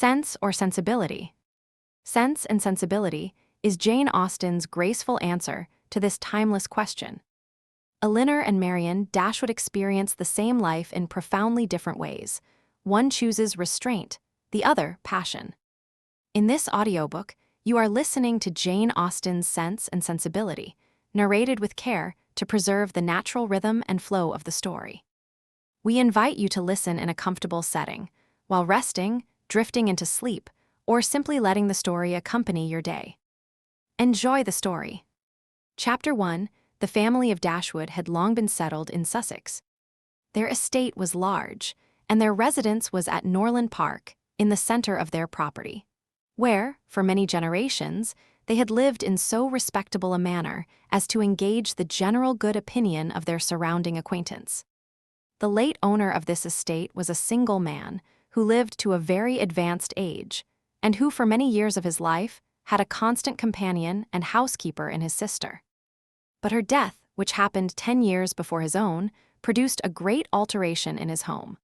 Sense or Sensibility? Sense and Sensibility is Jane Austen's graceful answer to this timeless question. Elinor and Marianne Dashwood experience the same life in profoundly different ways. One chooses restraint, the other passion. In this audiobook, you are listening to Jane Austen's Sense and Sensibility, narrated with care to preserve the natural rhythm and flow of the story. We invite you to listen in a comfortable setting, while resting, drifting into sleep, or simply letting the story accompany your day. Enjoy the story. Chapter 1. The family of Dashwood had long been settled in Sussex. Their estate was large, and their residence was at Norland Park, in the center of their property, where, for many generations, they had lived in so respectable a manner as to engage the general good opinion of their surrounding acquaintance. The late owner of this estate was a single man who lived to a very advanced age, and who for many years of his life had a constant companion and housekeeper in his sister. But her death, which happened 10 years before his own, produced a great alteration in his home.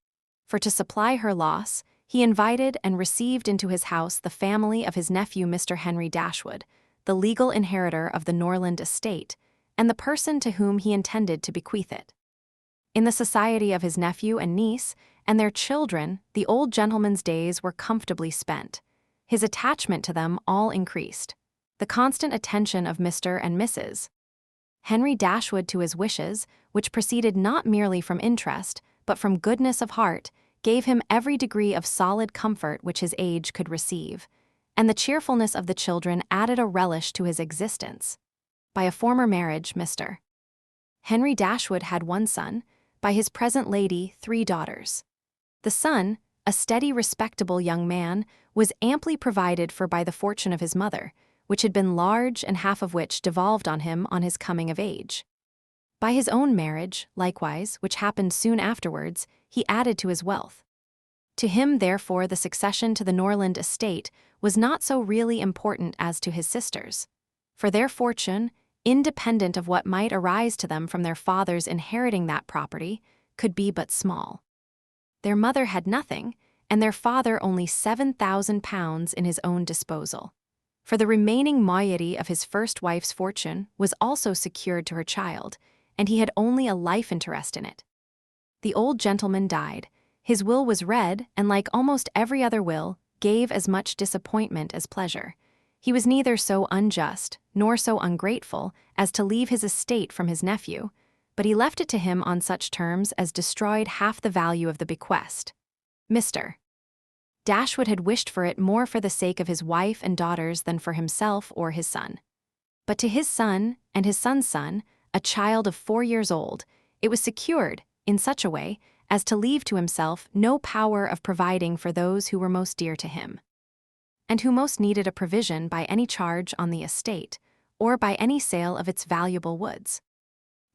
For to supply her loss, he invited and received into his house the family of his nephew Mr. Henry Dashwood, the legal inheritor of the Norland estate, and the person to whom he intended to bequeath it. In the society of his nephew and niece and their children, the old gentleman's days were comfortably spent. His attachment to them all increased. The constant attention of Mr. and Mrs. Henry Dashwood to his wishes, which proceeded not merely from interest, but from goodness of heart, gave him every degree of solid comfort which his age could receive, and the cheerfulness of the children added a relish to his existence. By a former marriage, Mr. Henry Dashwood had one son, by his present lady 3 daughters. The son, a steady, respectable young man, was amply provided for by the fortune of his mother, which had been large and half of which devolved on him on his coming of age. By his own marriage, likewise, which happened soon afterwards, he added to his wealth. To him, therefore, the succession to the Norland estate was not so really important as to his sisters, for their fortune, independent of what might arise to them from their fathers inheriting that property, could be but small. Their mother had nothing, and their father only £7,000 in his own disposal. For the remaining moiety of his first wife's fortune was also secured to her child, and he had only a life interest in it. The old gentleman died. His will was read, and like almost every other will, gave as much disappointment as pleasure. He was neither so unjust, nor so ungrateful, as to leave his estate from his nephew, but he left it to him on such terms as destroyed half the value of the bequest. Mr. Dashwood had wished for it more for the sake of his wife and daughters than for himself or his son. But to his son and his son's son, a child of 4 years old, it was secured, in such a way, as to leave to himself no power of providing for those who were most dear to him, and who most needed a provision by any charge on the estate, or by any sale of its valuable woods.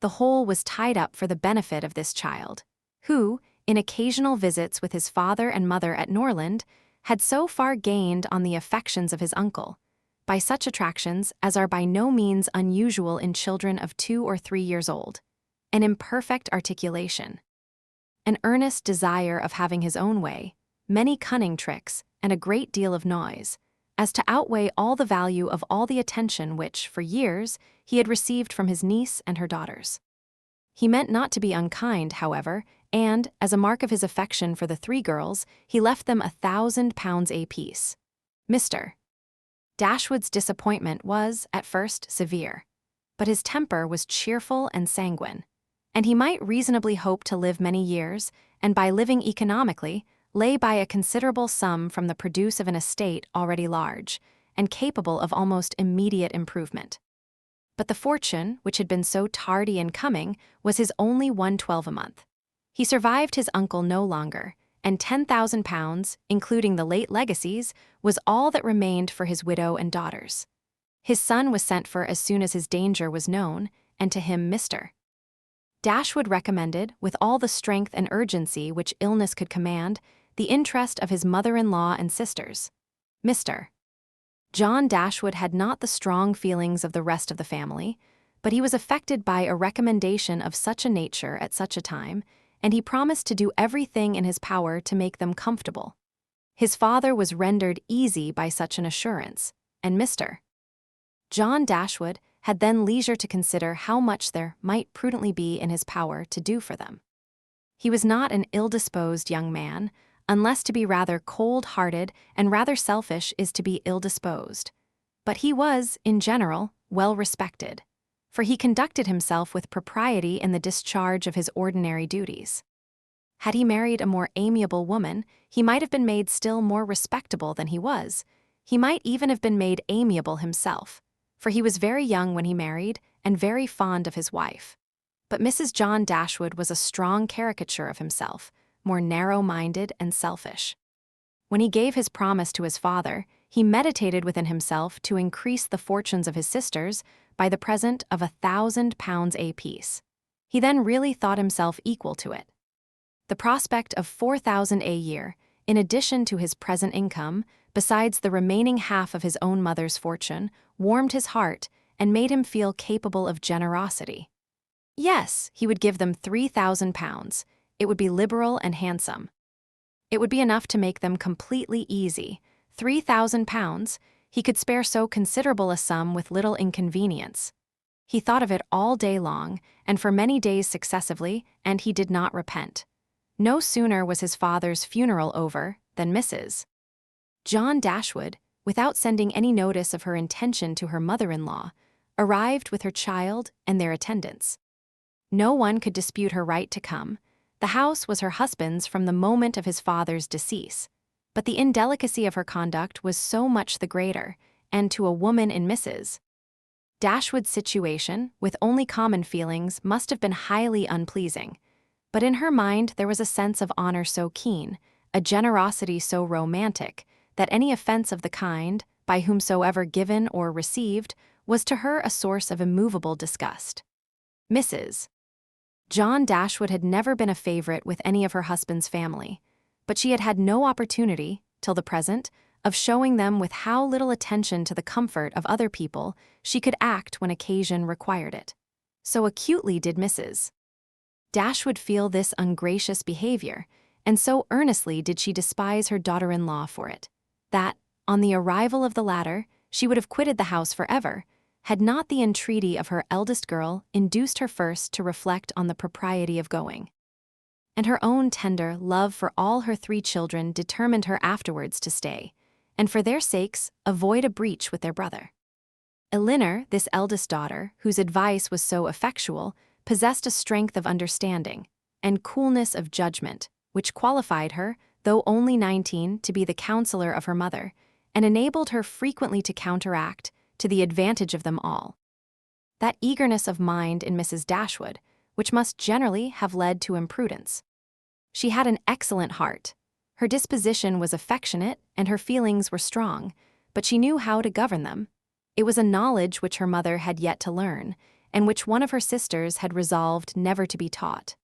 The whole was tied up for the benefit of this child, who, in occasional visits with his father and mother at Norland, had so far gained on the affections of his uncle, by such attractions as are by no means unusual in children of 2 or 3 years old, an imperfect articulation, an earnest desire of having his own way, many cunning tricks, and a great deal of noise, as to outweigh all the value of all the attention which, for years, he had received from his niece and her daughters. He meant not to be unkind, however, and, as a mark of his affection for the 3 girls, he left them £1,000 apiece. Mr. Dashwood's disappointment was, at first, severe, but his temper was cheerful and sanguine, and he might reasonably hope to live many years, and by living economically, lay by a considerable sum from the produce of an estate already large, and capable of almost immediate improvement. But the fortune, which had been so tardy in coming, was his only £112 a month. He survived his uncle no longer, and £10,000, including the late legacies, was all that remained for his widow and daughters. His son was sent for as soon as his danger was known, and to him Mr. Dashwood recommended, with all the strength and urgency which illness could command, the interest of his mother-in-law and sisters. Mr. John Dashwood had not the strong feelings of the rest of the family, but he was affected by a recommendation of such a nature at such a time, and he promised to do everything in his power to make them comfortable. His father was rendered easy by such an assurance, and Mr. John Dashwood had then leisure to consider how much there might prudently be in his power to do for them. He was not an ill-disposed young man, unless to be rather cold-hearted and rather selfish is to be ill-disposed. But he was, in general, well respected, for he conducted himself with propriety in the discharge of his ordinary duties. Had he married a more amiable woman, he might have been made still more respectable than he was. He might even have been made amiable himself, for he was very young when he married and very fond of his wife. But Mrs. John Dashwood was a strong caricature of himself, more narrow-minded and selfish. When he gave his promise to his father, he meditated within himself to increase the fortunes of his sisters by the present of £1,000 apiece. He then really thought himself equal to it. The prospect of £4,000 a year, in addition to his present income, besides the remaining half of his own mother's fortune, warmed his heart and made him feel capable of generosity. Yes, he would give them £3,000. It would be liberal and handsome. It would be enough to make them completely easy. £3,000, he could spare so considerable a sum with little inconvenience. He thought of it all day long, and for many days successively, and he did not repent. No sooner was his father's funeral over than Mrs. John Dashwood, without sending any notice of her intention to her mother-in-law, arrived with her child and their attendants. No one could dispute her right to come. The house was her husband's from the moment of his father's decease, but the indelicacy of her conduct was so much the greater, and to a woman in Mrs. Dashwood's situation, with only common feelings, must have been highly unpleasing. But in her mind there was a sense of honor so keen, a generosity so romantic, that any offense of the kind, by whomsoever given or received, was to her a source of immovable disgust. Mrs. John Dashwood had never been a favorite with any of her husband's family, but she had had no opportunity, till the present, of showing them with how little attention to the comfort of other people she could act when occasion required it. So acutely did Mrs. Dashwood feel this ungracious behavior, and so earnestly did she despise her daughter-in-law for it, that, on the arrival of the latter, she would have quitted the house forever, had not the entreaty of her eldest girl induced her first to reflect on the propriety of going. And her own tender love for all her 3 children determined her afterwards to stay, and for their sakes avoid a breach with their brother. Elinor, this eldest daughter, whose advice was so effectual, possessed a strength of understanding and coolness of judgment, which qualified her, though only 19, to be the counselor of her mother, and enabled her frequently to counteract, to the advantage of them all, that eagerness of mind in Mrs. Dashwood, which must generally have led to imprudence. She had an excellent heart. Her disposition was affectionate, and her feelings were strong, but she knew how to govern them. It was a knowledge which her mother had yet to learn, and which one of her sisters had resolved never to be taught.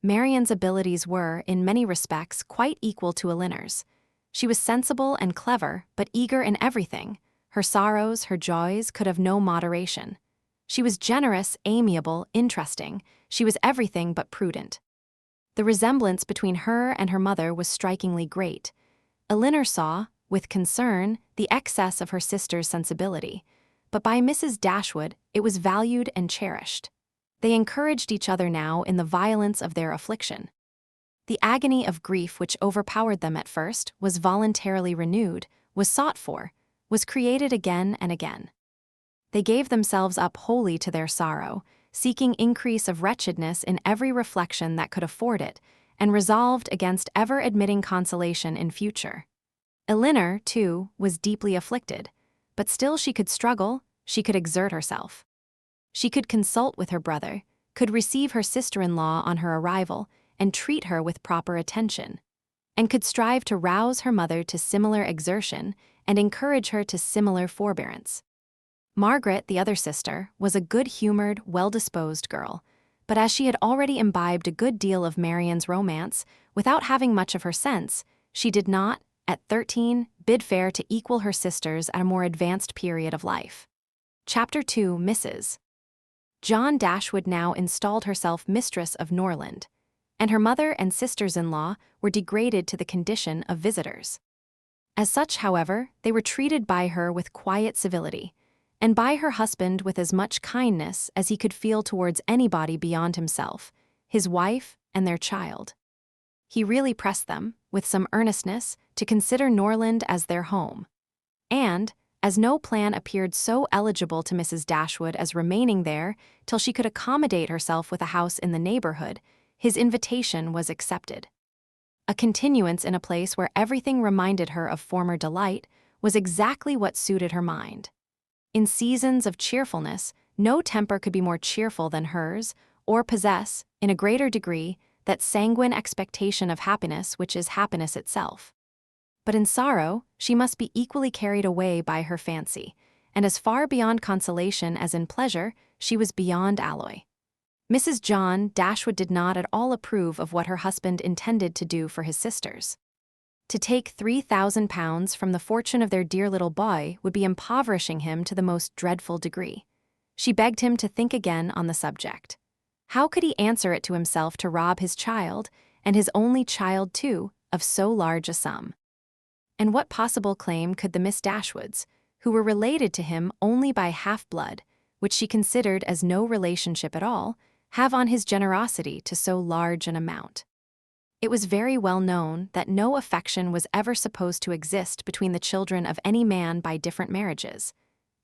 Marianne's abilities were, in many respects, quite equal to Elinor's. She was sensible and clever, but eager in everything. Her sorrows, her joys, could have no moderation. She was generous, amiable, interesting. She was everything but prudent. The resemblance between her and her mother was strikingly great. Elinor saw, with concern, the excess of her sister's sensibility, but by Mrs. Dashwood it was valued and cherished. They encouraged each other now in the violence of their affliction. The agony of grief which overpowered them at first was voluntarily renewed, was sought for, was created again and again. They gave themselves up wholly to their sorrow, seeking increase of wretchedness in every reflection that could afford it, and resolved against ever admitting consolation in future. Elinor, too, was deeply afflicted, but still she could struggle, she could exert herself. She could consult with her brother, could receive her sister-in-law on her arrival, and treat her with proper attention, and could strive to rouse her mother to similar exertion and encourage her to similar forbearance. Margaret, the other sister, was a good-humored, well-disposed girl, but as she had already imbibed a good deal of Marianne's romance, without having much of her sense, she did not, at 13, bid fair to equal her sisters at a more advanced period of life. Chapter 2. Mrs. John Dashwood now installed herself mistress of Norland, and her mother and sisters-in-law were degraded to the condition of visitors. As such, however, they were treated by her with quiet civility, and by her husband with as much kindness as he could feel towards anybody beyond himself, his wife and their child. He really pressed them, with some earnestness, to consider Norland as their home. And, as no plan appeared so eligible to Mrs. Dashwood as remaining there till she could accommodate herself with a house in the neighborhood, his invitation was accepted. A continuance in a place where everything reminded her of former delight was exactly what suited her mind. In seasons of cheerfulness, no temper could be more cheerful than hers, or possess, in a greater degree, that sanguine expectation of happiness which is happiness itself. But in sorrow, she must be equally carried away by her fancy, and as far beyond consolation as in pleasure, she was beyond alloy. Mrs. John Dashwood did not at all approve of what her husband intended to do for his sisters. To take £3,000 from the fortune of their dear little boy would be impoverishing him to the most dreadful degree. She begged him to think again on the subject. How could he answer it to himself to rob his child, and his only child too, of so large a sum? And what possible claim could the Miss Dashwoods, who were related to him only by half-blood, which she considered as no relationship at all, have on his generosity to so large an amount? It was very well known that no affection was ever supposed to exist between the children of any man by different marriages,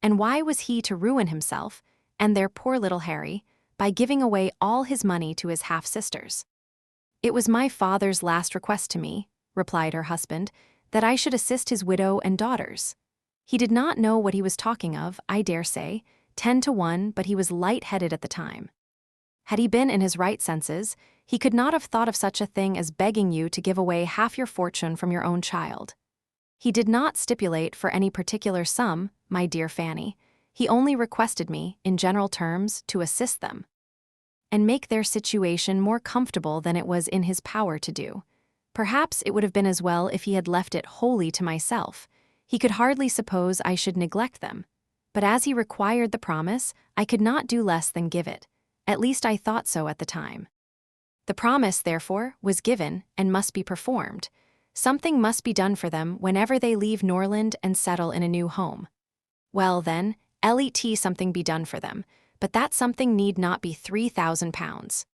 and why was he to ruin himself, and their poor little Harry, by giving away all his money to his half-sisters? "It was my father's last request to me," replied her husband, "that I should assist his widow and daughters. He did not know what he was talking of, I dare say, 10 to 1, but he was light-headed at the time. Had he been in his right senses, he could not have thought of such a thing as begging you to give away half your fortune from your own child. He did not stipulate for any particular sum, my dear Fanny. He only requested me, in general terms, to assist them, and make their situation more comfortable than it was in his power to do. Perhaps it would have been as well if he had left it wholly to myself. He could hardly suppose I should neglect them. But as he required the promise, I could not do less than give it. At least I thought so at the time. The promise, therefore, was given and must be performed. Something must be done for them whenever they leave Norland and settle in a new home. Well, then, let something be done for them, but that something need not be £3,000.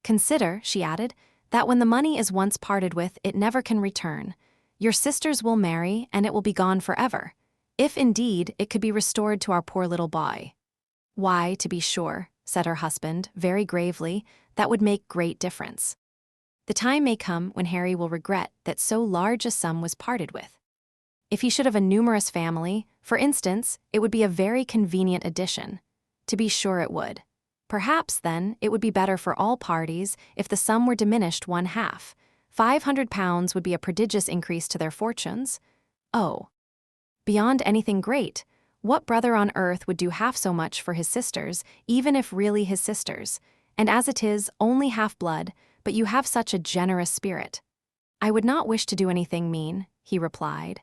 Consider," she added, "that when the money is once parted with, it never can return. Your sisters will marry, and it will be gone forever, if indeed it could be restored to our poor little boy." "Why, to be sure," said her husband, very gravely, "that would make great difference. The time may come when Harry will regret that so large a sum was parted with. If he should have a numerous family, for instance, it would be a very convenient addition. To be sure it would. Perhaps, then, it would be better for all parties if the sum were diminished one half. £500 would be a prodigious increase to their fortunes. Oh, beyond anything great. What brother on earth would do half so much for his sisters, even if really his sisters? And as it is, only half-blood, but you have such a generous spirit." "I would not wish to do anything mean," he replied.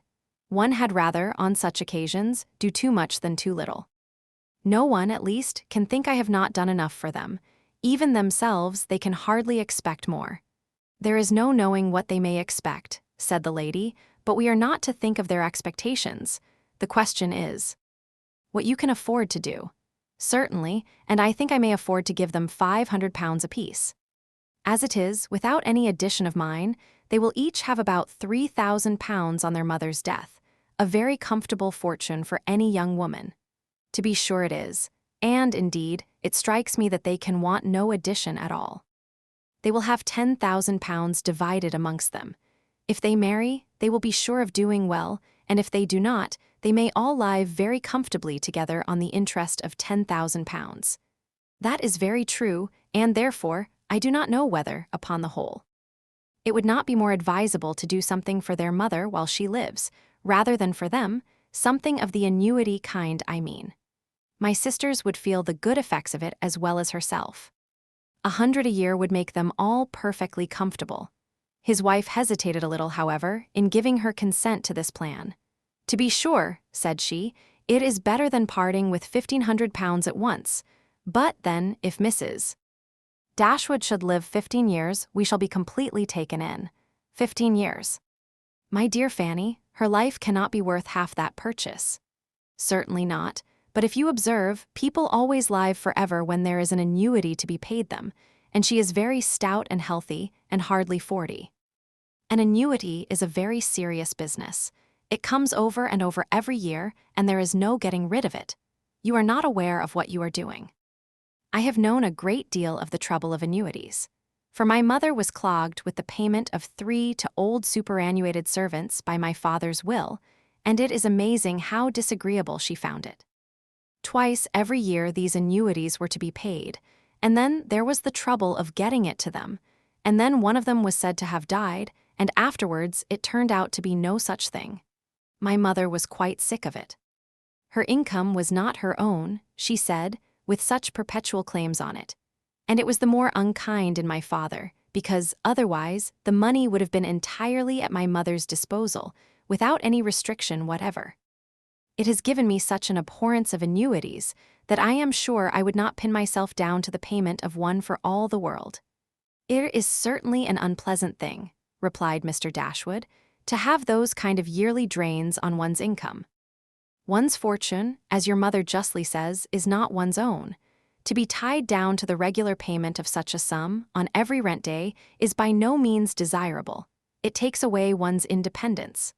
"One had rather, on such occasions, do too much than too little. No one, at least, can think I have not done enough for them. Even themselves, they can hardly expect more." "There is no knowing what they may expect," said the lady, "but we are not to think of their expectations. The question is, what you can afford to do." "Certainly, and I think I may afford to give them £500 apiece. As it is, without any addition of mine, they will each have about £3,000 on their mother's death, a very comfortable fortune for any young woman." "To be sure it is, and, indeed, it strikes me that they can want no addition at all. They will have £10,000 divided amongst them. If they marry, they will be sure of doing well, and if they do not, they may all live very comfortably together on the interest of £10,000. "That is very true, and therefore, I do not know whether, upon the whole, it would not be more advisable to do something for their mother while she lives, rather than for them, something of the annuity kind, I mean. My sisters would feel the good effects of it as well as herself. 100 a year would make them all perfectly comfortable." His wife hesitated a little, however, in giving her consent to this plan. "To be sure," said she, "it is better than parting with £1,500 at once. But then, if Mrs. Dashwood should live 15 years, we shall be completely taken in." "15 years. My dear Fanny, Her life cannot be worth half that purchase. Certainly not, but if you observe, people always live forever when there is an annuity to be paid them, and she is very stout and healthy and hardly 40. An annuity is a very serious business. It comes over and over every year, and there is no getting rid of it. You are not aware of what you are doing. I have known a great deal of the trouble of annuities. For my mother was clogged with the payment of 3 to old superannuated servants by my father's will, and it is amazing how disagreeable she found it. Twice every year these annuities were to be paid, and then there was the trouble of getting it to them, and then one of them was said to have died, and afterwards it turned out to be no such thing. My mother was quite sick of it. Her income was not her own, she said, with such perpetual claims on it. And it was the more unkind in my father, because otherwise the money would have been entirely at my mother's disposal, without any restriction whatever. It has given me such an abhorrence of annuities that I am sure I would not pin myself down to the payment of one for all the world. It is certainly an unpleasant thing, replied Mr. Dashwood, to have those kind of yearly drains on one's income. One's fortune, as your mother justly says, is not one's own. To be tied down to the regular payment of such a sum on every rent day is by no means desirable. It takes away one's independence.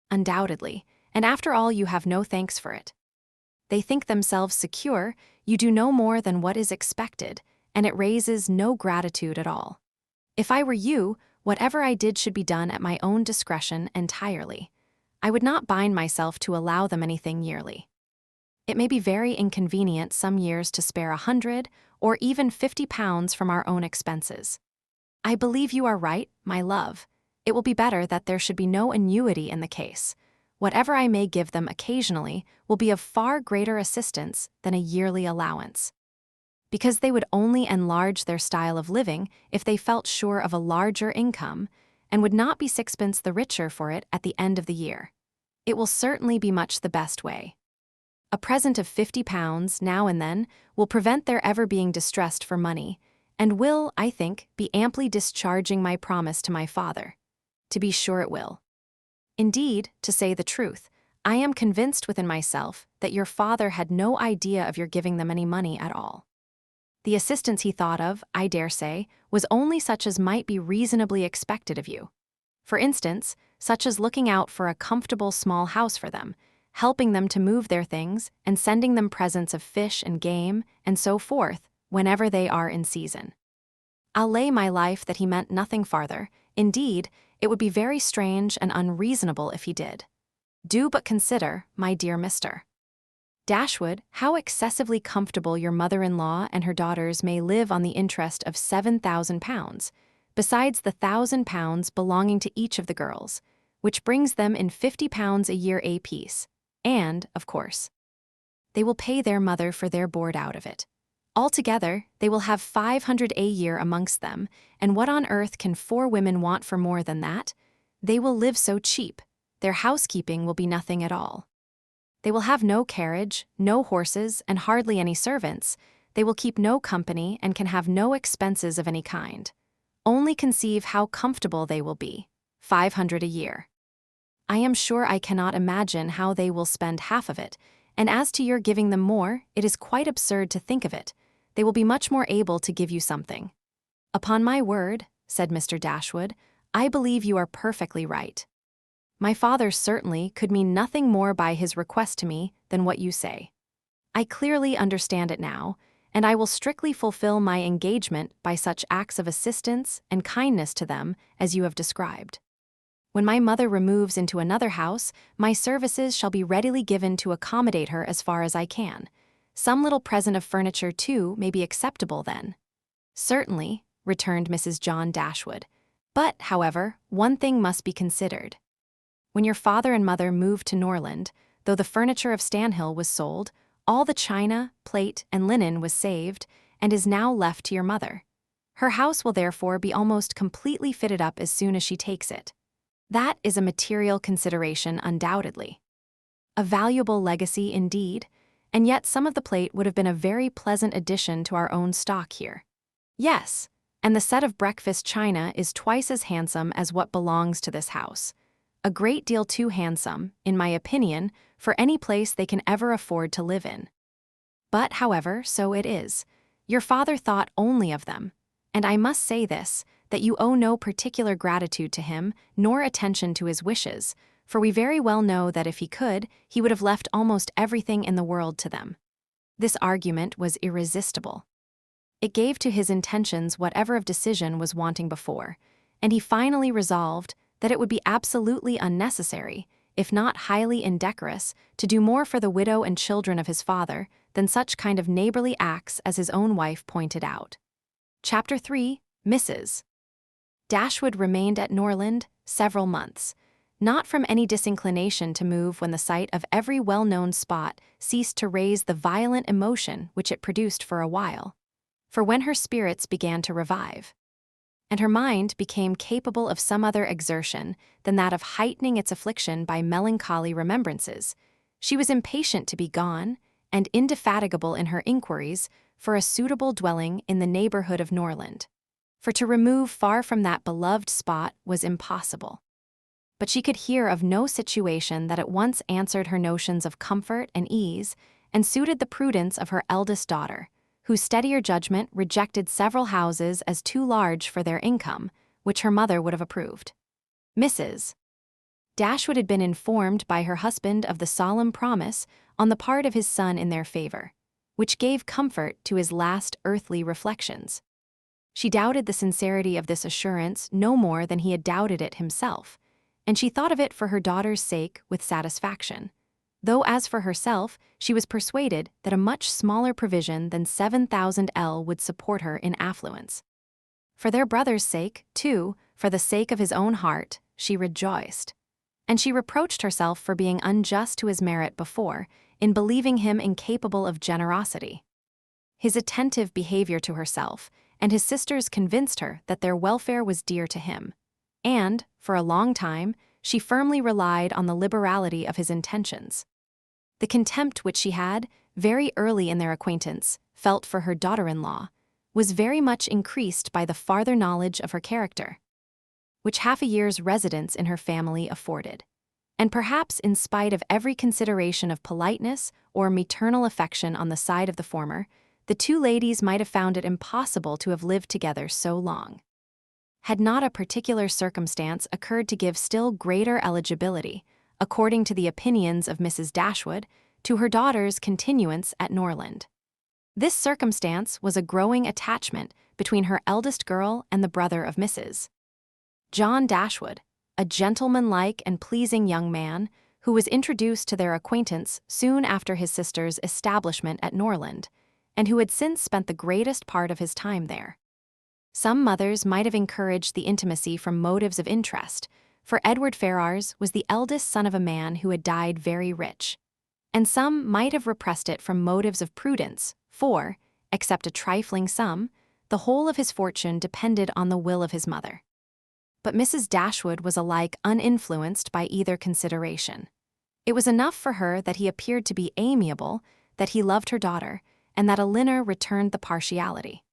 Undoubtedly, and after all you have no thanks for it. They think themselves secure, you do no more than what is expected, and it raises no gratitude at all. If I were you, whatever I did should be done at my own discretion entirely. I would not bind myself to allow them anything yearly. It may be very inconvenient some years to spare 100 or even 50 pounds from our own expenses. I believe you are right, my love. It will be better that there should be no annuity in the case. Whatever I may give them occasionally will be of far greater assistance than a yearly allowance. Because they would only enlarge their style of living if they felt sure of a larger income, and would not be sixpence the richer for it at the end of the year. It will certainly be much the best way. A present of 50 pounds now and then will prevent their ever being distressed for money, and will, I think, be amply discharging my promise to my father. To be sure it will. Indeed, to say the truth, I am convinced within myself that your father had no idea of your giving them any money at all. The assistance he thought of, I dare say, was only such as might be reasonably expected of you. For instance, such as looking out for a comfortable small house for them, helping them to move their things, and sending them presents of fish and game, and so forth, whenever they are in season. I'll lay my life that he meant nothing farther. Indeed, it would be very strange and unreasonable if he did. Do but consider, my dear Mr. Dashwood, how excessively comfortable your mother-in-law and her daughters may live on the interest of 7,000 pounds, besides the 1,000 pounds belonging to each of the girls, which brings them in 50 pounds a year apiece, and, of course, they will pay their mother for their board out of it. Altogether, they will have 500 a year amongst them, and what on earth can 4 women want for more than that? They will live so cheap, their housekeeping will be nothing at all. They will have no carriage, no horses, and hardly any servants. They will keep no company and can have no expenses of any kind. Only conceive how comfortable they will be. 500 a year. I am sure I cannot imagine how they will spend half of it, and as to your giving them more, it is quite absurd to think of it. They will be much more able to give you something. Upon my word, said Mr. Dashwood, I believe you are perfectly right. My father certainly could mean nothing more by his request to me than what you say. I clearly understand it now, and I will strictly fulfill my engagement by such acts of assistance and kindness to them as you have described. When my mother removes into another house, my services shall be readily given to accommodate her as far as I can. Some little present of furniture, too, may be acceptable then. Certainly, returned Mrs. John Dashwood. But, however, one thing must be considered. When your father and mother moved to Norland, though the furniture of Stanhill was sold, all the china, plate, and linen was saved, and is now left to your mother. Her house will therefore be almost completely fitted up as soon as she takes it. That is a material consideration, undoubtedly. A valuable legacy indeed, and yet some of the plate would have been a very pleasant addition to our own stock here. Yes, and the set of breakfast china is twice as handsome as what belongs to this house. a great deal too handsome, in my opinion, for any place they can ever afford to live in. But, however, so it is. Your father thought only of them, and I must say this, that you owe no particular gratitude to him, nor attention to his wishes, for we very well know that if he could, he would have left almost everything in the world to them. This argument was irresistible. It gave to his intentions whatever of decision was wanting before, and he finally resolved that it would be absolutely unnecessary, if not highly indecorous, to do more for the widow and children of his father than such kind of neighborly acts as his own wife pointed out. Chapter 3, Mrs. Dashwood remained at Norland several months, not from any disinclination to move when the sight of every well-known spot ceased to raise the violent emotion which it produced for a while, for when her spirits began to revive, and her mind became capable of some other exertion than that of heightening its affliction by melancholy remembrances, she was impatient to be gone, and indefatigable in her inquiries for a suitable dwelling in the neighborhood of Norland, for to remove far from that beloved spot was impossible. But she could hear of no situation that at once answered her notions of comfort and ease, and suited the prudence of her eldest daughter, whose steadier judgment rejected several houses as too large for their income, which her mother would have approved. Mrs. Dashwood had been informed by her husband of the solemn promise on the part of his son in their favor, which gave comfort to his last earthly reflections. She doubted the sincerity of this assurance no more than he had doubted it himself, and she thought of it for her daughter's sake with satisfaction, though as for herself, she was persuaded that a much smaller provision than 7,000 L would support her in affluence. For their brother's sake, too, for the sake of his own heart, she rejoiced. And she reproached herself for being unjust to his merit before, in believing him incapable of generosity. His attentive behavior to herself and his sisters convinced her that their welfare was dear to him, and, for a long time, she firmly relied on the liberality of his intentions. The contempt which she had, very early in their acquaintance, felt for her daughter-in-law, was very much increased by the farther knowledge of her character, which half a year's residence in her family afforded. And perhaps in spite of every consideration of politeness or maternal affection on the side of the former, the two ladies might have found it impossible to have lived together so long, had not a particular circumstance occurred to give still greater eligibility, according to the opinions of Mrs. Dashwood, to her daughter's continuance at Norland. This circumstance was a growing attachment between her eldest girl and the brother of Mrs. John Dashwood, a gentlemanlike and pleasing young man, who was introduced to their acquaintance soon after his sister's establishment at Norland, and who had since spent the greatest part of his time there. Some mothers might have encouraged the intimacy from motives of interest, for Edward Ferrars was the eldest son of a man who had died very rich, and some might have repressed it from motives of prudence, for, except a trifling sum, the whole of his fortune depended on the will of his mother. But Mrs. Dashwood was alike uninfluenced by either consideration. It was enough for her that he appeared to be amiable, that he loved her daughter, and that Elinor returned the partiality.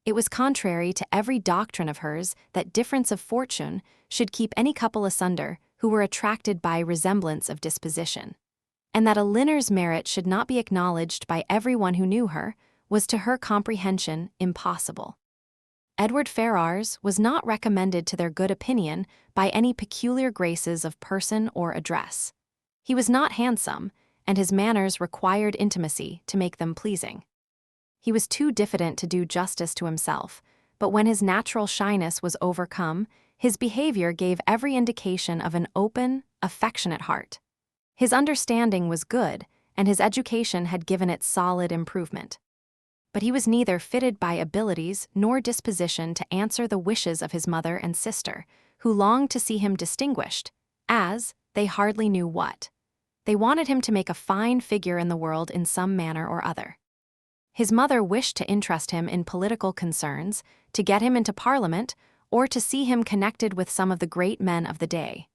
It was contrary to every doctrine of hers that difference of fortune should keep any couple asunder who were attracted by resemblance of disposition, and that Elinor's merit should not be acknowledged by everyone who knew her was to her comprehension impossible. Edward Ferrars was not recommended to their good opinion by any peculiar graces of person or address. He was not handsome, and his manners required intimacy to make them pleasing. He was too diffident to do justice to himself, but when his natural shyness was overcome, his behavior gave every indication of an open, affectionate heart. His understanding was good, and his education had given it solid improvement. But he was neither fitted by abilities nor disposition to answer the wishes of his mother and sister, who longed to see him distinguished, as, they hardly knew what. They wanted him to make a fine figure in the world in some manner or other. His mother wished to interest him in political concerns, to get him into Parliament, or to see him connected with some of the great men of the day.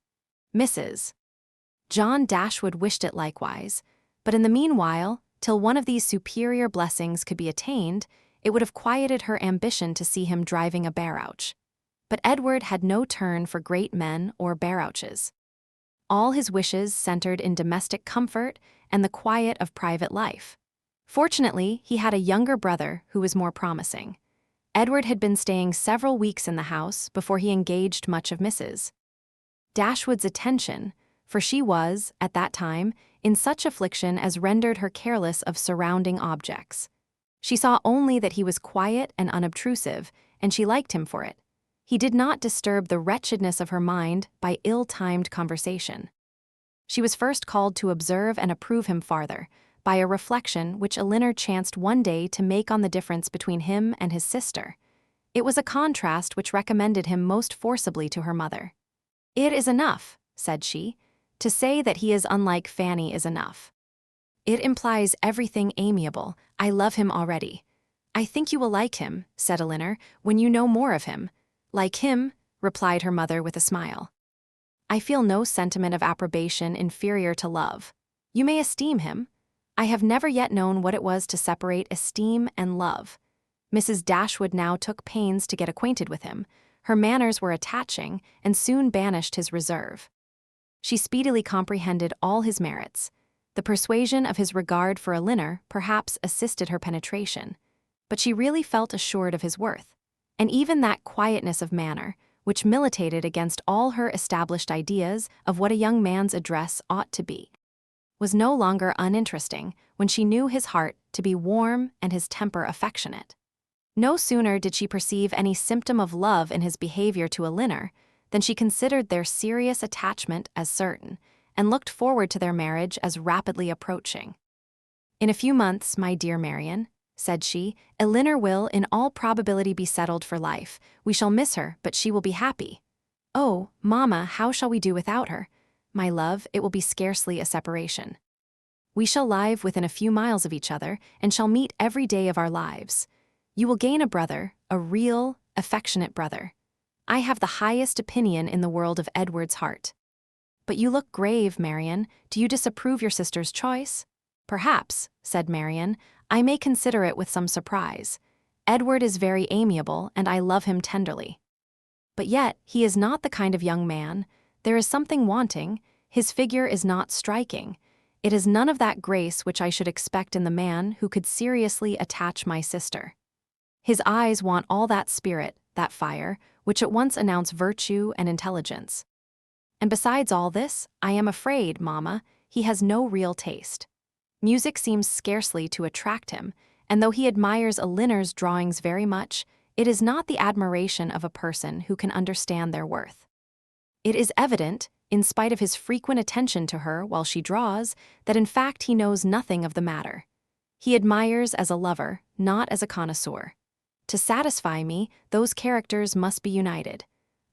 Mrs. John Dashwood wished it likewise, but in the meanwhile, till one of these superior blessings could be attained, it would have quieted her ambition to see him driving a barouche. But Edward had no turn for great men or barouches. All his wishes centered in domestic comfort and the quiet of private life. Fortunately, he had a younger brother who was more promising. Edward had been staying several weeks in the house before he engaged much of Mrs. Dashwood's attention, for she was, at that time, in such affliction as rendered her careless of surrounding objects. She saw only that he was quiet and unobtrusive, and she liked him for it. He did not disturb the wretchedness of her mind by ill-timed conversation. She was first called to observe and approve him farther, by a reflection which Elinor chanced one day to make on the difference between him and his sister. It was a contrast which recommended him most forcibly to her mother. "It is enough," said she. "To say that he is unlike Fanny is enough. It implies everything amiable. I love him already." "I think you will like him," said Elinor, "when you know more of him." "Like him," replied her mother with a smile. "I feel no sentiment of approbation inferior to love. You may esteem him. I have never yet known what it was to separate esteem and love." Mrs. Dashwood now took pains to get acquainted with him. Her manners were attaching, and soon banished his reserve. She speedily comprehended all his merits. The persuasion of his regard for Elinor perhaps assisted her penetration, but she really felt assured of his worth, and even that quietness of manner, which militated against all her established ideas of what a young man's address ought to be, was no longer uninteresting when she knew his heart to be warm and his temper affectionate. No sooner did she perceive any symptom of love in his behavior to Elinor than she considered their serious attachment as certain, and looked forward to their marriage as rapidly approaching. "In a few months, my dear Marianne," said she, "Elinor will in all probability be settled for life. We shall miss her, but she will be happy." "Oh, mamma, how shall we do without her?" "My love, it will be scarcely a separation. We shall live within a few miles of each other, and shall meet every day of our lives. You will gain a brother, a real, affectionate brother. I have the highest opinion in the world of Edward's heart." "But you look grave, Marianne. Do you disapprove your sister's choice?" "Perhaps," said Marianne, "I may consider it with some surprise. Edward is very amiable, and I love him tenderly. But yet he is not the kind of young man. There is something wanting. His figure is not striking. It is none of that grace which I should expect in the man who could seriously attach my sister. His eyes want all that spirit, that fire, which at once announce virtue and intelligence. And besides all this, I am afraid, mamma, he has no real taste. Music seems scarcely to attract him, and though he admires Elinor's drawings very much, it is not the admiration of a person who can understand their worth. It is evident, in spite of his frequent attention to her while she draws, that in fact he knows nothing of the matter. He admires as a lover, not as a connoisseur. To satisfy me, those characters must be united.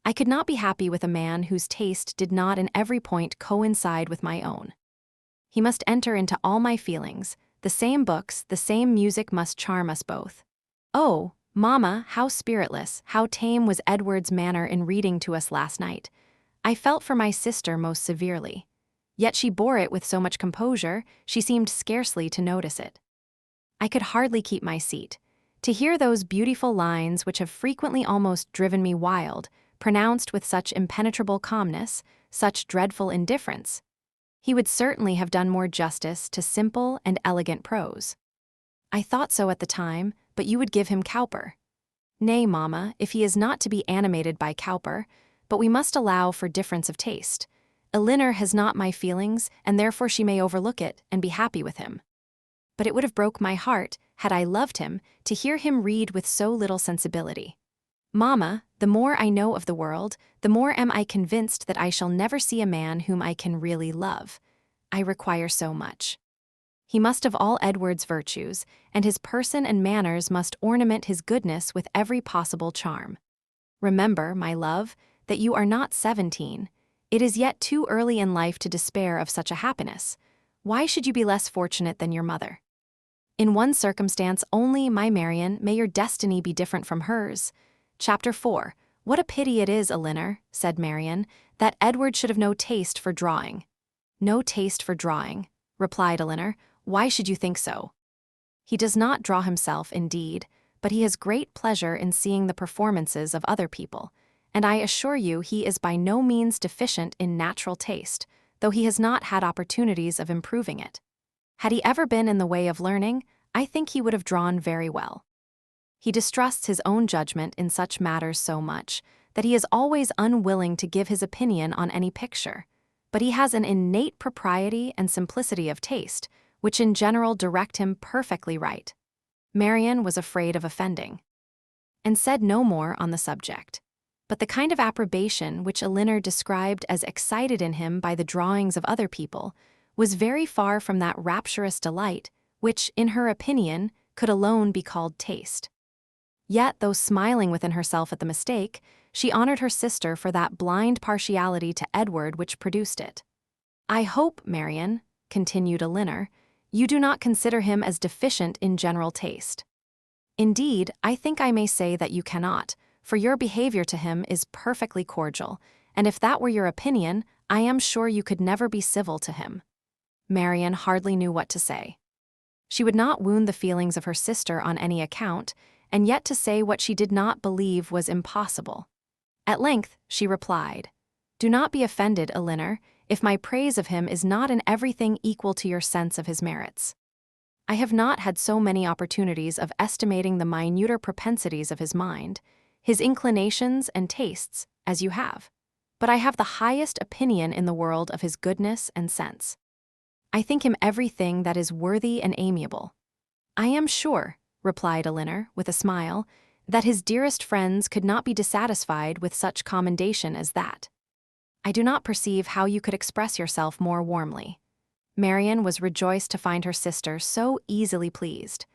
I could not be happy with a man whose taste did not in every point coincide with my own. He must enter into all my feelings. The same books, the same music must charm us both. Oh, mamma, how spiritless, how tame was Edward's manner in reading to us last night. I felt for my sister most severely. Yet she bore it with so much composure, she seemed scarcely to notice it. I could hardly keep my seat. To hear those beautiful lines which have frequently almost driven me wild, pronounced with such impenetrable calmness, such dreadful indifference. He would certainly have done more justice to simple and elegant prose. I thought so at the time, but you would give him Cowper. Nay, mamma, if he is not to be animated by Cowper, but we must allow for difference of taste. Elinor has not my feelings, and therefore she may overlook it and be happy with him. But it would have broke my heart, had I loved him, to hear him read with so little sensibility. Mamma, the more I know of the world, the more am I convinced that I shall never see a man whom I can really love. I require so much. He must have all Edward's virtues, and his person and manners must ornament his goodness with every possible charm. Remember, my love, that you are not 17. It is yet too early in life to despair of such a happiness. Why should you be less fortunate than your mother? In one circumstance only, my Marianne, may your destiny be different from hers. Chapter 4. What a pity it is, Elinor, said Marianne, that Edward should have no taste for drawing. No taste for drawing, replied Elinor. Why should you think so? He does not draw himself, indeed, but he has great pleasure in seeing the performances of other people, and I assure you he is by no means deficient in natural taste, though he has not had opportunities of improving it. Had he ever been in the way of learning, I think he would have drawn very well. He distrusts his own judgment in such matters so much that he is always unwilling to give his opinion on any picture, but he has an innate propriety and simplicity of taste, which in general direct him perfectly right. Marianne was afraid of offending, and said no more on the subject. But the kind of approbation which Elinor described as excited in him by the drawings of other people was very far from that rapturous delight which, in her opinion, could alone be called taste. Yet, though smiling within herself at the mistake, she honored her sister for that blind partiality to Edward which produced it. "I hope, Marianne," continued Elinor, "you do not consider him as deficient in general taste. Indeed, I think I may say that you cannot, for your behavior to him is perfectly cordial, and if that were your opinion, I am sure you could never be civil to him." Marianne hardly knew what to say. She would not wound the feelings of her sister on any account, and yet to say what she did not believe was impossible. At length, she replied, "Do not be offended, Elinor, if my praise of him is not in everything equal to your sense of his merits. I have not had so many opportunities of estimating the minuter propensities of his mind, his inclinations and tastes, as you have, but I have the highest opinion in the world of his goodness and sense. I think him everything that is worthy and amiable. I am sure," replied Elinor, with a smile, "that his dearest friends could not be dissatisfied with such commendation as that. I do not perceive how you could express yourself more warmly." Marianne was rejoiced to find her sister so easily pleased.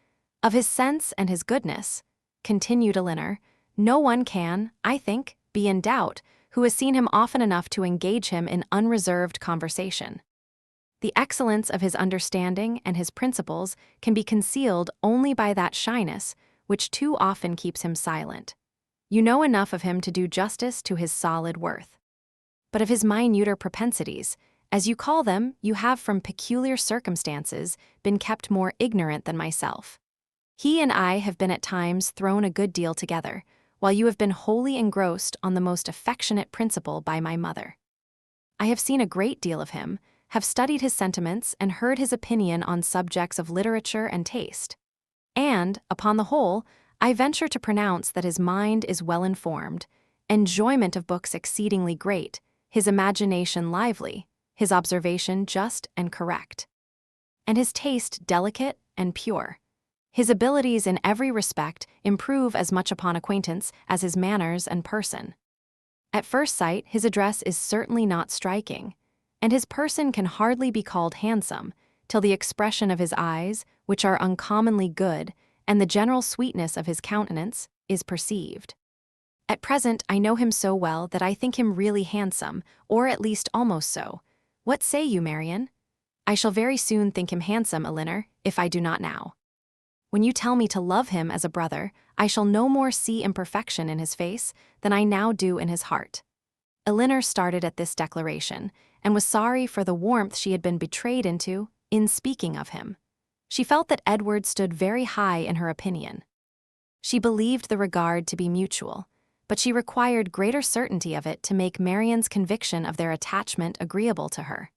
"Of his sense and his goodness," continued Elinor, "no one can, I think, be in doubt who has seen him often enough to engage him in unreserved conversation. The excellence of his understanding and his principles can be concealed only by that shyness which too often keeps him silent. You know enough of him to do justice to his solid worth. But of his minuter propensities, as you call them, you have from peculiar circumstances been kept more ignorant than myself. He and I have been at times thrown a good deal together, while you have been wholly engrossed on the most affectionate principle by my mother. I have seen a great deal of him, have studied his sentiments and heard his opinion on subjects of literature and taste. And, upon the whole, I venture to pronounce that his mind is well informed, enjoyment of books exceedingly great, his imagination lively, his observation just and correct, and his taste delicate and pure. His abilities in every respect improve as much upon acquaintance as his manners and person. At first sight, his address is certainly not striking, and his person can hardly be called handsome, till the expression of his eyes, which are uncommonly good, and the general sweetness of his countenance, is perceived. At present I know him so well that I think him really handsome, or at least almost so. What say you, Marianne? I shall very soon think him handsome, Elinor, if I do not now. When you tell me to love him as a brother, I shall no more see imperfection in his face than I now do in his heart." Elinor started at this declaration, and was sorry for the warmth she had been betrayed into in speaking of him. She felt that Edward stood very high in her opinion. She believed the regard to be mutual, but she required greater certainty of it to make Marianne's conviction of their attachment agreeable to her.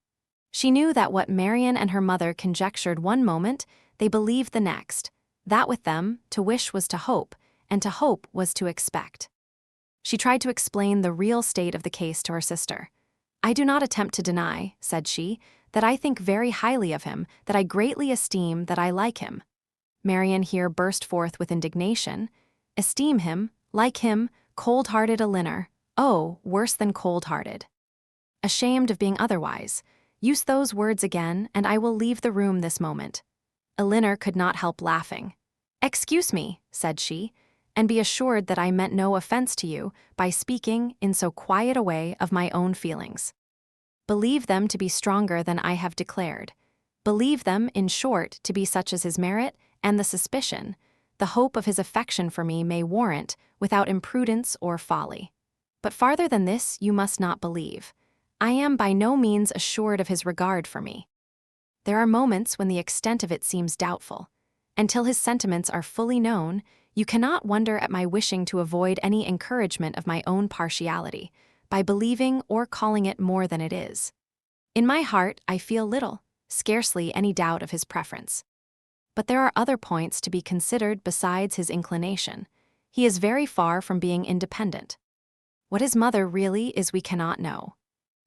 She knew that what Marianne and her mother conjectured one moment, they believed the next, that with them, to wish was to hope, and to hope was to expect. She tried to explain the real state of the case to her sister. "I do not attempt to deny," said she, "that I think very highly of him, that I greatly esteem, that I like him." Marianne here burst forth with indignation. "Esteem him, like him, cold-hearted Elinor, oh, worse than cold-hearted. Ashamed of being otherwise. Use those words again, and I will leave the room this moment." Elinor could not help laughing. "Excuse me," said she, "and be assured that I meant no offense to you by speaking in so quiet a way of my own feelings. Believe them to be stronger than I have declared. Believe them, in short, to be such as his merit, and the suspicion, the hope of his affection for me may warrant, without imprudence or folly. But farther than this you must not believe. I am by no means assured of his regard for me. There are moments when the extent of it seems doubtful. Until his sentiments are fully known, you cannot wonder at my wishing to avoid any encouragement of my own partiality, by believing or calling it more than it is. In my heart, I feel little, scarcely any doubt of his preference. But there are other points to be considered besides his inclination. He is very far from being independent. What his mother really is we cannot know.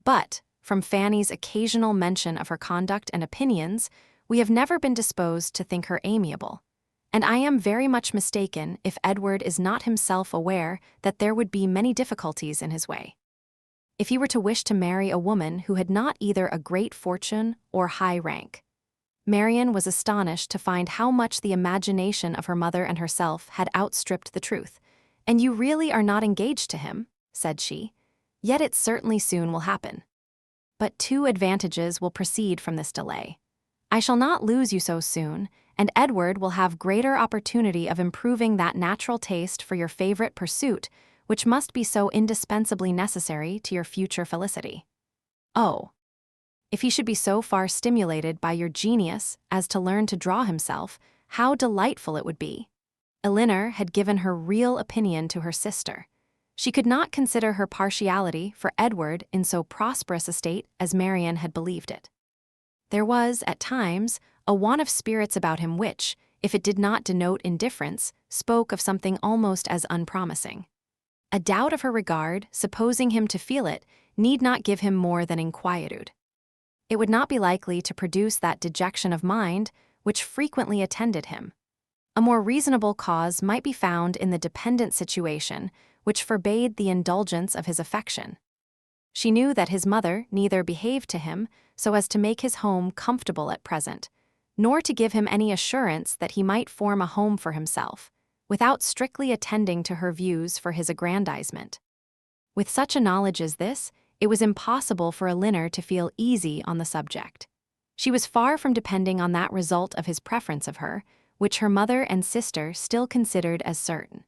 But, from Fanny's occasional mention of her conduct and opinions, we have never been disposed to think her amiable. And I am very much mistaken if Edward is not himself aware that there would be many difficulties in his way. If he were to wish to marry a woman who had not either a great fortune or high rank. Marianne was astonished to find how much the imagination of her mother and herself had outstripped the truth. "And you really are not engaged to him," said she. "Yet it certainly soon will happen. But 2 advantages will proceed from this delay. I shall not lose you so soon, and Edward will have greater opportunity of improving that natural taste for your favorite pursuit, which must be so indispensably necessary to your future felicity. Oh, if he should be so far stimulated by your genius as to learn to draw himself, how delightful it would be." Elinor had given her real opinion to her sister. She could not consider her partiality for Edward in so prosperous a state as Marianne had believed it. There was, at times, a want of spirits about him which, if it did not denote indifference, spoke of something almost as unpromising. A doubt of her regard, supposing him to feel it, need not give him more than inquietude. It would not be likely to produce that dejection of mind which frequently attended him. A more reasonable cause might be found in the dependent situation which forbade the indulgence of his affection. She knew that his mother neither behaved to him so as to make his home comfortable at present, nor to give him any assurance that he might form a home for himself, without strictly attending to her views for his aggrandizement. With such a knowledge as this, it was impossible for Elinor to feel easy on the subject. She was far from depending on that result of his preference of her, which her mother and sister still considered as certain.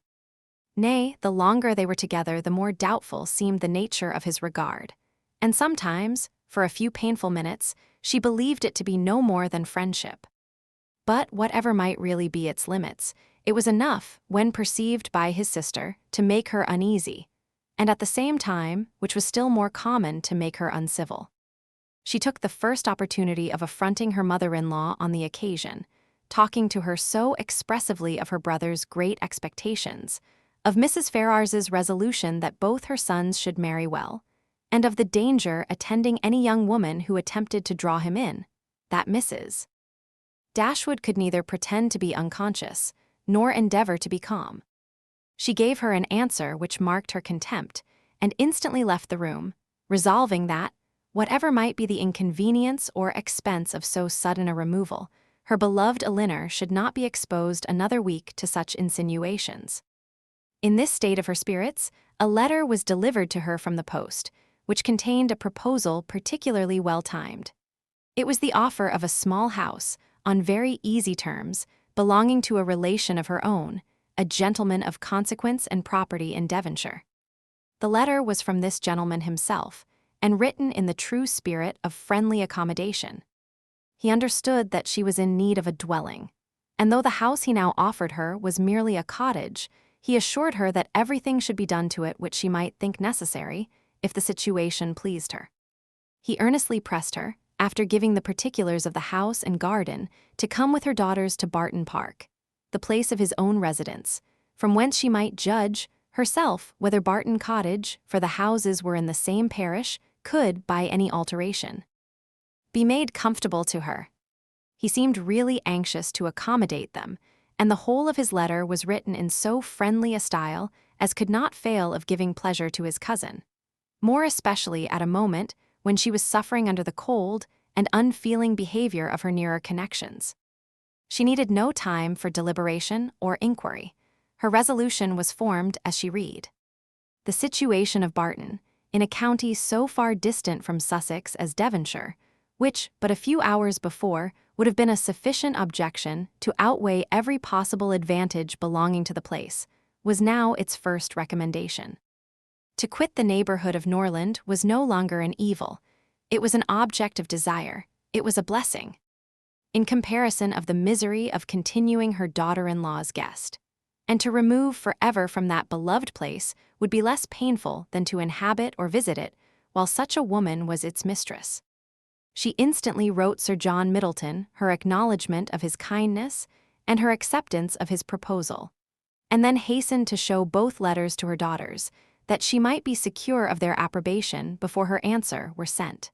Nay, the longer they were together, the more doubtful seemed the nature of his regard, and sometimes, for a few painful minutes, she believed it to be no more than friendship. But whatever might really be its limits, it was enough, when perceived by his sister, to make her uneasy, and at the same time, which was still more common, to make her uncivil. She took the first opportunity of affronting her mother-in-law on the occasion, talking to her so expressively of her brother's great expectations, of Mrs. Ferrars's resolution that both her sons should marry well, and of the danger attending any young woman who attempted to draw him in, that Mrs. Dashwood could neither pretend to be unconscious, nor endeavor to be calm. She gave her an answer which marked her contempt, and instantly left the room, resolving that, whatever might be the inconvenience or expense of so sudden a removal, her beloved Elinor should not be exposed another week to such insinuations. In this state of her spirits, a letter was delivered to her from the post, which contained a proposal particularly well timed. It was the offer of a small house, on very easy terms, belonging to a relation of her own, a gentleman of consequence and property in Devonshire. The letter was from this gentleman himself, and written in the true spirit of friendly accommodation. He understood that she was in need of a dwelling, and though the house he now offered her was merely a cottage, he assured her that everything should be done to it which she might think necessary, if the situation pleased her. He earnestly pressed her, after giving the particulars of the house and garden, to come with her daughters to Barton Park, the place of his own residence, from whence she might judge, herself, whether Barton Cottage, for the houses were in the same parish, could, by any alteration, be made comfortable to her. He seemed really anxious to accommodate them, and the whole of his letter was written in so friendly a style as could not fail of giving pleasure to his cousin, more especially at a moment when she was suffering under the cold and unfeeling behavior of her nearer connections. She needed no time for deliberation or inquiry. Her resolution was formed as she read. The situation of Barton, in a county so far distant from Sussex as Devonshire, which, but a few hours before, would have been a sufficient objection to outweigh every possible advantage belonging to the place, was now its first recommendation. To quit the neighborhood of Norland was no longer an evil. It was an object of desire. It was a blessing, in comparison of the misery of continuing her daughter-in-law's guest. And to remove forever from that beloved place would be less painful than to inhabit or visit it, while such a woman was its mistress. She instantly wrote Sir John Middleton her acknowledgement of his kindness and her acceptance of his proposal, and then hastened to show both letters to her daughters, that she might be secure of their approbation before her answer were sent.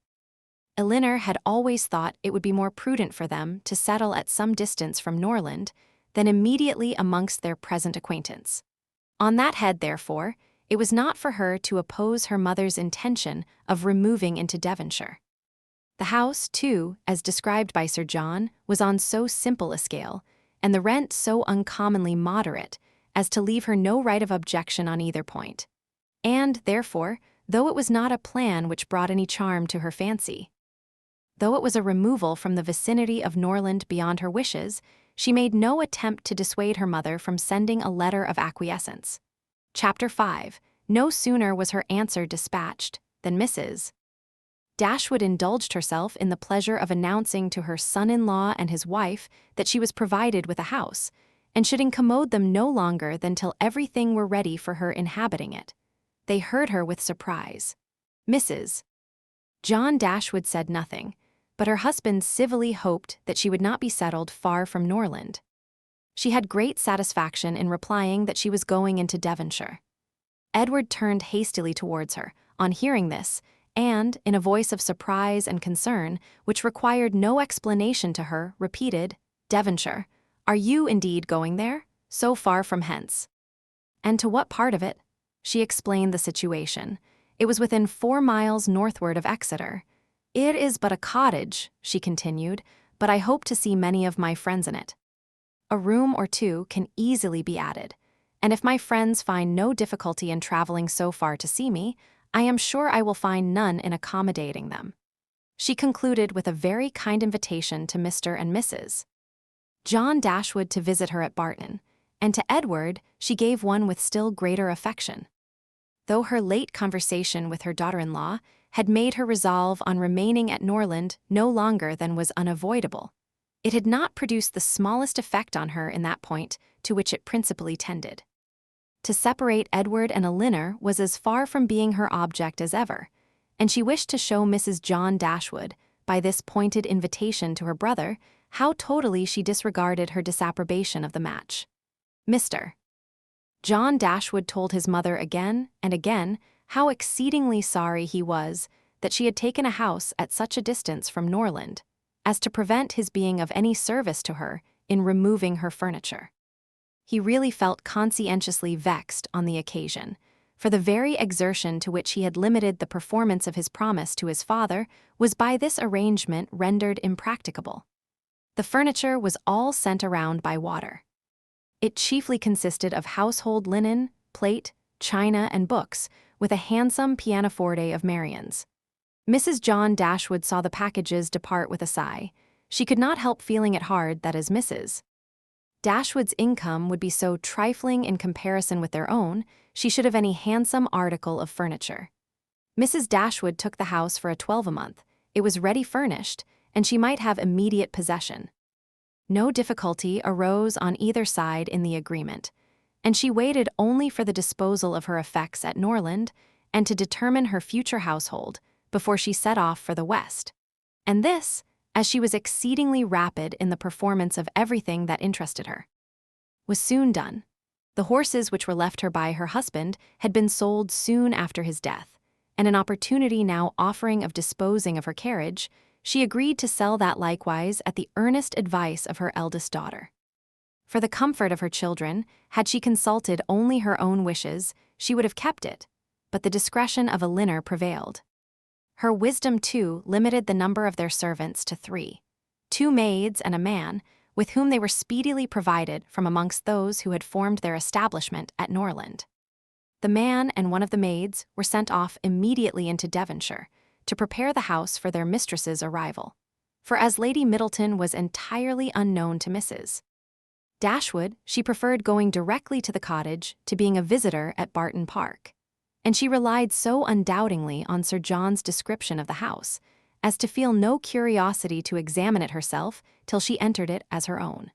Elinor had always thought it would be more prudent for them to settle at some distance from Norland than immediately amongst their present acquaintance. On that head, therefore, it was not for her to oppose her mother's intention of removing into Devonshire. The house, too, as described by Sir John, was on so simple a scale, and the rent so uncommonly moderate, as to leave her no right of objection on either point. And, therefore, though it was not a plan which brought any charm to her fancy, though it was a removal from the vicinity of Norland beyond her wishes, she made no attempt to dissuade her mother from sending a letter of acquiescence. Chapter 5. No sooner was her answer dispatched than Mrs. Dashwood indulged herself in the pleasure of announcing to her son-in-law and his wife that she was provided with a house, and should incommode them no longer than till everything were ready for her inhabiting it. They heard her with surprise. Mrs. John Dashwood said nothing, but her husband civilly hoped that she would not be settled far from Norland. She had great satisfaction in replying that she was going into Devonshire. Edward turned hastily towards her, on hearing this, and, in a voice of surprise and concern, which required no explanation to her, repeated, "Devonshire, are you indeed going there? So far from hence?" "And to what part of it?" She explained the situation. It was within 4 miles northward of Exeter. "It is but a cottage," she continued, "but I hope to see many of my friends in it. A room or two can easily be added, and if my friends find no difficulty in traveling so far to see me, I am sure I will find none in accommodating them." She concluded with a very kind invitation to Mr. and Mrs. John Dashwood to visit her at Barton, and to Edward she gave one with still greater affection. Though her late conversation with her daughter-in-law had made her resolve on remaining at Norland no longer than was unavoidable, it had not produced the smallest effect on her in that point to which it principally tended. To separate Edward and Elinor was as far from being her object as ever, and she wished to show Mrs. John Dashwood, by this pointed invitation to her brother, how totally she disregarded her disapprobation of the match. Mr. John Dashwood told his mother again and again how exceedingly sorry he was that she had taken a house at such a distance from Norland, as to prevent his being of any service to her in removing her furniture. He really felt conscientiously vexed on the occasion, for the very exertion to which he had limited the performance of his promise to his father was by this arrangement rendered impracticable. The furniture was all sent around by water. It chiefly consisted of household linen, plate, china, and books, with a handsome pianoforte of Marianne's. Mrs. John Dashwood saw the packages depart with a sigh. She could not help feeling it hard that as Mrs. Dashwood's income would be so trifling in comparison with their own, she should have any handsome article of furniture. Mrs. Dashwood took the house for a 12-a-month. It was ready furnished, and she might have immediate possession. No difficulty arose on either side in the agreement, and she waited only for the disposal of her effects at Norland and to determine her future household before she set off for the West. And this, as she was exceedingly rapid in the performance of everything that interested her, was soon done. The horses which were left her by her husband had been sold soon after his death, and an opportunity now offering of disposing of her carriage, she agreed to sell that likewise at the earnest advice of her eldest daughter. For the comfort of her children, had she consulted only her own wishes, she would have kept it, but the discretion of Elinor prevailed. Her wisdom, too, limited the number of their servants to 3, 2 maids and a man, with whom they were speedily provided from amongst those who had formed their establishment at Norland. The man and one of the maids were sent off immediately into Devonshire to prepare the house for their mistress's arrival, for as Lady Middleton was entirely unknown to Mrs. Dashwood, she preferred going directly to the cottage to being a visitor at Barton Park, and she relied so undoubtingly on Sir John's description of the house as to feel no curiosity to examine it herself till she entered it as her own.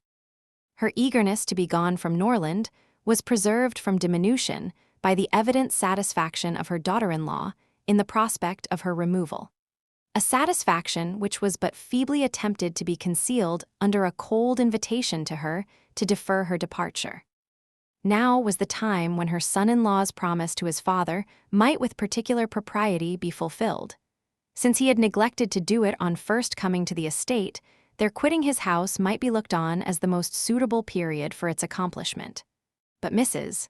Her eagerness to be gone from Norland was preserved from diminution by the evident satisfaction of her daughter-in-law in the prospect of her removal. a satisfaction which was but feebly attempted to be concealed under a cold invitation to her to defer her departure. Now was the time when her son-in-law's promise to his father might with particular propriety be fulfilled. Since he had neglected to do it on first coming to the estate, their quitting his house might be looked on as the most suitable period for its accomplishment. But Mrs.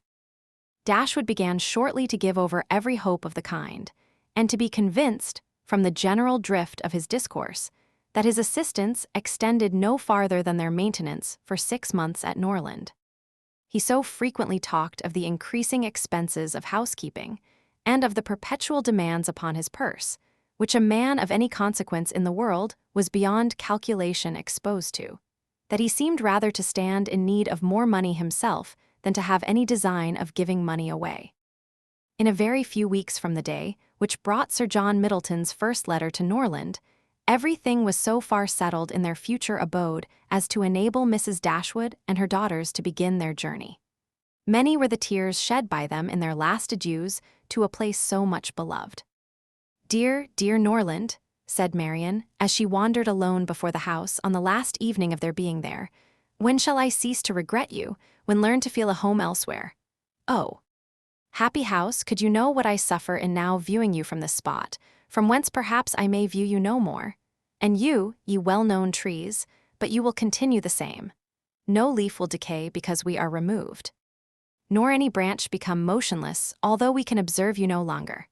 Dashwood began shortly to give over every hope of the kind, and to be convinced, from the general drift of his discourse, that his assistance extended no farther than their maintenance for 6 months at Norland. He so frequently talked of the increasing expenses of housekeeping, and of the perpetual demands upon his purse, which a man of any consequence in the world was beyond calculation exposed to, that he seemed rather to stand in need of more money himself than to have any design of giving money away. In a very few weeks from the day which brought Sir John Middleton's first letter to Norland, everything was so far settled in their future abode as to enable Mrs. Dashwood and her daughters to begin their journey. Many were the tears shed by them in their last adieus to a place so much beloved. "Dear, dear Norland," said Marianne, as she wandered alone before the house on the last evening of their being there, "when shall I cease to regret you, when learn to feel a home elsewhere? Oh, happy house, could you know what I suffer in now viewing you from this spot, from whence perhaps I may view you no more. And you, ye well-known trees, but you will continue the same. No leaf will decay because we are removed, nor any branch become motionless, although we can observe you no longer.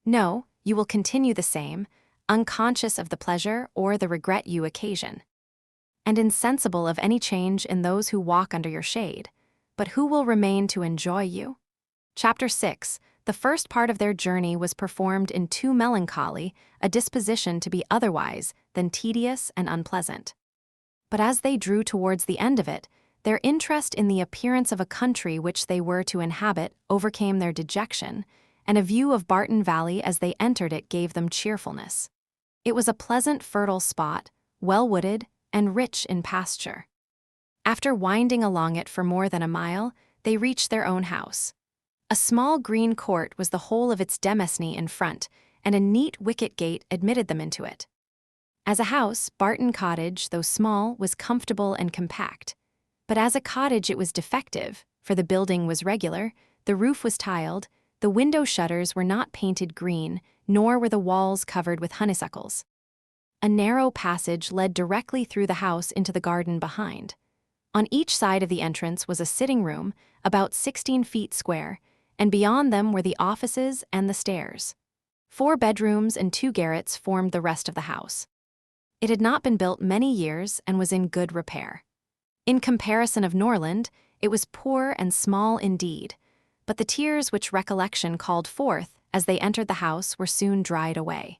No, you will continue the same, unconscious of the pleasure or the regret you occasion, and insensible of any change in those who walk under your shade, but who will remain to enjoy you." Chapter 6. The first part of their journey was performed in too melancholy a disposition to be otherwise than tedious and unpleasant. But as they drew towards the end of it, their interest in the appearance of a country which they were to inhabit overcame their dejection, and a view of Barton Valley as they entered it gave them cheerfulness. It was a pleasant, fertile spot, well wooded, and rich in pasture. After winding along it for more than a mile, they reached their own house. A small green court was the whole of its demesne in front, and a neat wicket gate admitted them into it. As a house, Barton Cottage, though small, was comfortable and compact. But as a cottage it was defective, for the building was regular, the roof was tiled, the window shutters were not painted green, nor were the walls covered with honeysuckles. A narrow passage led directly through the house into the garden behind. On each side of the entrance was a sitting room, about 16 feet square, and beyond them were the offices and the stairs. 4 bedrooms and 2 garrets formed the rest of the house. It had not been built many years and was in good repair. In comparison of Norland, it was poor and small indeed, but the tears which recollection called forth as they entered the house were soon dried away.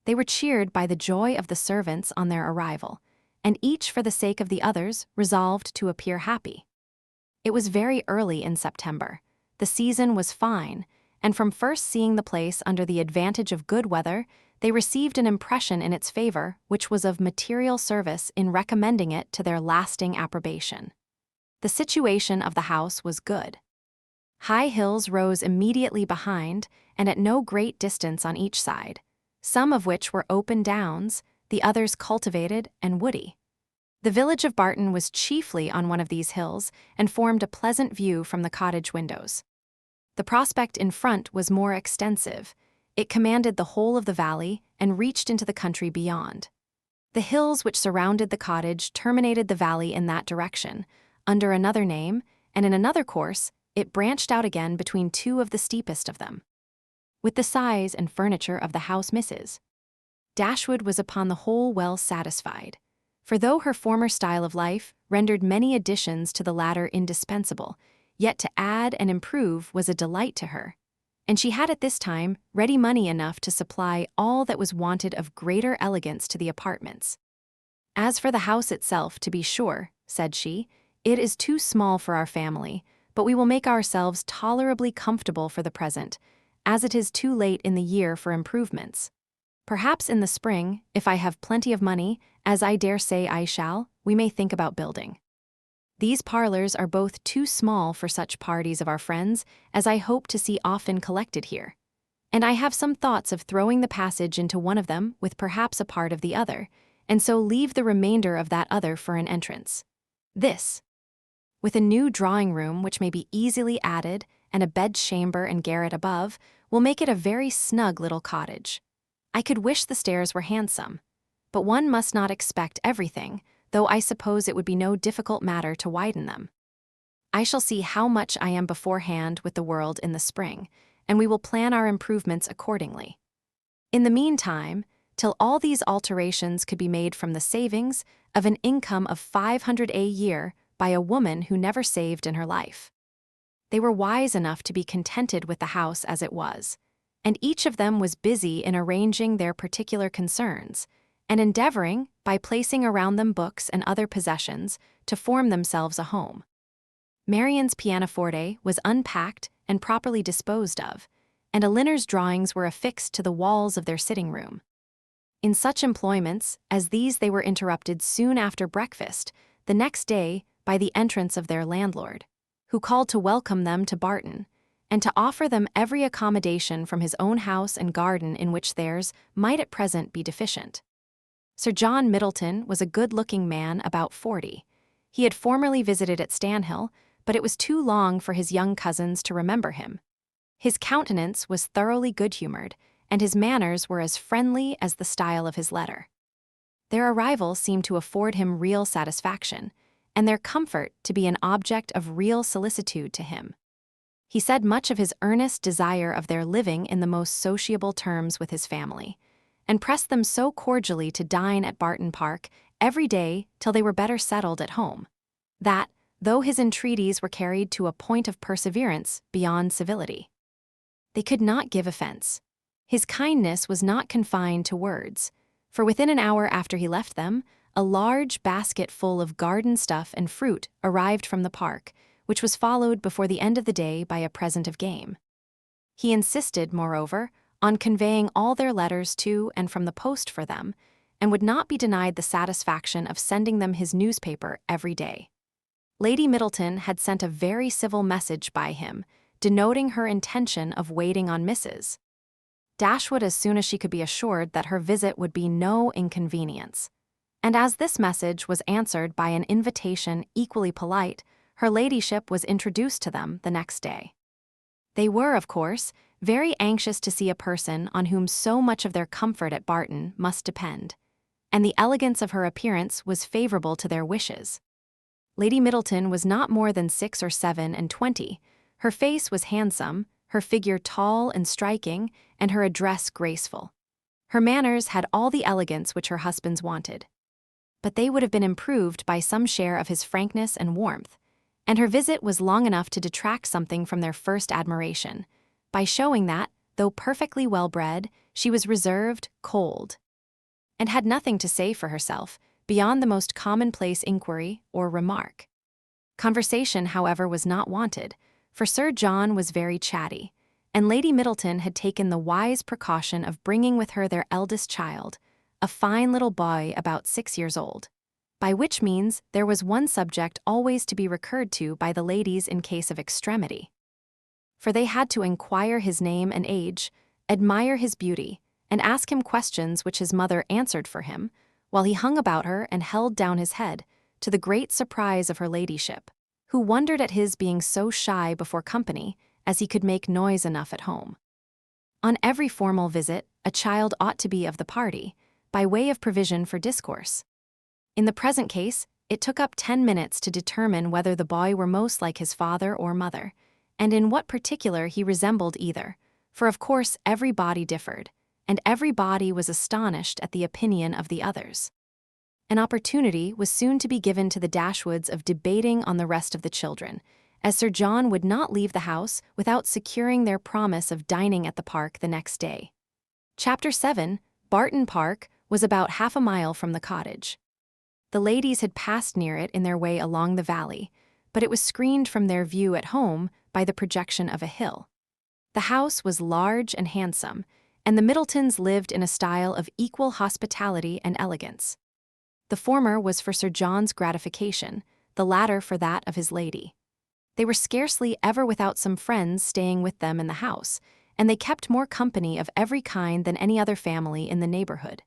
They were cheered by the joy of the servants on their arrival, and each for the sake of the others resolved to appear happy. It was very early in September. The season was fine, and from first seeing the place under the advantage of good weather, they received an impression in its favor which was of material service in recommending it to their lasting approbation. The situation of the house was good. High hills rose immediately behind and at no great distance on each side, some of which were open downs, the others cultivated and woody. The village of Barton was chiefly on one of these hills and formed a pleasant view from the cottage windows. The prospect in front was more extensive. It commanded the whole of the valley and reached into the country beyond. The hills which surrounded the cottage terminated the valley in that direction, under another name, and in another course, it branched out again between 2 of the steepest of them. With the size and furniture of the house Mrs. Dashwood was upon the whole well satisfied, for though her former style of life rendered many additions to the latter indispensable, yet to add and improve was a delight to her, and she had at this time ready money enough to supply all that was wanted of greater elegance to the apartments. "As for the house itself, to be sure," said she, "it is too small for our family, but we will make ourselves tolerably comfortable for the present, as it is too late in the year for improvements. Perhaps in the spring, if I have plenty of money, as I dare say I shall, we may think about building. These parlors are both too small for such parties of our friends as I hope to see often collected here. and I have some thoughts of throwing the passage into one of them with perhaps a part of the other, and so leave the remainder of that other for an entrance. This, with a new drawing room which may be easily added and a bedchamber and garret above, will make it a very snug little cottage. I could wish the stairs were handsome, but one must not expect everything, though I suppose it would be no difficult matter to widen them. I shall see how much I am beforehand with the world in the spring, and we will plan our improvements accordingly. In the meantime, till all these alterations could be made from the savings of an income of 500 a year by a woman who never saved in her life. They were wise enough to be contented with the house as it was, and each of them was busy in arranging their particular concerns, and endeavoring, by placing around them books and other possessions, to form themselves a home. Marianne's pianoforte was unpacked and properly disposed of, and Elinor's drawings were affixed to the walls of their sitting room. In such employments as these they were interrupted soon after breakfast, the next day, by the entrance of their landlord, who called to welcome them to Barton, and to offer them every accommodation from his own house and garden in which theirs might at present be deficient. Sir John Middleton was a good-looking man about 40. He had formerly visited at Stanhill, but it was too long for his young cousins to remember him. His countenance was thoroughly good-humored, and his manners were as friendly as the style of his letter. Their arrival seemed to afford him real satisfaction, and their comfort to be an object of real solicitude to him. He said much of his earnest desire of their living in the most sociable terms with his family, and pressed them so cordially to dine at Barton Park every day till they were better settled at home, that, though his entreaties were carried to a point of perseverance beyond civility, they could not give offense. His kindness was not confined to words, for within an hour after he left them, a large basket full of garden stuff and fruit arrived from the park, which was followed before the end of the day by a present of game. He insisted, moreover, on conveying all their letters to and from the post for them, and would not be denied the satisfaction of sending them his newspaper every day. Lady Middleton had sent a very civil message by him, denoting her intention of waiting on Mrs. Dashwood as soon as she could be assured that her visit would be no inconvenience. And as this message was answered by an invitation equally polite, her ladyship was introduced to them the next day. They were, of course, very anxious to see a person on whom so much of their comfort at Barton must depend, and the elegance of her appearance was favorable to their wishes. Lady Middleton was not more than 6 or 7 and 20. Her face was handsome, her figure tall and striking, and her address graceful. Her manners had all the elegance which her husband's wanted. But they would have been improved by some share of his frankness and warmth, and her visit was long enough to detract something from their first admiration, by showing that, though perfectly well-bred, she was reserved, cold, and had nothing to say for herself beyond the most commonplace inquiry or remark. Conversation, however, was not wanted, for Sir John was very chatty, and Lady Middleton had taken the wise precaution of bringing with her their eldest child, a fine little boy about 6 years old, by which means there was one subject always to be recurred to by the ladies in case of extremity. For they had to inquire his name and age, admire his beauty, and ask him questions which his mother answered for him, while he hung about her and held down his head, to the great surprise of her ladyship, who wondered at his being so shy before company as he could make noise enough at home. On every formal visit, a child ought to be of the party, by way of provision for discourse. In the present case, it took up 10 minutes to determine whether the boy were most like his father or mother, and in what particular he resembled either, for of course every body differed, and every body was astonished at the opinion of the others. An opportunity was soon to be given to the Dashwoods of debating on the rest of the children, as Sir John would not leave the house without securing their promise of dining at the park the next day. Chapter 7, Barton Park, was about half a mile from the cottage. The ladies had passed near it in their way along the valley, but it was screened from their view at home by the projection of a hill. The house was large and handsome, and the Middletons lived in a style of equal hospitality and elegance. The former was for Sir John's gratification, the latter for that of his lady. They were scarcely ever without some friends staying with them in the house, and they kept more company of every kind than any other family in the neighborhood.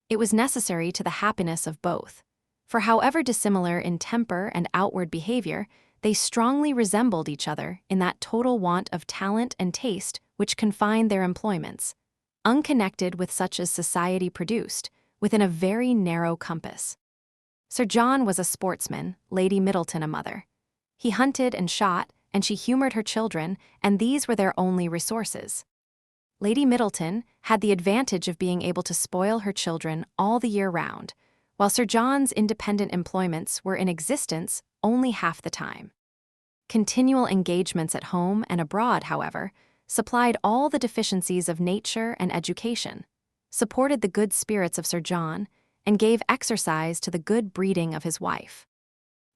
It was necessary to the happiness of both, for however dissimilar in temper and outward behavior, they strongly resembled each other in that total want of talent and taste which confined their employments, unconnected with such as society produced, within a very narrow compass. Sir John was a sportsman, Lady Middleton a mother. He hunted and shot, and she humored her children, and these were their only resources. Lady Middleton had the advantage of being able to spoil her children all the year round, while Sir John's independent employments were in existence only half the time. Continual engagements at home and abroad, however, supplied all the deficiencies of nature and education, supported the good spirits of Sir John, and gave exercise to the good breeding of his wife.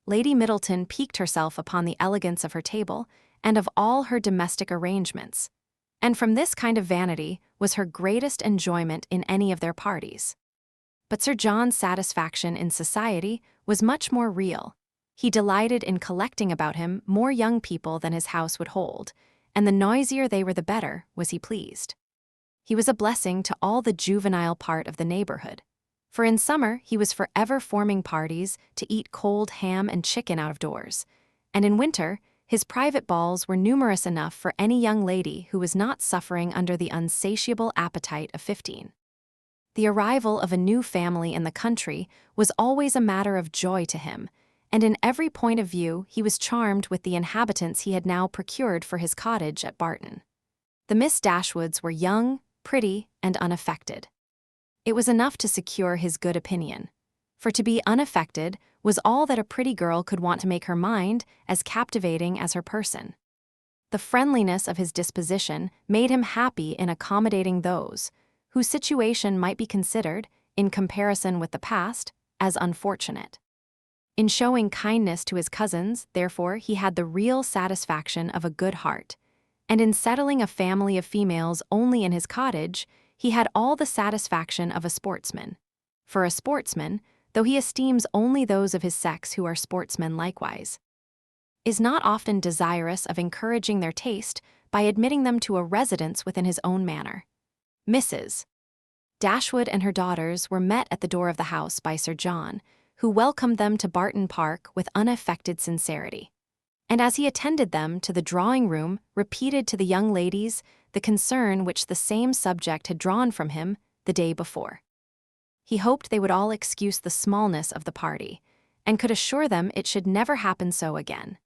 Lady Middleton piqued herself upon the elegance of her table and of all her domestic arrangements, and from this kind of vanity was her greatest enjoyment in any of their parties. But Sir John's satisfaction in society was much more real. He delighted in collecting about him more young people than his house would hold, and the noisier they were the better was he pleased. He was a blessing to all the juvenile part of the neighborhood, for in summer he was forever forming parties to eat cold ham and chicken out of doors, and in winter his private balls were numerous enough for any young lady who was not suffering under the unsatiable appetite of 15. The arrival of a new family in the country was always a matter of joy to him, and in every point of view he was charmed with the inhabitants he had now procured for his cottage at Barton. The Miss Dashwoods were young, pretty, and unaffected. It was enough to secure his good opinion, for to be unaffected was all that a pretty girl could want to make her mind as captivating as her person. The friendliness of his disposition made him happy in accommodating those whose situation might be considered, in comparison with the past, as unfortunate. In showing kindness to his cousins, therefore, he had the real satisfaction of a good heart, and in settling a family of females only in his cottage, he had all the satisfaction of a sportsman. For a sportsman, though he esteems only those of his sex who are sportsmen likewise, is not often desirous of encouraging their taste by admitting them to a residence within his own manor. Mrs. Dashwood and her daughters were met at the door of the house by Sir John, who welcomed them to Barton Park with unaffected sincerity, and as he attended them to the drawing-room, repeated to the young ladies the concern which the same subject had drawn from him the day before. He hoped they would all excuse the smallness of the party, and could assure them it should never happen so again.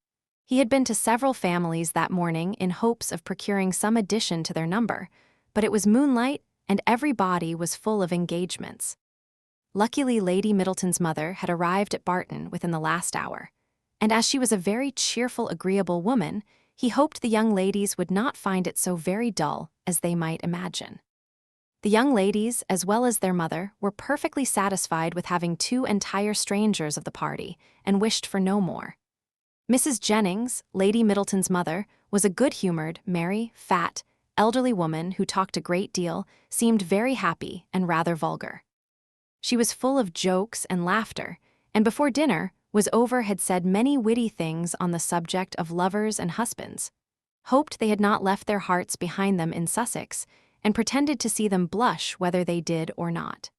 He had been to several families that morning in hopes of procuring some addition to their number, but it was moonlight, and every body was full of engagements. Luckily, Lady Middleton's mother had arrived at Barton within the last hour, and as she was a very cheerful, agreeable woman, he hoped the young ladies would not find it so very dull as they might imagine. The young ladies, as well as their mother, were perfectly satisfied with having two entire strangers of the party, and wished for no more. Mrs. Jennings, Lady Middleton's mother, was a good-humored, merry, fat, elderly woman who talked a great deal, seemed very happy, and rather vulgar. She was full of jokes and laughter, and before dinner was over had said many witty things on the subject of lovers and husbands, hoped they had not left their hearts behind them in Sussex, and pretended to see them blush whether they did or not.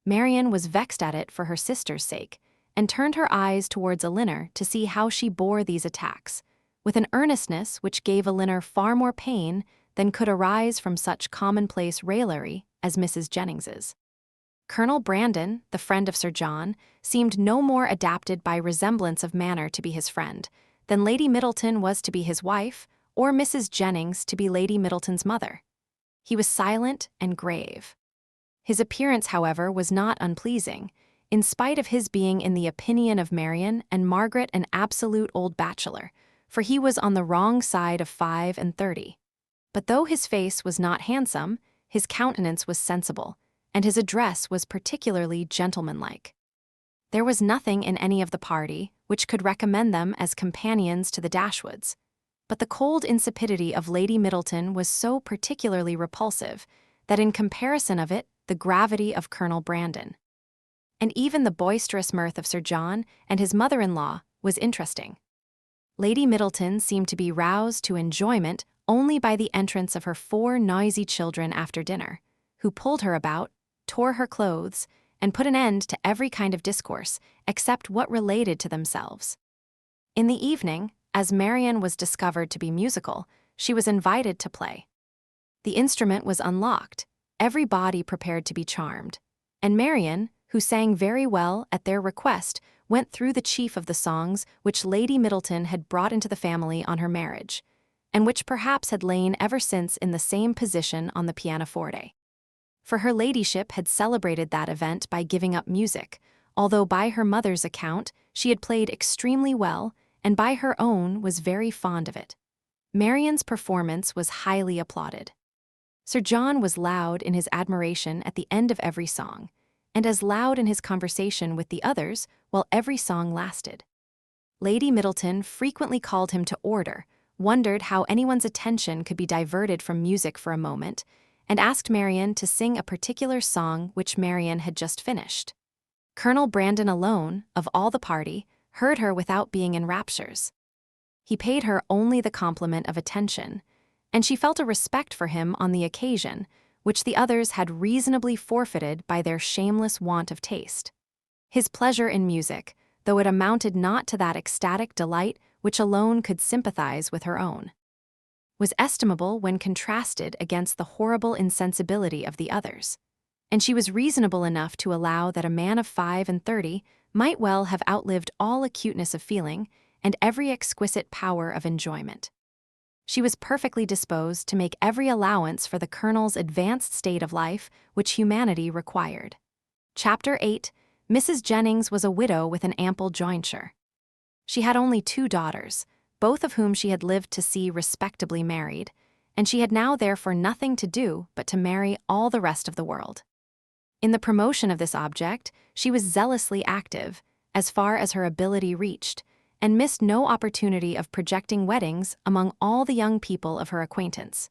Marianne was vexed at it for her sister's sake, and turned her eyes towards Elinor to see how she bore these attacks, with an earnestness which gave Elinor far more pain than could arise from such commonplace raillery as Mrs. Jennings's. Colonel Brandon, the friend of Sir John, seemed no more adapted by resemblance of manner to be his friend than Lady Middleton was to be his wife, or Mrs. Jennings to be Lady Middleton's mother. He was silent and grave. His appearance, however, was not unpleasing, in spite of his being in the opinion of Marianne and Margaret an absolute old bachelor, for he was on the wrong side of 35. But though his face was not handsome, his countenance was sensible, and his address was particularly gentlemanlike. There was nothing in any of the party which could recommend them as companions to the Dashwoods, but the cold insipidity of Lady Middleton was so particularly repulsive that in comparison of it, the gravity of Colonel Brandon, and even the boisterous mirth of Sir John and his mother-in-law, was interesting. Lady Middleton seemed to be roused to enjoyment only by the entrance of her 4 noisy children after dinner, who pulled her about, tore her clothes, and put an end to every kind of discourse except what related to themselves. In the evening, as Marianne was discovered to be musical, she was invited to play. The instrument was unlocked, every body prepared to be charmed, and Marianne, who sang very well at their request, went through the chief of the songs which Lady Middleton had brought into the family on her marriage, and which perhaps had lain ever since in the same position on the pianoforte. For her ladyship had celebrated that event by giving up music, although by her mother's account she had played extremely well, and by her own was very fond of it. Marianne's performance was highly applauded. Sir John was loud in his admiration at the end of every song, and as loud in his conversation with the others while every song lasted. Lady Middleton frequently called him to order, wondered how anyone's attention could be diverted from music for a moment, and asked Marianne to sing a particular song which Marianne had just finished. Colonel Brandon alone, of all the party, heard her without being in raptures. He paid her only the compliment of attention, and she felt a respect for him on the occasion, which the others had reasonably forfeited by their shameless want of taste. His pleasure in music, though it amounted not to that ecstatic delight which alone could sympathize with her own, was estimable when contrasted against the horrible insensibility of the others, and she was reasonable enough to allow that a man of 35 might well have outlived all acuteness of feeling and every exquisite power of enjoyment. She was perfectly disposed to make every allowance for the Colonel's advanced state of life which humanity required. Chapter 8. Mrs. Jennings was a widow with an ample jointure. She had only 2 daughters, both of whom she had lived to see respectably married, and she had now therefore nothing to do but to marry all the rest of the world. In the promotion of this object, she was zealously active, as far as her ability reached, and missed no opportunity of projecting weddings among all the young people of her acquaintance.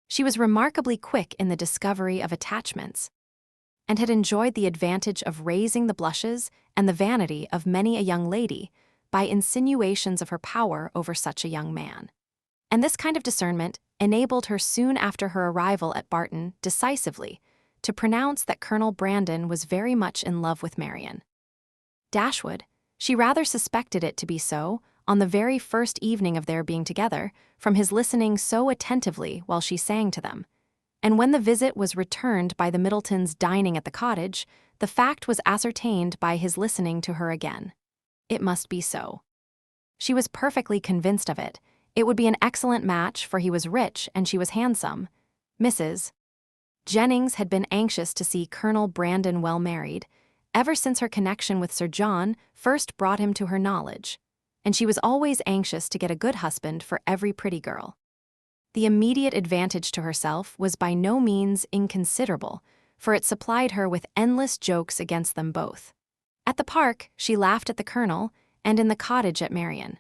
She was remarkably quick in the discovery of attachments, and had enjoyed the advantage of raising the blushes and the vanity of many a young lady by insinuations of her power over such a young man. And this kind of discernment enabled her soon after her arrival at Barton decisively to pronounce that Colonel Brandon was very much in love with Marianne. Dashwood, she rather suspected it to be so, on the very first evening of their being together, from his listening so attentively while she sang to them. And when the visit was returned by the Middletons dining at the cottage, the fact was ascertained by his listening to her again. It must be so. She was perfectly convinced of it. It would be an excellent match, for he was rich and she was handsome. Mrs. Jennings had been anxious to see Colonel Brandon well married, ever since her connection with Sir John first brought him to her knowledge, and she was always anxious to get a good husband for every pretty girl. The immediate advantage to herself was by no means inconsiderable, for it supplied her with endless jokes against them both. At the park, she laughed at the Colonel, and in the cottage at Marianne.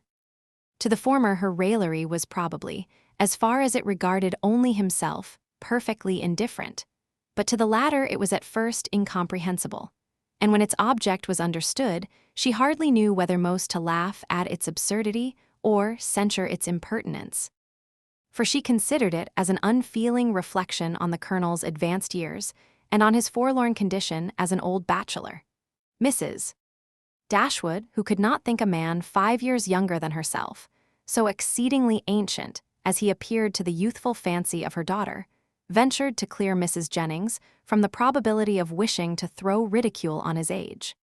To the former her raillery was probably, as far as it regarded only himself, perfectly indifferent, but to the latter it was at first incomprehensible, and when its object was understood, she hardly knew whether most to laugh at its absurdity or censure its impertinence. For she considered it as an unfeeling reflection on the Colonel's advanced years and on his forlorn condition as an old bachelor. Mrs. Dashwood, who could not think a man 5 years younger than herself, so exceedingly ancient as he appeared to the youthful fancy of her daughter, ventured to clear Mrs. Jennings from the probability of wishing to throw ridicule on his age.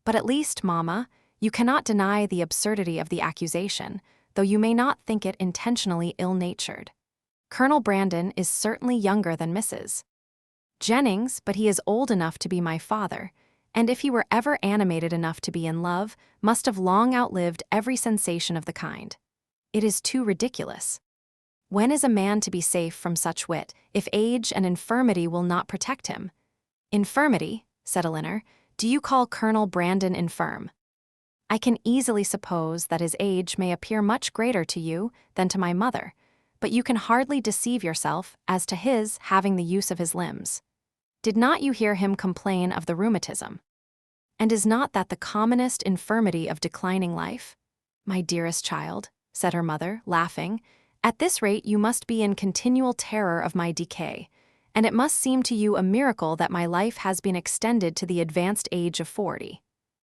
But at least, mamma, you cannot deny the absurdity of the accusation, though you may not think it intentionally ill-natured. Colonel Brandon is certainly younger than Mrs. Jennings, but he is old enough to be my father, and if he were ever animated enough to be in love, must have long outlived every sensation of the kind. It is too ridiculous. When is a man to be safe from such wit, if age and infirmity will not protect him? Infirmity, said Elinor, do you call Colonel Brandon infirm? I can easily suppose that his age may appear much greater to you than to my mother, but you can hardly deceive yourself as to his having the use of his limbs. Did not you hear him complain of the rheumatism? And is not that the commonest infirmity of declining life? My dearest child, said her mother, laughing, At this rate you must be in continual terror of my decay, and it must seem to you a miracle that my life has been extended to the advanced age of 40.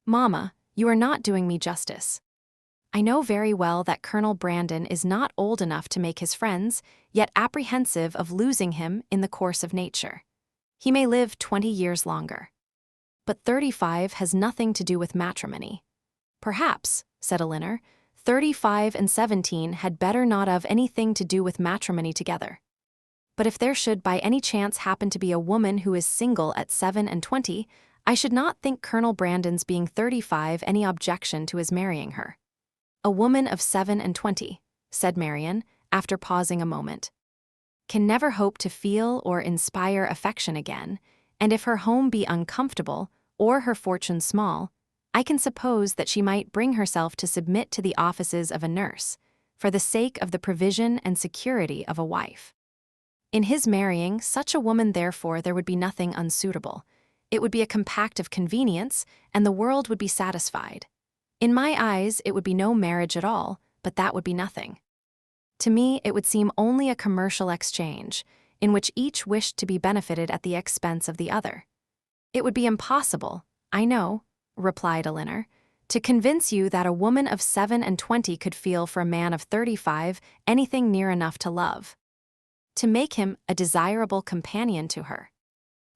Mamma, you are not doing me justice. I know very well that Colonel Brandon is not old enough to make his friends, yet apprehensive of losing him in the course of nature. He may live 20 years longer. But 35 has nothing to do with matrimony. Perhaps, said Elinor, 35 and 17 had better not have anything to do with matrimony together. But if there should by any chance happen to be a woman who is single at 7 and 20, I should not think Colonel Brandon's being 35 any objection to his marrying her. A woman of 7 and 20, said Marianne, after pausing a moment, can never hope to feel or inspire affection again, and if her home be uncomfortable, or her fortune small, I can suppose that she might bring herself to submit to the offices of a nurse, for the sake of the provision and security of a wife. In his marrying such a woman, therefore, there would be nothing unsuitable. It would be a compact of convenience, and the world would be satisfied. In my eyes, it would be no marriage at all, but that would be nothing. To me, it would seem only a commercial exchange, in which each wished to be benefited at the expense of the other. It would be impossible, I know, replied Elinor, to convince you that a woman of 7 and 20 could feel for a man of 35 anything near enough to love, to make him a desirable companion to her.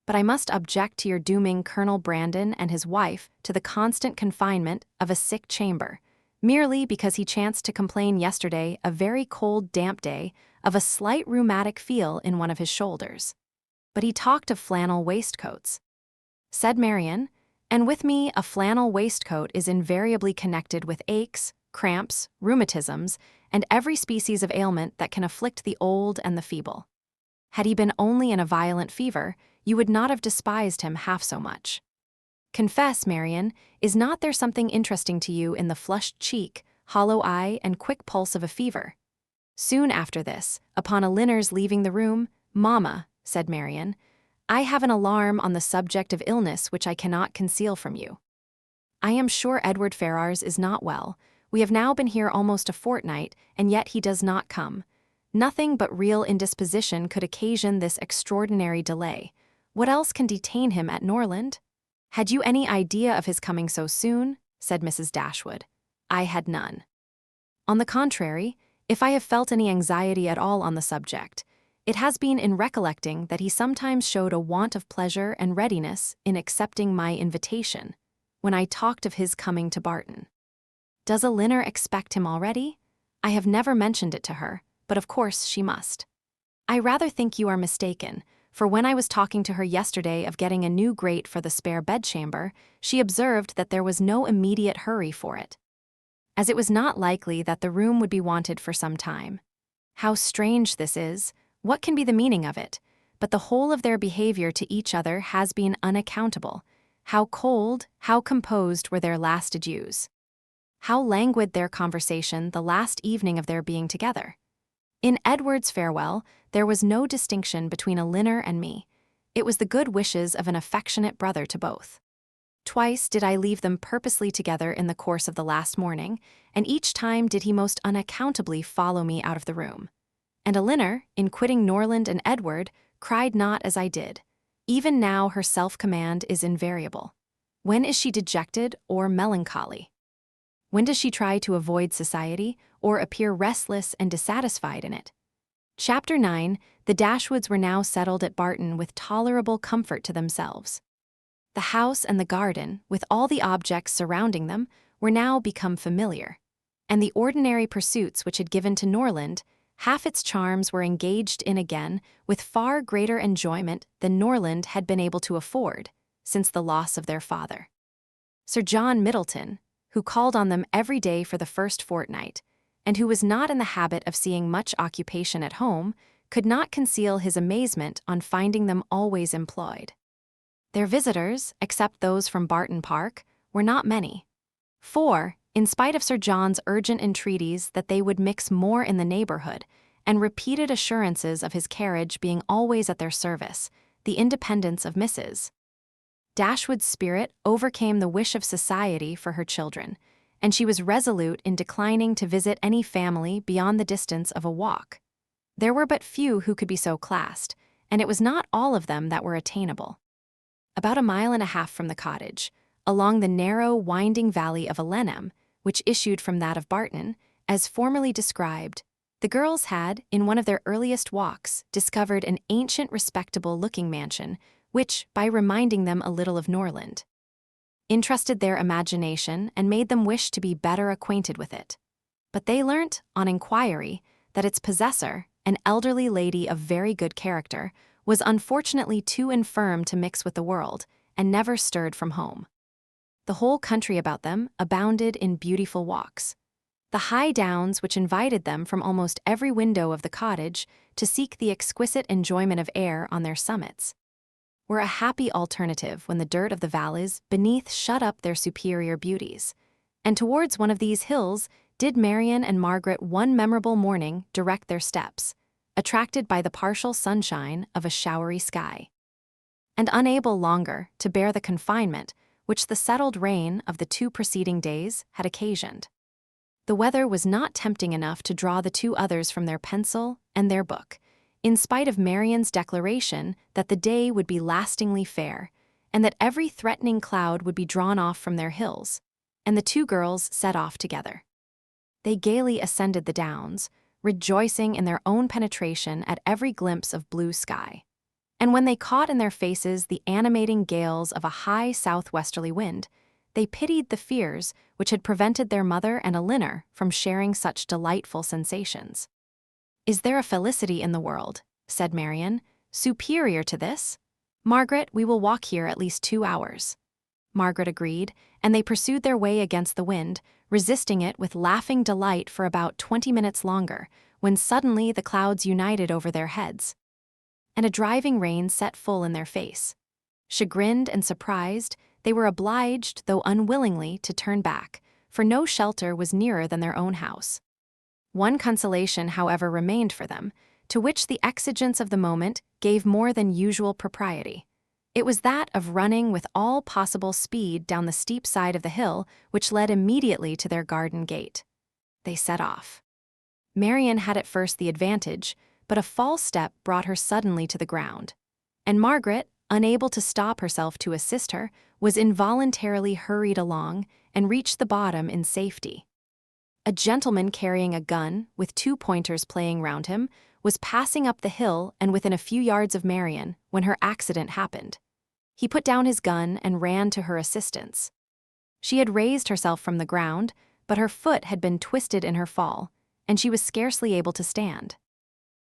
But I must object to your dooming Colonel Brandon and his wife to the constant confinement of a sick chamber, merely because he chanced to complain yesterday, a very cold, damp day, of a slight rheumatic feel in one of his shoulders. But he talked of flannel waistcoats, said Marianne, and with me a flannel waistcoat is invariably connected with aches, cramps, rheumatisms, and every species of ailment that can afflict the old and the feeble. Had he been only in a violent fever, you would not have despised him half so much. Confess, Marianne, is not there something interesting to you in the flushed cheek, hollow eye, and quick pulse of a fever? Soon after this, upon Elinor's leaving the room, Mamma, said Marianne, I have an alarm on the subject of illness which I cannot conceal from you. I am sure Edward Ferrars is not well. We have now been here almost a fortnight, and yet he does not come. Nothing but real indisposition could occasion this extraordinary delay. What else can detain him at Norland? Had you any idea of his coming so soon? Said Mrs. Dashwood. I had none. On the contrary, if I have felt any anxiety at all on the subject, it has been in recollecting that he sometimes showed a want of pleasure and readiness in accepting my invitation, when I talked of his coming to Barton. Does Elinor expect him already? I have never mentioned it to her, but of course she must. I rather think you are mistaken, for when I was talking to her yesterday of getting a new grate for the spare bedchamber, she observed that there was no immediate hurry for it, as it was not likely that the room would be wanted for some time. How strange this is! What can be the meaning of it? But the whole of their behavior to each other has been unaccountable. How cold, how composed were their last adieus. How languid their conversation the last evening of their being together. In Edward's farewell, there was no distinction between Elinor and me. It was the good wishes of an affectionate brother to both. Twice did I leave them purposely together in the course of the last morning, and each time did he most unaccountably follow me out of the room. And Elinor, in quitting Norland and Edward, cried not as I did. Even now her self-command is invariable. When is she dejected or melancholy? When does she try to avoid society, or appear restless and dissatisfied in it? Chapter 9. The Dashwoods were now settled at Barton with tolerable comfort to themselves. The house and the garden, with all the objects surrounding them, were now become familiar, and the ordinary pursuits which had given to Norland half its charms were engaged in again with far greater enjoyment than Norland had been able to afford since the loss of their father. Sir John Middleton, who called on them every day for the first fortnight, and who was not in the habit of seeing much occupation at home, could not conceal his amazement on finding them always employed. Their visitors, except those from Barton Park, were not many. For, in spite of Sir John's urgent entreaties that they would mix more in the neighborhood, and repeated assurances of his carriage being always at their service, the independence of Mrs. Dashwood's spirit overcame the wish of society for her children, and she was resolute in declining to visit any family beyond the distance of a walk. There were but few who could be so classed, and it was not all of them that were attainable. About 1.5 miles from the cottage, along the narrow, winding valley of Elenham, which issued from that of Barton, as formerly described, the girls had, in one of their earliest walks, discovered an ancient, respectable-looking mansion, which, by reminding them a little of Norland, interested their imagination and made them wish to be better acquainted with it. But they learnt, on inquiry, that its possessor, an elderly lady of very good character, was unfortunately too infirm to mix with the world, and never stirred from home. The whole country about them abounded in beautiful walks. The high downs which invited them from almost every window of the cottage to seek the exquisite enjoyment of air on their summits were a happy alternative when the dirt of the valleys beneath shut up their superior beauties. And towards one of these hills did Marianne and Margaret one memorable morning direct their steps, attracted by the partial sunshine of a showery sky, and unable longer to bear the confinement which the settled rain of the 2 preceding days had occasioned. The weather was not tempting enough to draw the 2 others from their pencil and their book, in spite of Marianne's declaration that the day would be lastingly fair, and that every threatening cloud would be drawn off from their hills, and the 2 girls set off together. They gaily ascended the downs, rejoicing in their own penetration at every glimpse of blue sky. And when they caught in their faces the animating gales of a high southwesterly wind, they pitied the fears which had prevented their mother and Elinor from sharing such delightful sensations. "Is there a felicity in the world," said Marianne, "superior to this? Margaret, we will walk here at least 2 hours." Margaret agreed, and they pursued their way against the wind, resisting it with laughing delight for about 20 minutes longer, when suddenly the clouds united over their heads, and a driving rain set full in their face. Chagrined and surprised, they were obliged, though unwillingly, to turn back, for no shelter was nearer than their own house. One consolation, however, remained for them, to which the exigence of the moment gave more than usual propriety. It was that of running with all possible speed down the steep side of the hill which led immediately to their garden gate. They set off. Marianne had at first the advantage, but a false step brought her suddenly to the ground, and Margaret, unable to stop herself to assist her, was involuntarily hurried along and reached the bottom in safety. A gentleman carrying a gun, with 2 pointers playing round him, was passing up the hill and within a few yards of Marianne when her accident happened. He put down his gun and ran to her assistance. She had raised herself from the ground, but her foot had been twisted in her fall, and she was scarcely able to stand.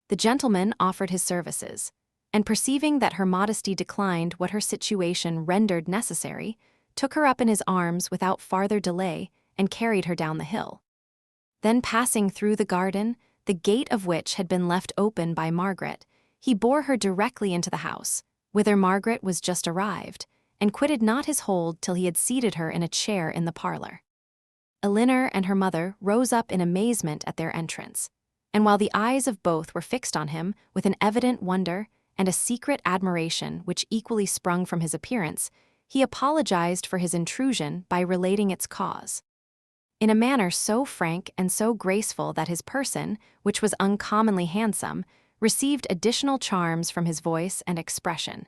The gentleman offered his services, and perceiving that her modesty declined what her situation rendered necessary, took her up in his arms without farther delay and carried her down the hill. Then passing through the garden, the gate of which had been left open by Margaret, he bore her directly into the house, whither Margaret was just arrived, and quitted not his hold till he had seated her in a chair in the parlor. Elinor and her mother rose up in amazement at their entrance, and while the eyes of both were fixed on him with an evident wonder and a secret admiration which equally sprung from his appearance, he apologized for his intrusion by relating its cause, in a manner so frank and so graceful that his person, which was uncommonly handsome, received additional charms from his voice and expression.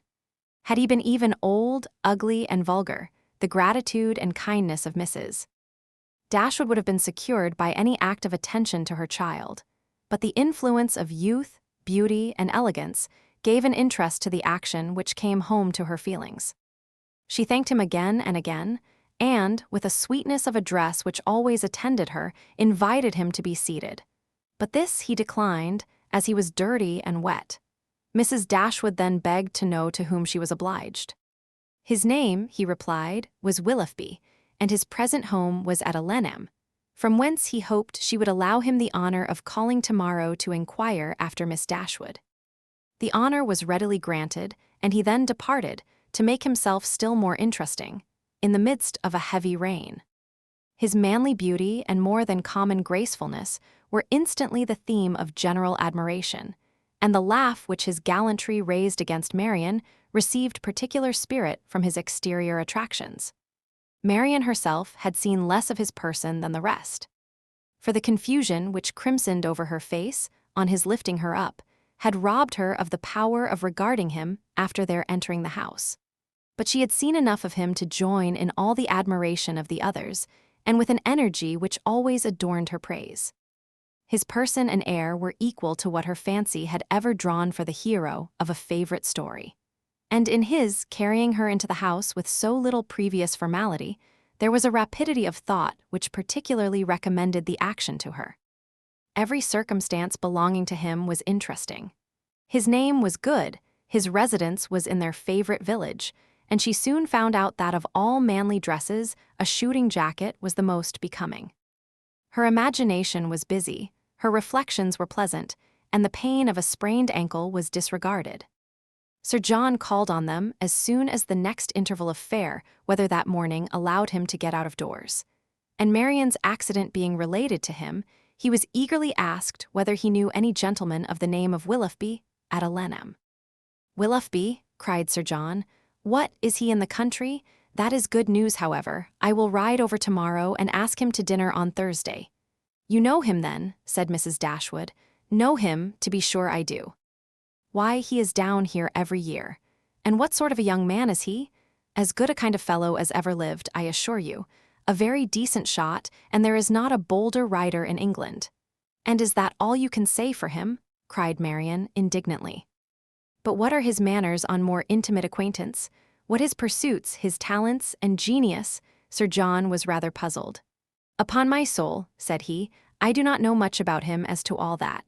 Had he been even old, ugly, and vulgar, the gratitude and kindness of Mrs. Dashwood would have been secured by any act of attention to her child, but the influence of youth, beauty, and elegance gave an interest to the action which came home to her feelings. She thanked him again and again, and, with a sweetness of address which always attended her, invited him to be seated. But this he declined, as he was dirty and wet. Mrs. Dashwood then begged to know to whom she was obliged. His name, he replied, was Willoughby, and his present home was at Elenham, from whence he hoped she would allow him the honor of calling tomorrow to inquire after Miss Dashwood. The honor was readily granted, and he then departed, to make himself still more interesting, in the midst of a heavy rain. His manly beauty and more than common gracefulness were instantly the theme of general admiration, and the laugh which his gallantry raised against Marianne received particular spirit from his exterior attractions. Marianne herself had seen less of his person than the rest. For the confusion which crimsoned over her face, on his lifting her up, had robbed her of the power of regarding him after their entering the house. But she had seen enough of him to join in all the admiration of the others, and with an energy which always adorned her praise. His person and air were equal to what her fancy had ever drawn for the hero of a favorite story. And in his carrying her into the house with so little previous formality, there was a rapidity of thought which particularly recommended the action to her. Every circumstance belonging to him was interesting. His name was good, his residence was in their favorite village, and she soon found out that of all manly dresses, a shooting jacket was the most becoming. Her imagination was busy, her reflections were pleasant, and the pain of a sprained ankle was disregarded. Sir John called on them as soon as the next interval of fare, whether that morning, allowed him to get out of doors. And Marianne's accident being related to him, he was eagerly asked whether he knew any gentleman of the name of Willoughby at Alenham. "Willoughby," cried Sir John, "what, is he in the country? That is good news, however. I will ride over tomorrow and ask him to dinner on Thursday." "You know him, then?" said Mrs. Dashwood. "Know him, to be sure I do." "Why, he is down here every year. And what sort of a young man is he? As good a kind of fellow as ever lived, I assure you. A very decent shot, and there is not a bolder rider in England." "And is that all you can say for him?" cried Marianne indignantly. "But what are his manners on more intimate acquaintance? What his pursuits, his talents, and genius?" Sir John was rather puzzled. "Upon my soul," said he, "I do not know much about him as to all that.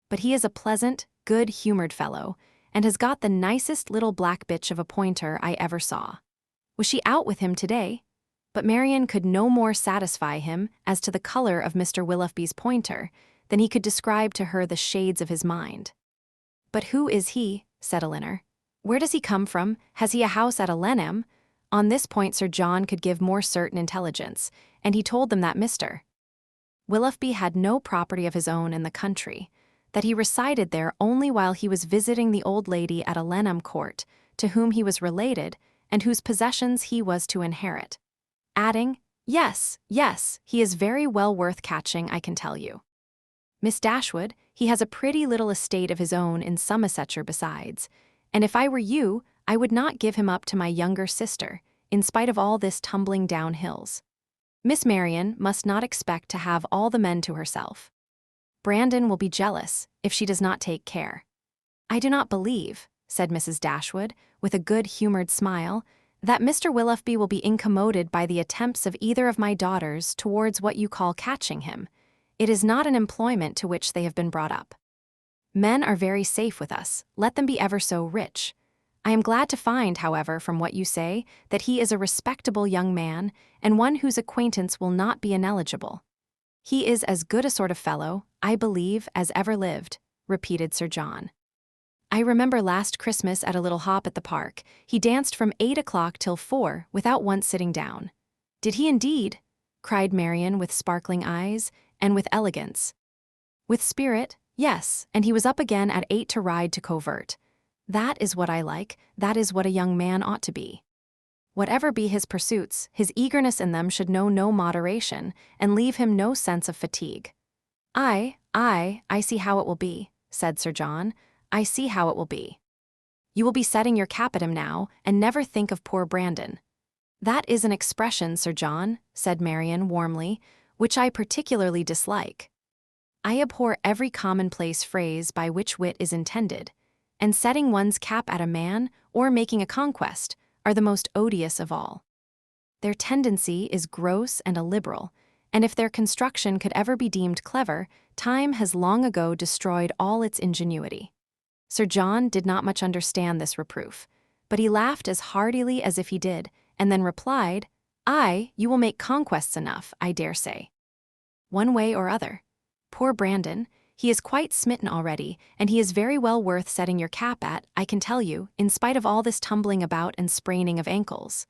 But he is a pleasant, good-humored fellow, and has got the nicest little black bitch of a pointer I ever saw. Was she out with him today?" But Marianne could no more satisfy him as to the color of Mr. Willoughby's pointer than he could describe to her the shades of his mind. "But who is he?" said Elinor. "Where does he come from? Has he a house at Alenham?" On this point Sir John could give more certain intelligence, and he told them that Mr. Willoughby had no property of his own in the country, that he resided there only while he was visiting the old lady at Alenham Court, to whom he was related, and whose possessions he was to inherit. Adding, "Yes, yes, he is very well worth catching, I can tell you. Miss Dashwood, he has a pretty little estate of his own in Somersetshire besides, and if I were you, I would not give him up to my younger sister, in spite of all this tumbling down hills. Miss Marianne must not expect to have all the men to herself. Brandon will be jealous if she does not take care. I do not believe," said Mrs. Dashwood, with a good-humored smile, "that Mr. Willoughby will be incommoded by the attempts of either of my daughters towards what you call catching him. It is not an employment to which they have been brought up. Men are very safe with us, let them be ever so rich. I am glad to find, however, from what you say, that he is a respectable young man, and one whose acquaintance will not be ineligible. He is as good a sort of fellow, I believe, as ever lived," repeated Sir John. "I remember last Christmas at a little hop at the park, he danced from 8 o'clock till 4 without once sitting down." "Did he indeed?" cried Marianne with sparkling eyes, and with elegance. "With spirit, yes, and he was up again at 8 to ride to Covert. That is what I like, that is what a young man ought to be. Whatever be his pursuits, his eagerness in them should know no moderation, and leave him no sense of fatigue." I see how it will be," said Sir John. "I see how it will be. You will be setting your cap at him now, and never think of poor Brandon." "That is an expression, Sir John," said Marianne warmly, "which I particularly dislike. I abhor every commonplace phrase by which wit is intended, and setting one's cap at a man, or making a conquest, are the most odious of all. Their tendency is gross and illiberal, and if their construction could ever be deemed clever, time has long ago destroyed all its ingenuity." Sir John did not much understand this reproof, but he laughed as heartily as if he did, and then replied, "Aye, you will make conquests enough, I dare say. One way or other. Poor Brandon, he is quite smitten already, and he is very well worth setting your cap at, I can tell you, in spite of all this tumbling about and spraining of ankles."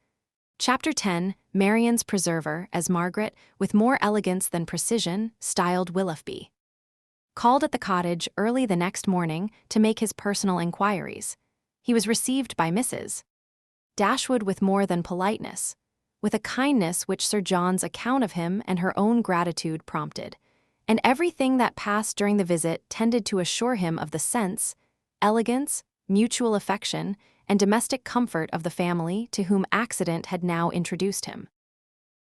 Chapter 10, Marianne's preserver, as Margaret, with more elegance than precision, styled Willoughby, called at the cottage early the next morning to make his personal inquiries. He was received by Mrs. Dashwood with more than politeness. with a kindness which Sir John's account of him and her own gratitude prompted, and everything that passed during the visit tended to assure him of the sense, elegance, mutual affection, and domestic comfort of the family to whom accident had now introduced him.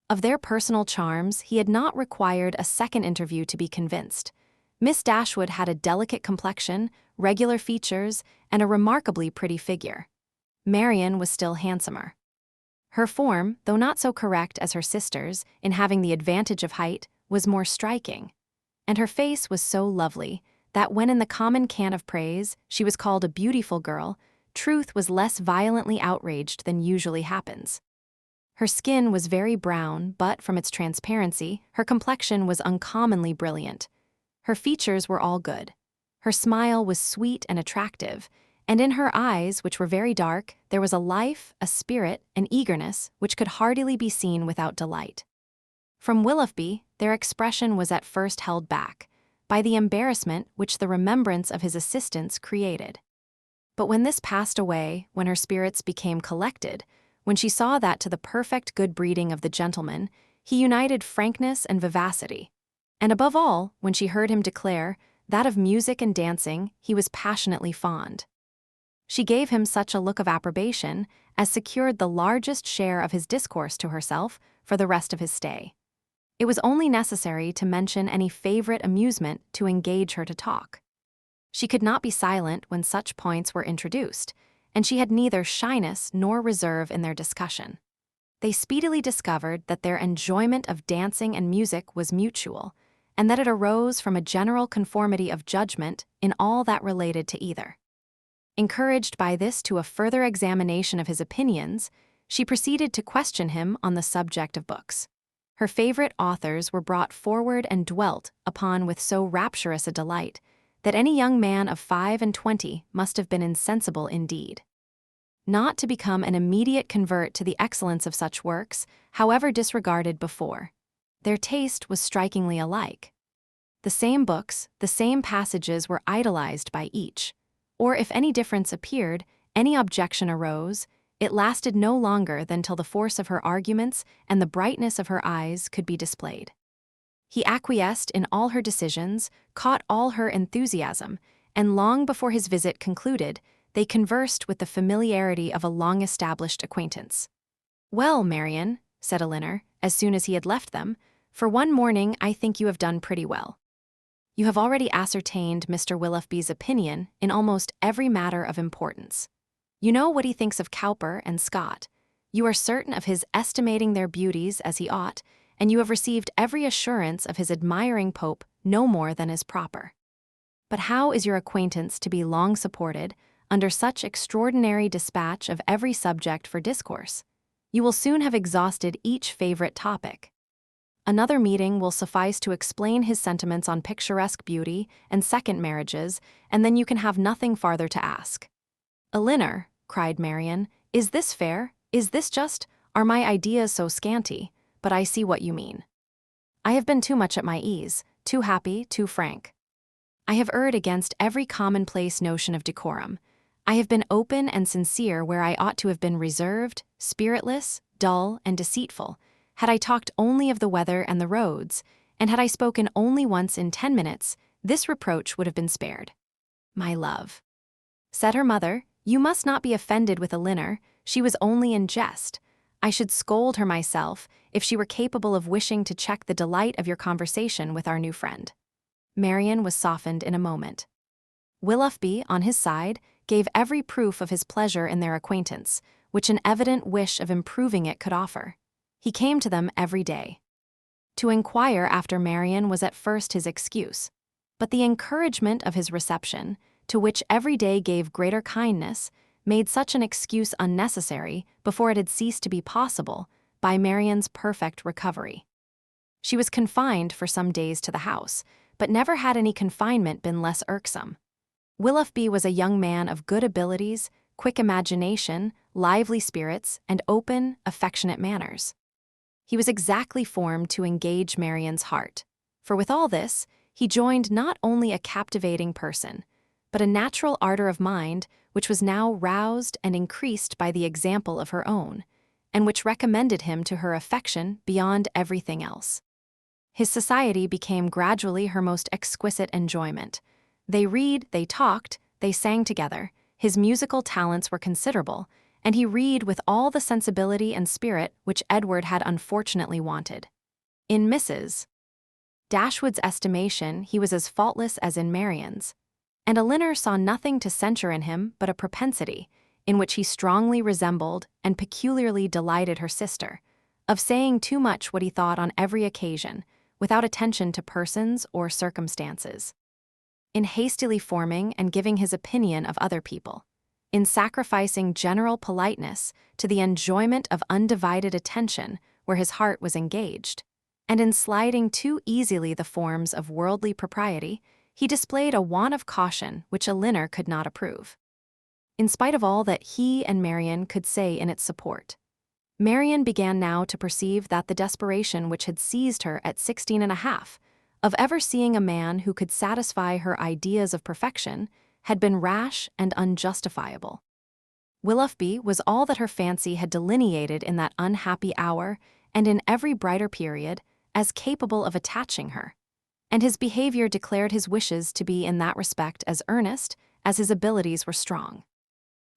Of their personal charms, he had not required a second interview to be convinced. Miss Dashwood had a delicate complexion, regular features, and a remarkably pretty figure. Marianne was still handsomer. Her form, though not so correct as her sister's, in having the advantage of height, was more striking. And her face was so lovely that when in the common cant of praise she was called a beautiful girl, truth was less violently outraged than usually happens. Her skin was very brown, but from its transparency, her complexion was uncommonly brilliant. Her features were all good. Her smile was sweet and attractive, and in her eyes, which were very dark, there was a life, a spirit, an eagerness which could hardly be seen without delight. From Willoughby, their expression was at first held back by the embarrassment which the remembrance of his assistance created. But when this passed away, when her spirits became collected, when she saw that to the perfect good breeding of the gentleman, he united frankness and vivacity, and above all, when she heard him declare that of music and dancing he was passionately fond, she gave him such a look of approbation as secured the largest share of his discourse to herself for the rest of his stay. It was only necessary to mention any favorite amusement to engage her to talk. She could not be silent when such points were introduced, and she had neither shyness nor reserve in their discussion. They speedily discovered that their enjoyment of dancing and music was mutual, and that it arose from a general conformity of judgment in all that related to either. Encouraged by this to a further examination of his opinions, she proceeded to question him on the subject of books. Her favorite authors were brought forward and dwelt upon with so rapturous a delight that any young man of 25 must have been insensible indeed. Not to become an immediate convert to the excellence of such works, however disregarded before. Their taste was strikingly alike. The same books, the same passages were idolized by each, or if any difference appeared, any objection arose, it lasted no longer than till the force of her arguments and the brightness of her eyes could be displayed. He acquiesced in all her decisions, caught all her enthusiasm, and long before his visit concluded, they conversed with the familiarity of a long-established acquaintance. "Well, Marianne," said Elinor, as soon as he had left them, "for one morning I think you have done pretty well. You have already ascertained Mr. Willoughby's opinion in almost every matter of importance. You know what he thinks of Cowper and Scott. You are certain of his estimating their beauties as he ought, and you have received every assurance of his admiring Pope no more than is proper. But how is your acquaintance to be long supported under such extraordinary dispatch of every subject for discourse? You will soon have exhausted each favorite topic. Another meeting will suffice to explain his sentiments on picturesque beauty and second marriages, and then you can have nothing farther to ask." "Elinor," cried Marianne, "is this fair? Is this just? Are my ideas so scanty? But I see what you mean. I have been too much at my ease, too happy, too frank. I have erred against every commonplace notion of decorum. I have been open and sincere where I ought to have been reserved, spiritless, dull, and deceitful. Had I talked only of the weather and the roads, and had I spoken only once in 10 minutes, this reproach would have been spared." "My love," said her mother, "you must not be offended with Elinor. She was only in jest. I should scold her myself if she were capable of wishing to check the delight of your conversation with our new friend." Marianne was softened in a moment. Willoughby, on his side, gave every proof of his pleasure in their acquaintance, which an evident wish of improving it could offer. He came to them every day. To inquire after Marianne was at first his excuse, but the encouragement of his reception, to which every day gave greater kindness, made such an excuse unnecessary before it had ceased to be possible by Marianne's perfect recovery. She was confined for some days to the house, but never had any confinement been less irksome. Willoughby was a young man of good abilities, quick imagination, lively spirits, and open, affectionate manners. He was exactly formed to engage Marianne's heart, for with all this, he joined not only a captivating person, but a natural ardor of mind which was now roused and increased by the example of her own, and which recommended him to her affection beyond everything else. His society became gradually her most exquisite enjoyment. They read, they talked, they sang together. His musical talents were considerable, and he read with all the sensibility and spirit which Edward had unfortunately wanted. In Mrs. Dashwood's estimation, he was as faultless as in Marianne's, and Elinor saw nothing to censure in him but a propensity, in which he strongly resembled and peculiarly delighted her sister, of saying too much what he thought on every occasion, without attention to persons or circumstances, in hastily forming and giving his opinion of other people, in sacrificing general politeness to the enjoyment of undivided attention where his heart was engaged, and in sliding too easily the forms of worldly propriety, he displayed a want of caution which Elinor could not approve. In spite of all that he and Marianne could say in its support, Marianne began now to perceive that the desperation which had seized her at 16 and a half, of ever seeing a man who could satisfy her ideas of perfection, had been rash and unjustifiable. Willoughby was all that her fancy had delineated in that unhappy hour and in every brighter period as capable of attaching her, and his behavior declared his wishes to be in that respect as earnest as his abilities were strong.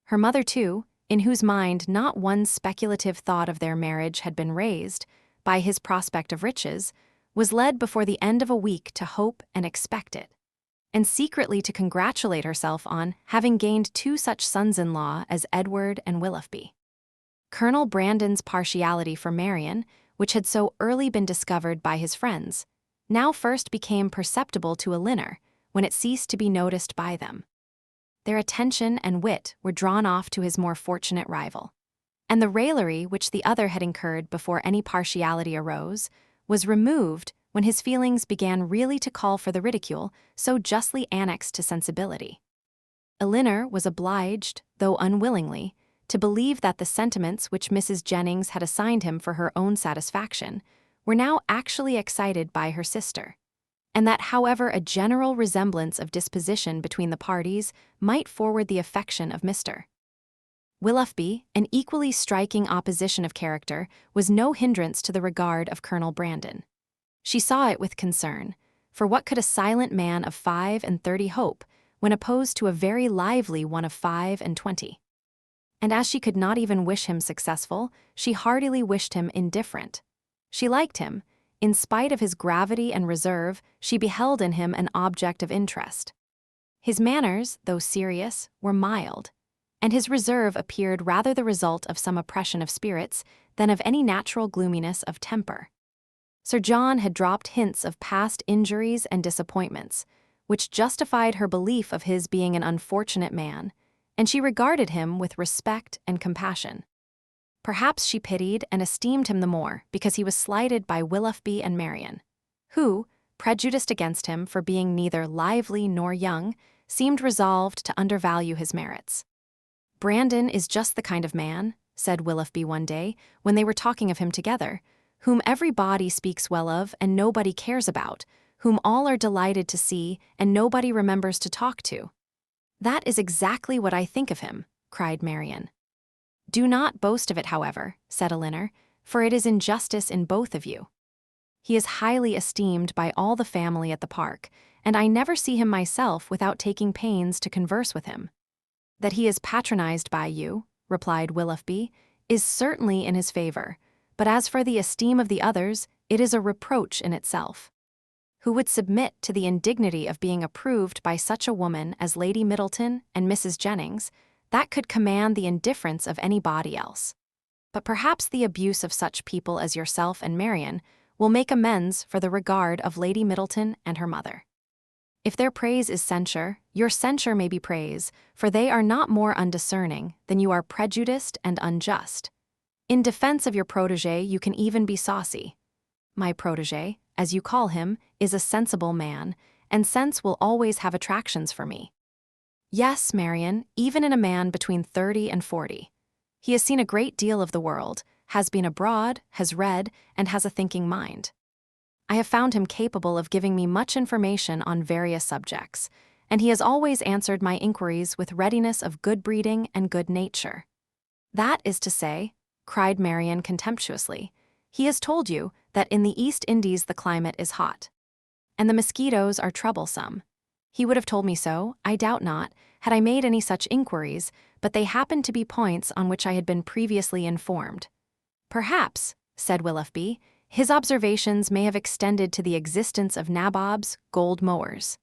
Her mother, too, in whose mind not one speculative thought of their marriage had been raised by his prospect of riches, was led before the end of a week to hope and expect it, and secretly to congratulate herself on having gained two such sons-in-law as Edward and Willoughby. Colonel Brandon's partiality for Marianne, which had so early been discovered by his friends, now first became perceptible to Elinor when it ceased to be noticed by them. Their attention and wit were drawn off to his more fortunate rival, and the raillery which the other had incurred before any partiality arose was removed when his feelings began really to call for the ridicule so justly annexed to sensibility. Elinor was obliged, though unwillingly, to believe that the sentiments which Mrs. Jennings had assigned him for her own satisfaction were now actually excited by her sister, and that however a general resemblance of disposition between the parties might forward the affection of Mr. Willoughby, an equally striking opposition of character, was no hindrance to the regard of Colonel Brandon. She saw it with concern, for what could a silent man of 35 hope when opposed to a very lively one of 25? And as she could not even wish him successful, she heartily wished him indifferent. She liked him. In spite of his gravity and reserve, she beheld in him an object of interest. His manners, though serious, were mild, and his reserve appeared rather the result of some oppression of spirits than of any natural gloominess of temper. Sir John had dropped hints of past injuries and disappointments, which justified her belief of his being an unfortunate man, and she regarded him with respect and compassion. Perhaps she pitied and esteemed him the more because he was slighted by Willoughby and Marianne, who, prejudiced against him for being neither lively nor young, seemed resolved to undervalue his merits. "Brandon is just the kind of man," said Willoughby one day, when they were talking of him together, "whom everybody speaks well of and nobody cares about, whom all are delighted to see and nobody remembers to talk to." "That is exactly what I think of him," cried Marianne. "Do not boast of it, however," said Elinor, "for it is injustice in both of you. He is highly esteemed by all the family at the park, and I never see him myself without taking pains to converse with him. That he is patronized by you," replied Willoughby, "is certainly in his favor, but as for the esteem of the others, it is a reproach in itself. Who would submit to the indignity of being approved by such a woman as Lady Middleton and Mrs. Jennings, that could command the indifference of anybody else? But perhaps the abuse of such people as yourself and Marianne will make amends for the regard of Lady Middleton and her mother. If their praise is censure, your censure may be praise, for they are not more undiscerning than you are prejudiced and unjust. In defense of your protégé you can even be saucy. My protégé, as you call him, is a sensible man, and sense will always have attractions for me. Yes, Marianne, even in a man between 30 and 40. He has seen a great deal of the world, has been abroad, has read, and has a thinking mind. I have found him capable of giving me much information on various subjects, and he has always answered my inquiries with readiness of good breeding and good nature. That is to say, cried Marianne contemptuously. "He has told you that in the East Indies the climate is hot, and the mosquitoes are troublesome. He would have told me so, I doubt not, had I made any such inquiries, but they happened to be points on which I had been previously informed." "Perhaps," said Willoughby, "his observations may have extended to the existence of nabobs, gold mowers,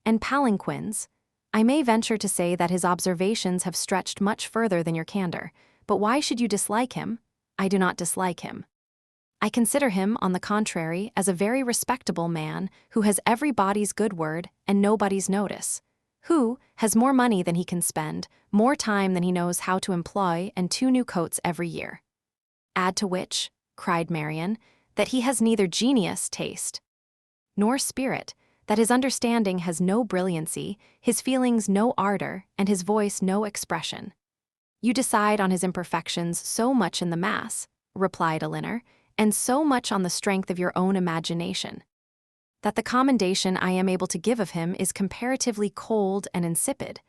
and palanquins. I may venture to say that his observations have stretched much further than your candor, but why should you dislike him? I do not dislike him. I consider him, on the contrary, as a very respectable man who has everybody's good word and nobody's notice, who has more money than he can spend, more time than he knows how to employ, and 2 new coats every year. Add to which," cried Marianne, "that he has neither genius, taste, nor spirit, that his understanding has no brilliancy, his feelings no ardor, and his voice no expression." "You decide on his imperfections so much in the mass," replied Elinor, "and so much on the strength of your own imagination, that the commendation I am able to give of him is comparatively cold and insipid.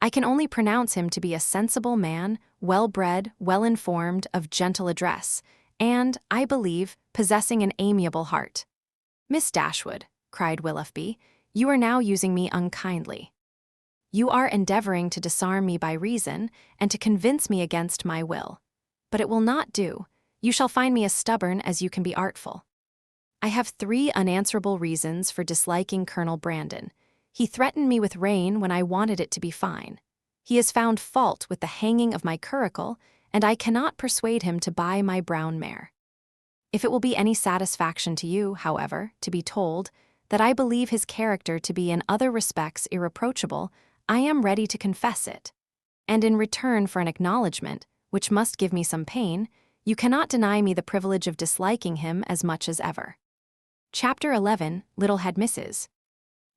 I can only pronounce him to be a sensible man, well-bred, well-informed, of gentle address, and, I believe, possessing an amiable heart." "Miss Dashwood," cried Willoughby, "you are now using me unkindly. You are endeavoring to disarm me by reason, and to convince me against my will. But it will not do. You shall find me as stubborn as you can be artful. I have 3 unanswerable reasons for disliking Colonel Brandon. He threatened me with rain when I wanted it to be fine. He has found fault with the hanging of my curricle, and I cannot persuade him to buy my brown mare. If it will be any satisfaction to you, however, to be told that I believe his character to be in other respects irreproachable, I am ready to confess it. And in return for an acknowledgment, which must give me some pain, you cannot deny me the privilege of disliking him as much as ever." Chapter 11. Little had Mrs.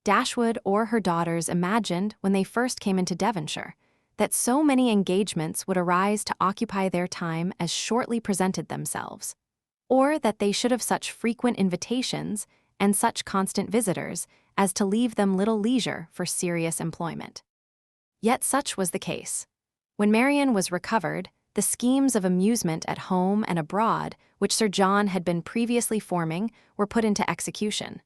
Dashwood or her daughters imagined, when they first came into Devonshire, that so many engagements would arise to occupy their time as shortly presented themselves, or that they should have such frequent invitations and such constant visitors as to leave them little leisure for serious employment. Yet such was the case. When Marianne was recovered, the schemes of amusement at home and abroad, which Sir John had been previously forming, were put into execution.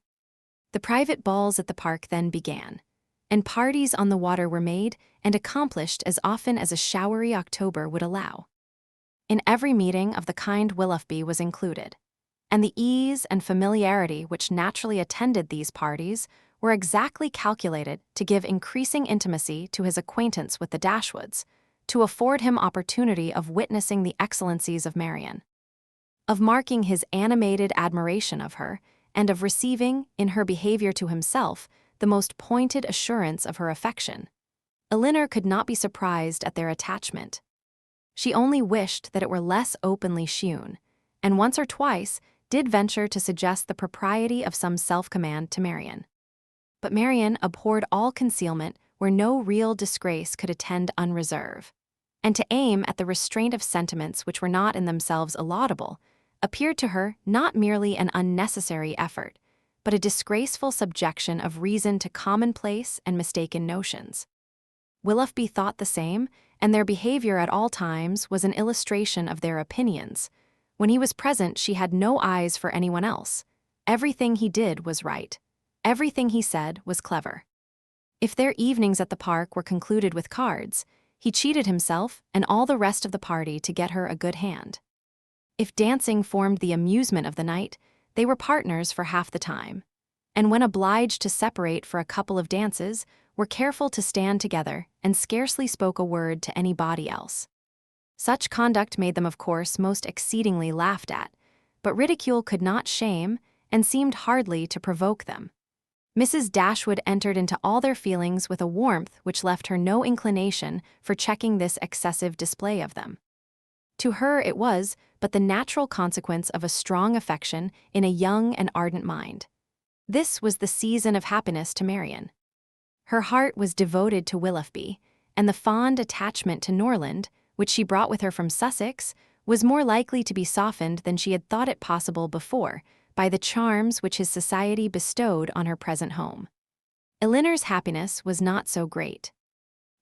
The private balls at the park then began, and parties on the water were made and accomplished as often as a showery October would allow. In every meeting of the kind Willoughby was included, and the ease and familiarity which naturally attended these parties were exactly calculated to give increasing intimacy to his acquaintance with the Dashwoods, to afford him opportunity of witnessing the excellencies of Marianne, of marking his animated admiration of her, and of receiving, in her behavior to himself, the most pointed assurance of her affection. Elinor could not be surprised at their attachment. She only wished that it were less openly shewn, and once or twice did venture to suggest the propriety of some self-command to Marianne. But Marianne abhorred all concealment where no real disgrace could attend unreserve, and to aim at the restraint of sentiments which were not in themselves laudable appeared to her not merely an unnecessary effort, but a disgraceful subjection of reason to commonplace and mistaken notions. Willoughby thought the same, and their behavior at all times was an illustration of their opinions. When he was present, she had no eyes for anyone else. Everything he did was right. Everything he said was clever. If their evenings at the park were concluded with cards, he cheated himself and all the rest of the party to get her a good hand. If dancing formed the amusement of the night, they were partners for half the time, and when obliged to separate for a couple of dances, were careful to stand together and scarcely spoke a word to anybody else. Such conduct made them, of course, most exceedingly laughed at, but ridicule could not shame and seemed hardly to provoke them. Mrs. Dashwood entered into all their feelings with a warmth which left her no inclination for checking this excessive display of them. To her it was but the natural consequence of a strong affection in a young and ardent mind. This was the season of happiness to Marianne. Her heart was devoted to Willoughby, and the fond attachment to Norland, which she brought with her from Sussex, was more likely to be softened than she had thought it possible before by the charms which his society bestowed on her present home. Elinor's happiness was not so great.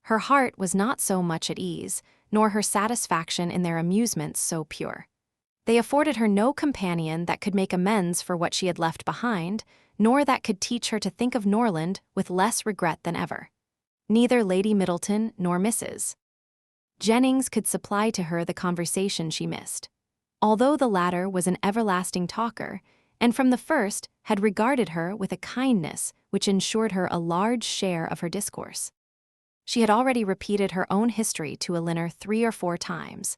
Her heart was not so much at ease, nor her satisfaction in their amusements so pure. They afforded her no companion that could make amends for what she had left behind, nor that could teach her to think of Norland with less regret than ever. Neither Lady Middleton nor Mrs. Jennings could supply to her the conversation she missed, although the latter was an everlasting talker, and from the first had regarded her with a kindness which ensured her a large share of her discourse. She had already repeated her own history to Elinor 3 or 4 times,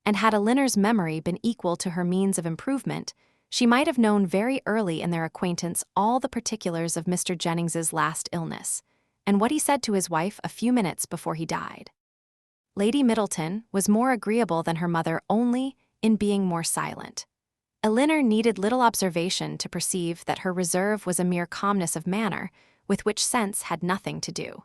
and had Elinor's memory been equal to her means of improvement, she might have known very early in their acquaintance all the particulars of Mr. Jennings's last illness, and what he said to his wife a few minutes before he died. Lady Middleton was more agreeable than her mother only in being more silent. Elinor needed little observation to perceive that her reserve was a mere calmness of manner with which sense had nothing to do.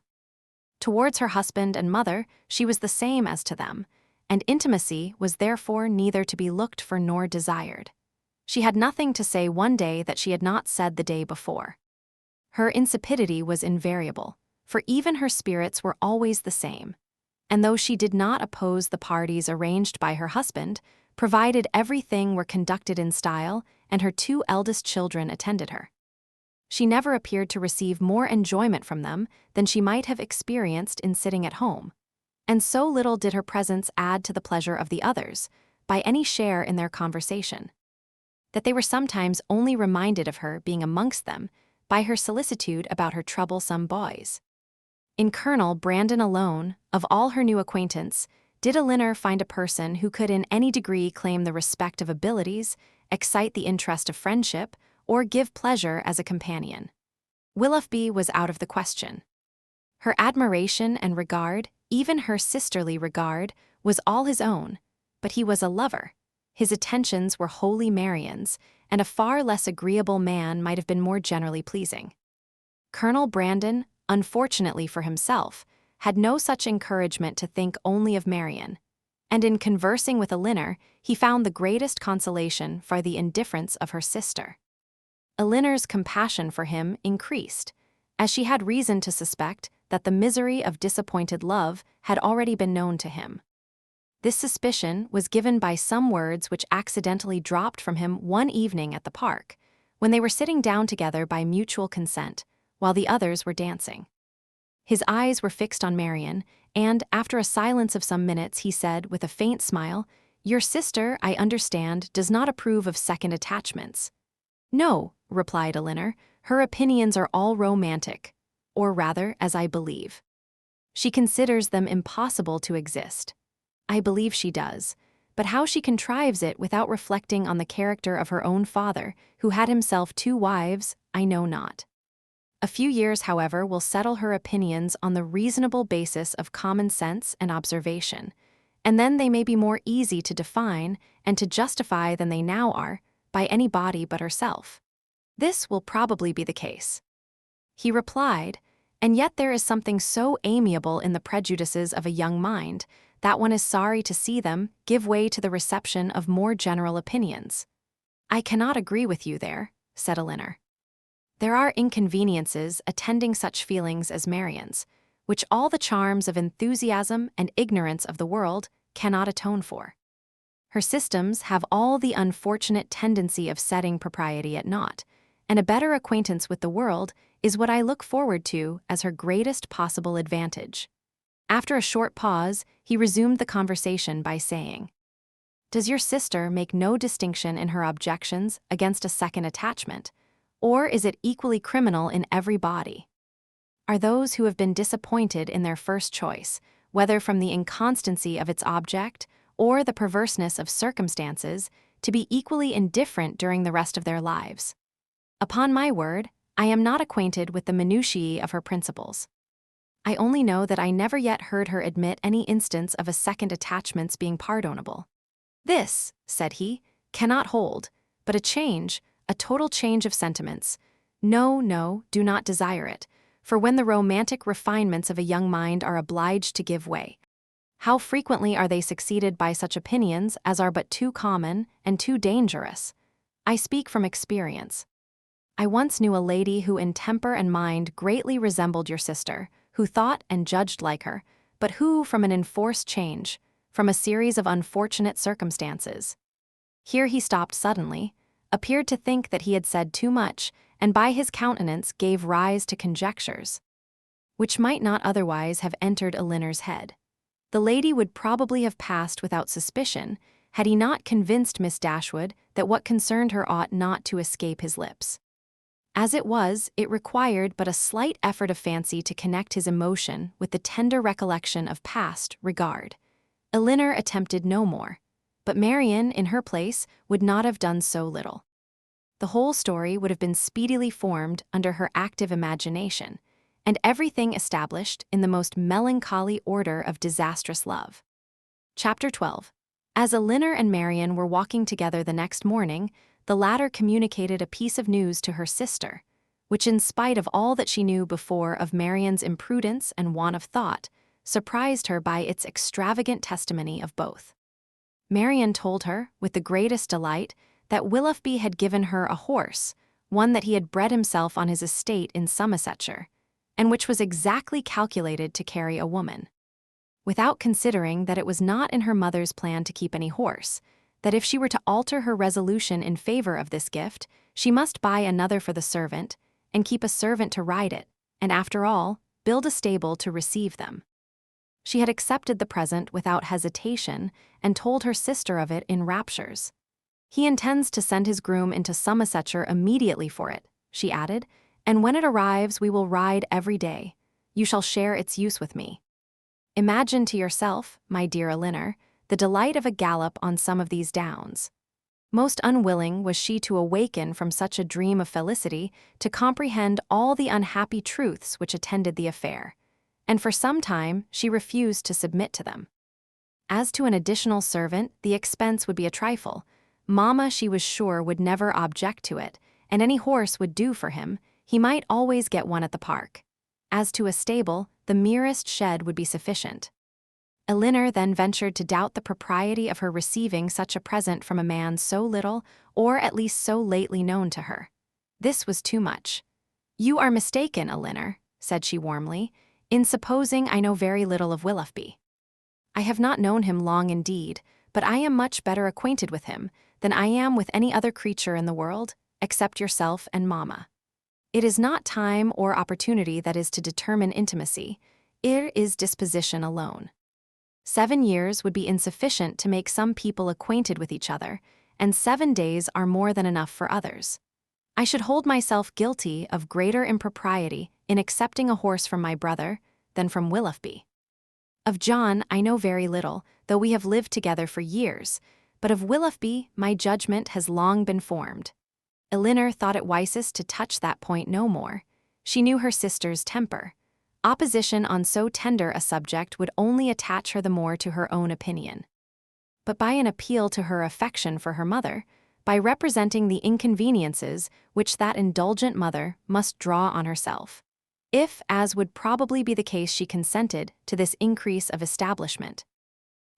Towards her husband and mother, she was the same as to them, and intimacy was therefore neither to be looked for nor desired. She had nothing to say one day that she had not said the day before. Her insipidity was invariable, for even her spirits were always the same, and though she did not oppose the parties arranged by her husband, provided everything were conducted in style and her 2 eldest children attended her. She never appeared to receive more enjoyment from them than she might have experienced in sitting at home, and so little did her presence add to the pleasure of the others, by any share in their conversation, that they were sometimes only reminded of her being amongst them by her solicitude about her troublesome boys. In Colonel Brandon alone, of all her new acquaintance, did Elinor find a person who could in any degree claim the respect of abilities, excite the interest of friendship, or give pleasure as a companion. Willoughby was out of the question. Her admiration and regard, even her sisterly regard, was all his own, but he was a lover. His attentions were wholly Marianne's, and a far less agreeable man might have been more generally pleasing. Colonel Brandon, unfortunately for himself, had no such encouragement to think only of Marianne, and in conversing with Elinor, he found the greatest consolation for the indifference of her sister. Elinor's compassion for him increased, as she had reason to suspect that the misery of disappointed love had already been known to him. This suspicion was given by some words which accidentally dropped from him one evening at the park, when they were sitting down together by mutual consent, while the others were dancing. His eyes were fixed on Marianne, and, after a silence of some minutes, he said, with a faint smile, "Your sister, I understand, does not approve of second attachments." "No," replied Elinor, "her opinions are all romantic, or rather, as I believe. She considers them impossible to exist. I believe she does, but how she contrives it without reflecting on the character of her own father, who had himself 2 wives, I know not. A few years, however, will settle her opinions on the reasonable basis of common sense and observation, and then they may be more easy to define and to justify than they now are by any body but herself. This will probably be the case." He replied, "And yet there is something so amiable in the prejudices of a young mind that one is sorry to see them give way to the reception of more general opinions." "I cannot agree with you there," said Elinor. "There are inconveniences attending such feelings as Marianne's, which all the charms of enthusiasm and ignorance of the world cannot atone for. Her systems have all the unfortunate tendency of setting propriety at naught, and a better acquaintance with the world is what I look forward to as her greatest possible advantage." After a short pause, he resumed the conversation by saying, "Does your sister make no distinction in her objections against a second attachment, or is it equally criminal in every body? Are those who have been disappointed in their first choice, whether from the inconstancy of its object or the perverseness of circumstances, to be equally indifferent during the rest of their lives? Upon my word, I am not acquainted with the minutiae of her principles. I only know that I never yet heard her admit any instance of a second attachment's being pardonable. This," said he, "cannot hold, but a total change of sentiments. No, do not desire it, for when the romantic refinements of a young mind are obliged to give way, how frequently are they succeeded by such opinions as are but too common and too dangerous? I speak from experience. I once knew a lady who in temper and mind greatly resembled your sister, who thought and judged like her, but who, from an enforced change, from a series of unfortunate circumstances. Here he stopped suddenly, appeared to think that he had said too much, and by his countenance gave rise to conjectures, which might not otherwise have entered Elinor's head. The lady would probably have passed without suspicion, had he not convinced Miss Dashwood that what concerned her ought not to escape his lips. As it was, it required but a slight effort of fancy to connect his emotion with the tender recollection of past regard. Elinor attempted no more, but Marianne, in her place, would not have done so little. The whole story would have been speedily formed under her active imagination, and everything established in the most melancholy order of disastrous love. Chapter 12. As Elinor and Marianne were walking together the next morning, the latter communicated a piece of news to her sister, which, in spite of all that she knew before of Marianne's imprudence and want of thought, surprised her by its extravagant testimony of both. Marianne told her, with the greatest delight, that Willoughby had given her a horse, one that he had bred himself on his estate in Somersetshire, and which was exactly calculated to carry a woman. Without considering that it was not in her mother's plan to keep any horse, that if she were to alter her resolution in favor of this gift, she must buy another for the servant, and keep a servant to ride it, and after all, build a stable to receive them. She had accepted the present without hesitation, and told her sister of it in raptures. "He intends to send his groom into Somersetshire immediately for it," she added, "and when it arrives we will ride every day. You shall share its use with me. Imagine to yourself, my dear Elinor, the delight of a gallop on some of these downs." Most unwilling was she to awaken from such a dream of felicity to comprehend all the unhappy truths which attended the affair, and for some time she refused to submit to them. As to an additional servant, the expense would be a trifle. Mamma, she was sure, would never object to it, and any horse would do for him. He might always get one at the park. As to a stable, the merest shed would be sufficient. Elinor then ventured to doubt the propriety of her receiving such a present from a man so little, or at least so lately known to her. This was too much. "You are mistaken, Elinor," said she warmly, "in supposing I know very little of Willoughby. I have not known him long indeed, but I am much better acquainted with him than I am with any other creature in the world, except yourself and mamma. It is not time or opportunity that is to determine intimacy, it is disposition alone. 7 years would be insufficient to make some people acquainted with each other, and 7 days are more than enough for others. I should hold myself guilty of greater impropriety in accepting a horse from my brother than from Willoughby. Of John I know very little, though we have lived together for years, but of Willoughby my judgment has long been formed." Elinor thought it wisest to touch that point no more. She knew her sister's temper. Opposition on so tender a subject would only attach her the more to her own opinion. But by an appeal to her affection for her mother, by representing the inconveniences which that indulgent mother must draw on herself, if, as would probably be the case, she consented to this increase of establishment,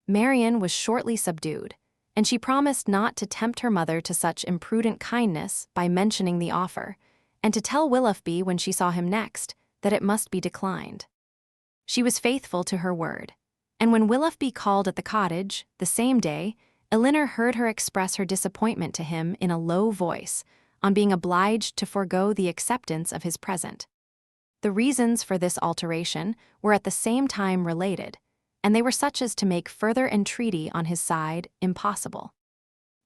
Marianne was shortly subdued, and she promised not to tempt her mother to such imprudent kindness by mentioning the offer, and to tell Willoughby when she saw him next that it must be declined. She was faithful to her word, and when Willoughby called at the cottage the same day, Elinor heard her express her disappointment to him in a low voice on being obliged to forego the acceptance of his present. The reasons for this alteration were at the same time related, and they were such as to make further entreaty on his side impossible.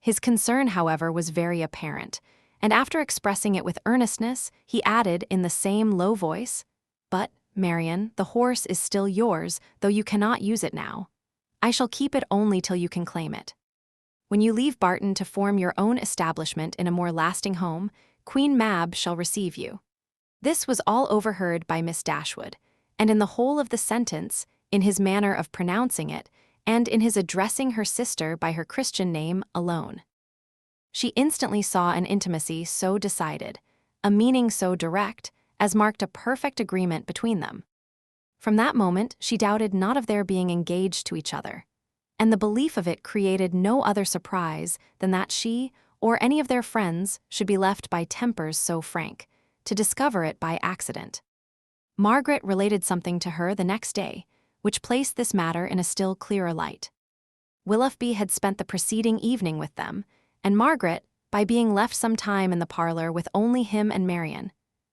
His concern, however, was very apparent, and after expressing it with earnestness, he added in the same low voice, "But, Marianne, the horse is still yours, though you cannot use it now. I shall keep it only till you can claim it. When you leave Barton to form your own establishment in a more lasting home, Queen Mab shall receive you." This was all overheard by Miss Dashwood, and in the whole of the sentence, in his manner of pronouncing it, and in his addressing her sister by her Christian name alone. She instantly saw an intimacy so decided, a meaning so direct, as marked a perfect agreement between them. From that moment she doubted not of their being engaged to each other, and the belief of it created no other surprise than that she, or any of their friends, should be left by tempers so frank, to discover it by accident. Margaret related something to her the next day, which placed this matter in a still clearer light. Willoughby had spent the preceding evening with them, and Margaret, by being left some time in the parlor with only him and Marianne,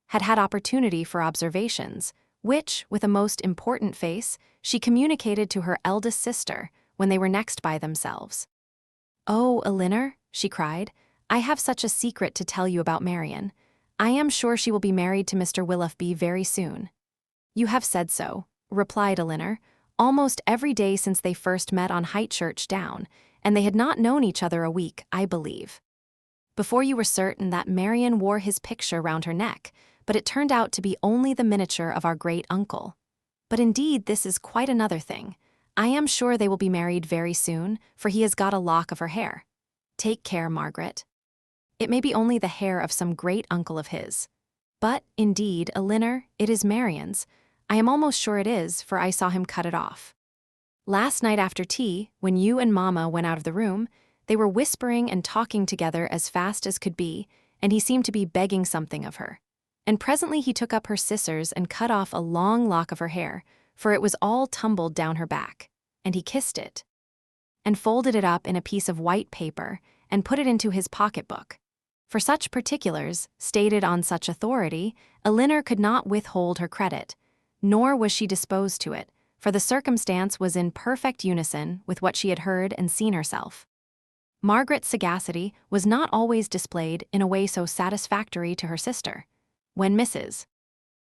had had opportunity for observations, which, with a most important face, she communicated to her eldest sister when they were next by themselves. "Oh, Elinor," she cried, "I have such a secret to tell you about Marianne. I am sure she will be married to Mr. Willoughby very soon." "You have said so," replied Elinor, "almost every day since they first met on Whitechurch Down, and they had not known each other a week, I believe. Before you were certain that Marianne wore his picture round her neck, but it turned out to be only the miniature of our great uncle. But indeed this is quite another thing. I am sure they will be married very soon, for he has got a lock of her hair. Take care, Margaret. It may be only the hair of some great uncle of his. But, indeed, Elinor, it is Marianne's. I am almost sure it is, for I saw him cut it off. Last night after tea, when you and Mamma went out of the room, they were whispering and talking together as fast as could be, and he seemed to be begging something of her. And presently he took up her scissors and cut off a long lock of her hair, for it was all tumbled down her back, and he kissed it, and folded it up in a piece of white paper, and put it into his pocket-book. For such particulars, stated on such authority, Elinor could not withhold her credit, nor was she disposed to it, for the circumstance was in perfect unison with what she had heard and seen herself. Margaret's sagacity was not always displayed in a way so satisfactory to her sister. When Mrs.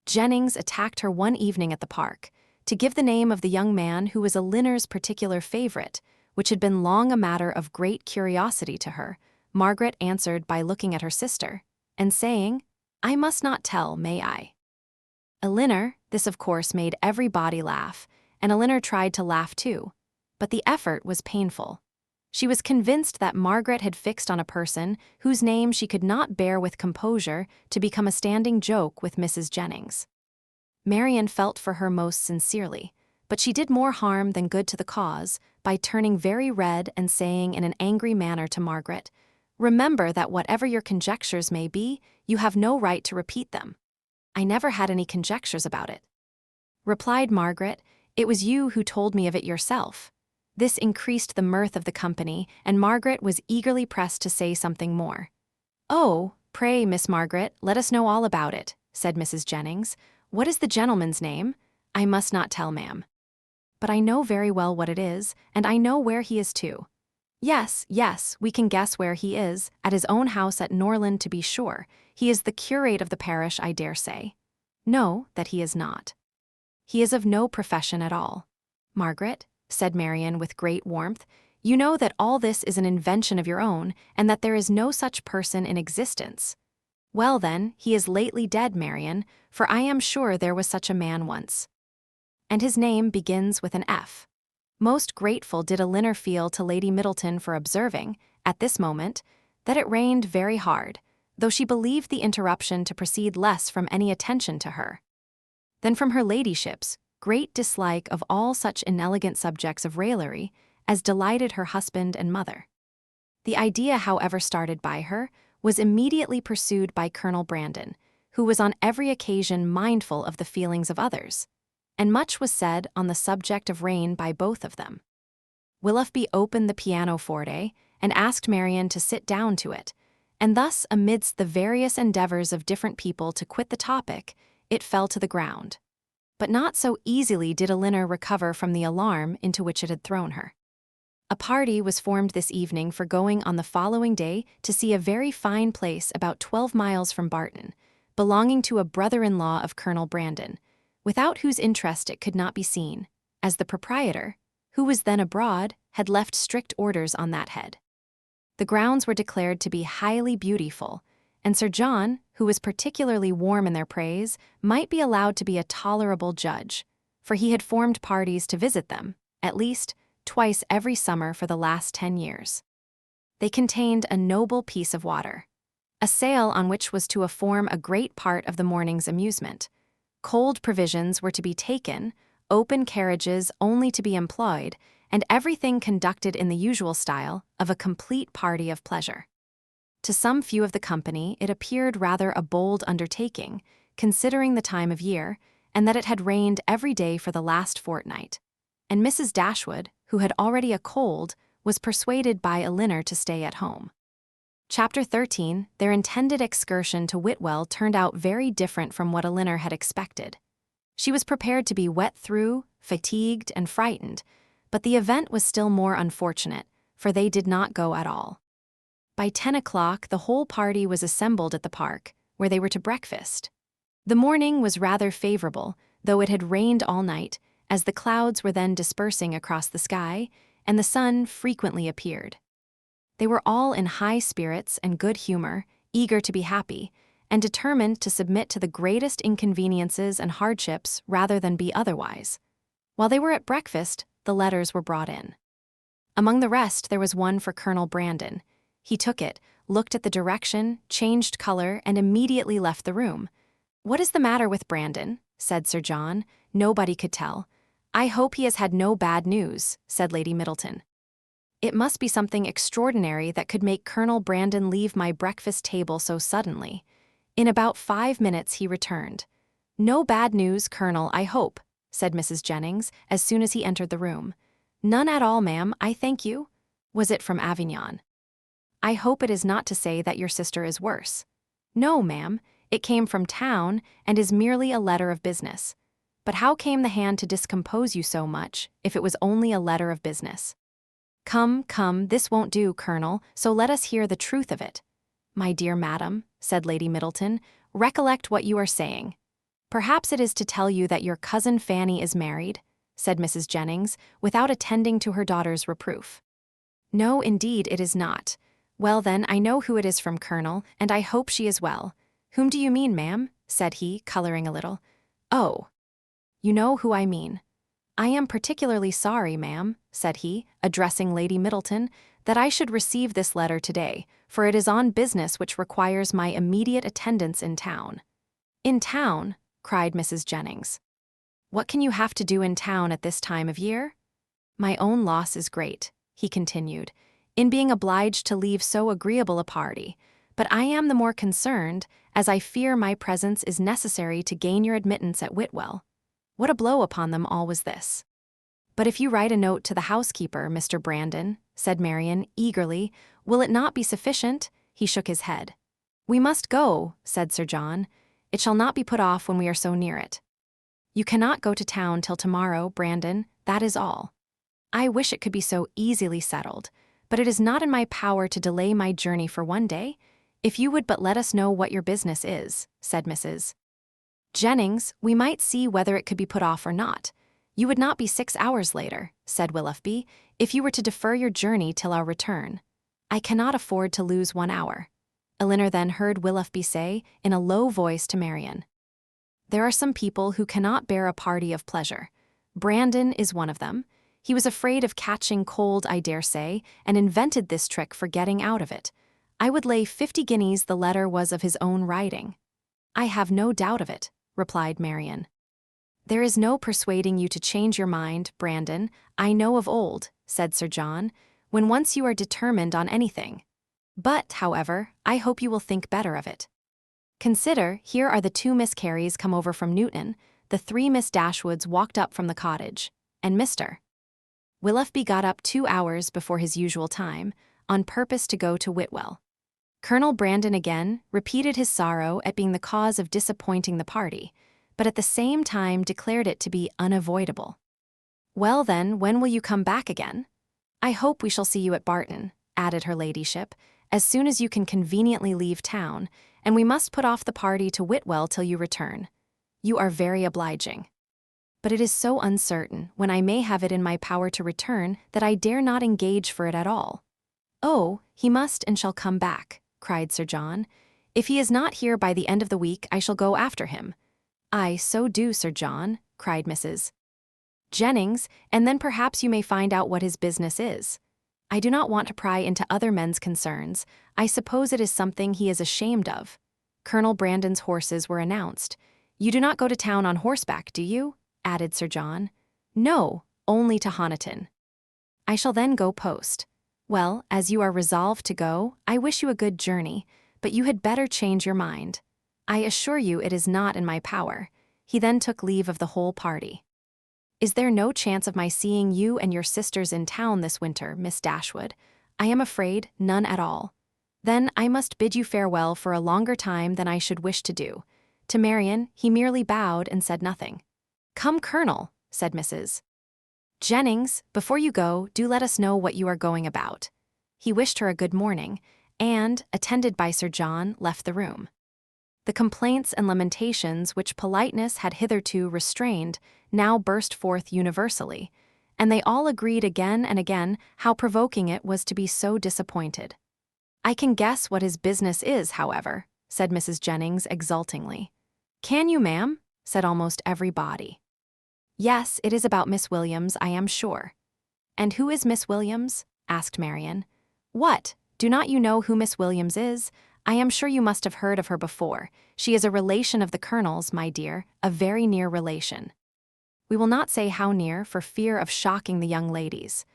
Jennings attacked her one evening at the park, to give the name of the young man who was Elinor's particular favorite, which had been long a matter of great curiosity to her, Margaret answered by looking at her sister, and saying, "I must not tell, may I?" Elinor, this of course made everybody laugh, and Elinor tried to laugh too, but the effort was painful. She was convinced that Margaret had fixed on a person whose name she could not bear with composure to become a standing joke with Mrs. Jennings. Marianne felt for her most sincerely, but she did more harm than good to the cause by turning very red and saying in an angry manner to Margaret, "Remember that whatever your conjectures may be, you have no right to repeat them." "I never had any conjectures about it," replied Margaret. "It was you who told me of it yourself." This increased the mirth of the company, and Margaret was eagerly pressed to say something more. "Oh, pray, Miss Margaret, let us know all about it," said Mrs. Jennings. "What is the gentleman's name?" "I must not tell, ma'am." "But I know very well what it is, and I know where he is too." Yes, we can guess where he is, at his own house at Norland to be sure. He is the curate of the parish, I dare say." "No, that he is not. He is of no profession at all." "Margaret," said Marianne with great warmth, "you know that all this is an invention of your own, and that there is no such person in existence." "Well then, he is lately dead, Marianne, for I am sure there was such a man once. And his name begins with an F." Most grateful did Elinor feel to Lady Middleton for observing, at this moment, that it rained very hard, though she believed the interruption to proceed less from any attention to her than from her ladyship's great dislike of all such inelegant subjects of raillery as delighted her husband and mother. The idea, however started by her, was immediately pursued by Colonel Brandon, who was on every occasion mindful of the feelings of others, and much was said on the subject of rain by both of them. Willoughby opened the pianoforte and asked Marianne to sit down to it, and thus, amidst the various endeavors of different people to quit the topic, it fell to the ground. But not so easily did Elinor recover from the alarm into which it had thrown her. A party was formed this evening for going on the following day to see a very fine place about 12 miles from Barton, belonging to a brother-in-law of Colonel Brandon, without whose interest it could not be seen, as the proprietor, who was then abroad, had left strict orders on that head. The grounds were declared to be highly beautiful, and Sir John, who was particularly warm in their praise, might be allowed to be a tolerable judge, for he had formed parties to visit them, at least, twice every summer for the last 10 years. They contained a noble piece of water, a sail on which was to form a great part of the morning's amusement. Cold provisions were to be taken, open carriages only to be employed, and everything conducted in the usual style of a complete party of pleasure. To some few of the company it appeared rather a bold undertaking, considering the time of year, and that it had rained every day for the last fortnight. And Mrs. Dashwood, who had already a cold, was persuaded by Elinor to stay at home. Chapter 13, their intended excursion to Whitwell turned out very different from what Elinor had expected. She was prepared to be wet through, fatigued, and frightened, but the event was still more unfortunate, for they did not go at all. By 10 o'clock, the whole party was assembled at the park, where they were to breakfast. The morning was rather favorable, though it had rained all night, as the clouds were then dispersing across the sky, and the sun frequently appeared. They were all in high spirits and good humor, eager to be happy, and determined to submit to the greatest inconveniences and hardships rather than be otherwise. While they were at breakfast, the letters were brought in. Among the rest, there was one for Colonel Brandon. He took it, looked at the direction, changed color, and immediately left the room. "What is the matter with Brandon?" said Sir John. Nobody could tell. "I hope he has had no bad news," said Lady Middleton. "It must be something extraordinary that could make Colonel Brandon leave my breakfast table so suddenly." In about 5 minutes he returned. "No bad news, Colonel, I hope," said Mrs. Jennings, as soon as he entered the room. "None at all, ma'am, I thank you." "Was it from Avignon?" "I hope it is not to say that your sister is worse." "No, ma'am, it came from town and is merely a letter of business." "But how came the hand to discompose you so much, if it was only a letter of business?" Come, this won't do, Colonel, so let us hear the truth of it." "My dear madam," said Lady Middleton, "recollect what you are saying." "Perhaps it is to tell you that your cousin Fanny is married," said Mrs. Jennings, without attending to her daughter's reproof. "No, indeed, it is not." "Well, then, I know who it is from, Colonel, and I hope she is well." "Whom do you mean, ma'am?" said he, coloring a little. "Oh, you know who I mean." "I am particularly sorry, ma'am," said he, addressing Lady Middleton, "that I should receive this letter today, for it is on business which requires my immediate attendance in town." "In town?" cried Mrs. Jennings. "What can you have to do in town at this time of year?" "My own loss is great," he continued, "in being obliged to leave so agreeable a party, but I am the more concerned, as I fear my presence is necessary to gain your admittance at Whitwell." What a blow upon them all was this! "But if you write a note to the housekeeper, Mr. Brandon," said Marianne, eagerly, "will it not be sufficient?" He shook his head. "We must go," said Sir John. "It shall not be put off when we are so near it." "You cannot go to town till tomorrow, Brandon, that is all." "I wish it could be so easily settled, but it is not in my power to delay my journey for one day. If you would but let us know what your business is," said Mrs. Jennings, "we might see whether it could be put off or not." "You would not be 6 hours later," said Willoughby, "if you were to defer your journey till our return." "I cannot afford to lose 1 hour." Elinor then heard Willoughby say, in a low voice to Marianne, "There are some people who cannot bear a party of pleasure. Brandon is one of them. He was afraid of catching cold, I dare say, and invented this trick for getting out of it. I would lay 50 guineas the letter was of his own writing." "I have no doubt of it," replied Marianne. "There is no persuading you to change your mind, Brandon, I know of old," said Sir John, "when once you are determined on anything. But, however, I hope you will think better of it. Consider, here are the 2 Miss Careys come over from Newton, the 3 Miss Dashwoods walked up from the cottage, and Mr. Willoughby got up 2 hours before his usual time, on purpose to go to Whitwell. Colonel Brandon again repeated his sorrow at being the cause of disappointing the party, but at the same time declared it to be unavoidable. "Well then, when will you come back again?" "I hope we shall see you at Barton," added her ladyship, "as soon as you can conveniently leave town, and we must put off the party to Whitwell till you return." "You are very obliging." "But it is so uncertain when I may have it in my power to return that I dare not engage for it at all." "Oh, he must and shall come back," cried Sir John. "If he is not here by the end of the week, I shall go after him." "Aye, so do, Sir John," cried Mrs. Jennings, "and then perhaps you may find out what his business is." "I do not want to pry into other men's concerns. I suppose it is something he is ashamed of." Colonel Brandon's horses were announced. "You do not go to town on horseback, do you?" added Sir John. "No, only to Honiton." "I shall then go post." "Well, as you are resolved to go, I wish you a good journey, but you had better change your mind. I assure you it is not in my power." He then took leave of the whole party. Is there no chance of my seeing you and your sisters in town this winter, Miss Dashwood? I am afraid none at all. Then I must bid you farewell for a longer time than I should wish to do. To Marianne, he merely bowed and said nothing. Come, Colonel, said Mrs. Jennings, before you go, do let us know what you are going about. He wished her a good morning, and, attended by Sir John, left the room. The complaints and lamentations which politeness had hitherto restrained now burst forth universally, and they all agreed again and again how provoking it was to be so disappointed. I can guess what his business is, however, said Mrs. Jennings exultingly. Can you, ma'am? Said almost everybody. Yes, it is about Miss Williams, I am sure. And who is Miss Williams? Asked Marianne. What, do not you know who Miss Williams is? I am sure you must have heard of her before. She is a relation of the Colonel's, my dear, a very near relation. We will not say how near for fear of shocking the young ladies.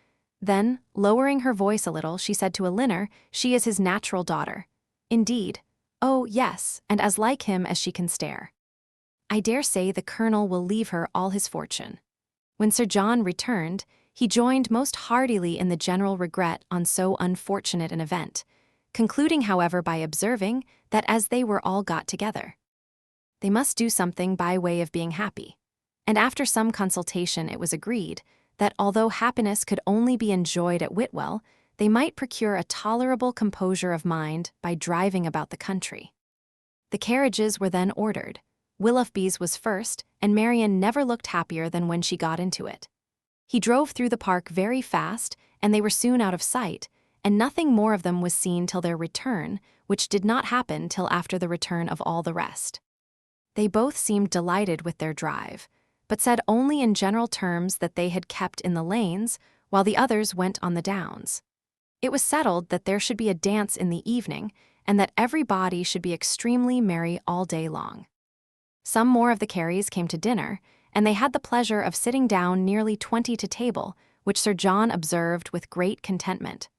Then, lowering her voice a little, she said to Elinor, she is his natural daughter. Indeed. Oh, yes, and as like him as she can stare. I dare say the Colonel will leave her all his fortune. When Sir John returned, he joined most heartily in the general regret on so unfortunate an event, concluding, however, by observing that as they were all got together, they must do something by way of being happy. And after some consultation it was agreed that although happiness could only be enjoyed at Whitwell, they might procure a tolerable composure of mind by driving about the country. The carriages were then ordered. Willoughby's was first, and Marianne never looked happier than when she got into it. He drove through the park very fast, and they were soon out of sight, and nothing more of them was seen till their return, which did not happen till after the return of all the rest. They both seemed delighted with their drive, but said only in general terms that they had kept in the lanes, while the others went on the downs. It was settled that there should be a dance in the evening, and that everybody should be extremely merry all day long. Some more of the Careys came to dinner, and they had the pleasure of sitting down nearly 20 to table, which Sir John observed with great contentment.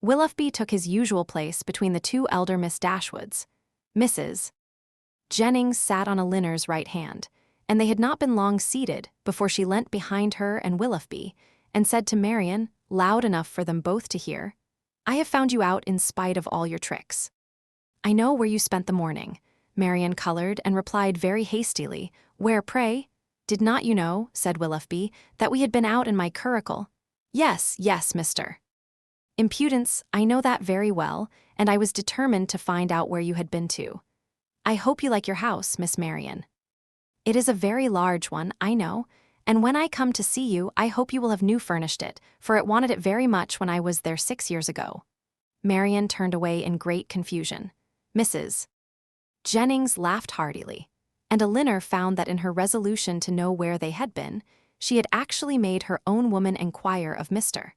Willoughby took his usual place between the two elder Miss Dashwoods. Mrs. Jennings sat on Elinor's right hand, and they had not been long seated before she leant behind her and Willoughby, and said to Marianne, loud enough for them both to hear, I have found you out in spite of all your tricks. I know where you spent the morning. Marianne colored and replied very hastily, Where, pray? Did not you know, said Willoughby, that we had been out in my curricle? Yes, yes, Mr. Impudence, I know that very well, and I was determined to find out where you had been to. I hope you like your house, Miss Marianne. It is a very large one, I know, and when I come to see you, I hope you will have new furnished it, for it wanted it very much when I was there 6 years ago. Marianne turned away in great confusion. Mrs. Jennings laughed heartily, and Elinor found that in her resolution to know where they had been, she had actually made her own woman enquire of Mr.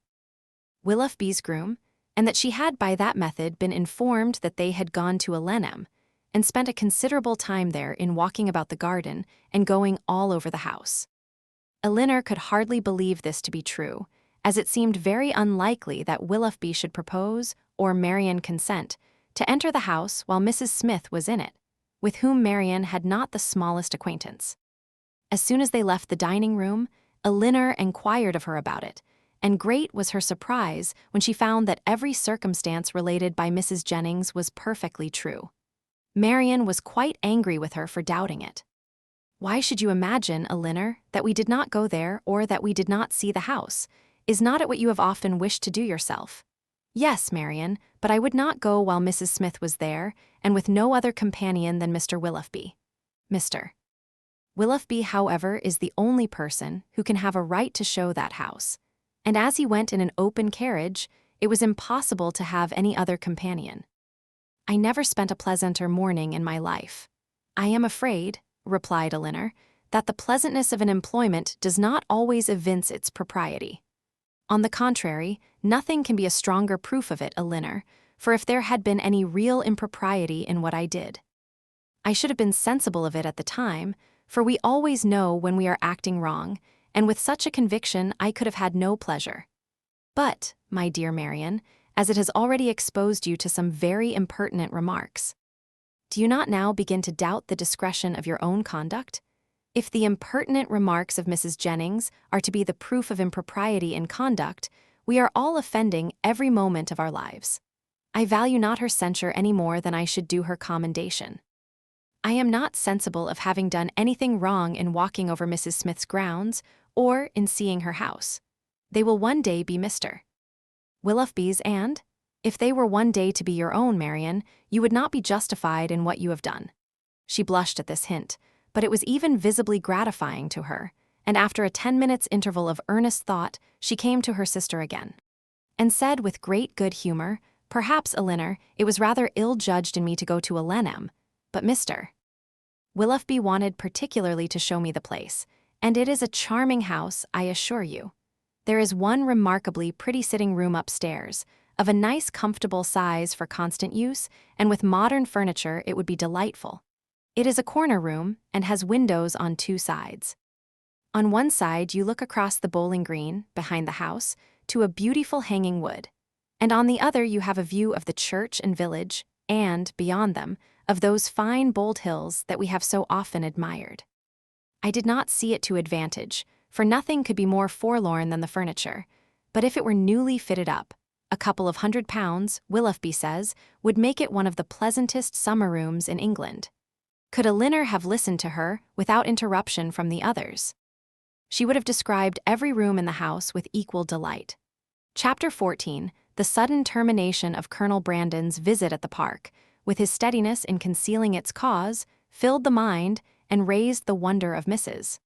Willoughby's groom, and that she had by that method been informed that they had gone to Elenham, and spent a considerable time there in walking about the garden and going all over the house. Elinor could hardly believe this to be true, as it seemed very unlikely that Willoughby should propose, or Marianne consent, to enter the house while Mrs. Smith was in it, with whom Marianne had not the smallest acquaintance. As soon as they left the dining-room, Elinor enquired of her about it, and great was her surprise when she found that every circumstance related by Mrs. Jennings was perfectly true. Marianne was quite angry with her for doubting it. Why should you imagine, Elinor, that we did not go there or that we did not see the house? Is not it what you have often wished to do yourself? Yes, Marianne, but I would not go while Mrs. Smith was there, and with no other companion than Mr. Willoughby. Mr. Willoughby, however, is the only person who can have a right to show that house, and as he went in an open carriage, it was impossible to have any other companion. I never spent a pleasanter morning in my life. I am afraid, replied Elinor, that the pleasantness of an employment does not always evince its propriety. On the contrary, nothing can be a stronger proof of it, Elinor, for if there had been any real impropriety in what I did, I should have been sensible of it at the time, for we always know when we are acting wrong, and with such a conviction I could have had no pleasure. But, my dear Marianne, as it has already exposed you to some very impertinent remarks, do you not now begin to doubt the discretion of your own conduct? If the impertinent remarks of Mrs. Jennings are to be the proof of impropriety in conduct, we are all offending every moment of our lives. I value not her censure any more than I should do her commendation. I am not sensible of having done anything wrong in walking over Mrs. Smith's grounds or in seeing her house. They will one day be Mr. Willoughby's, and, if they were one day to be your own, Marianne, you would not be justified in what you have done." She blushed at this hint, but it was even visibly gratifying to her, and after a 10 minutes interval of earnest thought, she came to her sister again, and said with great good humor, "Perhaps, Elinor, it was rather ill-judged in me to go to Alenham, but Mr. Willoughby wanted particularly to show me the place, and it is a charming house, I assure you. There is one remarkably pretty sitting room upstairs, of a nice comfortable size for constant use, and with modern furniture it would be delightful. It is a corner room, and has windows on 2 sides. On one side you look across the bowling green, behind the house, to a beautiful hanging wood, and on the other you have a view of the church and village, and, beyond them, of those fine bold hills that we have so often admired. I did not see it to advantage, for nothing could be more forlorn than the furniture, but if it were newly fitted up, a couple of £100, Willoughby says, would make it one of the pleasantest summer rooms in England. Could Elinor have listened to her without interruption from the others? She would have described every room in the house with equal delight. Chapter 14, the sudden termination of Colonel Brandon's visit at the park, with his steadiness in concealing its cause, filled the mind and raised the wonder of Mrs.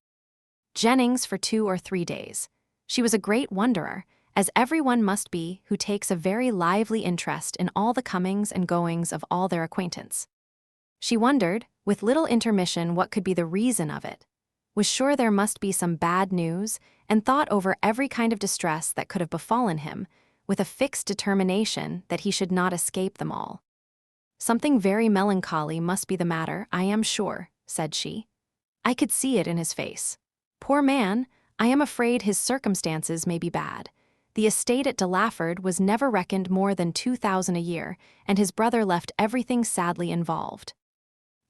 Jennings for 2 or 3 days. She was a great wonderer, as everyone must be who takes a very lively interest in all the comings and goings of all their acquaintance. She wondered, with little intermission, what could be the reason of it, was sure there must be some bad news, and thought over every kind of distress that could have befallen him, with a fixed determination that he should not escape them all. "Something very melancholy must be the matter, I am sure," said she. "I could see it in his face. Poor man, I am afraid his circumstances may be bad. The estate at Delaford was never reckoned more than 2,000 a year, and his brother left everything sadly involved.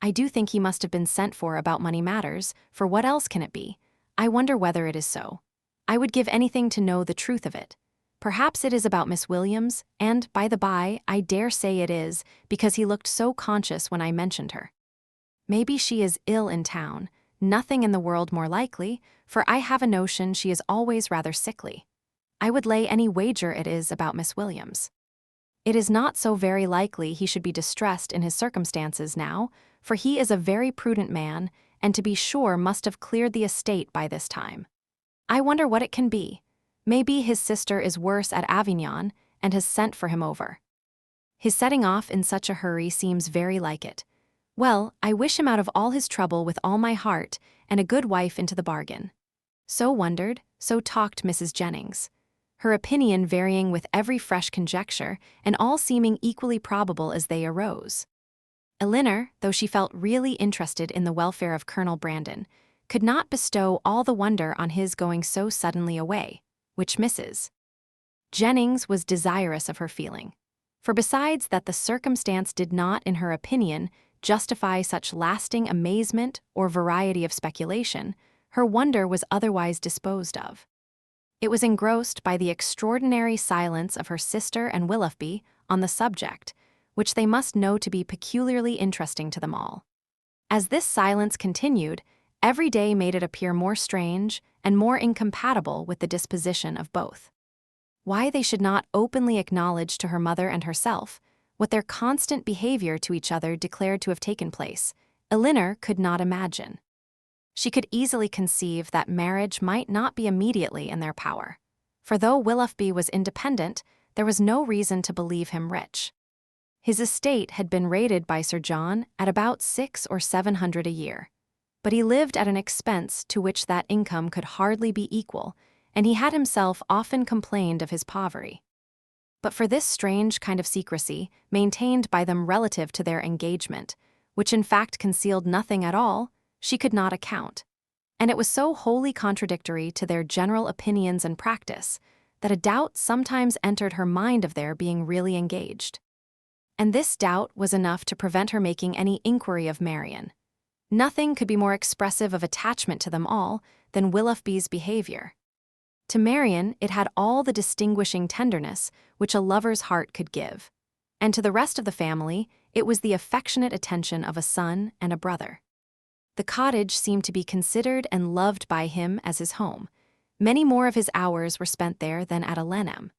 I do think he must have been sent for about money matters, for what else can it be? I wonder whether it is so. I would give anything to know the truth of it. Perhaps it is about Miss Williams, and, by the by, I dare say it is, because he looked so conscious when I mentioned her. Maybe she is ill in town, nothing in the world more likely, for I have a notion she is always rather sickly. I would lay any wager it is about Miss Williams. It is not so very likely he should be distressed in his circumstances now, for he is a very prudent man, and to be sure must have cleared the estate by this time. I wonder what it can be. Maybe his sister is worse at Avignon, and has sent for him over. His setting off in such a hurry seems very like it. Well, I wish him out of all his trouble with all my heart, and a good wife into the bargain." So wondered, so talked Mrs. Jennings, her opinion varying with every fresh conjecture, and all seeming equally probable as they arose. Elinor, though she felt really interested in the welfare of Colonel Brandon, could not bestow all the wonder on his going so suddenly away, which Mrs. Jennings was desirous of her feeling. For besides that the circumstance did not, in her opinion, justify such lasting amazement or variety of speculation, her wonder was otherwise disposed of. It was engrossed by the extraordinary silence of her sister and Willoughby on the subject, which they must know to be peculiarly interesting to them all. As this silence continued, every day made it appear more strange and more incompatible with the disposition of both. Why they should not openly acknowledge to her mother and herself what their constant behavior to each other declared to have taken place, Elinor could not imagine. She could easily conceive that marriage might not be immediately in their power, for though Willoughby was independent, there was no reason to believe him rich. His estate had been rated by Sir John at about 600 or 700 a year, but he lived at an expense to which that income could hardly be equal, and he had himself often complained of his poverty. But for this strange kind of secrecy maintained by them relative to their engagement, which in fact concealed nothing at all, she could not account, and it was so wholly contradictory to their general opinions and practice that a doubt sometimes entered her mind of their being really engaged. And this doubt was enough to prevent her making any inquiry of Marianne. Nothing could be more expressive of attachment to them all than Willoughby's behavior. To Marianne, it had all the distinguishing tenderness which a lover's heart could give. And to the rest of the family, it was the affectionate attention of a son and a brother. The cottage seemed to be considered and loved by him as his home. Many more of his hours were spent there than at Alenham.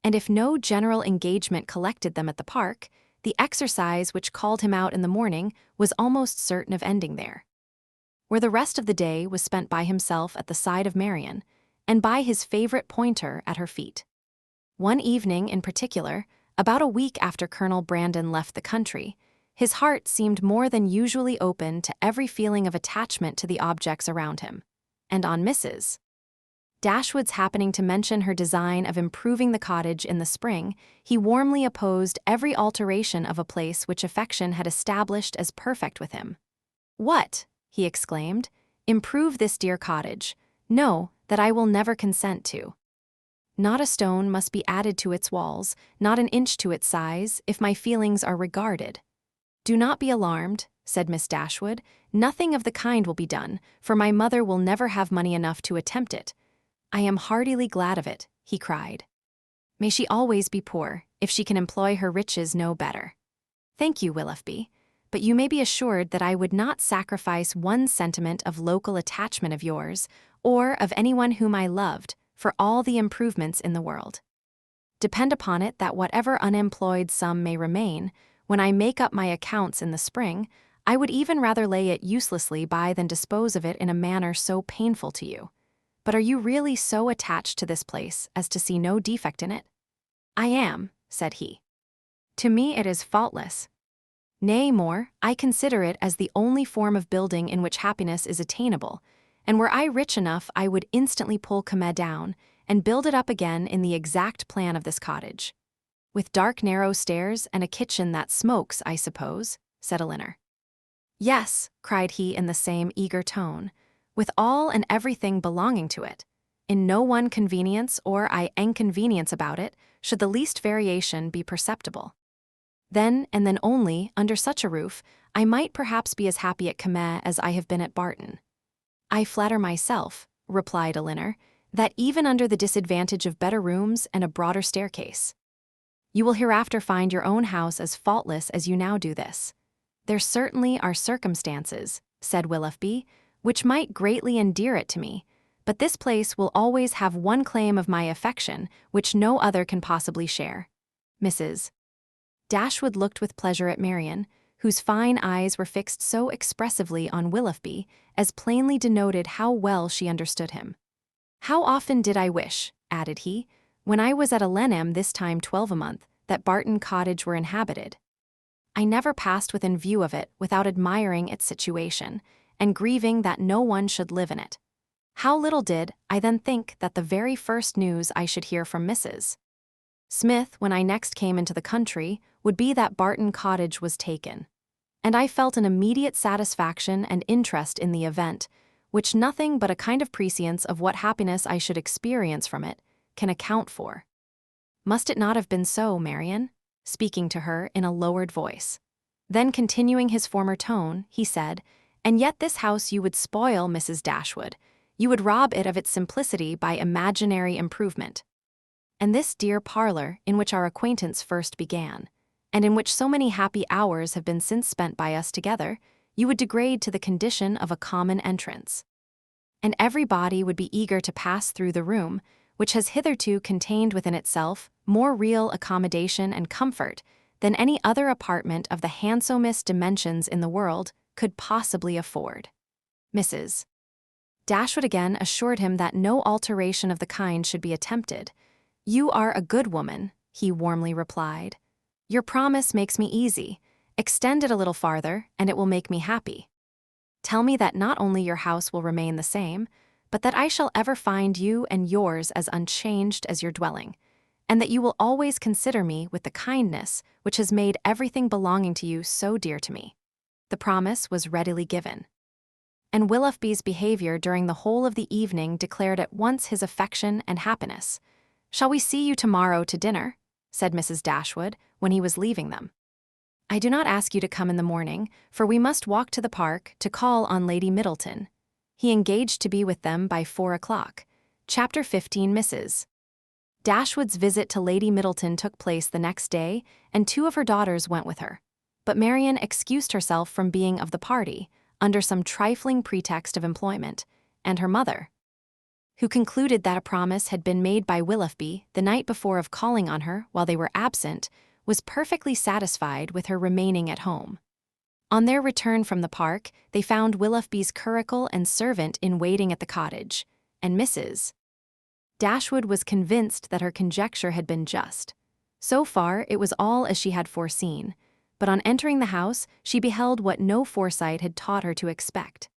And if no general engagement collected them at the park, the exercise which called him out in the morning was almost certain of ending there. Where the rest of the day was spent by himself at the side of Marianne, and by his favorite pointer at her feet. One evening in particular, about a week after Colonel Brandon left the country, his heart seemed more than usually open to every feeling of attachment to the objects around him. And on Mrs. Dashwood's happening to mention her design of improving the cottage in the spring, he warmly opposed every alteration of a place which affection had established as perfect with him. "What?" he exclaimed. "Improve this dear cottage? No, that I will never consent to. Not a stone must be added to its walls, not an inch to its size, if my feelings are regarded." "Do not be alarmed," said Miss Dashwood. "Nothing of the kind will be done, for my mother will never have money enough to attempt it." "I am heartily glad of it," he cried. "May she always be poor, if she can employ her riches no better." "Thank you, Willoughby, but you may be assured that I would not sacrifice one sentiment of local attachment of yours, or of anyone whom I loved, for all the improvements in the world. Depend upon it that whatever unemployed sum may remain, when I make up my accounts in the spring, I would even rather lay it uselessly by than dispose of it in a manner so painful to you. But are you really so attached to this place as to see no defect in it?" "I am," said he. "To me it is faultless. Nay, more, I consider it as the only form of building in which happiness is attainable, and were I rich enough I would instantly pull Commet down and build it up again in the exact plan of this cottage." "With dark narrow stairs and a kitchen that smokes, I suppose," said Elinor. "Yes," cried he in the same eager tone, "with all and everything belonging to it. In no one convenience or I inconvenience about it should the least variation be perceptible. Then, and then only, under such a roof, I might perhaps be as happy at Commet as I have been at Barton." "I flatter myself," replied Elinor, "that even under the disadvantage of better rooms and a broader staircase, you will hereafter find your own house as faultless as you now do this." "There certainly are circumstances," said Willoughby, "which might greatly endear it to me, but this place will always have one claim of my affection which no other can possibly share." Mrs. Dashwood looked with pleasure at Marianne, whose fine eyes were fixed so expressively on Willoughby as plainly denoted how well she understood him. "How often did I wish," added he, "when I was at Alenham this time 12 months, that Barton Cottage were inhabited. I never passed within view of it without admiring its situation, and grieving that no one should live in it. How little did I then think that the very first news I should hear from Mrs. Smith when I next came into the country would be that Barton Cottage was taken. And I felt an immediate satisfaction and interest in the event, which nothing but a kind of prescience of what happiness I should experience from it can account for. Must it not have been so, Marianne?" speaking to her in a lowered voice. Then continuing his former tone, he said, "And yet this house you would spoil, Mrs. Dashwood. You would rob it of its simplicity by imaginary improvement. And this dear parlor, in which our acquaintance first began, and in which so many happy hours have been since spent by us together, you would degrade to the condition of a common entrance. And every body would be eager to pass through the room, which has hitherto contained within itself more real accommodation and comfort than any other apartment of the handsomest dimensions in the world could possibly afford." Mrs. Dashwood again assured him that no alteration of the kind should be attempted. "You are a good woman," he warmly replied. "Your promise makes me easy. Extend it a little farther, and it will make me happy. Tell me that not only your house will remain the same, but that I shall ever find you and yours as unchanged as your dwelling, and that you will always consider me with the kindness which has made everything belonging to you so dear to me." The promise was readily given. And Willoughby's behavior during the whole of the evening declared at once his affection and happiness. "Shall we see you tomorrow to dinner?" said Mrs. Dashwood, when he was leaving them. I do not ask you to come in the morning, for we must walk to the park to call on Lady Middleton. He engaged to be with them by 4 o'clock. Chapter 15 Mrs. Dashwood's visit to Lady Middleton took place the next day, and 2 of her daughters went with her. But Marianne excused herself from being of the party, under some trifling pretext of employment, and her mother, who concluded that a promise had been made by Willoughby the night before of calling on her while they were absent, was perfectly satisfied with her remaining at home. On their return from the park, they found Willoughby's curricle and servant in waiting at the cottage, and Mrs. Dashwood was convinced that her conjecture had been just. So far, it was all as she had foreseen, but on entering the house, she beheld what no foresight had taught her to expect.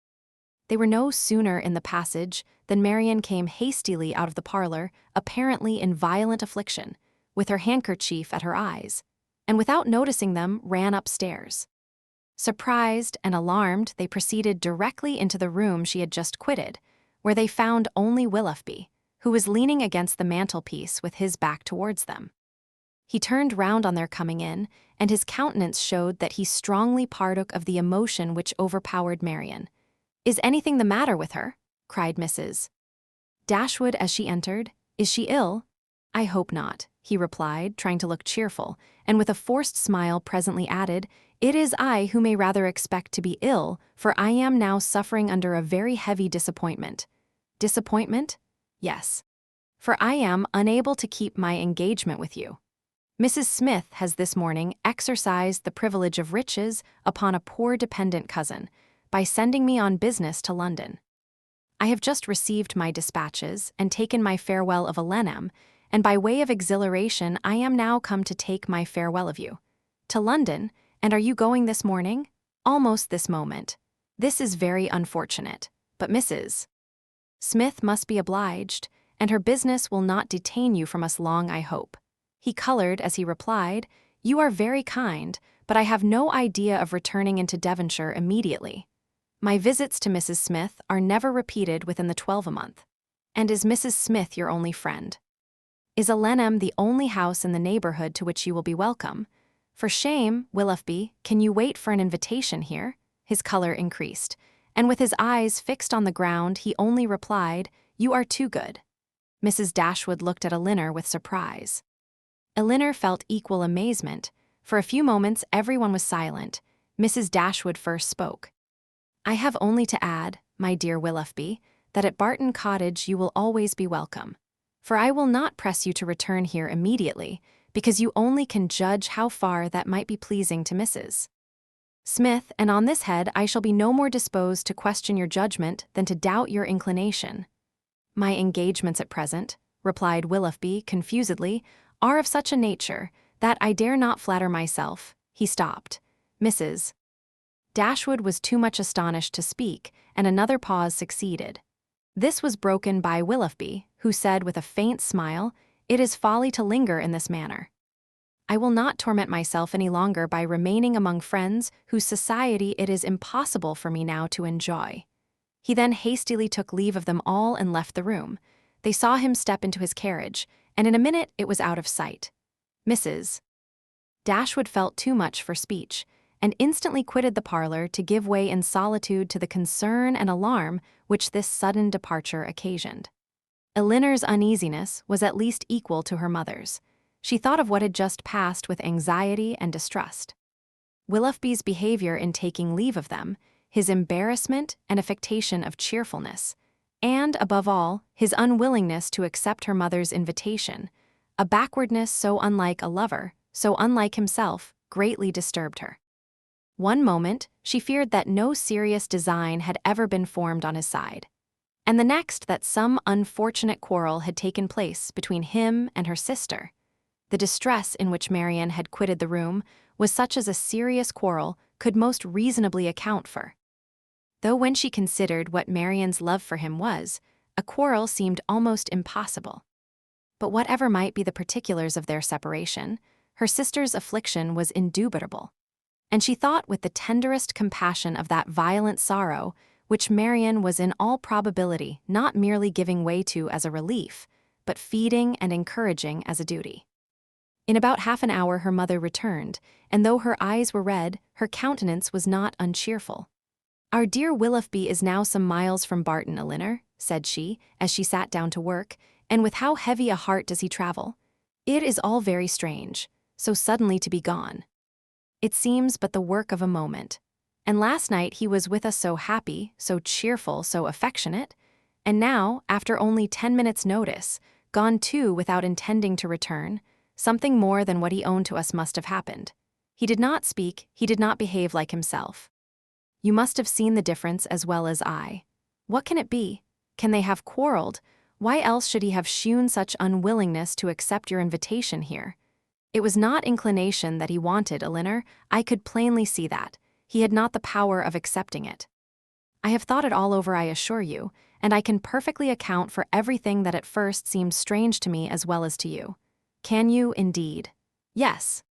They were no sooner in the passage than Marianne came hastily out of the parlor, apparently in violent affliction, with her handkerchief at her eyes, and without noticing them ran upstairs. Surprised and alarmed, they proceeded directly into the room she had just quitted, where they found only Willoughby, who was leaning against the mantelpiece with his back towards them. He turned round on their coming in, and his countenance showed that he strongly partook of the emotion which overpowered Marianne. "Is anything the matter with her?" cried Mrs. Dashwood as she entered. "Is she ill?" "I hope not," he replied, trying to look cheerful, and with a forced smile presently added, "It is I who may rather expect to be ill, for I am now suffering under a very heavy disappointment." "Disappointment?" "Yes. For I am unable to keep my engagement with you. Mrs. Smith has this morning exercised the privilege of riches upon a poor dependent cousin, by sending me on business to London. I have just received my dispatches and taken my farewell of Elinor, and by way of exhilaration I am now come to take my farewell of you. To London, and are you going this morning? Almost this moment. This is very unfortunate, but Mrs. Smith must be obliged, and her business will not detain you from us long, I hope." He colored as he replied, "You are very kind, but I have no idea of returning into Devonshire immediately. My visits to Mrs. Smith are never repeated within the 12 month. And is Mrs. Smith your only friend? Is Elinor the only house in the neighborhood to which you will be welcome? For shame, Willoughby, can you wait for an invitation here?" His color increased, and with his eyes fixed on the ground, he only replied, "You are too good." Mrs. Dashwood looked at Elinor with surprise. Elinor felt equal amazement. For a few moments everyone was silent. Mrs. Dashwood first spoke. "I have only to add, my dear Willoughby, that at Barton Cottage you will always be welcome. For I will not press you to return here immediately, because you only can judge how far that might be pleasing to Mrs. Smith, and on this head I shall be no more disposed to question your judgment than to doubt your inclination." "My engagements at present," replied Willoughby confusedly, "are of such a nature that I dare not flatter myself." He stopped. Mrs. Dashwood was too much astonished to speak, and another pause succeeded. This was broken by Willoughby, who said with a faint smile, "It is folly to linger in this manner. I will not torment myself any longer by remaining among friends whose society it is impossible for me now to enjoy." He then hastily took leave of them all and left the room. They saw him step into his carriage, and in a minute it was out of sight. Mrs. Dashwood felt too much for speech, and instantly quitted the parlor to give way in solitude to the concern and alarm which this sudden departure occasioned. Elinor's uneasiness was at least equal to her mother's. She thought of what had just passed with anxiety and distrust. Willoughby's behavior in taking leave of them, his embarrassment and affectation of cheerfulness, and, above all, his unwillingness to accept her mother's invitation, a backwardness so unlike a lover, so unlike himself, greatly disturbed her. One moment, she feared that no serious design had ever been formed on his side, and the next that some unfortunate quarrel had taken place between him and her sister. The distress in which Marianne had quitted the room was such as a serious quarrel could most reasonably account for. Though when she considered what Marianne's love for him was, a quarrel seemed almost impossible. But whatever might be the particulars of their separation, her sister's affliction was indubitable, and she thought with the tenderest compassion of that violent sorrow which Marianne was in all probability not merely giving way to as a relief, but feeding and encouraging as a duty. In about half an hour her mother returned, and though her eyes were red, her countenance was not uncheerful. "Our dear Willoughby is now some miles from Barton, Elinor," said she, as she sat down to work, "and with how heavy a heart does he travel? It is all very strange, so suddenly to be gone. It seems but the work of a moment. And last night he was with us so happy, so cheerful, so affectionate, and now, after only 10 minutes' notice, gone too without intending to return. Something more than what he owned to us must have happened. He did not speak, he did not behave like himself. You must have seen the difference as well as I. What can it be? Can they have quarreled? Why else should he have shewn such unwillingness to accept your invitation here? It was not inclination that he wanted, Elinor, I could plainly see that. He had not the power of accepting it. I have thought it all over, I assure you, and I can perfectly account for everything that at first seemed strange to me as well as to you." "Can you, indeed?" "Yes.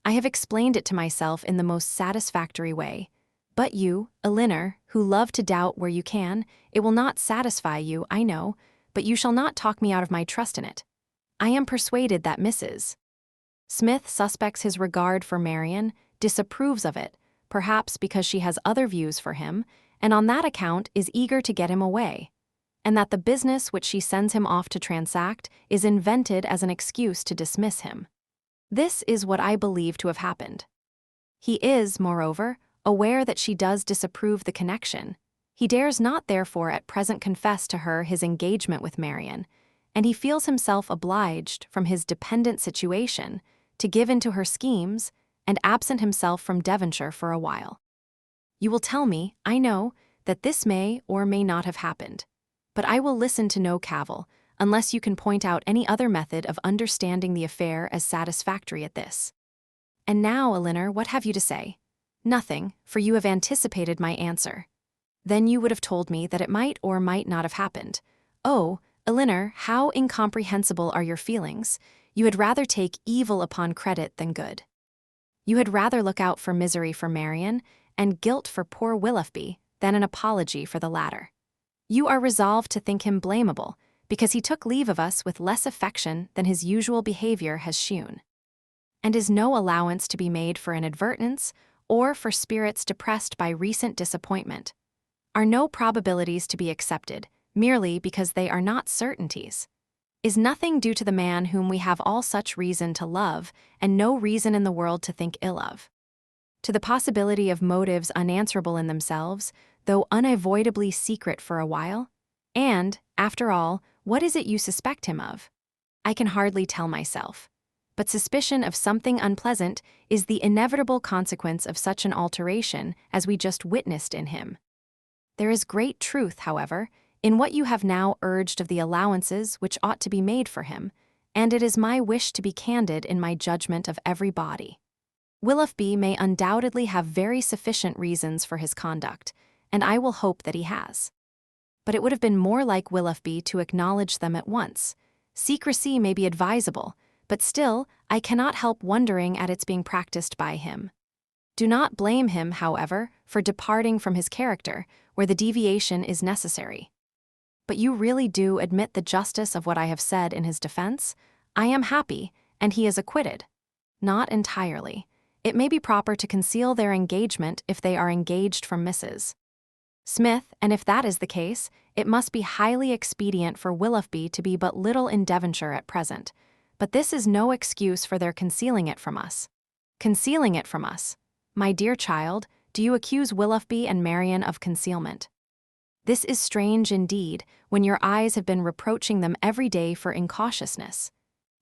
I have explained it to myself in the most satisfactory way. But you, Elinor, who love to doubt where you can, it will not satisfy you, I know, but you shall not talk me out of my trust in it. I am persuaded that Mrs. Smith suspects his regard for Marianne, disapproves of it, perhaps because she has other views for him, and on that account is eager to get him away, and that the business which she sends him off to transact is invented as an excuse to dismiss him. This is what I believe to have happened. He is, moreover, aware that she does disapprove the connection. He dares not therefore at present confess to her his engagement with Marianne, and he feels himself obliged, from his dependent situation, to give in to her schemes, and absent himself from Devonshire for a while. You will tell me, I know, that this may or may not have happened, but I will listen to no cavil, unless you can point out any other method of understanding the affair as satisfactory at this. And now, Elinor, what have you to say? Nothing, for you have anticipated my answer. Then you would have told me that it might or might not have happened. Oh, Elinor, how incomprehensible are your feelings! You had rather take evil upon credit than good. You had rather look out for misery for Marianne, and guilt for poor Willoughby, than an apology for the latter. You are resolved to think him blamable, because he took leave of us with less affection than his usual behavior has shewn. And is no allowance to be made for inadvertence, or for spirits depressed by recent disappointment? Are no probabilities to be accepted, merely because they are not certainties? Is nothing due to the man whom we have all such reason to love, and no reason in the world to think ill of? To the possibility of motives unanswerable in themselves, though unavoidably secret for a while? And, after all, what is it you suspect him of? I can hardly tell myself. But suspicion of something unpleasant is the inevitable consequence of such an alteration as we just witnessed in him. There is great truth, however, in what you have now urged of the allowances which ought to be made for him, and it is my wish to be candid in my judgment of every body. Willoughby may undoubtedly have very sufficient reasons for his conduct, and I will hope that he has. But it would have been more like Willoughby to acknowledge them at once. Secrecy may be advisable, but still I cannot help wondering at its being practiced by him. Do not blame him, however, for departing from his character, where the deviation is necessary. But you really do admit the justice of what I have said in his defense? I am happy, and he is acquitted. Not entirely. It may be proper to conceal their engagement if they are engaged from Mrs. Smith, and if that is the case, it must be highly expedient for Willoughby to be but little in Devonshire at present. But this is no excuse for their concealing it from us. Concealing it from us? My dear child, do you accuse Willoughby and Marianne of concealment? This is strange indeed, when your eyes have been reproaching them every day for incautiousness.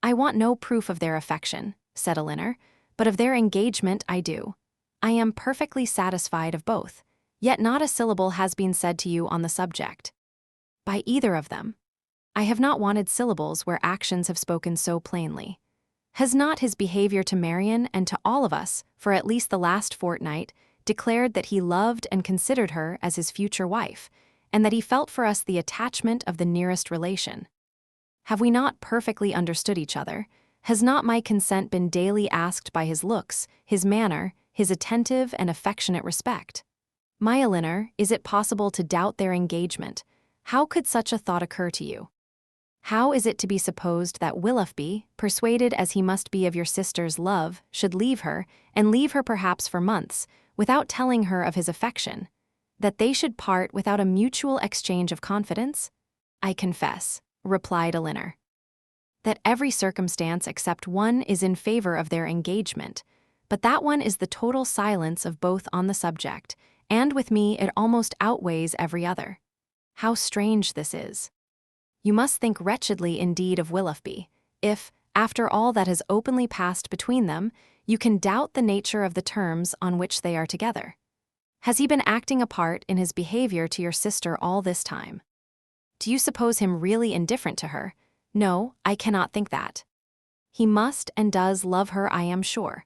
I want no proof of their affection, said Elinor, but of their engagement I do. I am perfectly satisfied of both, yet not a syllable has been said to you on the subject. By either of them. I have not wanted syllables where actions have spoken so plainly. Has not his behavior to Marianne and to all of us, for at least the last fortnight, declared that he loved and considered her as his future wife, and that he felt for us the attachment of the nearest relation? Have we not perfectly understood each other? Has not my consent been daily asked by his looks, his manner, his attentive and affectionate respect? My Elinor, is it possible to doubt their engagement? How could such a thought occur to you? How is it to be supposed that Willoughby, persuaded as he must be of your sister's love, should leave her, and leave her perhaps for months, without telling her of his affection? That they should part without a mutual exchange of confidence? I confess, replied Elinor, that every circumstance except one is in favor of their engagement, but that one is the total silence of both on the subject, and with me it almost outweighs every other. How strange this is! You must think wretchedly indeed of Willoughby, if, after all that has openly passed between them, you can doubt the nature of the terms on which they are together. Has he been acting a part in his behavior to your sister all this time? Do you suppose him really indifferent to her? No, I cannot think that. He must and does love her, I am sure,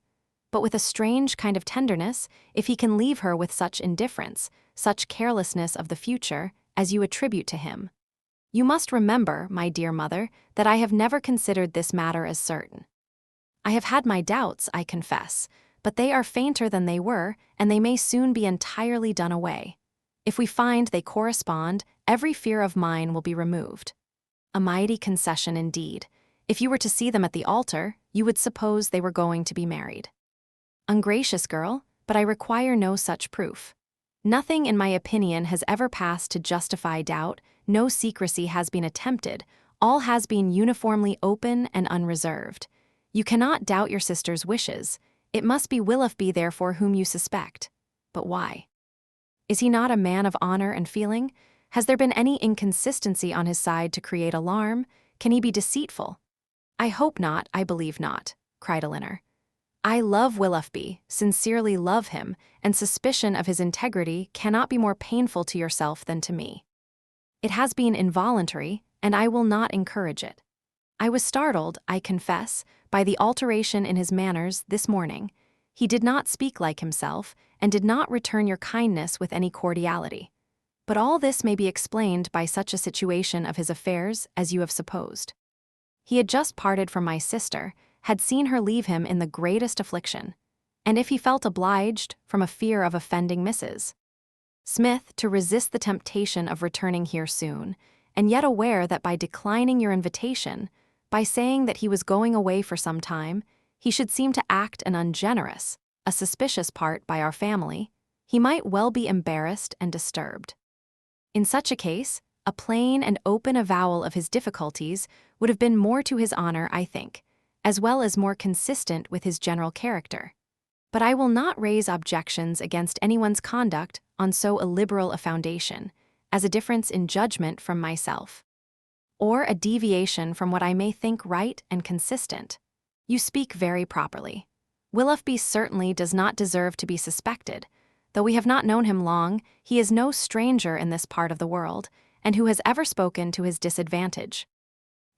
but with a strange kind of tenderness, if he can leave her with such indifference, such carelessness of the future, as you attribute to him. You must remember, my dear mother, that I have never considered this matter as certain. I have had my doubts, I confess, but they are fainter than they were, and they may soon be entirely done away. If we find they correspond, every fear of mine will be removed. A mighty concession indeed. If you were to see them at the altar, you would suppose they were going to be married. Ungracious girl, but I require no such proof. Nothing in my opinion has ever passed to justify doubt, no secrecy has been attempted, all has been uniformly open and unreserved. You cannot doubt your sister's wishes. It must be Willoughby therefore whom you suspect. But why? Is he not a man of honor and feeling? Has there been any inconsistency on his side to create alarm? Can he be deceitful? I hope not, I believe not, cried Elinor. I love Willoughby, sincerely love him, and suspicion of his integrity cannot be more painful to yourself than to me. It has been involuntary, and I will not encourage it. I was startled, I confess, by the alteration in his manners this morning. He did not speak like himself, and did not return your kindness with any cordiality. But all this may be explained by such a situation of his affairs as you have supposed. He had just parted from my sister, had seen her leave him in the greatest affliction, and if he felt obliged, from a fear of offending Mrs. Smith, to resist the temptation of returning here soon, and yet aware that by declining your invitation, by saying that he was going away for some time, he should seem to act an ungenerous, a suspicious part by our family, he might well be embarrassed and disturbed. In such a case, a plain and open avowal of his difficulties would have been more to his honor, I think, as well as more consistent with his general character. But I will not raise objections against anyone's conduct on so illiberal a foundation, as a difference in judgment from myself, or a deviation from what I may think right and consistent. You speak very properly. Willoughby certainly does not deserve to be suspected. Though we have not known him long, he is no stranger in this part of the world, and who has ever spoken to his disadvantage?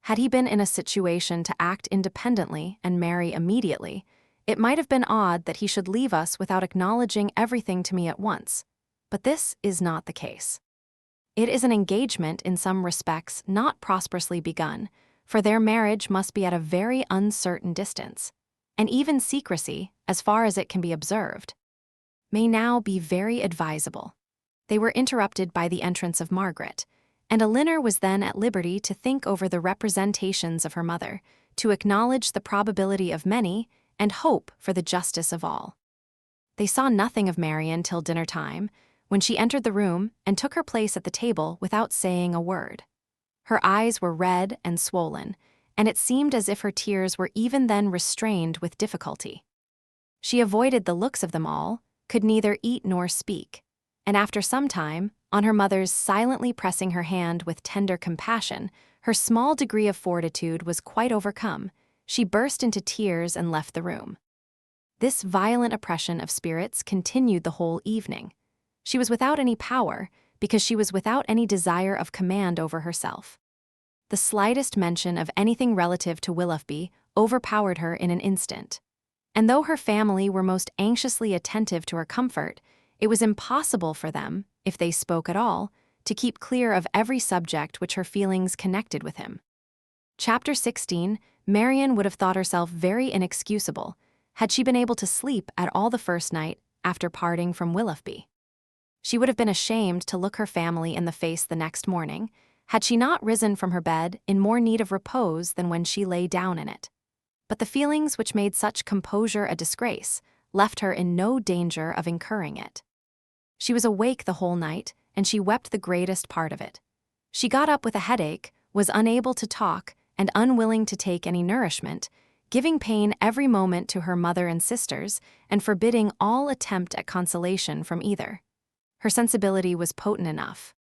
Had he been in a situation to act independently and marry immediately, it might have been odd that he should leave us without acknowledging everything to me at once. But this is not the case. It is an engagement in some respects not prosperously begun, for their marriage must be at a very uncertain distance, and even secrecy, as far as it can be observed, may now be very advisable. They were interrupted by the entrance of Margaret, and Elinor was then at liberty to think over the representations of her mother, to acknowledge the probability of many, and hope for the justice of all. They saw nothing of Marianne till dinner time, when she entered the room and took her place at the table without saying a word. Her eyes were red and swollen, and it seemed as if her tears were even then restrained with difficulty. She avoided the looks of them all, could neither eat nor speak, and after some time, on her mother's silently pressing her hand with tender compassion, her small degree of fortitude was quite overcome. She burst into tears and left the room. This violent oppression of spirits continued the whole evening. She was without any power, because she was without any desire of command over herself. The slightest mention of anything relative to Willoughby overpowered her in an instant. And though her family were most anxiously attentive to her comfort, it was impossible for them, if they spoke at all, to keep clear of every subject which her feelings connected with him. Chapter 16. Marianne would have thought herself very inexcusable had she been able to sleep at all the first night after parting from Willoughby. She would have been ashamed to look her family in the face the next morning, had she not risen from her bed in more need of repose than when she lay down in it. But the feelings which made such composure a disgrace left her in no danger of incurring it. She was awake the whole night, and she wept the greatest part of it. She got up with a headache, was unable to talk, and unwilling to take any nourishment, giving pain every moment to her mother and sisters, and forbidding all attempt at consolation from either. Her sensibility was potent enough.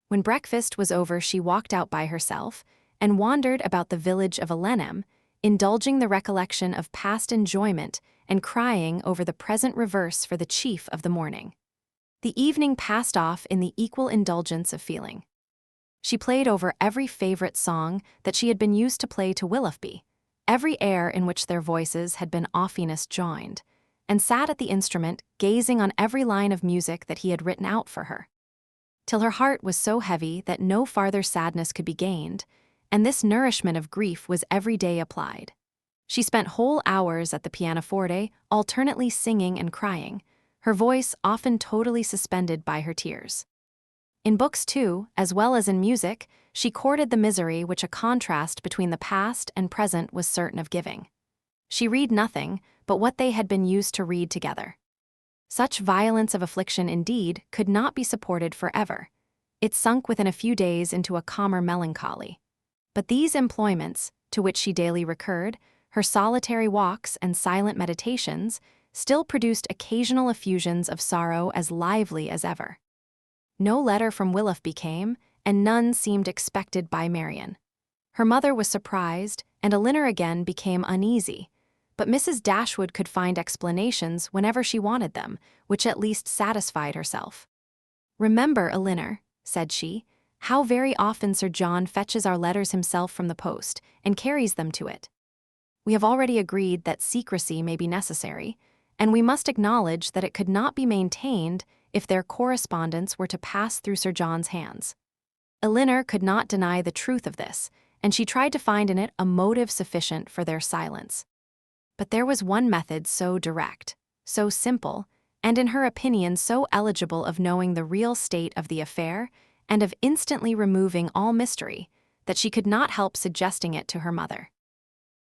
When breakfast was over, she walked out by herself and wandered about the village of Elenham, indulging the recollection of past enjoyment and crying over the present reverse for the chief of the morning. The evening passed off in the equal indulgence of feeling. She played over every favorite song that she had been used to play to Willoughby, every air in which their voices had been oftenest joined, and sat at the instrument gazing on every line of music that he had written out for her, till her heart was so heavy that no farther sadness could be gained, and this nourishment of grief was every day applied. She spent whole hours at the pianoforte, alternately singing and crying, her voice often totally suspended by her tears. In books, too, as well as in music, she courted the misery which a contrast between the past and present was certain of giving. She read nothing but what they had been used to read together. Such violence of affliction, indeed, could not be supported forever. It sunk within a few days into a calmer melancholy. But these employments, to which she daily recurred, her solitary walks and silent meditations, still produced occasional effusions of sorrow as lively as ever. No letter from Willoughby came, and none seemed expected by Marianne. Her mother was surprised, and Elinor again became uneasy, but Mrs. Dashwood could find explanations whenever she wanted them, which at least satisfied herself. "Remember, Elinor," said she, "how very often Sir John fetches our letters himself from the post, and carries them to it. We have already agreed that secrecy may be necessary, and we must acknowledge that it could not be maintained if their correspondence were to pass through Sir John's hands." Elinor could not deny the truth of this, and she tried to find in it a motive sufficient for their silence. But there was one method so direct, so simple, and in her opinion so eligible of knowing the real state of the affair and of instantly removing all mystery, that she could not help suggesting it to her mother.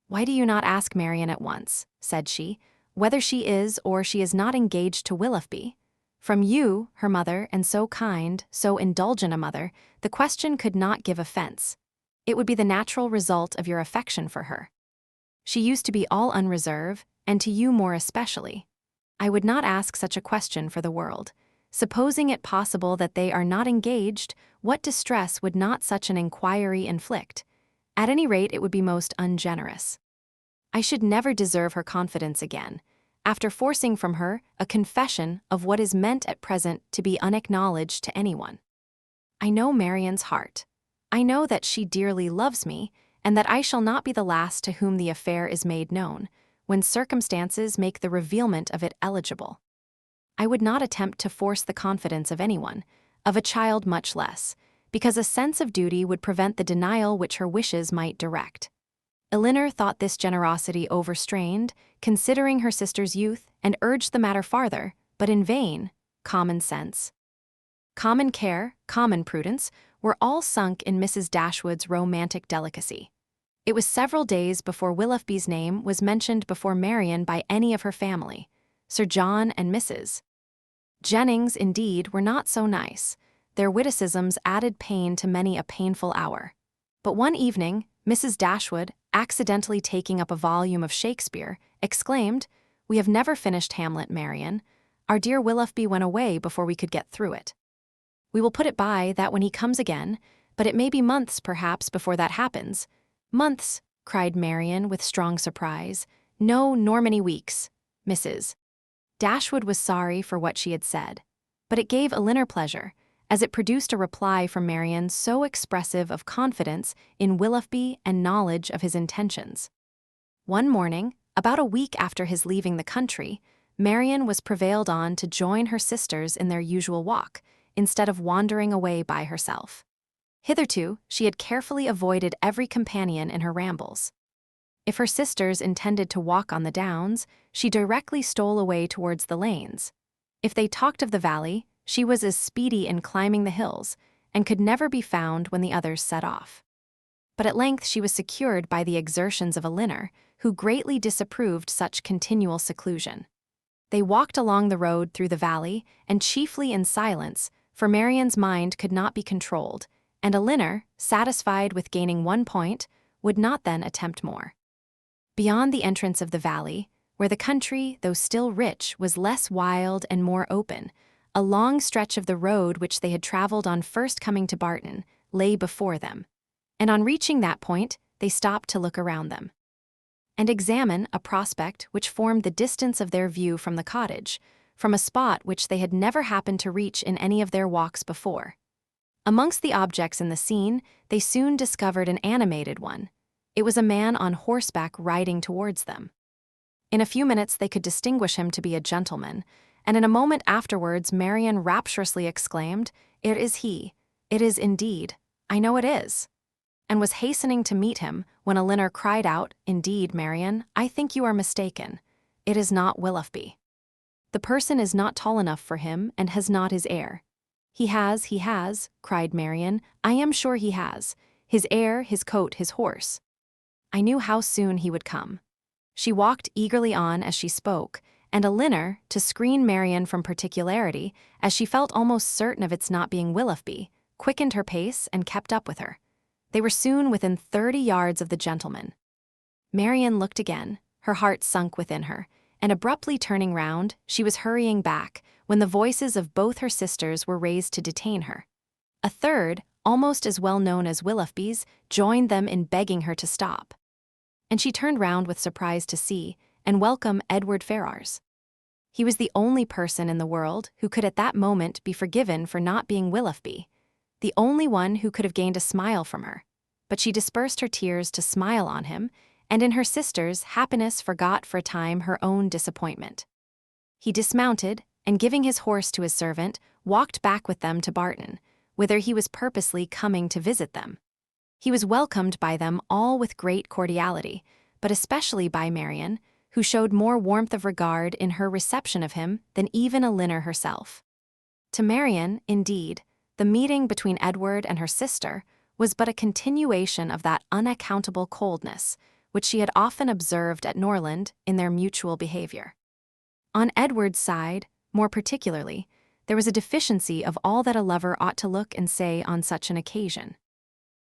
"Why do you not ask Marianne at once," said she, "whether she is or she is not engaged to Willoughby? From you, her mother, and so kind, so indulgent a mother, the question could not give offense. It would be the natural result of your affection for her. She used to be all unreserve, and to you more especially. I would not ask such a question for the world. Supposing it possible that they are not engaged, what distress would not such an inquiry inflict? At any rate, it would be most ungenerous. I should never deserve her confidence again, after forcing from her a confession of what is meant at present to be unacknowledged to anyone. I know Marianne's heart. I know that she dearly loves me, and that I shall not be the last to whom the affair is made known, when circumstances make the revealment of it eligible. I would not attempt to force the confidence of anyone, of a child much less, because a sense of duty would prevent the denial which her wishes might direct." Elinor thought this generosity overstrained, considering her sister's youth, and urged the matter farther, but in vain. Common sense, common care, common prudence, were all sunk in Mrs. Dashwood's romantic delicacy. It was several days before Willoughby's name was mentioned before Marianne by any of her family. Sir John and Mrs. Jennings, indeed, were not so nice. Their witticisms added pain to many a painful hour. But one evening, Mrs. Dashwood, accidentally taking up a volume of Shakespeare, exclaimed, "We have never finished Hamlet, Marianne. Our dear Willoughby went away before we could get through it. We will put it by that when he comes again, but it may be months, perhaps, before that happens." "Months," cried Marianne with strong surprise. "No, nor many weeks, Mrs." Dashwood was sorry for what she had said, but it gave Elinor pleasure, as it produced a reply from Marianne so expressive of confidence in Willoughby and knowledge of his intentions. One morning, about a week after his leaving the country, Marianne was prevailed on to join her sisters in their usual walk, instead of wandering away by herself. Hitherto, she had carefully avoided every companion in her rambles. If her sisters intended to walk on the downs, she directly stole away towards the lanes. If they talked of the valley, she was as speedy in climbing the hills, and could never be found when the others set off. But at length she was secured by the exertions of Elinor, who greatly disapproved such continual seclusion. They walked along the road through the valley, and chiefly in silence, for Marianne's mind could not be controlled, and Elinor, satisfied with gaining 1 point, would not then attempt more. Beyond the entrance of the valley, where the country, though still rich, was less wild and more open, a long stretch of the road which they had traveled on first coming to Barton lay before them, and on reaching that point, they stopped to look around them and examine a prospect which formed the distance of their view from the cottage, from a spot which they had never happened to reach in any of their walks before. Amongst the objects in the scene, they soon discovered an animated one. It was a man on horseback riding towards them. In a few minutes they could distinguish him to be a gentleman, and in a moment afterwards Marianne rapturously exclaimed, "It is he. It is indeed. I know it is," and was hastening to meet him when Elinor cried out, "Indeed, Marianne, I think you are mistaken. It is not Willoughby. The person is not tall enough for him and has not his air." He has, cried Marianne. "I am sure he has. His air, his coat, his horse. I knew how soon he would come." She walked eagerly on as she spoke, and Elinor, to screen Marianne from particularity, as she felt almost certain of its not being Willoughby, quickened her pace and kept up with her. They were soon within 30 yards of the gentleman. Marianne looked again, her heart sunk within her, and abruptly turning round, she was hurrying back, when the voices of both her sisters were raised to detain her. A third, almost as well known as Willoughby's, joined them in begging her to stop. And she turned round with surprise to see and welcome Edward Ferrars. He was the only person in the world who could at that moment be forgiven for not being Willoughby, the only one who could have gained a smile from her. But she dispersed her tears to smile on him, and in her sister's happiness forgot for a time her own disappointment. He dismounted, and giving his horse to his servant, walked back with them to Barton, whither he was purposely coming to visit them. He was welcomed by them all with great cordiality, but especially by Marianne, who showed more warmth of regard in her reception of him than even Elinor herself. To Marianne, indeed, the meeting between Edward and her sister was but a continuation of that unaccountable coldness which she had often observed at Norland in their mutual behavior. On Edward's side, more particularly, there was a deficiency of all that a lover ought to look and say on such an occasion.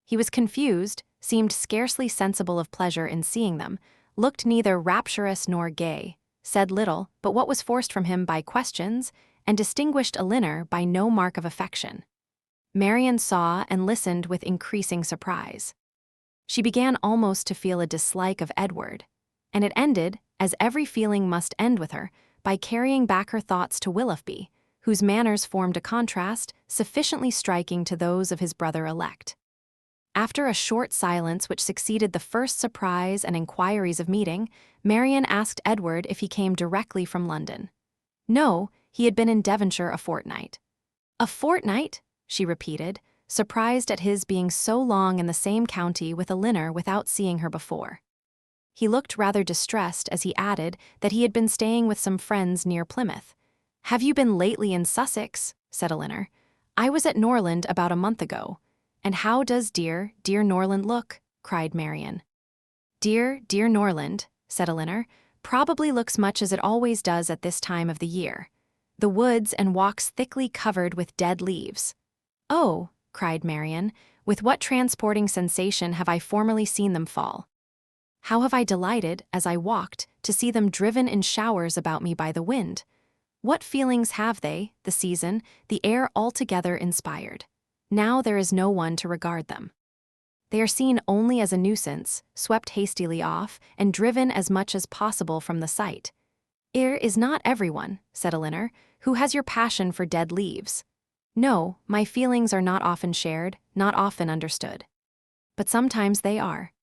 He was confused, seemed scarcely sensible of pleasure in seeing them, looked neither rapturous nor gay, said little but what was forced from him by questions, and distinguished Elinor by no mark of affection. Marianne saw and listened with increasing surprise. She began almost to feel a dislike of Edward, and it ended, as every feeling must end with her, by carrying back her thoughts to Willoughby, whose manners formed a contrast sufficiently striking to those of his brother-elect. After a short silence which succeeded the first surprise and inquiries of meeting, Marianne asked Edward if he came directly from London. No, he had been in Devonshire a fortnight. "A fortnight?" she repeated, surprised at his being so long in the same county with Elinor without seeing her before. He looked rather distressed as he added that he had been staying with some friends near Plymouth. "Have you been lately in Sussex?" said Elinor. "I was at Norland about a month ago." "And how does dear Norland look?" cried Marianne. Dear Norland," said Elinor, "probably looks much as it always does at this time of the year. The woods and walks thickly covered with dead leaves." "Oh," cried Marianne, "with what transporting sensation have I formerly seen them fall! How have I delighted, as I walked, to see them driven in showers about me by the wind! What feelings have they, the season, the air altogether inspired! Now there is no one to regard them. They are seen only as a nuisance, swept hastily off, and driven as much as possible from the sight." "It is not everyone," said Elinor, "who has your passion for dead leaves. No, my feelings are not often shared, not often understood. But sometimes they are."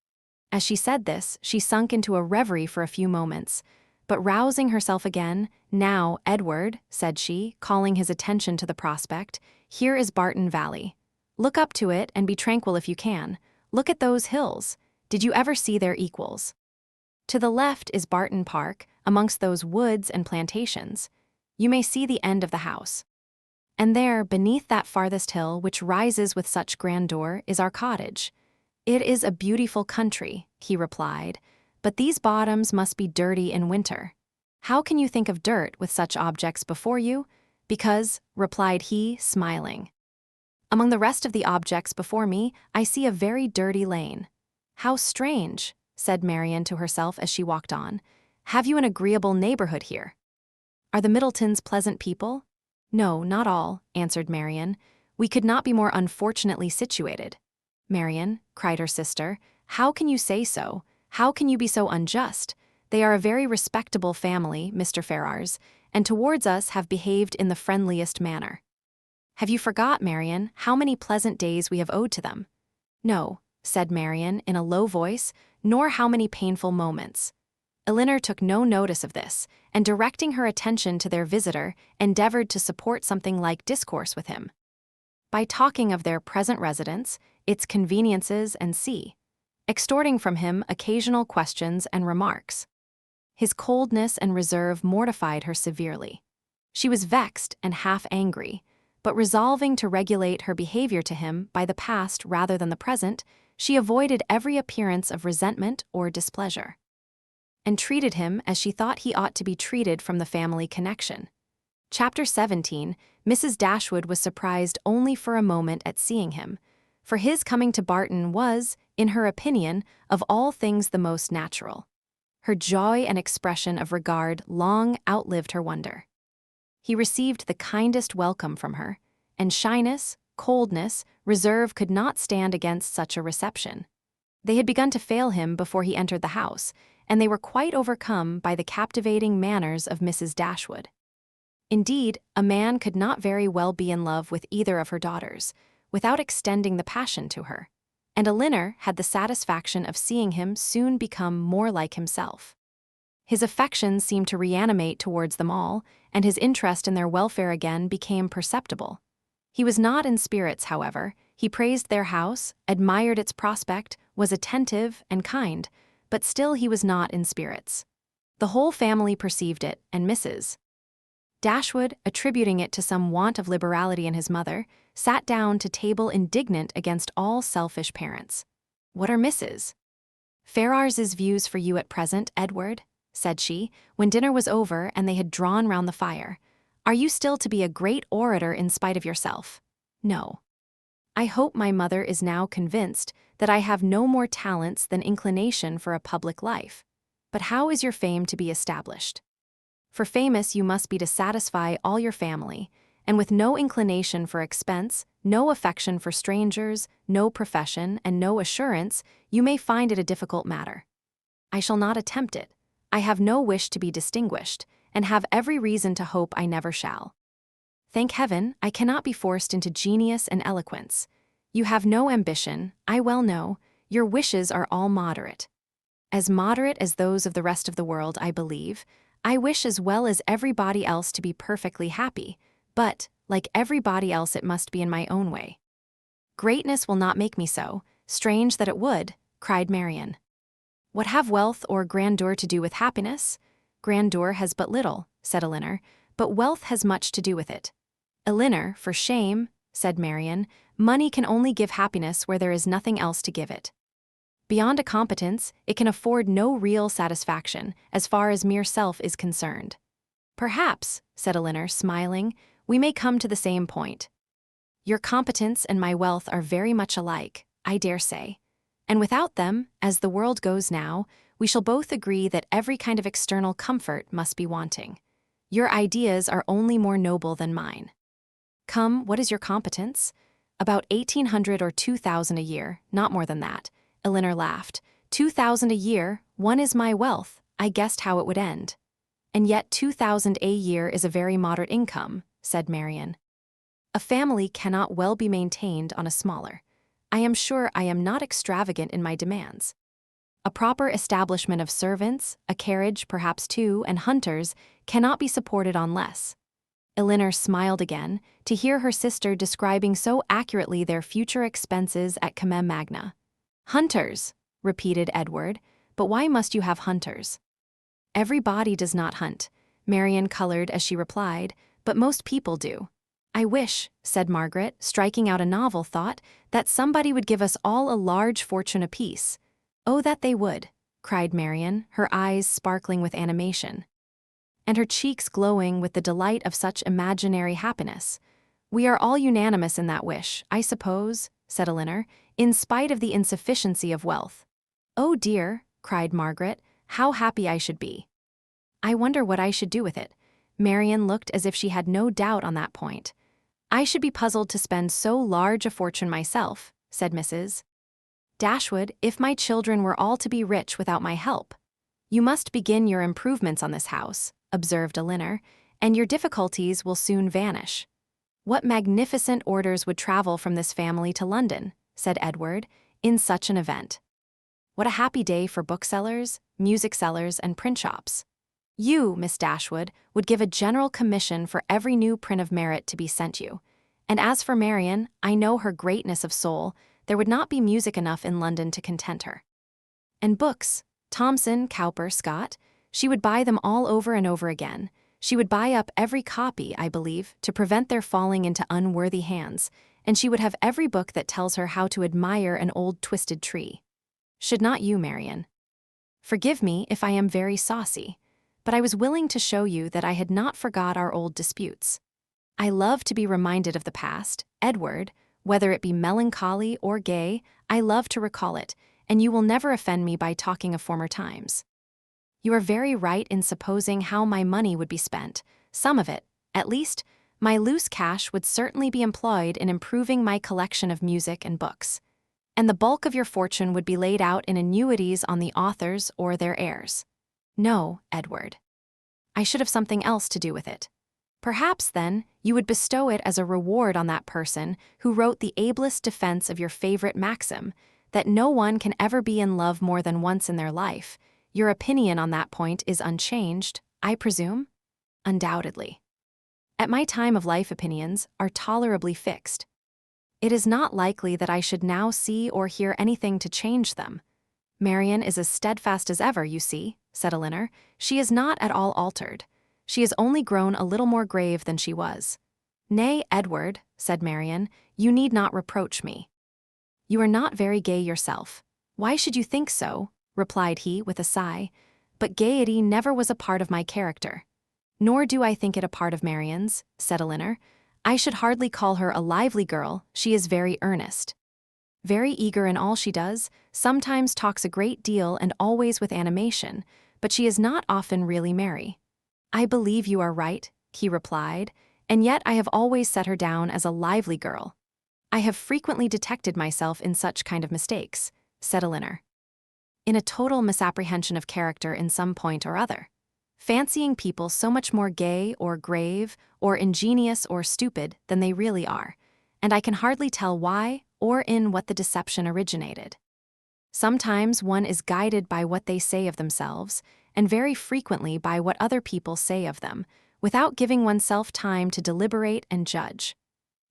As she said this, she sunk into a reverie for a few moments, but rousing herself again, "Now, Edward," said she, calling his attention to the prospect, "here is Barton Valley. Look up to it and be tranquil if you can. Look at those hills. Did you ever see their equals? To the left is Barton Park, amongst those woods and plantations. You may see the end of the house. And there, beneath that farthest hill which rises with such grandeur, is our cottage. It is a beautiful country, he replied, but these bottoms must be dirty in winter. How can you think of dirt with such objects before you? Because, replied he, smiling. Among the rest of the objects before me, I see a very dirty lane. How strange, said Marianne to herself as she walked on. Have you an agreeable neighborhood here? Are the Middletons pleasant people? No, not all, answered Marianne. We could not be more unfortunately situated. Marianne, cried her sister, how can you say so? How can you be so unjust? They are a very respectable family, Mr. Ferrars, and towards us have behaved in the friendliest manner. Have you forgot, Marianne, how many pleasant days we have owed to them? No, said Marianne in a low voice, nor how many painful moments. Elinor took no notice of this, and directing her attention to their visitor, endeavored to support something like discourse with him. By talking of their present residence, its conveniences and extorting from him occasional questions and remarks. His coldness and reserve mortified her severely. She was vexed and half angry, but resolving to regulate her behavior to him by the past rather than the present, she avoided every appearance of resentment or displeasure, and treated him as she thought he ought to be treated from the family connection. Chapter 17. Mrs. Dashwood was surprised only for a moment at seeing him, for his coming to Barton was, in her opinion, of all things the most natural. Her joy and expression of regard long outlived her wonder. He received the kindest welcome from her, and shyness, coldness, reserve could not stand against such a reception. They had begun to fail him before he entered the house, and they were quite overcome by the captivating manners of Mrs. Dashwood. Indeed, a man could not very well be in love with either of her daughters, without extending the passion to her, and Elinor had the satisfaction of seeing him soon become more like himself. His affections seemed to reanimate towards them all, and his interest in their welfare again became perceptible. He was not in spirits, however. He praised their house, admired its prospect, was attentive and kind, but still he was not in spirits. The whole family perceived it, and Mrs. Dashwood, attributing it to some want of liberality in his mother, sat down to table indignant against all selfish parents. "What are Mrs. Ferrars's views for you at present, Edward?" said she, when dinner was over and they had drawn round the fire. "Are you still to be a great orator in spite of yourself?" "No. I hope my mother is now convinced that I have no more talents than inclination for a public life. But how is your fame to be established? For famous you must be to satisfy all your family, and with no inclination for expense, no affection for strangers, no profession, and no assurance, you may find it a difficult matter. I shall not attempt it. I have no wish to be distinguished, and have every reason to hope I never shall. Thank heaven, I cannot be forced into genius and eloquence. You have no ambition, I well know. Your wishes are all moderate. As moderate as those of the rest of the world, I believe. I wish as well as everybody else to be perfectly happy, but, like everybody else, it must be in my own way." "Greatness will not make me so. Strange that it would," cried Marianne. "What have wealth or grandeur to do with happiness? Grandeur has but little," said Elinor, "but wealth has much to do with it." "Elinor, for shame," said Marianne. "Money can only give happiness where there is nothing else to give it. Beyond a competence, it can afford no real satisfaction, as far as mere self is concerned." "Perhaps," said Elinor, smiling, "we may come to the same point. Your competence and my wealth are very much alike, I dare say, and without them, as the world goes now, we shall both agree that every kind of external comfort must be wanting. Your ideas are only more noble than mine. Come, what is your competence?" "About 1,800 or 2,000 a year, not more than that." Elinor laughed. 2,000 a year, one is my wealth. I guessed how it would end. "And yet 2,000 a year is a very moderate income," said Marianne. "A family cannot well be maintained on a smaller. I am sure I am not extravagant in my demands. A proper establishment of servants, a carriage, perhaps two, and hunters cannot be supported on less." Elinor smiled again, to hear her sister describing so accurately their future expenses at Comem Magna. "Hunters," repeated Edward, "but why must you have hunters?" "Everybody does not hunt," Marianne colored as she replied, "but most people do. I wish, said Margaret, striking out a novel thought, that somebody would give us all a large fortune apiece. Oh, that they would, cried Marianne, her eyes sparkling with animation, and her cheeks glowing with the delight of such imaginary happiness. We are all unanimous in that wish, I suppose, said Elinor, in spite of the insufficiency of wealth. Oh dear, cried Margaret, how happy I should be. I wonder what I should do with it. Marianne looked as if she had no doubt on that point. I should be puzzled to spend so large a fortune myself, said Mrs. Dashwood, if my children were all to be rich without my help. You must begin your improvements on this house, observed Elinor, and your difficulties will soon vanish. What magnificent orders would travel from this family to London, said Edward, in such an event. What a happy day for booksellers, music sellers, and print shops. You, Miss Dashwood, would give a general commission for every new print of merit to be sent you. And as for Marianne, I know her greatness of soul, there would not be music enough in London to content her. And books, Thomson, Cowper, Scott, she would buy them all over and over again. She would buy up every copy, I believe, to prevent their falling into unworthy hands, and she would have every book that tells her how to admire an old twisted tree. Should not you, Marianne? Forgive me if I am very saucy, but I was willing to show you that I had not forgot our old disputes. I love to be reminded of the past, Edward, whether it be melancholy or gay, I love to recall it, and you will never offend me by talking of former times. You are very right in supposing how my money would be spent. Some of it, at least, my loose cash would certainly be employed in improving my collection of music and books. And the bulk of your fortune would be laid out in annuities on the authors or their heirs. No, Edward. I should have something else to do with it. Perhaps, then, you would bestow it as a reward on that person who wrote the ablest defense of your favorite maxim, that no one can ever be in love more than once in their life. Your opinion on that point is unchanged, I presume? Undoubtedly. At my time of life, opinions are tolerably fixed. It is not likely that I should now see or hear anything to change them. Marianne is as steadfast as ever, you see, said Elinor. She is not at all altered. She has only grown a little more grave than she was. Nay, Edward, said Marianne, you need not reproach me. You are not very gay yourself. Why should you think so? Replied he with a sigh. But gaiety never was a part of my character. Nor do I think it a part of Marianne's, said Elinor. I should hardly call her a lively girl, she is very earnest. Very eager in all she does, sometimes talks a great deal and always with animation, but she is not often really merry. I believe you are right, he replied, and yet I have always set her down as a lively girl. I have frequently detected myself in such kind of mistakes, said Elinor. In a total misapprehension of character in some point or other. Fancying people so much more gay or grave or ingenious or stupid than they really are, and I can hardly tell why or in what the deception originated. Sometimes one is guided by what they say of themselves, and very frequently by what other people say of them, without giving oneself time to deliberate and judge.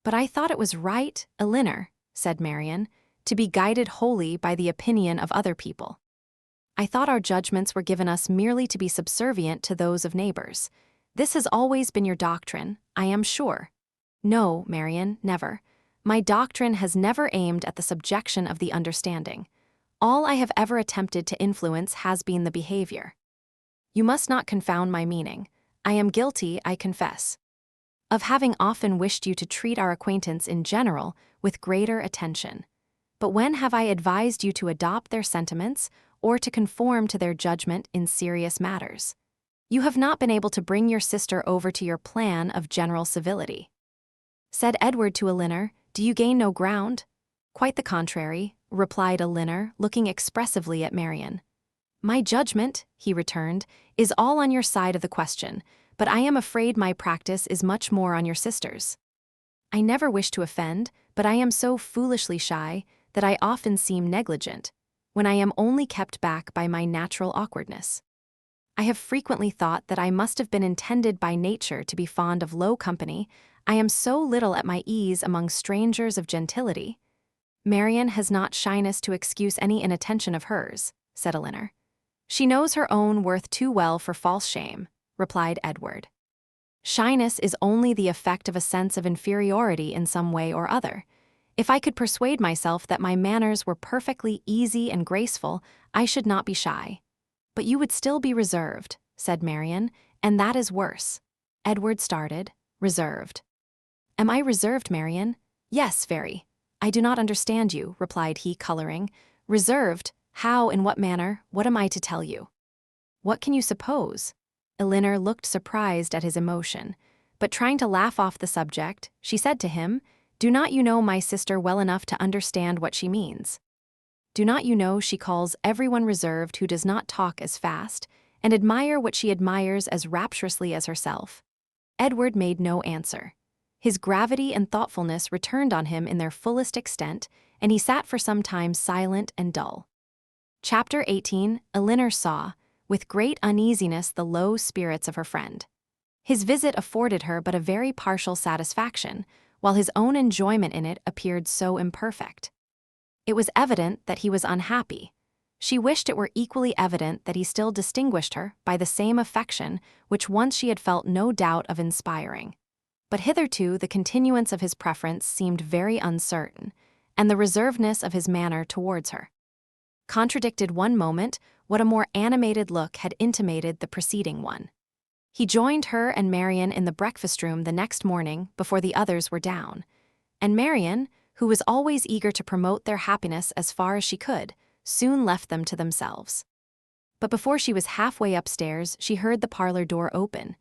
But I thought it was right, Elinor, said Marianne, to be guided wholly by the opinion of other people. I thought our judgments were given us merely to be subservient to those of neighbors. This has always been your doctrine, I am sure. No, Marianne, never. My doctrine has never aimed at the subjection of the understanding. All I have ever attempted to influence has been the behavior. You must not confound my meaning. I am guilty, I confess, of having often wished you to treat our acquaintance in general with greater attention. But when have I advised you to adopt their sentiments or to conform to their judgment in serious matters? You have not been able to bring your sister over to your plan of general civility. Said Edward to Elinor, do you gain no ground? Quite the contrary, replied Elinor, looking expressively at Marianne. My judgment, he returned, is all on your side of the question, but I am afraid my practice is much more on your sister's. I never wish to offend, but I am so foolishly shy that I often seem negligent, when I am only kept back by my natural awkwardness. I have frequently thought that I must have been intended by nature to be fond of low company. I am so little at my ease among strangers of gentility. Marianne has not shyness to excuse any inattention of hers, said Elinor. She knows her own worth too well for false shame, replied Edward. Shyness is only the effect of a sense of inferiority in some way or other. If I could persuade myself that my manners were perfectly easy and graceful, I should not be shy. But you would still be reserved, said Marianne, and that is worse. Edward started, reserved. Am I reserved, Marianne? Yes, very. I do not understand you, replied he, coloring. Reserved? How, in what manner, what am I to tell you? What can you suppose? Elinor looked surprised at his emotion, but trying to laugh off the subject, she said to him, Do not you know my sister well enough to understand what she means? Do not you know she calls everyone reserved who does not talk as fast, and admire what she admires as rapturously as herself? Edward made no answer. His gravity and thoughtfulness returned on him in their fullest extent, and he sat for some time silent and dull. Chapter 18. Elinor saw, with great uneasiness, the low spirits of her friend. His visit afforded her but a very partial satisfaction, while his own enjoyment in it appeared so imperfect. It was evident that he was unhappy. She wished it were equally evident that he still distinguished her by the same affection which once she had felt no doubt of inspiring. But hitherto the continuance of his preference seemed very uncertain, and the reservedness of his manner towards her contradicted one moment what a more animated look had intimated the preceding one. He joined her and Marianne in the breakfast-room the next morning before the others were down, and Marianne, who was always eager to promote their happiness as far as she could, soon left them to themselves. But before she was halfway upstairs, she heard the parlor door open,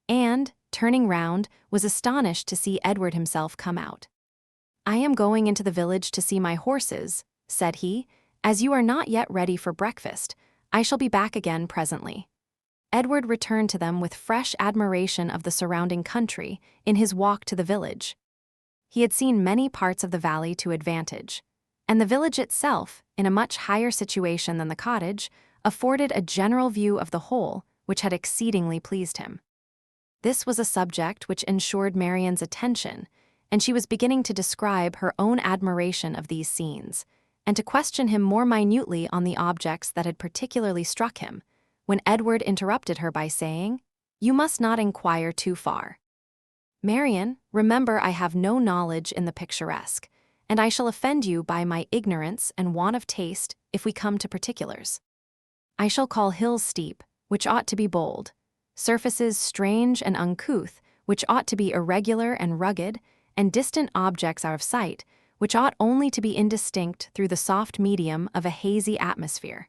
and, turning round, was astonished to see Edward himself come out. I am going into the village to see my horses, said he. As you are not yet ready for breakfast, I shall be back again presently. Edward returned to them with fresh admiration of the surrounding country in his walk to the village. He had seen many parts of the valley to advantage, and the village itself, in a much higher situation than the cottage, afforded a general view of the whole which had exceedingly pleased him. This was a subject which ensured Marianne's attention, and she was beginning to describe her own admiration of these scenes, and to question him more minutely on the objects that had particularly struck him, when Edward interrupted her by saying, You must not inquire too far. Marianne, remember I have no knowledge in the picturesque, and I shall offend you by my ignorance and want of taste if we come to particulars. I shall call hills steep, which ought to be bold, surfaces strange and uncouth, which ought to be irregular and rugged, and distant objects out of sight, which ought only to be indistinct through the soft medium of a hazy atmosphere.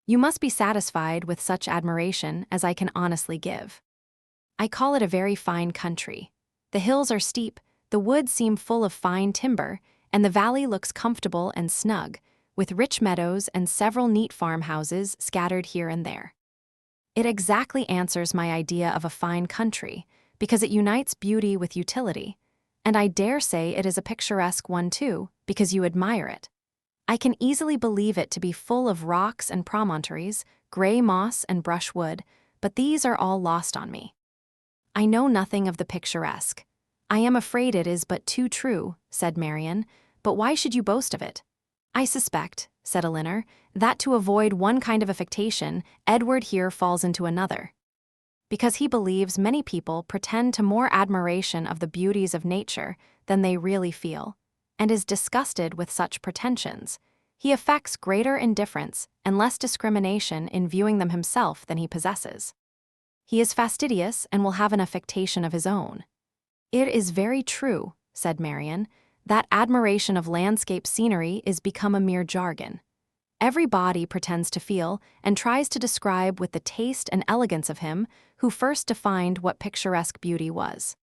You must be satisfied with such admiration as I can honestly give. I call it a very fine country. The hills are steep, the woods seem full of fine timber, and the valley looks comfortable and snug, with rich meadows and several neat farmhouses scattered here and there. It exactly answers my idea of a fine country, because it unites beauty with utility, and I dare say it is a picturesque one too, because you admire it. I can easily believe it to be full of rocks and promontories, gray moss and brushwood, but these are all lost on me. I know nothing of the picturesque. I am afraid it is but too true, said Marianne, but why should you boast of it? I suspect, said Elinor, that to avoid one kind of affectation, Edward here falls into another. Because he believes many people pretend to more admiration of the beauties of nature than they really feel, and is disgusted with such pretensions, he affects greater indifference and less discrimination in viewing them himself than he possesses. He is fastidious and will have an affectation of his own. It is very true, said Marianne, that admiration of landscape scenery is become a mere jargon. Every body pretends to feel and tries to describe with the taste and elegance of him who first defined what picturesque beauty was.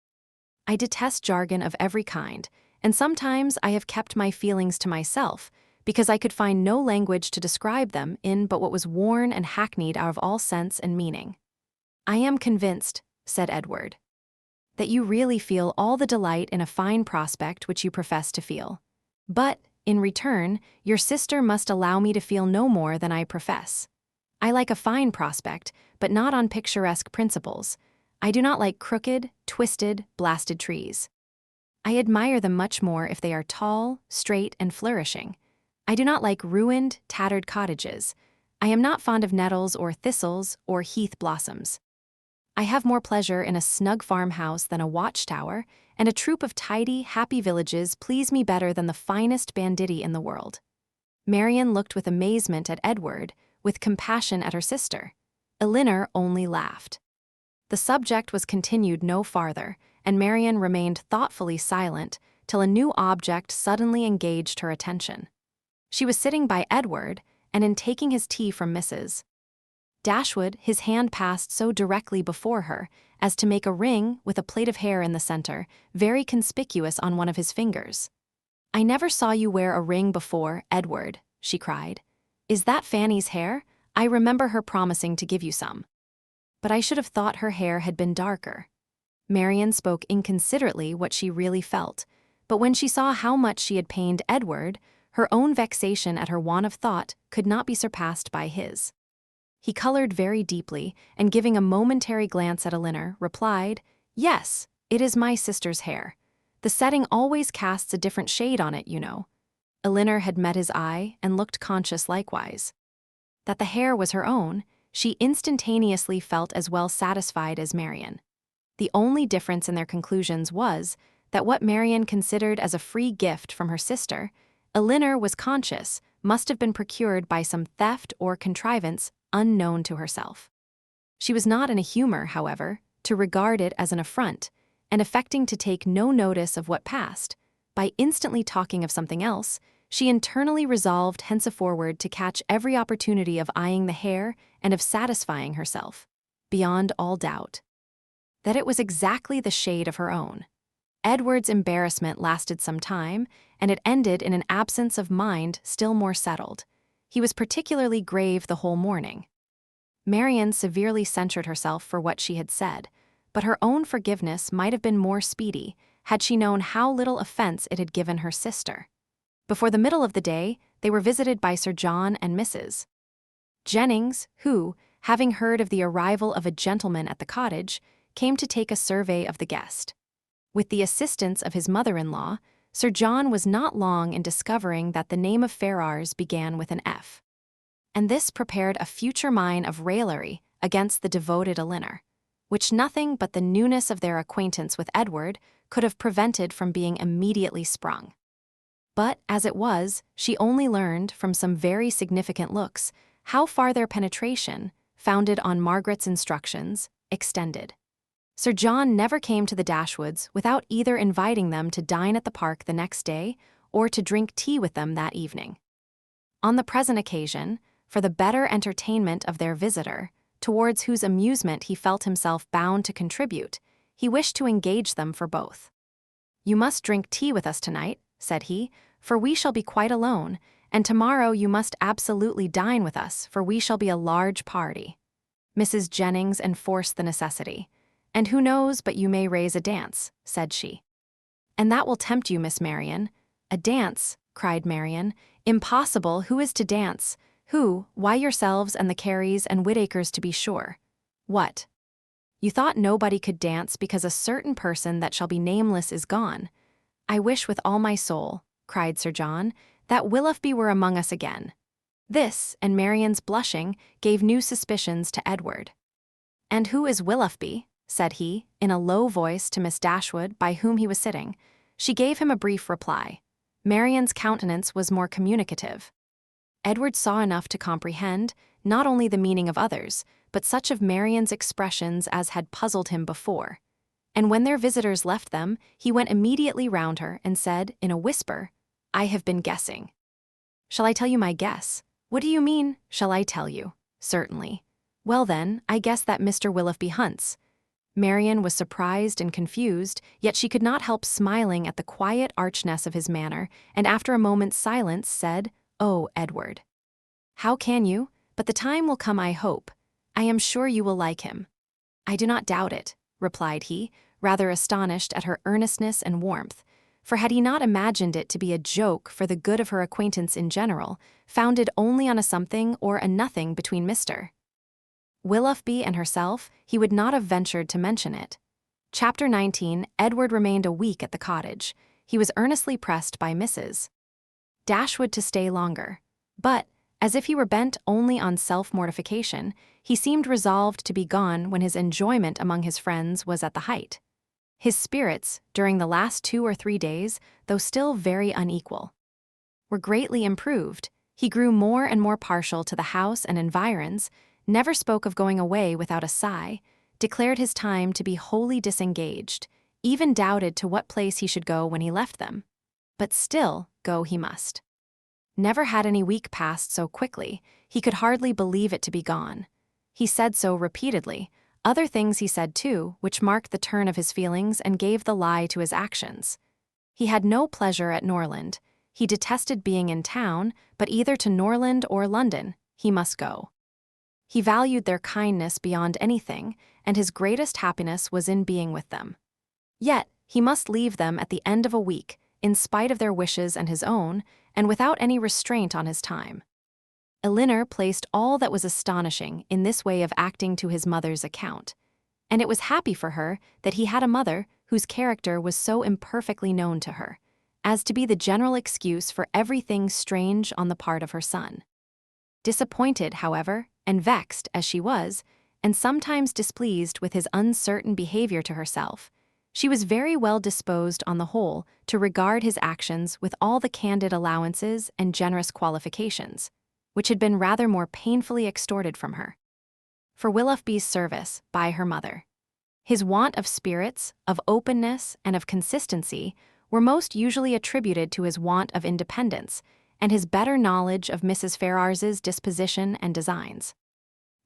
I detest jargon of every kind, and sometimes I have kept my feelings to myself, because I could find no language to describe them in but what was worn and hackneyed out of all sense and meaning. I am convinced, said Edward, that you really feel all the delight in a fine prospect which you profess to feel. But, in return, your sister must allow me to feel no more than I profess. I like a fine prospect, but not on picturesque principles. I do not like crooked, twisted, blasted trees. I admire them much more if they are tall, straight, and flourishing. I do not like ruined, tattered cottages. I am not fond of nettles or thistles or heath blossoms. I have more pleasure in a snug farmhouse than a watchtower, and a troop of tidy, happy villages please me better than the finest banditti in the world. Marianne looked with amazement at Edward, with compassion at her sister. Elinor only laughed. The subject was continued no farther, and Marianne remained thoughtfully silent till a new object suddenly engaged her attention. She was sitting by Edward, and in taking his tea from Mrs. Dashwood, his hand passed so directly before her as to make a ring with a plait of hair in the center, very conspicuous on one of his fingers. "I never saw you wear a ring before, Edward," she cried. "Is that Fanny's hair? I remember her promising to give you some. But I should have thought her hair had been darker." Marianne spoke inconsiderately what she really felt, but when she saw how much she had pained Edward, her own vexation at her want of thought could not be surpassed by his. He colored very deeply, and giving a momentary glance at Elinor, replied, "Yes, it is my sister's hair. The setting always casts a different shade on it, you know." Elinor had met his eye and looked conscious likewise. That the hair was her own, she instantaneously felt as well satisfied as Marianne. The only difference in their conclusions was that what Marianne considered as a free gift from her sister, Elinor was conscious must have been procured by some theft or contrivance unknown to herself. She was not in a humor, however, to regard it as an affront, and affecting to take no notice of what passed, by instantly talking of something else, she internally resolved henceforward to catch every opportunity of eyeing the hair and of satisfying herself, beyond all doubt, that it was exactly the shade of her own. Edward's embarrassment lasted some time, and it ended in an absence of mind still more settled. He was particularly grave the whole morning. Marianne severely censured herself for what she had said, but her own forgiveness might have been more speedy had she known how little offense it had given her sister. Before the middle of the day, they were visited by Sir John and Mrs. Jennings, who, having heard of the arrival of a gentleman at the cottage, came to take a survey of the guest. With the assistance of his mother-in-law, Sir John was not long in discovering that the name of Ferrars began with an F. And this prepared a future mine of raillery against the devoted Elinor, which nothing but the newness of their acquaintance with Edward could have prevented from being immediately sprung. But, as it was, she only learned, from some very significant looks, how far their penetration, founded on Margaret's instructions, extended. Sir John never came to the Dashwoods without either inviting them to dine at the park the next day or to drink tea with them that evening. On the present occasion, for the better entertainment of their visitor, towards whose amusement he felt himself bound to contribute, he wished to engage them for both. "You must drink tea with us tonight," said he, "for we shall be quite alone, and tomorrow you must absolutely dine with us, for we shall be a large party." Mrs. Jennings enforced the necessity. "And who knows but you may raise a dance," said she. "And that will tempt you, Miss Marianne." "A dance," cried Marianne. "Impossible! Who is to dance? Who? Why, yourselves and the Careys and Whittakers, to be sure." "What? You thought nobody could dance because a certain person that shall be nameless is gone? I wish with all my soul," cried Sir John, "that Willoughby were among us again." This, and Marianne's blushing, gave new suspicions to Edward. "And who is Willoughby?" said he, in a low voice to Miss Dashwood, by whom he was sitting. She gave him a brief reply. Marianne's countenance was more communicative. Edward saw enough to comprehend, not only the meaning of others, but such of Marianne's expressions as had puzzled him before. And when their visitors left them, he went immediately round her and said, in a whisper, "I have been guessing." "Shall I tell you my guess?" "What do you mean?" "Shall I tell you?" "Certainly." "Well then, I guess that Mr. Willoughby hunts." Marianne was surprised and confused, yet she could not help smiling at the quiet archness of his manner, and after a moment's silence said, "Oh, Edward, how can you? But the time will come, I hope. I am sure you will like him." "I do not doubt it," replied he, rather astonished at her earnestness and warmth, for had he not imagined it to be a joke for the good of her acquaintance in general, founded only on a something or a nothing between Mr. Willoughby and herself, he would not have ventured to mention it. Chapter 19. Edward remained a week at the cottage. He was earnestly pressed by Mrs. Dashwood to stay longer. But, As if he were bent only on self-mortification, he seemed resolved to be gone when his enjoyment among his friends was at the height. His spirits, during the last 2 or 3 days, though still very unequal, were greatly improved. He grew more and more partial to the house and environs, never spoke of going away without a sigh, declared his time to be wholly disengaged, even doubted to what place he should go when he left them. But still, go he must. Never had any week passed so quickly. He could hardly believe it to be gone. He said so repeatedly. Other things he said too, which marked the turn of his feelings and gave the lie to his actions. He had no pleasure at Norland. He detested being in town, but either to Norland or London, he must go. He valued their kindness beyond anything, and his greatest happiness was in being with them. Yet, he must leave them at the end of a week, in spite of their wishes and his own, and without any restraint on his time. Elinor placed all that was astonishing in this way of acting to his mother's account, and it was happy for her that he had a mother whose character was so imperfectly known to her, as to be the general excuse for everything strange on the part of her son. Disappointed, however, and vexed as she was, and sometimes displeased with his uncertain behavior to herself, she was very well disposed on the whole to regard his actions with all the candid allowances and generous qualifications, which had been rather more painfully extorted from her, for Willoughby's service by her mother. His want of spirits, of openness, and of consistency were most usually attributed to his want of independence and his better knowledge of Mrs. Ferrars's disposition and designs.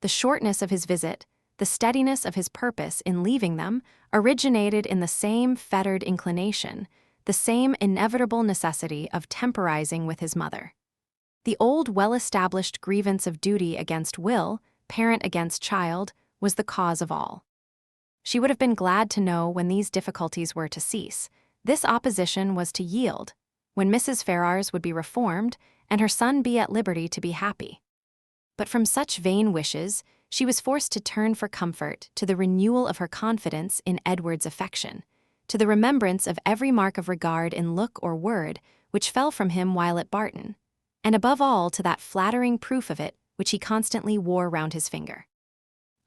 The shortness of his visit, the steadiness of his purpose in leaving them, originated in the same fettered inclination, the same inevitable necessity of temporizing with his mother. The old well-established grievance of duty against will, parent against child, was the cause of all. She would have been glad to know when these difficulties were to cease. This opposition was to yield, when Mrs. Ferrars would be reformed and her son be at liberty to be happy. But from such vain wishes, she was forced to turn for comfort to the renewal of her confidence in Edward's affection, to the remembrance of every mark of regard in look or word which fell from him while at Barton, and above all to that flattering proof of it which he constantly wore round his finger.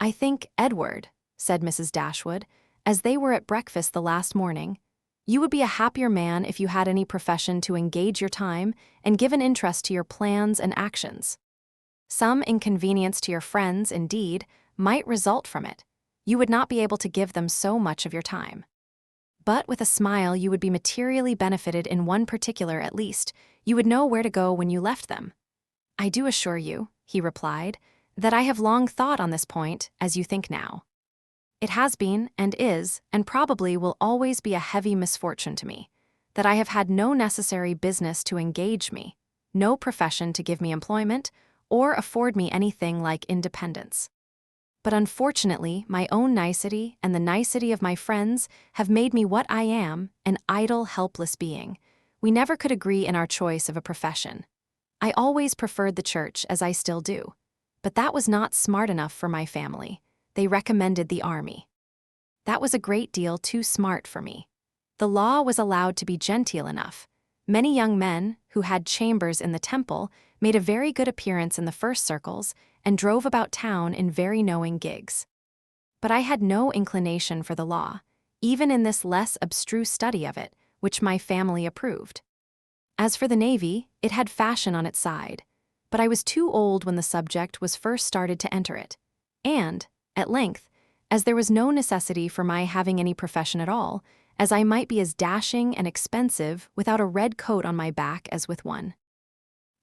"I think, Edward," said Mrs. Dashwood, as they were at breakfast the last morning, "you would be a happier man if you had any profession to engage your time and give an interest to your plans and actions. Some inconvenience to your friends, indeed, might result from it. You would not be able to give them so much of your time. But with a smile you would be materially benefited in one particular at least. You would know where to go when you left them." "I do assure you," he replied, "that I have long thought on this point, as you think now. It has been, and is, and probably will always be a heavy misfortune to me, that I have had no necessary business to engage me, no profession to give me employment, or afford me anything like independence. But unfortunately, my own nicety and the nicety of my friends have made me what I am, an idle, helpless being. We never could agree in our choice of a profession. I always preferred the church, as I still do. But that was not smart enough for my family. They recommended the army. That was a great deal too smart for me. The law was allowed to be genteel enough. Many young men, who had chambers in the Temple, made a very good appearance in the first circles and drove about town in very knowing gigs. But I had no inclination for the law, even in this less abstruse study of it, which my family approved. As for the Navy, it had fashion on its side, but I was too old when the subject was first started to enter it, and, at length, as there was no necessity for my having any profession at all, as I might be as dashing and expensive without a red coat on my back as with one.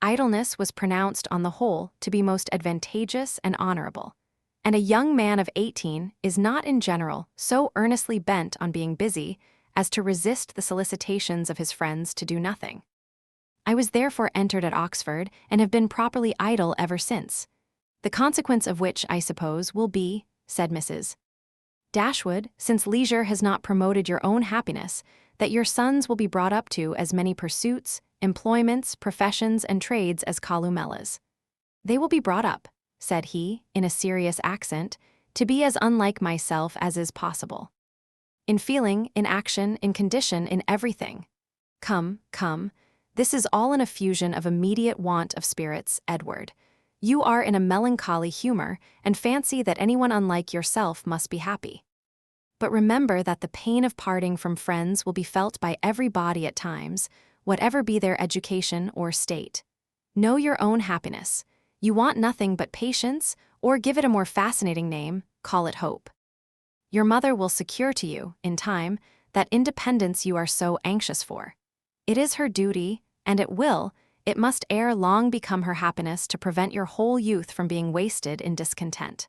Idleness was pronounced on the whole to be most advantageous and honorable, and a young man of 18 is not in general so earnestly bent on being busy as to resist the solicitations of his friends to do nothing. I was therefore entered at Oxford and have been properly idle ever since, the consequence of which, I suppose, will be, said Mrs. Dashwood, since leisure has not promoted your own happiness, that your sons will be brought up to as many pursuits, employments, professions, and trades as Columella's. They will be brought up, said he, in a serious accent, to be as unlike myself as is possible. In feeling, in action, in condition, in everything. Come, come, This is all an effusion of immediate want of spirits, Edward. You are in a melancholy humor and fancy that anyone unlike yourself must be happy. But remember that the pain of parting from friends will be felt by everybody at times, whatever be their education or state. Know your own happiness. You want nothing but patience, or give it a more fascinating name, call it hope. Your mother will secure to you, in time, that independence you are so anxious for. It is her duty, and it must ere long become her happiness to prevent your whole youth from being wasted in discontent.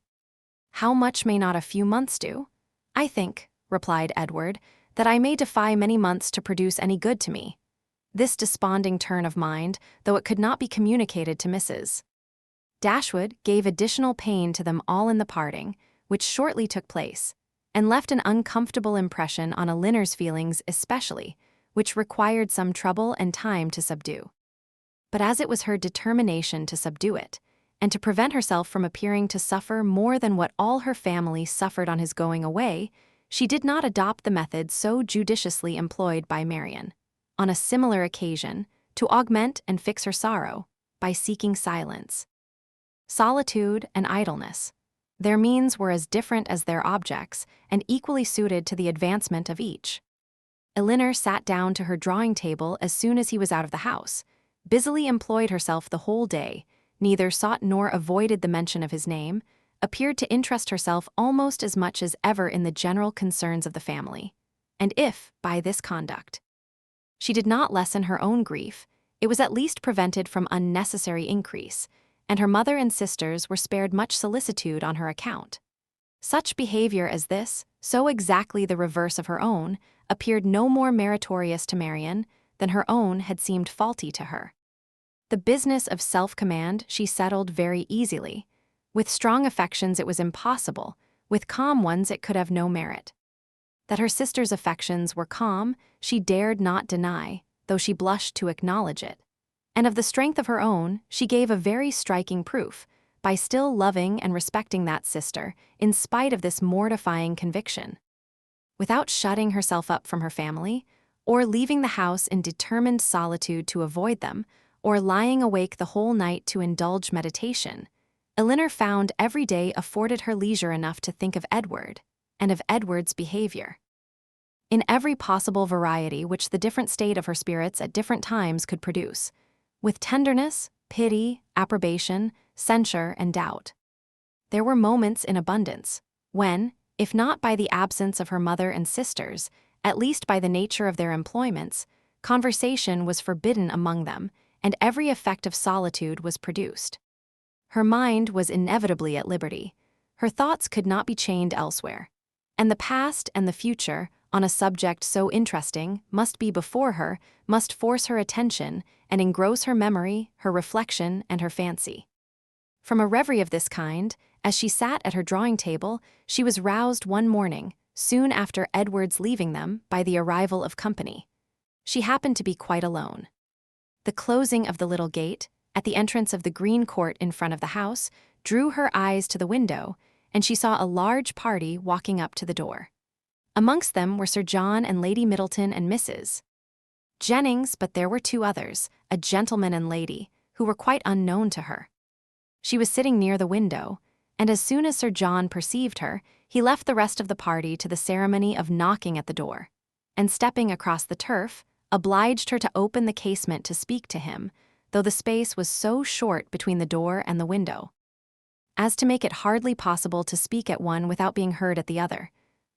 How much may not a few months do? I think, replied Edward, that I may defy many months to produce any good to me. This desponding turn of mind, though it could not be communicated to Mrs. Dashwood, gave additional pain to them all in the parting, which shortly took place, and left an uncomfortable impression on Elinor's feelings especially, which required some trouble and time to subdue. But as it was her determination to subdue it, and to prevent herself from appearing to suffer more than what all her family suffered on his going away, she did not adopt the method so judiciously employed by Marianne, on a similar occasion, to augment and fix her sorrow, by seeking silence. Solitude and idleness. Their means were as different as their objects, and equally suited to the advancement of each. Elinor sat down to her drawing table as soon as he was out of the house, busily employed herself the whole day, neither sought nor avoided the mention of his name, appeared to interest herself almost as much as ever in the general concerns of the family, and if, by this conduct, she did not lessen her own grief, it was at least prevented from unnecessary increase, and her mother and sisters were spared much solicitude on her account. Such behavior as this, so exactly the reverse of her own, appeared no more meritorious to Marianne than her own had seemed faulty to her. The business of self-command she settled very easily. With strong affections it was impossible, with calm ones it could have no merit. That her sister's affections were calm, she dared not deny, though she blushed to acknowledge it. And of the strength of her own, she gave a very striking proof, by still loving and respecting that sister, in spite of this mortifying conviction. Without shutting herself up from her family, or leaving the house in determined solitude to avoid them, or lying awake the whole night to indulge meditation, Elinor found every day afforded her leisure enough to think of Edward, and of Edward's behavior. In every possible variety which the different state of her spirits at different times could produce, with tenderness, pity, approbation, censure, and doubt. There were moments in abundance, when, if not by the absence of her mother and sisters, at least by the nature of their employments, conversation was forbidden among them, and every effect of solitude was produced. Her mind was inevitably at liberty. Her thoughts could not be chained elsewhere. And the past and the future, on a subject so interesting, must be before her, must force her attention, and engross her memory, her reflection, and her fancy. From a reverie of this kind, as she sat at her drawing table, she was roused one morning, soon after Edward's leaving them, by the arrival of company. She happened to be quite alone. The closing of the little gate, at the entrance of the green court in front of the house, drew her eyes to the window, and she saw a large party walking up to the door. Amongst them were Sir John and Lady Middleton and Mrs. Jennings, but there were two others, a gentleman and lady, who were quite unknown to her. She was sitting near the window, and as soon as Sir John perceived her, he left the rest of the party to the ceremony of knocking at the door, and stepping across the turf, obliged her to open the casement to speak to him, though the space was so short between the door and the window, as to make it hardly possible to speak at one without being heard at the other.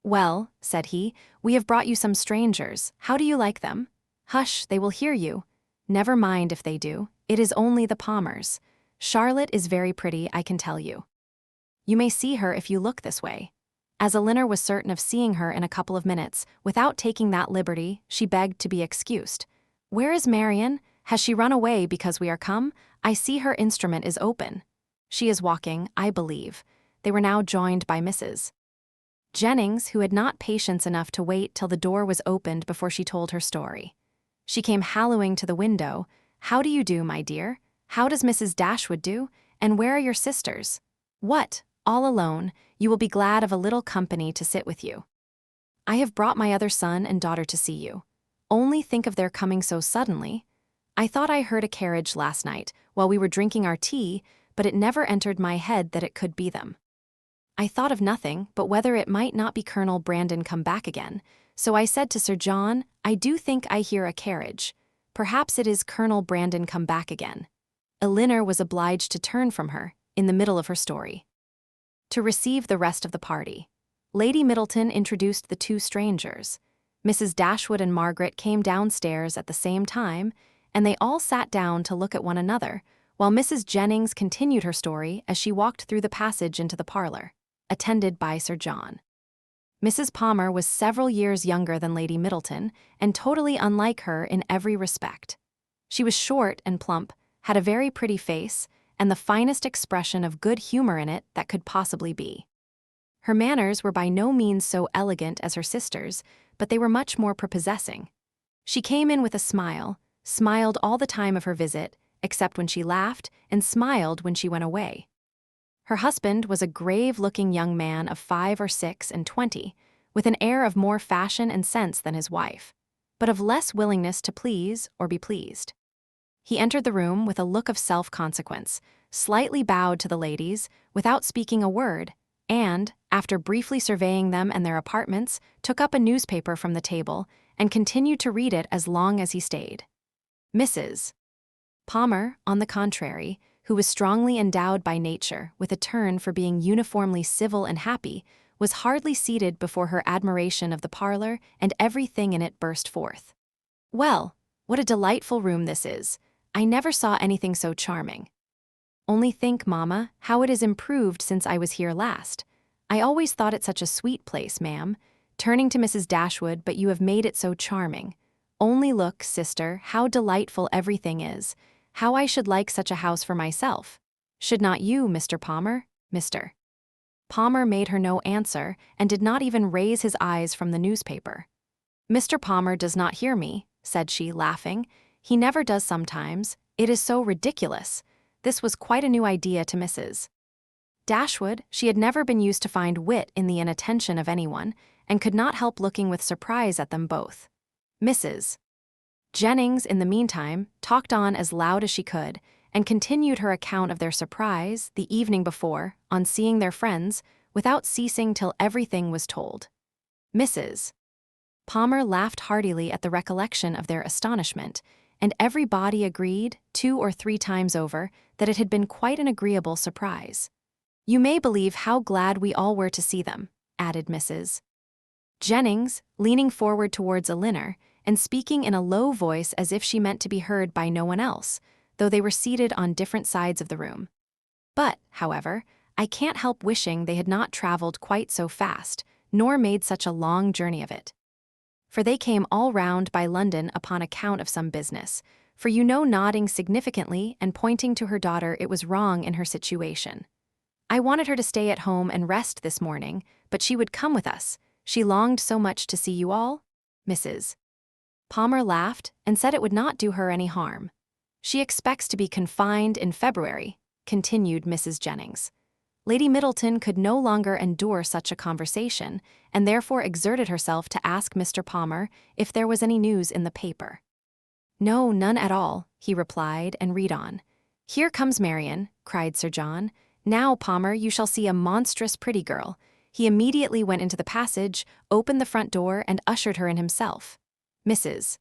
"Well," said he, "we have brought you some strangers. How do you like them?" "Hush, they will hear you." "Never mind if they do. It is only the Palmers. Charlotte is very pretty, I can tell you. You may see her if you look this way." As Elinor was certain of seeing her in a couple of minutes, without taking that liberty, she begged to be excused. "Where is Marianne? Has she run away because we are come? I see her instrument is open." "She is walking, I believe." They were now joined by Mrs. Jennings, who had not patience enough to wait till the door was opened before she told her story. She came hallooing to the window. "How do you do, my dear? How does Mrs. Dashwood do? And where are your sisters?" "What? All alone. You will be glad of a little company to sit with you. I have brought my other son and daughter to see you. Only think of their coming so suddenly. I thought I heard a carriage last night while we were drinking our tea, but it never entered my head that it could be them. I thought of nothing but whether it might not be Colonel Brandon come back again, so I said to Sir John, I do think I hear a carriage. Perhaps it is Colonel Brandon come back again. Elinor was obliged to turn from her, in the middle of her story, to receive the rest of the party. Lady Middleton introduced the two strangers. Mrs. Dashwood and Margaret came downstairs at the same time, and they all sat down to look at one another, while Mrs. Jennings continued her story as she walked through the passage into the parlor, attended by Sir John. Mrs. Palmer was several years younger than Lady Middleton, and totally unlike her in every respect. She was short and plump, had a very pretty face, and the finest expression of good humor in it that could possibly be. Her manners were by no means so elegant as her sister's, but they were much more prepossessing. She came in with a smile, smiled all the time of her visit, except when she laughed, and smiled when she went away. Her husband was a grave-looking young man of 5 or 6 and 20, with an air of more fashion and sense than his wife, but of less willingness to please or be pleased. He entered the room with a look of self-consequence, slightly bowed to the ladies, without speaking a word, and, after briefly surveying them and their apartments, took up a newspaper from the table and continued to read it as long as he stayed. Mrs. Palmer, on the contrary, who was strongly endowed by nature with a turn for being uniformly civil and happy, was hardly seated before her admiration of the parlor and everything in it burst forth. Well, what a delightful room this is! I never saw anything so charming. Only think, Mamma, how it is improved since I was here last. I always thought it such a sweet place, ma'am. Turning to Mrs. Dashwood, but you have made it so charming. Only look, sister, how delightful everything is. How I should like such a house for myself. Should not you, Mr. Palmer? Mr. Palmer made her no answer and did not even raise his eyes from the newspaper. Mr. Palmer does not hear me, said she, laughing. He never does sometimes. It is so ridiculous. This was quite a new idea to Mrs. Dashwood. She had never been used to find wit in the inattention of anyone, and could not help looking with surprise at them both. Mrs. Jennings, in the meantime, talked on as loud as she could, and continued her account of their surprise, the evening before, on seeing their friends, without ceasing till everything was told. Mrs. Palmer laughed heartily at the recollection of their astonishment, and everybody agreed, 2 or 3 times over, that it had been quite an agreeable surprise. You may believe how glad we all were to see them, added Mrs. Jennings, leaning forward towards Elinor, and speaking in a low voice as if she meant to be heard by no one else, though they were seated on different sides of the room. But, however, I can't help wishing they had not traveled quite so fast, nor made such a long journey of it. For they came all round by London upon account of some business, for you know, nodding significantly and pointing to her daughter, it was wrong in her situation. I wanted her to stay at home and rest this morning, but she would come with us. She longed so much to see you all. Mrs. Palmer laughed and said it would not do her any harm. She expects to be confined in February, continued Mrs. Jennings. Lady Middleton could no longer endure such a conversation, and therefore exerted herself to ask Mr. Palmer if there was any news in the paper. No, none at all, he replied, and read on. Here comes Marianne, cried Sir John. Now, Palmer, you shall see a monstrous pretty girl. He immediately went into the passage, opened the front door, and ushered her in himself. Mrs.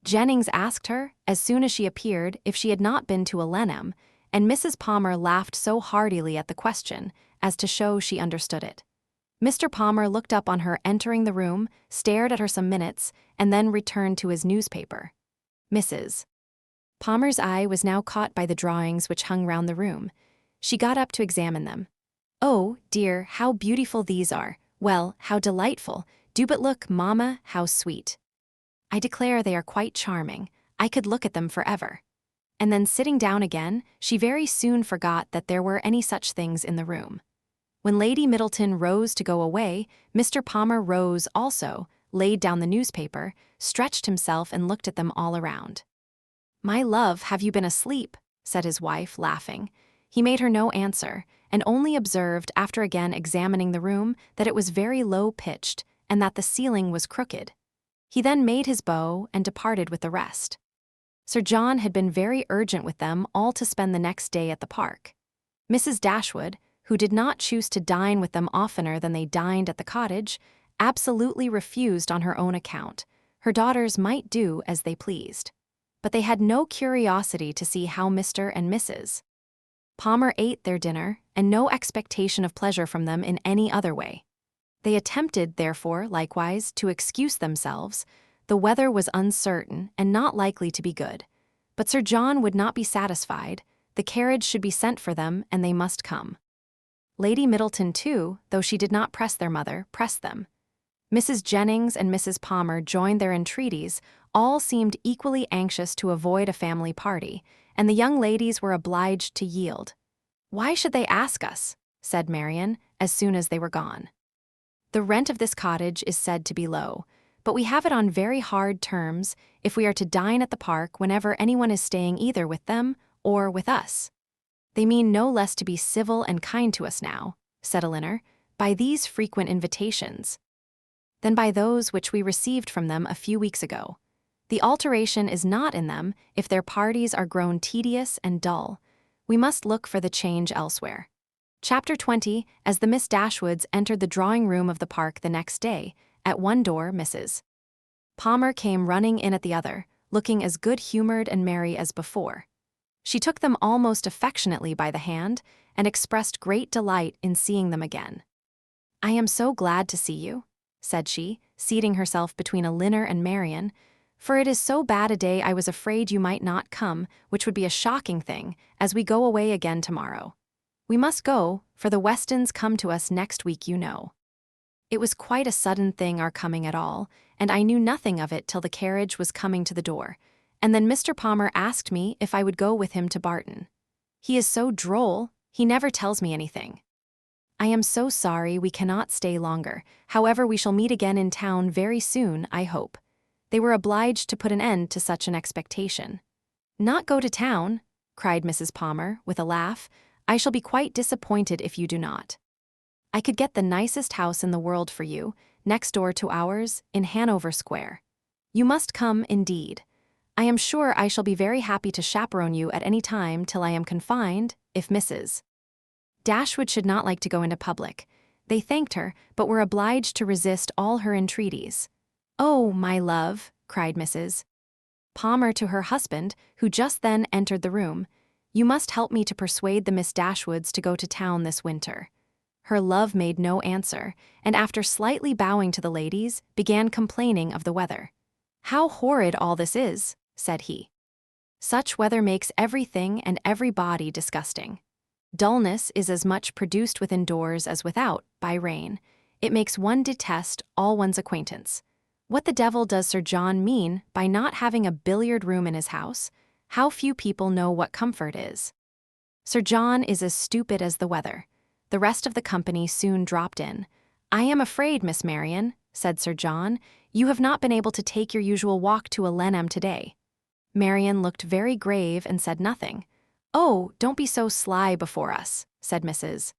Jennings asked her, as soon as she appeared, if she had not been to Elenham, and Mrs. Palmer laughed so heartily at the question as to show she understood it. Mr. Palmer looked up on her entering the room, stared at her some minutes, and then returned to his newspaper. Mrs. Palmer's eye was now caught by the drawings which hung round the room. She got up to examine them. Oh, dear, how beautiful these are. Well, how delightful. Do but look, Mamma, how sweet. I declare they are quite charming. I could look at them forever. And then sitting down again, she very soon forgot that there were any such things in the room. When Lady Middleton rose to go away, Mr. Palmer rose also, laid down the newspaper, stretched himself and looked at them all around. My love, have you been asleep? Said his wife, laughing. He made her no answer, and only observed, after again examining the room, that it was very low-pitched, and that the ceiling was crooked. He then made his bow and departed with the rest. Sir John had been very urgent with them all to spend the next day at the park. Mrs. Dashwood, who did not choose to dine with them oftener than they dined at the cottage, absolutely refused on her own account. Her daughters might do as they pleased. But they had no curiosity to see how Mr. and Mrs. Palmer ate their dinner, and no expectation of pleasure from them in any other way. They attempted, therefore, likewise, to excuse themselves. The weather was uncertain and not likely to be good. But Sir John would not be satisfied. The carriage should be sent for them, and they must come. Lady Middleton, too, though she did not press their mother, pressed them. Mrs. Jennings and Mrs. Palmer joined their entreaties. All seemed equally anxious to avoid a family party, and the young ladies were obliged to yield. "Why should they ask us?" said Marianne, as soon as they were gone. "The rent of this cottage is said to be low, but we have it on very hard terms if we are to dine at the park whenever anyone is staying either with them or with us. They mean no less to be civil and kind to us now," said Elinor, "by these frequent invitations than by those which we received from them a few weeks ago. The alteration is not in them if their parties are grown tedious and dull. We must look for the change elsewhere." Chapter 20. As the Miss Dashwoods entered the drawing-room of the park the next day, at one door Mrs. Palmer came running in at the other, looking as good-humored and merry as before. She took them almost affectionately by the hand, and expressed great delight in seeing them again. "I am so glad to see you," said she, seating herself between Elinor and Marianne, "for it is so bad a day I was afraid you might not come, which would be a shocking thing, as we go away again tomorrow. We must go, for the Westons come to us next week, you know. It was quite a sudden thing our coming at all, and I knew nothing of it till the carriage was coming to the door, and then Mr. Palmer asked me if I would go with him to Barton. He is so droll, he never tells me anything. I am so sorry we cannot stay longer. However, we shall meet again in town very soon, I hope." They were obliged to put an end to such an expectation. "Not go to town?" cried Mrs. Palmer, with a laugh. "I shall be quite disappointed if you do not. I could get the nicest house in the world for you, next door to ours, in Hanover Square. You must come, indeed. I am sure I shall be very happy to chaperone you at any time till I am confined, if Mrs. Dashwood should not like to go into public." They thanked her, but were obliged to resist all her entreaties. "Oh, my love," cried Mrs. Palmer to her husband, who just then entered the room, "you must help me to persuade the Miss Dashwoods to go to town this winter." Her love made no answer, and after slightly bowing to the ladies, began complaining of the weather. "How horrid all this is," said he. "Such weather makes everything and everybody disgusting. Dullness is as much produced within doors as without, by rain. It makes one detest all one's acquaintance. What the devil does Sir John mean by not having a billiard room in his house? How few people know what comfort is. Sir John is as stupid as the weather." The rest of the company soon dropped in. "I am afraid, Miss Marianne," said Sir John, "you have not been able to take your usual walk to Alenham today." Marianne looked very grave and said nothing. "Oh, don't be so sly before us," said Mrs.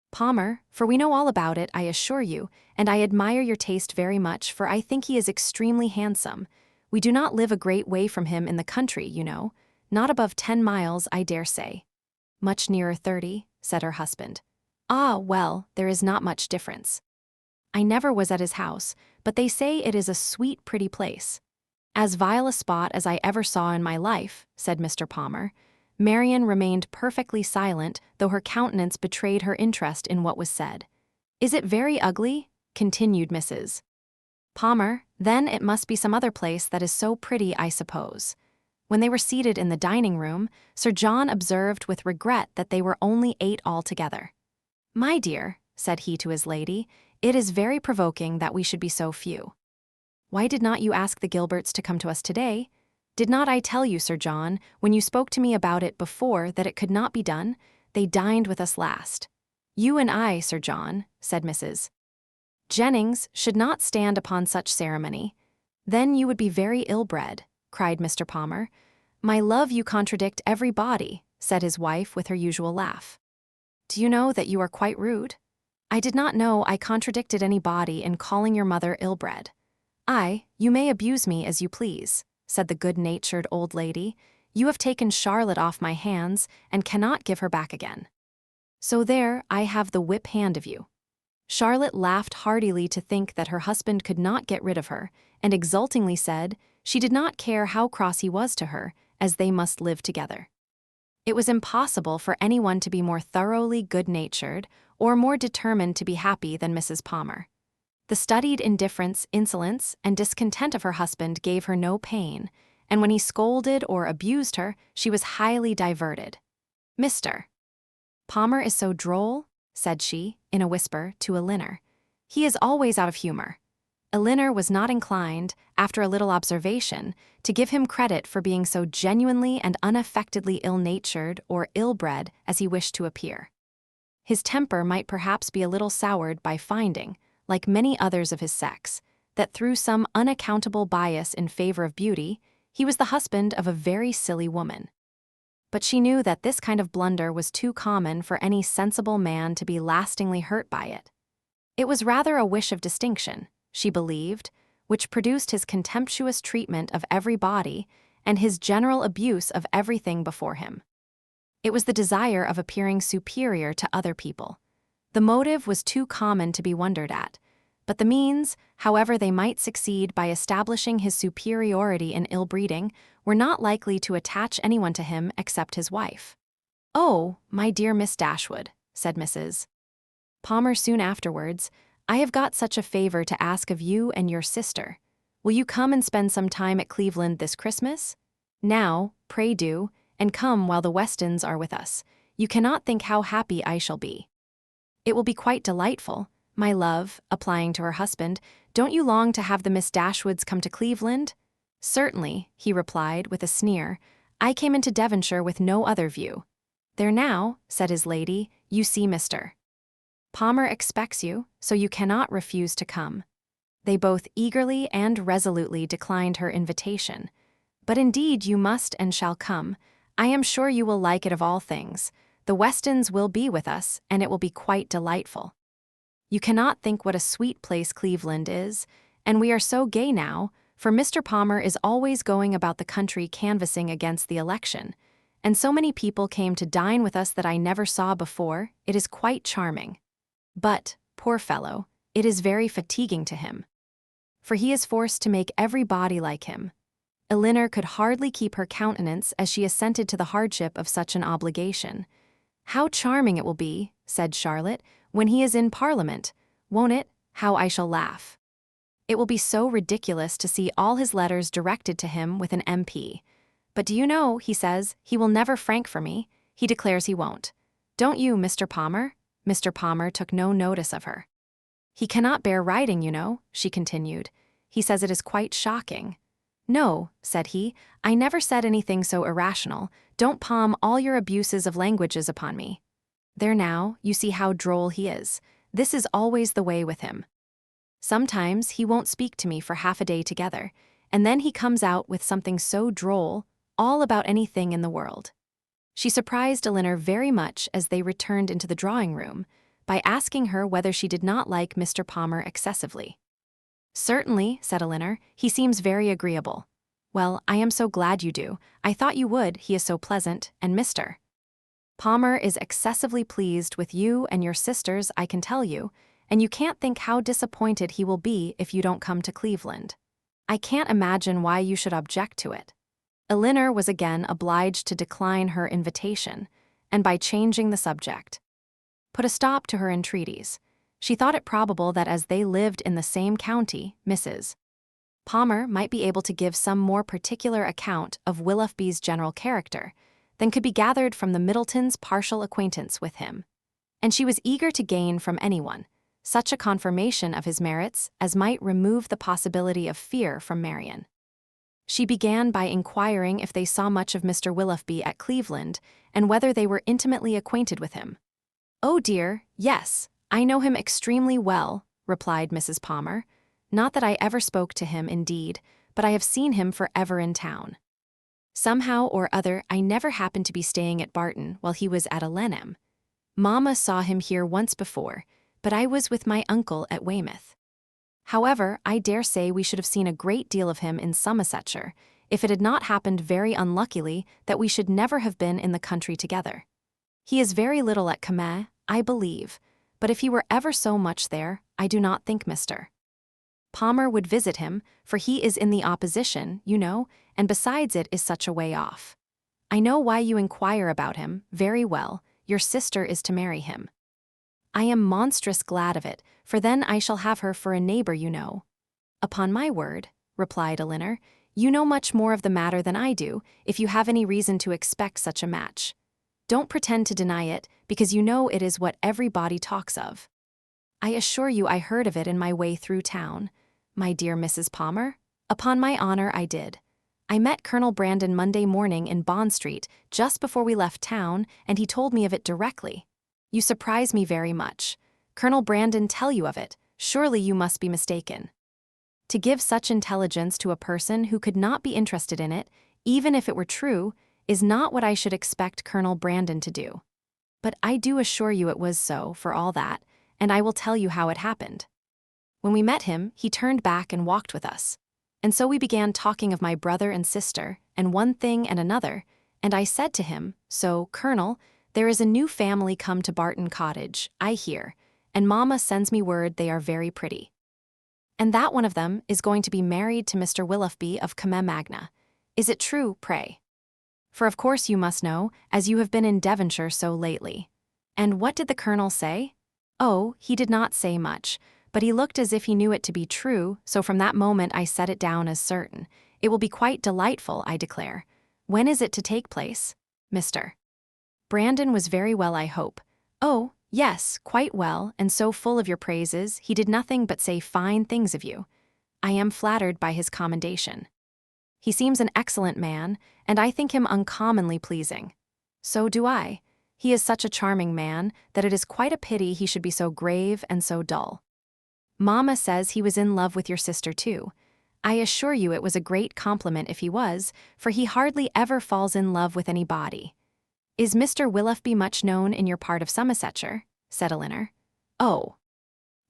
Palmer, "for we know all about it, I assure you, and I admire your taste very much, for I think he is extremely handsome. We do not live a great way from him in the country, you know. Not above 10 miles, I dare say." "Much nearer 30, said her husband. "Ah, well, there is not much difference. I never was at his house, but they say it is a sweet, pretty place." "As vile a spot as I ever saw in my life," said Mr. Palmer. Marianne remained perfectly silent, though her countenance betrayed her interest in what was said. "Is it very ugly?" continued Mrs. Palmer. "Then it must be some other place that is so pretty, I suppose." When they were seated in the dining-room, Sir John observed with regret that they were only 8 altogether. "My dear," said he to his lady, "it is very provoking that we should be so few. Why did not you ask the Gilberts to come to us today? Did not I tell you, Sir John, when you spoke to me about it before, that it could not be done? They dined with us last." "You and I, Sir John," said Mrs. Jennings, "should not stand upon such ceremony." "Then you would be very ill-bred," cried Mr. Palmer. "My love, you contradict everybody," said his wife with her usual laugh. "Do you know that you are quite rude?" "I did not know I contradicted anybody in calling your mother ill-bred." "You may abuse me as you please," said the good-natured old lady. "You have taken Charlotte off my hands and cannot give her back again. So there, I have the whip hand of you." Charlotte laughed heartily to think that her husband could not get rid of her, and exultingly said she did not care how cross he was to her, as they must live together. It was impossible for anyone to be more thoroughly good-natured or more determined to be happy than Mrs. Palmer. The studied indifference, insolence, and discontent of her husband gave her no pain, and when he scolded or abused her, she was highly diverted. "Mr. Palmer is so droll," said she, in a whisper, to Elinor. "He is always out of humor." Elinor was not inclined, after a little observation, to give him credit for being so genuinely and unaffectedly ill-natured or ill-bred as he wished to appear. His temper might perhaps be a little soured by finding, like many others of his sex, that through some unaccountable bias in favor of beauty, he was the husband of a very silly woman. But she knew that this kind of blunder was too common for any sensible man to be lastingly hurt by it. It was rather a wish of distinction, she believed, which produced his contemptuous treatment of every body and his general abuse of everything before him. It was the desire of appearing superior to other people. The motive was too common to be wondered at, but the means, however they might succeed by establishing his superiority in ill-breeding, were not likely to attach anyone to him except his wife. "Oh, my dear Miss Dashwood," said Mrs. Palmer soon afterwards, "I have got such a favor to ask of you and your sister. Will you come and spend some time at Cleveland this Christmas? Now, pray do, and come while the Westons are with us. You cannot think how happy I shall be." "It will be quite delightful, my love," applying to her husband. "Don't you long to have the Miss Dashwoods come to Cleveland?" "Certainly," he replied, with a sneer. "I came into Devonshire with no other view." "There now," said his lady, "you see Mr. Palmer expects you, so you cannot refuse to come." They both eagerly and resolutely declined her invitation. "But indeed you must and shall come. I am sure you will like it of all things. The Westons will be with us, and it will be quite delightful. You cannot think what a sweet place Cleveland is, and we are so gay now, for Mr. Palmer is always going about the country canvassing against the election, and so many people came to dine with us that I never saw before. It is quite charming. But, poor fellow, it is very fatiguing to him, for he is forced to make every body like him." Elinor could hardly keep her countenance as she assented to the hardship of such an obligation. "How charming it will be," said Charlotte, "when he is in Parliament. Won't it? How I shall laugh. It will be so ridiculous to see all his letters directed to him with an MP. But do you know, he says, he will never frank for me. He declares he won't. Don't you, Mr. Palmer?" Mr. Palmer took no notice of her. "He cannot bear writing, you know," she continued. "He says it is quite shocking." "No," said he, "I never said anything so irrational. Don't palm all your abuses of languages upon me. There now, you see how droll he is. This is always the way with him. Sometimes he won't speak to me for half a day together, and then he comes out with something so droll, all about anything in the world." She surprised Elinor very much as they returned into the drawing-room, by asking her whether she did not like Mr. Palmer excessively. "Certainly," said Elinor, "he seems very agreeable." "Well, I am so glad you do. I thought you would, he is so pleasant, and Mr. Palmer is excessively pleased with you and your sisters, I can tell you, and you can't think how disappointed he will be if you don't come to Cleveland. I can't imagine why you should object to it." Elinor was again obliged to decline her invitation, and by changing the subject, put a stop to her entreaties. She thought it probable that as they lived in the same county, Mrs. Palmer might be able to give some more particular account of Willoughby's general character than could be gathered from the Middletons' partial acquaintance with him, and she was eager to gain from anyone such a confirmation of his merits as might remove the possibility of fear from Marianne. She began by inquiring if they saw much of Mr. Willoughby at Cleveland, and whether they were intimately acquainted with him. "Oh dear, yes, I know him extremely well," replied Mrs. Palmer. "Not that I ever spoke to him, indeed, but I have seen him forever in town. Somehow or other I never happened to be staying at Barton while he was at Alenham. Mamma saw him here once before, but I was with my uncle at Weymouth. However, I dare say we should have seen a great deal of him in Somersetshire, if it had not happened very unluckily that we should never have been in the country together. He is very little at Camet, I believe, but if he were ever so much there, I do not think Mr. Palmer would visit him, for he is in the opposition, you know, and besides it is such a way off. I know why you inquire about him, very well, your sister is to marry him. I am monstrous glad of it, for then I shall have her for a neighbor, you know. Upon my word, replied Elinor, you know much more of the matter than I do, if you have any reason to expect such a match. Don't pretend to deny it, because you know it is what everybody talks of. I assure you I heard of it in my way through town. My dear Mrs. Palmer, upon my honor I did. I met Colonel Brandon Monday morning in Bond Street, just before we left town, and he told me of it directly. You surprise me very much. Colonel Brandon tell you of it, surely you must be mistaken. To give such intelligence to a person who could not be interested in it, even if it were true, is not what I should expect Colonel Brandon to do. But I do assure you it was so, for all that, and I will tell you how it happened. When we met him, he turned back and walked with us. And so we began talking of my brother and sister, and one thing and another, and I said to him, so, Colonel, there is a new family come to Barton Cottage, I hear, and Mamma sends me word they are very pretty. And that one of them is going to be married to Mr. Willoughby of Combe Magna. Is it true, pray? For of course you must know, as you have been in Devonshire so lately. And what did the Colonel say? Oh, he did not say much, but he looked as if he knew it to be true, so from that moment I set it down as certain. It will be quite delightful, I declare. When is it to take place? Mr. Brandon was very well, I hope. Oh, yes, quite well, and so full of your praises, he did nothing but say fine things of you. I am flattered by his commendation. He seems an excellent man, and I think him uncommonly pleasing. So do I. He is such a charming man that it is quite a pity he should be so grave and so dull. Mamma says he was in love with your sister too. I assure you it was a great compliment if he was, for he hardly ever falls in love with anybody. Is Mr. Willoughby much known in your part of Somersetshire? Said Elinor. Oh.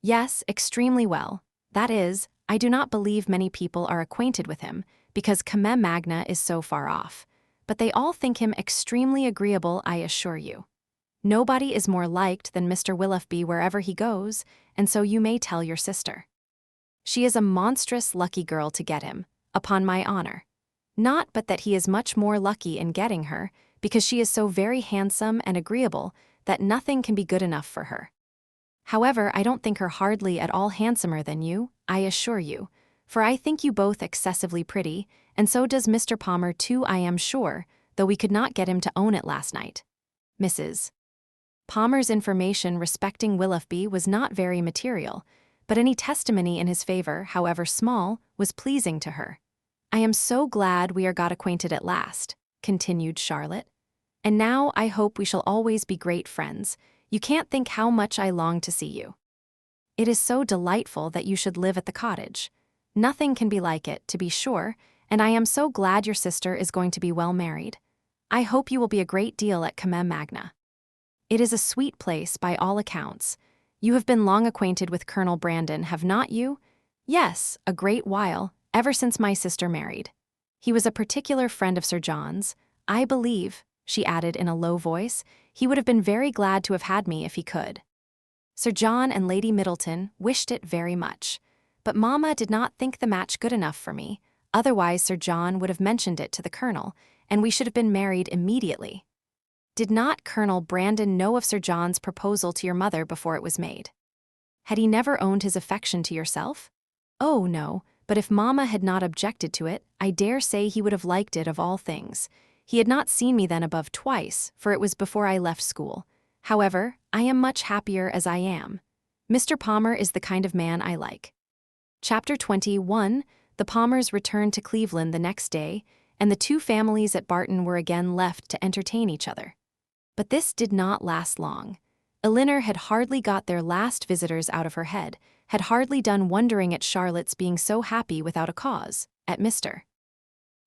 Yes, extremely well. That is, I do not believe many people are acquainted with him, because Combe Magna is so far off. But they all think him extremely agreeable, I assure you. Nobody is more liked than Mr. Willoughby wherever he goes, and so you may tell your sister. She is a monstrous lucky girl to get him, upon my honor. Not but that he is much more lucky in getting her, because she is so very handsome and agreeable that nothing can be good enough for her. However, I don't think her hardly at all handsomer than you, I assure you, for I think you both excessively pretty, and so does Mr. Palmer too, I am sure, though we could not get him to own it last night. Mrs. Palmer's information respecting Willoughby was not very material, but any testimony in his favor, however small, was pleasing to her. I am so glad we are got acquainted at last, continued Charlotte. And now I hope we shall always be great friends. You can't think how much I long to see you. It is so delightful that you should live at the cottage. Nothing can be like it, to be sure, and I am so glad your sister is going to be well married. I hope you will be a great deal at Combe Magna. It is a sweet place by all accounts. You have been long acquainted with Colonel Brandon, have not you? Yes, a great while, ever since my sister married. He was a particular friend of Sir John's. I believe, she added in a low voice, he would have been very glad to have had me if he could. Sir John and Lady Middleton wished it very much, but Mamma did not think the match good enough for me, otherwise Sir John would have mentioned it to the Colonel, and we should have been married immediately. Did not Colonel Brandon know of Sir John's proposal to your mother before it was made? Had he never owned his affection to yourself? Oh, no, but if Mamma had not objected to it, I dare say he would have liked it of all things. He had not seen me then above twice, for it was before I left school. However, I am much happier as I am. Mr. Palmer is the kind of man I like. Chapter 21. The Palmers returned to Cleveland the next day, and the two families at Barton were again left to entertain each other. But this did not last long. Elinor had hardly got their last visitors out of her head, had hardly done wondering at Charlotte's being so happy without a cause, at Mr.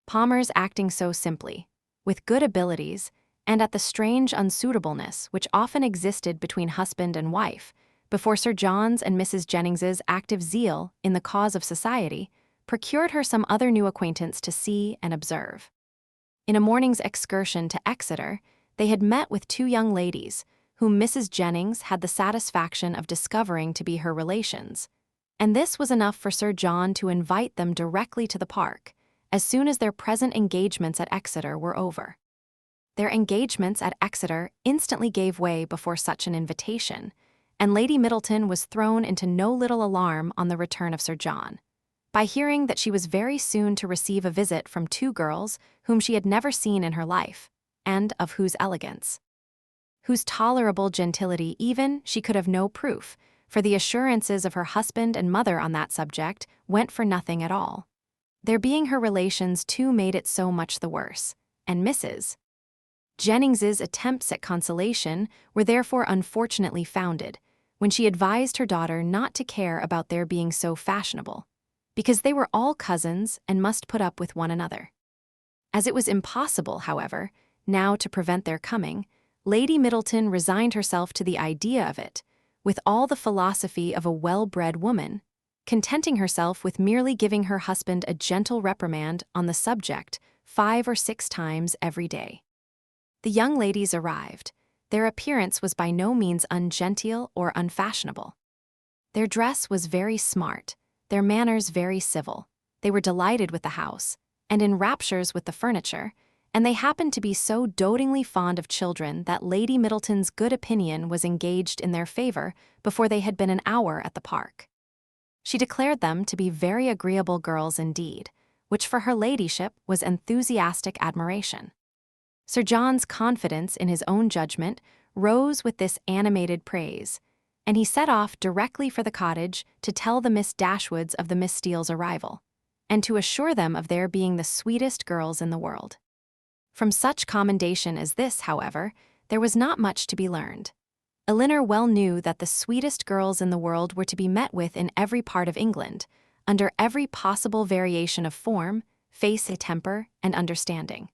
Palmer's acting so simply, with good abilities, and at the strange unsuitableness which often existed between husband and wife, before Sir John's and Mrs. Jennings's active zeal in the cause of society, procured her some other new acquaintance to see and observe. In a morning's excursion to Exeter, they had met with two young ladies, whom Mrs. Jennings had the satisfaction of discovering to be her relations, and this was enough for Sir John to invite them directly to the park, as soon as their present engagements at Exeter were over. Their engagements at Exeter instantly gave way before such an invitation, and Lady Middleton was thrown into no little alarm on the return of Sir John, by hearing that she was very soon to receive a visit from two girls whom she had never seen in her life, and of whose elegance, whose tolerable gentility even, she could have no proof, for the assurances of her husband and mother on that subject went for nothing at all. Their being her relations too made it so much the worse, and Mrs. Jennings's attempts at consolation were therefore unfortunately founded, when she advised her daughter not to care about their being so fashionable, because they were all cousins and must put up with one another. As it was impossible, however, now to prevent their coming, Lady Middleton resigned herself to the idea of it, with all the philosophy of a well-bred woman, contenting herself with merely giving her husband a gentle reprimand on the subject 5 or 6 times every day. The young ladies arrived. Their appearance was by no means ungenteel or unfashionable. Their dress was very smart, their manners very civil. They were delighted with the house, and in raptures with the furniture, and they happened to be so dotingly fond of children that Lady Middleton's good opinion was engaged in their favor before they had been an hour at the park. She declared them to be very agreeable girls indeed, which for her ladyship was enthusiastic admiration. Sir John's confidence in his own judgment rose with this animated praise, and he set off directly for the cottage to tell the Miss Dashwoods of the Miss Steele's arrival, and to assure them of their being the sweetest girls in the world. From such commendation as this, however, there was not much to be learned. Elinor well knew that the sweetest girls in the world were to be met with in every part of England, under every possible variation of form, face, temper, and understanding.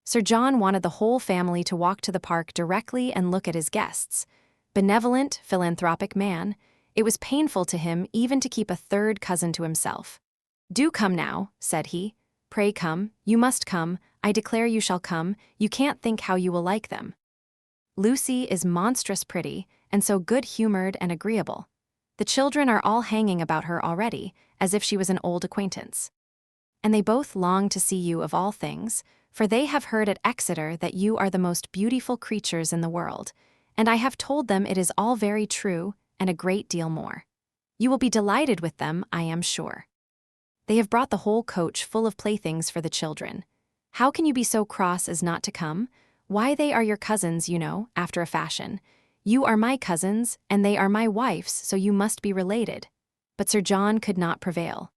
Sir John wanted the whole family to walk to the park directly and look at his guests. Benevolent, philanthropic man, it was painful to him even to keep a third cousin to himself. "Do come now," said he. "Pray come, you must come, I declare you shall come, you can't think how you will like them. Lucy is monstrous pretty, and so good-humored and agreeable. The children are all hanging about her already, as if she was an old acquaintance. And they both long to see you of all things, for they have heard at Exeter that you are the most beautiful creatures in the world, and I have told them it is all very true, and a great deal more. You will be delighted with them, I am sure. They have brought the whole coach full of playthings for the children. How can you be so cross as not to come? Why, they are your cousins, you know, after a fashion. You are my cousins, and they are my wife's, so you must be related." But Sir John could not prevail.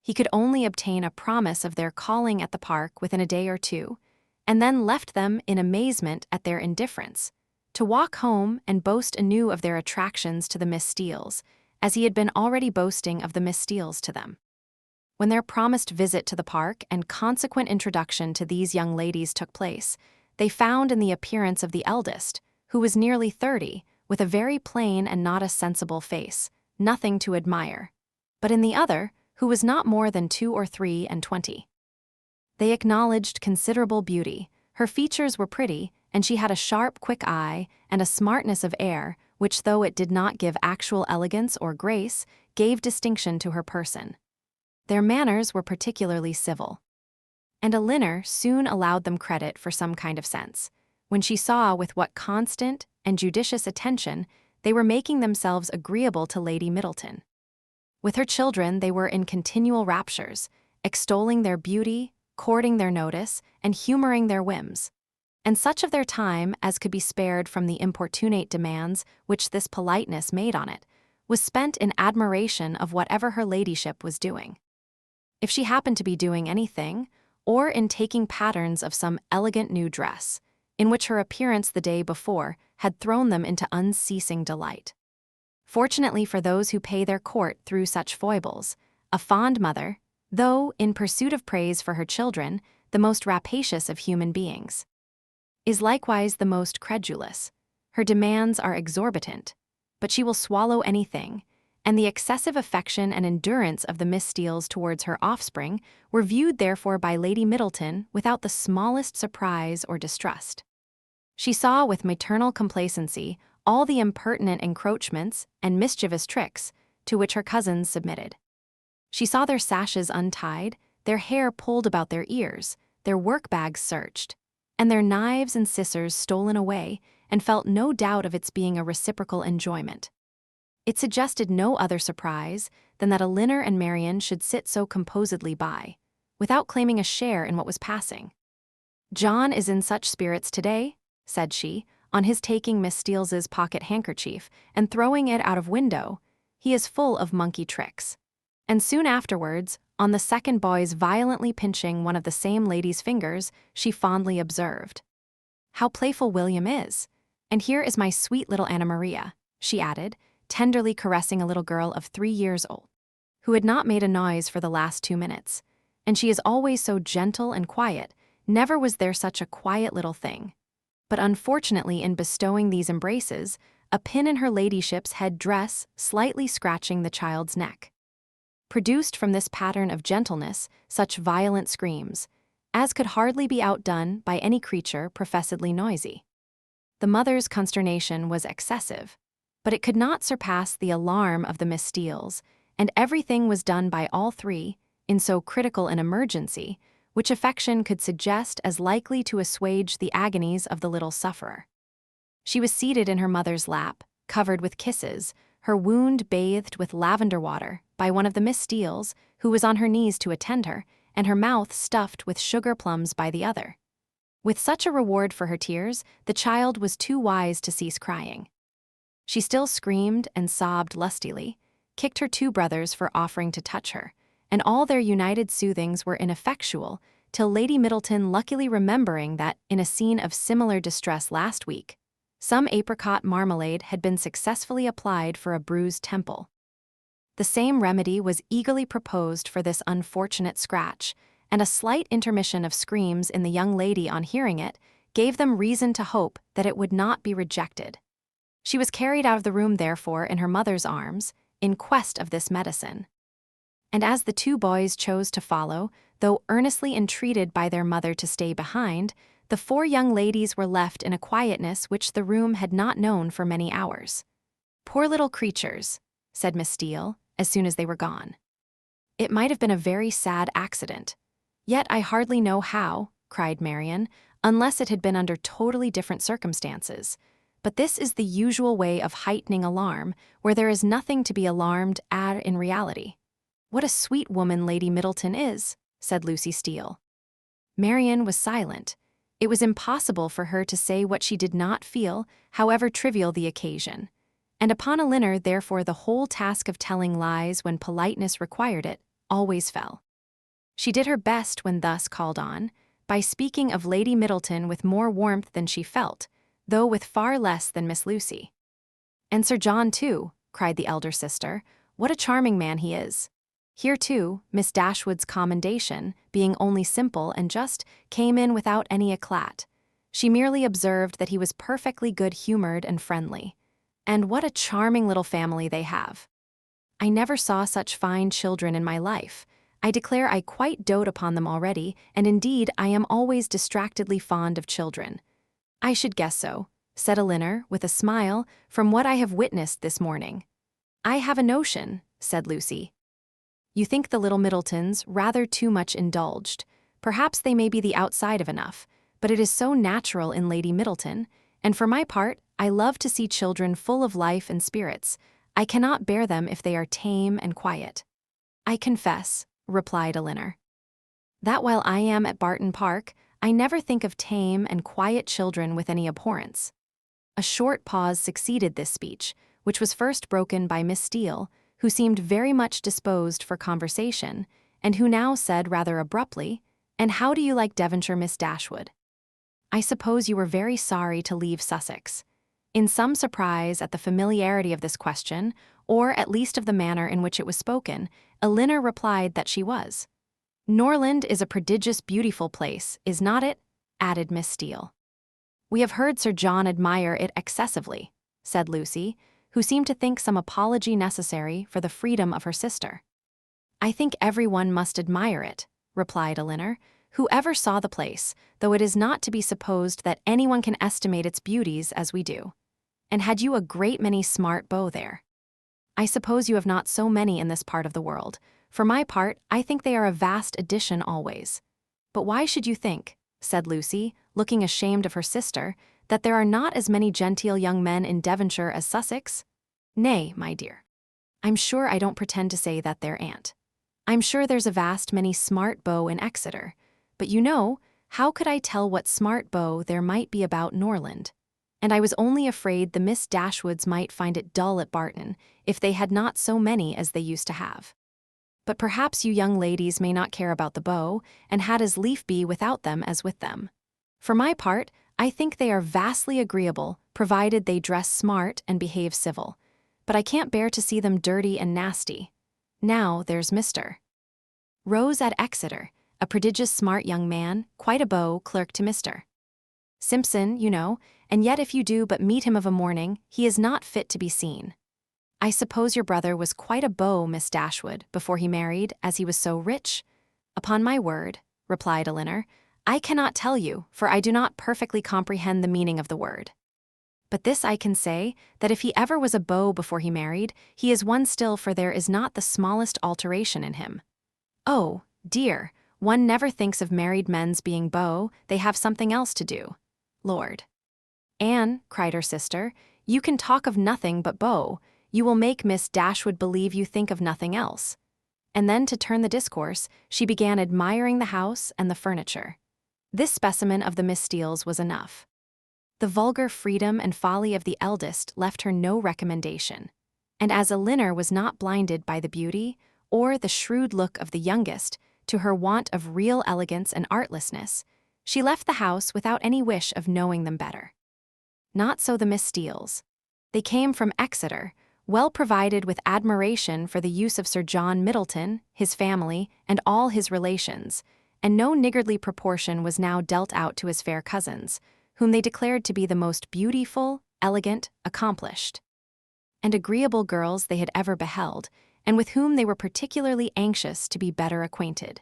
He could only obtain a promise of their calling at the park within a day or two, and then left them in amazement at their indifference, to walk home and boast anew of their attractions to the Miss Steeles, as he had been already boasting of the Miss Steeles to them. When their promised visit to the park and consequent introduction to these young ladies took place, they found in the appearance of the eldest, who was nearly 30, with a very plain and not a sensible face, nothing to admire, but in the other, who was not more than 2 or 3 and 20. They acknowledged considerable beauty, her features were pretty, and she had a sharp, quick eye, and a smartness of air, which though it did not give actual elegance or grace, gave distinction to her person. Their manners were particularly civil. And Elinor soon allowed them credit for some kind of sense, when she saw with what constant and judicious attention they were making themselves agreeable to Lady Middleton. With her children they were in continual raptures, extolling their beauty, courting their notice, and humoring their whims, and such of their time as could be spared from the importunate demands which this politeness made on it, was spent in admiration of whatever her ladyship was doing. If she happened to be doing anything, or in taking patterns of some elegant new dress, in which her appearance the day before had thrown them into unceasing delight. Fortunately for those who pay their court through such foibles, a fond mother, though in pursuit of praise for her children, the most rapacious of human beings, is likewise the most credulous. Her demands are exorbitant, but she will swallow anything, and the excessive affection and endurance of the Miss Steeles towards her offspring were viewed therefore by Lady Middleton without the smallest surprise or distrust. She saw with maternal complacency all the impertinent encroachments and mischievous tricks to which her cousins submitted. She saw their sashes untied, their hair pulled about their ears, their work-bags searched, and their knives and scissors stolen away, and felt no doubt of its being a reciprocal enjoyment. It suggested no other surprise than that Elinor and Marianne should sit so composedly by, without claiming a share in what was passing. "John is in such spirits today," said she, on his taking Miss Steeles's pocket handkerchief and throwing it out of window. "He is full of monkey tricks." And soon afterwards, on the second boy's violently pinching one of the same lady's fingers, she fondly observed, "How playful William is! And here is my sweet little Anna Maria," she added, tenderly caressing a little girl of 3 years old, "who had not made a noise for the last 2 minutes. And she is always so gentle and quiet, never was there such a quiet little thing." But unfortunately, in bestowing these embraces, a pin in her ladyship's head dress slightly scratching the child's neck, produced from this pattern of gentleness such violent screams as could hardly be outdone by any creature professedly noisy. The mother's consternation was excessive, but it could not surpass the alarm of the Miss Steeles, and everything was done by all three, in so critical an emergency, which affection could suggest as likely to assuage the agonies of the little sufferer. She was seated in her mother's lap, covered with kisses, her wound bathed with lavender water by one of the Miss Steeles, who was on her knees to attend her, and her mouth stuffed with sugar plums by the other. With such a reward for her tears, the child was too wise to cease crying. She still screamed and sobbed lustily, kicked her 2 brothers for offering to touch her, and all their united soothings were ineffectual, till Lady Middleton, luckily remembering that, in a scene of similar distress last week, some apricot marmalade had been successfully applied for a bruised temple. The same remedy was eagerly proposed for this unfortunate scratch, and a slight intermission of screams in the young lady on hearing it gave them reason to hope that it would not be rejected. She was carried out of the room, therefore, in her mother's arms, in quest of this medicine. And as the 2 boys chose to follow, though earnestly entreated by their mother to stay behind, the 4 young ladies were left in a quietness which the room had not known for many hours. "Poor little creatures," said Miss Steele, as soon as they were gone. "It might have been a very sad accident. Yet I hardly know how," cried Marianne, "unless it had been under totally different circumstances. But this is the usual way of heightening alarm, where there is nothing to be alarmed at in reality." "What a sweet woman Lady Middleton is," said Lucy Steele. Marianne was silent. It was impossible for her to say what she did not feel, however trivial the occasion. And upon Elinor, therefore, the whole task of telling lies when politeness required it always fell. She did her best when thus called on, by speaking of Lady Middleton with more warmth than she felt, though with far less than Miss Lucy. "And Sir John, too," cried the elder sister. "What a charming man he is." Here, too, Miss Dashwood's commendation, being only simple and just, came in without any eclat. She merely observed that he was perfectly good-humored and friendly. "And what a charming little family they have. I never saw such fine children in my life. I declare I quite dote upon them already, and indeed I am always distractedly fond of children." "I should guess so," said Elinor, with a smile, "from what I have witnessed this morning." "I have a notion," said Lucy. "You think the little Middletons rather too much indulged. Perhaps they may be the outside of enough, but it is so natural in Lady Middleton, and for my part, I love to see children full of life and spirits. I cannot bear them if they are tame and quiet." "I confess," replied Elinor, "that while I am at Barton Park, I never think of tame and quiet children with any abhorrence." A short pause succeeded this speech, which was first broken by Miss Steele, who seemed very much disposed for conversation, and who now said rather abruptly, "And how do you like Devonshire, Miss Dashwood? I suppose you were very sorry to leave Sussex." In some surprise at the familiarity of this question, or at least of the manner in which it was spoken, Elinor replied that she was. "Norland is a prodigious beautiful place, is not it?" added Miss Steele. "We have heard Sir John admire it excessively," said Lucy, who seemed to think some apology necessary for the freedom of her sister. "I think everyone must admire it," replied Elinor. "Whoever saw the place, though it is not to be supposed that anyone can estimate its beauties as we do. And had you a great many smart beaux there?" "I suppose you have not so many in this part of the world. For my part, I think they are a vast addition always." "But why should you think," said Lucy, looking ashamed of her sister, "that there are not as many genteel young men in Devonshire as Sussex?" "Nay, my dear. I'm sure I don't pretend to say that there ain't. I'm sure there's a vast many smart beaux in Exeter. But you know, how could I tell what smart beaux there might be about Norland? And I was only afraid the Miss Dashwoods might find it dull at Barton if they had not so many as they used to have. But perhaps you young ladies may not care about the beaux, and had as lief be without them as with them. For my part, I think they are vastly agreeable, provided they dress smart and behave civil. But I can't bear to see them dirty and nasty. Now there's Mr. Rose at Exeter, a prodigious smart young man, quite a beau, clerk to Mr. Simpson, you know, and yet if you do but meet him of a morning, he is not fit to be seen. I suppose your brother was quite a beau, Miss Dashwood, before he married, as he was so rich?" "Upon my word," replied Elinor, "I cannot tell you, for I do not perfectly comprehend the meaning of the word. But this I can say, that if he ever was a beau before he married, he is one still, for there is not the smallest alteration in him." "Oh, dear, one never thinks of married men's being beaux, they have something else to do. Lord." "Anne," cried her sister, "you can talk of nothing but beaux. You will make Miss Dashwood believe you think of nothing else." And then, to turn the discourse, she began admiring the house and the furniture. This specimen of the Miss Steeles was enough. The vulgar freedom and folly of the eldest left her no recommendation. And as Elinor was not blinded by the beauty, or the shrewd look of the youngest, to her want of real elegance and artlessness, she left the house without any wish of knowing them better. Not so the Miss Steeles. They came from Exeter, well provided with admiration for the use of Sir John Middleton, his family, and all his relations, and no niggardly proportion was now dealt out to his fair cousins, whom they declared to be the most beautiful, elegant, accomplished, and agreeable girls they had ever beheld, and with whom they were particularly anxious to be better acquainted.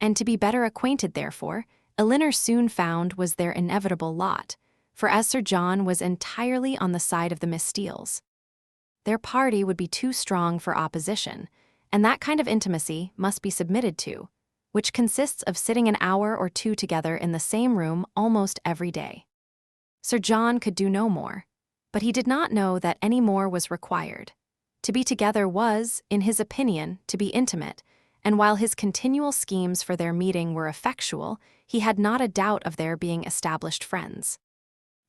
And to be better acquainted, therefore, Elinor soon found was their inevitable lot, for as Sir John was entirely on the side of the Miss Steeles, their party would be too strong for opposition, and that kind of intimacy must be submitted to, which consists of sitting an hour or two together in the same room almost every day. Sir John could do no more, but he did not know that any more was required. To be together was, in his opinion, to be intimate, and while his continual schemes for their meeting were effectual, he had not a doubt of their being established friends.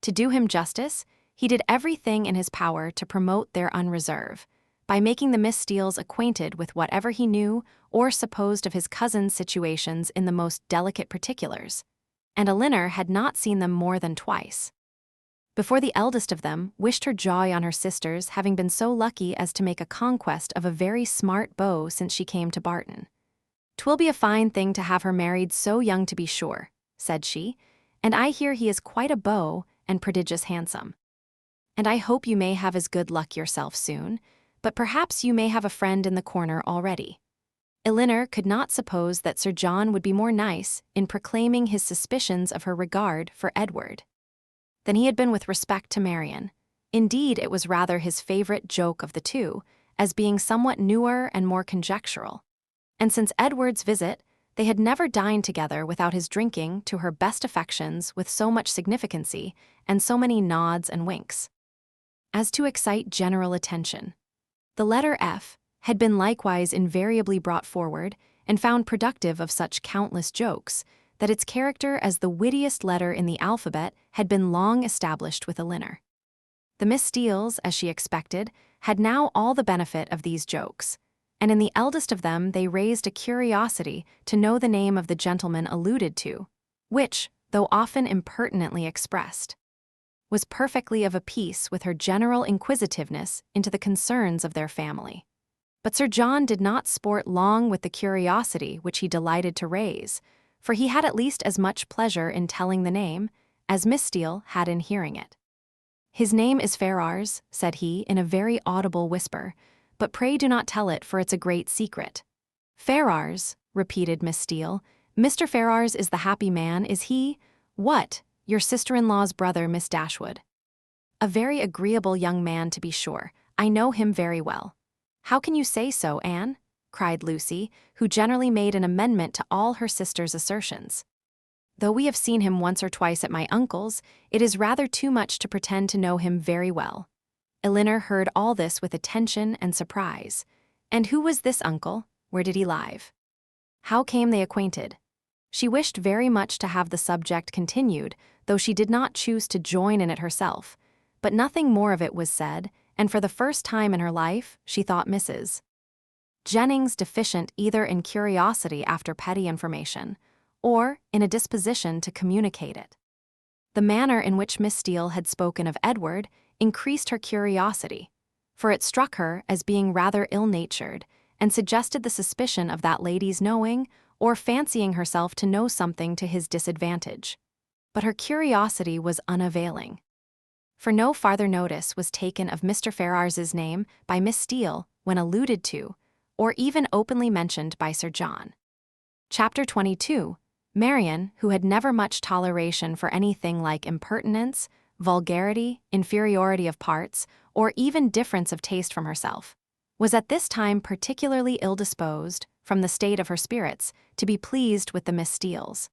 To do him justice, he did everything in his power to promote their unreserve, by making the Miss Steeles acquainted with whatever he knew or supposed of his cousin's situations in the most delicate particulars, and Elinor had not seen them more than twice. Before the eldest of them wished her joy on her sister's having been so lucky as to make a conquest of a very smart beau since she came to Barton. "'Twill be a fine thing to have her married so young, to be sure," said she, "and I hear he is quite a beau and prodigious handsome. And I hope you may have as good luck yourself soon, but perhaps you may have a friend in the corner already." Elinor could not suppose that Sir John would be more nice in proclaiming his suspicions of her regard for Edward than he had been with respect to Marianne. Indeed, it was rather his favorite joke of the two, as being somewhat newer and more conjectural. And since Edward's visit, they had never dined together without his drinking to her best affections with so much significancy and so many nods and winks as to excite general attention. The letter F had been likewise invariably brought forward and found productive of such countless jokes that its character as the wittiest letter in the alphabet had been long established with Elinor. The Miss Steeles, as she expected, had now all the benefit of these jokes, and in the eldest of them they raised a curiosity to know the name of the gentleman alluded to, which, though often impertinently expressed, was perfectly of a piece with her general inquisitiveness into the concerns of their family. But Sir John did not sport long with the curiosity which he delighted to raise, for he had at least as much pleasure in telling the name as Miss Steele had in hearing it. "His name is Ferrars," said he in a very audible whisper, "but pray do not tell it, for it's a great secret." "Ferrars," repeated Miss Steele. "Mr. Ferrars is the happy man, is he? What, your sister-in-law's brother, Miss Dashwood?" "A very agreeable young man, to be sure. I know him very well." "How can you say so, Anne?" cried Lucy, who generally made an amendment to all her sister's assertions. "Though we have seen him once or twice at my uncle's, it is rather too much to pretend to know him very well." Elinor heard all this with attention and surprise. And who was this uncle? Where did he live? How came they acquainted? She wished very much to have the subject continued, though she did not choose to join in it herself. But nothing more of it was said, and for the first time in her life, she thought Mrs. Jennings deficient either in curiosity after petty information, or in a disposition to communicate it. The manner in which Miss Steele had spoken of Edward increased her curiosity, for it struck her as being rather ill-natured, and suggested the suspicion of that lady's knowing or fancying herself to know something to his disadvantage. But her curiosity was unavailing, for no farther notice was taken of Mr. Ferrars's name by Miss Steele when alluded to, or even openly mentioned by Sir John. Chapter 22. Marianne, who had never much toleration for anything like impertinence, vulgarity, inferiority of parts, or even difference of taste from herself, was at this time particularly ill-disposed, from the state of her spirits, to be pleased with the Miss Steeles,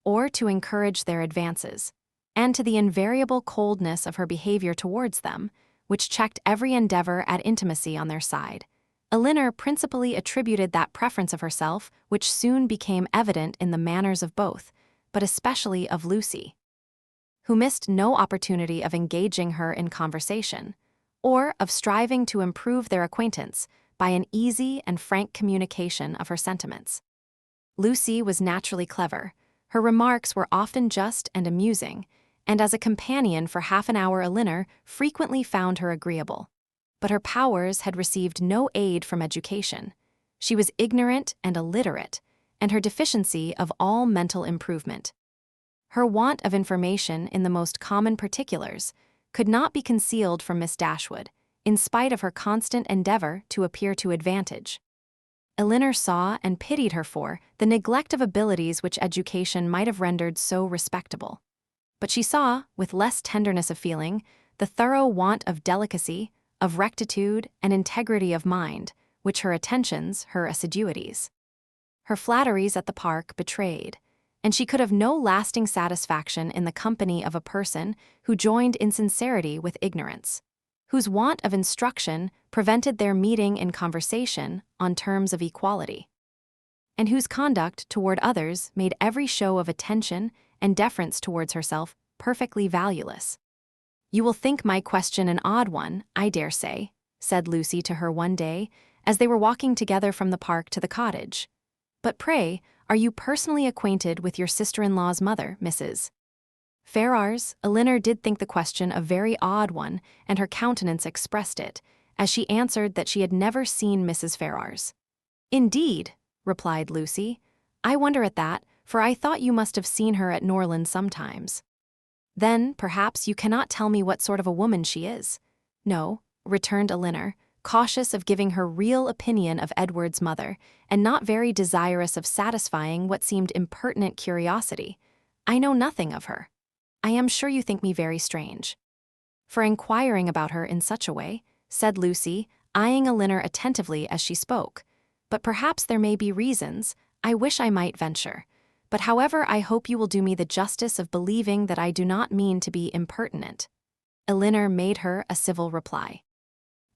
or to encourage their advances, and to the invariable coldness of her behavior towards them, which checked every endeavor at intimacy on their side. Elinor principally attributed that preference of herself which soon became evident in the manners of both, but especially of Lucy, who missed no opportunity of engaging her in conversation, or of striving to improve their acquaintance by an easy and frank communication of her sentiments. Lucy was naturally clever. Her remarks were often just and amusing, and as a companion for half an hour Elinor frequently found her agreeable. But her powers had received no aid from education. She was ignorant and illiterate, and her deficiency of all mental improvement. Her want of information in the most common particulars could not be concealed from Miss Dashwood, in spite of her constant endeavor to appear to advantage. Elinor saw and pitied her for the neglect of abilities which education might have rendered so respectable. But she saw, with less tenderness of feeling, the thorough want of delicacy, of rectitude and integrity of mind, which her attentions, her assiduities, her flatteries at the park betrayed, and she could have no lasting satisfaction in the company of a person who joined insincerity with ignorance, whose want of instruction prevented their meeting in conversation on terms of equality, and whose conduct toward others made every show of attention and deference towards herself perfectly valueless. "You will think my question an odd one, I dare say," said Lucy to her one day, as they were walking together from the park to the cottage. "But pray, are you personally acquainted with your sister-in-law's mother, Mrs. Ferrars?" Elinor did think the question a very odd one, and her countenance expressed it, as she answered that she had never seen Mrs. Ferrars. "Indeed," replied Lucy, "I wonder at that, for I thought you must have seen her at Norland sometimes." "Then, perhaps, you cannot tell me what sort of a woman she is." "No," returned Elinor, cautious of giving her real opinion of Edward's mother, and not very desirous of satisfying what seemed impertinent curiosity. "I know nothing of her. I am sure you think me very strange for inquiring about her in such a way," said Lucy, eyeing Elinor attentively as she spoke. "But perhaps there may be reasons. I wish I might venture. But however, I hope you will do me the justice of believing that I do not mean to be impertinent." Elinor made her a civil reply,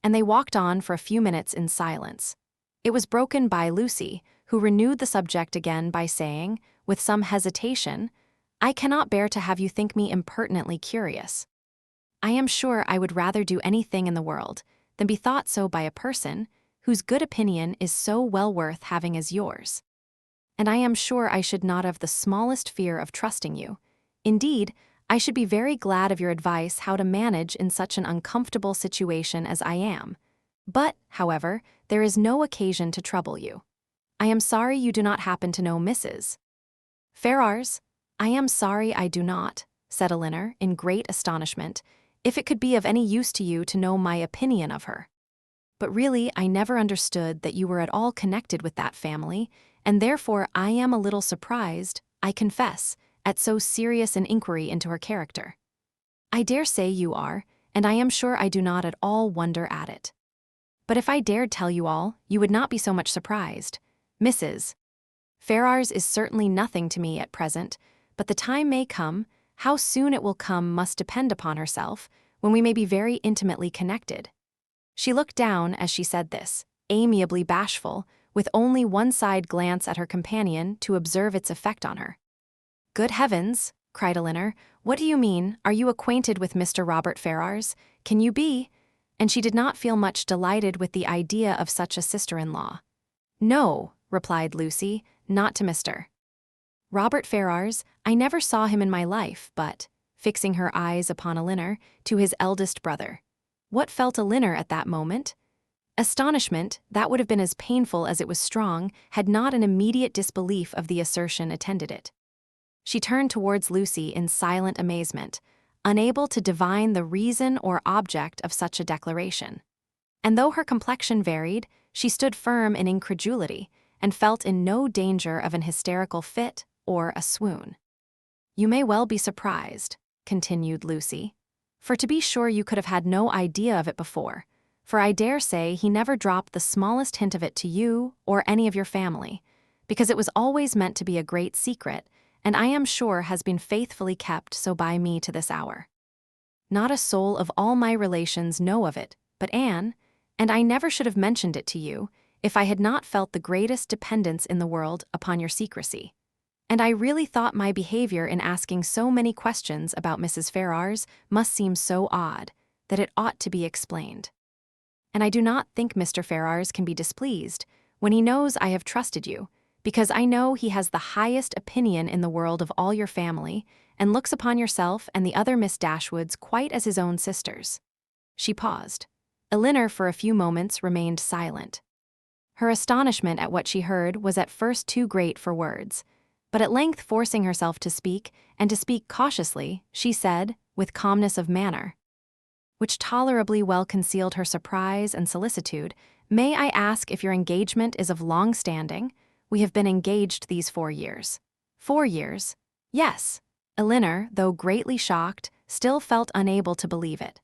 and they walked on for a few minutes in silence. It was broken by Lucy, who renewed the subject again by saying, with some hesitation, "I cannot bear to have you think me impertinently curious. I am sure I would rather do anything in the world than be thought so by a person whose good opinion is so well worth having as yours. And I am sure I should not have the smallest fear of trusting you. Indeed, I should be very glad of your advice how to manage in such an uncomfortable situation as I am. But, however, there is no occasion to trouble you. I am sorry you do not happen to know Mrs. Ferrars." "I am sorry I do not," said Elinor, in great astonishment. if it could be of any use to you to know my opinion of her. But really, I never understood that you were at all connected with that family, and therefore I am a little surprised, I confess, at so serious an inquiry into her character. I dare say you are, and I am sure I do not at all wonder at it. But if I dared tell you all, you would not be so much surprised. Mrs. Ferrars is certainly nothing to me at present, but the time may come, how soon it will come must depend upon herself, when we may be very intimately connected. She looked down as she said this, amiably bashful, with only one side glance at her companion to observe its effect on her. "Good heavens," cried Elinor, "what do you mean? Are you acquainted with Mr. Robert Ferrars? Can you be?" And she did not feel much delighted with the idea of such a sister-in-law. "No," replied Lucy, "not to Mr. Robert Ferrars. I never saw him in my life, but," fixing her eyes upon Elinor, "to his eldest brother." What felt Elinor at that moment? Astonishment, that would have been as painful as it was strong, had not an immediate disbelief of the assertion attended it. She turned towards Lucy in silent amazement, unable to divine the reason or object of such a declaration. And though her complexion varied, she stood firm in incredulity, and felt in no danger of an hysterical fit or a swoon. "You may well be surprised," continued Lucy, "for to be sure you could have had no idea of it before, for I dare say he never dropped the smallest hint of it to you or any of your family, because it was always meant to be a great secret, and I am sure has been faithfully kept so by me to this hour. Not a soul of all my relations know of it but Anne, and I never should have mentioned it to you if I had not felt the greatest dependence in the world upon your secrecy. And I really thought my behavior in asking so many questions about Mrs. Ferrars must seem so odd that it ought to be explained. And I do not think Mr. Ferrars can be displeased when he knows I have trusted you, because I know he has the highest opinion in the world of all your family, and looks upon yourself and the other Miss Dashwoods quite as his own sisters." She paused. Elinor for a few moments remained silent. Her astonishment at what she heard was at first too great for words, but at length forcing herself to speak, and to speak cautiously, she said, with calmness of manner, which tolerably well concealed her surprise and solicitude, "May I ask if your engagement is of long standing? We have been engaged these 4 years. 4 years? Yes." Elinor, though greatly shocked, still felt unable to believe it.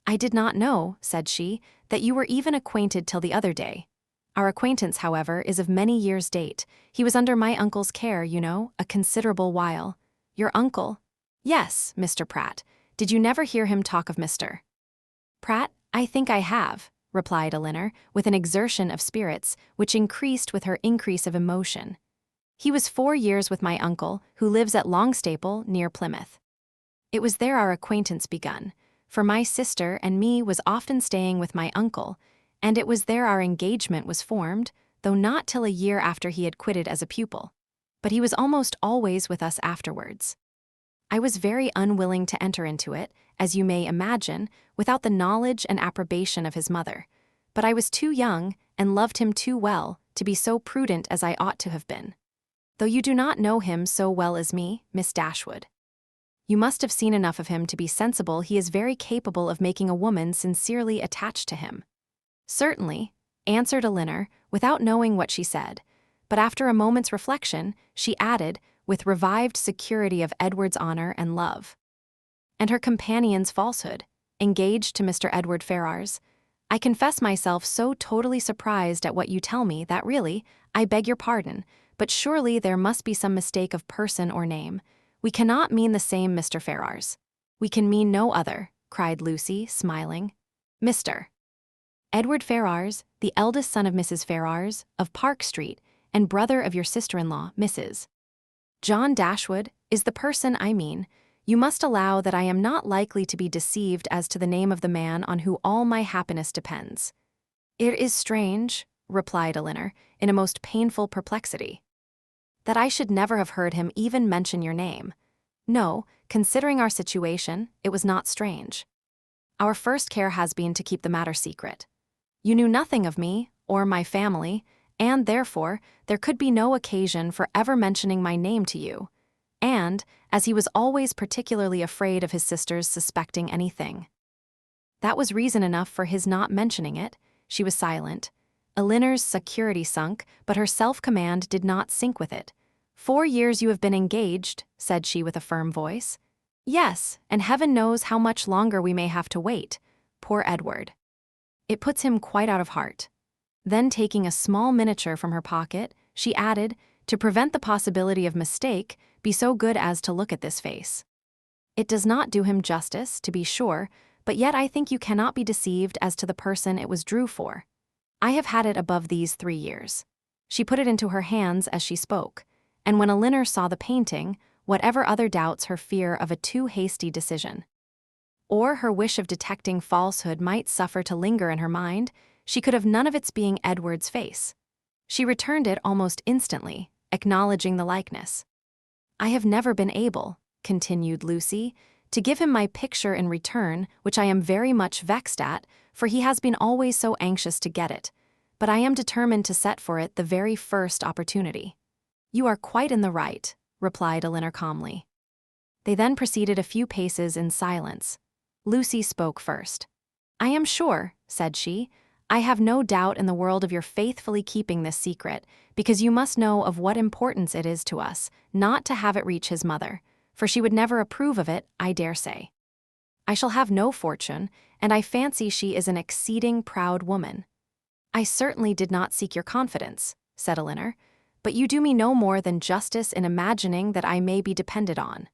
"I did not know," said she, "that you were even acquainted till the other day. Our acquaintance, however, is of many years' date. He was under my uncle's care, you know, a considerable while." "Your uncle?" "Yes, Mr. Pratt. Did you never hear him talk of Mr. Pratt?" "I think I have," replied Elinor, with an exertion of spirits which increased with her increase of emotion. "He was 4 years with my uncle, who lives at Longstaple, near Plymouth. It was there our acquaintance begun, for my sister and me was often staying with my uncle, and it was there our engagement was formed, though not till a year after he had quitted as a pupil. But he was almost always with us afterwards. I was very unwilling to enter into it, as you may imagine, without the knowledge and approbation of his mother, but I was too young and loved him too well to be so prudent as I ought to have been. Though you do not know him so well as me, Miss Dashwood, you must have seen enough of him to be sensible he is very capable of making a woman sincerely attached to him." "Certainly," answered Elinor, without knowing what she said, but after a moment's reflection, she added, with revived security of Edward's honor and love, "And her companion's falsehood, engaged to Mr. Edward Ferrars. I confess myself so totally surprised at what you tell me that really, I beg your pardon, but surely there must be some mistake of person or name. We cannot mean the same Mr. Ferrars." "We can mean no other," cried Lucy, smiling. "Mr. Edward Ferrars, the eldest son of Mrs. Ferrars, of Park Street, and brother of your sister-in-law, Mrs. John Dashwood, is the person I mean. You must allow that I am not likely to be deceived as to the name of the man on whom all my happiness depends." "It is strange," replied Elinor, in a most painful perplexity, "that I should never have heard him even mention your name. No, considering our situation, it was not strange. Our first care has been to keep the matter secret. You knew nothing of me, or my family, and therefore there could be no occasion for ever mentioning my name to you. And understand, as he was always particularly afraid of his sisters suspecting anything. That was reason enough for his not mentioning it. She was silent. Elinor's security sunk, but her self-command did not sink with it. 4 years you have been engaged, said she with a firm voice. Yes, and heaven knows how much longer we may have to wait. Poor Edward. It puts him quite out of heart. Then taking a small miniature from her pocket, she added, to prevent the possibility of mistake, be so good as to look at this face. It does not do him justice, to be sure, but yet I think you cannot be deceived as to the person it was drew for. I have had it above these 3 years. She put it into her hands as she spoke, and when Elinor saw the painting, whatever other doubts her fear of a too hasty decision, or her wish of detecting falsehood might suffer to linger in her mind, she could have none of its being Edward's face. She returned it almost instantly, acknowledging the likeness. I have never been able, continued Lucy, to give him my picture in return, which I am very much vexed at, for he has been always so anxious to get it, but I am determined to set for it the very first opportunity. You are quite in the right, replied Elinor calmly. They then proceeded a few paces in silence. Lucy spoke first. I am sure, said she, I have no doubt in the world of your faithfully keeping this secret, because you must know of what importance it is to us not to have it reach his mother, for she would never approve of it, I dare say. I shall have no fortune, and I fancy she is an exceeding proud woman. I certainly did not seek your confidence, said Elinor, but you do me no more than justice in imagining that I may be depended on.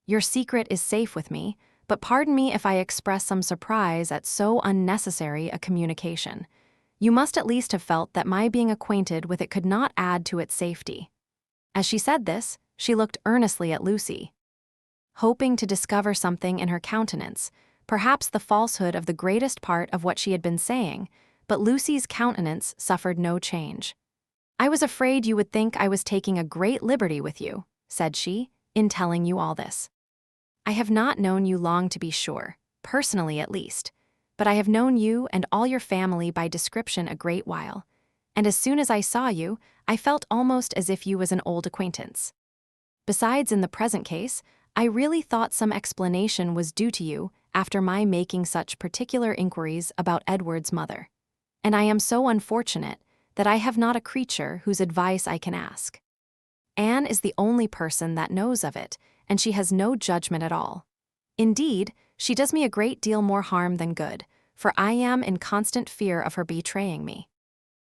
Your secret is safe with me, but pardon me if I express some surprise at so unnecessary a communication. You must at least have felt that my being acquainted with it could not add to its safety. As she said this, she looked earnestly at Lucy, hoping to discover something in her countenance, perhaps the falsehood of the greatest part of what she had been saying, but Lucy's countenance suffered no change. I was afraid you would think I was taking a great liberty with you, said she, in telling you all this. I have not known you long, to be sure, personally at least, but I have known you and all your family by description a great while, and as soon as I saw you, I felt almost as if you was an old acquaintance. Besides, in the present case, I really thought some explanation was due to you after my making such particular inquiries about Edward's mother, and I am so unfortunate that I have not a creature whose advice I can ask. Anne is the only person that knows of it, and she has no judgment at all. Indeed, she does me a great deal more harm than good, for I am in constant fear of her betraying me.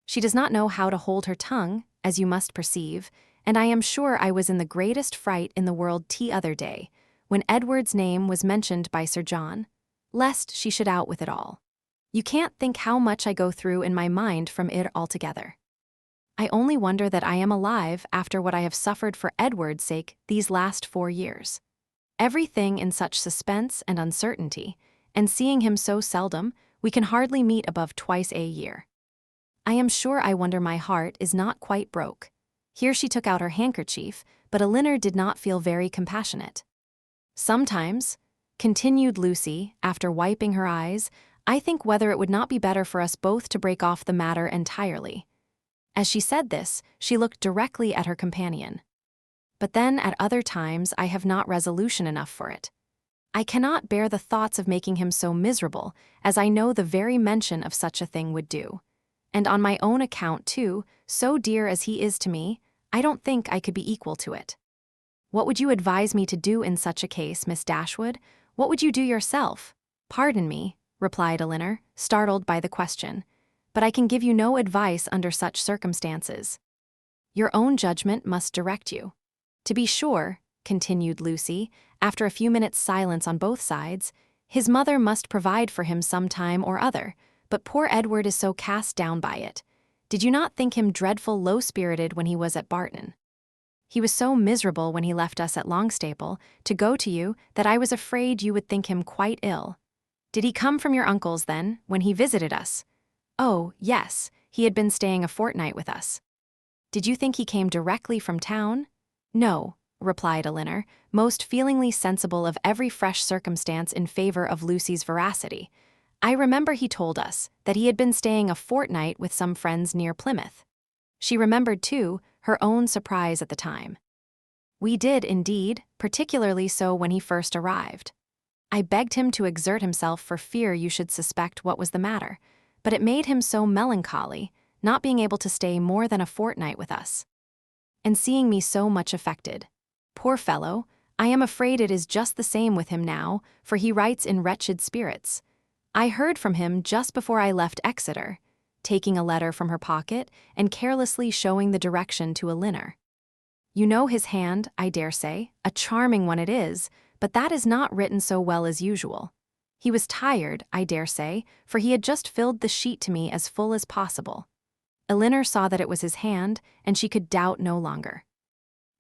She does not know how to hold her tongue, as you must perceive, and I am sure I was in the greatest fright in the world t'other day, when Edward's name was mentioned by Sir John, lest she should out with it all. You can't think how much I go through in my mind from it altogether. I only wonder that I am alive after what I have suffered for Edward's sake these last 4 years. Everything in such suspense and uncertainty, and seeing him so seldom, we can hardly meet above twice a year. I am sure I wonder my heart is not quite broke. Here she took out her handkerchief, but Elinor did not feel very compassionate. Sometimes, continued Lucy, after wiping her eyes, I think whether it would not be better for us both to break off the matter entirely. As she said this, she looked directly at her companion. But then at other times I have not resolution enough for it. I cannot bear the thoughts of making him so miserable, as I know the very mention of such a thing would do. And on my own account, too, so dear as he is to me, I don't think I could be equal to it. What would you advise me to do in such a case, Miss Dashwood? What would you do yourself? Pardon me, replied Elinor, startled by the question, but I can give you no advice under such circumstances. Your own judgment must direct you. To be sure, continued Lucy, after a few minutes' silence on both sides, his mother must provide for him some time or other, but poor Edward is so cast down by it. Did you not think him dreadful low-spirited when he was at Barton? He was so miserable when he left us at Longstaple to go to you that I was afraid you would think him quite ill. Did he come from your uncle's then, when he visited us? Oh, yes, he had been staying a fortnight with us. Did you think he came directly from town? No, replied Elinor, most feelingly sensible of every fresh circumstance in favor of Lucy's veracity. I remember he told us that he had been staying a fortnight with some friends near Plymouth. She remembered, too, her own surprise at the time. We did, indeed, particularly so when he first arrived. I begged him to exert himself for fear you should suspect what was the matter, but it made him so melancholy, not being able to stay more than a fortnight with us. And seeing me so much affected. Poor fellow, I am afraid it is just the same with him now, for he writes in wretched spirits. I heard from him just before I left Exeter, taking a letter from her pocket and carelessly showing the direction to Elinor. You know his hand, I dare say, a charming one it is, but that is not written so well as usual. He was tired, I dare say, for he had just filled the sheet to me as full as possible. Elinor saw that it was his hand, and she could doubt no longer.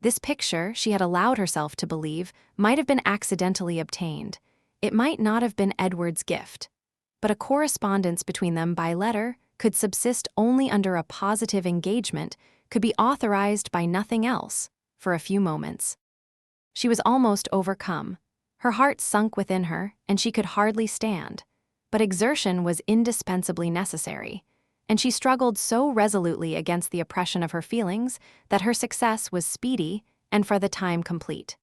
This picture, she had allowed herself to believe, might have been accidentally obtained. It might not have been Edward's gift. But a correspondence between them by letter could subsist only under a positive engagement, could be authorized by nothing else, for a few moments. She was almost overcome. Her heart sunk within her, and she could hardly stand. But exertion was indispensably necessary, and she struggled so resolutely against the oppression of her feelings that her success was speedy and for the time complete.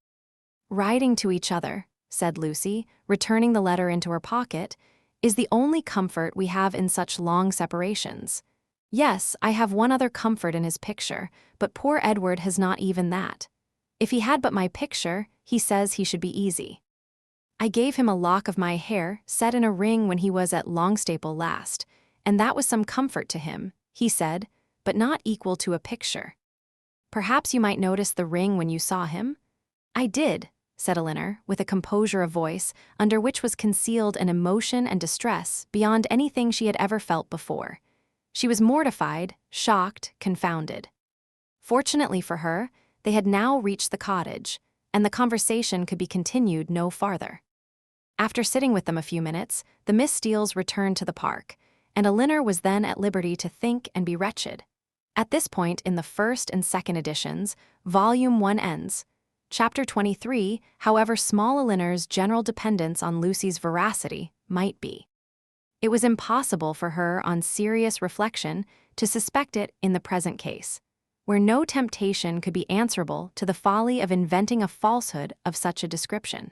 "Writing to each other," said Lucy, returning the letter into her pocket, "is the only comfort we have in such long separations. Yes, I have one other comfort in his picture, but poor Edward has not even that. If he had but my picture, he says he should be easy. I gave him a lock of my hair set in a ring when he was at Longstaple last, and that was some comfort to him, he said, but not equal to a picture. Perhaps you might notice the ring when you saw him?" "I did," said Elinor, with a composure of voice under which was concealed an emotion and distress beyond anything she had ever felt before. She was mortified, shocked, confounded. Fortunately for her, they had now reached the cottage, and the conversation could be continued no farther. After sitting with them a few minutes, the Miss Steeles returned to the park, and Elinor was then at liberty to think and be wretched. At this point in the first and second editions, Volume 1 ends. Chapter 23, however small Elinor's general dependence on Lucy's veracity might be. It was impossible for her, on serious reflection, to suspect it in the present case, where no temptation could be answerable to the folly of inventing a falsehood of such a description.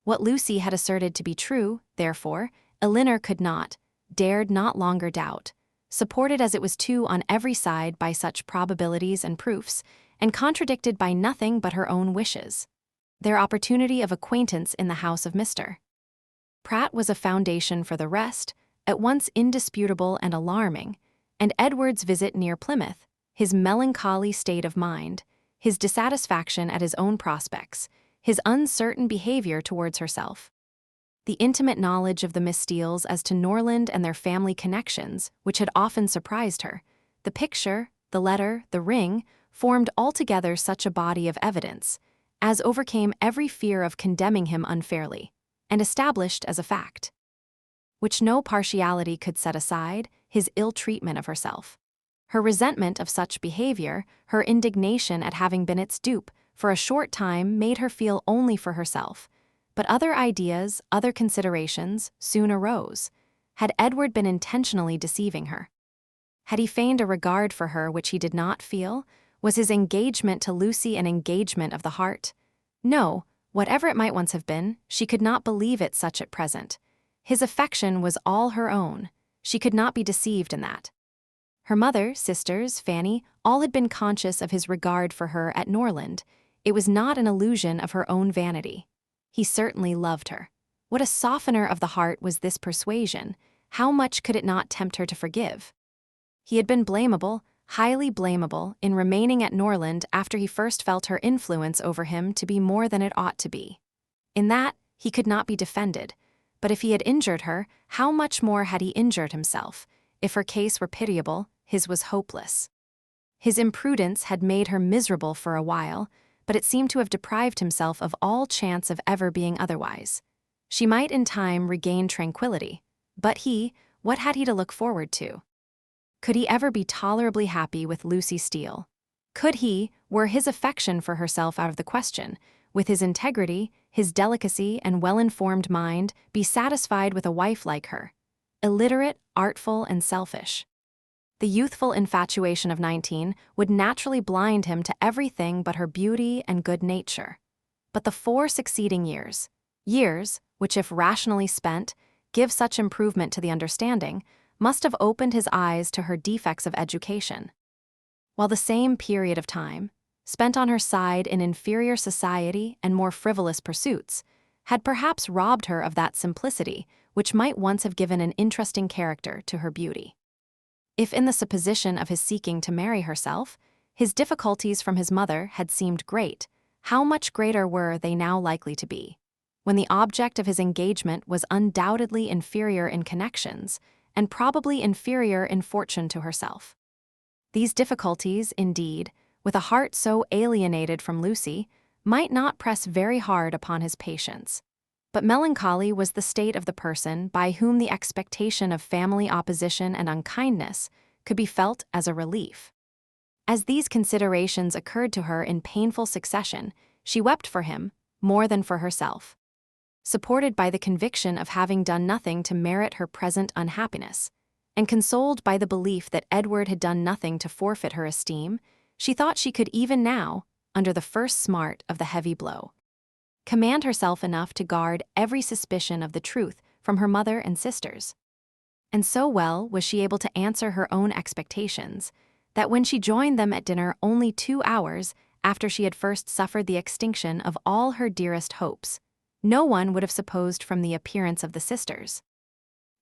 What Lucy had asserted to be true, therefore, Elinor could not, dared not longer doubt, supported as it was too on every side by such probabilities and proofs, and contradicted by nothing but her own wishes. Their opportunity of acquaintance in the house of Mr. Pratt was a foundation for the rest, at once indisputable and alarming, and Edward's visit near Plymouth, his melancholy state of mind, his dissatisfaction at his own prospects, his uncertain behavior towards herself. The intimate knowledge of the Miss Steeles as to Norland and their family connections, which had often surprised her, the picture, the letter, the ring, formed altogether such a body of evidence as overcame every fear of condemning him unfairly, and established as a fact, which no partiality could set aside, his ill treatment of herself. Her resentment of such behavior, her indignation at having been its dupe, for a short time made her feel only for herself. But other ideas, other considerations, soon arose. Had Edward been intentionally deceiving her? Had he feigned a regard for her which he did not feel? Was his engagement to Lucy an engagement of the heart? No, whatever it might once have been, she could not believe it such at present. His affection was all her own. She could not be deceived in that. Her mother, sisters, Fanny, all had been conscious of his regard for her at Norland. It was not an illusion of her own vanity. He certainly loved her. What a softener of the heart was this persuasion! How much could it not tempt her to forgive? He had been blamable, highly blamable, in remaining at Norland after he first felt her influence over him to be more than it ought to be. In that, he could not be defended. But if he had injured her, how much more had he injured himself? If her case were pitiable, his was hopeless. His imprudence had made her miserable for a while, but it seemed to have deprived himself of all chance of ever being otherwise. She might in time regain tranquility, but he, what had he to look forward to? Could he ever be tolerably happy with Lucy Steele? Could he, were his affection for herself out of the question, with his integrity, his delicacy and well-informed mind, be satisfied with a wife like her? Illiterate, artful, and selfish. The youthful infatuation of 19 would naturally blind him to everything but her beauty and good nature. But the 4 succeeding years, which if rationally spent, give such improvement to the understanding, must have opened his eyes to her defects of education. While the same period of time, spent on her side in inferior society and more frivolous pursuits, had perhaps robbed her of that simplicity which might once have given an interesting character to her beauty. If in the supposition of his seeking to marry herself, his difficulties from his mother had seemed great, how much greater were they now likely to be, when the object of his engagement was undoubtedly inferior in connections, and probably inferior in fortune to herself. These difficulties, indeed, with a heart so alienated from Lucy, might not press very hard upon his patience. But melancholy was the state of the person by whom the expectation of family opposition and unkindness could be felt as a relief. As these considerations occurred to her in painful succession, she wept for him more than for herself. Supported by the conviction of having done nothing to merit her present unhappiness, and consoled by the belief that Edward had done nothing to forfeit her esteem, she thought she could even now, under the first smart of the heavy blow, command herself enough to guard every suspicion of the truth from her mother and sisters. And so well was she able to answer her own expectations, that when she joined them at dinner only 2 hours after she had first suffered the extinction of all her dearest hopes, no one would have supposed from the appearance of the sisters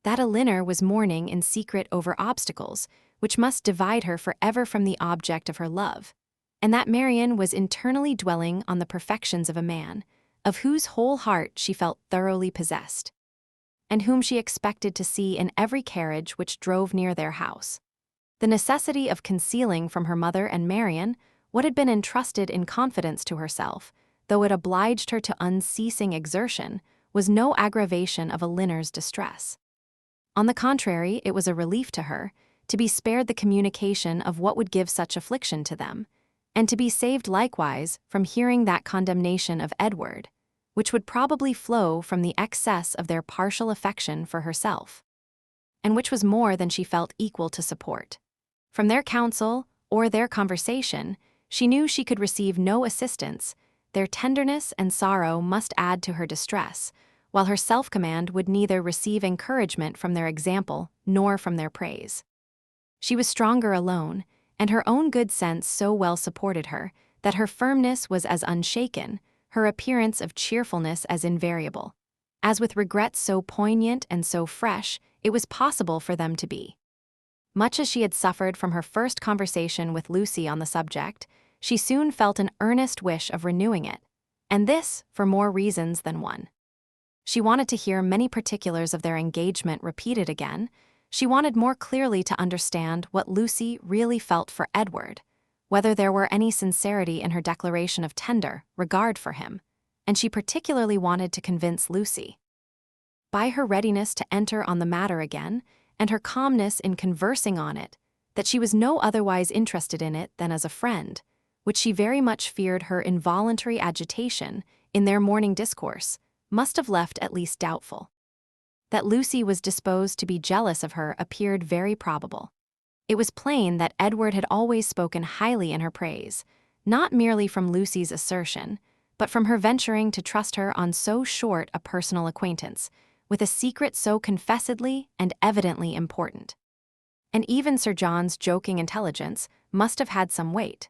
that Elinor was mourning in secret over obstacles which must divide her forever from the object of her love, and that Marianne was internally dwelling on the perfections of a man, of whose whole heart she felt thoroughly possessed, and whom she expected to see in every carriage which drove near their house. The necessity of concealing from her mother and Marianne what had been entrusted in confidence to herself, though it obliged her to unceasing exertion, was no aggravation of Elinor's distress. On the contrary, it was a relief to her to be spared the communication of what would give such affliction to them, and to be saved likewise from hearing that condemnation of Edward, which would probably flow from the excess of their partial affection for herself, and which was more than she felt equal to support. From their counsel or their conversation, she knew she could receive no assistance. Their tenderness and sorrow must add to her distress, while her self-command would neither receive encouragement from their example nor from their praise. She was stronger alone, and her own good sense so well supported her that her firmness was as unshaken, her appearance of cheerfulness as invariable, as with regrets so poignant and so fresh it was possible for them to be. Much as she had suffered from her first conversation with Lucy on the subject, she soon felt an earnest wish of renewing it, and this for more reasons than one. She wanted to hear many particulars of their engagement repeated again. She wanted more clearly to understand what Lucy really felt for Edward, whether there were any sincerity in her declaration of tender regard for him, and she particularly wanted to convince Lucy, by her readiness to enter on the matter again, and her calmness in conversing on it, that she was no otherwise interested in it than as a friend, which she very much feared her involuntary agitation in their morning discourse must have left at least doubtful. That Lucy was disposed to be jealous of her appeared very probable. It was plain that Edward had always spoken highly in her praise, not merely from Lucy's assertion, but from her venturing to trust her on so short a personal acquaintance, with a secret so confessedly and evidently important. And even Sir John's joking intelligence must have had some weight.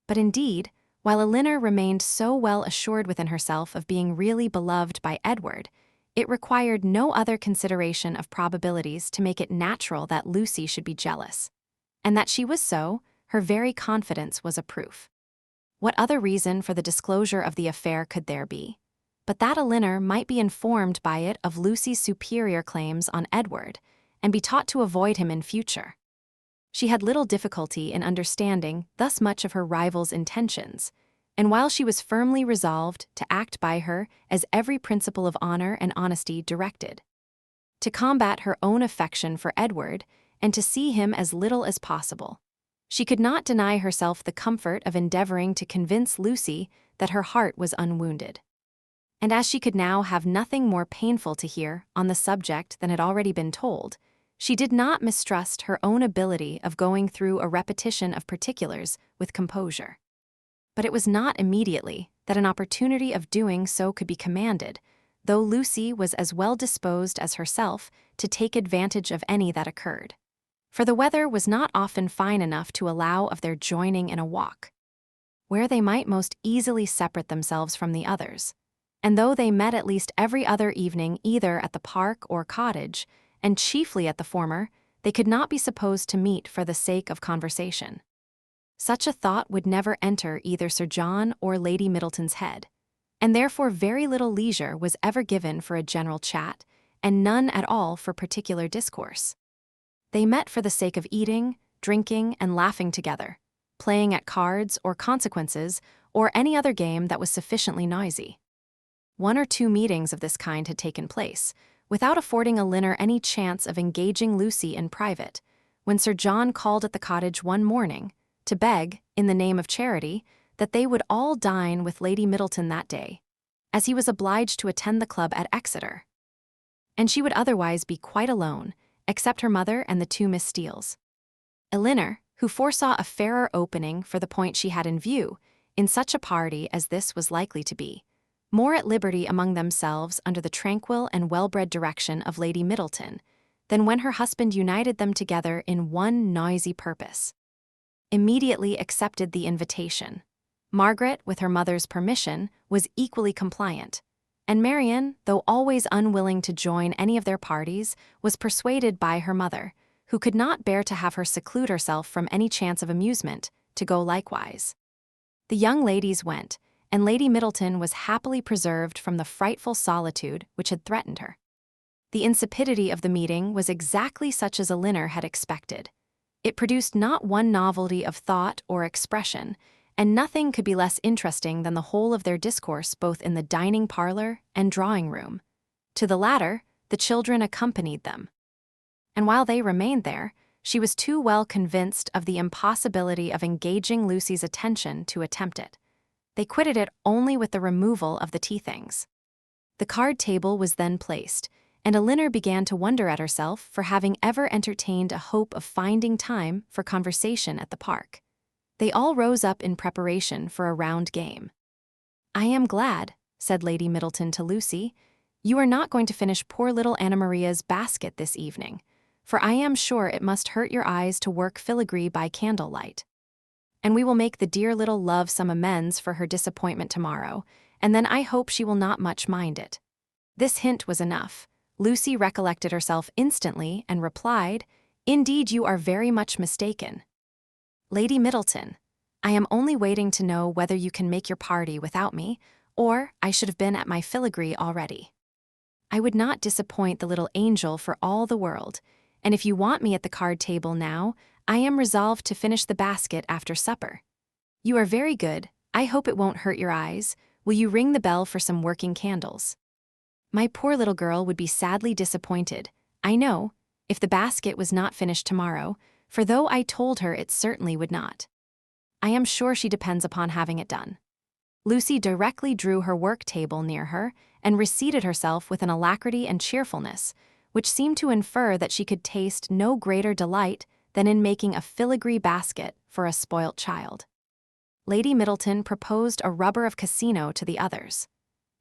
But indeed, while Elinor remained so well assured within herself of being really beloved by Edward, it required no other consideration of probabilities to make it natural that Lucy should be jealous. And that she was so, her very confidence was a proof. What other reason for the disclosure of the affair could there be, but that Elinor might be informed by it of Lucy's superior claims on Edward, and be taught to avoid him in future? She had little difficulty in understanding thus much of her rival's intentions, and while she was firmly resolved to act by her as every principle of honor and honesty directed, to combat her own affection for Edward, and to see him as little as possible, she could not deny herself the comfort of endeavoring to convince Lucy that her heart was unwounded. And as she could now have nothing more painful to hear on the subject than had already been told, She did not mistrust her own ability of going through a repetition of particulars with composure. But it was not immediately that an opportunity of doing so could be commanded, though Lucy was as well disposed as herself to take advantage of any that occurred. For the weather was not often fine enough to allow of their joining in a walk, where they might most easily separate themselves from the others. And though they met at least every other evening either at the park or cottage, and chiefly at the former, they could not be supposed to meet for the sake of conversation. Such a thought would never enter either Sir John or Lady Middleton's head, and therefore very little leisure was ever given for a general chat, and none at all for particular discourse. They met for the sake of eating, drinking, and laughing together, playing at cards or consequences, or any other game that was sufficiently noisy. One or two meetings of this kind had taken place, without affording Elinor any chance of engaging Lucy in private, when Sir John called at the cottage one morning to beg, in the name of charity, that they would all dine with Lady Middleton that day, as he was obliged to attend the club at Exeter. And she would otherwise be quite alone, except her mother and the two Miss Steeles. Elinor, who foresaw a fairer opening for the point she had in view, in such a party as this was likely to be, more at liberty among themselves under the tranquil and well-bred direction of Lady Middleton, than when her husband united them together in one noisy purpose, immediately accepted the invitation. Margaret, with her mother's permission, was equally compliant, and Marianne, though always unwilling to join any of their parties, was persuaded by her mother, who could not bear to have her seclude herself from any chance of amusement, to go likewise. The young ladies went, and Lady Middleton was happily preserved from the frightful solitude which had threatened her. The insipidity of the meeting was exactly such as Elinor had expected. It produced not one novelty of thought or expression, and nothing could be less interesting than the whole of their discourse both in the dining parlor and drawing-room. To the latter, the children accompanied them. And while they remained there, she was too well convinced of the impossibility of engaging Lucy's attention to attempt it. They quitted it only with the removal of the tea-things. The card table was then placed, and Elinor began to wonder at herself for having ever entertained a hope of finding time for conversation at the park. They all rose up in preparation for a round game. "I am glad," said Lady Middleton to Lucy, "you are not going to finish poor little Anna Maria's basket this evening, for I am sure it must hurt your eyes to work filigree by candlelight. And we will make the dear little love some amends for her disappointment tomorrow, and then I hope she will not much mind it." This hint was enough. Lucy recollected herself instantly and replied, "Indeed, you are very much mistaken. Lady Middleton, I am only waiting to know whether you can make your party without me, or I should have been at my filigree already. I would not disappoint the little angel for all the world, and if you want me at the card table now, I am resolved to finish the basket after supper. You are very good. I hope it won't hurt your eyes. Will you ring the bell for some working candles? My poor little girl would be sadly disappointed, I know, if the basket was not finished tomorrow, for though I told her it certainly would not, I am sure she depends upon having it done." Lucy directly drew her work table near her and reseated herself with an alacrity and cheerfulness, which seemed to infer that she could taste no greater delight than in making a filigree basket for a spoilt child. Lady Middleton proposed a rubber of casino to the others.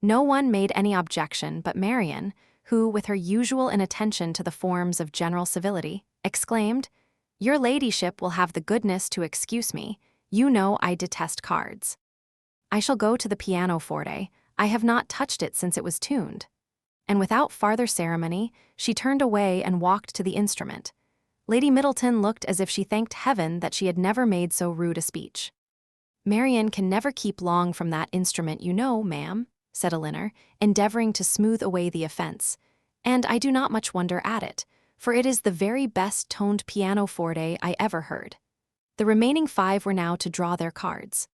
No one made any objection but Marianne, who, with her usual inattention to the forms of general civility, exclaimed, "Your ladyship will have the goodness to excuse me. You know I detest cards. I shall go to the pianoforte. I have not touched it since it was tuned." And without farther ceremony, she turned away and walked to the instrument. Lady Middleton looked as if she thanked heaven that she had never made so rude a speech. "Marianne can never keep long from that instrument, you know, ma'am," said Elinor, endeavoring to smooth away the offense, "and I do not much wonder at it, for it is the very best toned pianoforte I ever heard." The remaining 5 were now to draw their cards.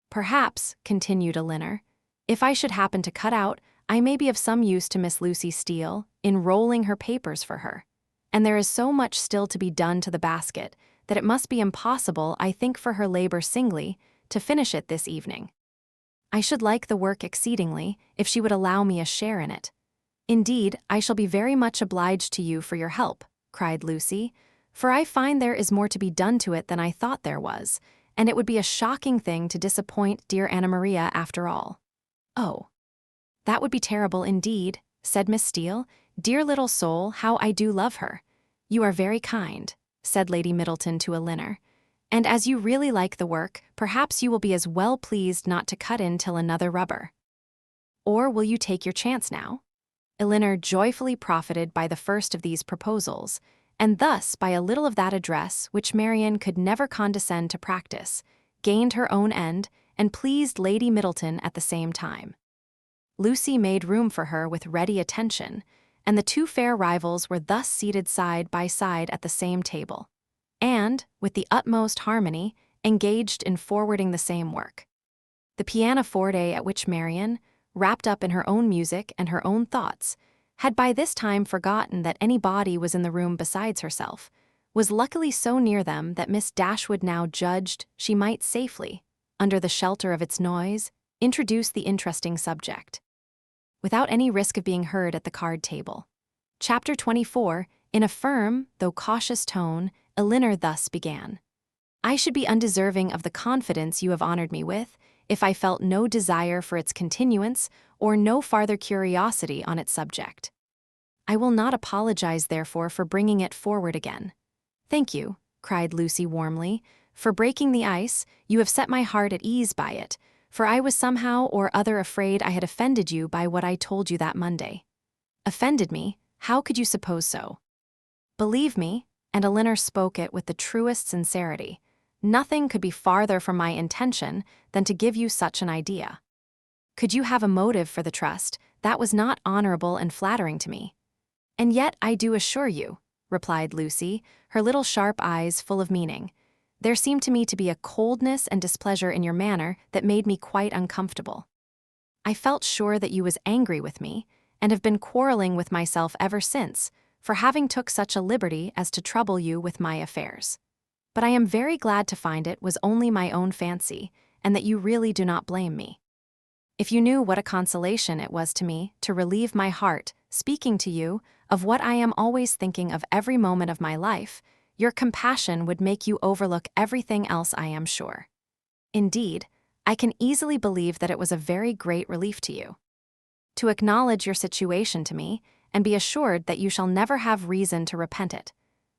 "Perhaps," continued Elinor, "if I should happen to cut out, I may be of some use to Miss Lucy Steele in rolling her papers for her. And there is so much still to be done to the basket that it must be impossible, I think, for her labor singly to finish it this evening. I should like the work exceedingly if she would allow me a share in it. Indeed, I shall be very much obliged to you for your help, cried Lucy, "for I find there is more to be done to it than I thought there was, and it would be a shocking thing to disappoint dear Anna Maria after all." "Oh, that would be terrible indeed," said Miss Steele. "Dear little soul, how I do love her." "You are very kind," said Lady Middleton to Elinor, "and as you really like the work, perhaps you will be as well pleased not to cut in till another rubber. Or will you take your chance now?" Elinor joyfully profited by the first of these proposals, and thus by a little of that address which Marianne could never condescend to practice, gained her own end, and pleased Lady Middleton at the same time. Lucy made room for her with ready attention, and the two fair rivals were thus seated side by side at the same table, and, with the utmost harmony, engaged in forwarding the same work. The pianoforte at which Marianne, wrapped up in her own music and her own thoughts, had by this time forgotten that any body was in the room besides herself, was luckily so near them that Miss Dashwood now judged she might safely, under the shelter of its noise, introduce the interesting subject, without any risk of being heard at the card table. Chapter 24, in a firm, though cautious tone, Elinor thus began. "I should be undeserving of the confidence you have honored me with, if I felt no desire for its continuance or no farther curiosity on its subject. I will not apologize, therefore, for bringing it forward again." "Thank you," cried Lucy warmly, "for breaking the ice. You have set my heart at ease by it, for I was somehow or other afraid I had offended you by what I told you that Monday." "Offended me? How could you suppose so?" "Believe me," and Elinor spoke it with the truest sincerity, "nothing could be farther from my intention than to give you such an idea. Could you have a motive for the trust, that was not honorable and flattering to me." "And yet I do assure you," replied Lucy, her little sharp eyes full of meaning, "there seemed to me to be a coldness and displeasure in your manner that made me quite uncomfortable. I felt sure that you was angry with me, and have been quarreling with myself ever since, for having took such a liberty as to trouble you with my affairs. But I am very glad to find it was only my own fancy, and that you really do not blame me. If you knew what a consolation it was to me to relieve my heart, speaking to you, of what I am always thinking of every moment of my life, your compassion would make you overlook everything else, I am sure. Indeed, I can easily believe that it was a very great relief to you. To acknowledge your situation to me, and be assured that you shall never have reason to repent it.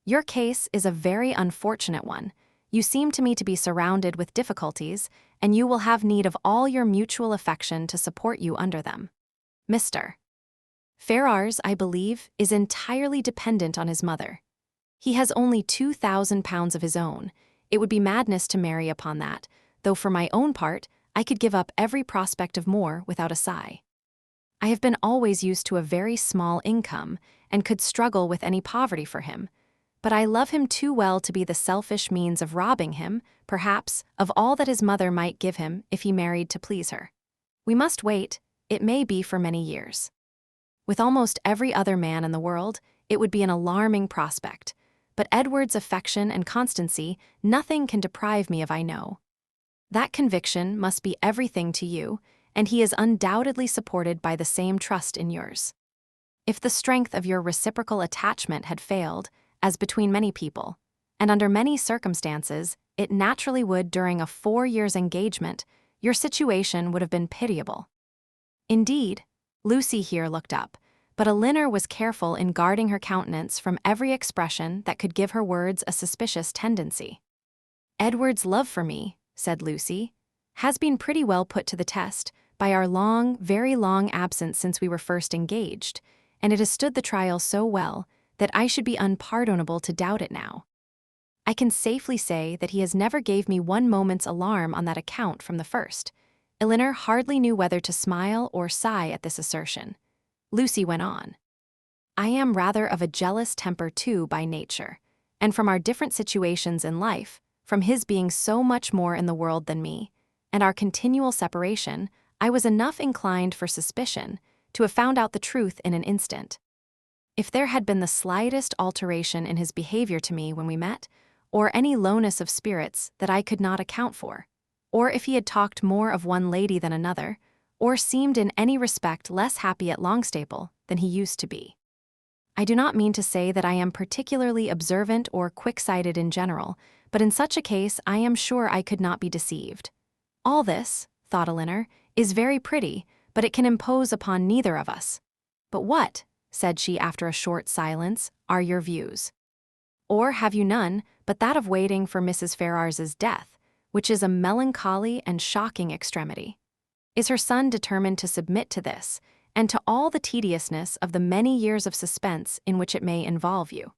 Your case is a very unfortunate one. You seem to me to be surrounded with difficulties, and you will have need of all your mutual affection to support you under them. Mr. Ferrars, I believe, is entirely dependent on his mother. He has only £2,000 of his own. It would be madness to marry upon that, though for my own part, I could give up every prospect of more without a sigh. I have been always used to a very small income, and could struggle with any poverty for him, but I love him too well to be the selfish means of robbing him, perhaps, of all that his mother might give him if he married to please her. We must wait, it may be for many years. With almost every other man in the world, it would be an alarming prospect, but Edward's affection and constancy nothing can deprive me of, I know. That conviction must be everything to you, and he is undoubtedly supported by the same trust in yours. If the strength of your reciprocal attachment had failed, as between many people, and under many circumstances, it naturally would during a 4 years' engagement, your situation would have been pitiable. Indeed, Lucy here looked up, but Elinor was careful in guarding her countenance from every expression that could give her words a suspicious tendency. "Edward's love for me," said Lucy, "has been pretty well put to the test by our long, very long absence since we were first engaged, and it has stood the trial so well that I should be unpardonable to doubt it now. I can safely say that he has never gave me one moment's alarm on that account from the first." Elinor hardly knew whether to smile or sigh at this assertion. Lucy went on. "I am rather of a jealous temper too by nature, and from our different situations in life, from his being so much more in the world than me, and our continual separation, I was enough inclined for suspicion to have found out the truth in an instant. If there had been the slightest alteration in his behavior to me when we met, or any lowness of spirits that I could not account for, or if he had talked more of one lady than another, or seemed in any respect less happy at Longstaple than he used to be, I do not mean to say that I am particularly observant or quick-sighted in general, but in such a case I am sure I could not be deceived. All this, thought Elinor, is very pretty, but it can impose upon neither of us. But what, said she after a short silence, are your views? Or have you none but that of waiting for Mrs. Ferrars's death, which is a melancholy and shocking extremity? Is her son determined to submit to this, and to all the tediousness of the many years of suspense in which it may involve you?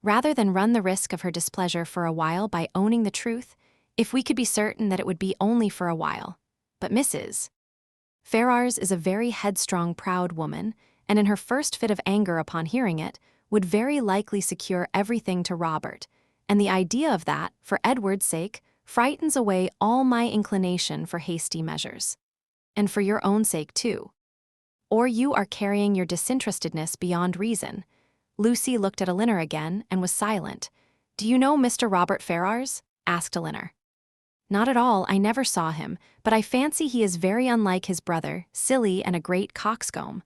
Rather than run the risk of her displeasure for a while by owning the truth, if we could be certain that it would be only for a while. But Mrs. Ferrars is a very headstrong, proud woman, and in her first fit of anger upon hearing it, would very likely secure everything to Robert, and the idea of that, for Edward's sake, frightens away all my inclination for hasty measures. And for your own sake, too. Or you are carrying your disinterestedness beyond reason. Lucy looked at Elinor again and was silent. Do you know Mr. Robert Ferrars? Asked Elinor. Not at all, I never saw him, but I fancy he is very unlike his brother, silly and a great coxcomb.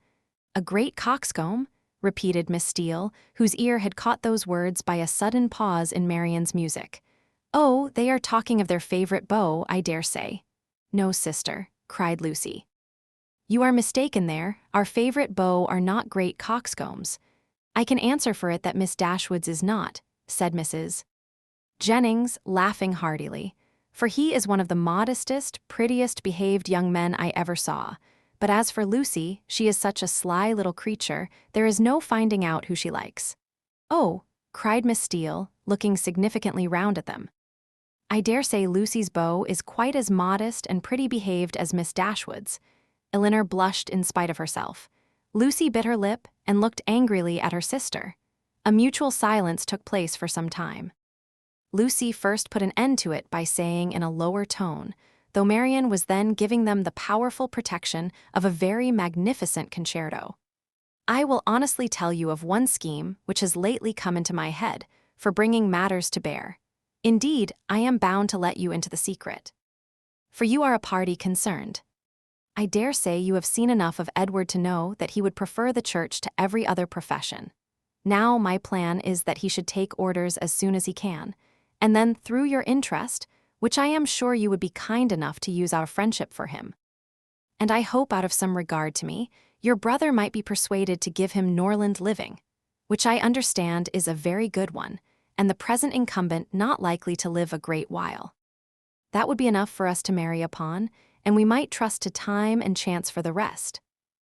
A great coxcomb? Repeated Miss Steele, whose ear had caught those words by a sudden pause in Marianne's music. Oh, they are talking of their favorite beau, I dare say. No, sister, cried Lucy. You are mistaken there, our favorite beaux are not great coxcombs. I can answer for it that Miss Dashwood's is not, said Mrs. Jennings, laughing heartily, for he is one of the modestest, prettiest behaved young men I ever saw. But as for Lucy, she is such a sly little creature, there is no finding out who she likes. Oh, cried Miss Steele, looking significantly round at them. I dare say Lucy's beau is quite as modest and pretty behaved as Miss Dashwood's. Elinor blushed in spite of herself. Lucy bit her lip and looked angrily at her sister. A mutual silence took place for some time. Lucy first put an end to it by saying in a lower tone, though Marianne was then giving them the powerful protection of a very magnificent concerto. I will honestly tell you of one scheme which has lately come into my head for bringing matters to bear. Indeed, I am bound to let you into the secret. For you are a party concerned. I dare say you have seen enough of Edward to know that he would prefer the church to every other profession. Now my plan is that he should take orders as soon as he can, and then through your interest, which I am sure you would be kind enough to use our friendship for him, and I hope out of some regard to me, your brother might be persuaded to give him Norland living, which I understand is a very good one, and the present incumbent not likely to live a great while. That would be enough for us to marry upon, and we might trust to time and chance for the rest.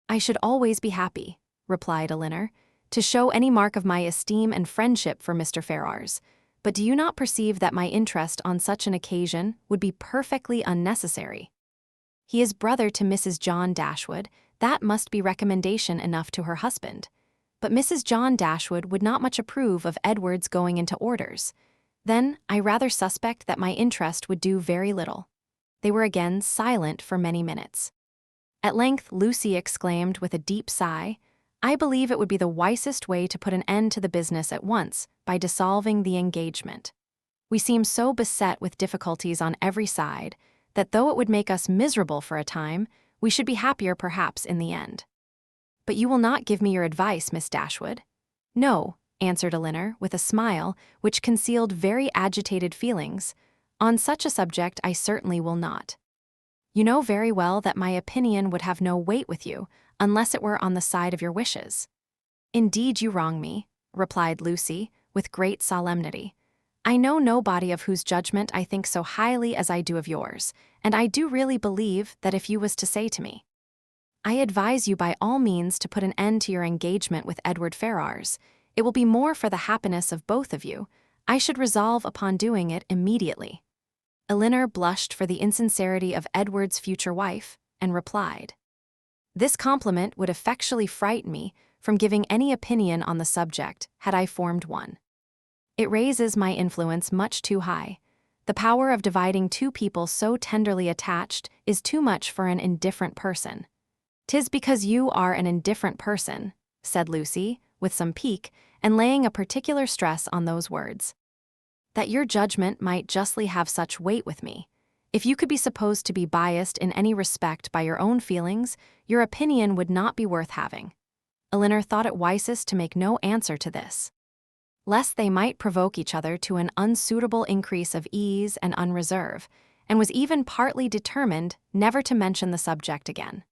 I should always be happy, replied Elinor, to show any mark of my esteem and friendship for Mr. Ferrars, but do you not perceive that my interest on such an occasion would be perfectly unnecessary? He is brother to Mrs. John Dashwood, that must be recommendation enough to her husband. But Mrs. John Dashwood would not much approve of Edward's going into orders. Then I rather suspect that my interest would do very little. They were again silent for many minutes. At length Lucy exclaimed with a deep sigh, I believe it would be the wisest way to put an end to the business at once by dissolving the engagement. We seem so beset with difficulties on every side that though it would make us miserable for a time, we should be happier perhaps in the end. But you will not give me your advice, Miss Dashwood? No, answered Elinor with a smile which concealed very agitated feelings. On such a subject I certainly will not. You know very well that my opinion would have no weight with you unless it were on the side of your wishes. Indeed you wrong me, replied Lucy with great solemnity. I know nobody of whose judgment I think so highly as I do of yours, and I do really believe that if you was to say to me, I advise you by all means to put an end to your engagement with Edward Ferrars, it will be more for the happiness of both of you, I should resolve upon doing it immediately. Elinor blushed for the insincerity of Edward's future wife, and replied, This compliment would effectually frighten me from giving any opinion on the subject had I formed one. It raises my influence much too high. The power of dividing two people so tenderly attached is too much for an indifferent person. 'Tis because you are an indifferent person, said Lucy, with some pique, and laying a particular stress on those words, that your judgment might justly have such weight with me. If you could be supposed to be biased in any respect by your own feelings, your opinion would not be worth having. Elinor thought it wisest to make no answer to this, lest they might provoke each other to an unsuitable increase of ease and unreserve, and was even partly determined never to mention the subject again.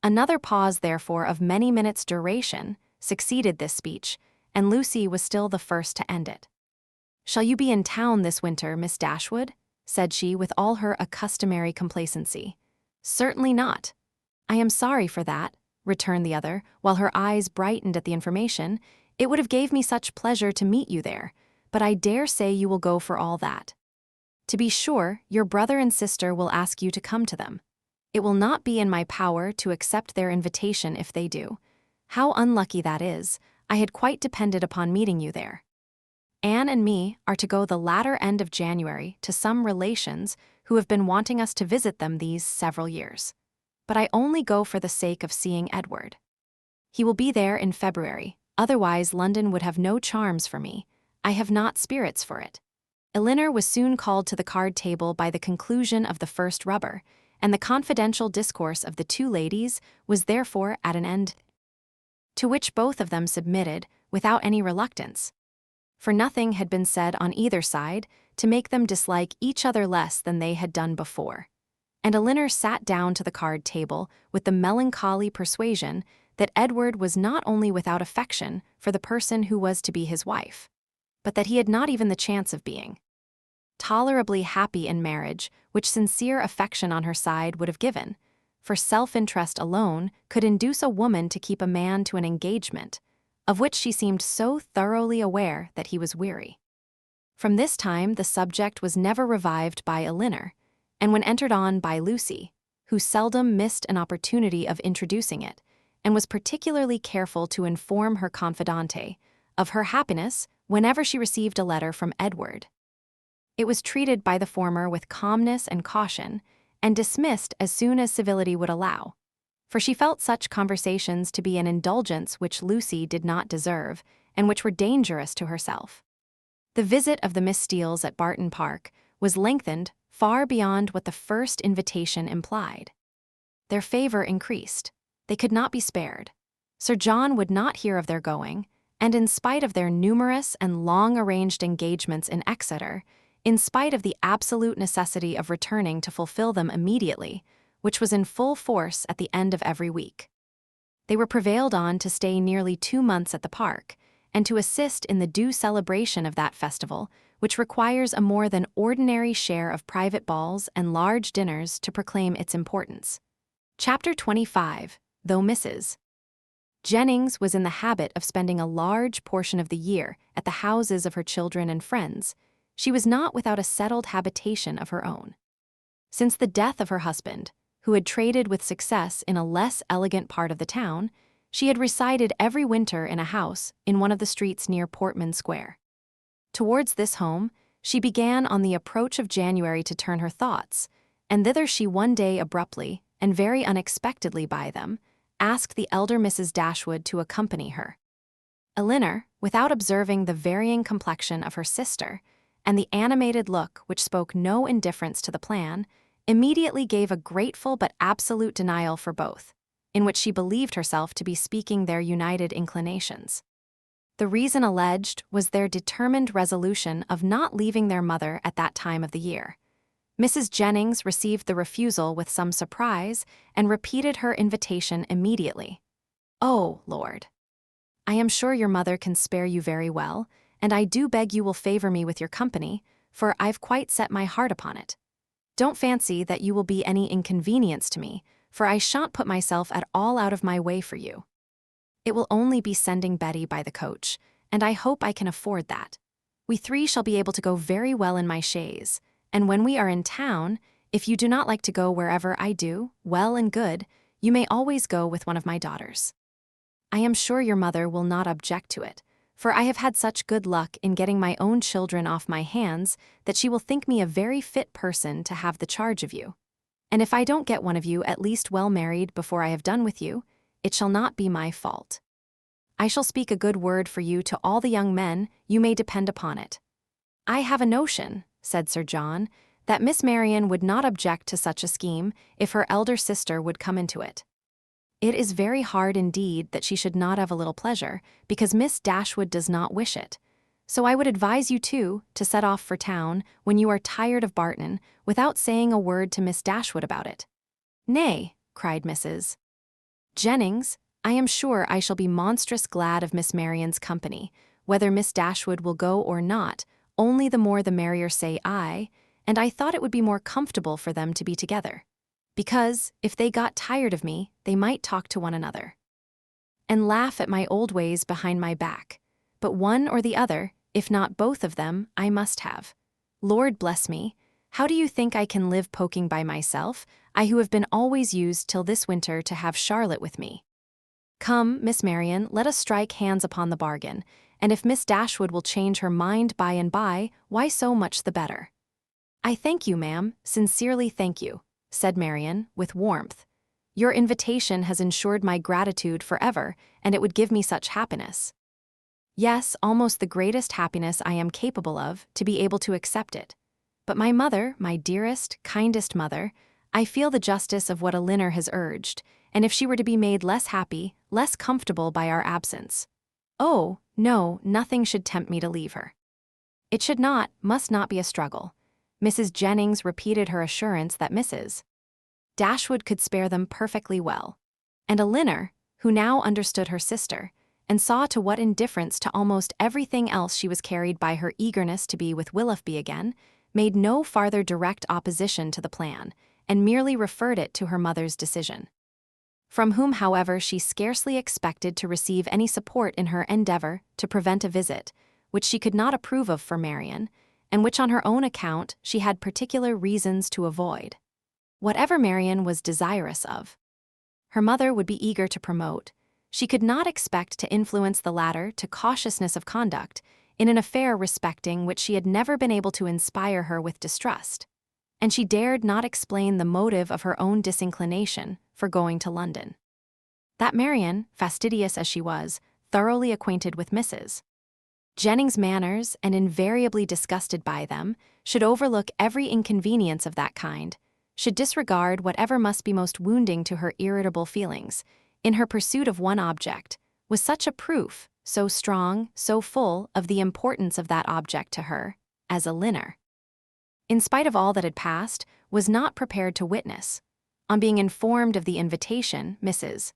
Another pause, therefore, of many minutes' duration succeeded this speech, and Lucy was still the first to end it. "Shall you be in town this winter, Miss Dashwood?" said she with all her customary complacency. "Certainly not." "I am sorry for that," returned the other, while her eyes brightened at the information. "It would have gave me such pleasure to meet you there, but I dare say you will go for all that. To be sure, your brother and sister will ask you to come to them. It will not be in my power to accept their invitation if they do. How unlucky that is! I had quite depended upon meeting you there. Anne and me are to go the latter end of January to some relations who have been wanting us to visit them these several years. But I only go for the sake of seeing Edward. He will be there in February, otherwise London would have no charms for me. I have not spirits for it." Elinor was soon called to the card table by the conclusion of the first rubber, and the confidential discourse of the two ladies was therefore at an end, to which both of them submitted without any reluctance. For nothing had been said on either side to make them dislike each other less than they had done before. And Elinor sat down to the card table with the melancholy persuasion that Edward was not only without affection for the person who was to be his wife, but that he had not even the chance of being tolerably happy in marriage, which sincere affection on her side would have given, for self-interest alone could induce a woman to keep a man to an engagement, of which she seemed so thoroughly aware that he was weary. From this time the subject was never revived by Elinor, and when entered on by Lucy, who seldom missed an opportunity of introducing it, and was particularly careful to inform her confidante of her happiness whenever she received a letter from Edward, it was treated by the former with calmness and caution, and dismissed as soon as civility would allow, for she felt such conversations to be an indulgence which Lucy did not deserve, and which were dangerous to herself. The visit of the Miss Steeles at Barton Park was lengthened far beyond what the first invitation implied. Their favor increased. They could not be spared. Sir John would not hear of their going, and in spite of their numerous and long-arranged engagements in Exeter, in spite of the absolute necessity of returning to fulfill them immediately, which was in full force at the end of every week, they were prevailed on to stay nearly 2 months at the park, and to assist in the due celebration of that festival, which requires a more than ordinary share of private balls and large dinners to proclaim its importance. Chapter 25. Though Mrs. Jennings was in the habit of spending a large portion of the year at the houses of her children and friends, she was not without a settled habitation of her own. Since the death of her husband, who had traded with success in a less elegant part of the town, she had resided every winter in a house in one of the streets near Portman Square. Towards this home, she began on the approach of January to turn her thoughts, and thither she one day abruptly, and very unexpectedly by them, asked the elder Mrs. Dashwood to accompany her. Elinor, without observing the varying complexion of her sister, and the animated look which spoke no indifference to the plan, immediately gave a grateful but absolute denial for both, in which she believed herself to be speaking their united inclinations. The reason alleged was their determined resolution of not leaving their mother at that time of the year. Mrs. Jennings received the refusal with some surprise and repeated her invitation immediately. "Oh, Lord, I am sure your mother can spare you very well, and I do beg you will favor me with your company, for I've quite set my heart upon it. Don't fancy that you will be any inconvenience to me, for I shan't put myself at all out of my way for you. It will only be sending Betty by the coach, and I hope I can afford that. We 3 shall be able to go very well in my chaise, and when we are in town, if you do not like to go wherever I do, well and good, you may always go with one of my daughters. I am sure your mother will not object to it, for I have had such good luck in getting my own children off my hands that she will think me a very fit person to have the charge of you. And if I don't get one of you at least well married before I have done with you, it shall not be my fault. I shall speak a good word for you to all the young men, you may depend upon it. I have a notion," said Sir John, "that Miss Marianne would not object to such a scheme if her elder sister would come into it. It is very hard indeed that she should not have a little pleasure, because Miss Dashwood does not wish it. So I would advise you, too, to set off for town when you are tired of Barton, without saying a word to Miss Dashwood about it." "Nay," cried Mrs. Jennings, "I am sure I shall be monstrous glad of Miss Marianne's company, whether Miss Dashwood will go or not, only the more the merrier, say I, and I thought it would be more comfortable for them to be together. Because, if they got tired of me, they might talk to one another and laugh at my old ways behind my back. But one or the other, if not both of them, I must have. Lord bless me, how do you think I can live poking by myself, I who have been always used till this winter to have Charlotte with me? Come, Miss Marianne, let us strike hands upon the bargain, and if Miss Dashwood will change her mind by and by, why so much the better." "I thank you, ma'am, sincerely thank you," said Marianne, with warmth. "Your invitation has ensured my gratitude forever, and it would give me such happiness. Yes, almost the greatest happiness I am capable of, to be able to accept it. But my mother, my dearest, kindest mother, I feel the justice of what Elinor has urged, and if she were to be made less happy, less comfortable by our absence. Oh, no, nothing should tempt me to leave her. It should not, must not be a struggle." Mrs. Jennings repeated her assurance that Mrs. Dashwood could spare them perfectly well. And Elinor, who now understood her sister, and saw to what indifference to almost everything else she was carried by her eagerness to be with Willoughby again, made no farther direct opposition to the plan, and merely referred it to her mother's decision, from whom, however, she scarcely expected to receive any support in her endeavour to prevent a visit, which she could not approve of for Marianne, and which on her own account she had particular reasons to avoid. Whatever Marianne was desirous of, her mother would be eager to promote. She could not expect to influence the latter to cautiousness of conduct in an affair respecting which she had never been able to inspire her with distrust, and she dared not explain the motive of her own disinclination for going to London. That Marianne, fastidious as she was, thoroughly acquainted with Mrs. Jennings' manners and invariably disgusted by them, should overlook every inconvenience of that kind, should disregard whatever must be most wounding to her irritable feelings, in her pursuit of one object, was such a proof, so strong, so full of the importance of that object to her, as Elinor, in spite of all that had passed, was not prepared to witness. On being informed of the invitation, Mrs.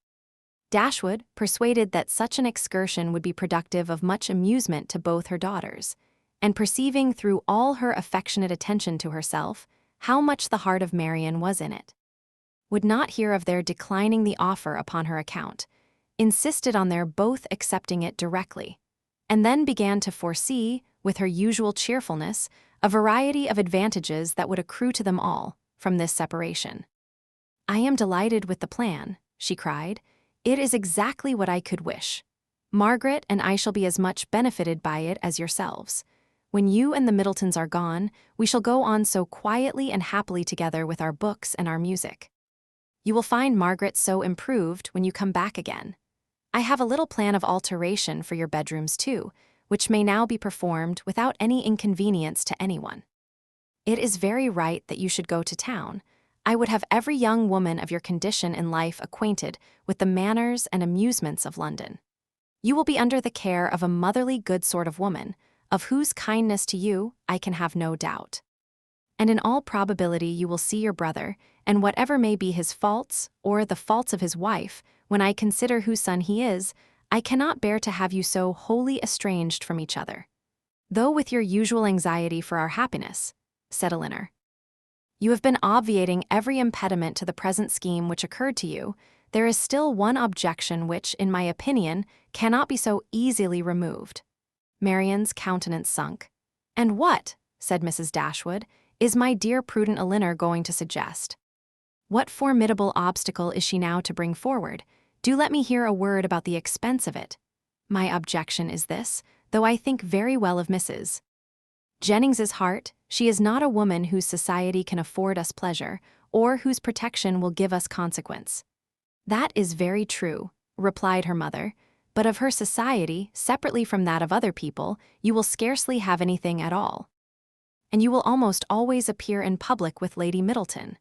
Dashwood, persuaded that such an excursion would be productive of much amusement to both her daughters, and perceiving through all her affectionate attention to herself how much the heart of Marianne was in it, would not hear of their declining the offer upon her account, insisted on their both accepting it directly, and then began to foresee, with her usual cheerfulness, a variety of advantages that would accrue to them all from this separation. "I am delighted with the plan," she cried. "It is exactly what I could wish. Margaret and I shall be as much benefited by it as yourselves. When you and the Middletons are gone, we shall go on so quietly and happily together with our books and our music. You will find Margaret so improved when you come back again. I have a little plan of alteration for your bedrooms too, which may now be performed without any inconvenience to anyone. It is very right that you should go to town. I would have every young woman of your condition in life acquainted with the manners and amusements of London. You will be under the care of a motherly good sort of woman, of whose kindness to you I can have no doubt. And in all probability you will see your brother, and whatever may be his faults, or the faults of his wife, when I consider whose son he is, I cannot bear to have you so wholly estranged from each other. Though with your usual anxiety for our happiness," said Elinor, "you have been obviating every impediment to the present scheme which occurred to you, there is still one objection which, in my opinion, cannot be so easily removed." Marianne's countenance sunk. "And what," said Mrs. Dashwood, "is my dear prudent Elinor going to suggest? What formidable obstacle is she now to bring forward? Do let me hear a word about the expense of it. My objection is this, though I think very well of Mrs. Jennings's heart, she is not a woman whose society can afford us pleasure, or whose protection will give us consequence." "That is very true," replied her mother, "but of her society, separately from that of other people, you will scarcely have anything at all. And you will almost always appear in public with Lady Middleton.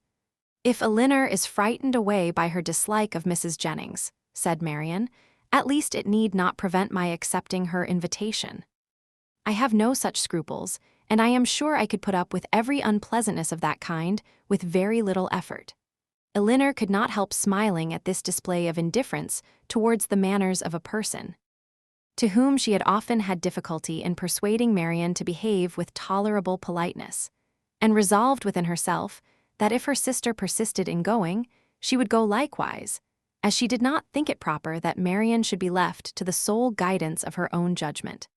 "If Elinor is frightened away by her dislike of Mrs. Jennings," said Marianne, "at least it need not prevent my accepting her invitation. I have no such scruples, and I am sure I could put up with every unpleasantness of that kind with very little effort." Elinor could not help smiling at this display of indifference towards the manners of a person to whom she had often had difficulty in persuading Marianne to behave with tolerable politeness, and resolved within herself that if her sister persisted in going, she would go likewise, as she did not think it proper that Marianne should be left to the sole guidance of her own judgment,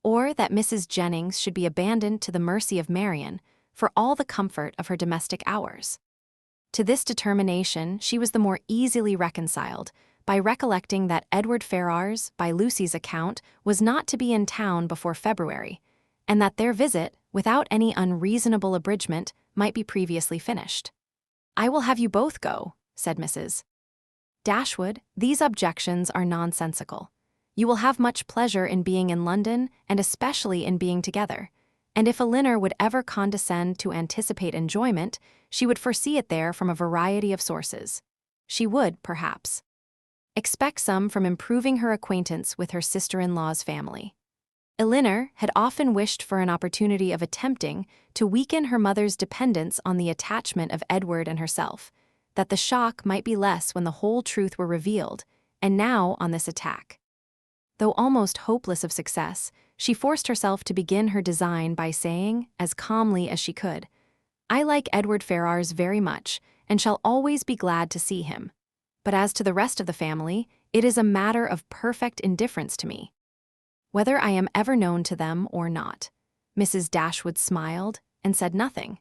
or that Mrs. Jennings should be abandoned to the mercy of Marianne for all the comfort of her domestic hours. To this determination she was the more easily reconciled by recollecting that Edward Ferrars, by Lucy's account, was not to be in town before February, and that their visit, without any unreasonable abridgment, might be previously finished. "I will have you both go," said Mrs. Dashwood. "These objections are nonsensical. You will have much pleasure in being in London, and especially in being together. And if Elinor would ever condescend to anticipate enjoyment, she would foresee it there from a variety of sources. She would, perhaps, expect some from improving her acquaintance with her sister-in-law's family." Elinor had often wished for an opportunity of attempting to weaken her mother's dependence on the attachment of Edward and herself, that the shock might be less when the whole truth were revealed, and now on this attack, though almost hopeless of success, she forced herself to begin her design by saying, as calmly as she could, "I like Edward Ferrars very much, and shall always be glad to see him. But as to the rest of the family, it is a matter of perfect indifference to me, whether I am ever known to them or not." Mrs. Dashwood smiled and said nothing.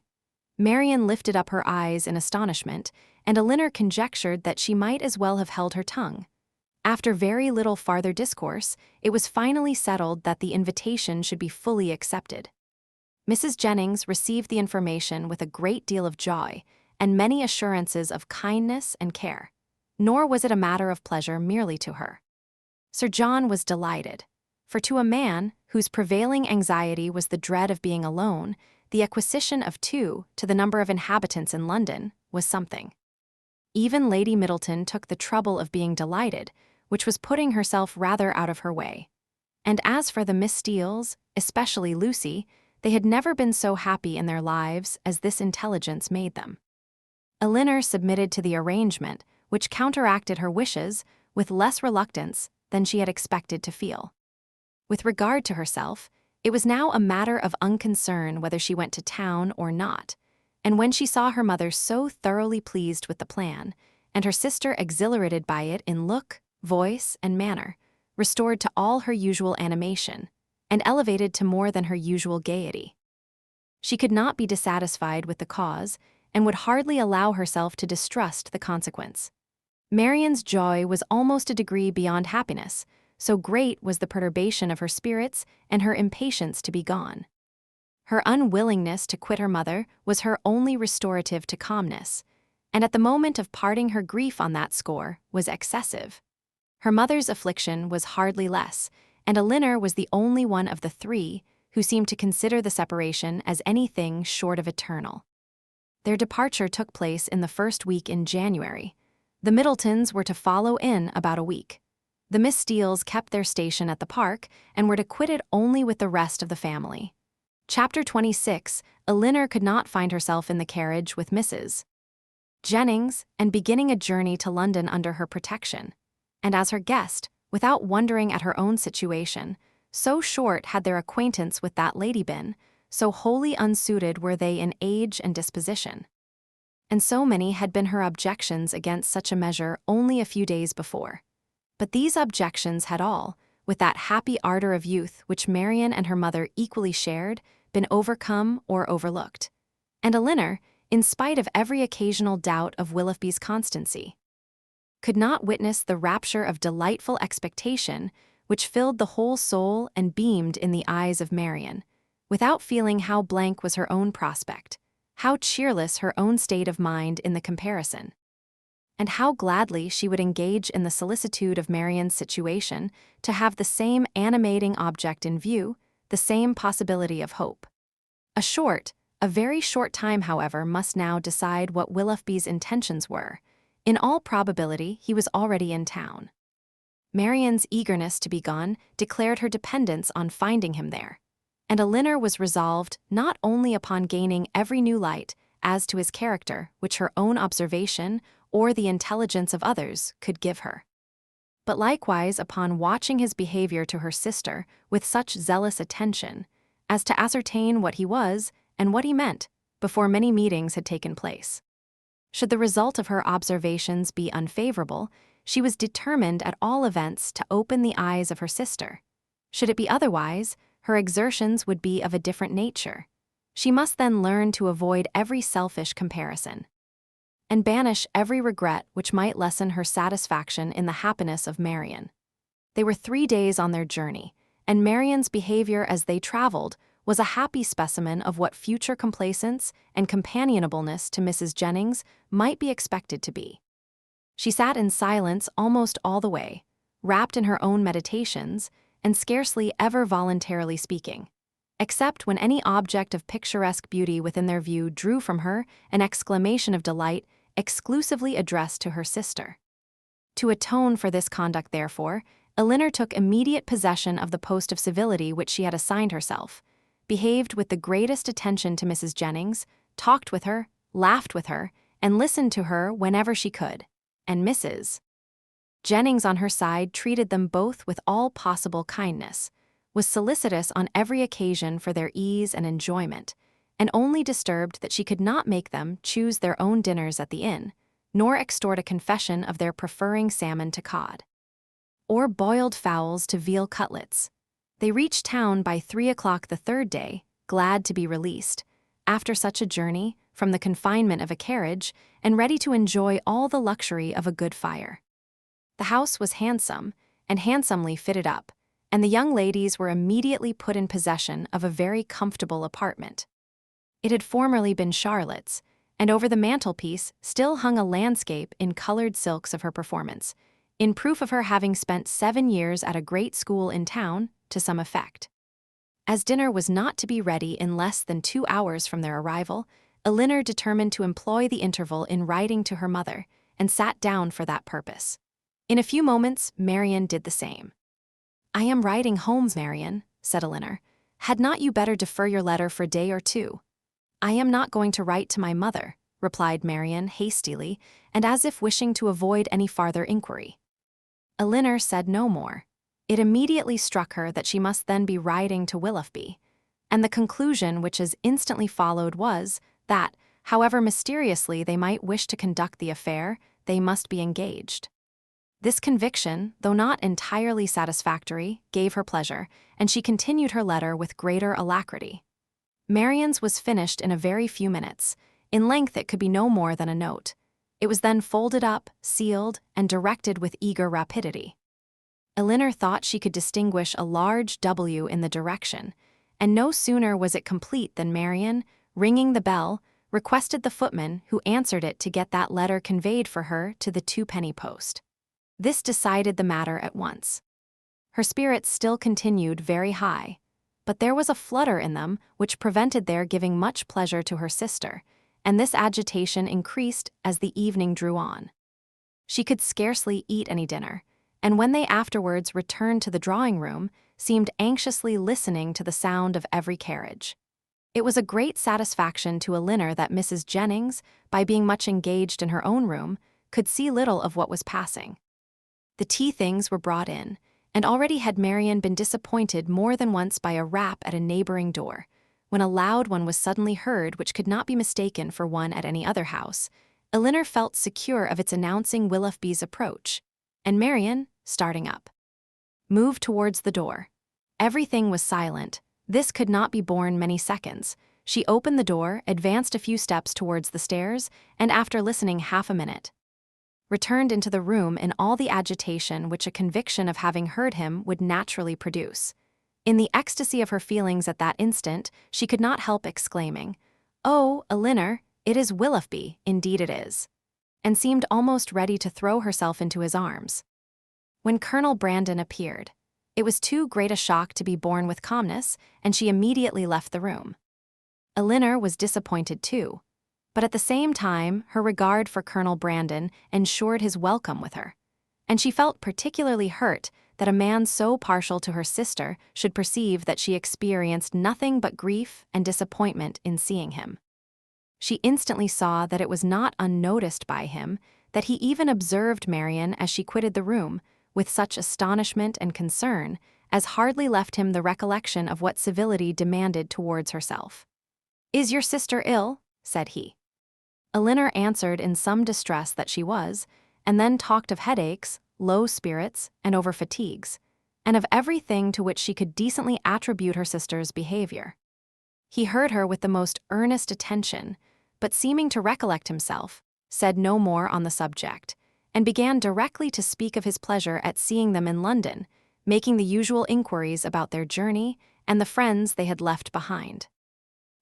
Marianne lifted up her eyes in astonishment, and Elinor conjectured that she might as well have held her tongue. After very little farther discourse, it was finally settled that the invitation should be fully accepted. Mrs. Jennings received the information with a great deal of joy and many assurances of kindness and care. Nor was it a matter of pleasure merely to her. Sir John was delighted, for to a man whose prevailing anxiety was the dread of being alone, the acquisition of 2 to the number of inhabitants in London was something. Even Lady Middleton took the trouble of being delighted, which was putting herself rather out of her way. And as for the Miss Steeles, especially Lucy, they had never been so happy in their lives as this intelligence made them. Elinor submitted to the arrangement, which counteracted her wishes with less reluctance than she had expected to feel. With regard to herself, it was now a matter of unconcern whether she went to town or not, and when she saw her mother so thoroughly pleased with the plan, and her sister exhilarated by it in look, voice, and manner, restored to all her usual animation, and elevated to more than her usual gaiety, she could not be dissatisfied with the cause, and would hardly allow herself to distrust the consequence. Marianne's joy was almost a degree beyond happiness, so great was the perturbation of her spirits and her impatience to be gone. Her unwillingness to quit her mother was her only restorative to calmness, and at the moment of parting her grief on that score was excessive. Her mother's affliction was hardly less, and Elinor was the only one of the 3 who seemed to consider the separation as anything short of eternal. Their departure took place in the first week in January. The Middletons were to follow in about a week. The Miss Steeles kept their station at the park and were to quit it only with the rest of the family. Chapter 26. Elinor could not find herself in the carriage with Mrs. Jennings, and beginning a journey to London under her protection, and as her guest, without wondering at her own situation, so short had their acquaintance with that lady been, so wholly unsuited were they in age and disposition, and so many had been her objections against such a measure only a few days before. But these objections had all, with that happy ardor of youth which Marianne and her mother equally shared, been overcome or overlooked, and Elinor, in spite of every occasional doubt of Willoughby's constancy, could not witness the rapture of delightful expectation which filled the whole soul and beamed in the eyes of Marianne, without feeling how blank was her own prospect, how cheerless her own state of mind in the comparison, and how gladly she would engage in the solicitude of Marianne's situation to have the same animating object in view, the same possibility of hope. A short, A very short time, however, must now decide what Willoughby's intentions were. In all probability, he was already in town. Marianne's eagerness to be gone declared her dependence on finding him there, and Elinor was resolved not only upon gaining every new light as to his character which her own observation or the intelligence of others could give her, but likewise upon watching his behavior to her sister with such zealous attention as to ascertain what he was and what he meant before many meetings had taken place. Should the result of her observations be unfavorable, she was determined at all events to open the eyes of her sister. Should it be otherwise, her exertions would be of a different nature. She must then learn to avoid every selfish comparison, and banish every regret which might lessen her satisfaction in the happiness of Marianne. They were 3 days on their journey, and Marianne's behavior as they traveled was a happy specimen of what future complacence and companionableness to Mrs. Jennings might be expected to be. She sat in silence almost all the way, wrapped in her own meditations, and scarcely ever voluntarily speaking, except when any object of picturesque beauty within their view drew from her an exclamation of delight exclusively addressed to her sister. To atone for this conduct, therefore, Elinor took immediate possession of the post of civility which she had assigned herself, behaved with the greatest attention to Mrs. Jennings, talked with her, laughed with her, and listened to her whenever she could, and Mrs. Jennings on her side treated them both with all possible kindness, was solicitous on every occasion for their ease and enjoyment, and only disturbed that she could not make them choose their own dinners at the inn, nor extort a confession of their preferring salmon to cod, or boiled fowls to veal cutlets. They reached town by 3 o'clock the 3rd day, glad to be released, after such a journey, from the confinement of a carriage, and ready to enjoy all the luxury of a good fire. The house was handsome, and handsomely fitted up, and the young ladies were immediately put in possession of a very comfortable apartment. It had formerly been Charlotte's, and over the mantelpiece still hung a landscape in colored silks of her performance, in proof of her having spent 7 years at a great school in town to some effect. As dinner was not to be ready in less than 2 hours from their arrival, Elinor determined to employ the interval in writing to her mother, and sat down for that purpose. In a few moments, Marianne did the same. "I am writing home, Marianne," said Elinor. "Had not you better defer your letter for a day or two?" "I am not going to write to my mother," replied Marianne hastily, and as if wishing to avoid any farther inquiry. Elinor said no more. It immediately struck her that she must then be writing to Willoughby, and the conclusion which as instantly followed was that, however mysteriously they might wish to conduct the affair, they must be engaged. This conviction, though not entirely satisfactory, gave her pleasure, and she continued her letter with greater alacrity. Marianne's was finished in a very few minutes. In length it could be no more than a note. It was then folded up, sealed, and directed with eager rapidity. Elinor thought she could distinguish a large W in the direction, and no sooner was it complete than Marianne, ringing the bell, requested the footman who answered it to get that letter conveyed for her to the 2-penny post. This decided the matter at once. Her spirits still continued very high, but there was a flutter in them which prevented their giving much pleasure to her sister, and this agitation increased as the evening drew on. She could scarcely eat any dinner, and when they afterwards returned to the drawing-room, seemed anxiously listening to the sound of every carriage. It was a great satisfaction to Elinor that Mrs. Jennings, by being much engaged in her own room, could see little of what was passing. The tea things were brought in, and already had Marianne been disappointed more than once by a rap at a neighboring door, when a loud one was suddenly heard which could not be mistaken for one at any other house. Elinor felt secure of its announcing Willoughby's approach, and Marianne, starting up, moved towards the door. Everything was silent. This could not be borne many seconds. She opened the door, advanced a few steps towards the stairs, and after listening half a minute, returned into the room in all the agitation which a conviction of having heard him would naturally produce. In the ecstasy of her feelings at that instant, she could not help exclaiming, "Oh, Elinor, it is Willoughby, indeed it is," and seemed almost ready to throw herself into his arms. When Colonel Brandon appeared, it was too great a shock to be borne with calmness, and she immediately left the room. Elinor was disappointed too, but at the same time, her regard for Colonel Brandon ensured his welcome with her, and she felt particularly hurt that a man so partial to her sister should perceive that she experienced nothing but grief and disappointment in seeing him. She instantly saw that it was not unnoticed by him, that he even observed Marianne as she quitted the room, with such astonishment and concern as hardly left him the recollection of what civility demanded towards herself. "Is your sister ill?" said he. Elinor answered in some distress that she was, and then talked of headaches, low spirits, and over-fatigues, and of everything to which she could decently attribute her sister's behavior. He heard her with the most earnest attention, but seeming to recollect himself, said no more on the subject, and began directly to speak of his pleasure at seeing them in London, making the usual inquiries about their journey and the friends they had left behind.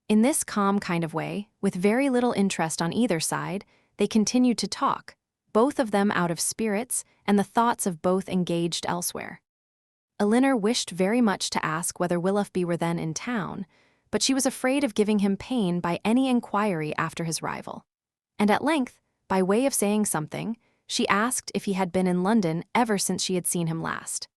In this calm kind of way, with very little interest on either side, they continued to talk, both of them out of spirits and the thoughts of both engaged elsewhere. Elinor wished very much to ask whether Willoughby were then in town, but she was afraid of giving him pain by any inquiry after his arrival, and at length, by way of saying something, she asked if he had been in London ever since she had seen him last.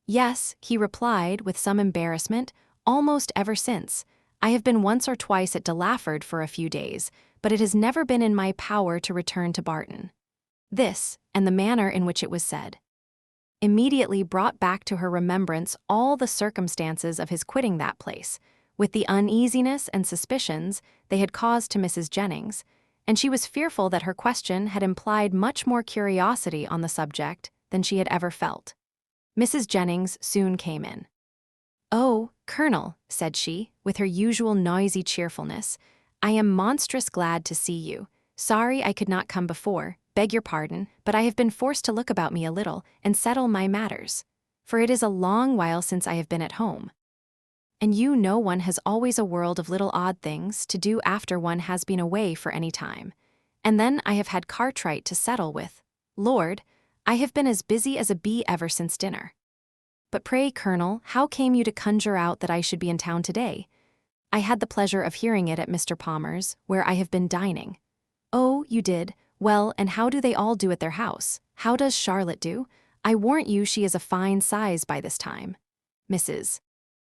"Yes," he replied with some embarrassment, "almost ever since. I have been once or twice at Delaford for a few days, but it has never been in my power to return to Barton." This, and the manner in which it was said, immediately brought back to her remembrance all the circumstances of his quitting that place, with the uneasiness and suspicions they had caused to Mrs. Jennings, and she was fearful that her question had implied much more curiosity on the subject than she had ever felt. Mrs. Jennings soon came in. "Oh, Colonel," said she, with her usual noisy cheerfulness, "I am monstrous glad to see you. Sorry I could not come before, beg your pardon, but I have been forced to look about me a little and settle my matters, for it is a long while since I have been at home. And you know one has always a world of little odd things to do after one has been away for any time. And then I have had Cartwright to settle with. Lord, I have been as busy as a bee ever since dinner. But pray, Colonel, how came you to conjure out that I should be in town today? I had the pleasure of hearing it at Mr. Palmer's, where I have been dining." "Oh, you did? Well, and how do they all do at their house? How does Charlotte do? I warrant you she is a fine size by this time." "Mrs.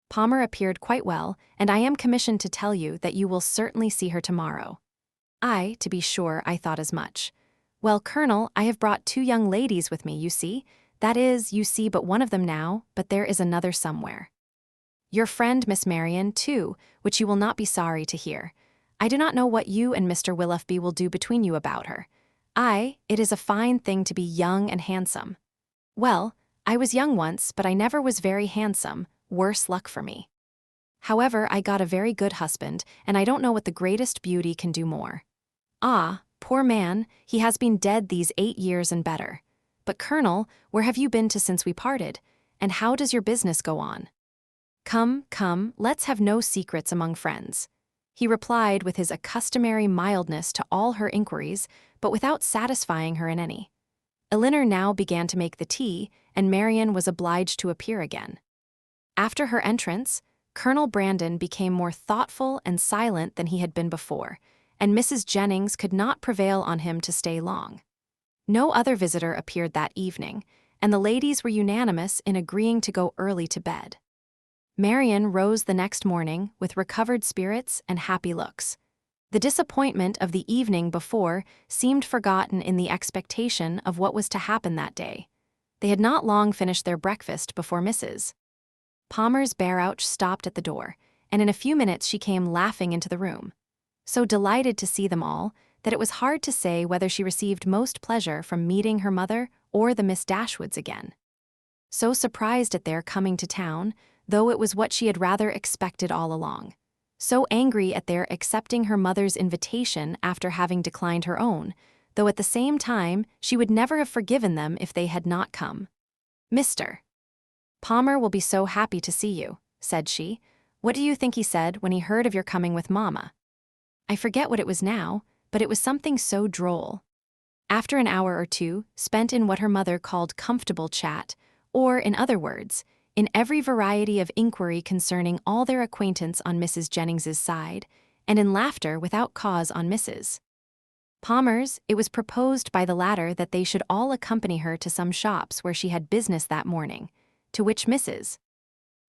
Palmer appeared quite well, and I am commissioned to tell you that you will certainly see her tomorrow." "Aye, to be sure, I thought as much. Well, Colonel, I have brought 2 young ladies with me, you see. That is, you see but one of them now, but there is another somewhere. Your friend Miss Marianne, too, which you will not be sorry to hear. I do not know what you and Mr. Willoughby will do between you about her. Aye, it is a fine thing to be young and handsome. Well, I was young once, but I never was very handsome, worse luck for me. However, I got a very good husband, and I don't know what the greatest beauty can do more. Ah, poor man, he has been dead these 8 years and better. But, Colonel, where have you been to since we parted, and how does your business go on? Come, come, let's have no secrets among friends." He replied with his customary mildness to all her inquiries, but without satisfying her in any. Elinor now began to make the tea, and Marianne was obliged to appear again. After her entrance, Colonel Brandon became more thoughtful and silent than he had been before, and Mrs. Jennings could not prevail on him to stay long. No other visitor appeared that evening, and the ladies were unanimous in agreeing to go early to bed. Marianne rose the next morning with recovered spirits and happy looks. The disappointment of the evening before seemed forgotten in the expectation of what was to happen that day. They had not long finished their breakfast before Mrs. Palmer's barouche stopped at the door, and in a few minutes she came laughing into the room, so delighted to see them all that it was hard to say whether she received most pleasure from meeting her mother or the Miss Dashwoods again. So surprised at their coming to town, though it was what she had rather expected all along. So angry at their accepting her mother's invitation after having declined her own, though at the same time she would never have forgiven them if they had not come. "Mr. Palmer will be so happy to see you," said she. "What do you think he said when he heard of your coming with Mamma?" I forget what it was now, but it was something so droll. After an hour or two, spent in what her mother called comfortable chat, or, in other words, in every variety of inquiry concerning all their acquaintance on Mrs. Jennings's side, and in laughter without cause on Mrs. Palmer's. It was proposed by the latter that they should all accompany her to some shops where she had business that morning, to which Mrs.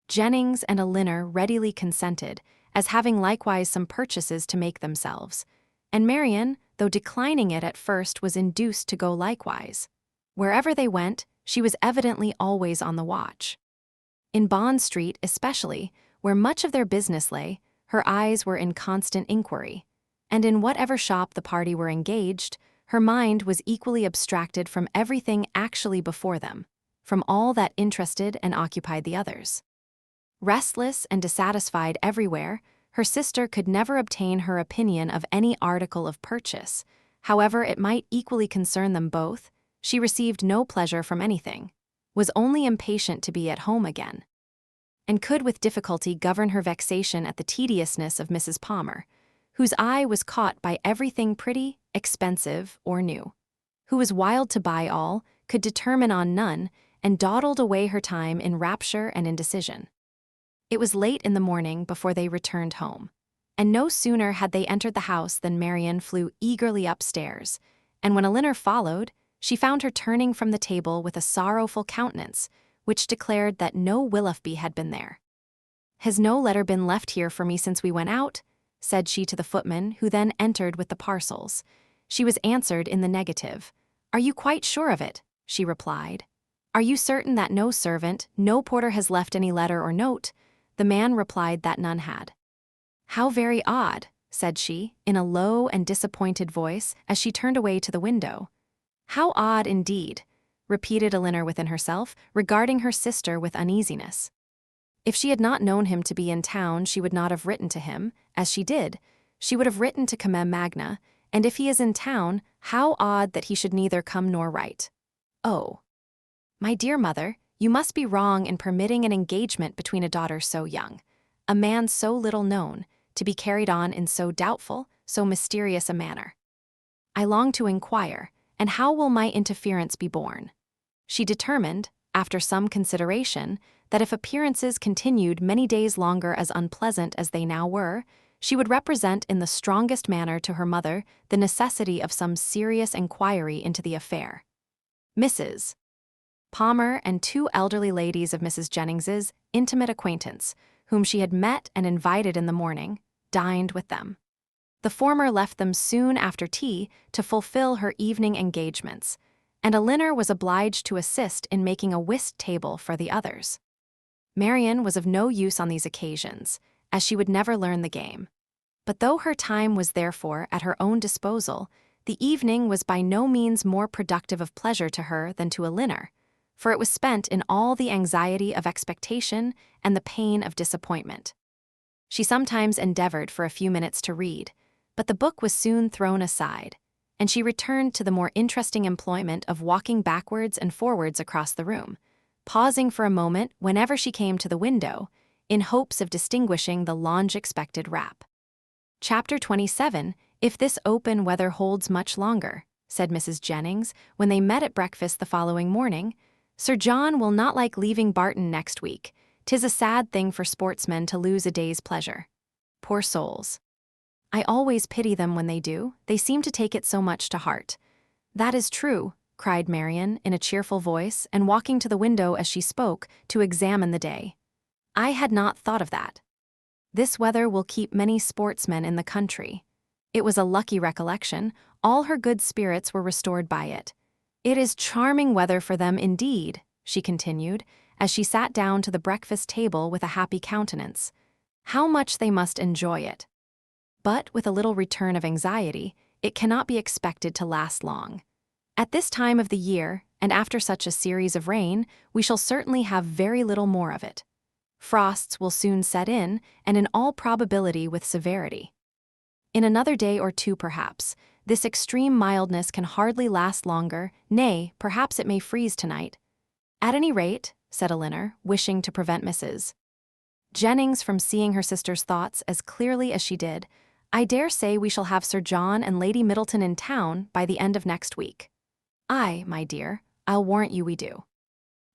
Jennings and Elinor readily consented, as having likewise some purchases to make themselves, and Marianne, though declining it at first, was induced to go likewise. Wherever they went, she was evidently always on the watch. In Bond Street especially, where much of their business lay, her eyes were in constant inquiry, and in whatever shop the party were engaged, her mind was equally abstracted from everything actually before them, from all that interested and occupied the others. Restless and dissatisfied everywhere, her sister could never obtain her opinion of any article of purchase. However it might equally concern them both, she received no pleasure from anything, was only impatient to be at home again, and could with difficulty govern her vexation at the tediousness of Mrs. Palmer, whose eye was caught by everything pretty, expensive, or new, who was wild to buy all, could determine on none, and dawdled away her time in rapture and indecision. It was late in the morning before they returned home, and no sooner had they entered the house than Marianne flew eagerly upstairs, and when Elinor followed, she found her turning from the table with a sorrowful countenance, which declared that no Willoughby had been there. "Has no letter been left here for me since we went out?" said she to the footman, who then entered with the parcels. She was answered in the negative. "Are you quite sure of it?" she replied. "Are you certain that no servant, no porter has left any letter or note?" The man replied that none had. "How very odd," said she, in a low and disappointed voice, as she turned away to the window. "How odd indeed," repeated Elinor within herself, regarding her sister with uneasiness. If she had not known him to be in town, she would not have written to him, as she did. She would have written to Comem Magna, and if he is in town, how odd that he should neither come nor write. "Oh, my dear mother, you must be wrong in permitting an engagement between a daughter so young, a man so little known, to be carried on in so doubtful, so mysterious a manner. I long to inquire, and how will my interference be borne?" She determined, after some consideration, that if appearances continued many days longer as unpleasant as they now were, she would represent in the strongest manner to her mother the necessity of some serious inquiry into the affair. Mrs. Palmer and two elderly ladies of Mrs. Jennings's intimate acquaintance, whom she had met and invited in the morning, dined with them. The former left them soon after tea to fulfill her evening engagements, and Elinor was obliged to assist in making a whist table for the others. Marianne was of no use on these occasions, as she would never learn the game. But though her time was therefore at her own disposal, the evening was by no means more productive of pleasure to her than to Elinor, for it was spent in all the anxiety of expectation and the pain of disappointment. She sometimes endeavored for a few minutes to read, but the book was soon thrown aside, and she returned to the more interesting employment of walking backwards and forwards across the room, pausing for a moment whenever she came to the window, in hopes of distinguishing the long-expected rap. "Chapter 27, If this open weather holds much longer," said Mrs. Jennings, when they met at breakfast the following morning. "Sir John will not like leaving Barton next week. 'Tis a sad thing for sportsmen to lose a day's pleasure. Poor souls. I always pity them when they do, they seem to take it so much to heart." "That is true," cried Marianne in a cheerful voice, and walking to the window as she spoke to examine the day. "I had not thought of that. This weather will keep many sportsmen in the country." It was a lucky recollection. All her good spirits were restored by it. "It is charming weather for them indeed," she continued, as she sat down to the breakfast table with a happy countenance. "How much they must enjoy it. But, with a little return of anxiety, it cannot be expected to last long. At this time of the year, and after such a series of rain, we shall certainly have very little more of it. Frosts will soon set in, and in all probability with severity. In another day or two perhaps, this extreme mildness can hardly last longer, nay, perhaps it may freeze tonight. At any rate," said Elinor, wishing to prevent Mrs. Jennings from seeing her sister's thoughts as clearly as she did, "I dare say we shall have Sir John and Lady Middleton in town by the end of next week." "Aye, my dear, I'll warrant you we do.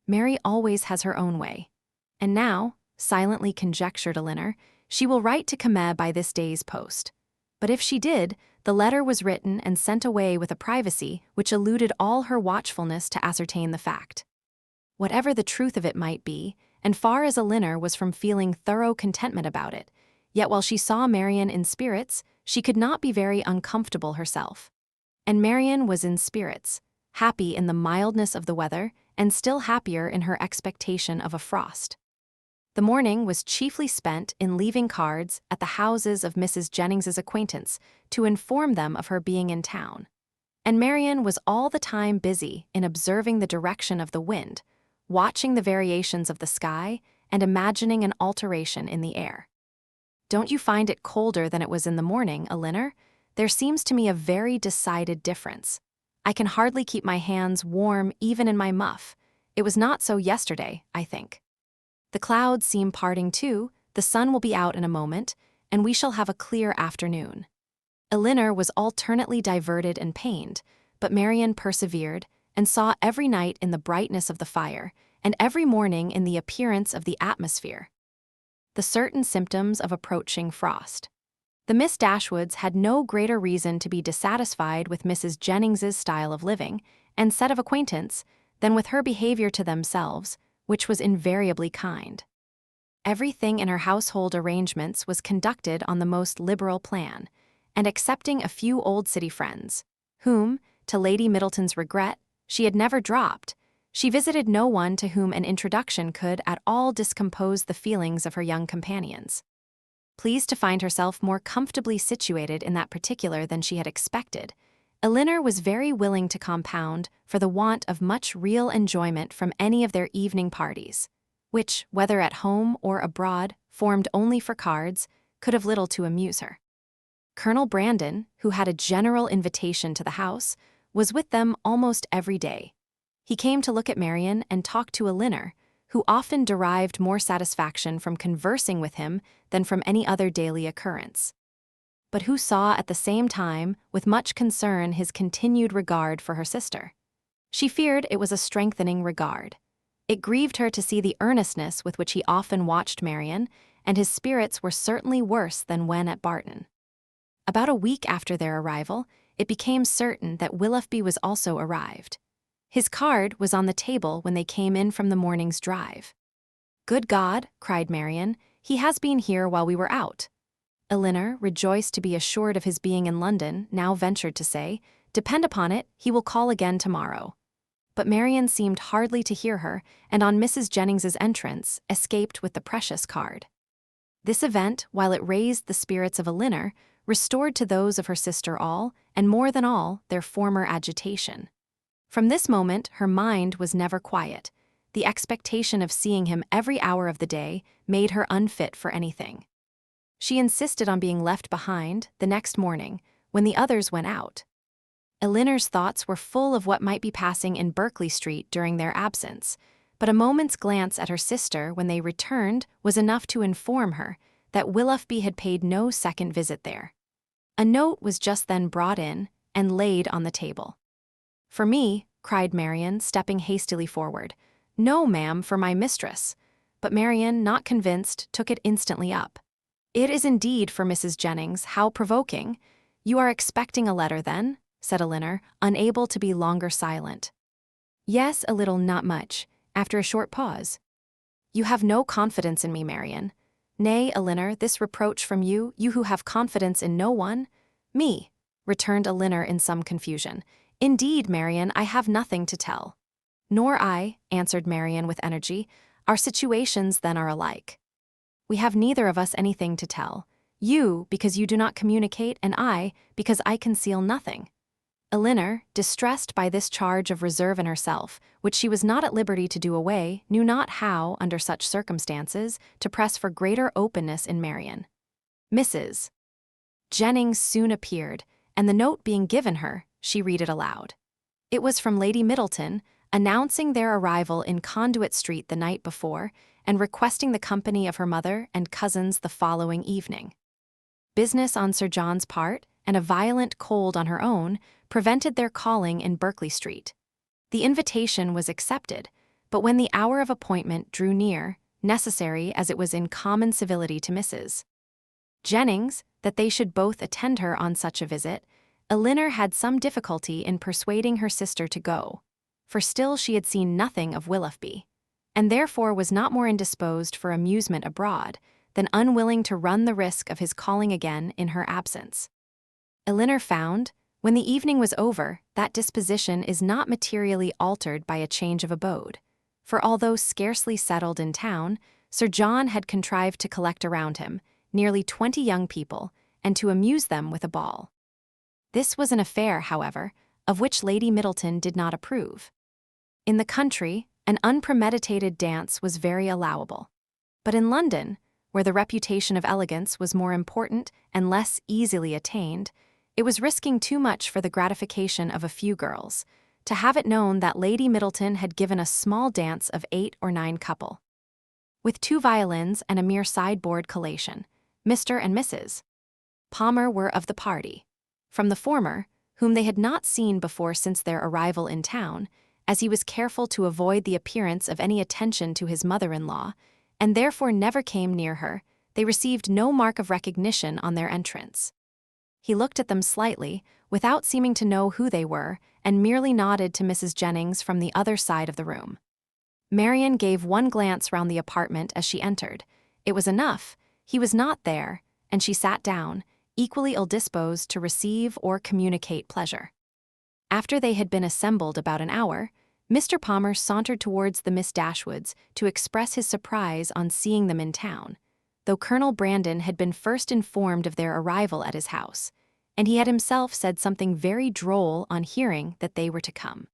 Mary always has her own way. And now," silently conjectured Elinor, She will write to Kame by this day's post. But if she did, the letter was written and sent away with a privacy which eluded all her watchfulness to ascertain the fact. Whatever the truth of it might be, and far as Elinor was from feeling thorough contentment about it, yet while she saw Marianne in spirits, she could not be very uncomfortable herself. And Marianne was in spirits, happy in the mildness of the weather, and still happier in her expectation of a frost. The morning was chiefly spent in leaving cards at the houses of Mrs. Jennings's acquaintance to inform them of her being in town. And Marianne was all the time busy in observing the direction of the wind, watching the variations of the sky, and imagining an alteration in the air. "Don't you find it colder than it was in the morning, Elinor? There seems to me a very decided difference. I can hardly keep my hands warm even in my muff. It was not so yesterday, I think. The clouds seem parting too, the sun will be out in a moment, and we shall have a clear afternoon." Elinor was alternately diverted and pained, but Marianne persevered, and saw every night in the brightness of the fire, and every morning in the appearance of the atmosphere, the certain symptoms of approaching frost. The Miss Dashwoods had no greater reason to be dissatisfied with Mrs. Jennings's style of living and set of acquaintance than with her behavior to themselves, which was invariably kind. Everything in her household arrangements was conducted on the most liberal plan, and excepting a few old city friends, whom, to Lady Middleton's regret, she had never dropped, she visited no one to whom an introduction could at all discompose the feelings of her young companions. Pleased to find herself more comfortably situated in that particular than she had expected, Elinor was very willing to compound for the want of much real enjoyment from any of their evening parties, which, whether at home or abroad, formed only for cards, could have little to amuse her. Colonel Brandon, who had a general invitation to the house, was with them almost every day. He came to look at Marianne and talk to Elinor, who often derived more satisfaction from conversing with him than from any other daily occurrence, but who saw at the same time with much concern his continued regard for her sister. She feared it was a strengthening regard. It grieved her to see the earnestness with which he often watched Marianne, and his spirits were certainly worse than when at Barton. About a week after their arrival, it became certain that Willoughby was also arrived. His card was on the table when they came in from the morning's drive. "Good God," cried Marianne, "he has been here while we were out." Elinor, rejoiced to be assured of his being in London, now ventured to say, "Depend upon it, he will call again tomorrow." But Marianne seemed hardly to hear her, and on Mrs. Jennings's entrance, escaped with the precious card. This event, while it raised the spirits of Elinor, restored to those of her sister all, and more than all, their former agitation. From this moment her mind was never quiet. The expectation of seeing him every hour of the day made her unfit for anything. She insisted on being left behind the next morning, when the others went out. Elinor's thoughts were full of what might be passing in Berkeley Street during their absence, but a moment's glance at her sister when they returned was enough to inform her that Willoughby had paid no second visit there. A note was just then brought in and laid on the table. "For me," cried Marianne, stepping hastily forward. "No, ma'am, for my mistress." But Marianne, not convinced, took it instantly up. "It is indeed for Mrs. Jennings. How provoking! You are expecting a letter, then?" said Elinor, unable to be longer silent. "Yes, a little, not much," after a short pause. "You have no confidence in me, Marianne." "Nay, Elinor, this reproach from you, you who have confidence in no one?" "Me," returned Elinor in some confusion. "Indeed, Marianne, I have nothing to tell." "Nor I," answered Marianne with energy. "Our situations then are alike. We have neither of us anything to tell. You, because you do not communicate, and I, because I conceal nothing." Elinor, distressed by this charge of reserve in herself, which she was not at liberty to do away, knew not how, under such circumstances, to press for greater openness in Marianne. Mrs. Jennings soon appeared, and the note being given her, she read it aloud. It was from Lady Middleton, announcing their arrival in Conduit Street the night before, and requesting the company of her mother and cousins the following evening. Business on Sir John's part, and a violent cold on her own, prevented their calling in Berkeley Street. The invitation was accepted, but when the hour of appointment drew near, necessary as it was in common civility to Mrs. Jennings, that they should both attend her on such a visit, Elinor had some difficulty in persuading her sister to go, for still she had seen nothing of Willoughby, and therefore was not more indisposed for amusement abroad than unwilling to run the risk of his calling again in her absence. Elinor found, when the evening was over, that disposition is not materially altered by a change of abode, for although scarcely settled in town, Sir John had contrived to collect around him nearly 20 young people and to amuse them with a ball. This was an affair, however, of which Lady Middleton did not approve. In the country, an unpremeditated dance was very allowable, but in London, where the reputation of elegance was more important and less easily attained, it was risking too much for the gratification of a few girls to have it known that Lady Middleton had given a small dance of 8 or 9 couple. With 2 violins and a mere sideboard collation, Mr. and Mrs. Palmer were of the party. From the former, whom they had not seen before since their arrival in town, as he was careful to avoid the appearance of any attention to his mother-in-law, and therefore never came near her, they received no mark of recognition on their entrance. He looked at them slightly, without seeming to know who they were, and merely nodded to Mrs. Jennings from the other side of the room. Marianne gave one glance round the apartment as she entered. It was enough. He was not there, and she sat down, equally ill-disposed to receive or communicate pleasure. After they had been assembled about an hour, Mr. Palmer sauntered towards the Miss Dashwoods to express his surprise on seeing them in town, though Colonel Brandon had been first informed of their arrival at his house, and he had himself said something very droll on hearing that they were to come.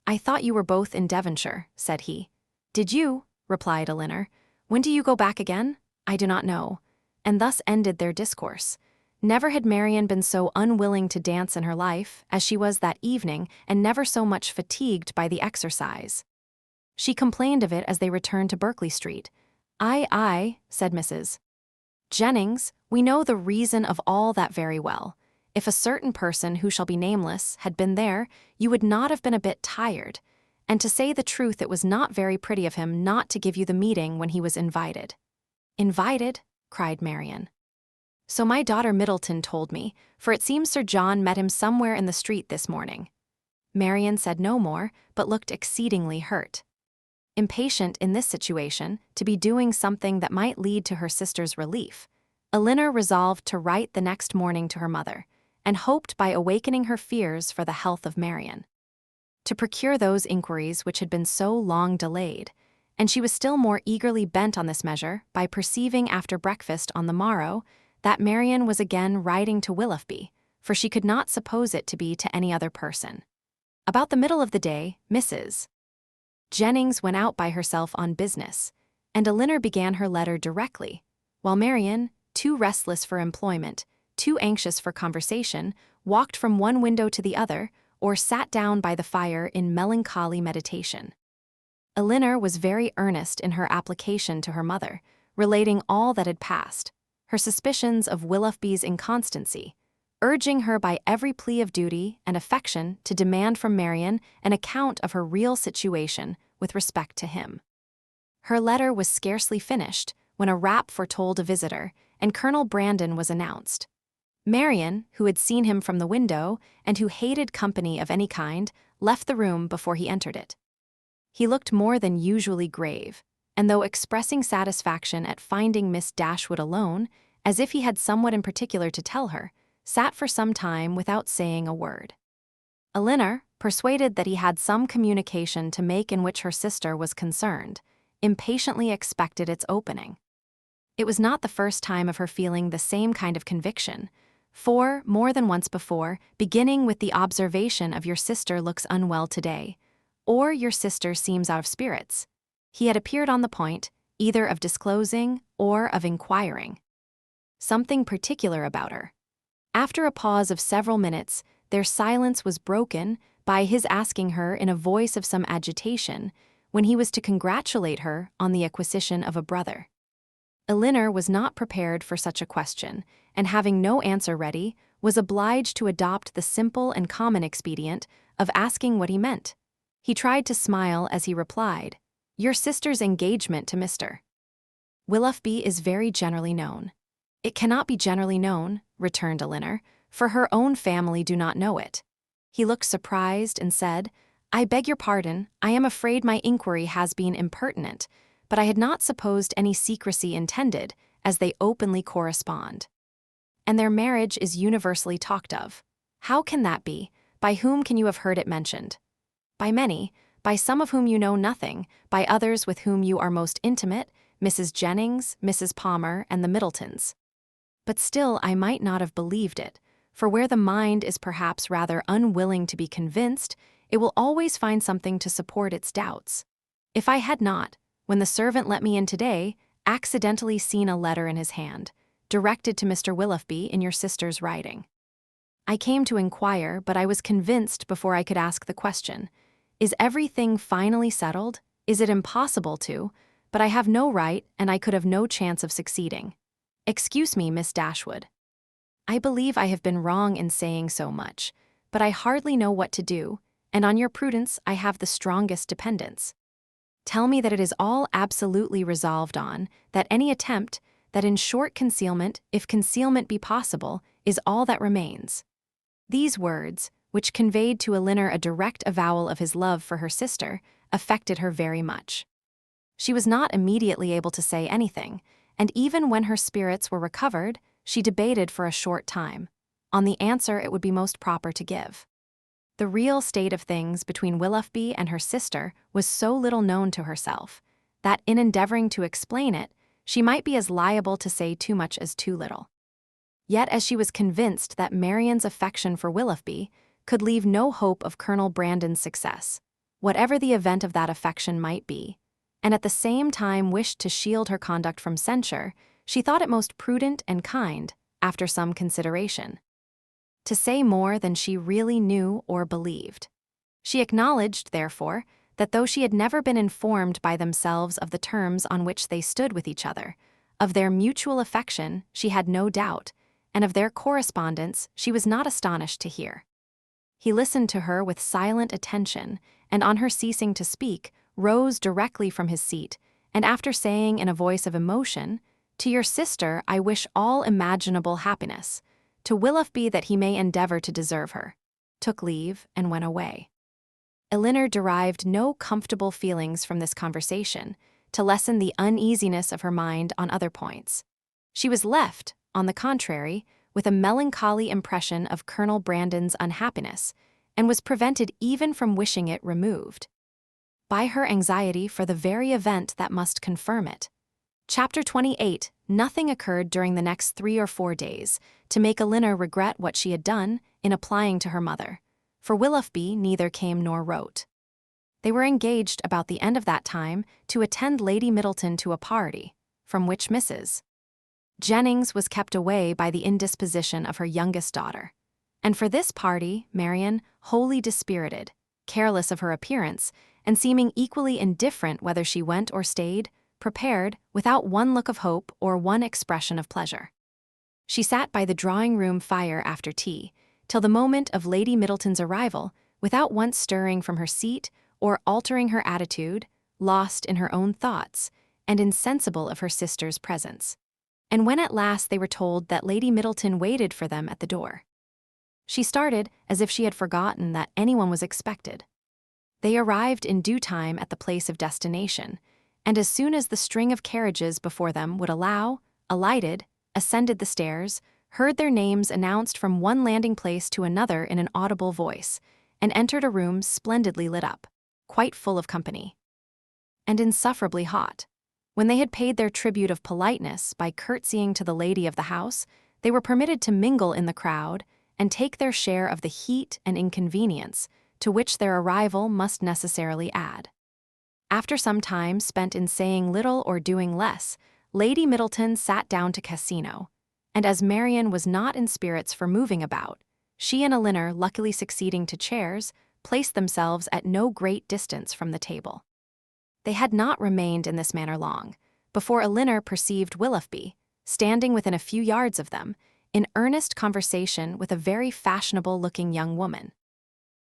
"I thought you were both in Devonshire," said he. "Did you?" replied Elinor. "When do you go back again?" "I do not know." And thus ended their discourse. Never had Marianne been so unwilling to dance in her life as she was that evening, and never so much fatigued by the exercise. She complained of it as they returned to Berkeley Street. "Aye," said Mrs. Jennings, "we know the reason of all that very well. If a certain person who shall be nameless had been there, you would not have been a bit tired. And to say the truth, it was not very pretty of him not to give you the meeting when he was invited." "Invited?" cried Marianne. "So my daughter Middleton told me, for it seems Sir John met him somewhere in the street this morning." Marianne said no more, but looked exceedingly hurt. Impatient in this situation to be doing something that might lead to her sister's relief, Elinor resolved to write the next morning to her mother, and hoped by awakening her fears for the health of Marianne to procure those inquiries which had been so long delayed, and she was still more eagerly bent on this measure by perceiving after breakfast on the morrow that Marianne was again riding to Willoughby, for she could not suppose it to be to any other person. About the middle of the day, Mrs. Jennings went out by herself on business, and Elinor began her letter directly, while Marianne, too restless for employment, too anxious for conversation, walked from one window to the other, or sat down by the fire in melancholy meditation. Elinor was very earnest in her application to her mother, relating all that had passed, her suspicions of Willoughby's inconstancy, urging her by every plea of duty and affection to demand from Marianne an account of her real situation with respect to him. Her letter was scarcely finished when a rap foretold a visitor, and Colonel Brandon was announced. Marianne, who had seen him from the window and who hated company of any kind, left the room before he entered it. He looked more than usually grave, and though expressing satisfaction at finding Miss Dashwood alone, as if he had somewhat in particular to tell her, sat for some time without saying a word. Elinor, persuaded that he had some communication to make in which her sister was concerned, impatiently expected its opening. It was not the first time of her feeling the same kind of conviction, for, more than once before, beginning with the observation of "your sister looks unwell today," or "your sister seems out of spirits," he had appeared on the point, either of disclosing or of inquiring something particular about her. After a pause of several minutes, their silence was broken by his asking her in a voice of some agitation when he was to congratulate her on the acquisition of a brother. Elinor was not prepared for such a question, and having no answer ready, was obliged to adopt the simple and common expedient of asking what he meant. He tried to smile as he replied, "Your sister's engagement to Mr. Willoughby is very generally known. "It cannot be generally known," returned Elinor, "for her own family do not know it." He looked surprised and said, "I beg your pardon, I am afraid my inquiry has been impertinent, but I had not supposed any secrecy intended, as they openly correspond. And their marriage is universally talked of. How can that be? By whom can you have heard it mentioned?" "By many, by some of whom you know nothing, by others with whom you are most intimate, Mrs. Jennings, Mrs. Palmer, and the Middletons." "But still I might not have believed it, for where the mind is perhaps rather unwilling to be convinced, it will always find something to support its doubts. If I had not, when the servant let me in today, accidentally seen a letter in his hand, directed to Mr. Willoughby in your sister's writing. I came to inquire, but I was convinced before I could ask the question. Is everything finally settled? Is it impossible to? But I have no right, and I could have no chance of succeeding. Excuse me, Miss Dashwood. I believe I have been wrong in saying so much, but I hardly know what to do, and on your prudence I have the strongest dependence. Tell me that it is all absolutely resolved on, that any attempt, that in short concealment, if concealment be possible, is all that remains." These words, which conveyed to Elinor a direct avowal of his love for her sister, affected her very much. She was not immediately able to say anything, and even when her spirits were recovered, she debated for a short time on the answer it would be most proper to give. The real state of things between Willoughby and her sister was so little known to herself, that in endeavoring to explain it, she might be as liable to say too much as too little. Yet as she was convinced that Marianne's affection for Willoughby could leave no hope of Colonel Brandon's success, whatever the event of that affection might be, and at the same time wished to shield her conduct from censure, she thought it most prudent and kind, after some consideration, to say more than she really knew or believed. She acknowledged, therefore, that though she had never been informed by themselves of the terms on which they stood with each other, of their mutual affection she had no doubt, and of their correspondence she was not astonished to hear. He listened to her with silent attention, and on her ceasing to speak, rose directly from his seat, and after saying in a voice of emotion, "To your sister I wish all imaginable happiness, to Willoughby that he may endeavor to deserve her," took leave and went away. Elinor derived no comfortable feelings from this conversation to lessen the uneasiness of her mind on other points. She was left, on the contrary, with a melancholy impression of Colonel Brandon's unhappiness, and was prevented even from wishing it removed by her anxiety for the very event that must confirm it. Chapter 28. Nothing occurred during the next 3 or 4 days to make Elinor regret what she had done in applying to her mother, for Willoughby neither came nor wrote. They were engaged about the end of that time to attend Lady Middleton to a party, from which Mrs. Jennings was kept away by the indisposition of her youngest daughter, and for this party Marianne, wholly dispirited, careless of her appearance, and seeming equally indifferent whether she went or stayed, prepared, without one look of hope or one expression of pleasure. She sat by the drawing-room fire after tea, till the moment of Lady Middleton's arrival, without once stirring from her seat or altering her attitude, lost in her own thoughts, and insensible of her sister's presence. And when at last they were told that Lady Middleton waited for them at the door, she started as if she had forgotten that anyone was expected. They arrived in due time at the place of destination, and as soon as the string of carriages before them would allow, alighted, ascended the stairs, heard their names announced from one landing-place to another in an audible voice, and entered a room splendidly lit up, quite full of company, and insufferably hot. When they had paid their tribute of politeness by curtsying to the lady of the house, they were permitted to mingle in the crowd and take their share of the heat and inconvenience to which their arrival must necessarily add. After some time spent in saying little or doing less, Lady Middleton sat down to Cassino, and as Marianne was not in spirits for moving about, she and Elinor, luckily succeeding to chairs, placed themselves at no great distance from the table. They had not remained in this manner long, before Elinor perceived Willoughby, standing within a few yards of them, in earnest conversation with a very fashionable-looking young woman.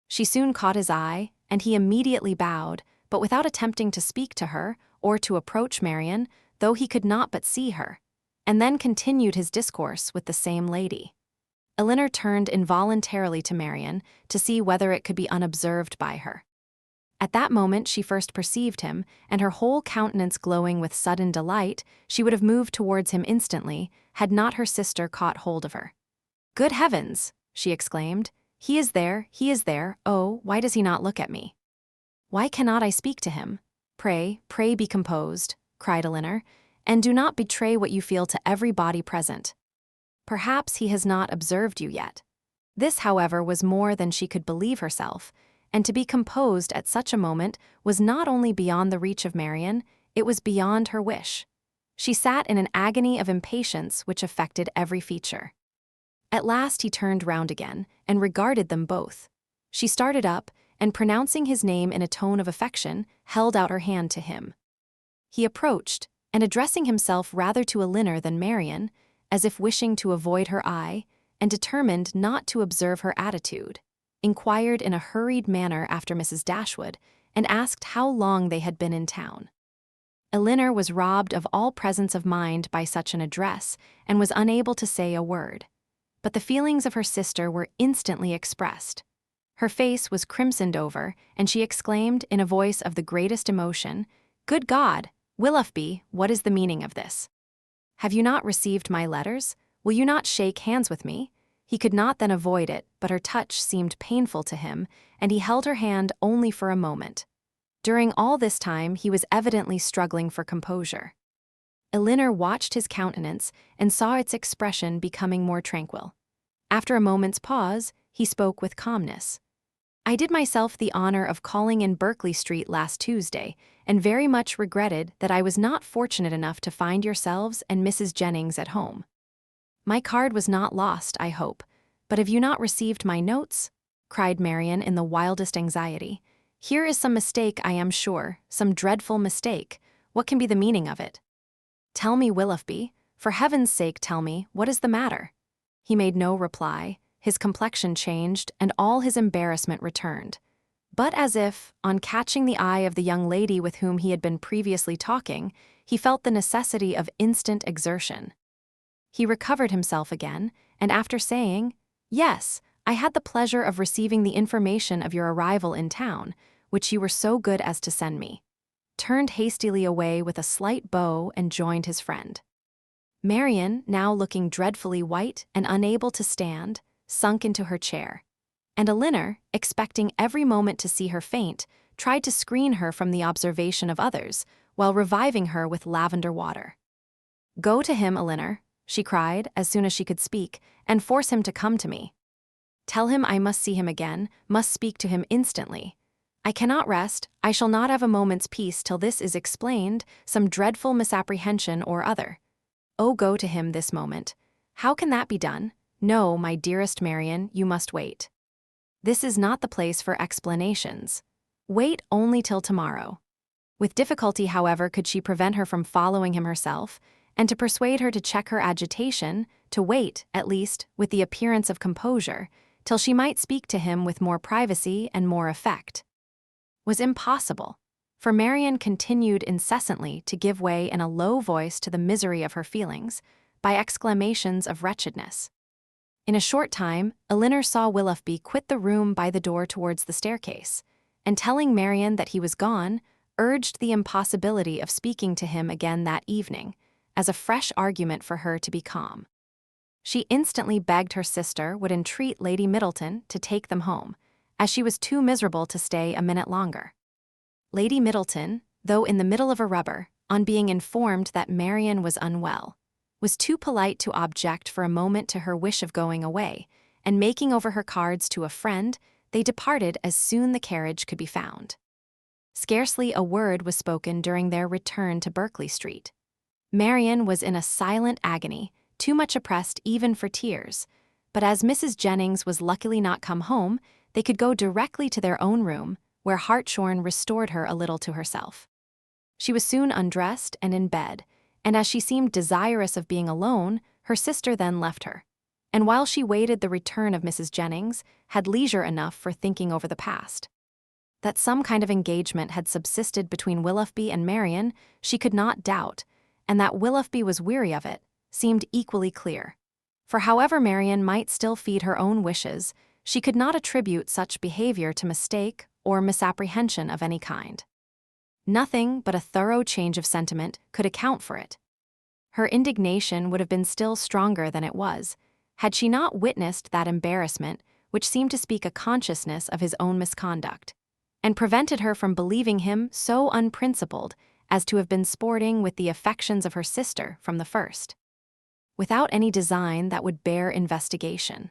She soon caught his eye, and he immediately bowed, but without attempting to speak to her or to approach Marianne, though he could not but see her, and then continued his discourse with the same lady. Elinor turned involuntarily to Marianne to see whether it could be unobserved by her. At that moment she first perceived him, and her whole countenance glowing with sudden delight, she would have moved towards him instantly, had not her sister caught hold of her. "Good heavens!" she exclaimed. He is there, oh, why does he not look at me? Why cannot I speak to him? Pray be composed," cried Elinor, "and do not betray what you feel to every body present. Perhaps he has not observed you yet." This, however, was more than she could believe herself, and to be composed at such a moment was not only beyond the reach of Marianne, it was beyond her wish. She sat in an agony of impatience which affected every feature. At last he turned round again, and regarded them both. She started up, and pronouncing his name in a tone of affection, held out her hand to him. He approached, and addressing himself rather to Elinor than Marianne, as if wishing to avoid her eye, and determined not to observe her attitude, inquired in a hurried manner after Mrs. Dashwood, and asked how long they had been in town. Elinor was robbed of all presence of mind by such an address, and was unable to say a word. But the feelings of her sister were instantly expressed. Her face was crimsoned over, and she exclaimed in a voice of the greatest emotion, "Good God, Willoughby, what is the meaning of this? Have you not received my letters? Will you not shake hands with me?" He could not then avoid it, but her touch seemed painful to him, and he held her hand only for a moment. During all this time he was evidently struggling for composure. Elinor watched his countenance and saw its expression becoming more tranquil. After a moment's pause, he spoke with calmness. "I did myself the honor of calling in Berkeley Street last Tuesday, and very much regretted that I was not fortunate enough to find yourselves and Mrs. Jennings at home. My card was not lost, I hope, but have you not received my notes?" cried Marianne in the wildest anxiety. "Here is some mistake, I am sure, some dreadful mistake. What can be the meaning of it? Tell me, Willoughby, for heaven's sake tell me, what is the matter?" He made no reply, his complexion changed, and all his embarrassment returned. But as if, on catching the eye of the young lady with whom he had been previously talking, he felt the necessity of instant exertion. He recovered himself again, and after saying, "Yes, I had the pleasure of receiving the information of your arrival in town, which you were so good as to send me," turned hastily away with a slight bow and joined his friend. Marianne, now looking dreadfully white and unable to stand, sunk into her chair, and Elinor, expecting every moment to see her faint, tried to screen her from the observation of others, while reviving her with lavender water. "Go to him, Elinor," she cried as soon as she could speak, "and force him to come to me. Tell him I must see him again, must speak to him instantly. I cannot rest, I shall not have a moment's peace till this is explained, some dreadful misapprehension or other. Oh, go to him this moment. How can that be done? No, my dearest Marianne, you must wait. This is not the place for explanations. Wait only till tomorrow." With difficulty, however, could she prevent her from following him herself, and to persuade her to check her agitation, to wait, at least, with the appearance of composure, till she might speak to him with more privacy and more effect. Was impossible, for Marianne continued incessantly to give way in a low voice to the misery of her feelings, by exclamations of wretchedness. In a short time, Elinor saw Willoughby quit the room by the door towards the staircase, and telling Marianne that he was gone, urged the impossibility of speaking to him again that evening, as a fresh argument for her to be calm. She instantly begged her sister would entreat Lady Middleton to take them home, as she was too miserable to stay a minute longer. Lady Middleton, though in the middle of a rubber, on being informed that Marianne was unwell, was too polite to object for a moment to her wish of going away, and making over her cards to a friend, they departed as soon the carriage could be found. Scarcely a word was spoken during their return to Berkeley Street. Marianne was in a silent agony, too much oppressed even for tears, but as Mrs. Jennings was luckily not come home, they could go directly to their own room, where Hartshorn restored her a little to herself. She was soon undressed and in bed, and as she seemed desirous of being alone, her sister then left her, and while she waited the return of Mrs. Jennings, had leisure enough for thinking over the past. That some kind of engagement had subsisted between Willoughby and Marianne, she could not doubt, and that Willoughby was weary of it, seemed equally clear. For however Marianne might still feed her own wishes, she could not attribute such behavior to mistake or misapprehension of any kind. Nothing but a thorough change of sentiment could account for it. Her indignation would have been still stronger than it was, had she not witnessed that embarrassment which seemed to speak a consciousness of his own misconduct, and prevented her from believing him so unprincipled as to have been sporting with the affections of her sister from the first, without any design that would bear investigation.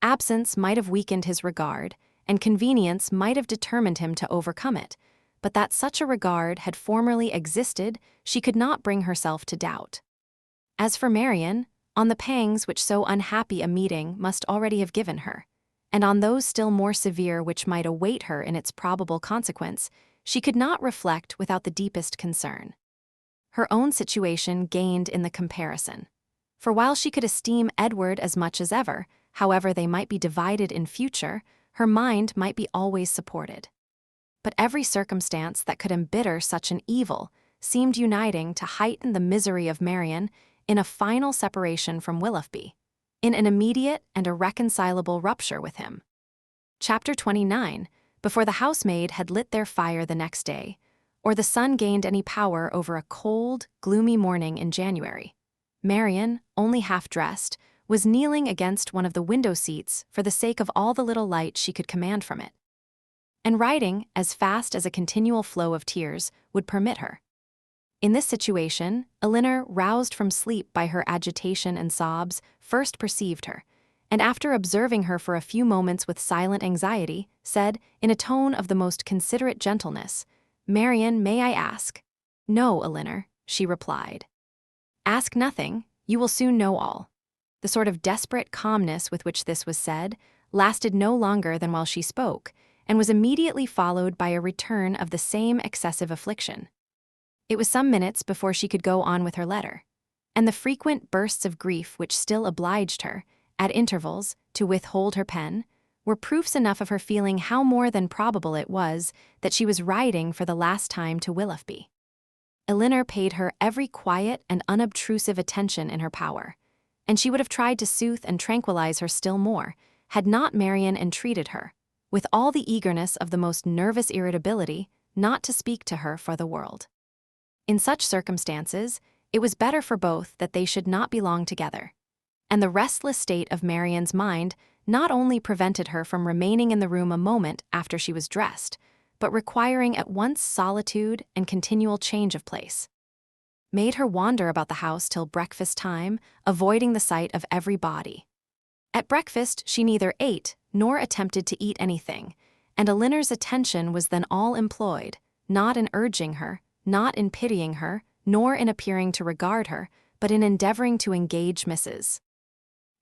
Absence might have weakened his regard, and convenience might have determined him to overcome it, but that such a regard had formerly existed she could not bring herself to doubt. As for Marianne, on the pangs which so unhappy a meeting must already have given her, and on those still more severe which might await her in its probable consequence, she could not reflect without the deepest concern. Her own situation gained in the comparison. For while she could esteem Edward as much as ever, however they might be divided in future, her mind might be always supported. But every circumstance that could embitter such an evil seemed uniting to heighten the misery of Marianne in a final separation from Willoughby, in an immediate and irreconcilable rupture with him. Chapter 29. Before the housemaid had lit their fire the next day, or the sun gained any power over a cold, gloomy morning in January, Marianne, only half-dressed, was kneeling against one of the window seats for the sake of all the little light she could command from it, and writing as fast as a continual flow of tears would permit her. In this situation, Elinor, roused from sleep by her agitation and sobs, first perceived her, and after observing her for a few moments with silent anxiety, said, in a tone of the most considerate gentleness, "Marianne, may I ask?" "No, Elinor," she replied. "Ask nothing, you will soon know all." The sort of desperate calmness with which this was said lasted no longer than while she spoke, and was immediately followed by a return of the same excessive affliction. It was some minutes before she could go on with her letter, and the frequent bursts of grief which still obliged her, at intervals, to withhold her pen, were proofs enough of her feeling how more than probable it was that she was writing for the last time to Willoughby. Elinor paid her every quiet and unobtrusive attention in her power, and she would have tried to soothe and tranquilize her still more, had not Marianne entreated her, with all the eagerness of the most nervous irritability, not to speak to her for the world. In such circumstances, it was better for both that they should not be long together, and the restless state of Marianne's mind not only prevented her from remaining in the room a moment after she was dressed, but requiring at once solitude and continual change of place, made her wander about the house till breakfast time, avoiding the sight of every body. At breakfast she neither ate nor attempted to eat anything, and Elinor's attention was then all employed, not in urging her, not in pitying her, nor in appearing to regard her, but in endeavoring to engage Mrs.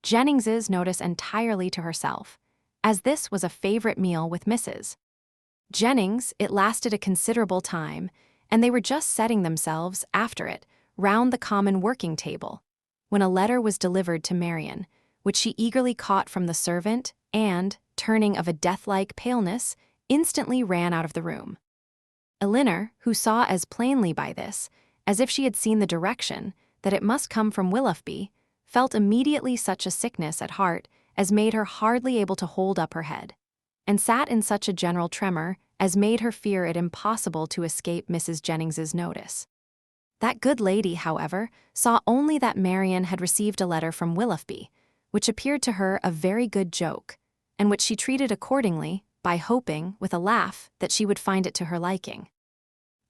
Jennings's notice entirely to herself, as this was a favorite meal with Mrs. Jennings. It lasted a considerable time, and they were just setting themselves, after it, round the common working table, when a letter was delivered to Marianne, which she eagerly caught from the servant, and, turning of a death-like paleness, instantly ran out of the room. Elinor, who saw as plainly by this, as if she had seen the direction, that it must come from Willoughby, felt immediately such a sickness at heart as made her hardly able to hold up her head, and sat in such a general tremor as made her fear it impossible to escape Mrs. Jennings's notice. That good lady, however, saw only that Marianne had received a letter from Willoughby, which appeared to her a very good joke, and which she treated accordingly, by hoping, with a laugh, that she would find it to her liking.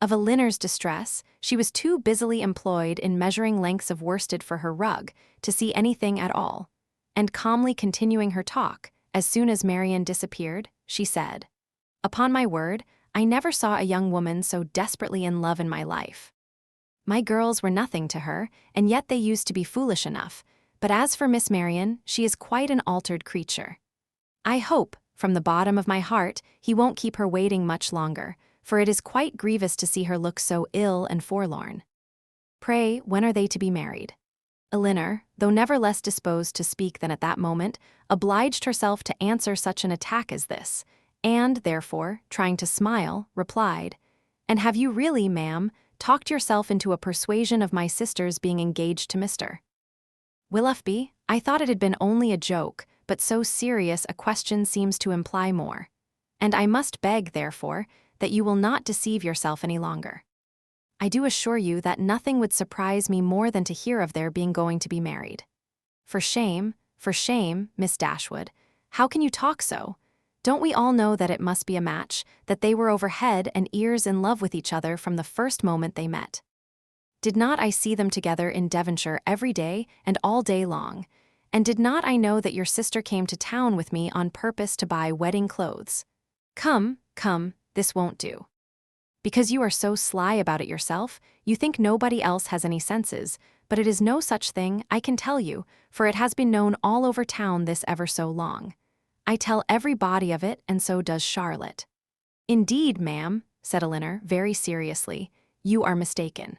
Of Elinor's distress, she was too busily employed in measuring lengths of worsted for her rug to see anything at all, and calmly continuing her talk, as soon as Marianne disappeared, she said, "Upon my word, I never saw a young woman so desperately in love in my life. My girls were nothing to her, and yet they used to be foolish enough, but as for Miss Marianne, she is quite an altered creature. I hope, from the bottom of my heart, he won't keep her waiting much longer, for it is quite grievous to see her look so ill and forlorn. Pray, when are they to be married?" Elinor, though never less disposed to speak than at that moment, obliged herself to answer such an attack as this, and, therefore, trying to smile, replied, "And have you really, ma'am, talked yourself into a persuasion of my sister's being engaged to Mr. Willoughby, I thought it had been only a joke, but so serious a question seems to imply more. And I must beg, therefore, that you will not deceive yourself any longer. I do assure you that nothing would surprise me more than to hear of their being going to be married. For shame, Miss Dashwood. How can you talk so? Don't we all know that it must be a match, that they were over head and ears in love with each other from the first moment they met? Did not I see them together in Devonshire every day and all day long? And did not I know that your sister came to town with me on purpose to buy wedding clothes? Come, this won't do. Because you are so sly about it yourself, you think nobody else has any senses, but it is no such thing, I can tell you, for it has been known all over town this ever so long. I tell every body of it, and so does Charlotte. Indeed, ma'am, said Elinor, very seriously, you are mistaken.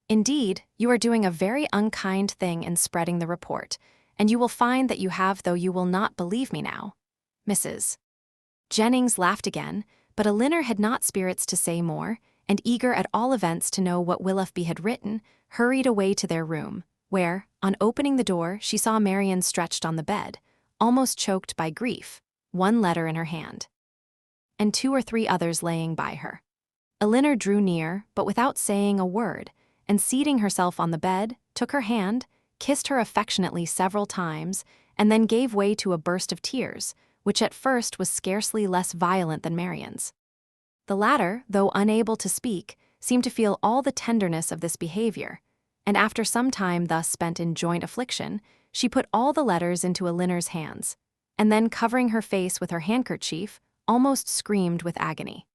Indeed, you are doing a very unkind thing in spreading the report, and you will find that you have, though you will not believe me now. Mrs. Jennings laughed again, but Elinor had not spirits to say more, and eager at all events to know what Willoughby had written, hurried away to their room, where, on opening the door, she saw Marianne stretched on the bed, almost choked by grief, one letter in her hand, and 2 or 3 others laying by her. Elinor drew near, but without saying a word, and seating herself on the bed, took her hand, kissed her affectionately several times, and then gave way to a burst of tears, which at first was scarcely less violent than Marianne's. The latter, though unable to speak, seemed to feel all the tenderness of this behavior, and after some time thus spent in joint affliction, she put all the letters into Elinor's hands, and then covering her face with her handkerchief, almost screamed with agony.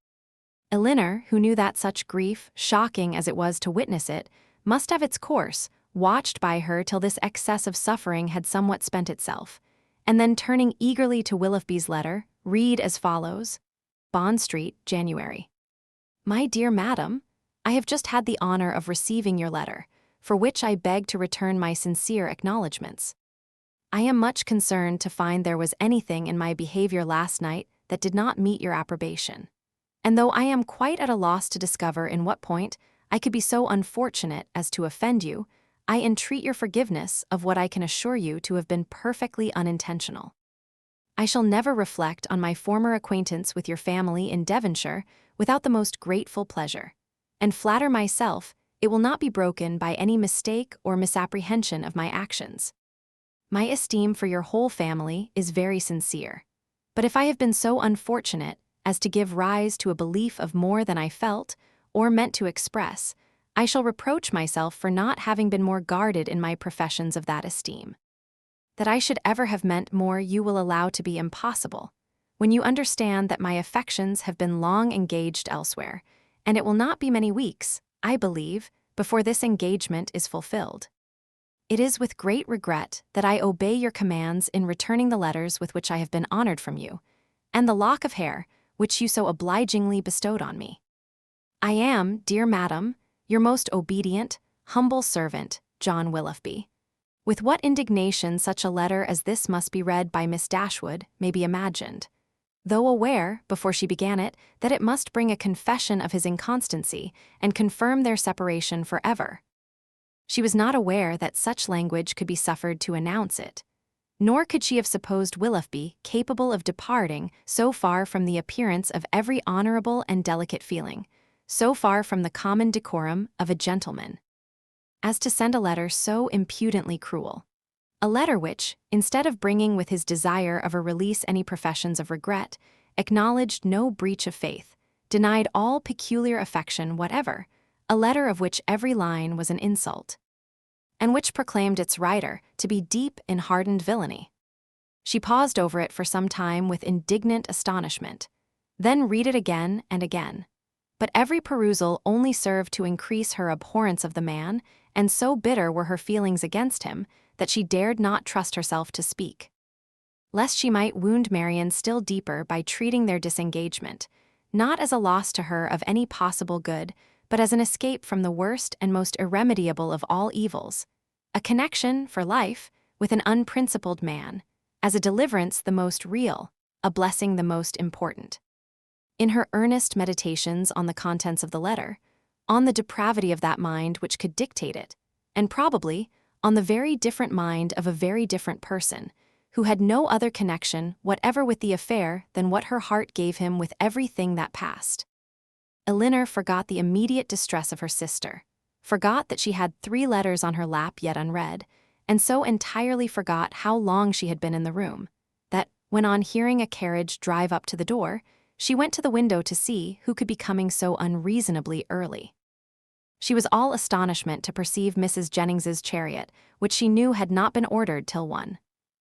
Elinor, who knew that such grief, shocking as it was to witness it, must have its course, watched by her till this excess of suffering had somewhat spent itself, and then turning eagerly to Willoughby's letter, read as follows: Bond Street, January. My dear madam, I have just had the honor of receiving your letter, for which I beg to return my sincere acknowledgments. I am much concerned to find there was anything in my behavior last night that did not meet your approbation. And though I am quite at a loss to discover in what point I could be so unfortunate as to offend you, I entreat your forgiveness of what I can assure you to have been perfectly unintentional. I shall never reflect on my former acquaintance with your family in Devonshire without the most grateful pleasure, and flatter myself it will not be broken by any mistake or misapprehension of my actions. My esteem for your whole family is very sincere, but if I have been so unfortunate as to give rise to a belief of more than I felt or meant to express, I shall reproach myself for not having been more guarded in my professions of that esteem. That I should ever have meant more you will allow to be impossible, when you understand that my affections have been long engaged elsewhere, and it will not be many weeks, I believe, before this engagement is fulfilled. It is with great regret that I obey your commands in returning the letters with which I have been honored from you, and the lock of hair which you so obligingly bestowed on me. I am, dear madam, your most obedient, humble servant, John Willoughby. With what indignation such a letter as this must be read by Miss Dashwood may be imagined, though aware, before she began it, that it must bring a confession of his inconstancy and confirm their separation forever. She was not aware that such language could be suffered to announce it, nor could she have supposed Willoughby capable of departing so far from the appearance of every honorable and delicate feeling, so far from the common decorum of a gentleman, as to send a letter so impudently cruel. A letter which, instead of bringing with his desire of a release any professions of regret, acknowledged no breach of faith, denied all peculiar affection whatever, a letter of which every line was an insult, and which proclaimed its writer to be deep in hardened villainy. She paused over it for some time with indignant astonishment, then read it again and again. But every perusal only served to increase her abhorrence of the man, and so bitter were her feelings against him that she dared not trust herself to speak, lest she might wound Marianne still deeper by treating their disengagement, not as a loss to her of any possible good, but as an escape from the worst and most irremediable of all evils, a connection for life with an unprincipled man, as a deliverance the most real, a blessing the most important. In her earnest meditations on the contents of the letter, on the depravity of that mind which could dictate it, and probably on the very different mind of a very different person, who had no other connection whatever with the affair than what her heart gave him with everything that passed. Elinor forgot the immediate distress of her sister, forgot that she had 3 letters on her lap yet unread, and so entirely forgot how long she had been in the room, that, when on hearing a carriage drive up to the door, she went to the window to see who could be coming so unreasonably early. She was all astonishment to perceive Mrs. Jennings's chariot, which she knew had not been ordered till 1.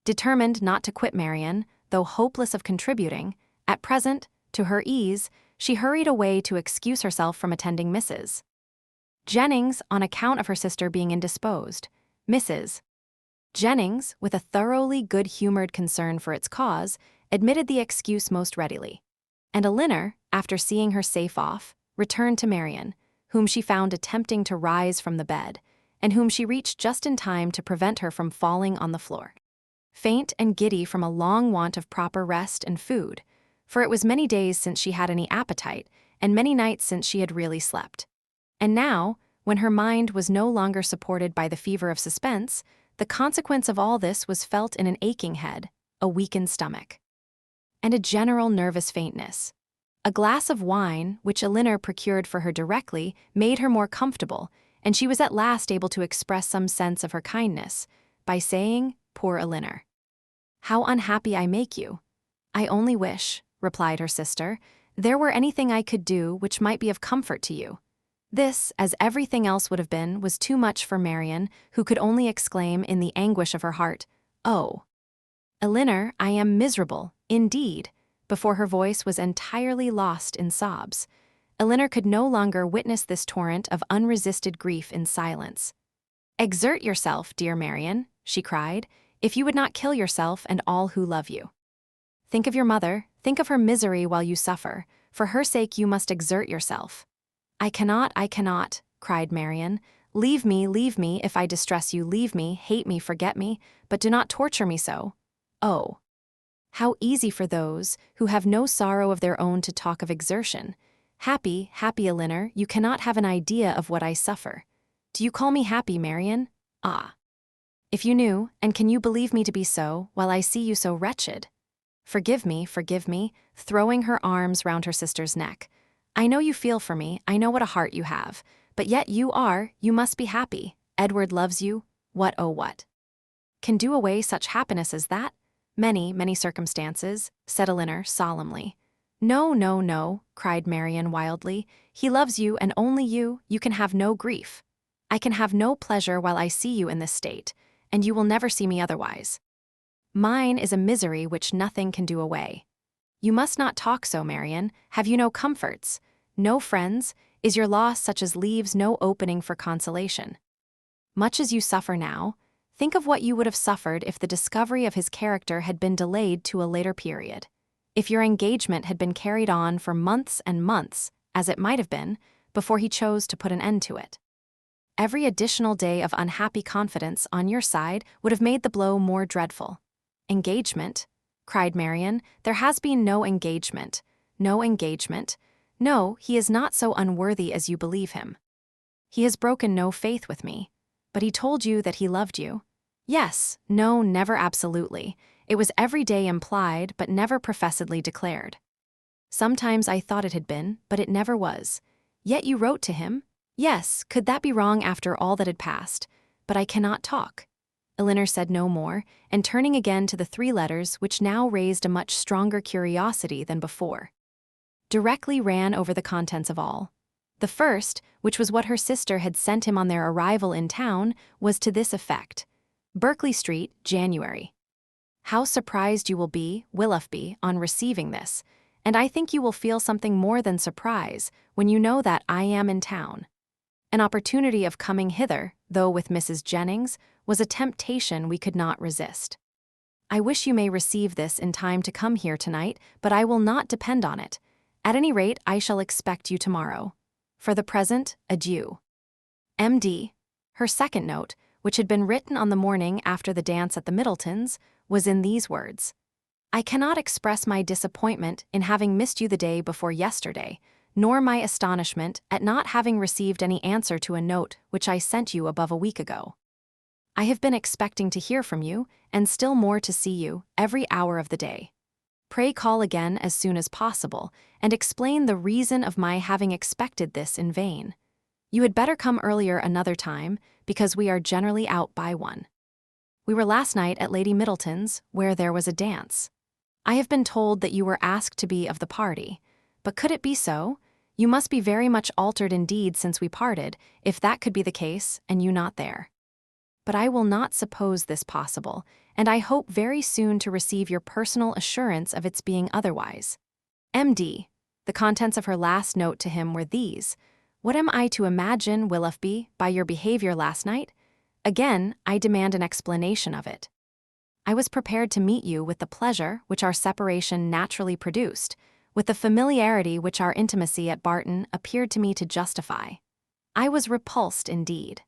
Determined not to quit Marianne, though hopeless of contributing, at present, to her ease, she hurried away to excuse herself from attending Mrs. Jennings on account of her sister being indisposed. Mrs. Jennings, with a thoroughly good-humored concern for its cause, admitted the excuse most readily. And Elinor, after seeing her safe off, returned to Marianne, whom she found attempting to rise from the bed, and whom she reached just in time to prevent her from falling on the floor. Faint and giddy from a long want of proper rest and food, for it was many days since she had any appetite, and many nights since she had really slept. And now, when her mind was no longer supported by the fever of suspense, the consequence of all this was felt in an aching head, a weakened stomach, and a general nervous faintness. A glass of wine, which Elinor procured for her directly, made her more comfortable, and she was at last able to express some sense of her kindness, by saying, "Poor Elinor, how unhappy I make you." "I only wish," replied her sister, "there were anything I could do which might be of comfort to you." This, as everything else would have been, was too much for Marianne, who could only exclaim in the anguish of her heart, "Oh, Elinor, I am miserable, indeed," before her voice was entirely lost in sobs. Elinor could no longer witness this torrent of unresisted grief in silence. "Exert yourself, dear Marianne," she cried, "if you would not kill yourself and all who love you. Think of your mother, think of her misery while you suffer. For her sake you must exert yourself." I cannot," cried Marianne. Leave me, if I distress you, leave me, hate me, forget me, but do not torture me so. Oh, how easy for those who have no sorrow of their own to talk of exertion. Happy, Elinor, you cannot have an idea of what I suffer. Do you call me happy, Marianne? Ah! If you knew, and can you believe me to be so, while I see you so wretched? Forgive me, throwing her arms round her sister's neck. I know you feel for me, I know what a heart you have, but yet you must be happy. Edward loves you. What, oh what can do away such happiness as that? Many circumstances, said Elinor solemnly. No, cried Marianne wildly. He loves you and only you can have no grief. I can have no pleasure while I see you in this state, and you will never see me otherwise. Mine is a misery which nothing can do away. You must not talk so, Marianne. Have you no comforts? No friends? Is your loss such as leaves no opening for consolation? Much as you suffer now, think of what you would have suffered if the discovery of his character had been delayed to a later period. If your engagement had been carried on for months and months, as it might have been, before he chose to put an end to it. Every additional day of unhappy confidence on your side would have made the blow more dreadful. Engagement? Cried Marianne. There has been no engagement. No engagement. No, he is not so unworthy as you believe him. He has broken no faith with me. But he told you that he loved you. Yes, no, never absolutely. It was every day implied, but never professedly declared. Sometimes I thought it had been, but it never was. Yet you wrote to him? Yes, could that be wrong after all that had passed? But I cannot talk. Elinor said no more, and turning again to the 3 letters which now raised a much stronger curiosity than before, directly ran over the contents of all. The first, which was what her sister had sent him on their arrival in town, was to this effect. Berkeley Street, January. How surprised you will be, Willoughby, on receiving this, and I think you will feel something more than surprise when you know that I am in town. An opportunity of coming hither, though with Mrs. Jennings, was a temptation we could not resist. I wish you may receive this in time to come here tonight, but I will not depend on it. At any rate, I shall expect you tomorrow. For the present, adieu. M.D. Her second note, which had been written on the morning after the dance at the Middletons, was in these words. I cannot express my disappointment in having missed you the day before yesterday, nor my astonishment at not having received any answer to a note which I sent you above a week ago. I have been expecting to hear from you, and still more to see you, every hour of the day. Pray call again as soon as possible, and explain the reason of my having expected this in vain. You had better come earlier another time, because we are generally out by 1. We were last night at Lady Middleton's, where there was a dance. I have been told that you were asked to be of the party, but could it be so? You must be very much altered indeed since we parted, if that could be the case, and you not there. But I will not suppose this possible, and I hope very soon to receive your personal assurance of its being otherwise. M.D. The contents of her last note to him were these: "What am I to imagine, Willoughby, by your behavior last night? Again, I demand an explanation of it. I was prepared to meet you with the pleasure which our separation naturally produced, with the familiarity which our intimacy at Barton appeared to me to justify. I was repulsed indeed.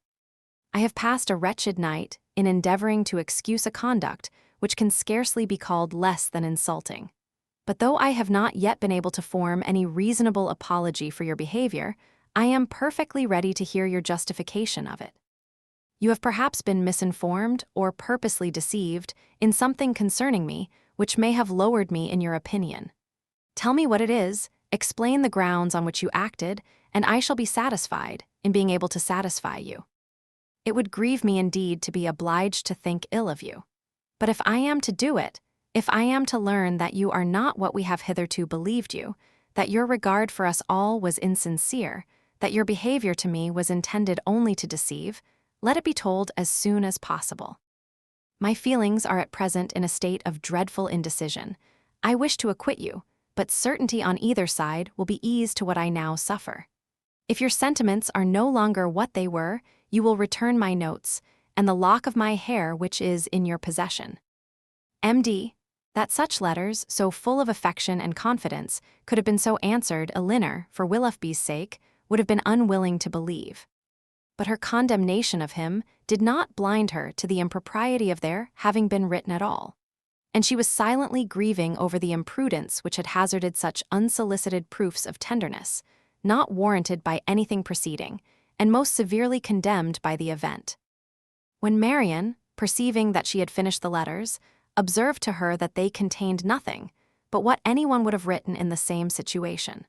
I have passed a wretched night in endeavoring to excuse a conduct which can scarcely be called less than insulting. But though I have not yet been able to form any reasonable apology for your behavior, I am perfectly ready to hear your justification of it. You have perhaps been misinformed or purposely deceived in something concerning me which may have lowered me in your opinion. Tell me what it is, explain the grounds on which you acted, and I shall be satisfied in being able to satisfy you. It would grieve me indeed to be obliged to think ill of you. But if I am to do it, if I am to learn that you are not what we have hitherto believed you, that your regard for us all was insincere, that your behavior to me was intended only to deceive, let it be told as soon as possible. My feelings are at present in a state of dreadful indecision. I wish to acquit you, but certainty on either side will be ease to what I now suffer. If your sentiments are no longer what they were, you will return my notes, and the lock of my hair which is in your possession. M.D. That such letters, so full of affection and confidence, could have been so answered, Elinor, for Willoughby's sake, would have been unwilling to believe. But her condemnation of him did not blind her to the impropriety of their having been written at all, and she was silently grieving over the imprudence which had hazarded such unsolicited proofs of tenderness, not warranted by anything preceding, and most severely condemned by the event. When Marianne, perceiving that she had finished the letters, observed to her that they contained nothing but what anyone would have written in the same situation.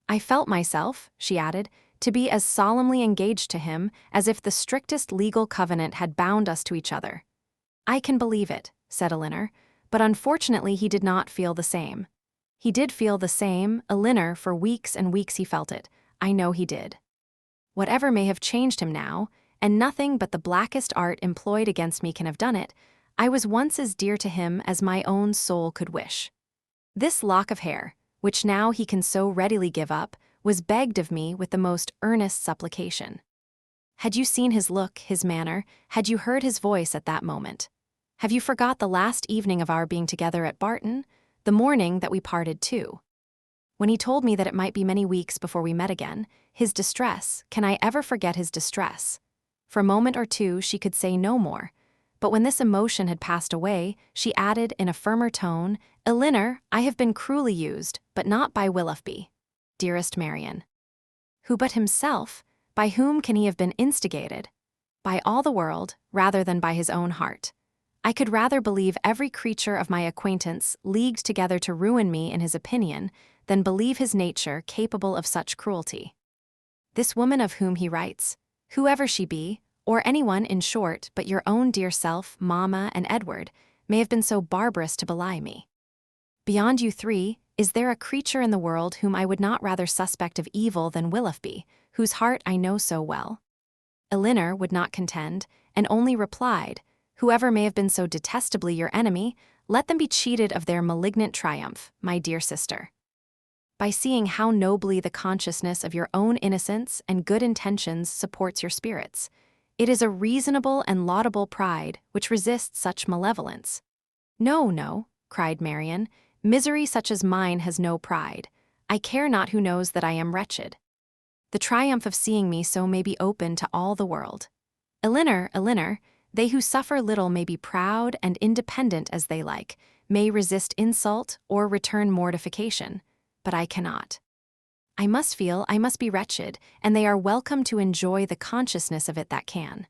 I felt myself, she added, to be as solemnly engaged to him as if the strictest legal covenant had bound us to each other. I can believe it, said Elinor, but unfortunately he did not feel the same. He did feel the same, Elinor, for weeks and weeks he felt it. I know he did. Whatever may have changed him now, and nothing but the blackest art employed against me can have done it, I was once as dear to him as my own soul could wish. This lock of hair, which now he can so readily give up, was begged of me with the most earnest supplication. Had you seen his look, his manner, had you heard his voice at that moment? Have you forgot the last evening of our being together at Barton, the morning that we parted too? When he told me that it might be many weeks before we met again, his distress, can I ever forget his distress? For a moment or two she could say no more, but when this emotion had passed away, she added in a firmer tone, Elinor, I have been cruelly used, but not by Willoughby, dearest Marianne. Who but himself? By whom can he have been instigated? By all the world, rather than by his own heart. I could rather believe every creature of my acquaintance leagued together to ruin me in his opinion than believe his nature capable of such cruelty. This woman of whom he writes, whoever she be, or anyone in short but your own dear self, Mamma, and Edward, may have been so barbarous to belie me. Beyond you three, is there a creature in the world whom I would not rather suspect of evil than Willoughby, whose heart I know so well? Elinor would not contend, and only replied, whoever may have been so detestably your enemy, let them be cheated of their malignant triumph, my dear sister. By seeing how nobly the consciousness of your own innocence and good intentions supports your spirits, it is a reasonable and laudable pride which resists such malevolence. No, no, cried Marianne, misery such as mine has no pride. I care not who knows that I am wretched. The triumph of seeing me so may be open to all the world. Elinor, Elinor, they who suffer little may be proud and independent as they like, may resist insult or return mortification, but I cannot. I must feel I must be wretched, and they are welcome to enjoy the consciousness of it that can.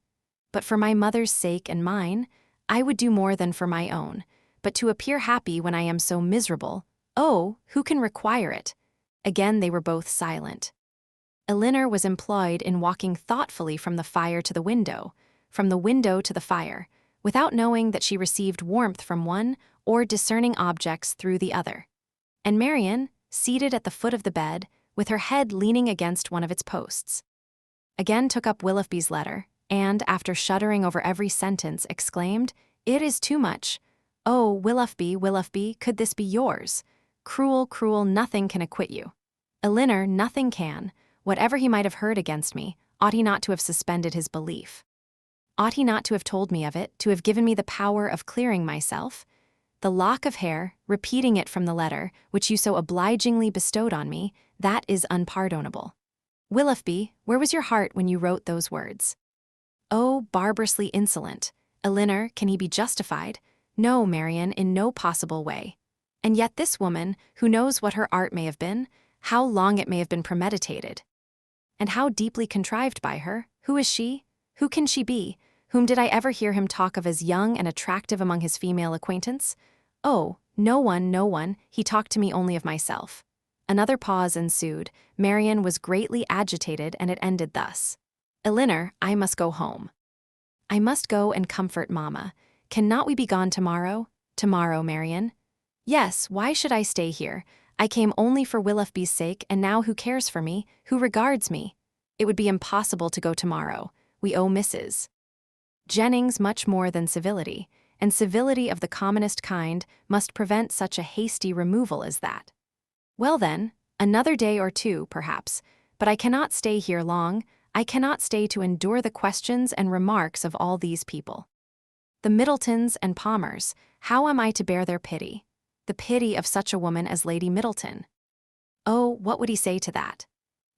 But for my mother's sake and mine, I would do more than for my own. But to appear happy when I am so miserable, oh, who can require it? Again they were both silent. Elinor was employed in walking thoughtfully from the fire to the window, from the window to the fire, without knowing that she received warmth from one or discerning objects through the other. And Marianne, seated at the foot of the bed, with her head leaning against one of its posts, again took up Willoughby's letter, and, after shuddering over every sentence, exclaimed, "It is too much. Oh, Willoughby, Willoughby, could this be yours? Cruel, cruel, nothing can acquit you. Elinor, nothing can. Whatever he might have heard against me, ought he not to have suspended his belief? Ought he not to have told me of it, to have given me the power of clearing myself? The lock of hair, repeating it from the letter, which you so obligingly bestowed on me, that is unpardonable. Willoughby, where was your heart when you wrote those words? Oh, barbarously insolent. Elinor, can he be justified? No, Marianne, in no possible way. And yet this woman, who knows what her art may have been, how long it may have been premeditated, and how deeply contrived by her, who is she? Who can she be? Whom did I ever hear him talk of as young and attractive among his female acquaintance? Oh, no one, he talked to me only of myself. Another pause ensued. Marianne was greatly agitated, and it ended thus. Elinor, I must go home. I must go and comfort Mamma. Cannot we be gone tomorrow? Tomorrow, Marianne? Yes, why should I stay here? I came only for Willoughby's sake, and now who cares for me? Who regards me? It would be impossible to go tomorrow. We owe Mrs. Jennings much more than civility, and civility of the commonest kind must prevent such a hasty removal as that. Well then, another day or two, perhaps, but I cannot stay here long. I cannot stay to endure the questions and remarks of all these people. The Middletons and Palmers, how am I to bear their pity? The pity of such a woman as Lady Middleton. Oh, what would he say to that?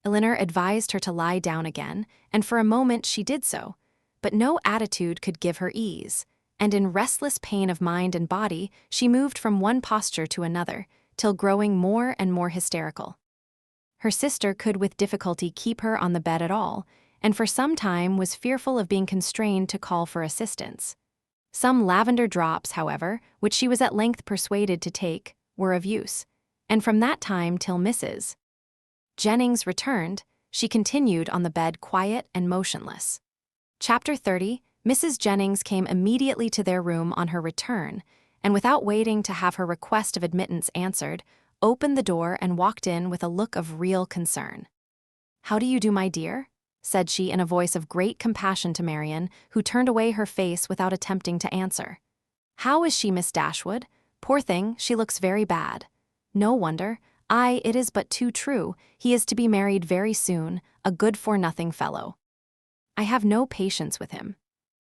Elinor advised her to lie down again, and for a moment she did so, but no attitude could give her ease, and in restless pain of mind and body she moved from one posture to another, till growing more and more hysterical. Her sister could with difficulty keep her on the bed at all, and for some time was fearful of being constrained to call for assistance. Some lavender drops, however, which she was at length persuaded to take, were of use, and from that time till Mrs. Jennings returned, she continued on the bed quiet and motionless. Chapter 30. Mrs. Jennings came immediately to their room on her return, and without waiting to have her request of admittance answered, opened the door and walked in with a look of real concern. "How do you do, my dear?" said she in a voice of great compassion to Marianne, who turned away her face without attempting to answer. "How is she, Miss Dashwood? Poor thing, she looks very bad. No wonder. It is but too true. He is to be married very soon, a good-for-nothing fellow. I have no patience with him.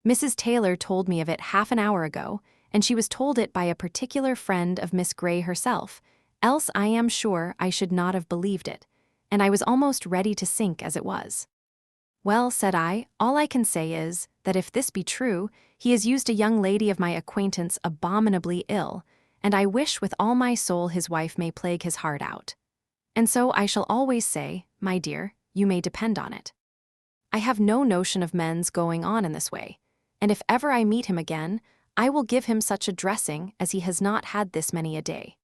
Mrs. Taylor told me of it half an hour ago, and she was told it by a particular friend of Miss Grey herself, else I am sure I should not have believed it, and I was almost ready to sink as it was. Well, said I, all I can say is, that if this be true, he has used a young lady of my acquaintance abominably ill, and I wish with all my soul his wife may plague his heart out. And so I shall always say, my dear, you may depend on it. I have no notion of men's going on in this way, and if ever I meet him again, I will give him such a dressing as he has not had this many a day.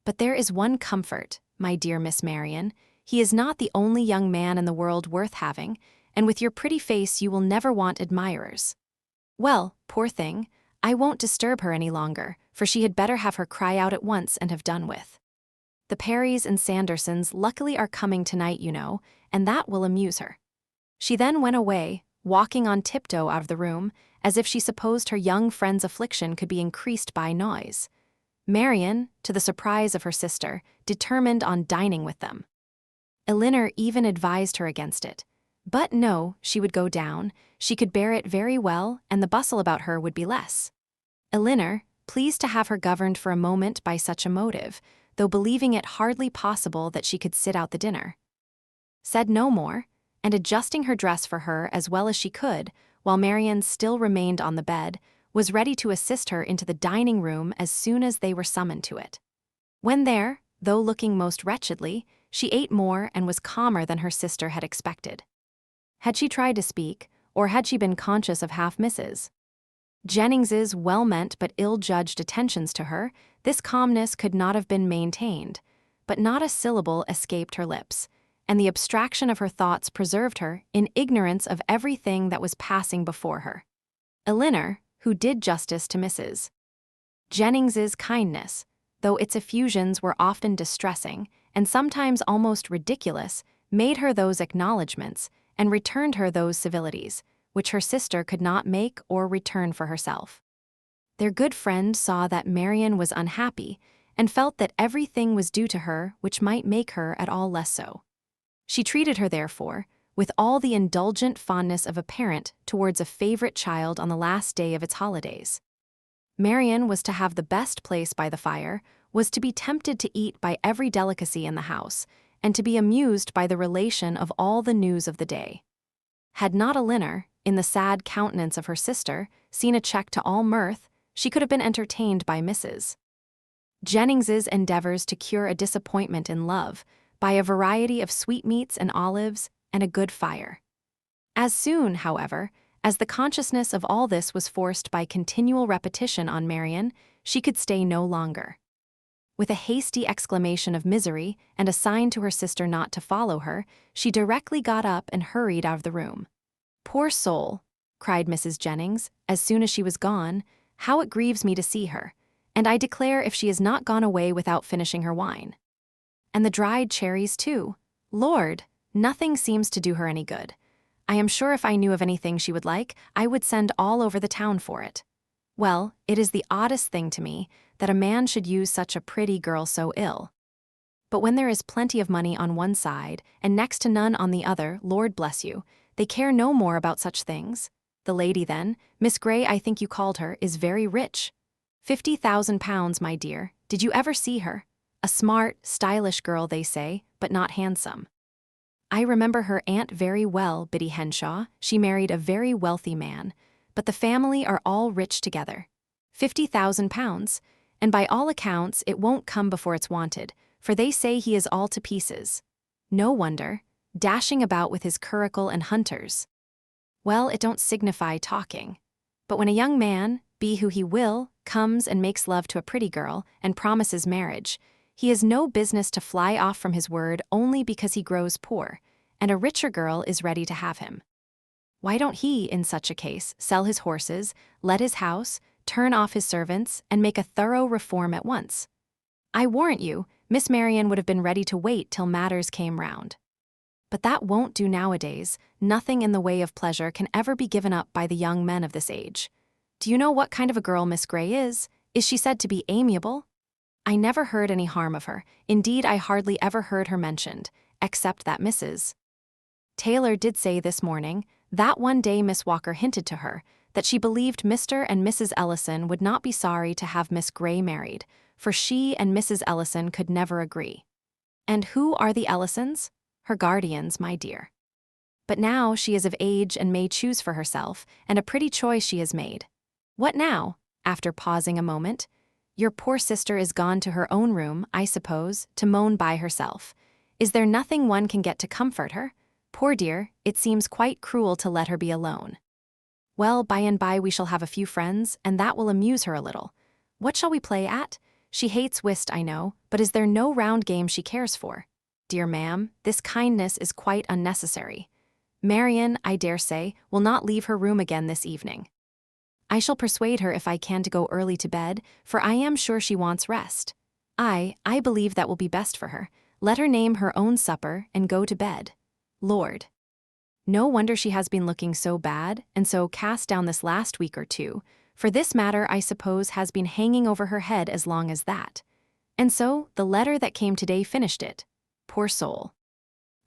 But there is one comfort, my dear Miss Marianne, he is not the only young man in the world worth having, and with your pretty face you will never want admirers. Well, poor thing, I won't disturb her any longer, for she had better have her cry out at once and have done with. The Parrys and Sandersons luckily are coming tonight, you know, and that will amuse her. She then went away, walking on tiptoe out of the room, as if she supposed her young friend's affliction could be increased by noise. Marianne, to the surprise of her sister, determined on dining with them. Elinor even advised her against it. But no, she would go down, she could bear it very well, and the bustle about her would be less. Elinor, pleased to have her governed for a moment by such a motive, though believing it hardly possible that she could sit out the dinner, said no more, and adjusting her dress for her as well as she could, while Marianne still remained on the bed, was ready to assist her into the dining room as soon as they were summoned to it. When there, though looking most wretchedly, she ate more and was calmer than her sister had expected. Had she tried to speak, or had she been conscious of half misses? Jennings's well-meant but ill-judged attentions to her, this calmness could not have been maintained, but not a syllable escaped her lips, and the abstraction of her thoughts preserved her in ignorance of everything that was passing before her. Elinor, who did justice to Mrs. Jennings's kindness, though its effusions were often distressing and sometimes almost ridiculous, made her those acknowledgments and returned her those civilities, which her sister could not make or return for herself. Their good friend saw that Marianne was unhappy and felt that everything was due to her which might make her at all less so. She treated her, therefore, with all the indulgent fondness of a parent towards a favorite child on the last day of its holidays. Marianne was to have the best place by the fire, was to be tempted to eat by every delicacy in the house, and to be amused by the relation of all the news of the day. Had not Elinor, in the sad countenance of her sister, seen a check to all mirth, she could have been entertained by Mrs. Jennings's endeavors to cure a disappointment in love by a variety of sweetmeats and olives and a good fire. As soon, however, as the consciousness of all this was forced by continual repetition on Marianne, she could stay no longer. With a hasty exclamation of misery and a sign to her sister not to follow her, she directly got up and hurried out of the room. "Poor soul," cried Mrs. Jennings, as soon as she was gone, "how it grieves me to see her, and I declare if she is not gone away without finishing her wine. And the dried cherries, too. Lord, nothing seems to do her any good. I am sure if I knew of anything she would like, I would send all over the town for it. Well, it is the oddest thing to me that a man should use such a pretty girl so ill. But when there is plenty of money on one side and next to none on the other, Lord bless you, they care no more about such things. The lady then, Miss Grey I think you called her, is very rich. £50,000, my dear. Did you ever see her? A smart, stylish girl, they say, but not handsome. I remember her aunt very well, Biddy Henshaw. She married a very wealthy man, but the family are all rich together. £50,000, and by all accounts it won't come before it's wanted, for they say he is all to pieces. No wonder, dashing about with his curricle and hunters. Well, it don't signify talking. But when a young man, be who he will, comes and makes love to a pretty girl and promises marriage, he has no business to fly off from his word only because he grows poor, and a richer girl is ready to have him. Why don't he, in such a case, sell his horses, let his house, turn off his servants, and make a thorough reform at once? I warrant you, Miss Marianne would have been ready to wait till matters came round. But that won't do nowadays. Nothing in the way of pleasure can ever be given up by the young men of this age. Do you know what kind of a girl Miss Grey is? Is she said to be amiable? I never heard any harm of her. Indeed, I hardly ever heard her mentioned, except that Mrs. Taylor did say this morning that one day Miss Walker hinted to her that she believed Mr. and Mrs. Ellison would not be sorry to have Miss Grey married, for she and Mrs. Ellison could never agree. And who are the Ellisons? Her guardians, my dear. But now she is of age and may choose for herself, and a pretty choice she has made. What now? After pausing a moment, your poor sister is gone to her own room, I suppose, to moan by herself. Is there nothing one can get to comfort her? Poor dear, it seems quite cruel to let her be alone. Well, by and by we shall have a few friends, and that will amuse her a little. What shall we play at? She hates whist, I know, but is there no round game she cares for? Dear ma'am, this kindness is quite unnecessary. Marianne, I dare say, will not leave her room again this evening. I shall persuade her if I can to go early to bed, for I am sure she wants rest. I believe that will be best for her. Let her name her own supper and go to bed. Lord. No wonder she has been looking so bad and so cast down this last week or two, for this matter I suppose has been hanging over her head as long as that. And so the letter that came today finished it. Poor soul.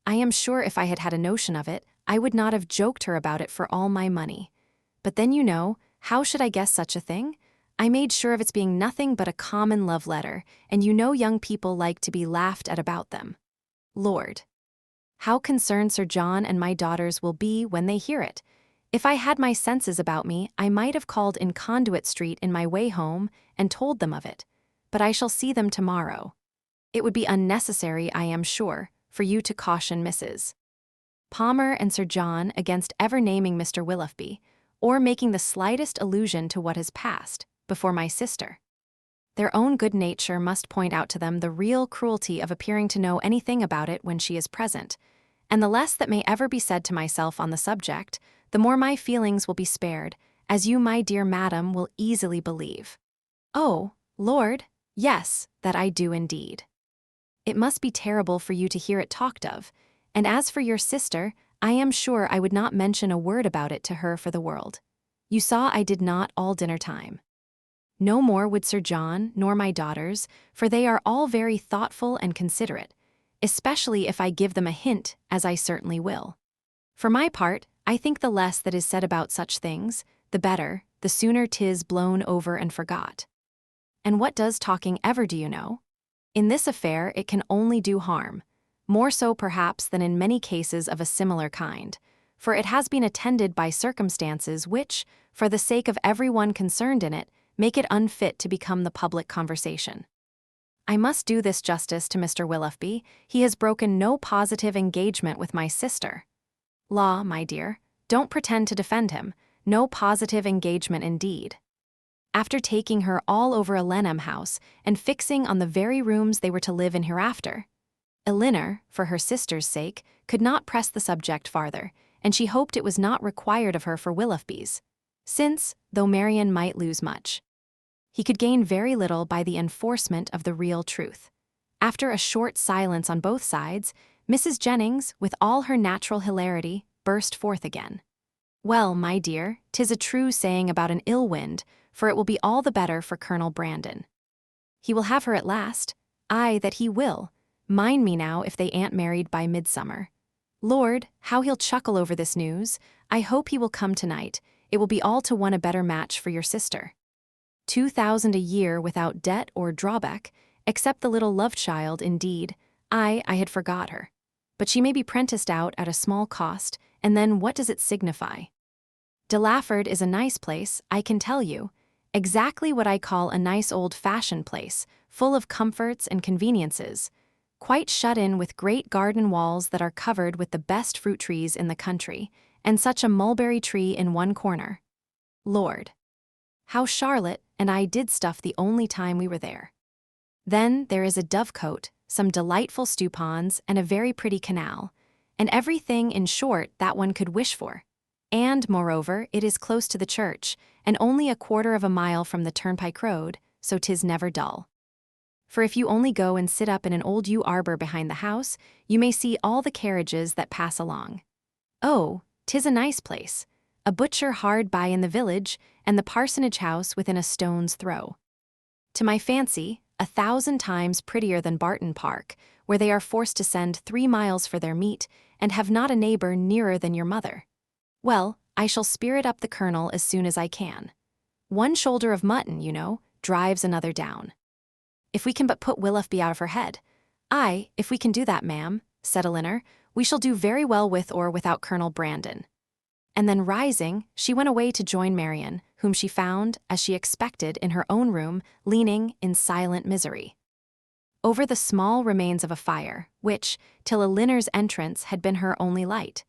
I am sure if I had had a notion of it, I would not have joked her about it for all my money. But then you know, how should I guess such a thing? I made sure of its being nothing but a common love letter, and you know young people like to be laughed at about them. Lord. How concerned Sir John and my daughters will be when they hear it. If I had my senses about me, I might have called in Conduit Street in my way home and told them of it. But I shall see them tomorrow. It would be unnecessary, I am sure, for you to caution Mrs. Palmer and Sir John against ever naming Mr. Willoughby, or making the slightest allusion to what has passed, before my sister. Their own good nature must point out to them the real cruelty of appearing to know anything about it when she is present, and the less that may ever be said to myself on the subject, the more my feelings will be spared, as you, my dear madam, will easily believe. Oh, Lord, yes, that I do indeed. It must be terrible for you to hear it talked of, and as for your sister, I am sure I would not mention a word about it to her for the world. You saw I did not all dinner time. No more would Sir John, nor my daughters, for they are all very thoughtful and considerate, especially if I give them a hint, as I certainly will. For my part, I think the less that is said about such things, the better, the sooner 'tis blown over and forgot. And what does talking ever do, you know? In this affair it can only do harm, more so perhaps than in many cases of a similar kind, for it has been attended by circumstances which, for the sake of every one concerned in it, make it unfit to become the public conversation. I must do this justice to Mr. Willoughby. He has broken no positive engagement with my sister. Law, my dear, don't pretend to defend him. No positive engagement indeed. After taking her all over a Lenham house and fixing on the very rooms they were to live in hereafter, Elinor, for her sister's sake, could not press the subject farther, and she hoped it was not required of her for Willoughby's, since, though Marianne might lose much, he could gain very little by the enforcement of the real truth. After a short silence on both sides, Mrs. Jennings, with all her natural hilarity, burst forth again. Well, my dear, 'tis a true saying about an ill wind, for it will be all the better for Colonel Brandon. He will have her at last. Aye, that he will. Mind me now if they ain't married by midsummer. Lord, how he'll chuckle over this news. I hope he will come tonight. It will be all to one a better match for your sister. 2,000 a year without debt or drawback, except the little love-child, indeed. I had forgot her. But she may be prenticed out at a small cost, and then what does it signify? De Lafford is a nice place, I can tell you. Exactly what I call a nice old-fashioned place, full of comforts and conveniences, quite shut in with great garden walls that are covered with the best fruit trees in the country, and such a mulberry tree in one corner. Lord, how Charlotte and I did stuff the only time we were there. Then there is a dovecote, some delightful stewpans, and a very pretty canal, and everything, in short, that one could wish for. And, moreover, it is close to the church, and only a quarter of a mile from the turnpike road, so 'tis never dull. For if you only go and sit up in an old yew arbor behind the house, you may see all the carriages that pass along. Oh, 'tis a nice place, a butcher hard by in the village, and the parsonage house within a stone's throw. To my fancy, 1,000 times prettier than Barton Park, where they are forced to send 3 miles for their meat, and have not a neighbor nearer than your mother. Well, I shall spirit up the Colonel as soon as I can. One shoulder of mutton, you know, drives another down. If we can but put Willoughby out of her head. Aye, if we can do that, ma'am, said Elinor, we shall do very well with or without Colonel Brandon. And then rising, she went away to join Marianne, whom she found, as she expected, in her own room, leaning in silent misery over the small remains of a fire, which, till Elinor's entrance, had been her only light.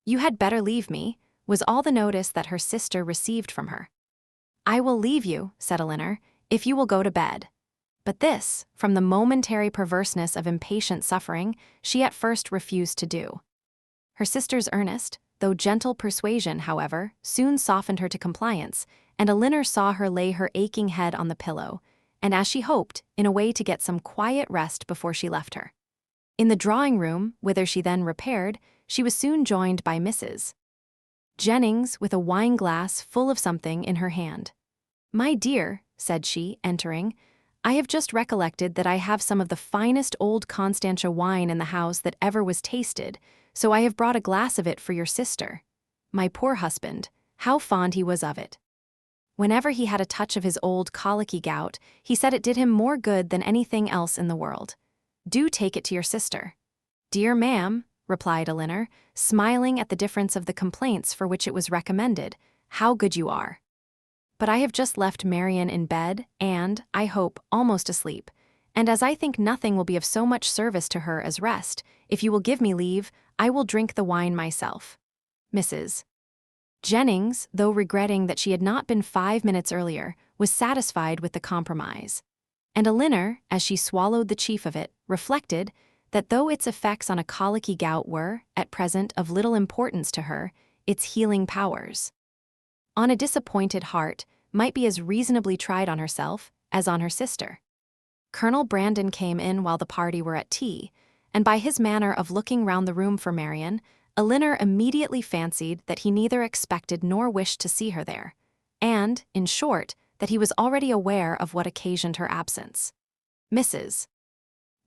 You had better leave me, was all the notice that her sister received from her. I will leave you, said Elinor, if you will go to bed. But this, from the momentary perverseness of impatient suffering, she at first refused to do. Her sister's earnest, though gentle persuasion, however, soon softened her to compliance, and Elinor saw her lay her aching head on the pillow, and as she hoped, in a way to get some quiet rest before she left her. In the drawing-room, whither she then repaired, she was soon joined by Mrs. Jennings with a wine-glass full of something in her hand. My dear, said she, entering, I have just recollected that I have some of the finest old Constantia wine in the house that ever was tasted, so I have brought a glass of it for your sister. My poor husband, how fond he was of it. Whenever he had a touch of his old colicky gout, he said it did him more good than anything else in the world. Do take it to your sister. Dear ma'am, replied Elinor, smiling at the difference of the complaints for which it was recommended, how good you are. But I have just left Marianne in bed and, I hope, almost asleep, and as I think nothing will be of so much service to her as rest, If you will give me leave, I will drink the wine myself. Mrs. Jennings, though regretting that she had not been 5 minutes earlier, was satisfied with the compromise. And Elinor, as she swallowed the chief of it, reflected that though its effects on a colicky gout were, at present, of little importance to her, its healing powers, on a disappointed heart, might be as reasonably tried on herself as on her sister. Colonel Brandon came in while the party were at tea, and by his manner of looking round the room for Marianne, Elinor immediately fancied that he neither expected nor wished to see her there, and, in short, that he was already aware of what occasioned her absence. Mrs.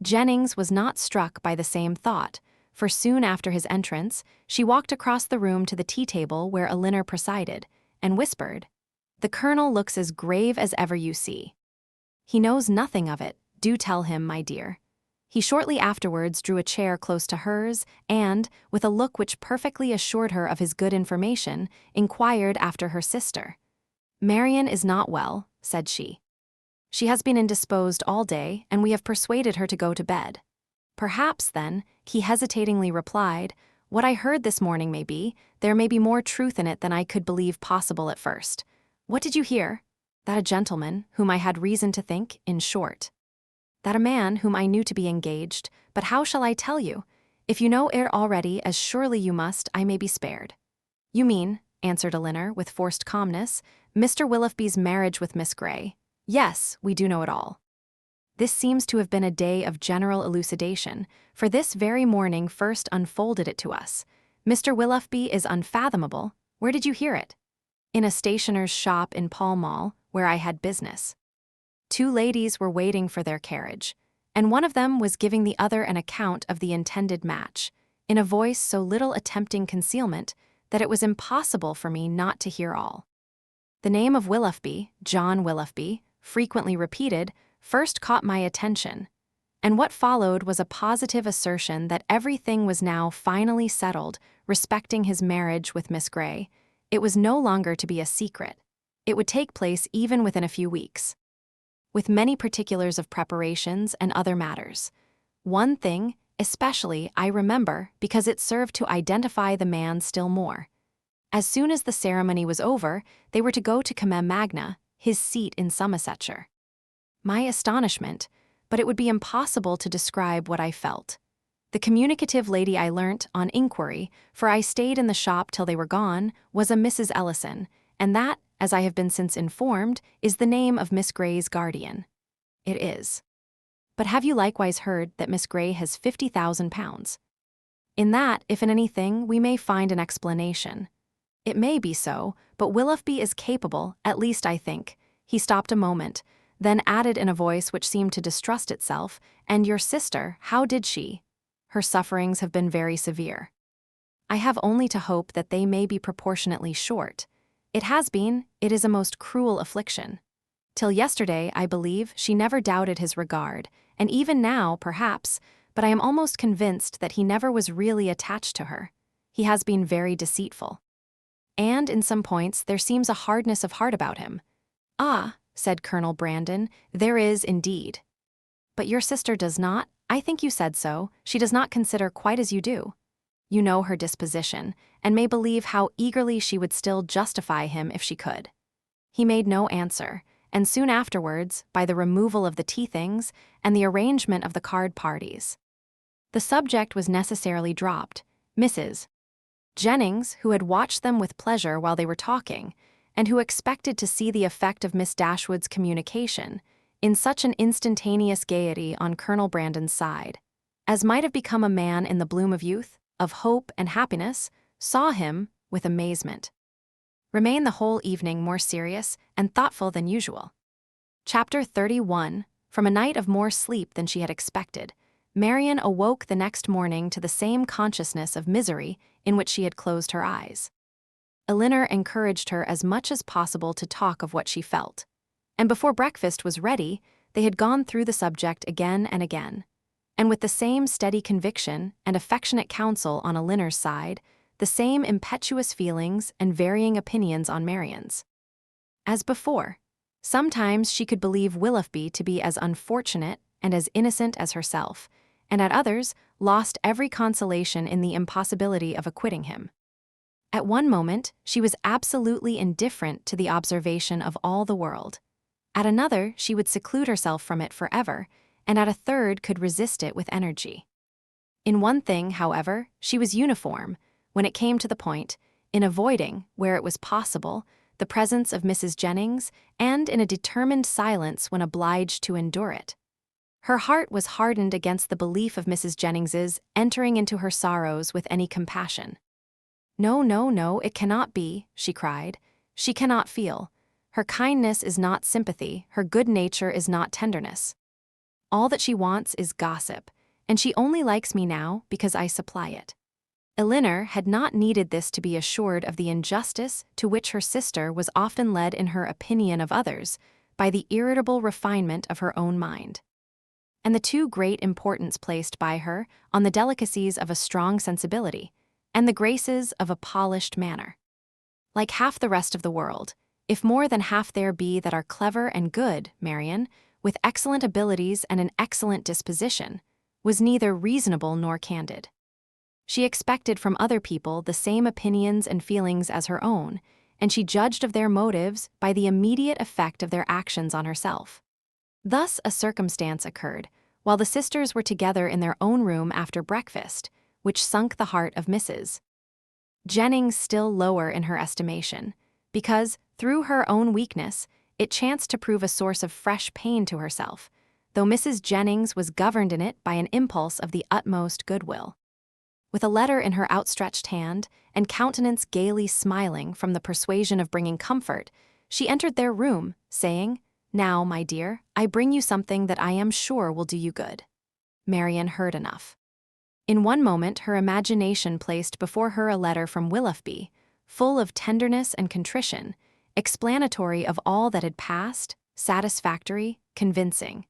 Jennings was not struck by the same thought, for soon after his entrance, she walked across the room to the tea-table where Elinor presided, and whispered, "The Colonel looks as grave as ever you see." "He knows nothing of it, do tell him, my dear." He shortly afterwards drew a chair close to hers and, with a look which perfectly assured her of his good information, inquired after her sister. "Marianne is not well," said she. "She has been indisposed all day, and we have persuaded her to go to bed." "Perhaps, then," he hesitatingly replied, "what I heard this morning may be, there may be more truth in it than I could believe possible at first." "What did you hear?" "That a gentleman, whom I had reason to think, in short, that a man whom I knew to be engaged, but how shall I tell you? If you know it already, as surely you must, I may be spared." "You mean," answered Elinor, with forced calmness, "Mr. Willoughby's marriage with Miss Grey." "Yes, we do know it all." This seems to have been a day of general elucidation, for this very morning first unfolded it to us. "Mr. Willoughby is unfathomable. Where did you hear it?" "In a stationer's shop in Pall Mall, where I had business. 2 ladies were waiting for their carriage, and one of them was giving the other an account of the intended match, in a voice so little attempting concealment that it was impossible for me not to hear all. The name of Willoughby, John Willoughby, frequently repeated, first caught my attention, and what followed was a positive assertion that everything was now finally settled respecting his marriage with Miss Grey. It was no longer to be a secret. It would take place even within a few weeks, with many particulars of preparations and other matters. One thing, especially, I remember because it served to identify the man still more. As soon as the ceremony was over, they were to go to Comem Magna, his seat in Somersetshire. My astonishment, but it would be impossible to describe what I felt. The communicative lady I learnt, on inquiry, for I stayed in the shop till they were gone, was a Mrs. Ellison, and that, as I have been since informed, is the name of Miss Grey's guardian. It is. But have you likewise heard that Miss Grey has £50,000? In that, if in anything, we may find an explanation. It may be so, but Willoughby is capable, at least I think. He stopped a moment, then added in a voice which seemed to distrust itself, "And your sister, how did she? Her sufferings have been very severe." "I have only to hope that they may be proportionately short. It is a most cruel affliction. Till yesterday, I believe, she never doubted his regard, and even now, perhaps, but I am almost convinced that he never was really attached to her. He has been very deceitful. And, in some points, there seems a hardness of heart about him." "Ah," said Colonel Brandon, "there is, indeed. But your sister does not, I think you said so, she does not consider quite as you do. You know her disposition, and may believe how eagerly she would still justify him if she could." He made no answer, and soon afterwards, by the removal of the tea-things and the arrangement of the card parties, the subject was necessarily dropped. Mrs. Jennings, who had watched them with pleasure while they were talking, and who expected to see the effect of Miss Dashwood's communication, in such an instantaneous gaiety on Colonel Brandon's side, as might have become a man in the bloom of youth, of hope and happiness, saw him, with amazement, remain the whole evening more serious and thoughtful than usual. Chapter 31. From a night of more sleep than she had expected, Marianne awoke the next morning to the same consciousness of misery in which she had closed her eyes. Elinor encouraged her as much as possible to talk of what she felt, and before breakfast was ready, they had gone through the subject again and again, and with the same steady conviction and affectionate counsel on Elinor's side, the same impetuous feelings and varying opinions on Marianne's. As before, sometimes she could believe Willoughby to be as unfortunate and as innocent as herself, and at others, lost every consolation in the impossibility of acquitting him. At one moment, she was absolutely indifferent to the observation of all the world. At another, she would seclude herself from it forever, and at a third could resist it with energy. In one thing, however, she was uniform, when it came to the point, in avoiding, where it was possible, the presence of Mrs. Jennings, and in a determined silence when obliged to endure it. Her heart was hardened against the belief of Mrs. Jennings's entering into her sorrows with any compassion. "No, no, no, it cannot be," she cried. "She cannot feel. Her kindness is not sympathy, her good nature is not tenderness. All that she wants is gossip, and she only likes me now because I supply it." Elinor had not needed this to be assured of the injustice to which her sister was often led in her opinion of others by the irritable refinement of her own mind, and the too great importance placed by her on the delicacies of a strong sensibility and the graces of a polished manner. Like half the rest of the world, if more than half there be that are clever and good, Marianne, with excellent abilities and an excellent disposition, was neither reasonable nor candid. She expected from other people the same opinions and feelings as her own, and she judged of their motives by the immediate effect of their actions on herself. Thus a circumstance occurred, while the sisters were together in their own room after breakfast, which sunk the heart of Mrs. Jennings still lower in her estimation, because, through her own weakness, it chanced to prove a source of fresh pain to herself, though Mrs. Jennings was governed in it by an impulse of the utmost goodwill. With a letter in her outstretched hand, and countenance gaily smiling from the persuasion of bringing comfort, she entered their room, saying, "Now, my dear, I bring you something that I am sure will do you good." Marianne heard enough. In one moment her imagination placed before her a letter from Willoughby, full of tenderness and contrition, explanatory of all that had passed, satisfactory, convincing,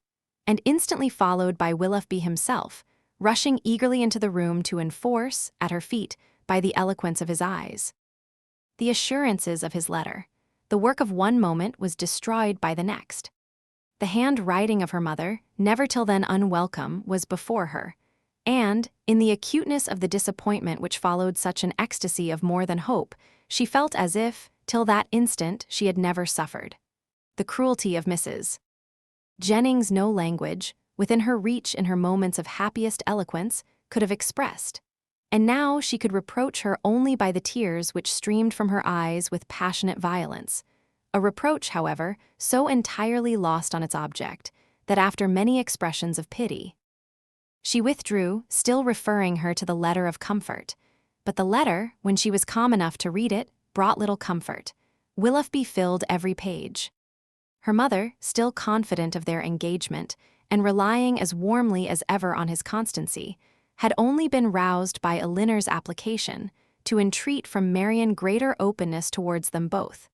and instantly followed by Willoughby himself, rushing eagerly into the room to enforce, at her feet, by the eloquence of his eyes. The assurances of his letter, the work of one moment, was destroyed by the next. The handwriting of her mother, never till then unwelcome, was before her, and, in the acuteness of the disappointment which followed such an ecstasy of more than hope, she felt as if, till that instant, she had never suffered. The cruelty of Mrs. Jennings no language, within her reach in her moments of happiest eloquence, could have expressed, and now she could reproach her only by the tears which streamed from her eyes with passionate violence, a reproach, however, so entirely lost on its object, that after many expressions of pity, she withdrew, still referring her to the letter of comfort. But the letter, when she was calm enough to read it, brought little comfort. Willoughby filled every page. Her mother, still confident of their engagement, and relying as warmly as ever on his constancy, had only been roused by Elinor's application to entreat from Marianne greater openness towards them both,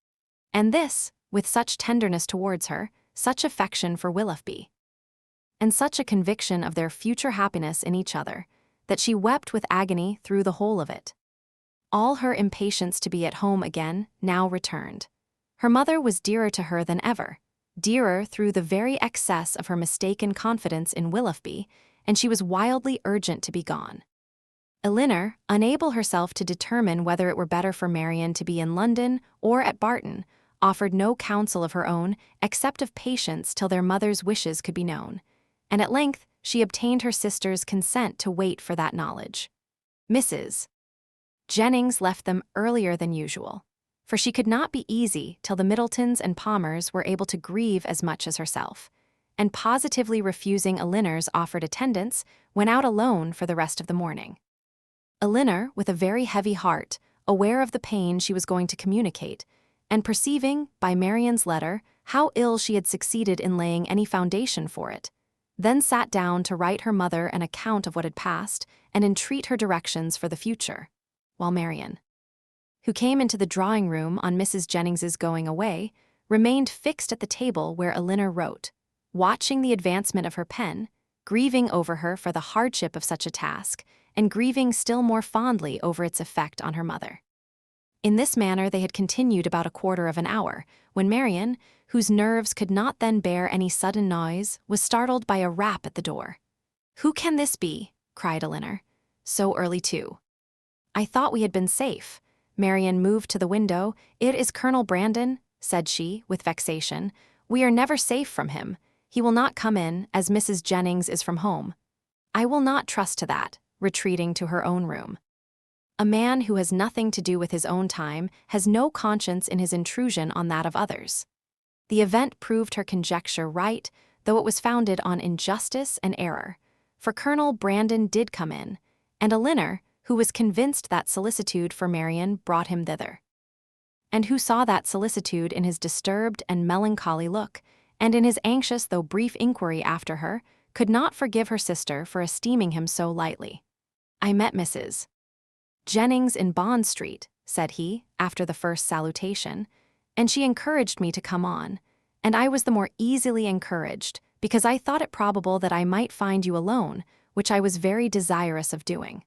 and this, with such tenderness towards her, such affection for Willoughby, and such a conviction of their future happiness in each other, that she wept with agony through the whole of it. All her impatience to be at home again now returned. Her mother was dearer to her than ever, dearer through the very excess of her mistaken confidence in Willoughby, and she was wildly urgent to be gone. Elinor, unable herself to determine whether it were better for Marianne to be in London or at Barton, offered no counsel of her own except of patience till their mother's wishes could be known, and at length she obtained her sister's consent to wait for that knowledge. Mrs. Jennings left them earlier than usual, for she could not be easy till the Middletons and Palmers were able to grieve as much as herself, and positively refusing Elinor's offered attendance, went out alone for the rest of the morning. Elinor, with a very heavy heart, aware of the pain she was going to communicate, and perceiving, by Marianne's letter, how ill she had succeeded in laying any foundation for it, then sat down to write her mother an account of what had passed and entreat her directions for the future, while Marianne, who came into the drawing-room on Mrs. Jennings's going away, remained fixed at the table where Elinor wrote, watching the advancement of her pen, grieving over her for the hardship of such a task, and grieving still more fondly over its effect on her mother. In this manner they had continued about a quarter of an hour, when Marianne, whose nerves could not then bear any sudden noise, was startled by a rap at the door. "Who can this be?" cried Elinor. So early too. I thought we had been safe. Marianne moved to the window. It is Colonel Brandon, said she, with vexation. We are never safe from him. He will not come in, as Mrs. Jennings is from home. I will not trust to that, retreating to her own room. A man who has nothing to do with his own time has no conscience in his intrusion on that of others. The event proved her conjecture right, though it was founded on injustice and error. For Colonel Brandon did come in, and Elinor, who was convinced that solicitude for Marianne brought him thither, and who saw that solicitude in his disturbed and melancholy look, and in his anxious though brief inquiry after her, could not forgive her sister for esteeming him so lightly. I met Mrs. Jennings in Bond Street, said he, after the first salutation, and she encouraged me to come on, and I was the more easily encouraged, because I thought it probable that I might find you alone, which I was very desirous of doing.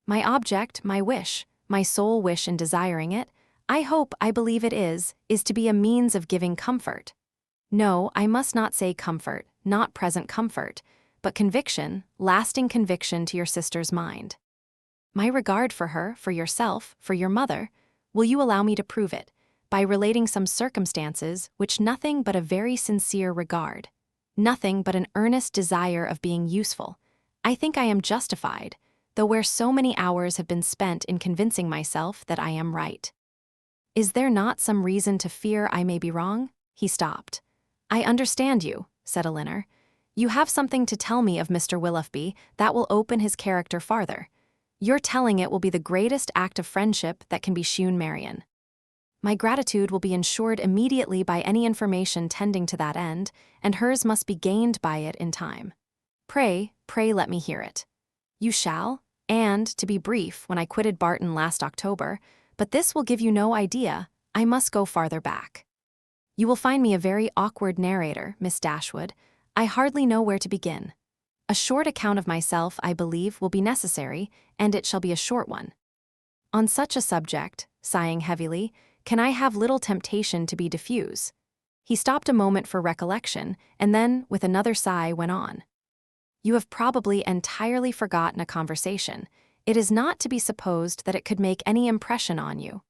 My object, my wish, my sole wish in desiring it, I hope, I believe it is to be a means of giving comfort. No, I must not say comfort, not present comfort, but conviction, lasting conviction to your sister's mind. My regard for her, for yourself, for your mother, will you allow me to prove it, by relating some circumstances which nothing but a very sincere regard, nothing but an earnest desire of being useful, I think I am justified, though where so many hours have been spent in convincing myself that I am right. Is there not some reason to fear I may be wrong? He stopped. I understand you, said Elinor. You have something to tell me of Mr. Willoughby that will open his character farther. Your telling it will be the greatest act of friendship that can be shewn Marianne. My gratitude will be ensured immediately by any information tending to that end, and hers must be gained by it in time. Pray let me hear it. You shall, and, to be brief, when I quitted Barton last October, but this will give you no idea, I must go farther back. You will find me a very awkward narrator, Miss Dashwood. I hardly know where to begin. A short account of myself, I believe, will be necessary, and it shall be a short one. On such a subject, sighing heavily, can I have little temptation to be diffuse? He stopped a moment for recollection, and then, with another sigh, went on. You have probably entirely forgotten a conversation. It is not to be supposed that it could make any impression on you.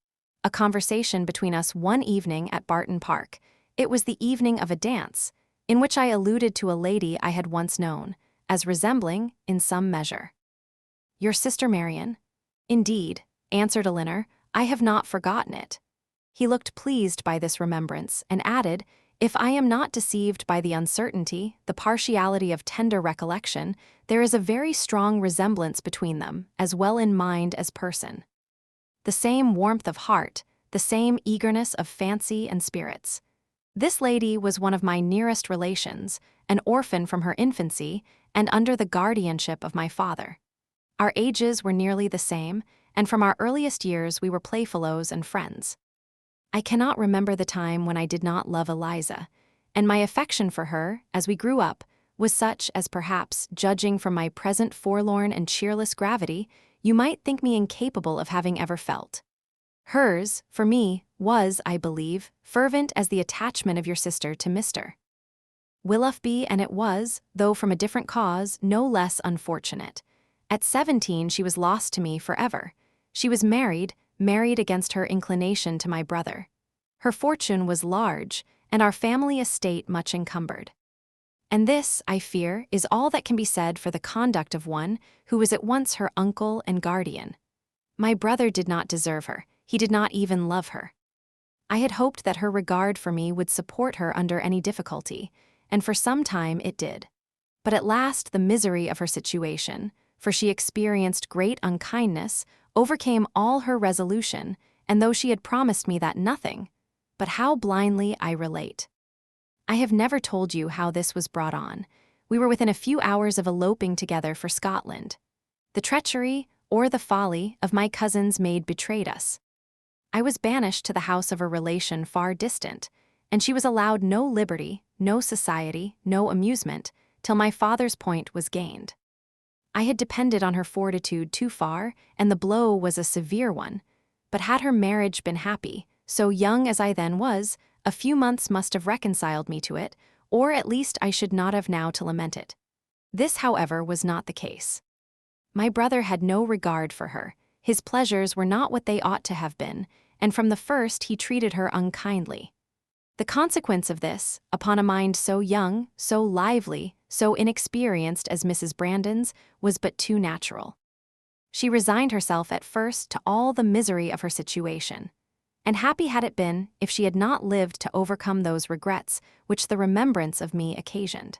A conversation between us one evening at Barton Park. It was the evening of a dance, in which I alluded to a lady I had once known, as resembling, in some measure, your sister Marianne. Indeed, answered Elinor, I have not forgotten it. He looked pleased by this remembrance, and added, if I am not deceived by the uncertainty, the partiality of tender recollection, there is a very strong resemblance between them, as well in mind as person. The same warmth of heart, the same eagerness of fancy and spirits. This lady was one of my nearest relations, an orphan from her infancy, and under the guardianship of my father. Our ages were nearly the same, and from our earliest years we were playfellows and friends. I cannot remember the time when I did not love Eliza, and my affection for her, as we grew up, was such as perhaps, judging from my present forlorn and cheerless gravity, you might think me incapable of having ever felt. Hers, for me, was, I believe, fervent as the attachment of your sister to Mr. Willoughby, and it was, though from a different cause, no less unfortunate. At 17 she was lost to me forever. She was married against her inclination to my brother. Her fortune was large, and our family estate much encumbered. And this, I fear, is all that can be said for the conduct of one who was at once her uncle and guardian. My brother did not deserve her, he did not even love her. I had hoped that her regard for me would support her under any difficulty, and for some time it did. But at last the misery of her situation, for she experienced great unkindness, overcame all her resolution, and though she had promised me that nothing, but how blindly I relate. I have never told you how this was brought on. We were within a few hours of eloping together for Scotland. The treachery, or the folly, of my cousin's maid betrayed us. I was banished to the house of a relation far distant, and she was allowed no liberty, no society, no amusement, till my father's point was gained. I had depended on her fortitude too far, and the blow was a severe one. But had her marriage been happy, so young as I then was, a few months must have reconciled me to it, or at least I should not have now to lament it. This, however, was not the case. My brother had no regard for her. His pleasures were not what they ought to have been, and from the first he treated her unkindly. The consequence of this, upon a mind so young, so lively, so inexperienced as Mrs. Brandon's, was but too natural. She resigned herself at first to all the misery of her situation. And happy had it been if she had not lived to overcome those regrets which the remembrance of me occasioned.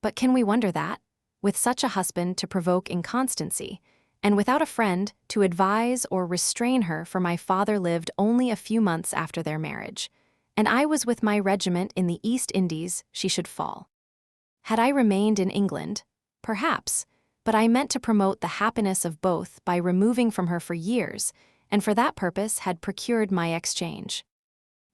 But can we wonder that, with such a husband to provoke inconstancy, and without a friend to advise or restrain her, for my father lived only a few months after their marriage, and I was with my regiment in the East Indies, she should fall? Had I remained in England? Perhaps, but I meant to promote the happiness of both by removing from her for years, and for that purpose had procured my exchange.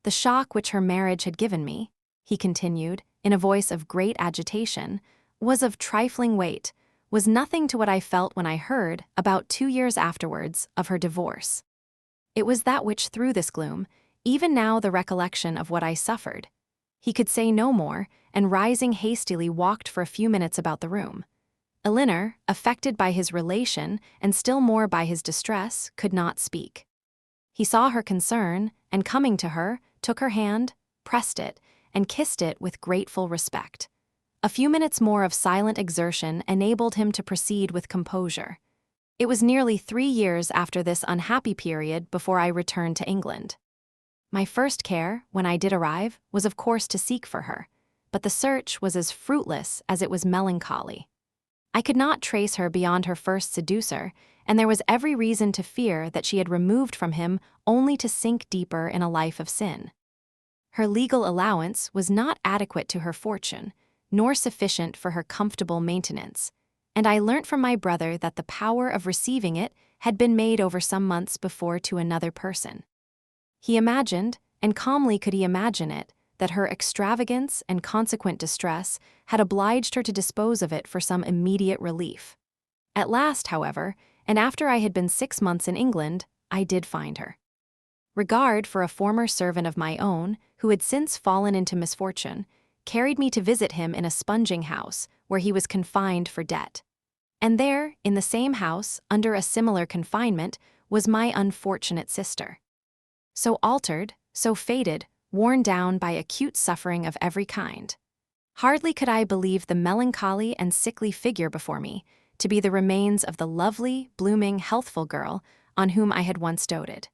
The shock which her marriage had given me, he continued, in a voice of great agitation, was of trifling weight, was nothing to what I felt when I heard, about 2 years afterwards, of her divorce. It was that which threw this gloom, even now the recollection of what I suffered. He could say no more, and rising hastily walked for a few minutes about the room. Elinor, affected by his relation, and still more by his distress, could not speak. He saw her concern, and coming to her, took her hand, pressed it, and kissed it with grateful respect. A few minutes more of silent exertion enabled him to proceed with composure. It was nearly 3 years after this unhappy period before I returned to England. My first care, when I did arrive, was of course to seek for her, but the search was as fruitless as it was melancholy. I could not trace her beyond her first seducer, and there was every reason to fear that she had removed from him only to sink deeper in a life of sin. Her legal allowance was not adequate to her fortune, nor sufficient for her comfortable maintenance, and I learnt from my brother that the power of receiving it had been made over some months before to another person. He imagined, and calmly could he imagine it, that her extravagance and consequent distress had obliged her to dispose of it for some immediate relief. At last, however, and after I had been 6 months in England, I did find her. Regard for a former servant of my own, who had since fallen into misfortune, carried me to visit him in a sponging house, where he was confined for debt. And there, in the same house, under a similar confinement, was my unfortunate sister. So altered, so faded, worn down by acute suffering of every kind. Hardly could I believe the melancholy and sickly figure before me to be the remains of the lovely, blooming, healthful girl on whom I had once doted.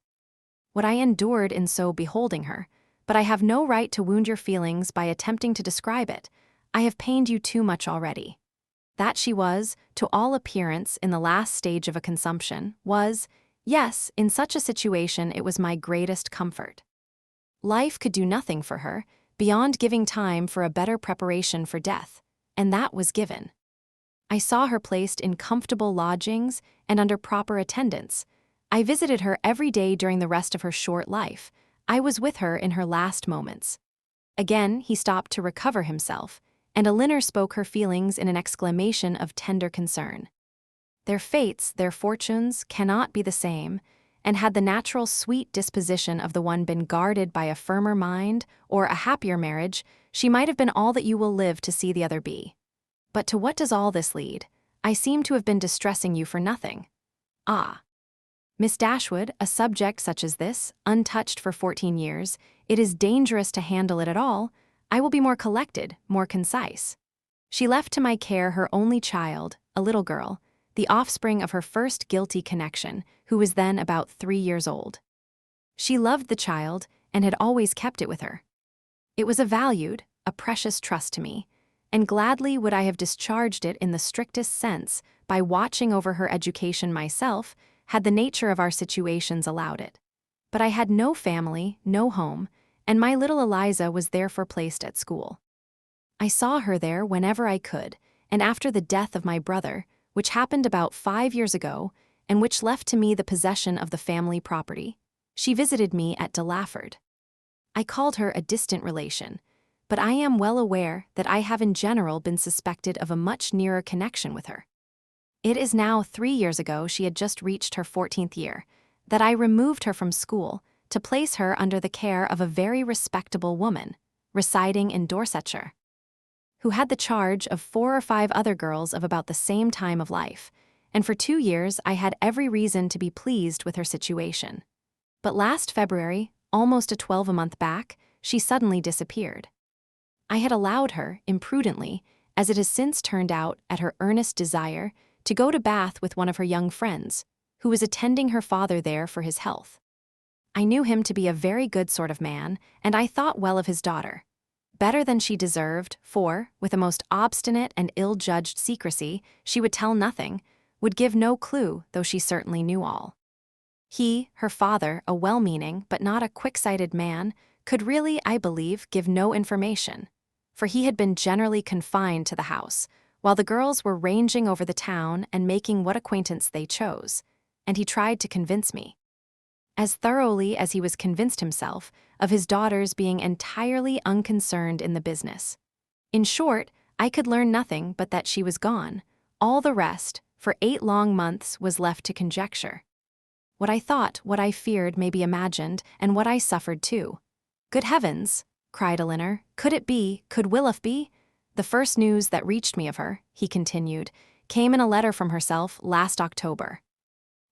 What I endured in so beholding her, but I have no right to wound your feelings by attempting to describe it. I have pained you too much already. That she was, to all appearance, in the last stage of a consumption, was, yes, in such a situation it was my greatest comfort. Life could do nothing for her, beyond giving time for a better preparation for death, and that was given. I saw her placed in comfortable lodgings and under proper attendance. I visited her every day during the rest of her short life. I was with her in her last moments. Again he stopped to recover himself, and Elinor spoke her feelings in an exclamation of tender concern. Their fates, their fortunes, cannot be the same, and had the natural sweet disposition of the one been guarded by a firmer mind or a happier marriage, she might have been all that you will live to see the other be. But to what does all this lead? I seem to have been distressing you for nothing. Ah! Miss Dashwood, a subject such as this, untouched for 14 years, it is dangerous to handle it at all. I will be more collected, more concise. She left to my care her only child, a little girl, the offspring of her first guilty connection, who was then about 3 years old. She loved the child and had always kept it with her. It was a valued, a precious trust to me, and gladly would I have discharged it in the strictest sense by watching over her education myself, had the nature of our situations allowed it. But I had no family, no home, and my little Eliza was therefore placed at school. I saw her there whenever I could, and after the death of my brother, which happened about 5 years ago, and which left to me the possession of the family property, she visited me at Delaford. I called her a distant relation, but I am well aware that I have in general been suspected of a much nearer connection with her. It is now 3 years ago, she had just reached her 14th year, that I removed her from school to place her under the care of a very respectable woman, residing in Dorsetshire, who had the charge of 4 or 5 other girls of about the same time of life, and for 2 years I had every reason to be pleased with her situation. But last February, almost a 12-month back, she suddenly disappeared. I had allowed her, imprudently, as it has since turned out at her earnest desire, to go to Bath with one of her young friends, who was attending her father there for his health. I knew him to be a very good sort of man, and I thought well of his daughter. Better than she deserved, for, with a most obstinate and ill-judged secrecy, she would tell nothing, would give no clue, though she certainly knew all. He, her father, a well-meaning but not a quick-sighted man, could really, I believe, give no information, for he had been generally confined to the house, while the girls were ranging over the town and making what acquaintance they chose, and he tried to convince me, as thoroughly as he was convinced himself, of his daughter's being entirely unconcerned in the business. In short, I could learn nothing but that she was gone. All the rest, for 8 long months, was left to conjecture. What I thought, what I feared may be imagined, and what I suffered too. Good heavens, cried Elinor, could it be, could Willoughby be? The first news that reached me of her, he continued, came in a letter from herself last October.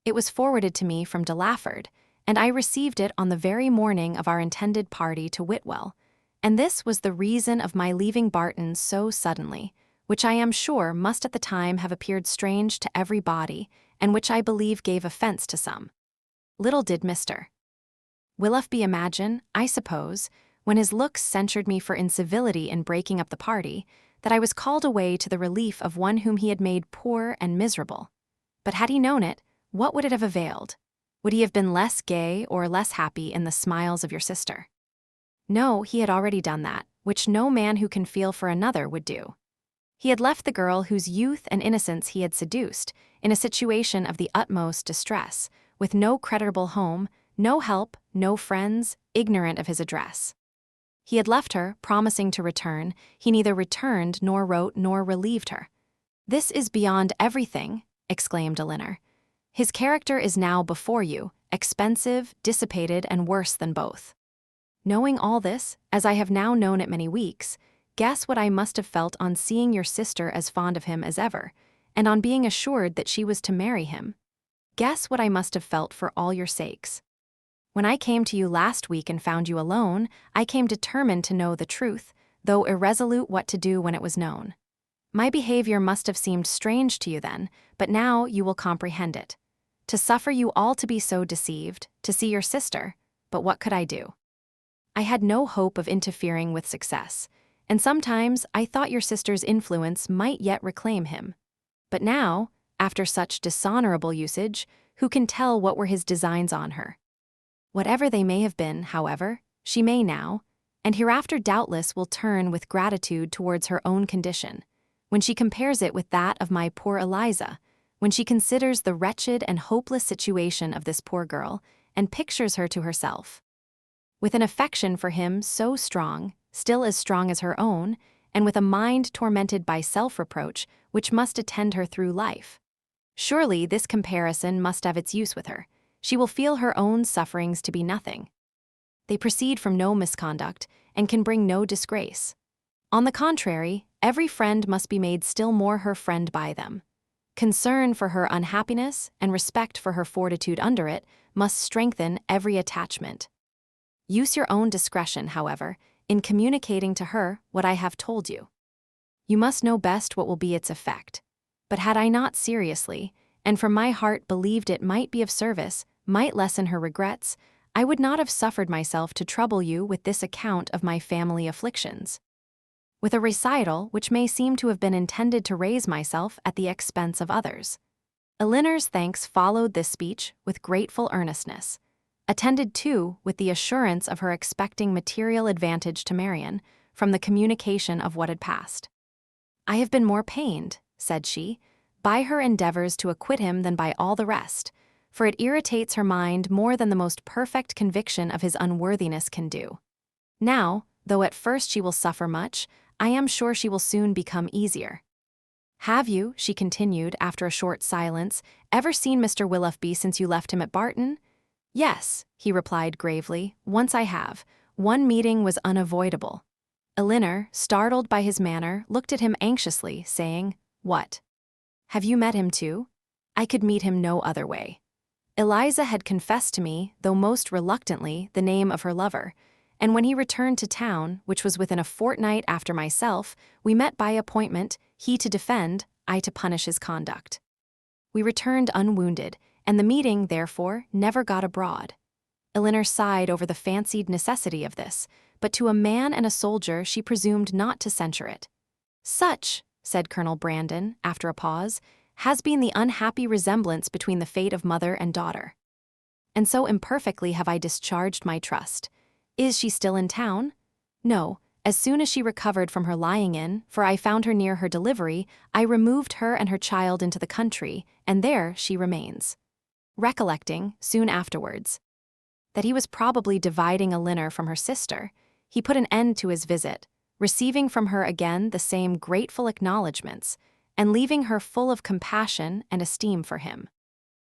It was forwarded to me from Delaford, and I received it on the very morning of our intended party to Whitwell, and this was the reason of my leaving Barton so suddenly, which I am sure must at the time have appeared strange to every body, and which I believe gave offence to some. Little did Mr. Willoughby imagine, I suppose, when his looks censured me for incivility in breaking up the party, that I was called away to the relief of one whom he had made poor and miserable. But had he known it, what would it have availed? Would he have been less gay or less happy in the smiles of your sister? No, he had already done that, which no man who can feel for another would do. He had left the girl whose youth and innocence he had seduced, in a situation of the utmost distress, with no creditable home, no help, no friends, ignorant of his address. He had left her, promising to return. He neither returned nor wrote nor relieved her. This is beyond everything, exclaimed Elinor. His character is now before you, expensive, dissipated, and worse than both. Knowing all this, as I have now known it many weeks, guess what I must have felt on seeing your sister as fond of him as ever, and on being assured that she was to marry him. Guess what I must have felt for all your sakes. When I came to you last week and found you alone, I came determined to know the truth, though irresolute what to do when it was known. My behavior must have seemed strange to you then, but now you will comprehend it. To suffer you all to be so deceived, to see your sister, but what could I do? I had no hope of interfering with success, and sometimes I thought your sister's influence might yet reclaim him. But now, after such dishonorable usage, who can tell what were his designs on her? Whatever they may have been, however, she may now, and hereafter doubtless will turn with gratitude towards her own condition, when she compares it with that of my poor Eliza, when she considers the wretched and hopeless situation of this poor girl, and pictures her to herself. With an affection for him so strong, still as strong as her own, and with a mind tormented by self-reproach which must attend her through life. Surely this comparison must have its use with her. She will feel her own sufferings to be nothing. They proceed from no misconduct, and can bring no disgrace. On the contrary, every friend must be made still more her friend by them. Concern for her unhappiness, and respect for her fortitude under it, must strengthen every attachment. Use your own discretion, however, in communicating to her what I have told you. You must know best what will be its effect. But had I not seriously, and from my heart believed it might be of service, might lessen her regrets, I would not have suffered myself to trouble you with this account of my family afflictions. With a recital which may seem to have been intended to raise myself at the expense of others. Elinor's thanks followed this speech with grateful earnestness, attended too with the assurance of her expecting material advantage to Marianne from the communication of what had passed. I have been more pained, said she, by her endeavors to acquit him than by all the rest, for it irritates her mind more than the most perfect conviction of his unworthiness can do. Now, though at first she will suffer much, I am sure she will soon become easier. Have you, she continued after a short silence, ever seen Mr. Willoughby since you left him at Barton? Yes, he replied gravely, once I have. One meeting was unavoidable. Elinor, startled by his manner, looked at him anxiously, saying, What? Have you met him too? I could meet him no other way. Eliza had confessed to me, though most reluctantly, the name of her lover, and when he returned to town, which was within a fortnight after myself, we met by appointment, he to defend, I to punish his conduct. We returned unwounded, and the meeting, therefore, never got abroad. Elinor sighed over the fancied necessity of this, but to a man and a soldier she presumed not to censure it. Such, said Colonel Brandon, after a pause, has been the unhappy resemblance between the fate of mother and daughter. And so imperfectly have I discharged my trust. Is she still in town? No. As soon as she recovered from her lying-in, for I found her near her delivery, I removed her and her child into the country, and there she remains. Recollecting, soon afterwards, that he was probably dividing Elinor from her sister, he put an end to his visit, receiving from her again the same grateful acknowledgments, and leaving her full of compassion and esteem for him.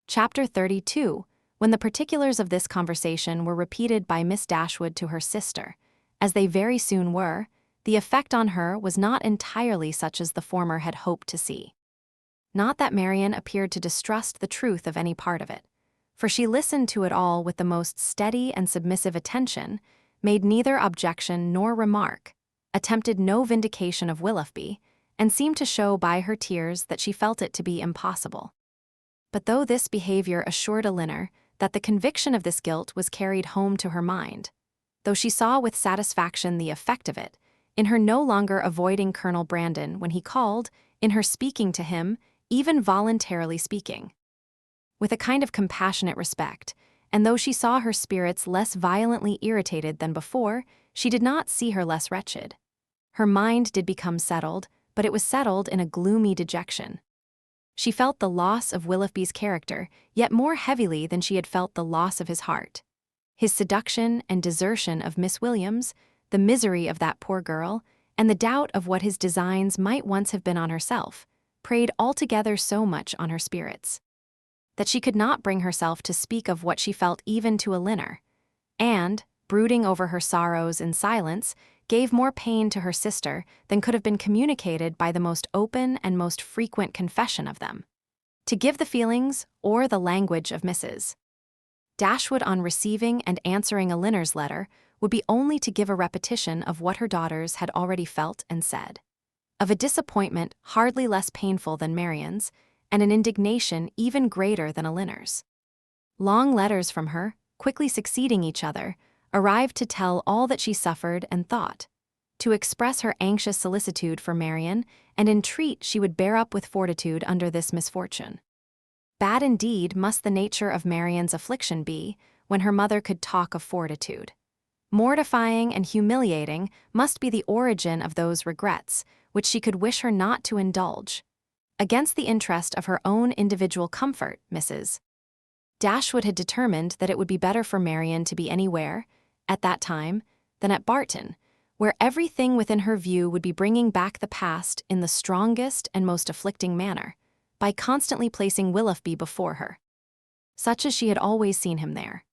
Chapter 32, when the particulars of this conversation were repeated by Miss Dashwood to her sister, as they very soon were, the effect on her was not entirely such as the former had hoped to see. Not that Marianne appeared to distrust the truth of any part of it, for she listened to it all with the most steady and submissive attention, made neither objection nor remark, attempted no vindication of Willoughby, and seemed to show by her tears that she felt it to be impossible. But though this behavior assured Elinor that the conviction of this guilt was carried home to her mind, though she saw with satisfaction the effect of it, in her no longer avoiding Colonel Brandon when he called, in her speaking to him, even voluntarily speaking, with a kind of compassionate respect, and though she saw her spirits less violently irritated than before, she did not see her less wretched. Her mind did become settled, but it was settled in a gloomy dejection. She felt the loss of Willoughby's character, yet more heavily than she had felt the loss of his heart. His seduction and desertion of Miss Williams, the misery of that poor girl, and the doubt of what his designs might once have been on herself, preyed altogether so much on her spirits, that she could not bring herself to speak of what she felt even to Elinor, and, brooding over her sorrows in silence, gave more pain to her sister than could have been communicated by the most open and most frequent confession of them. To give the feelings or the language of Mrs. Dashwood on receiving and answering Elinor's letter would be only to give a repetition of what her daughters had already felt and said, of a disappointment hardly less painful than Marianne's, and an indignation even greater than Elinor's. Long letters from her, quickly succeeding each other, arrived to tell all that she suffered and thought, to express her anxious solicitude for Marianne, and entreat she would bear up with fortitude under this misfortune. Bad indeed must the nature of Marianne's affliction be, when her mother could talk of fortitude. Mortifying and humiliating must be the origin of those regrets, which she could wish her not to indulge. Against the interest of her own individual comfort, Mrs. Dashwood had determined that it would be better for Marianne to be anywhere, at that time, than at Barton, where everything within her view would be bringing back the past in the strongest and most afflicting manner, by constantly placing Willoughby before her, such as she had always seen him there.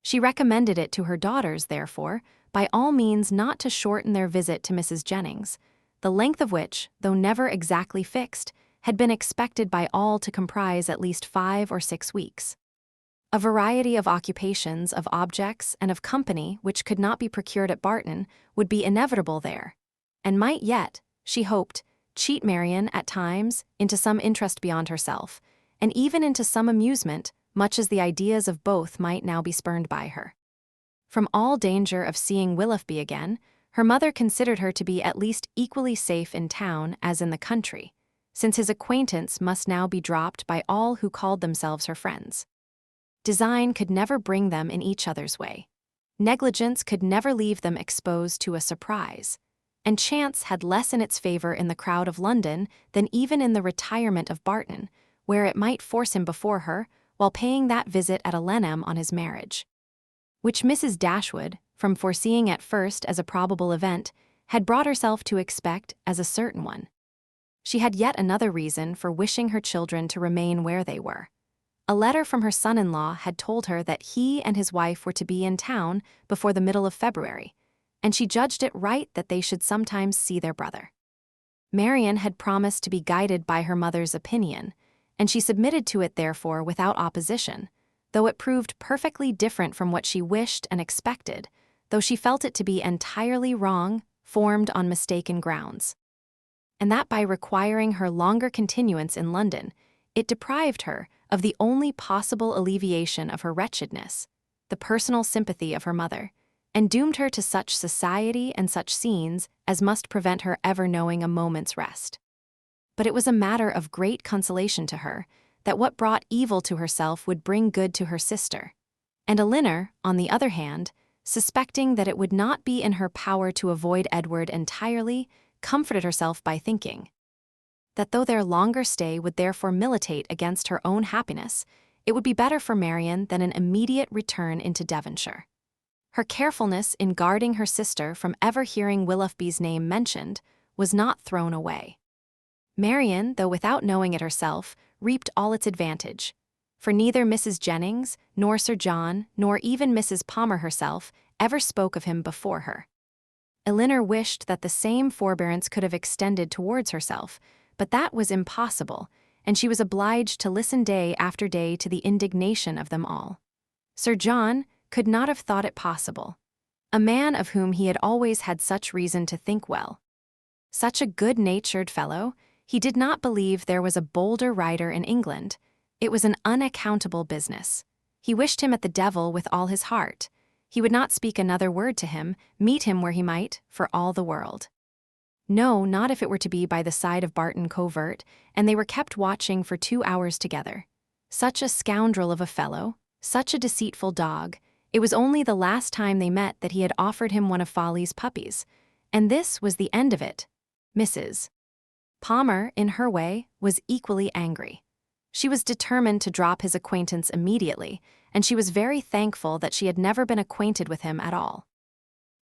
She recommended it to her daughters, therefore, by all means not to shorten their visit to Mrs. Jennings, the length of which, though never exactly fixed, had been expected by all to comprise at least 5 or 6 weeks. A variety of occupations, of objects, and of company which could not be procured at Barton would be inevitable there, and might yet, she hoped, cheat Marianne at times into some interest beyond herself, and even into some amusement, much as the ideas of both might now be spurned by her. From all danger of seeing Willoughby again, her mother considered her to be at least equally safe in town as in the country, since his acquaintance must now be dropped by all who called themselves her friends. Design could never bring them in each other's way. Negligence could never leave them exposed to a surprise, and chance had less in its favor in the crowd of London than even in the retirement of Barton, where it might force him before her while paying that visit at Alenham on his marriage, which Mrs. Dashwood, from foreseeing at first as a probable event, had brought herself to expect as a certain one. She had yet another reason for wishing her children to remain where they were. A letter from her son-in-law had told her that he and his wife were to be in town before the middle of February, and she judged it right that they should sometimes see their brother. Marianne had promised to be guided by her mother's opinion, and she submitted to it therefore without opposition, though it proved perfectly different from what she wished and expected, though she felt it to be entirely wrong, formed on mistaken grounds. And that by requiring her longer continuance in London, it deprived her of the only possible alleviation of her wretchedness, the personal sympathy of her mother, and doomed her to such society and such scenes as must prevent her ever knowing a moment's rest. But it was a matter of great consolation to her that what brought evil to herself would bring good to her sister. And Elinor, on the other hand, suspecting that it would not be in her power to avoid Edward entirely, comforted herself by thinking that though their longer stay would therefore militate against her own happiness, it would be better for Marianne than an immediate return into Devonshire. Her carefulness in guarding her sister from ever hearing Willoughby's name mentioned was not thrown away. Marianne, though without knowing it herself, reaped all its advantage, for neither Mrs. Jennings, nor Sir John, nor even Mrs. Palmer herself ever spoke of him before her. Elinor wished that the same forbearance could have extended towards herself, but that was impossible, and she was obliged to listen day after day to the indignation of them all. Sir John could not have thought it possible. A man of whom he had always had such reason to think well. Such a good-natured fellow, he did not believe there was a bolder rider in England. It was an unaccountable business. He wished him at the devil with all his heart. He would not speak another word to him, meet him where he might, for all the world. No, not if it were to be by the side of Barton Covert, and they were kept watching for 2 hours together. Such a scoundrel of a fellow, such a deceitful dog. It was only the last time they met that he had offered him one of Folly's puppies, and this was the end of it. Mrs. Palmer, in her way, was equally angry. She was determined to drop his acquaintance immediately, and she was very thankful that she had never been acquainted with him at all.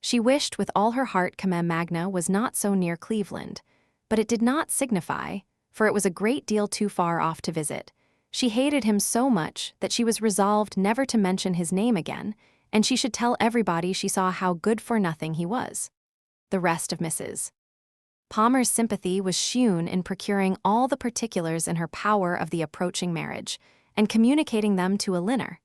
She wished with all her heart Combe Magna was not so near Cleveland, but it did not signify, for it was a great deal too far off to visit. She hated him so much that she was resolved never to mention his name again, and she should tell everybody she saw how good-for-nothing he was. The rest of Mrs. Palmer's sympathy was shewn in procuring all the particulars in her power of the approaching marriage, and communicating them to Elinor.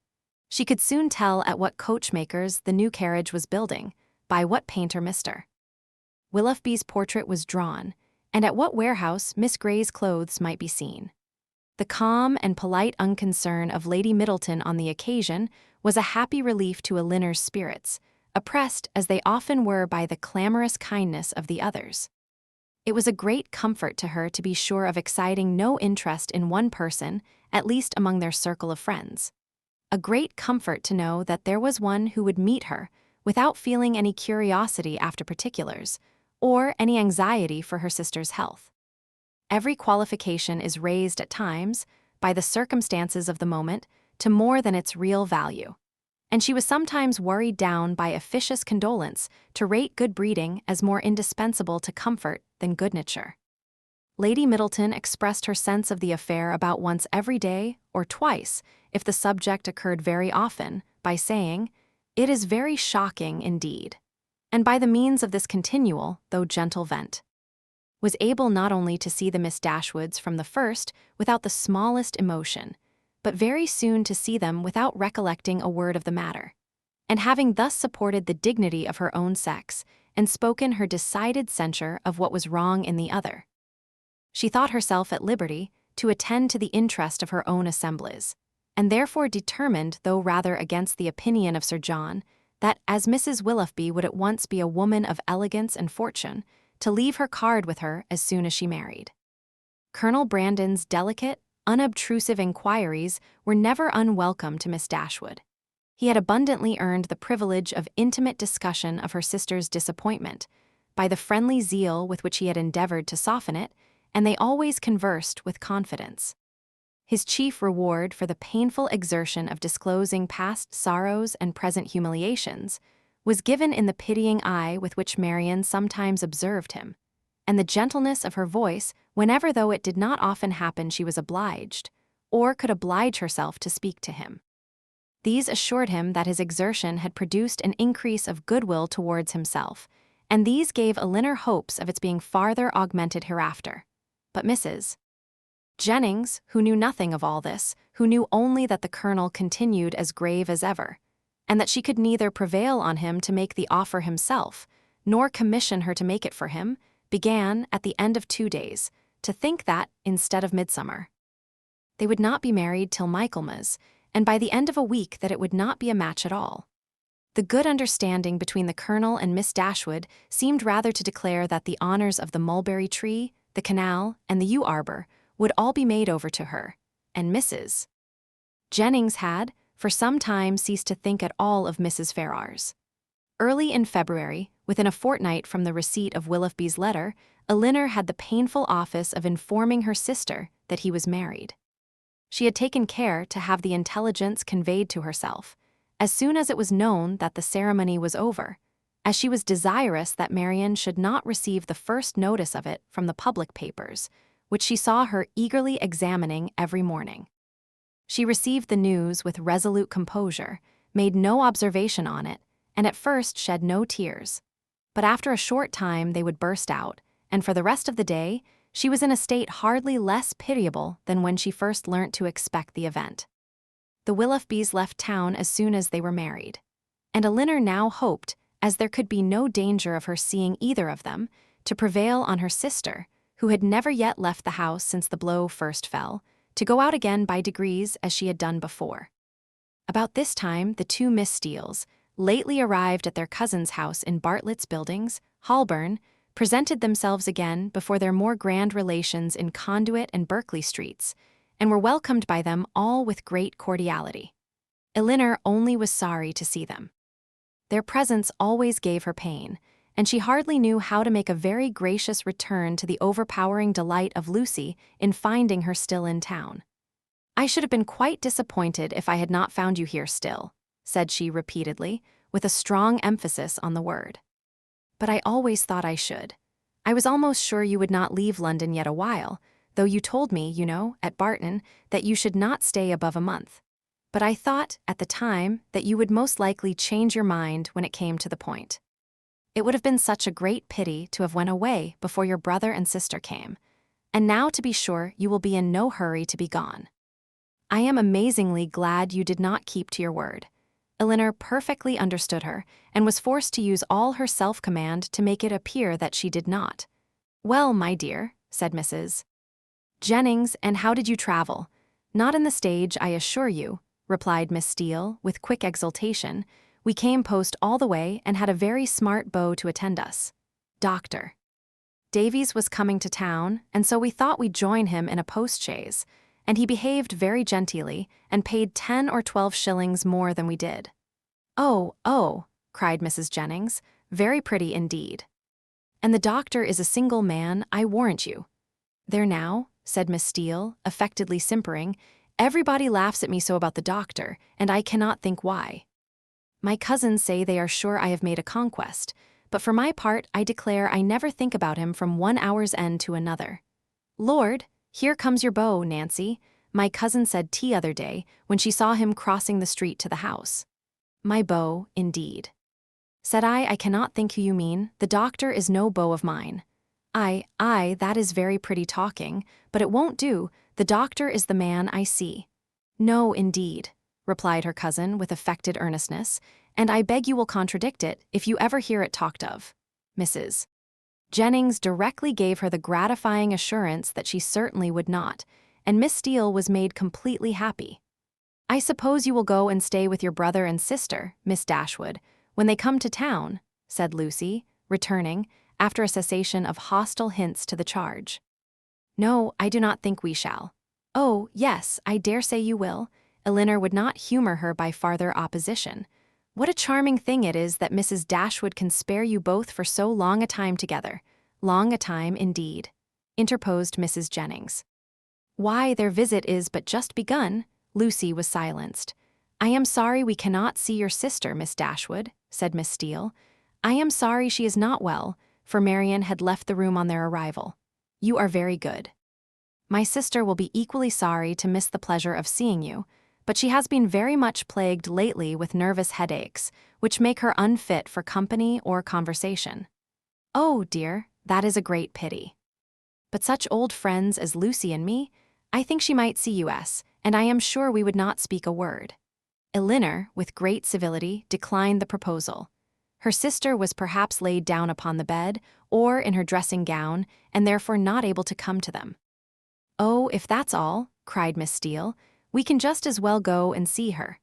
She could soon tell at what coachmaker's the new carriage was building, by what painter Mr. Willoughby's portrait was drawn, and at what warehouse Miss Grey's clothes might be seen. The calm and polite unconcern of Lady Middleton on the occasion was a happy relief to Elinor's spirits, oppressed as they often were by the clamorous kindness of the others. It was a great comfort to her to be sure of exciting no interest in one person, at least among their circle of friends. A great comfort to know that there was one who would meet her, without feeling any curiosity after particulars, or any anxiety for her sister's health. Every qualification is raised at times, by the circumstances of the moment, to more than its real value, and she was sometimes worried down by officious condolence to rate good breeding as more indispensable to comfort than good nature. Lady Middleton expressed her sense of the affair about once every day, or twice, if the subject occurred very often, by saying, "It is very shocking indeed," and by the means of this continual, though gentle vent, was able not only to see the Miss Dashwoods from the first without the smallest emotion, but very soon to see them without recollecting a word of the matter. And having thus supported the dignity of her own sex, and spoken her decided censure of what was wrong in the other, she thought herself at liberty to attend to the interest of her own assemblies, and therefore determined, though rather against the opinion of Sir John, that as Mrs. Willoughby would at once be a woman of elegance and fortune, to leave her card with her as soon as she married. Colonel Brandon's delicate, unobtrusive inquiries were never unwelcome to Miss Dashwood. He had abundantly earned the privilege of intimate discussion of her sister's disappointment, by the friendly zeal with which he had endeavored to soften it, and they always conversed with confidence. His chief reward for the painful exertion of disclosing past sorrows and present humiliations was given in the pitying eye with which Marianne sometimes observed him, and the gentleness of her voice whenever, though it did not often happen she was obliged, or could oblige herself to speak to him. These assured him that his exertion had produced an increase of goodwill towards himself, and these gave Elinor hopes of its being farther augmented hereafter. But Mrs. Jennings, who knew nothing of all this, who knew only that the colonel continued as grave as ever, and that she could neither prevail on him to make the offer himself, nor commission her to make it for him, began, at the end of 2 days, to think that, instead of midsummer, they would not be married till Michaelmas, and by the end of a week that it would not be a match at all. The good understanding between the colonel and Miss Dashwood seemed rather to declare that the honors of the mulberry tree, the canal, and the yew arbor would all be made over to her, and Mrs. Jennings had, for some time, ceased to think at all of Mrs. Ferrars. Early in February, within a fortnight from the receipt of Willoughby's letter, Elinor had the painful office of informing her sister that he was married. She had taken care to have the intelligence conveyed to herself, as soon as it was known that the ceremony was over, as she was desirous that Marianne should not receive the first notice of it from the public papers, which she saw her eagerly examining every morning. She received the news with resolute composure, made no observation on it, and at first shed no tears. But after a short time they would burst out, and for the rest of the day she was in a state hardly less pitiable than when she first learnt to expect the event. The Willoughbys left town as soon as they were married, and Elinor now hoped, as there could be no danger of her seeing either of them, to prevail on her sister, who had never yet left the house since the blow first fell, to go out again by degrees as she had done before. About this time the two Miss Steeles, lately arrived at their cousin's house in Bartlett's Buildings, Holborn, presented themselves again before their more grand relations in Conduit and Berkeley Streets, and were welcomed by them all with great cordiality. Elinor only was sorry to see them. Their presence always gave her pain, and she hardly knew how to make a very gracious return to the overpowering delight of Lucy in finding her still in town. "I should have been quite disappointed if I had not found you here still," said she repeatedly, with a strong emphasis on the word. "But I always thought I should. I was almost sure you would not leave London yet a while, though you told me, you know, at Barton, that you should not stay above a month. But I thought, at the time, that you would most likely change your mind when it came to the point. It would have been such a great pity to have went away before your brother and sister came, and now to be sure you will be in no hurry to be gone. I am amazingly glad you did not keep to your word." Elinor perfectly understood her, and was forced to use all her self-command to make it appear that she did not. "Well, my dear," said Mrs. Jennings, "and how did you travel?" "Not in the stage, I assure you," replied Miss Steele, with quick exultation. "We came post all the way and had a very smart beau to attend us. Dr. Davies was coming to town, and so we thought we'd join him in a post-chaise, and he behaved very genteelly and paid 10 or 12 shillings more than we did." "Oh, oh," cried Mrs. Jennings, "very pretty indeed. And the doctor is a single man, I warrant you." "There now," said Miss Steele, affectedly simpering, "everybody laughs at me so about the doctor, and I cannot think why. My cousins say they are sure I have made a conquest, but for my part I declare I never think about him from one hour's end to another. Lord, here comes your beau, Nancy," my cousin said t'other day when she saw him crossing the street to the house. "My beau, indeed," said I cannot think who you mean. The doctor is no beau of mine." Aye, that is very pretty talking, but it won't do. The doctor is the man I see." "No, indeed," replied her cousin with affected earnestness, "and I beg you will contradict it if you ever hear it talked of." Mrs. Jennings directly gave her the gratifying assurance that she certainly would not, and Miss Steele was made completely happy. "I suppose you will go and stay with your brother and sister, Miss Dashwood, when they come to town," said Lucy, returning, after a cessation of hostile hints to the charge. "No, I do not think we shall." "Oh, yes, I dare say you will." Elinor would not humor her by farther opposition. "What a charming thing it is that Mrs. Dashwood can spare you both for so long a time together." "Long a time, indeed," interposed Mrs. Jennings. "Why, their visit is but just begun." Lucy was silenced. "I am sorry we cannot see your sister, Miss Dashwood," said Miss Steele. "I am sorry she is not well," for Marianne had left the room on their arrival. "You are very good. My sister will be equally sorry to miss the pleasure of seeing you, but she has been very much plagued lately with nervous headaches, which make her unfit for company or conversation." "Oh, dear, that is a great pity. But such old friends as Lucy and me, I think she might see us, and I am sure we would not speak a word." Elinor, with great civility, declined the proposal. Her sister was perhaps laid down upon the bed, or in her dressing gown, and therefore not able to come to them. "Oh, if that's all," cried Miss Steele, "we can just as well go and see her."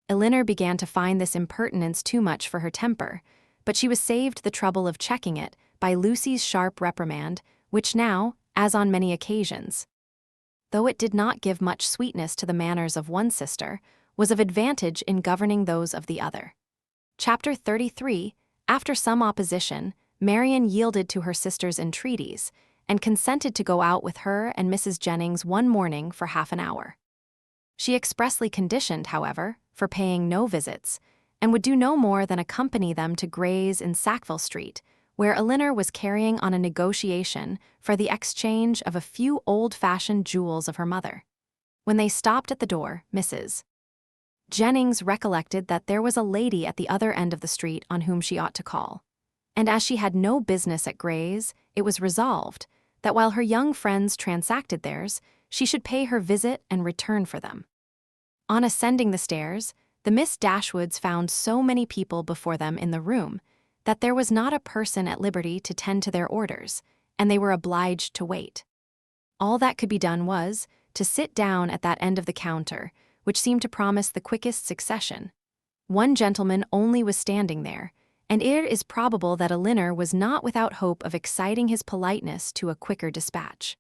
Elinor began to find this impertinence too much for her temper, but she was saved the trouble of checking it by Lucy's sharp reprimand, which now, as on many occasions, though it did not give much sweetness to the manners of one sister, was of advantage in governing those of the other. Chapter 33. After some opposition, Marianne yielded to her sister's entreaties and consented to go out with her and Mrs. Jennings one morning for half an hour. She expressly conditioned, however, for paying no visits, and would do no more than accompany them to Gray's in Sackville Street, where Elinor was carrying on a negotiation for the exchange of a few old-fashioned jewels of her mother. When they stopped at the door, Mrs. Jennings recollected that there was a lady at the other end of the street on whom she ought to call, and as she had no business at Gray's, it was resolved that while her young friends transacted theirs, she should pay her visit and return for them. On ascending the stairs, the Miss Dashwoods found so many people before them in the room that there was not a person at liberty to tend to their orders, and they were obliged to wait. All that could be done was to sit down at that end of the counter, which seemed to promise the quickest succession. One gentleman only was standing there, and it is probable that Elinor was not without hope of exciting his politeness to a quicker dispatch.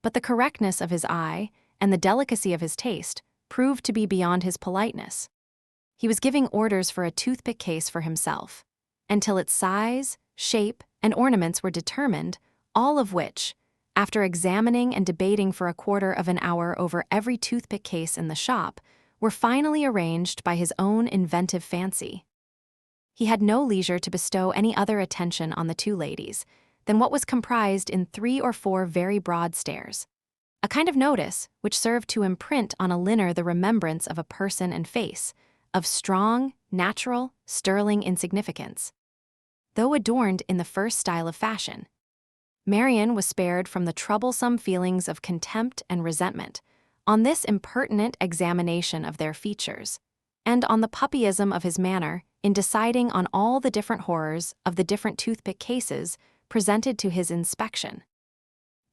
But the correctness of his eye and the delicacy of his taste proved to be beyond his politeness. He was giving orders for a toothpick case for himself, until its size, shape, and ornaments were determined, all of which, after examining and debating for a quarter of an hour over every toothpick case in the shop, were finally arranged by his own inventive fancy. He had no leisure to bestow any other attention on the two ladies than what was comprised in 3 or 4 very broad stares, a kind of notice which served to imprint on Elinor the remembrance of a person and face, of strong, natural, sterling insignificance. Though adorned in the first style of fashion, Marianne was spared from the troublesome feelings of contempt and resentment on this impertinent examination of their features, and on the puppyism of his manner in deciding on all the different horrors of the different toothpick cases presented to his inspection.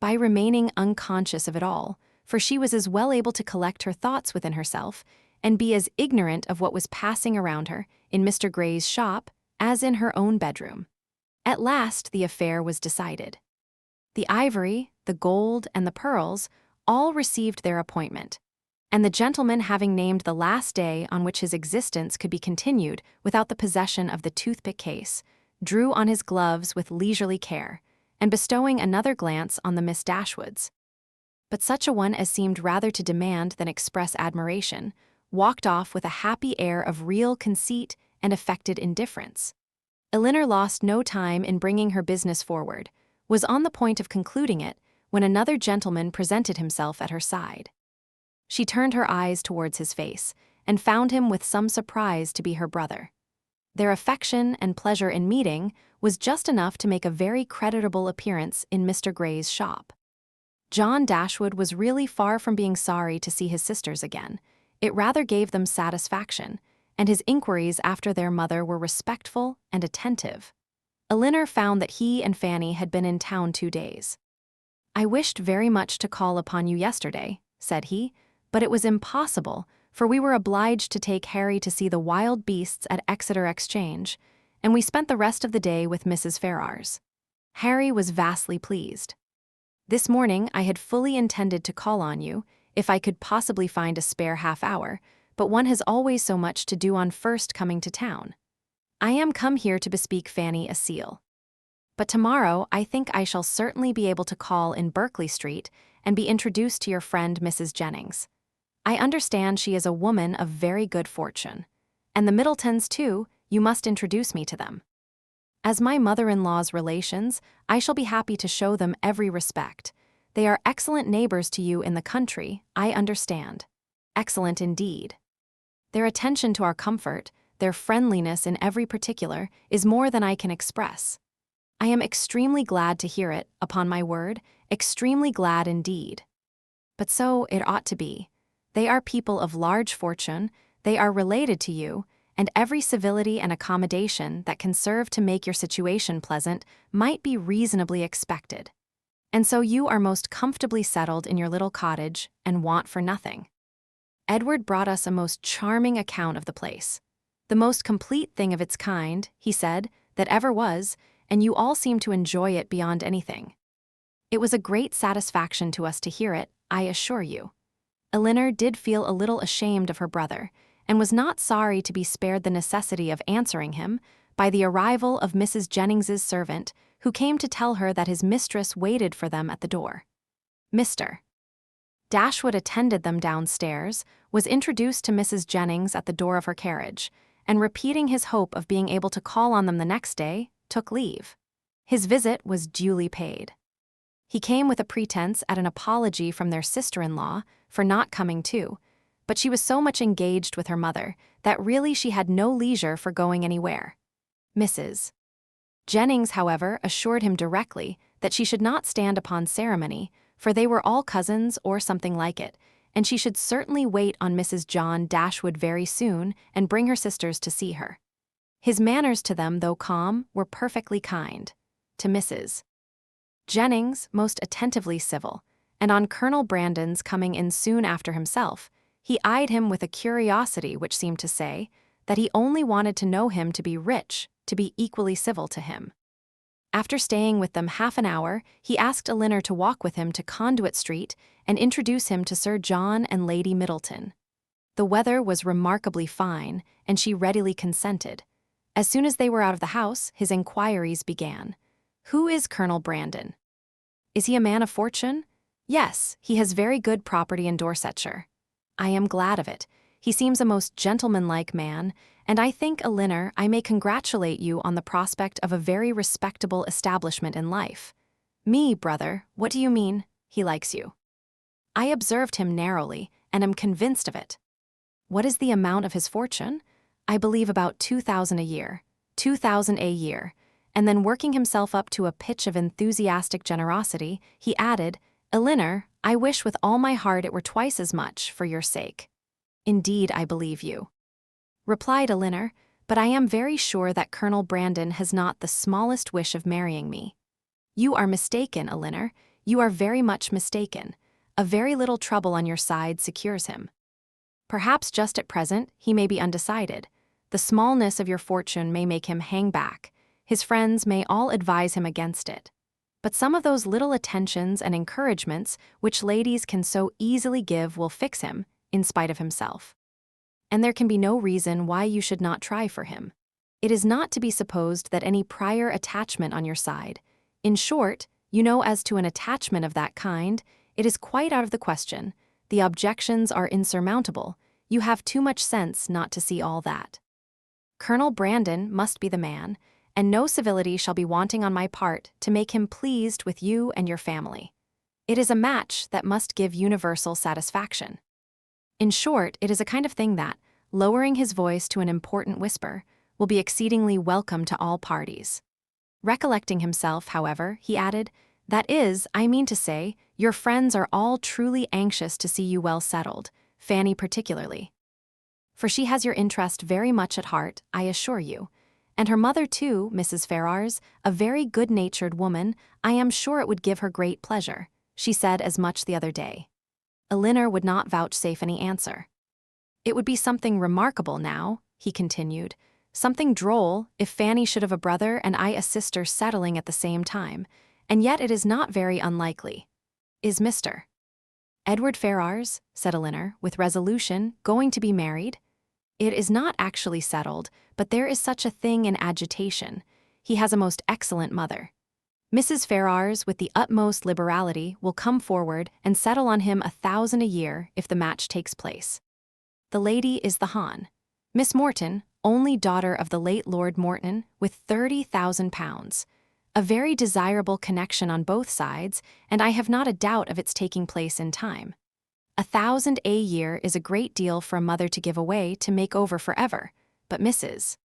By remaining unconscious of it all, for she was as well able to collect her thoughts within herself and be as ignorant of what was passing around her in Mr. Gray's shop as in her own bedroom. At last the affair was decided. The ivory, the gold, and the pearls all received their appointment, and the gentleman, having named the last day on which his existence could be continued without the possession of the toothpick case, drew on his gloves with leisurely care, and bestowing another glance on the Miss Dashwoods, but such a one as seemed rather to demand than express admiration, walked off with a happy air of real conceit and affected indifference. Elinor lost no time in bringing her business forward, was on the point of concluding it, when another gentleman presented himself at her side. She turned her eyes towards his face, and found him with some surprise to be her brother. Their affection and pleasure in meeting was just enough to make a very creditable appearance in Mr. Gray's shop. John Dashwood was really far from being sorry to see his sisters again. It rather gave them satisfaction, and his inquiries after their mother were respectful and attentive. Elinor found that he and Fanny had been in town 2 days. "I wished very much to call upon you yesterday," said he, "but it was impossible, for we were obliged to take Harry to see the wild beasts at Exeter Exchange, and we spent the rest of the day with Mrs. Ferrars." Harry was vastly pleased. "This morning I had fully intended to call on you, if I could possibly find a spare half-hour, but one has always so much to do on first coming to town. I am come here to bespeak Fanny a seal. But tomorrow I think I shall certainly be able to call in Berkeley Street and be introduced to your friend Mrs. Jennings. I understand she is a woman of very good fortune, and the Middletons, too, you must introduce me to them. As my mother-in-law's relations, I shall be happy to show them every respect. They are excellent neighbors to you in the country, I understand. Excellent indeed. Their attention to our comfort, their friendliness in every particular, is more than I can express. I am extremely glad to hear it, upon my word, extremely glad indeed. but so it ought to be. They are people of large fortune, they are related to you, and every civility and accommodation that can serve to make your situation pleasant might be reasonably expected. And so you are most comfortably settled in your little cottage and want for nothing. Edward brought us a most charming account of the place. The most complete thing of its kind, he said, that ever was, and you all seem to enjoy it beyond anything. It was a great satisfaction to us to hear it, I assure you. Elinor did feel a little ashamed of her brother, and was not sorry to be spared the necessity of answering him by the arrival of Mrs. Jennings's servant, who came to tell her that his mistress waited for them at the door. Mr. Dashwood attended them downstairs, was introduced to Mrs. Jennings at the door of her carriage, and repeating his hope of being able to call on them the next day, took leave. His visit was duly paid. He came with a pretense at an apology from their sister-in-law for not coming too, but she was so much engaged with her mother that really she had no leisure for going anywhere. Mrs. Jennings, however, assured him directly that she should not stand upon ceremony, for they were all cousins or something like it, and she should certainly wait on Mrs. John Dashwood very soon and bring her sisters to see her. His manners to them, though calm, were perfectly kind. To Mrs. Jennings, most attentively civil, and on Colonel Brandon's coming in soon after himself, he eyed him with a curiosity which seemed to say that he only wanted to know him to be rich, to be equally civil to him. After staying with them half an hour, he asked Elinor to walk with him to Conduit Street and introduce him to Sir John and Lady Middleton. The weather was remarkably fine, and she readily consented. As soon as they were out of the house, his inquiries began. Who is Colonel Brandon? Is he a man of fortune? Yes, he has very good property in Dorsetshire. I am glad of it. He seems a most gentlemanlike man, and I think, Elinor, I may congratulate you on the prospect of a very respectable establishment in life. Me, brother, what do you mean? He likes you. I observed him narrowly, and am convinced of it. What is the amount of his fortune? I believe about 2,000 a year. 2,000 a year. And then working himself up to a pitch of enthusiastic generosity, he added, Elinor, I wish with all my heart it were twice as much, for your sake. Indeed, I believe you, replied Elinor, but I am very sure that Colonel Brandon has not the smallest wish of marrying me. You are mistaken, Elinor, you are very much mistaken. A very little trouble on your side secures him. Perhaps just at present he may be undecided. The smallness of your fortune may make him hang back. His friends may all advise him against it. But some of those little attentions and encouragements which ladies can so easily give will fix him, in spite of himself. And there can be no reason why you should not try for him. It is not to be supposed that any prior attachment on your side. In short, you know, as to an attachment of that kind, it is quite out of the question. The objections are insurmountable. You have too much sense not to see all that. Colonel Brandon must be the man, and no civility shall be wanting on my part to make him pleased with you and your family. It is a match that must give universal satisfaction. In short, it is a kind of thing that, lowering his voice to an important whisper, will be exceedingly welcome to all parties. Recollecting himself, however, he added, that is, I mean to say, your friends are all truly anxious to see you well settled, Fanny particularly. For she has your interest very much at heart, I assure you. And her mother too, Mrs. Ferrars, a very good-natured woman, I am sure it would give her great pleasure. She said as much the other day. Elinor would not vouchsafe any answer. It would be something remarkable now, he continued, something droll, if Fanny should have a brother and I a sister settling at the same time, and yet it is not very unlikely. Is Mr. Edward Ferrars, said Elinor, with resolution, going to be married? It is not actually settled, but there is such a thing in agitation. He has a most excellent mother. Mrs. Ferrars, with the utmost liberality, will come forward and settle on him 1,000 a year if the match takes place. The lady is the Hon. Miss Morton, only daughter of the late Lord Morton, with 30,000 pounds. A very desirable connection on both sides, and I have not a doubt of its taking place in time. 1,000 a year is a great deal for a mother to give away to make over forever, but Mrs.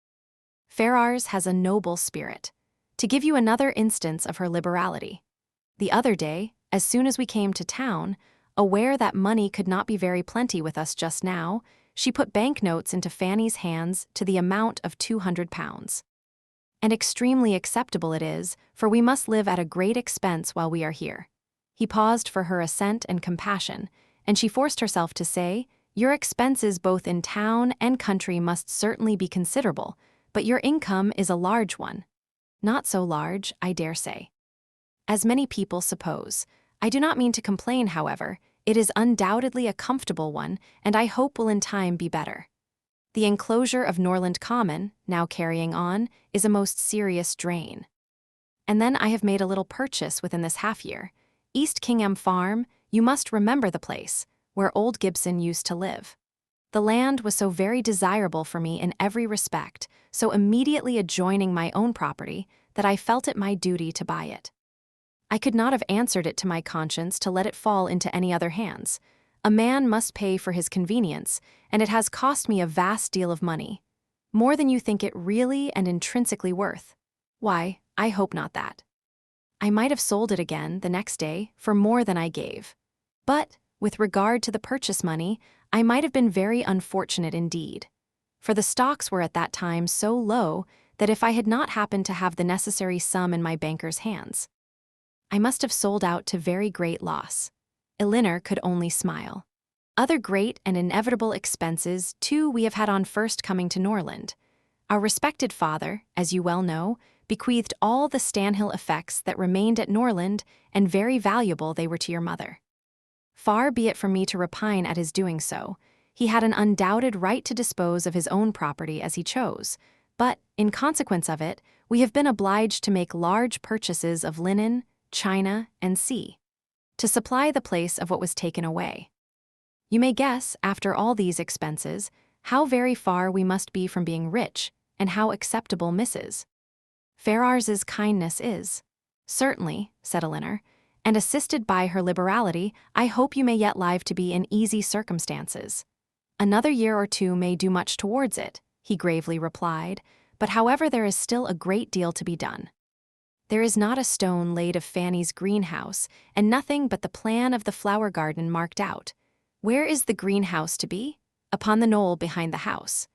Ferrars has a noble spirit. To give you another instance of her liberality. The other day, as soon as we came to town, Aware that money could not be very plenty with us just now, she put banknotes into Fanny's hands to the amount of £200. And extremely acceptable it is, for we must live at a great expense while we are here. He paused for her assent and compassion, and she forced herself to say, "Your expenses both in town and country must certainly be considerable, but your income is a large one." "Not so large, I dare say." "As many people suppose. I do not mean to complain, however. It is undoubtedly a comfortable one, and I hope will in time be better. The enclosure of Norland Common, now carrying on, is a most serious drain. And then I have made a little purchase within this half-year. East Kingham Farm, you must remember the place, where old Gibson used to live. The land was so very desirable for me in every respect, so immediately adjoining my own property, that I felt it my duty to buy it. I could not have answered it to my conscience to let it fall into any other hands. A man must pay for his convenience, and it has cost me a vast deal of money. More than you think it really and intrinsically worth. Why, I hope not that. I might have sold it again the next day for more than I gave. But, with regard to the purchase money, I might have been very unfortunate indeed. For the stocks were at that time so low that if I had not happened to have the necessary sum in my banker's hands, I must have sold out to very great loss. Elinor could only smile. Other great and inevitable expenses, too, we have had on first coming to Norland. Our respected father, as you well know, bequeathed all the Stanhill effects that remained at Norland, and very valuable they were to your mother. Far be it from me to repine at his doing so. He had an undoubted right to dispose of his own property as he chose, but, in consequence of it, we have been obliged to make large purchases of linen, china, and to supply the place of what was taken away. You may guess, after all these expenses, how very far we must be from being rich, and how acceptable Mrs. Ferrars's kindness is. Certainly, said Elinor, and assisted by her liberality, I hope you may yet live to be in easy circumstances. Another year or two may do much towards it, he gravely replied, but however there is still a great deal to be done. There is not a stone laid of Fanny's greenhouse, and nothing but the plan of the flower garden marked out. Where is the greenhouse to be? Upon the knoll behind the house.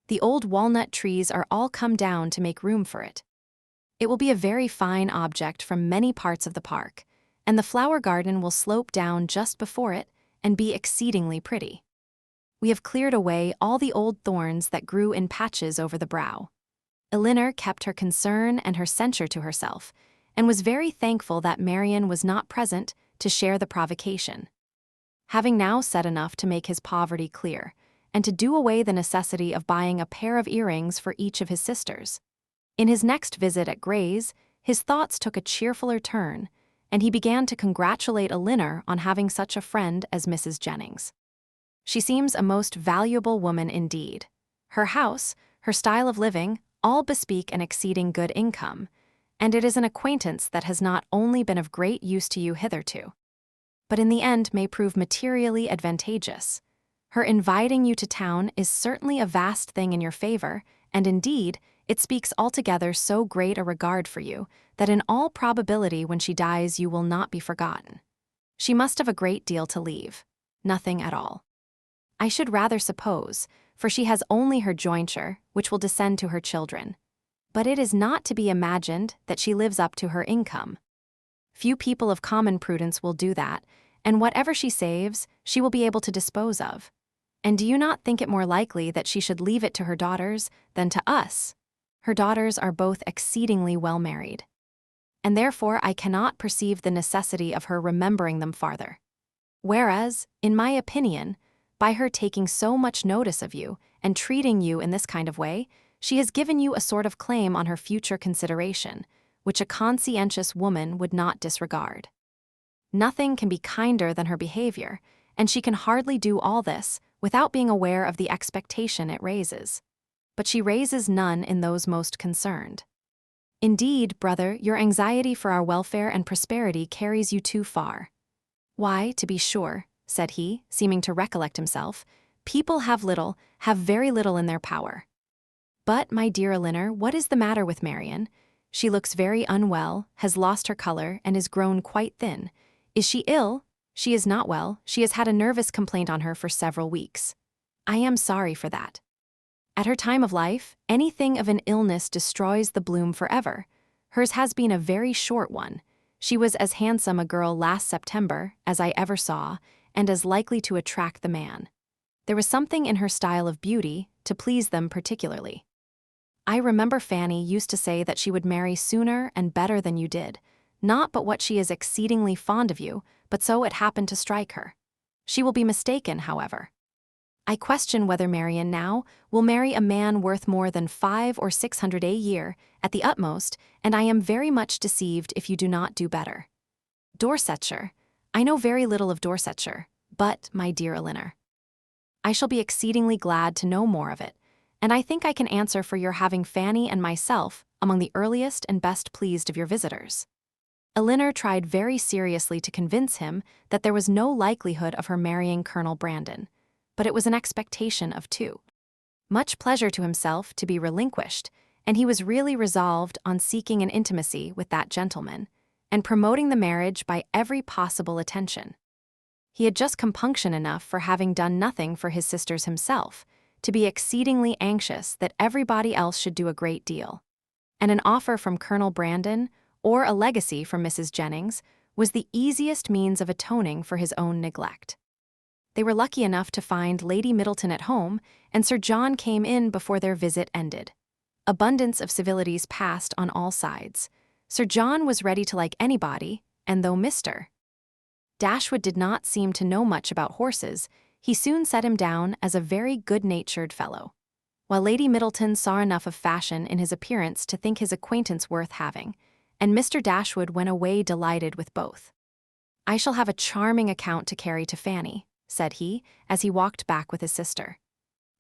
The old walnut trees are all come down to make room for it. It will be a very fine object from many parts of the park, and the flower garden will slope down just before it and be exceedingly pretty. We have cleared away all the old thorns that grew in patches over the brow. Elinor kept her concern and her censure to herself, and was very thankful that Marianne was not present to share the provocation. Having now said enough to make his poverty clear, and to do away the necessity of buying a pair of earrings for each of his sisters, in his next visit at Gray's, his thoughts took a cheerfuller turn, and he began to congratulate Elinor on having such a friend as Mrs. Jennings. She seems a most valuable woman indeed. Her house, her style of living, all bespeak an exceeding good income, and it is an acquaintance that has not only been of great use to you hitherto, but in the end may prove materially advantageous. Her inviting you to town is certainly a vast thing in your favor, and indeed, it speaks altogether so great a regard for you, that in all probability when she dies you will not be forgotten. She must have a great deal to leave. Nothing at all. I should rather suppose, for she has only her jointure, which will descend to her children. But it is not to be imagined that she lives up to her income. Few people of common prudence will do that, and whatever she saves, she will be able to dispose of. And do you not think it more likely that she should leave it to her daughters than to us? Her daughters are both exceedingly well married, and therefore I cannot perceive the necessity of her remembering them farther. Whereas, in my opinion, by her taking so much notice of you and treating you in this kind of way, she has given you a sort of claim on her future consideration, which a conscientious woman would not disregard. Nothing can be kinder than her behavior, and she can hardly do all this without being aware of the expectation it raises. But she raises none in those most concerned. Indeed, brother, your anxiety for our welfare and prosperity carries you too far. Why, to be sure, said he, seeming to recollect himself, people have very little in their power. But, my dear Elinor, what is the matter with Marianne? She looks very unwell, has lost her color, and is grown quite thin. Is she ill? She is not well. She has had a nervous complaint on her for several weeks. I am sorry for that. At her time of life, anything of an illness destroys the bloom forever. Hers has been a very short one. She was as handsome a girl last September as I ever saw, and as likely to attract the man. There was something in her style of beauty to please them particularly. I remember Fanny used to say that she would marry sooner and better than you did, not but what she is exceedingly fond of you, but so it happened to strike her. She will be mistaken, however. I question whether Marianne now will marry a man worth more than 500 or 600 a year, at the utmost, and I am very much deceived if you do not do better. Dorsetshire. I know very little of Dorsetshire, but, my dear Elinor, I shall be exceedingly glad to know more of it, and I think I can answer for your having Fanny and myself among the earliest and best pleased of your visitors. Elinor tried very seriously to convince him that there was no likelihood of her marrying Colonel Brandon, but it was an expectation of too much pleasure to himself to be relinquished, and he was really resolved on seeking an intimacy with that gentleman, and promoting the marriage by every possible attention. He had just compunction enough for having done nothing for his sisters himself, to be exceedingly anxious that everybody else should do a great deal. And an offer from Colonel Brandon, or a legacy from Mrs. Jennings, was the easiest means of atoning for his own neglect. They were lucky enough to find Lady Middleton at home, and Sir John came in before their visit ended. Abundance of civilities passed on all sides. Sir John was ready to like anybody, and though Mr. Dashwood did not seem to know much about horses, he soon set him down as a very good-natured fellow, while Lady Middleton saw enough of fashion in his appearance to think his acquaintance worth having, and Mr. Dashwood went away delighted with both. I shall have a charming account to carry to Fanny, said he, as he walked back with his sister.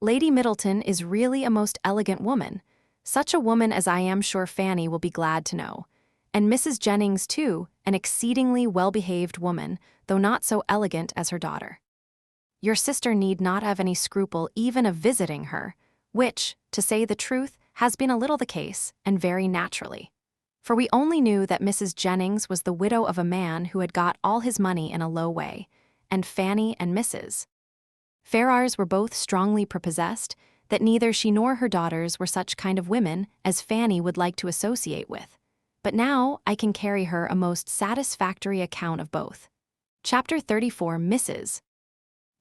Lady Middleton is really a most elegant woman, such a woman as I am sure Fanny will be glad to know, and Mrs. Jennings, too, an exceedingly well-behaved woman, though not so elegant as her daughter. Your sister need not have any scruple even of visiting her, which, to say the truth, has been a little the case, and very naturally. For we only knew that Mrs. Jennings was the widow of a man who had got all his money in a low way, and Fanny and Mrs. Ferrars were both strongly prepossessed that neither she nor her daughters were such kind of women as Fanny would like to associate with. But now I can carry her a most satisfactory account of both. Chapter 34. Mrs.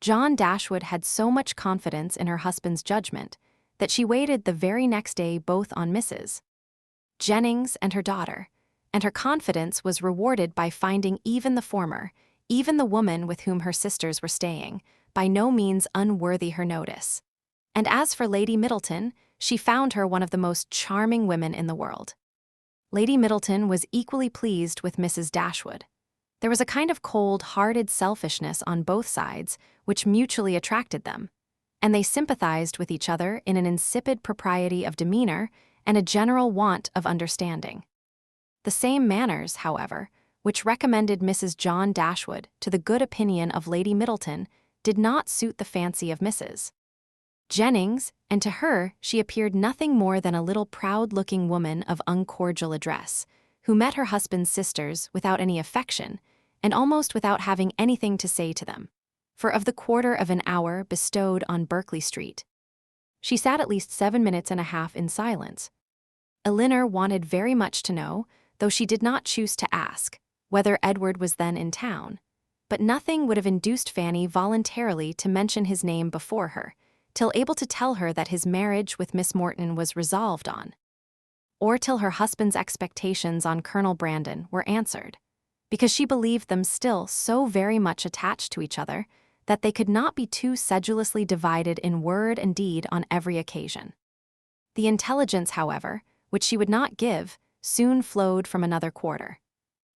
John Dashwood had so much confidence in her husband's judgment that she waited the very next day both on Mrs. Jennings and her daughter, and her confidence was rewarded by finding even the former, even the woman with whom her sisters were staying, by no means unworthy her notice. And as for Lady Middleton, she found her one of the most charming women in the world. Lady Middleton was equally pleased with Mrs. Dashwood. There was a kind of cold-hearted selfishness on both sides which mutually attracted them, and they sympathized with each other in an insipid propriety of demeanor and a general want of understanding. The same manners, however, which recommended Mrs. John Dashwood to the good opinion of Lady Middleton did not suit the fancy of Mrs. Jennings, and to her she appeared nothing more than a little proud-looking woman of uncordial address, who met her husband's sisters without any affection, and almost without having anything to say to them, for of the quarter of an hour bestowed on Berkeley Street, she sat at least 7 minutes and a half in silence. Elinor wanted very much to know, though she did not choose to ask, whether Edward was then in town, but nothing would have induced Fanny voluntarily to mention his name before her, till able to tell her that his marriage with Miss Morton was resolved on, or till her husband's expectations on Colonel Brandon were answered, because she believed them still so very much attached to each other that they could not be too sedulously divided in word and deed on every occasion. The intelligence, however, which she would not give, soon flowed from another quarter.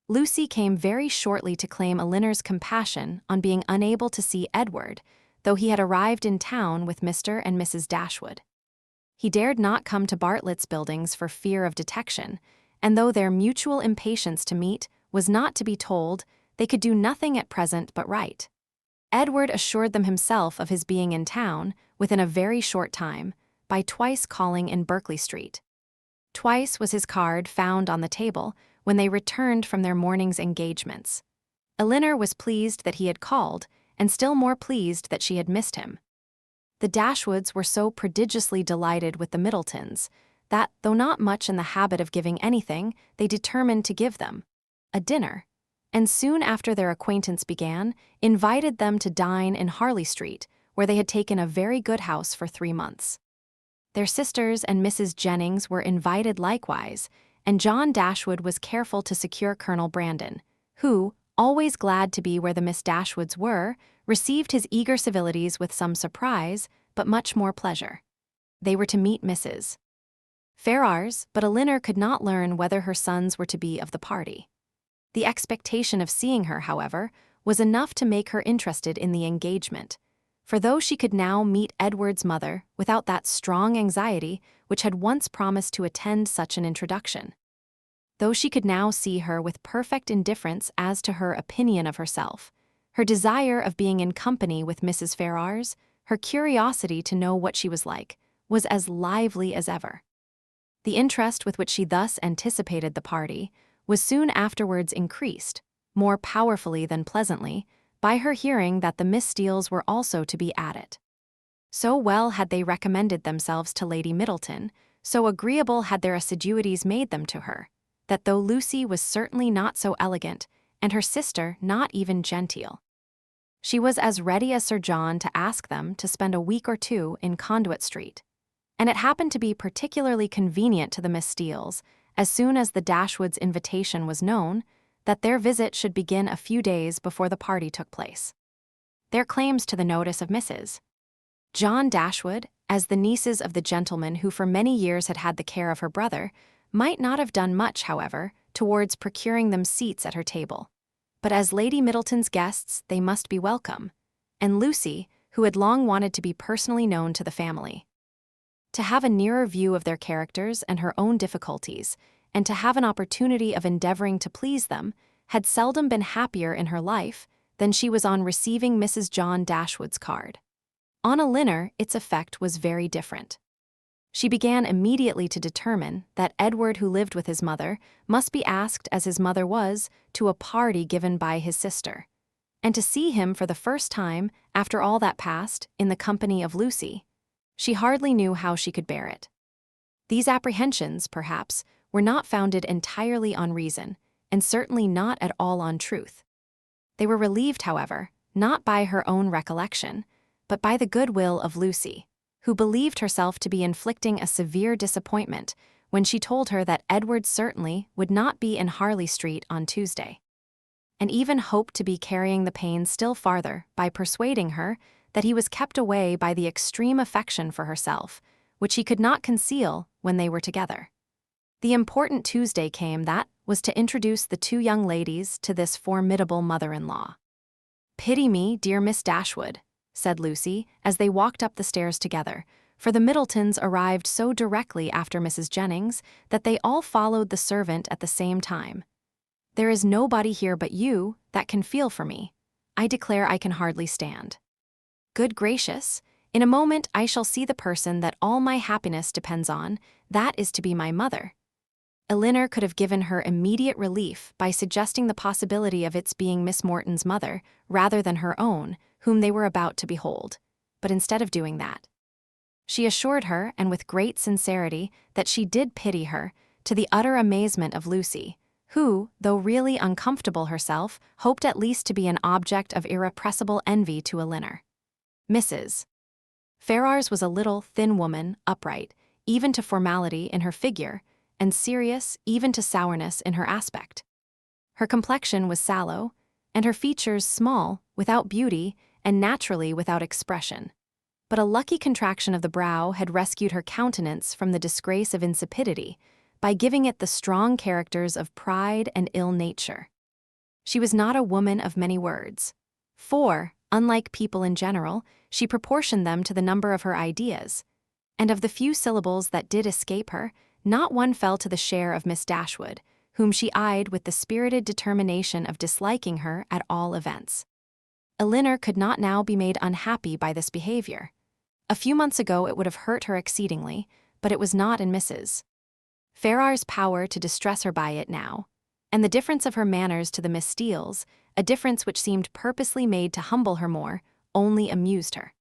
Lucy came very shortly to claim Elinor's compassion on being unable to see Edward, though he had arrived in town with Mr. and Mrs. Dashwood. He dared not come to Bartlett's Buildings for fear of detection, and though their mutual impatience to meet was not to be told, they could do nothing at present but write. Edward assured them himself of his being in town, within a very short time, by twice calling in Berkeley Street. Twice was his card found on the table when they returned from their morning's engagements. Elinor was pleased that he had called, and still more pleased that she had missed him. The Dashwoods were so prodigiously delighted with the Middletons that, though not much in the habit of giving anything, they determined to give them a dinner, and soon after their acquaintance began, invited them to dine in Harley Street, where they had taken a very good house for 3 months. Their sisters and Mrs. Jennings were invited likewise, and John Dashwood was careful to secure Colonel Brandon, who, always glad to be where the Miss Dashwoods were, received his eager civilities with some surprise, but much more pleasure. They were to meet Mrs. Ferrars, but Elinor could not learn whether her sons were to be of the party. The expectation of seeing her, however, was enough to make her interested in the engagement, for though she could now meet Edward's mother without that strong anxiety which had once promised to attend such an introduction, though she could now see her with perfect indifference as to her opinion of herself, her desire of being in company with Mrs. Ferrars, her curiosity to know what she was like, was as lively as ever. The interest with which she thus anticipated the party was soon afterwards increased, more powerfully than pleasantly, by her hearing that the Miss Steeles were also to be at it. So well had they recommended themselves to Lady Middleton, so agreeable had their assiduities made them to her, that though Lucy was certainly not so elegant, and her sister not even genteel, she was as ready as Sir John to ask them to spend a week or 2 in Conduit Street, and it happened to be particularly convenient to the Miss Steeles, as soon as the Dashwoods' invitation was known, that their visit should begin a few days before the party took place. Their claims to the notice of Mrs. John Dashwood, as the nieces of the gentleman who for many years had had the care of her brother, might not have done much, however, towards procuring them seats at her table. But as Lady Middleton's guests they must be welcome, and Lucy, who had long wanted to be personally known to the family, to have a nearer view of their characters and her own difficulties, and to have an opportunity of endeavoring to please them, had seldom been happier in her life than she was on receiving Mrs. John Dashwood's card. On Elinor, its effect was very different. She began immediately to determine that Edward, who lived with his mother, must be asked, as his mother was, to a party given by his sister, and to see him for the first time, after all that passed, in the company of Lucy. She hardly knew how she could bear it. These apprehensions, perhaps, were not founded entirely on reason, and certainly not at all on truth. They were relieved, however, not by her own recollection, but by the goodwill of Lucy, who believed herself to be inflicting a severe disappointment when she told her that Edward certainly would not be in Harley Street on Tuesday, and even hoped to be carrying the pain still farther by persuading her that he was kept away by the extreme affection for herself, which he could not conceal when they were together. The important Tuesday came that was to introduce the 2 young ladies to this formidable mother-in-law. "Pity me, dear Miss Dashwood," said Lucy, as they walked up the stairs together, for the Middletons arrived so directly after Mrs. Jennings that they all followed the servant at the same time. "There is nobody here but you that can feel for me. I declare I can hardly stand. Good gracious, in a moment I shall see the person that all my happiness depends on, that is to be my mother." Elinor could have given her immediate relief by suggesting the possibility of its being Miss Morton's mother, rather than her own, whom they were about to behold, but instead of doing that, she assured her, and with great sincerity, that she did pity her, to the utter amazement of Lucy, who, though really uncomfortable herself, hoped at least to be an object of irrepressible envy to Elinor. Mrs. Ferrars was a little, thin woman, upright, even to formality in her figure, and serious, even to sourness in her aspect. Her complexion was sallow, and her features small, without beauty, and naturally without expression. But a lucky contraction of the brow had rescued her countenance from the disgrace of insipidity, by giving it the strong characters of pride and ill nature. She was not a woman of many words, for, unlike people in general, she proportioned them to the number of her ideas, and of the few syllables that did escape her, not one fell to the share of Miss Dashwood, whom she eyed with the spirited determination of disliking her at all events. Elinor could not now be made unhappy by this behavior. A few months ago it would have hurt her exceedingly, but it was not in Mrs. Ferrars' power to distress her by it now, and the difference of her manners to the Miss Steeles, a difference which seemed purposely made to humble her more, only amused her.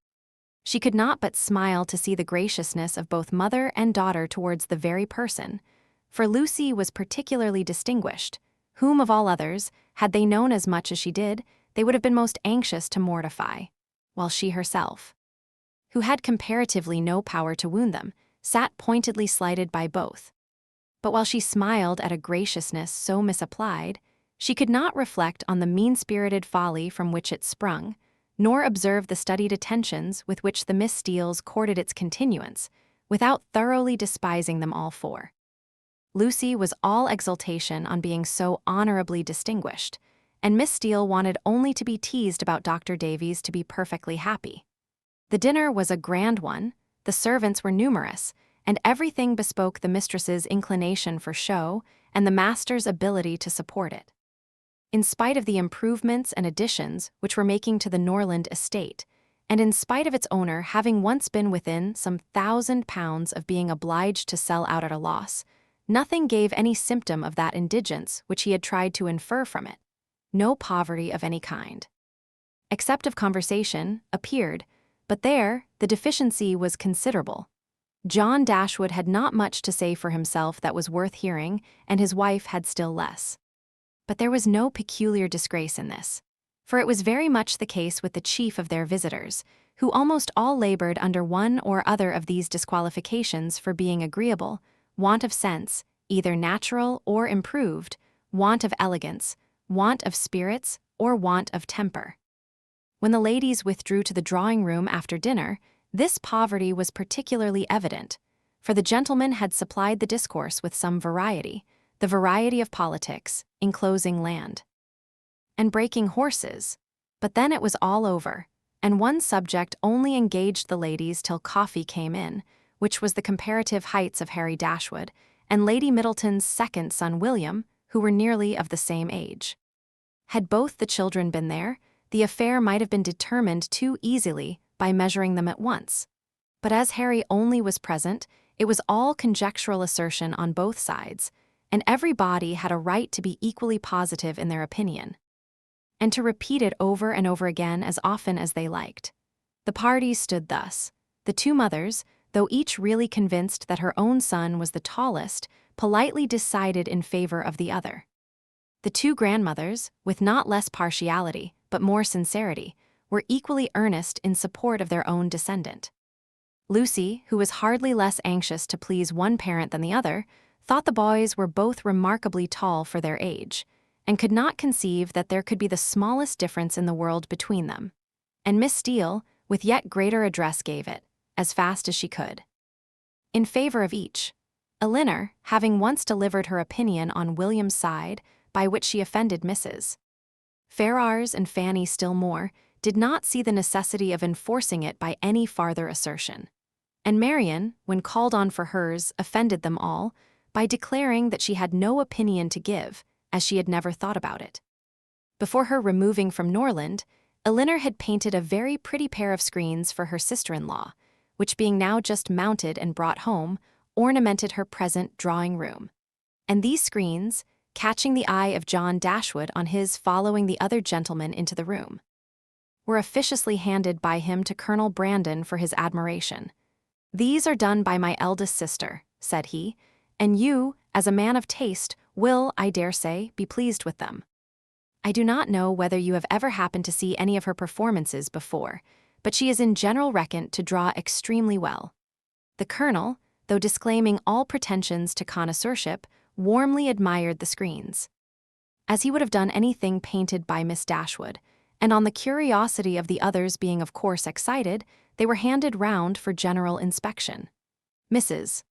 She could not but smile to see the graciousness of both mother and daughter towards the very person, for Lucy was particularly distinguished, whom of all others, had they known as much as she did, they would have been most anxious to mortify, while she herself, who had comparatively no power to wound them, sat pointedly slighted by both. But while she smiled at a graciousness so misapplied, she could not reflect on the mean-spirited folly from which it sprung, nor observe the studied attentions with which the Miss Steeles courted its continuance, without thoroughly despising them all four. Lucy was all exultation on being so honorably distinguished, and Miss Steele wanted only to be teased about Dr. Davies to be perfectly happy. The dinner was a grand one, the servants were numerous, and everything bespoke the mistress's inclination for show and the master's ability to support it. In spite of the improvements and additions which were making to the Norland estate, and in spite of its owner having once been within some £1,000 of being obliged to sell out at a loss, nothing gave any symptom of that indigence which he had tried to infer from it. No poverty of any kind, except of conversation, appeared, but there the deficiency was considerable. John Dashwood had not much to say for himself that was worth hearing, and his wife had still less. But there was no peculiar disgrace in this, for it was very much the case with the chief of their visitors, who almost all labored under one or other of these disqualifications for being agreeable: want of sense, either natural or improved, want of elegance, want of spirits, or want of temper. When the ladies withdrew to the drawing-room after dinner, this poverty was particularly evident, for the gentlemen had supplied the discourse with some variety, the variety of politics, enclosing land, and breaking horses, but then it was all over, and one subject only engaged the ladies till coffee came in, which was the comparative heights of Harry Dashwood and Lady Middleton's second son William, who were nearly of the same age. Had both the children been there, the affair might have been determined too easily by measuring them at once. But as Harry only was present, it was all conjectural assertion on both sides, and every body had a right to be equally positive in their opinion, and to repeat it over and over again as often as they liked. The parties stood thus. The two mothers, though each really convinced that her own son was the tallest, politely decided in favor of the other. The two grandmothers, with not less partiality, but more sincerity, were equally earnest in support of their own descendant. Lucy, who was hardly less anxious to please one parent than the other, thought the boys were both remarkably tall for their age, and could not conceive that there could be the smallest difference in the world between them. And Miss Steele, with yet greater address, gave it, as fast as she could, in favor of each. Elinor, having once delivered her opinion on William's side, by which she offended Mrs. Ferrars and Fanny still more, did not see the necessity of enforcing it by any farther assertion. And Marianne, when called on for hers, offended them all, by declaring that she had no opinion to give, as she had never thought about it. Before her removing from Norland, Elinor had painted a very pretty pair of screens for her sister-in-law, which being now just mounted and brought home, ornamented her present drawing-room. And these screens, catching the eye of John Dashwood on his following the other gentleman into the room, were officiously handed by him to Colonel Brandon for his admiration. "These are done by my eldest sister," said he, "and you, as a man of taste, will, I dare say, be pleased with them. I do not know whether you have ever happened to see any of her performances before, but she is in general reckoned to draw extremely well." The Colonel, though disclaiming all pretensions to connoisseurship, warmly admired the screens, as he would have done anything painted by Miss Dashwood, and on the curiosity of the others being of course excited, they were handed round for general inspection. Mrs.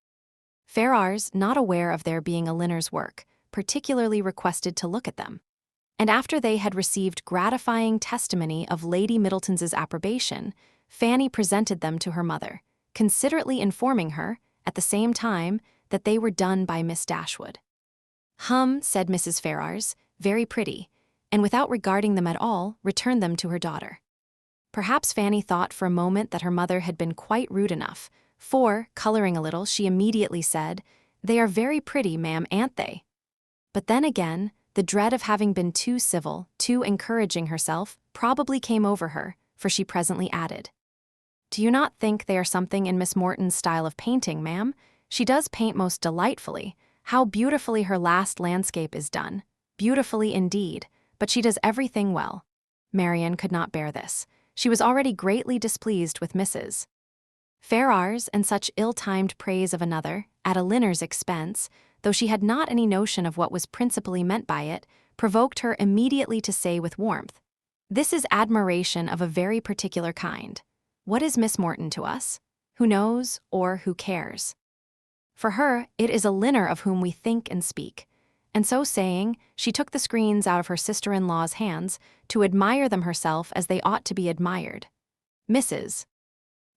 Ferrars, not aware of their being Elinor's work, particularly requested to look at them, and after they had received gratifying testimony of Lady Middleton's approbation, Fanny presented them to her mother, considerately informing her, at the same time, that they were done by Miss Dashwood. Said Mrs. Ferrars, "very pretty," and without regarding them at all, returned them to her daughter. Perhaps Fanny thought for a moment that her mother had been quite rude enough, for, coloring a little, she immediately said, "They are very pretty, ma'am, ain't they?" But then again, The dread of having been too civil, too encouraging herself, probably came over her, for she presently added, "Do you not think they are something in Miss Morton's style of painting, ma'am? She does paint most delightfully. How beautifully her last landscape is done. Beautifully indeed, but she does everything well." Marianne could not bear this. She was already greatly displeased with Mrs. Ferrars, and such ill-timed praise of another, at Elinor's expense, though she had not any notion of what was principally meant by it, provoked her immediately to say with warmth, "This is admiration of a very particular kind. What is Miss Morton to us? Who knows, or who cares? For her, it is Elinor of whom we think and speak." And so saying, she took the screens out of her sister-in-law's hands to admire them herself as they ought to be admired. Mrs.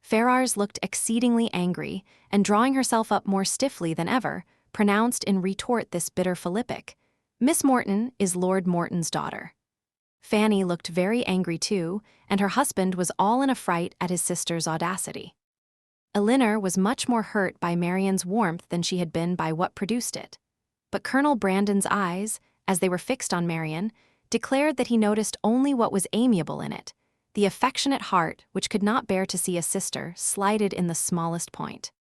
Ferrars looked exceedingly angry, and drawing herself up more stiffly than ever, pronounced in retort this bitter philippic, "Miss Morton is Lord Morton's daughter." Fanny looked very angry too, and her husband was all in a fright at his sister's audacity. Elinor was much more hurt by Marianne's warmth than she had been by what produced it. But Colonel Brandon's eyes, as they were fixed on Marianne, declared that he noticed only what was amiable in it, the affectionate heart which could not bear to see a sister slighted in the smallest point.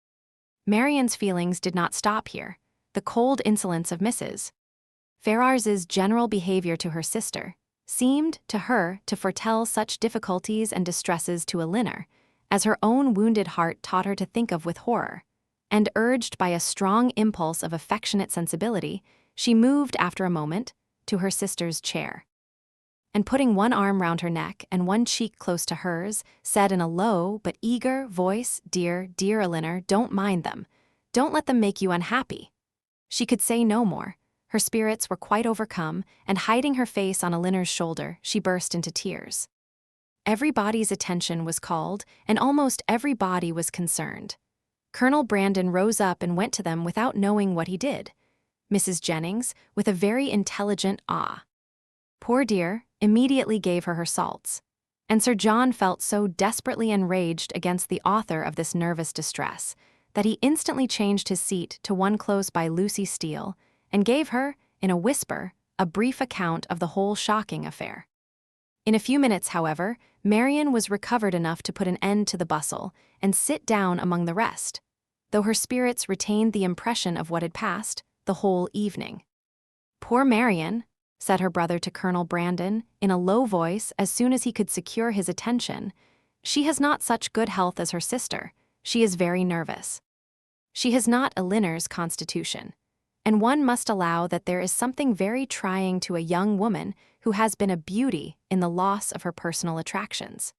Marianne's feelings did not stop here. The cold insolence of Mrs. Ferrars's general behavior to her sister seemed, to her, to foretell such difficulties and distresses to Elinor, as her own wounded heart taught her to think of with horror, and urged by a strong impulse of affectionate sensibility, she moved after a moment to her sister's chair, and putting one arm round her neck and one cheek close to hers, said in a low but eager voice, "Dear, dear Elinor, don't mind them. Don't let them make you unhappy." She could say no more. Her spirits were quite overcome, and hiding her face on Elinor's shoulder, she burst into tears. Everybody's attention was called, and almost everybody was concerned. Colonel Brandon rose up and went to them without knowing what he did. Mrs. Jennings, with a very intelligent "Poor dear," immediately gave her salts. And Sir John felt so desperately enraged against the author of this nervous distress that he instantly changed his seat to one close by Lucy Steele, and gave her, in a whisper, a brief account of the whole shocking affair. In a few minutes, however, Marianne was recovered enough to put an end to the bustle and sit down among the rest, though her spirits retained the impression of what had passed the whole evening. "Poor Marianne," said her brother to Colonel Brandon, in a low voice as soon as he could secure his attention, "she has not such good health as her sister. She is very nervous. She has not Elinor's constitution. And one must allow that there is something very trying to a young woman who has been a beauty in the loss of her personal attractions.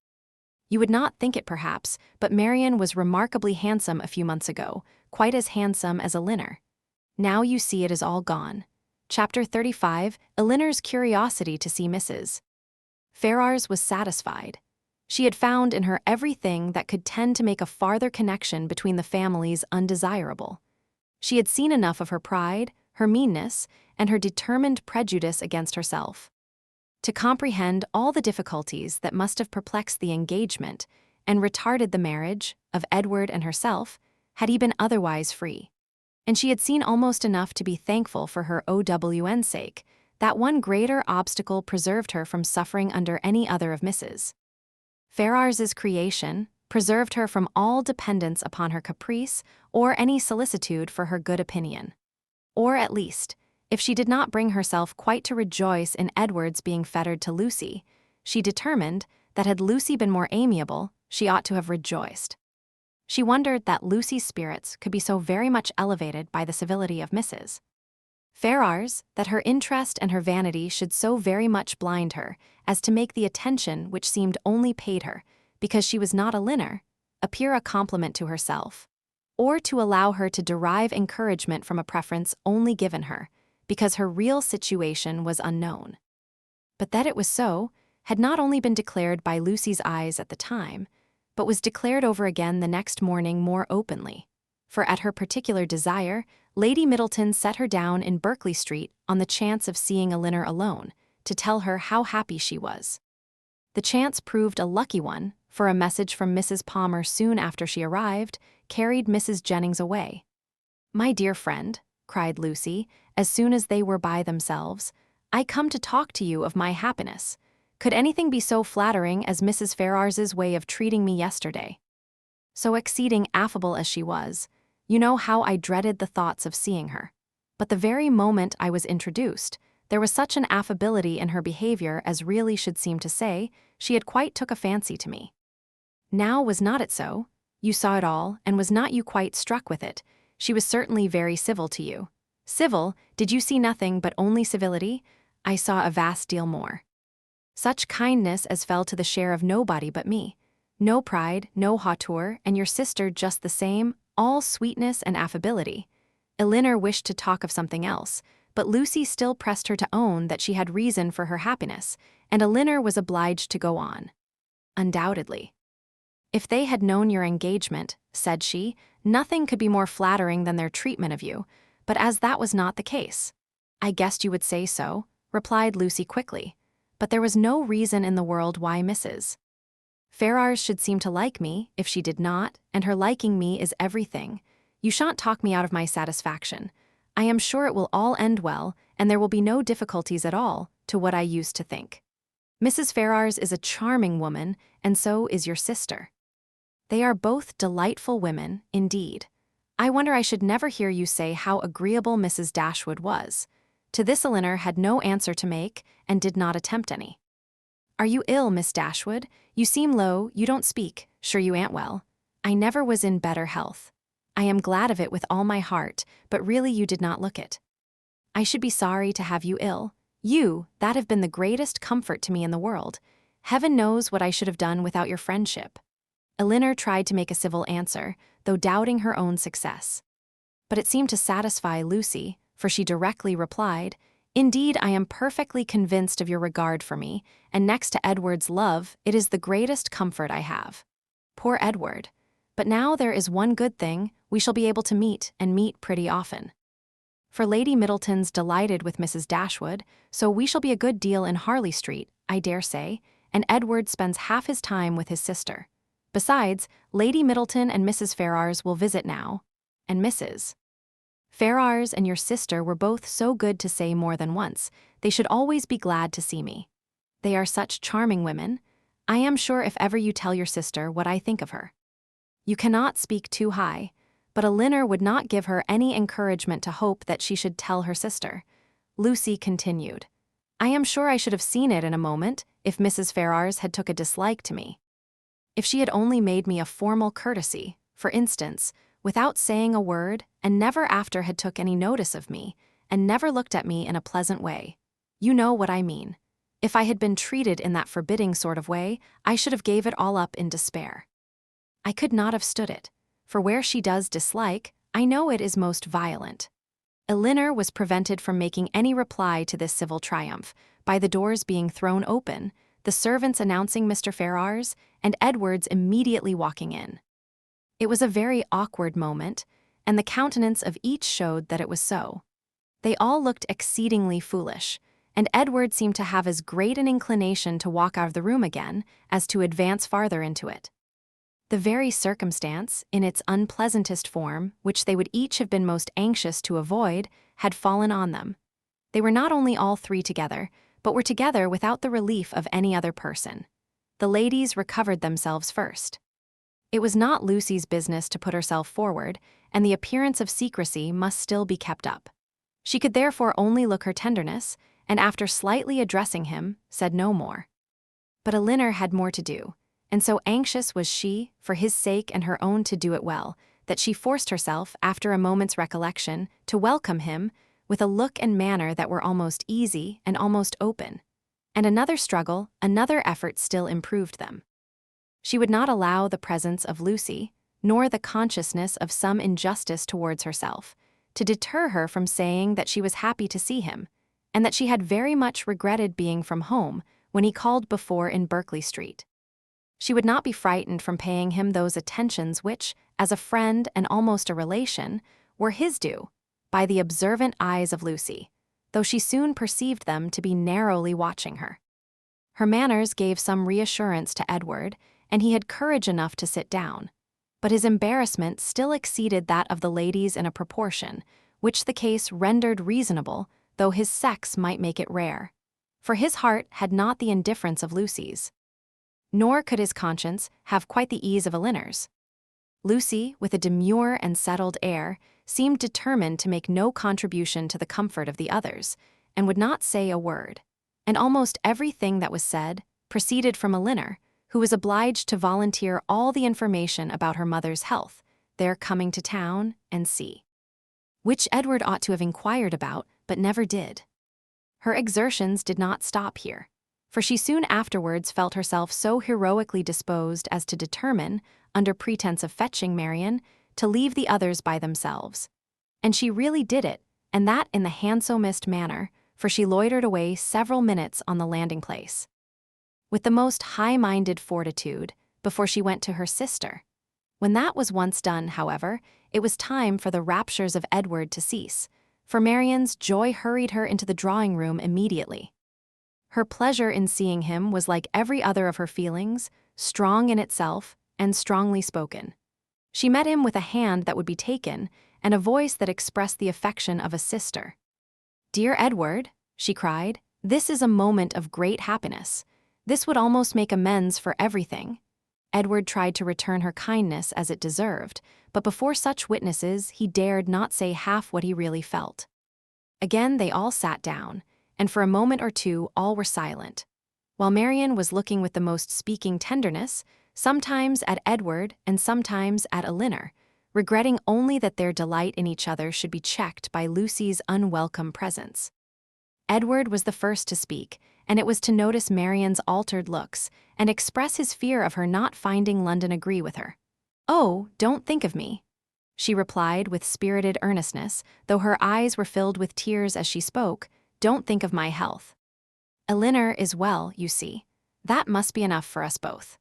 You would not think it perhaps, but Marianne was remarkably handsome a few months ago, quite as handsome as Elinor. Now you see it is all gone." Chapter 35, Elinor's curiosity to see Mrs. Ferrars was satisfied. She had found in her everything that could tend to make a farther connection between the families undesirable. She had seen enough of her pride, her meanness, and her determined prejudice against herself to comprehend all the difficulties that must have perplexed the engagement and retarded the marriage of Edward and herself had he been otherwise free. And she had seen almost enough to be thankful for her OWN's sake that one greater obstacle preserved her from suffering under any other of Mrs. Ferrars's creation, preserved her from all dependence upon her caprice or any solicitude for her good opinion. Or at least, if she did not bring herself quite to rejoice in Edward's being fettered to Lucy, she determined that had Lucy been more amiable, she ought to have rejoiced. She wondered that Lucy's spirits could be so very much elevated by the civility of Mrs. Ferrars, that her interest and her vanity should so very much blind her as to make the attention which seemed only paid her, because she was not Elinor, appear a compliment to herself, or to allow her to derive encouragement from a preference only given her, because her real situation was unknown. But that it was so, had not only been declared by Lucy's eyes at the time, but was declared over again the next morning more openly, for at her particular desire, Lady Middleton set her down in Berkeley Street on the chance of seeing Elinor alone, to tell her how happy she was. The chance proved a lucky one, for a message from Mrs. Palmer soon after she arrived carried Mrs. Jennings away. "My dear friend," cried Lucy, as soon as they were by themselves, I come to talk to you of my happiness. Could anything be so flattering as Mrs. Ferrars's way of treating me yesterday? So exceeding affable as she was, you know how I dreaded the thoughts of seeing her. But the very moment I was introduced, there was such an affability in her behavior as really should seem to say, she had quite took a fancy to me. Now was not it so? You saw it all, and was not you quite struck with it? She was certainly very civil to you. Civil, did you see nothing but only civility? I saw a vast deal more. Such kindness as fell to the share of nobody but me. No pride, no hauteur, and your sister just the same, all sweetness and affability. Elinor wished to talk of something else, but Lucy still pressed her to own that she had reason for her happiness, and Elinor was obliged to go on. Undoubtedly. If they had known your engagement, said she, nothing could be more flattering than their treatment of you, but as that was not the case. I guessed you would say so, replied Lucy quickly, but there was no reason in the world why Mrs. Ferrars should seem to like me, if she did not, and her liking me is everything. You shan't talk me out of my satisfaction. I am sure it will all end well, and there will be no difficulties at all, to what I used to think. Mrs. Ferrars is a charming woman, and so is your sister. They are both delightful women, indeed. I wonder I should never hear you say how agreeable Mrs. Dashwood was. To this Elinor had no answer to make, and did not attempt any. Are you ill, Miss Dashwood? You seem low, you don't speak, sure you ain't well. I never was in better health. I am glad of it with all my heart, but really you did not look it. I should be sorry to have you ill. You, that have been the greatest comfort to me in the world. Heaven knows what I should have done without your friendship. Elinor tried to make a civil answer, though doubting her own success. But it seemed to satisfy Lucy, for she directly replied, Indeed, I am perfectly convinced of your regard for me, and next to Edward's love, it is the greatest comfort I have. Poor Edward. But now there is one good thing, we shall be able to meet, and meet pretty often. For Lady Middleton's delighted with Mrs. Dashwood, so we shall be a good deal in Harley Street, I dare say, and Edward spends half his time with his sister. Besides, Lady Middleton and Mrs. Ferrars will visit now, and Mrs. Ferrars and your sister were both so good to say more than once, they should always be glad to see me. They are such charming women. I am sure if ever you tell your sister what I think of her. You cannot speak too high, but Elinor would not give her any encouragement to hope that she should tell her sister. Lucy continued, I am sure I should have seen it in a moment if Mrs. Ferrars had took a dislike to me. If she had only made me a formal courtesy, for instance, without saying a word, and never after had took any notice of me, and never looked at me in a pleasant way. You know what I mean. If I had been treated in that forbidding sort of way, I should have gave it all up in despair. I could not have stood it, for where she does dislike, I know it is most violent. Elinor was prevented from making any reply to this civil triumph, by the doors being thrown open, the servants announcing Mr. Ferrars, and Edward's immediately walking in. It was a very awkward moment, and the countenance of each showed that it was so. They all looked exceedingly foolish, and Edward seemed to have as great an inclination to walk out of the room again as to advance farther into it. The very circumstance, in its unpleasantest form, which they would each have been most anxious to avoid, had fallen on them. They were not only all three together, but were together without the relief of any other person. The ladies recovered themselves first. It was not Lucy's business to put herself forward, and the appearance of secrecy must still be kept up. She could therefore only look her tenderness, and after slightly addressing him, said no more. But Elinor had more to do, and so anxious was she, for his sake and her own to do it well, that she forced herself, after a moment's recollection, to welcome him, with a look and manner that were almost easy and almost open. And another struggle, another effort still improved them. She would not allow the presence of Lucy, nor the consciousness of some injustice towards herself, to deter her from saying that she was happy to see him, and that she had very much regretted being from home when he called before in Berkeley Street. She would not be frightened from paying him those attentions which, as a friend and almost a relation, were his due, by the observant eyes of Lucy, though she soon perceived them to be narrowly watching her. Her manners gave some reassurance to Edward, and he had courage enough to sit down, but his embarrassment still exceeded that of the ladies in a proportion, which the case rendered reasonable, though his sex might make it rare. For his heart had not the indifference of Lucy's. Nor could his conscience have quite the ease of Elinor's. Lucy, with a demure and settled air, seemed determined to make no contribution to the comfort of the others, and would not say a word. And almost everything that was said proceeded from Elinor, who was obliged to volunteer all the information about her mother's health, their coming to town, and see, which Edward ought to have inquired about, but never did. Her exertions did not stop here, for she soon afterwards felt herself so heroically disposed as to determine, under pretense of fetching Marianne, to leave the others by themselves. And she really did it, and that in the handsomest manner, for she loitered away several minutes on the landing place, with the most high-minded fortitude, before she went to her sister. When that was once done, however, it was time for the raptures of Edward to cease, for Marianne's joy hurried her into the drawing-room immediately. Her pleasure in seeing him was like every other of her feelings, strong in itself and strongly spoken. She met him with a hand that would be taken, and a voice that expressed the affection of a sister. "Dear Edward," she cried, "this is a moment of great happiness. This would almost make amends for everything." Edward tried to return her kindness as it deserved, but before such witnesses he dared not say half what he really felt. Again they all sat down, and for a moment or two all were silent, while Marianne was looking with the most speaking tenderness, sometimes at Edward and sometimes at Elinor, regretting only that their delight in each other should be checked by Lucy's unwelcome presence. Edward was the first to speak, and it was to notice Marianne's altered looks and express his fear of her not finding London agree with her. "Oh, don't think of me," she replied with spirited earnestness, though her eyes were filled with tears as she spoke. "Don't think of my health. Elinor is well, you see. That must be enough for us both."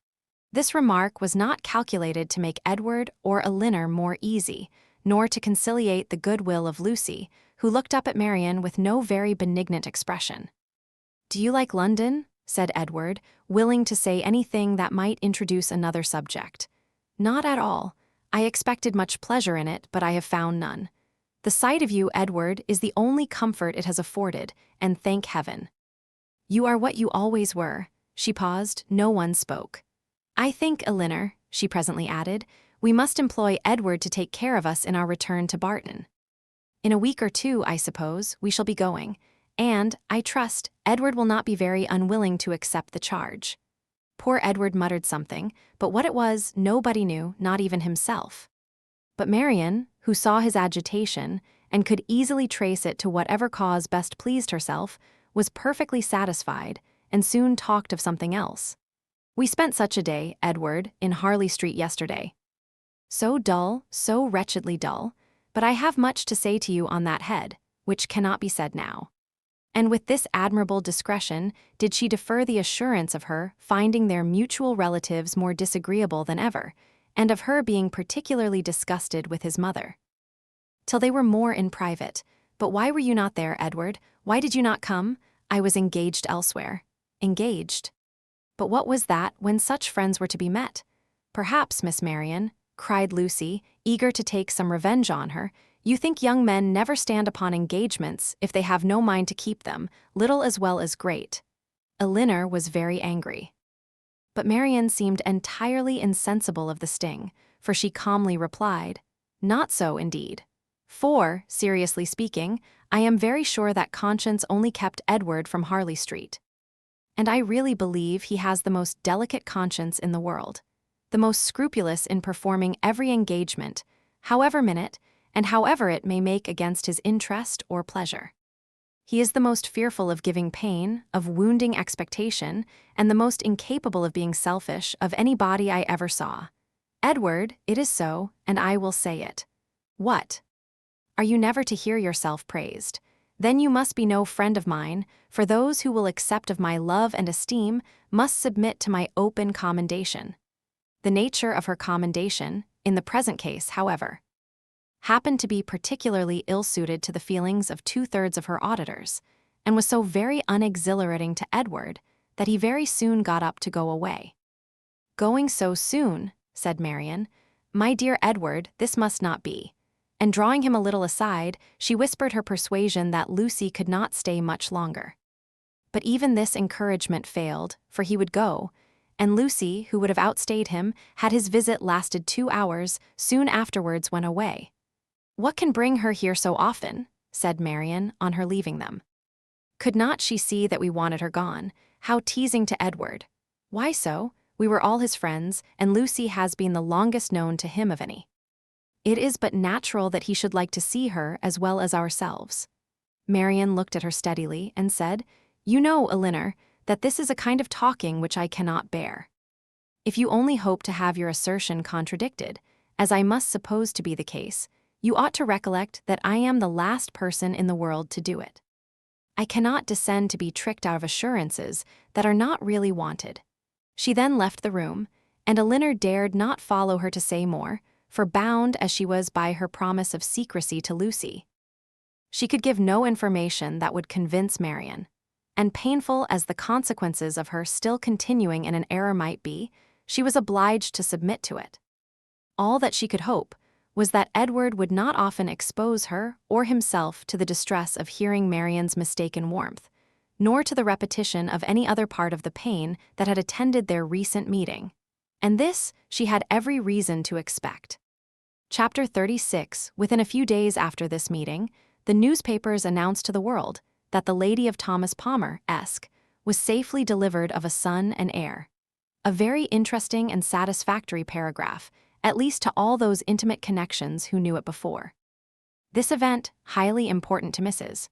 This remark was not calculated to make Edward or Elinor more easy, nor to conciliate the goodwill of Lucy, who looked up at Marianne with no very benignant expression. "Do you like London?" said Edward, willing to say anything that might introduce another subject. "Not at all. I expected much pleasure in it, but I have found none. The sight of you, Edward, is the only comfort it has afforded, and thank heaven. You are what you always were." She paused. No one spoke. "I think, Elinor," she presently added, "we must employ Edward to take care of us in our return to Barton. In a week or two, I suppose, we shall be going, and, I trust, Edward will not be very unwilling to accept the charge." Poor Edward muttered something, but what it was nobody knew, not even himself. But Marianne, who saw his agitation and could easily trace it to whatever cause best pleased herself, was perfectly satisfied, and soon talked of something else. "We spent such a day, Edward, in Harley Street yesterday. So dull, so wretchedly dull, but I have much to say to you on that head, which cannot be said now." And with this admirable discretion did she defer the assurance of her finding their mutual relatives more disagreeable than ever, and of her being particularly disgusted with his mother, till they were more in private. "But why were you not there, Edward? Why did you not come?" "I was engaged elsewhere." "Engaged? But what was that when such friends were to be met?" "Perhaps, Miss Marianne," cried Lucy, eager to take some revenge on her, "you think young men never stand upon engagements if they have no mind to keep them, little as well as great." Elinor was very angry. But Marianne seemed entirely insensible of the sting, for she calmly replied, "Not so, indeed. For, seriously speaking, I am very sure that conscience only kept Edward from Harley Street. And I really believe he has the most delicate conscience in the world, the most scrupulous in performing every engagement, however minute, and however it may make against his interest or pleasure. He is the most fearful of giving pain, of wounding expectation, and the most incapable of being selfish of any body I ever saw. Edward, it is so, and I will say it." "What? Are you never to hear yourself praised? Then you must be no friend of mine, for those who will accept of my love and esteem must submit to my open commendation." The nature of her commendation, in the present case, however, happened to be particularly ill-suited to the feelings of 2/3 of her auditors, and was so very unexhilarating to Edward that he very soon got up to go away. "Going so soon," said Marianne. "My dear Edward, this must not be. and drawing him a little aside, she whispered her persuasion that Lucy could not stay much longer. But even this encouragement failed, for he would go, and Lucy, who would have outstayed him, had his visit lasted 2 hours, soon afterwards went away. "What can bring her here so often?" said Marianne, on her leaving them. Could not she see that we wanted her gone? How teasing to Edward! Why so? We were all his friends, and Lucy has been the longest known to him of any. It is but natural that he should like to see her as well as ourselves. Marianne looked at her steadily and said, "You know, Elinor, that this is a kind of talking which I cannot bear. If you only hope to have your assertion contradicted, as I must suppose to be the case, you ought to recollect that I am the last person in the world to do it. I cannot descend to be tricked out of assurances that are not really wanted." She then left the room, and Elinor dared not follow her to say more, for bound as she was by her promise of secrecy to Lucy. She could give no information that would convince Marianne, and painful as the consequences of her still continuing in an error might be, she was obliged to submit to it. All that she could hope was that Edward would not often expose her or himself to the distress of hearing Marianne's mistaken warmth, nor to the repetition of any other part of the pain that had attended their recent meeting. And this she had every reason to expect. Chapter 36. Within a few days after this meeting, the newspapers announced to the world that the lady of Thomas Palmer, Esq., was safely delivered of a son and heir. A very interesting and satisfactory paragraph, at least to all those intimate connections who knew it before. This event, highly important to Mrs.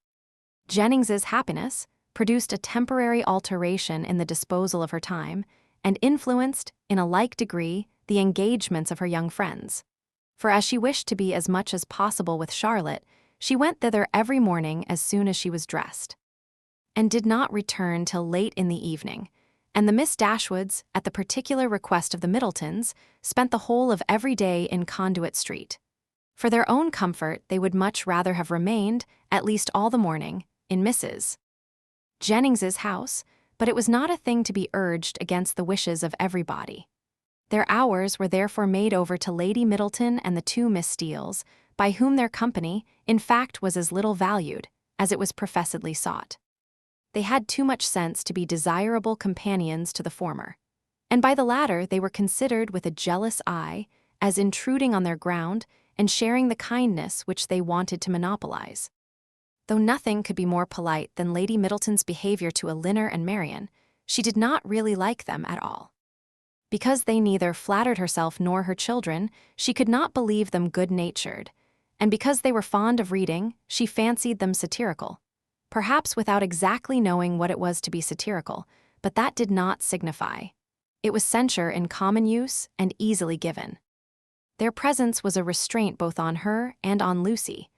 Jennings's happiness, produced a temporary alteration in the disposal of her time, and influenced, in a like degree, the engagements of her young friends. For as she wished to be as much as possible with Charlotte, she went thither every morning as soon as she was dressed, and did not return till late in the evening, and the Miss Dashwoods, at the particular request of the Middletons, spent the whole of every day in Conduit Street. For their own comfort, they would much rather have remained, at least all the morning, in Mrs. Jennings's house, but it was not a thing to be urged against the wishes of everybody. Their hours were therefore made over to Lady Middleton and the 2 Miss Steeles, by whom their company, in fact, was as little valued, as it was professedly sought. They had too much sense to be desirable companions to the former, and by the latter they were considered with a jealous eye, as intruding on their ground and sharing the kindness which they wanted to monopolize. Though nothing could be more polite than Lady Middleton's behavior to Elinor and Marianne, she did not really like them at all. Because they neither flattered herself nor her children, she could not believe them good-natured, and because they were fond of reading, she fancied them satirical, perhaps without exactly knowing what it was to be satirical, but that did not signify. It was censure in common use and easily given. Their presence was a restraint both on her and on Lucy.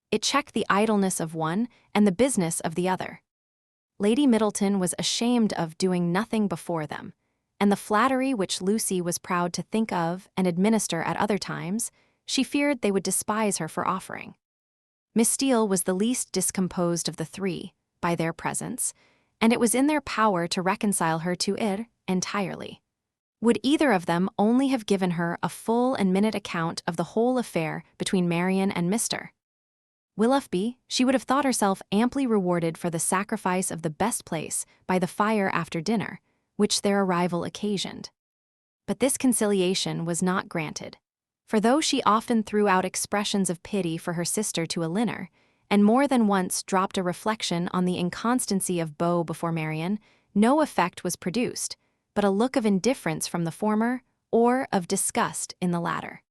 It checked the idleness of one and the business of the other. Lady Middleton was ashamed of doing nothing before them, and the flattery which Lucy was proud to think of and administer at other times, she feared they would despise her for offering. Miss Steele was the least discomposed of the 3 by their presence, and it was in their power to reconcile her to it entirely. Would either of them only have given her a full and minute account of the whole affair between Marianne and Mr. Willoughby, she would have thought herself amply rewarded for the sacrifice of the best place by the fire after dinner, which their arrival occasioned. But this conciliation was not granted, for though she often threw out expressions of pity for her sister to Elinor, and more than once dropped a reflection on the inconstancy of Beau before Marianne, no effect was produced, but a look of indifference from the former, or of disgust in the latter.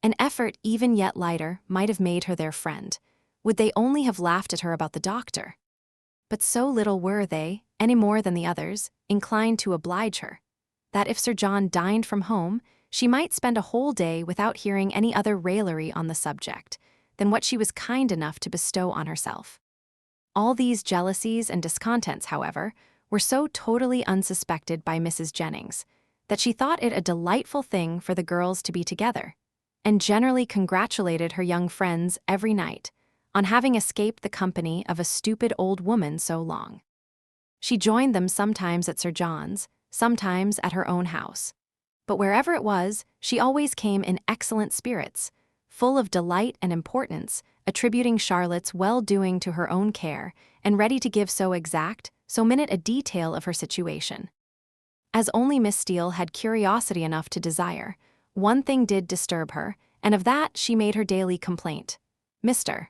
An effort even yet lighter might have made her their friend, would they only have laughed at her about the doctor. But so little were they, any more than the others, inclined to oblige her, that if Sir John dined from home, she might spend a whole day without hearing any other raillery on the subject than what she was kind enough to bestow on herself. All these jealousies and discontents, however, were so totally unsuspected by Mrs. Jennings that she thought it a delightful thing for the girls to be together, and generally congratulated her young friends every night on having escaped the company of a stupid old woman so long. She joined them sometimes at Sir John's, sometimes at her own house, but wherever it was, she always came in excellent spirits, full of delight and importance, attributing Charlotte's well-doing to her own care, and ready to give so exact, so minute a detail of her situation. As only Miss Steele had curiosity enough to desire, one thing did disturb her, and of that she made her daily complaint. Mr.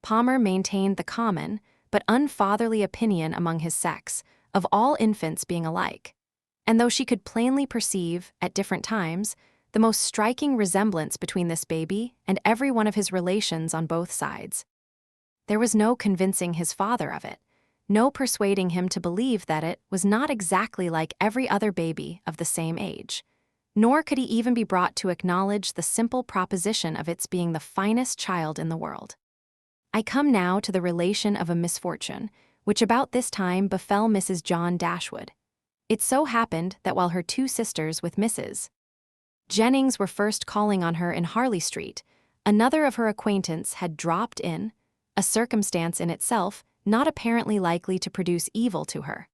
Palmer maintained the common, but unfatherly opinion among his sex, of all infants being alike. And though she could plainly perceive, at different times, the most striking resemblance between this baby and every one of his relations on both sides, there was no convincing his father of it, no persuading him to believe that it was not exactly like every other baby of the same age, nor could he even be brought to acknowledge the simple proposition of its being the finest child in the world. I come now to the relation of a misfortune, which about this time befell Mrs. John Dashwood. It so happened that while her two sisters with Mrs. Jennings were first calling on her in Harley Street, another of her acquaintance had dropped in, a circumstance in itself not apparently likely to produce evil to her.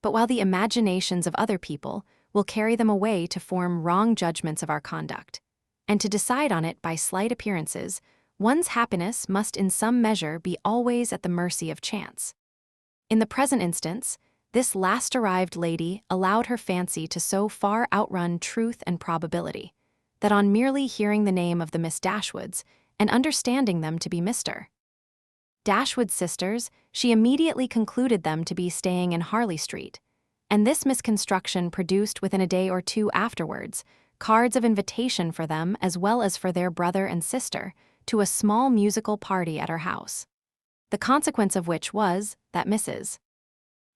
But while the imaginations of other people will carry them away to form wrong judgments of our conduct, and to decide on it by slight appearances, one's happiness must in some measure be always at the mercy of chance. In the present instance, this last-arrived lady allowed her fancy to so far outrun truth and probability, that on merely hearing the name of the Miss Dashwoods, and understanding them to be Mr. Dashwood's sisters, she immediately concluded them to be staying in Harley Street, and this misconstruction produced within a day or two afterwards cards of invitation for them as well as for their brother and sister to a small musical party at her house, the consequence of which was that Mrs.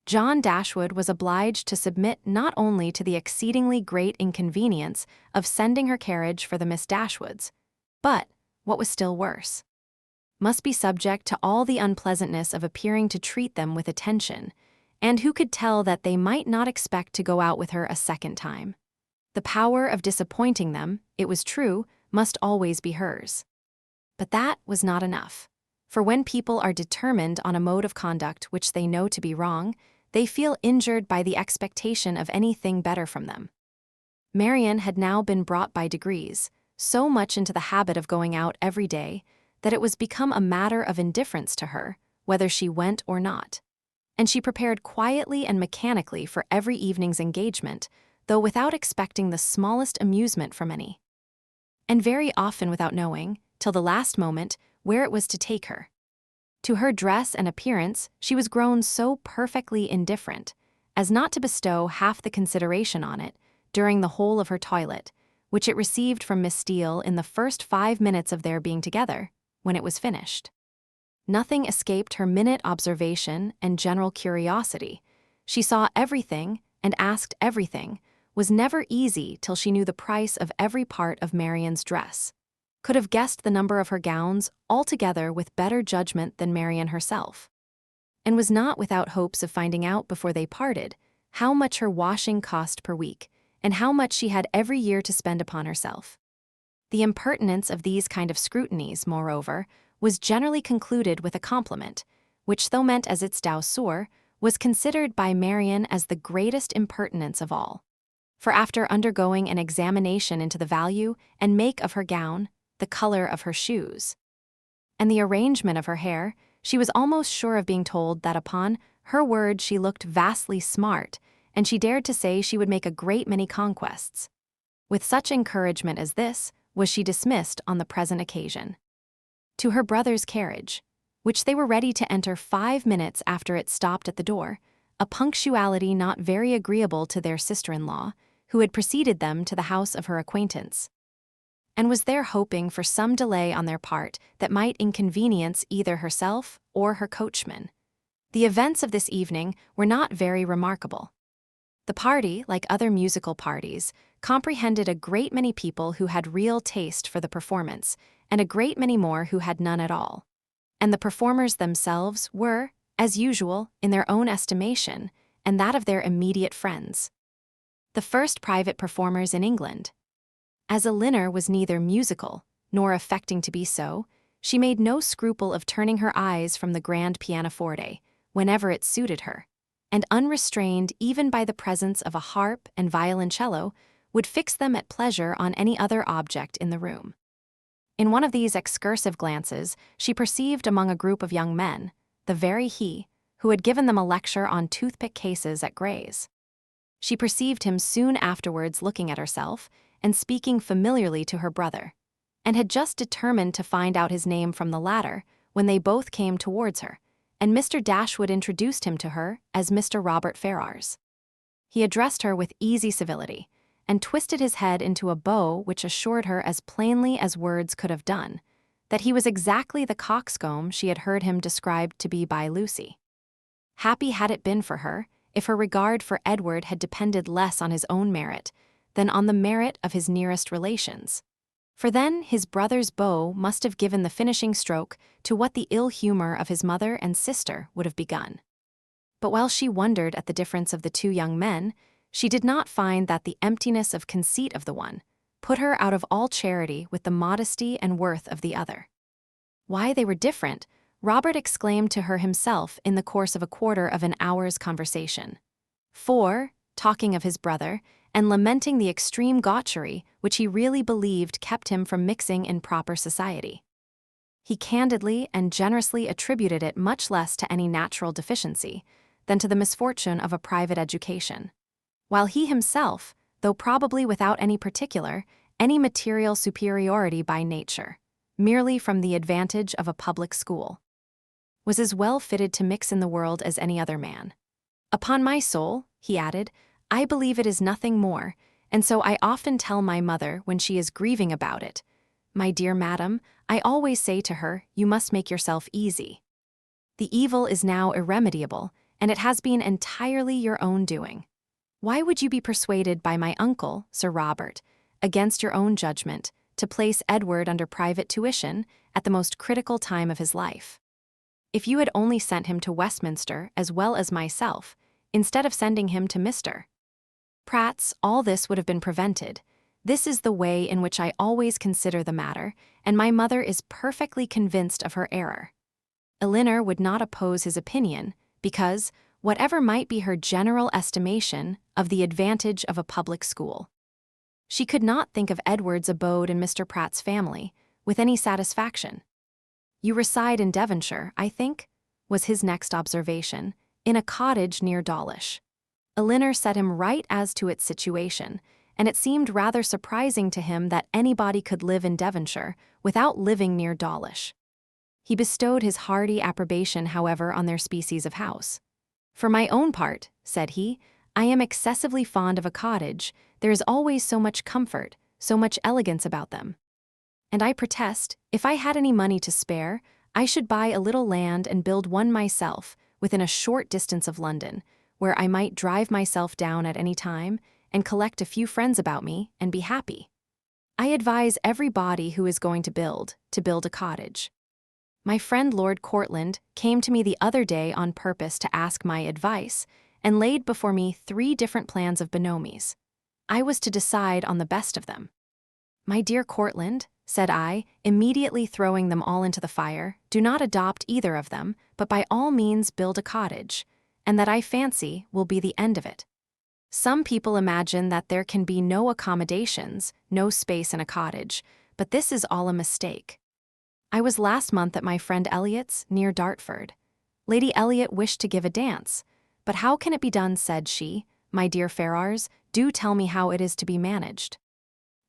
John Dashwood was obliged to submit not only to the exceedingly great inconvenience of sending her carriage for the Miss Dashwoods, but, what was still worse, must be subject to all the unpleasantness of appearing to treat them with attention, and who could tell that they might not expect to go out with her a second time? The power of disappointing them, it was true, must always be hers. But that was not enough, for when people are determined on a mode of conduct which they know to be wrong, they feel injured by the expectation of anything better from them. Marianne had now been brought by degrees so much into the habit of going out every day that it was become a matter of indifference to her whether she went or not, and she prepared quietly and mechanically for every evening's engagement, though without expecting the smallest amusement from any, and very often without knowing, till the last moment, where it was to take her. To her dress and appearance she was grown so perfectly indifferent as not to bestow half the consideration on it during the whole of her toilet, which it received from Miss Steele in the first 5 minutes of their being together, when it was finished. Nothing escaped her minute observation and general curiosity. She saw everything and asked everything, was never easy till she knew the price of every part of Marianne's dress, could have guessed the number of her gowns altogether with better judgment than Marianne herself, and was not without hopes of finding out before they parted how much her washing cost per week, and how much she had every year to spend upon herself. The impertinence of these kind of scrutinies, moreover, was generally concluded with a compliment, which, though meant as its douceur, was considered by Marianne as the greatest impertinence of all. For after undergoing an examination into the value and make of her gown, the color of her shoes, and the arrangement of her hair, she was almost sure of being told that upon her word she looked vastly smart, and she dared to say she would make a great many conquests. With such encouragement as this was she dismissed on the present occasion to her brother's carriage, which they were ready to enter 5 minutes after it stopped at the door, a punctuality not very agreeable to their sister-in-law, who had preceded them to the house of her acquaintance, and was there hoping for some delay on their part that might inconvenience either herself or her coachman. The events of this evening were not very remarkable. The party, like other musical parties, comprehended a great many people who had real taste for the performance, and a great many more who had none at all. And the performers themselves were, as usual, in their own estimation, and that of their immediate friends, the first private performers in England. As Elinor was neither musical, nor affecting to be so, she made no scruple of turning her eyes from the grand pianoforte, whenever it suited her, and unrestrained even by the presence of a harp and violoncello, would fix them at pleasure on any other object in the room. In one of these excursive glances, she perceived among a group of young men the very he who had given them a lecture on toothpick cases at Gray's. She perceived him soon afterwards looking at herself and speaking familiarly to her brother, and had just determined to find out his name from the latter when they both came towards her, and Mr. Dashwood introduced him to her as Mr. Robert Ferrars. He addressed her with easy civility, and twisted his head into a bow which assured her as plainly as words could have done that he was exactly the coxcomb she had heard him described to be by Lucy. Happy had it been for her if her regard for Edward had depended less on his own merit than on the merit of his nearest relations, for then his brother's bow must have given the finishing stroke to what the ill humor of his mother and sister would have begun. But while she wondered at the difference of the two young men, she did not find that the emptiness of conceit of the one put her out of all charity with the modesty and worth of the other. Why they were different, Robert exclaimed to her himself in the course of a quarter of an hour's conversation. For, talking of his brother, and lamenting the extreme gaucherie which he really believed kept him from mixing in proper society, he candidly and generously attributed it much less to any natural deficiency than to the misfortune of a private education, while he himself, though probably without any material superiority by nature, merely from the advantage of a public school, was as well fitted to mix in the world as any other man. Upon my soul, he added, I believe it is nothing more, and so I often tell my mother when she is grieving about it, my dear madam, I always say to her, you must make yourself easy. The evil is now irremediable, and it has been entirely your own doing. Why would you be persuaded by my uncle, Sir Robert, against your own judgment, to place Edward under private tuition at the most critical time of his life? If you had only sent him to Westminster as well as myself, instead of sending him to Mr. Pratt's, all this would have been prevented. This is the way in which I always consider the matter, and my mother is perfectly convinced of her error. Elinor would not oppose his opinion, because, whatever might be her general estimation of the advantage of a public school, she could not think of Edward's abode in Mr. Pratt's family with any satisfaction. You reside in Devonshire, I think, was his next observation, in a cottage near Dawlish. Elinor set him right as to its situation, and it seemed rather surprising to him that anybody could live in Devonshire without living near Dawlish. He bestowed his hearty approbation, however, on their species of house. For my own part, said he, I am excessively fond of a cottage. There is always so much comfort, so much elegance about them. And I protest, if I had any money to spare, I should buy a little land and build one myself within a short distance of London, where I might drive myself down at any time and collect a few friends about me and be happy. I advise everybody who is going to build a cottage. My friend Lord Courtland came to me the other day on purpose to ask my advice, and laid before me 3 different plans of Bonomies. I was to decide on the best of them. My dear Courtland, said I, immediately throwing them all into the fire, do not adopt either of them, but by all means build a cottage, and that I fancy will be the end of it. Some people imagine that there can be no accommodations, no space in a cottage, but this is all a mistake. I was last month at my friend Elliot's, near Dartford. Lady Elliot wished to give a dance, but how can it be done, said she. My dear Ferrars, do tell me how it is to be managed.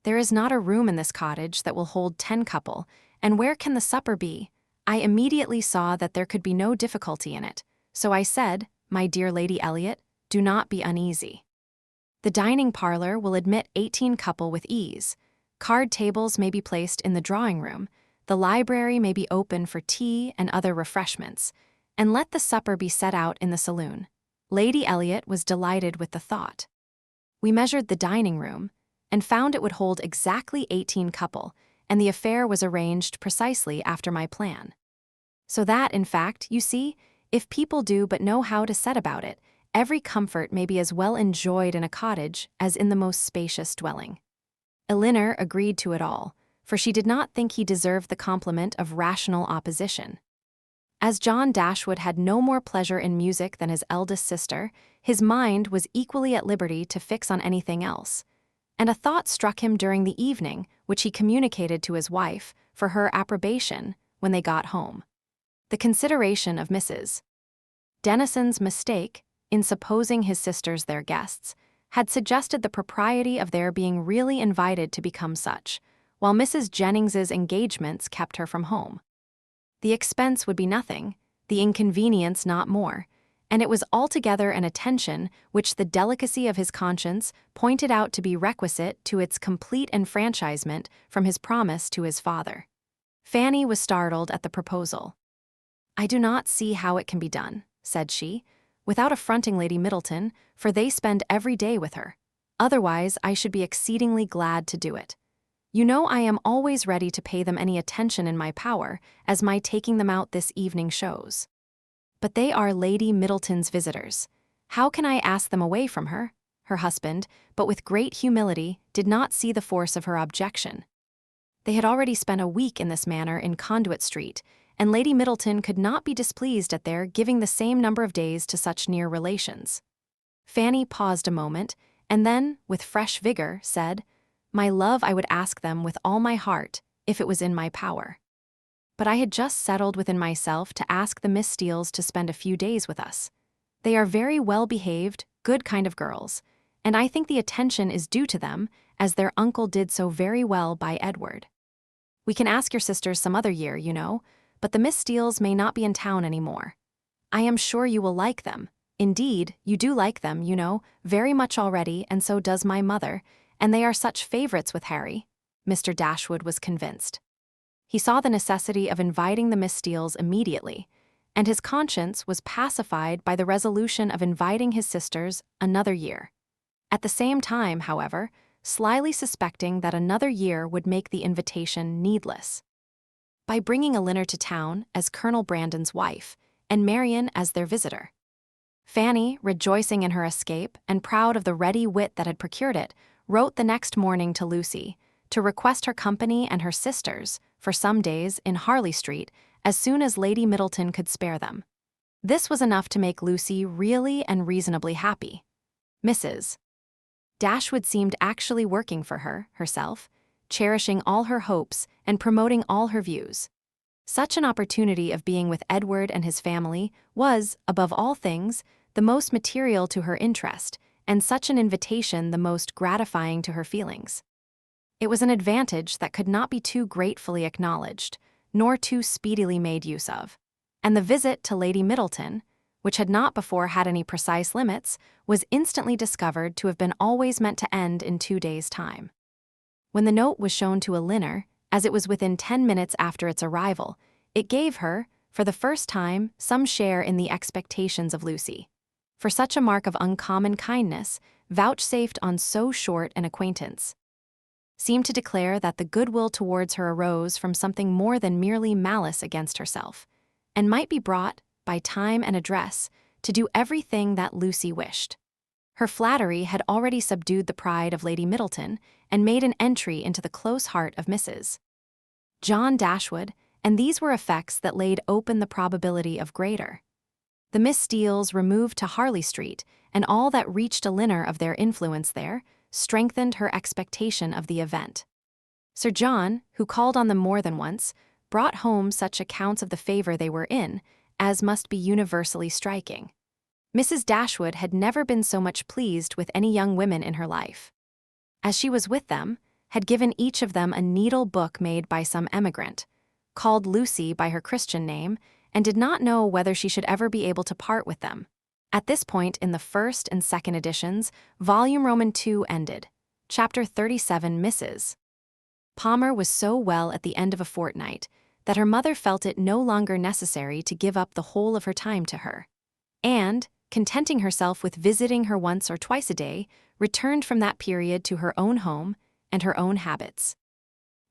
There is not a room in this cottage that will hold 10 couple, and where can the supper be? I immediately saw that there could be no difficulty in it, so I said, my dear Lady Elliot, do not be uneasy. The dining parlor will admit 18 couple with ease. Card tables may be placed in the drawing room, the library may be open for tea and other refreshments, and let the supper be set out in the saloon. Lady Elliot was delighted with the thought. We measured the dining room, and found it would hold exactly 18 couple, and the affair was arranged precisely after my plan. So that, in fact, you see, if people do but know how to set about it, every comfort may be as well enjoyed in a cottage as in the most spacious dwelling. Elinor agreed to it all, for she did not think he deserved the compliment of rational opposition. As John Dashwood had no more pleasure in music than his eldest sister, his mind was equally at liberty to fix on anything else. And a thought struck him during the evening, which he communicated to his wife, for her approbation, when they got home. The consideration of Mrs. Denison's mistake, in supposing his sisters their guests, had suggested the propriety of their being really invited to become such, while Mrs. Jennings's engagements kept her from home. The expense would be nothing, the inconvenience not more, and it was altogether an attention which the delicacy of his conscience pointed out to be requisite to its complete enfranchisement from his promise to his father. Fanny was startled at the proposal. "I do not see how it can be done," said she, "without affronting Lady Middleton, for they spend every day with her. Otherwise, I should be exceedingly glad to do it. You know I am always ready to pay them any attention in my power, as my taking them out this evening shows. But they are Lady Middleton's visitors. How can I ask them away from her?" Her husband, but with great humility, did not see the force of her objection. They had already spent a week in this manner in Conduit Street, and Lady Middleton could not be displeased at their giving the same number of days to such near relations. Fanny paused a moment, and then, with fresh vigor, said, "My love, I would ask them with all my heart, if it was in my power. But I had just settled within myself to ask the Miss Steeles to spend a few days with us. They are very well-behaved, good kind of girls, and I think the attention is due to them, as their uncle did so very well by Edward. We can ask your sisters some other year, you know, but the Miss Steeles may not be in town any more. I am sure you will like them. Indeed, you do like them, you know, very much already, and so does my mother, and they are such favorites with Harry." Mr. Dashwood was convinced. He saw the necessity of inviting the Miss Steeles immediately, and his conscience was pacified by the resolution of inviting his sisters another year. At the same time, however, slyly suspecting that another year would make the invitation needless. By bringing Elinor to town as Colonel Brandon's wife, and Marianne as their visitor. Fanny, rejoicing in her escape and proud of the ready wit that had procured it, wrote the next morning to Lucy, to request her company and her sisters, for some days, in Harley Street, as soon as Lady Middleton could spare them. This was enough to make Lucy really and reasonably happy. Mrs. Dashwood seemed actually working for her, herself, cherishing all her hopes and promoting all her views. Such an opportunity of being with Edward and his family was, above all things, the most material to her interest, and such an invitation the most gratifying to her feelings. It was an advantage that could not be too gratefully acknowledged, nor too speedily made use of, and the visit to Lady Middleton, which had not before had any precise limits, was instantly discovered to have been always meant to end in 2 days' time. When the note was shown to Elinor, as it was within 10 minutes after its arrival, it gave her, for the first time, some share in the expectations of Lucy. For such a mark of uncommon kindness, vouchsafed on so short an acquaintance, seemed to declare that the goodwill towards her arose from something more than merely malice against herself, and might be brought, by time and address, to do everything that Lucy wished. Her flattery had already subdued the pride of Lady Middleton, and made an entry into the close heart of Mrs. John Dashwood, and these were effects that laid open the probability of greater. The Miss Steeles removed to Harley Street, and all that reached Elinor of their influence there strengthened her expectation of the event. Sir John, who called on them more than once, brought home such accounts of the favor they were in as must be universally striking. Mrs. Dashwood had never been so much pleased with any young women in her life. As she was with them, had given each of them a needle book made by some emigrant, called Lucy by her Christian name, and did not know whether she should ever be able to part with them. At this point in the first and second editions, volume II ended. Chapter 37 Mrs. Palmer was so well at the end of a fortnight that her mother felt it no longer necessary to give up the whole of her time to her, and, contenting herself with visiting her once or twice a day, returned from that period to her own home and her own habits,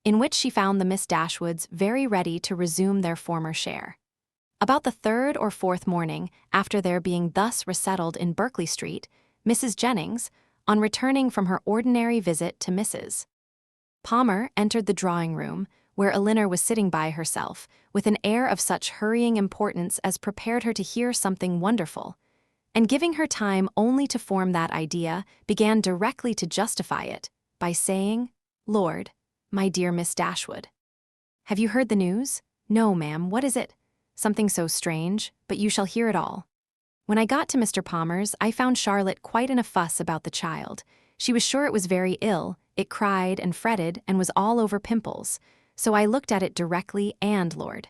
in which she found the Miss Dashwoods very ready to resume their former share. About the 3rd or 4th morning after their being thus resettled in Berkeley Street, Mrs. Jennings, on returning from her ordinary visit to Mrs. Palmer, entered the drawing-room, where Elinor was sitting by herself, with an air of such hurrying importance as prepared her to hear something wonderful, and giving her time only to form that idea, began directly to justify it, by saying, "Lord, my dear Miss Dashwood. Have you heard the news?" "No, ma'am, what is it?" "Something so strange, but you shall hear it all. When I got to Mr. Palmer's, I found Charlotte quite in a fuss about the child. She was sure it was very ill, it cried and fretted and was all over pimples. So I looked at it directly and Lord.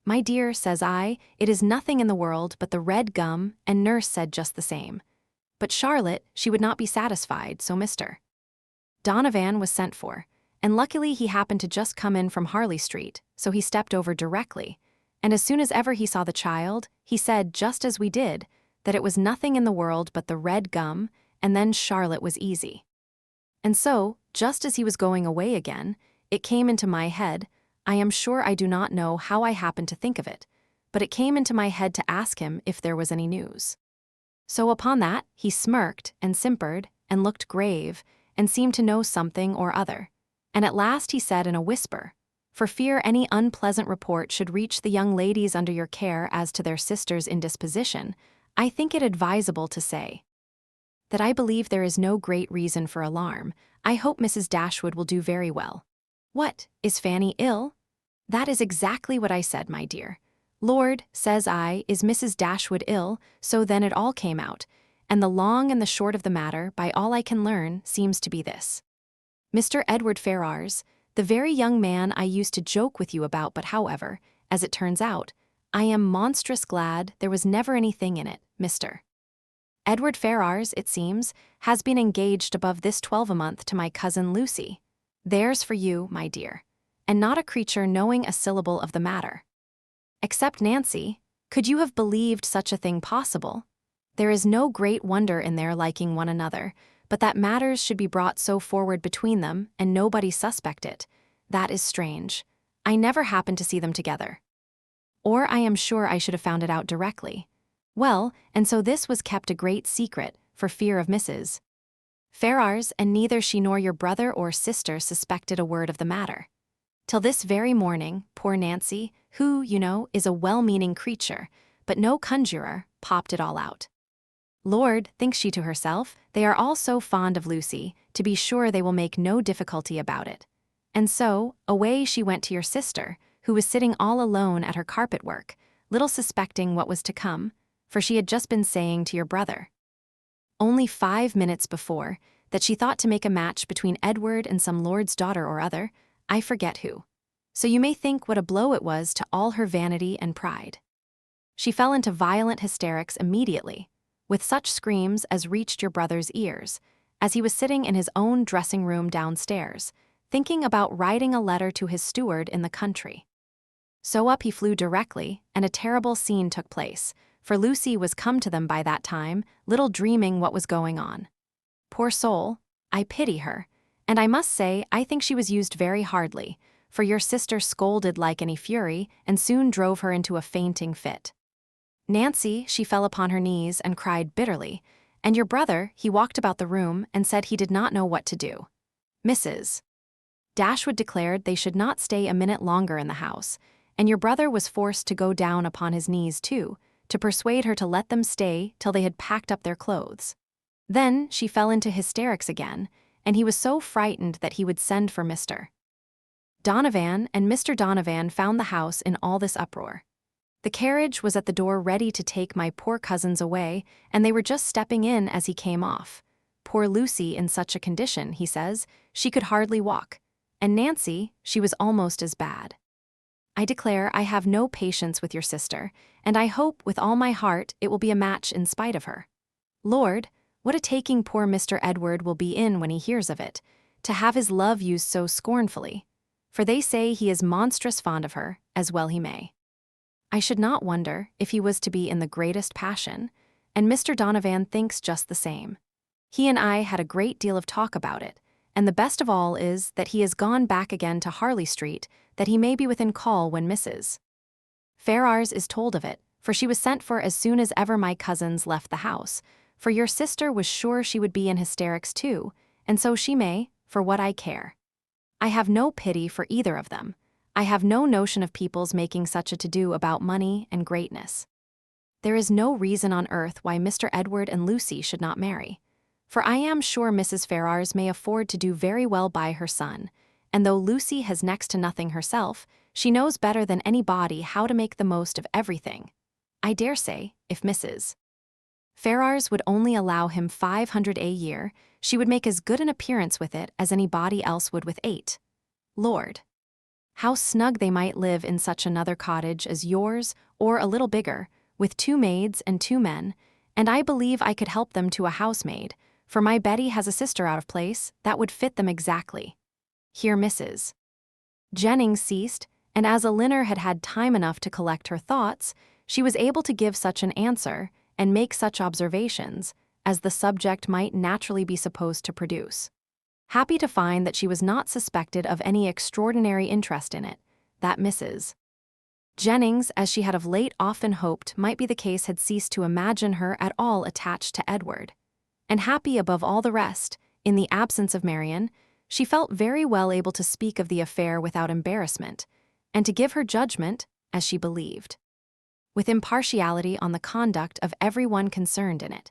"My dear," says I, "it is nothing in the world but the red gum," and nurse said just the same. But Charlotte, she would not be satisfied, so Mr. Donovan was sent for, and luckily he happened to just come in from Harley Street, so he stepped over directly, and as soon as ever he saw the child, he said, just as we did, that it was nothing in the world but the red gum, and then Charlotte was easy. And so, just as he was going away again, it came into my head, I am sure I do not know how I happened to think of it, but it came into my head to ask him if there was any news. So upon that, he smirked and simpered and looked grave and seemed to know something or other, and at last he said in a whisper, "For fear any unpleasant report should reach the young ladies under your care as to their sister's indisposition, I think it advisable to say that I believe there is no great reason for alarm. I hope Mrs. Dashwood will do very well." "What, is Fanny ill?" "That is exactly what I said, my dear. Lord, says I, is Mrs. Dashwood ill?" So then it all came out, and the long and the short of the matter, by all I can learn, seems to be this. Mr. Edward Ferrars, the very young man I used to joke with you about, but however, as it turns out, I am monstrous glad there was never anything in it. Mr. Edward Ferrars, it seems, has been engaged above this 12 month to my cousin Lucy. There's for you, my dear. And not a creature knowing a syllable of the matter. Except Nancy. Could you have believed such a thing possible? There is no great wonder in their liking one another, but that matters should be brought so forward between them, and nobody suspect it. That is strange. I never happened to see them together. Or I am sure I should have found it out directly. Well, and so this was kept a great secret, for fear of Mrs. Ferrars, and neither she nor your brother or sister suspected a word of the matter. Till this very morning, poor Nancy, who, you know, is a well-meaning creature, but no conjurer, popped it all out. Lord, thinks she to herself, they are all so fond of Lucy, to be sure they will make no difficulty about it. And so, away she went to your sister, who was sitting all alone at her carpet work, little suspecting what was to come, for she had just been saying to your brother, only 5 minutes before, that she thought to make a match between Edward and some lord's daughter or other, I forget who. So you may think what a blow it was to all her vanity and pride. She fell into violent hysterics immediately, with such screams as reached your brother's ears, as he was sitting in his own dressing room downstairs, thinking about writing a letter to his steward in the country. So up he flew directly, and a terrible scene took place, for Lucy was come to them by that time, little dreaming what was going on. Poor soul, I pity her, and I must say I think she was used very hardly, for your sister scolded like any fury and soon drove her into a fainting fit. Nancy, she fell upon her knees and cried bitterly, and your brother, he walked about the room and said he did not know what to do. Mrs. Dashwood declared they should not stay a minute longer in the house, and your brother was forced to go down upon his knees too, to persuade her to let them stay till they had packed up their clothes. Then she fell into hysterics again, and he was so frightened that he would send for Mr. Donovan, and Mr. Donovan found the house in all this uproar. The carriage was at the door ready to take my poor cousins away, and they were just stepping in as he came off. Poor Lucy in such a condition, he says, she could hardly walk, and Nancy, she was almost as bad. I declare I have no patience with your sister, and I hope with all my heart it will be a match in spite of her. Lord, what a taking poor Mr. Edward will be in when he hears of it, to have his love used so scornfully, for they say he is monstrous fond of her, as well he may. I should not wonder if he was to be in the greatest passion, and Mr. Donovan thinks just the same. He and I had a great deal of talk about it, and the best of all is that he has gone back again to Harley Street, that he may be within call when Mrs. Ferrars is told of it, for she was sent for as soon as ever my cousins left the house, for your sister was sure she would be in hysterics too, and so she may, for what I care. I have no pity for either of them. I have no notion of people's making such a to-do about money and greatness. There is no reason on earth why Mr. Edward and Lucy should not marry, For I am sure Mrs. Ferrars may afford to do very well by her son, and though Lucy has next to nothing herself, she knows better than anybody how to make the most of everything. I dare say, if Mrs. Ferrars would only allow him 500 a year, she would make as good an appearance with it as anybody else would with 8. Lord, how snug they might live in such another cottage as yours, or a little bigger, with 2 maids and 2 men, and I believe I could help them to a housemaid, for my Betty has a sister out of place that would fit them exactly. Here Mrs. Jennings ceased, and as Elinor had had time enough to collect her thoughts, she was able to give such an answer and make such observations as the subject might naturally be supposed to produce. Happy to find that she was not suspected of any extraordinary interest in it, that Mrs. Jennings, as she had of late often hoped might be the case, had ceased to imagine her at all attached to Edward. And happy above all the rest, in the absence of Marianne, she felt very well able to speak of the affair without embarrassment, and to give her judgment, as she believed, with impartiality on the conduct of everyone concerned in it.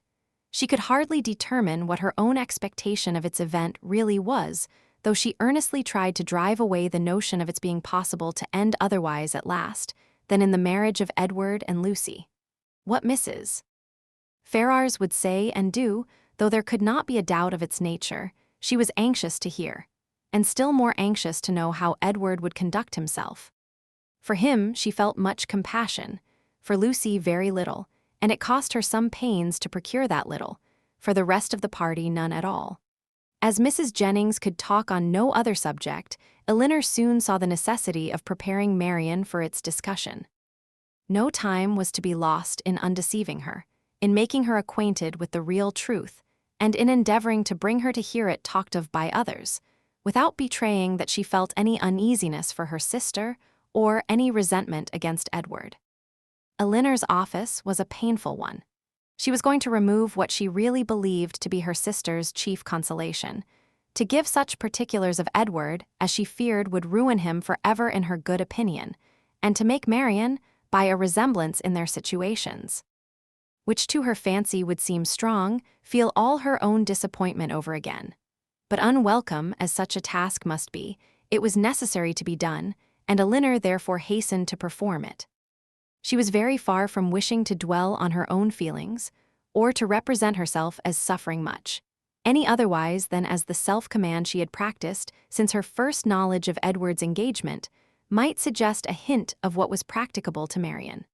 She could hardly determine what her own expectation of its event really was, though she earnestly tried to drive away the notion of its being possible to end otherwise at last than in the marriage of Edward and Lucy. What Mrs. Ferrars would say and do, though there could not be a doubt of its nature, she was anxious to hear, and still more anxious to know how Edward would conduct himself. For him she felt much compassion, for Lucy very little, and it cost her some pains to procure that little, for the rest of the party none at all. As Mrs. Jennings could talk on no other subject, Elinor soon saw the necessity of preparing Marianne for its discussion. No time was to be lost in undeceiving her, in making her acquainted with the real truth, and in endeavoring to bring her to hear it talked of by others, without betraying that she felt any uneasiness for her sister or any resentment against Edward. Elinor's office was a painful one. She was going to remove what she really believed to be her sister's chief consolation, to give such particulars of Edward as she feared would ruin him forever in her good opinion, and to make Marianne, by a resemblance in their situations, which to her fancy would seem strong, feel all her own disappointment over again. But unwelcome as such a task must be, it was necessary to be done, and Elinor therefore hastened to perform it. She was very far from wishing to dwell on her own feelings, or to represent herself as suffering much, any otherwise than as the self-command she had practiced since her first knowledge of Edward's engagement might suggest a hint of what was practicable to Marianne.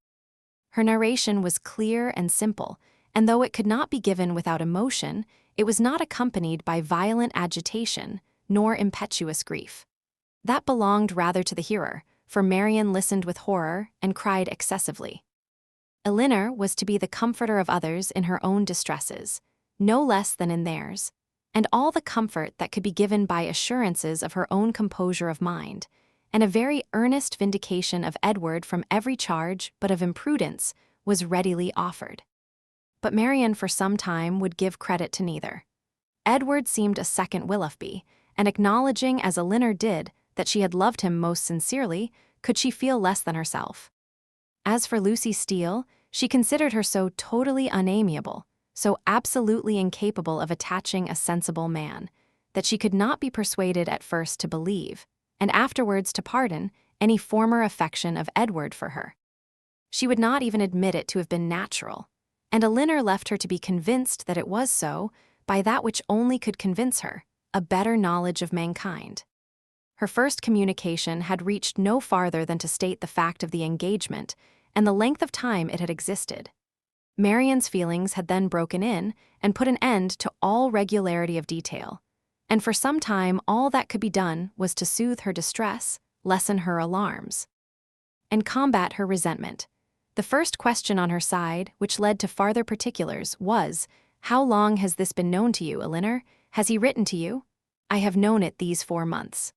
Her narration was clear and simple, and though it could not be given without emotion, it was not accompanied by violent agitation nor impetuous grief. That belonged rather to the hearer, for Marianne listened with horror and cried excessively. Elinor was to be the comforter of others in her own distresses, no less than in theirs, and all the comfort that could be given by assurances of her own composure of mind, and a very earnest vindication of Edward from every charge but of imprudence was readily offered. But Marianne for some time would give credit to neither. Edward seemed a second Willoughby, and acknowledging as Elinor did that she had loved him most sincerely, could she feel less than herself. As for Lucy Steele, she considered her so totally unamiable, so absolutely incapable of attaching a sensible man, that she could not be persuaded at first to believe, and afterwards to pardon, any former affection of Edward for her. She would not even admit it to have been natural, and Elinor left her to be convinced that it was so by that which only could convince her, a better knowledge of mankind. Her first communication had reached no farther than to state the fact of the engagement and the length of time it had existed. Marianne's feelings had then broken in and put an end to all regularity of detail, and for some time all that could be done was to soothe her distress, lessen her alarms, and combat her resentment. The first question on her side, which led to farther particulars, was, "How long has this been known to you, Elinor? Has he written to you?" "I have known it these 4 months.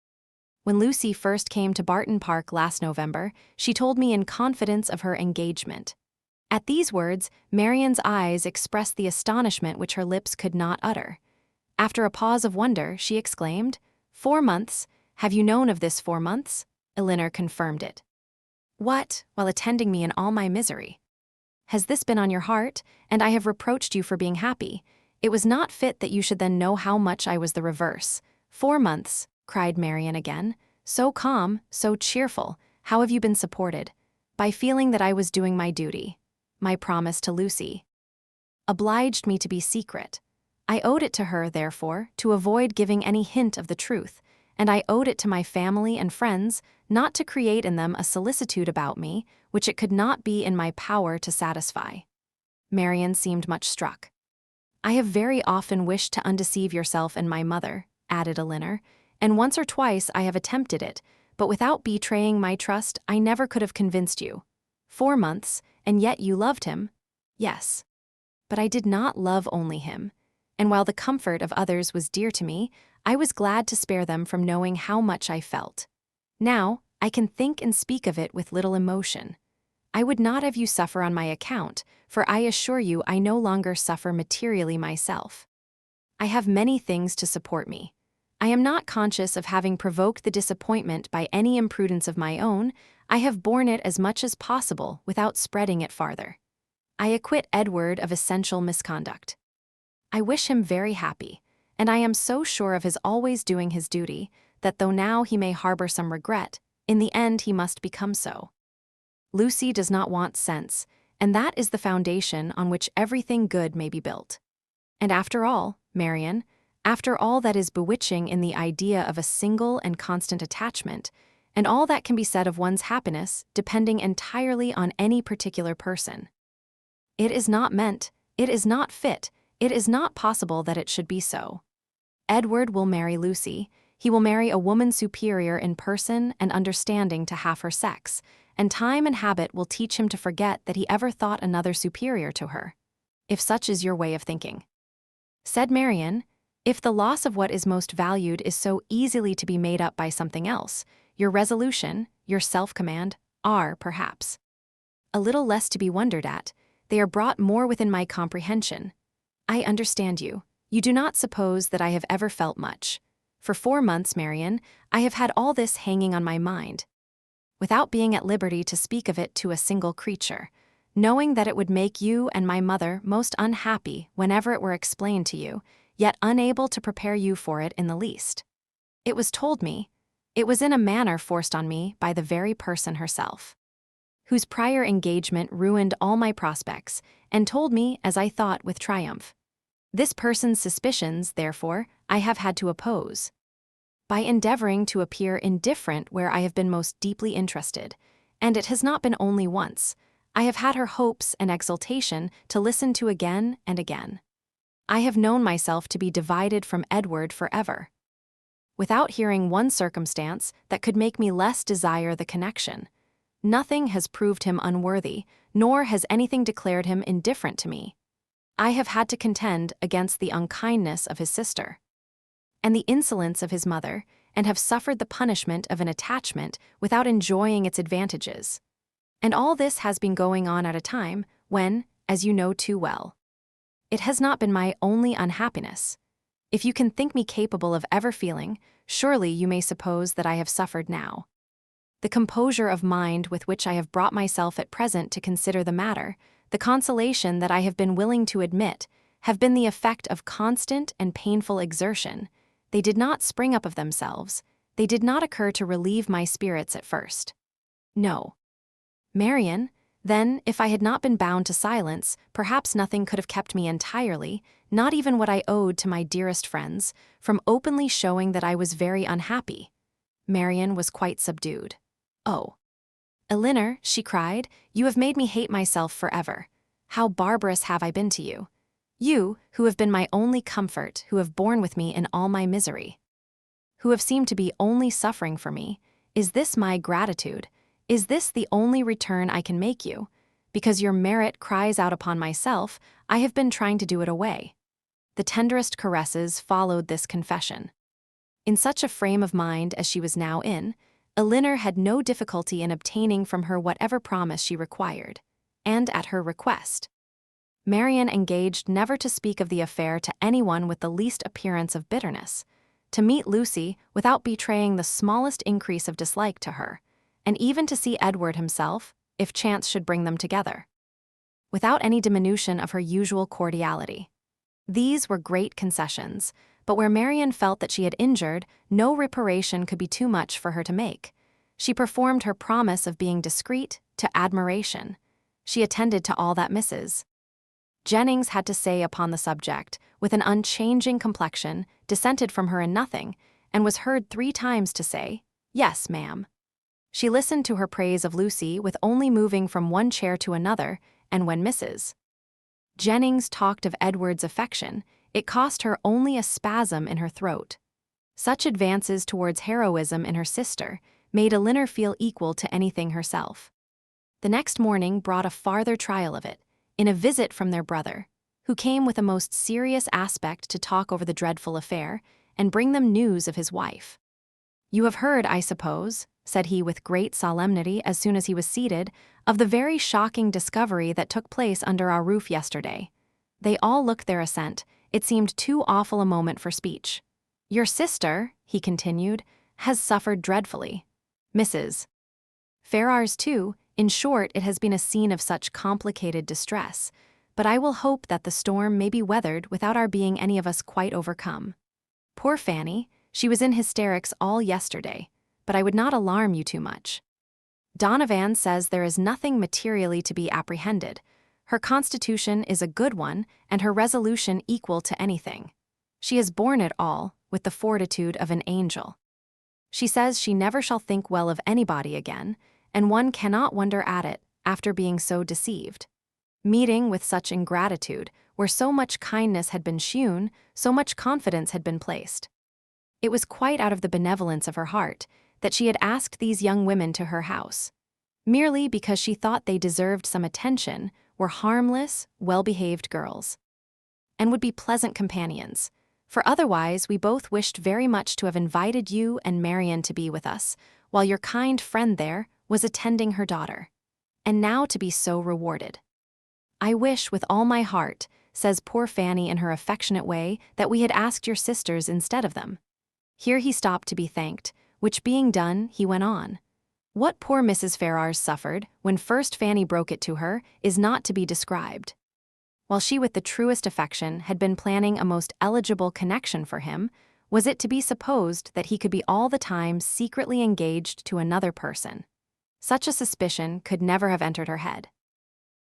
When Lucy first came to Barton Park last November, she told me in confidence of her engagement." At these words, Marianne's eyes expressed the astonishment which her lips could not utter. After a pause of wonder, she exclaimed, "4 months? Have you known of this 4 months?" Elinor confirmed it. "What, while attending me in all my misery? Has this been on your heart, and I have reproached you for being happy, It was not fit that you should then know how much I was the reverse. 4 months, cried Marianne again. So calm, so cheerful. How have you been supported? By feeling that I was doing my duty. My promise to Lucy obliged me to be secret. I owed it to her, therefore, to avoid giving any hint of the truth, and I owed it to my family and friends not to create in them a solicitude about me which it could not be in my power to satisfy. Marianne seemed much struck. I have very often wished to undeceive yourself and my mother, added Elinor, and once or twice I have attempted it, but without betraying my trust I never could have convinced you. 4 months, and yet you loved him? Yes. But I did not love only him, and while the comfort of others was dear to me, I was glad to spare them from knowing how much I felt. Now, I can think and speak of it with little emotion. I would not have you suffer on my account, for I assure you I no longer suffer materially myself. I have many things to support me. I am not conscious of having provoked the disappointment by any imprudence of my own. I have borne it as much as possible without spreading it farther. I acquit Edward of essential misconduct. I wish him very happy, and I am so sure of his always doing his duty, that though now he may harbor some regret, in the end he must become so. Lucy does not want sense, and that is the foundation on which everything good may be built. And after all, Marianne, after all that is bewitching in the idea of a single and constant attachment, and all that can be said of one's happiness depending entirely on any particular person, it is not meant, it is not fit, it is not possible that it should be so. Edward will marry Lucy. He will marry a woman superior in person and understanding to half her sex, and time and habit will teach him to forget that he ever thought another superior to her, if such is your way of thinking. Said Marianne, if the loss of what is most valued is so easily to be made up by something else, your resolution, your self-command, are, perhaps, a little less to be wondered at. They are brought more within my comprehension. I understand you. You do not suppose that I have ever felt much. For 4 months, Marianne, I have had all this hanging on my mind, without being at liberty to speak of it to a single creature, knowing that it would make you and my mother most unhappy whenever it were explained to you, yet unable to prepare you for it in the least. It was told me, it was in a manner forced on me by the very person herself, whose prior engagement ruined all my prospects, and told me, as I thought, with triumph. This person's suspicions, therefore, I have had to oppose, by endeavoring to appear indifferent where I have been most deeply interested, and it has not been only once. I have had her hopes and exultation to listen to again and again. I have known myself to be divided from Edward forever, without hearing one circumstance that could make me less desire the connection. Nothing has proved him unworthy, nor has anything declared him indifferent to me. I have had to contend against the unkindness of his sister and the insolence of his mother, and have suffered the punishment of an attachment without enjoying its advantages. And all this has been going on at a time when, as you know too well, it has not been my only unhappiness. If you can think me capable of ever feeling, surely you may suppose that I have suffered now. The composure of mind with which I have brought myself at present to consider the matter, the consolation that I have been willing to admit, have been the effect of constant and painful exertion. They did not spring up of themselves. They did not occur to relieve my spirits at first. No. Marianne, then, if I had not been bound to silence, perhaps nothing could have kept me entirely, not even what I owed to my dearest friends, from openly showing that I was very unhappy. Marianne was quite subdued. Oh, Elinor, she cried, you have made me hate myself forever. How barbarous have I been to you? You, who have been my only comfort, who have borne with me in all my misery, who have seemed to be only suffering for me, is this my gratitude? Is this the only return I can make you? Because your merit cries out upon myself, I have been trying to do it away. The tenderest caresses followed this confession. In such a frame of mind as she was now in, Elinor had no difficulty in obtaining from her whatever promise she required, and at her request, Marianne engaged never to speak of the affair to anyone with the least appearance of bitterness, to meet Lucy without betraying the smallest increase of dislike to her, and even to see Edward himself, if chance should bring them together, without any diminution of her usual cordiality. These were great concessions, but where Marianne felt that she had injured, no reparation could be too much for her to make. She performed her promise of being discreet to admiration. She attended to all that Mrs. Jennings had to say upon the subject, with an unchanging complexion, dissented from her in nothing, and was heard 3 times to say, "Yes, ma'am." She listened to her praise of Lucy with only moving from one chair to another, and when Mrs. Jennings talked of Edward's affection, it cost her only a spasm in her throat. Such advances towards heroism in her sister made Elinor feel equal to anything herself. The next morning brought a farther trial of it, in a visit from their brother, who came with a most serious aspect to talk over the dreadful affair and bring them news of his wife. "You have heard, I suppose," said he with great solemnity as soon as he was seated, "of the very shocking discovery that took place under our roof yesterday." They all looked their assent. It seemed too awful a moment for speech. "Your sister," he continued, "has suffered dreadfully. Mrs. Ferrars too. In short, it has been a scene of such complicated distress, but I will hope that the storm may be weathered without our being any of us quite overcome. Poor Fanny, she was in hysterics all yesterday, but I would not alarm you too much. Donovan says there is nothing materially to be apprehended. Her constitution is a good one, and her resolution equal to anything. She has borne it all, with the fortitude of an angel. She says she never shall think well of anybody again, and one cannot wonder at it, after being so deceived. Meeting with such ingratitude, where so much kindness had been shewn, so much confidence had been placed. It was quite out of the benevolence of her heart that she had asked these young women to her house, merely because she thought they deserved some attention, were harmless, well-behaved girls, and would be pleasant companions, for otherwise we both wished very much to have invited you and Marianne to be with us, while your kind friend there was attending her daughter, and now to be so rewarded. I wish with all my heart, says poor Fanny in her affectionate way, that we had asked your sisters instead of them." Here he stopped to be thanked, which being done, he went on. "What poor Mrs. Ferrars suffered, when first Fanny broke it to her, is not to be described. While she with the truest affection had been planning a most eligible connection for him, was it to be supposed that he could be all the time secretly engaged to another person? Such a suspicion could never have entered her head.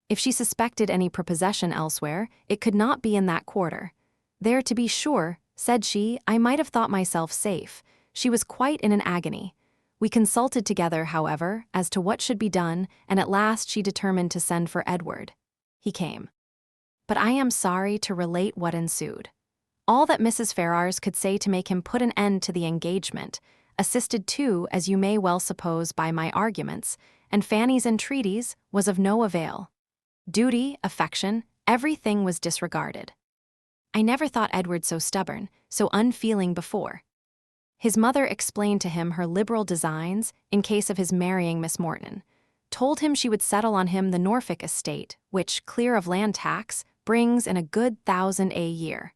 If she suspected any prepossession elsewhere, it could not be in that quarter. There, to be sure, said she, I might have thought myself safe. She was quite in an agony. We consulted together, however, as to what should be done, and at last she determined to send for Edward. He came. But I am sorry to relate what ensued. All that Mrs. Ferrars could say to make him put an end to the engagement, assisted too, as you may well suppose, by my arguments, and Fanny's entreaties, was of no avail. Duty, affection, everything was disregarded. I never thought Edward so stubborn, so unfeeling before. His mother explained to him her liberal designs in case of his marrying Miss Morton, told him she would settle on him the Norfolk estate, which, clear of land tax, brings in a good 1,000 a year.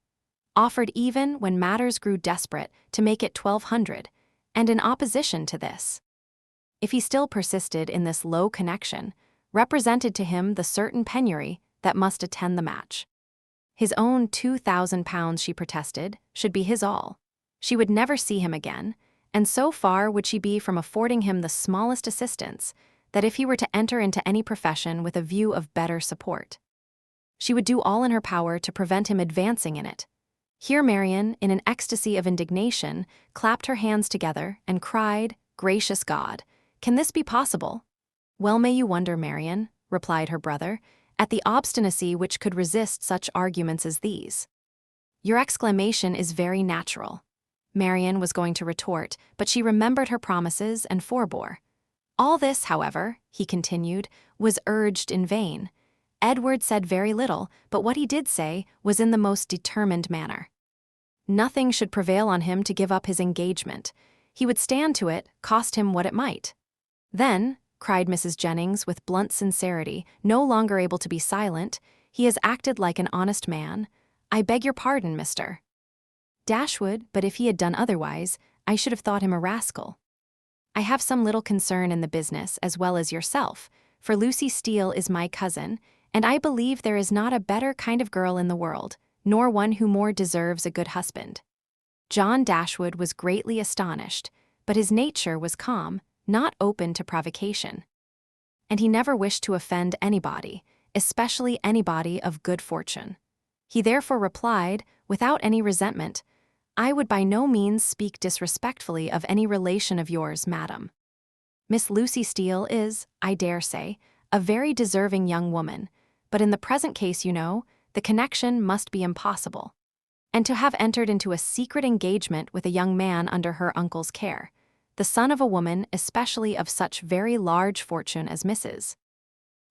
Offered even, when matters grew desperate, to make it 1,200, and in opposition to this, if he still persisted in this low connection, represented to him the certain penury that must attend the match. His own £2,000, she protested, should be his all. She would never see him again, and so far would she be from affording him the smallest assistance, that if he were to enter into any profession with a view of better support, she would do all in her power to prevent him advancing in it. Here Marianne, in an ecstasy of indignation, clapped her hands together and cried, "Gracious God, can this be possible?" "Well may you wonder, Marianne," replied her brother, "at the obstinacy which could resist such arguments as these. Your exclamation is very natural." Marianne was going to retort, but she remembered her promises and forbore. All this, however, he continued, was urged in vain. Edward said very little, but what he did say was in the most determined manner. Nothing should prevail on him to give up his engagement. He would stand to it, cost him what it might. "Then," cried Mrs. Jennings with blunt sincerity, no longer able to be silent, "he has acted like an honest man. I beg your pardon, Mr. Dashwood, but if he had done otherwise, I should have thought him a rascal. I have some little concern in the business as well as yourself, for Lucy Steele is my cousin, and I believe there is not a better kind of girl in the world, nor one who more deserves a good husband. John Dashwood was greatly astonished, but his nature was calm, not open to provocation. And he never wished to offend anybody, especially anybody of good fortune. He therefore replied, without any resentment, "I would by no means speak disrespectfully of any relation of yours, madam. Miss Lucy Steele is, I dare say, a very deserving young woman, but in the present case, you know, the connection must be impossible. And to have entered into a secret engagement with a young man under her uncle's care, the son of a woman especially of such very large fortune as Mrs.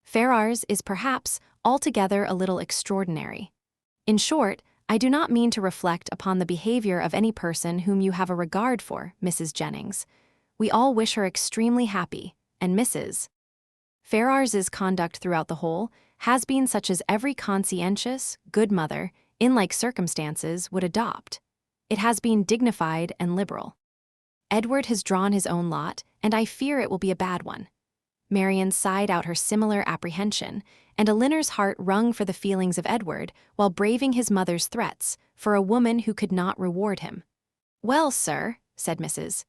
Ferrars is perhaps altogether a little extraordinary. In short, I do not mean to reflect upon the behavior of any person whom you have a regard for, Mrs. Jennings. We all wish her extremely happy, and Mrs. Ferrars's conduct throughout the whole has been such as every conscientious, good mother, in like circumstances, would adopt. It has been dignified and liberal. Edward has drawn his own lot, and I fear it will be a bad one." Marianne sighed out her similar apprehension, and Elinor's heart wrung for the feelings of Edward while braving his mother's threats for a woman who could not reward him. "Well, sir," said Mrs.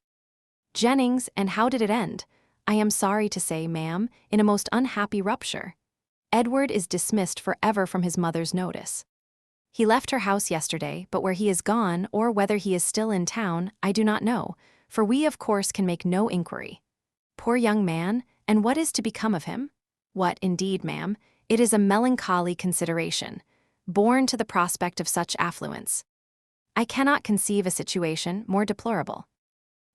Jennings, "and how did it end?" "I am sorry to say, ma'am, in a most unhappy rupture. Edward is dismissed forever from his mother's notice. He left her house yesterday, but where he is gone, or whether he is still in town, I do not know, for we of course can make no inquiry. Poor young man, and what is to become of him? What, indeed, ma'am, it is a melancholy consideration, born to the prospect of such affluence. I cannot conceive a situation more deplorable.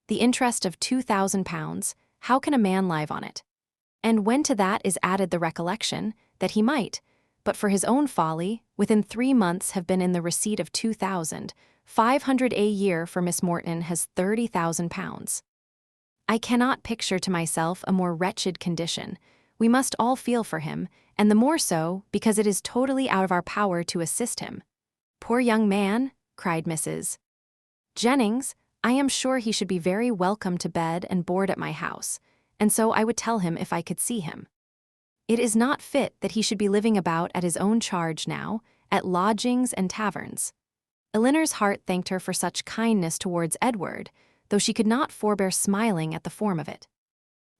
The interest of £2,000, how can a man live on it? And when to that is added the recollection that he might, but for his own folly, within 3 months have been in the receipt of £2,500 a year, for Miss Morton has £30,000. I cannot picture to myself a more wretched condition. We must all feel for him, and the more so because it is totally out of our power to assist him." "Poor young man," cried Mrs. Jennings, "I am sure he should be very welcome to bed and board at my house, and so I would tell him if I could see him. It is not fit that he should be living about at his own charge now, at lodgings and taverns." Elinor's heart thanked her for such kindness towards Edward, though she could not forbear smiling at the form of it.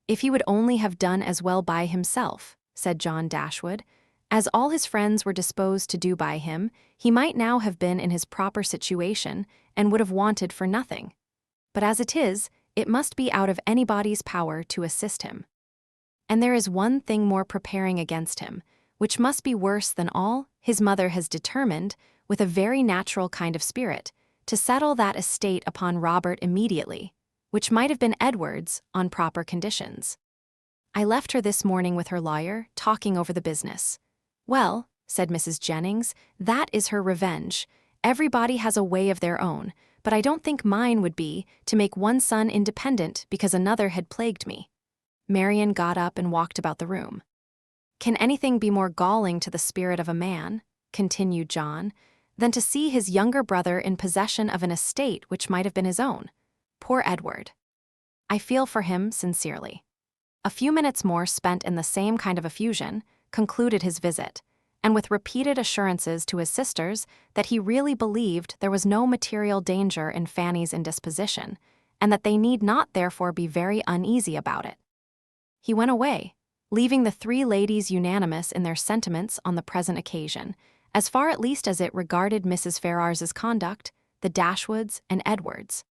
"If he would only have done as well by himself," said John Dashwood, "as all his friends were disposed to do by him, he might now have been in his proper situation, and would have wanted for nothing. But as it is, it must be out of anybody's power to assist him. And there is one thing more preparing against him, which must be worse than all. His mother has determined, with a very natural kind of spirit, to settle that estate upon Robert immediately, which might have been Edward's on proper conditions. I left her this morning with her lawyer, talking over the business. Well, said Mrs. Jennings, that is her revenge. Everybody has a way of their own, but I don't think mine would be to make one son independent because another had plagued me." Marianne got up and walked about the room. "Can anything be more galling to the spirit of a man," continued John, "than to see his younger brother in possession of an estate which might have been his own? Poor Edward! I feel for him sincerely." A few minutes more spent in the same kind of effusion concluded his visit, and with repeated assurances to his sisters that he really believed there was no material danger in Fanny's indisposition, and that they need not therefore be very uneasy about it. He went away, leaving the 3 ladies unanimous in their sentiments on the present occasion, as far at least as it regarded Mrs. Ferrars's conduct, the Dashwoods, and Edward's.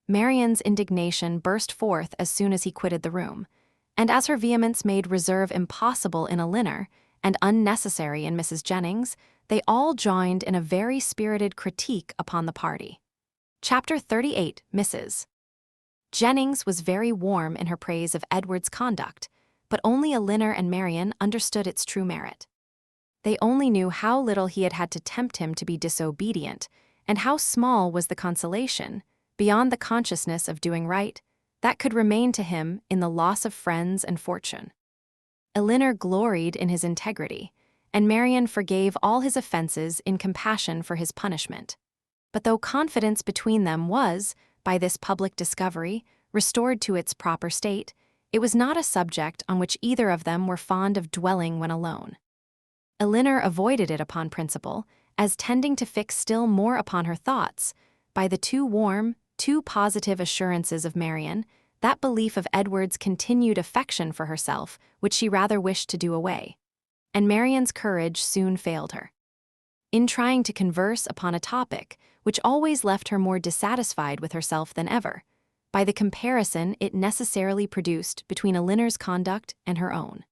Marianne's indignation burst forth as soon as he quitted the room, and as her vehemence made reserve impossible in Elinor, and unnecessary in Mrs. Jennings, they all joined in a very spirited critique upon the party. Chapter 38. Mrs. Jennings was very warm in her praise of Edward's conduct, but only Elinor and Marianne understood its true merit. They only knew how little he had had to tempt him to be disobedient, and how small was the consolation, beyond the consciousness of doing right, that could remain to him in the loss of friends and fortune. Elinor gloried in his integrity, and Marianne forgave all his offenses in compassion for his punishment. But though confidence between them was, by this public discovery, restored to its proper state, it was not a subject on which either of them were fond of dwelling when alone. Elinor avoided it upon principle, as tending to fix still more upon her thoughts, by the too warm, too positive assurances of Marianne, that belief of Edward's continued affection for herself which she rather wished to do away. And Marianne's courage soon failed her. In trying to converse upon a topic which always left her more dissatisfied with herself than ever, by the comparison it necessarily produced between Elinor's conduct and her own.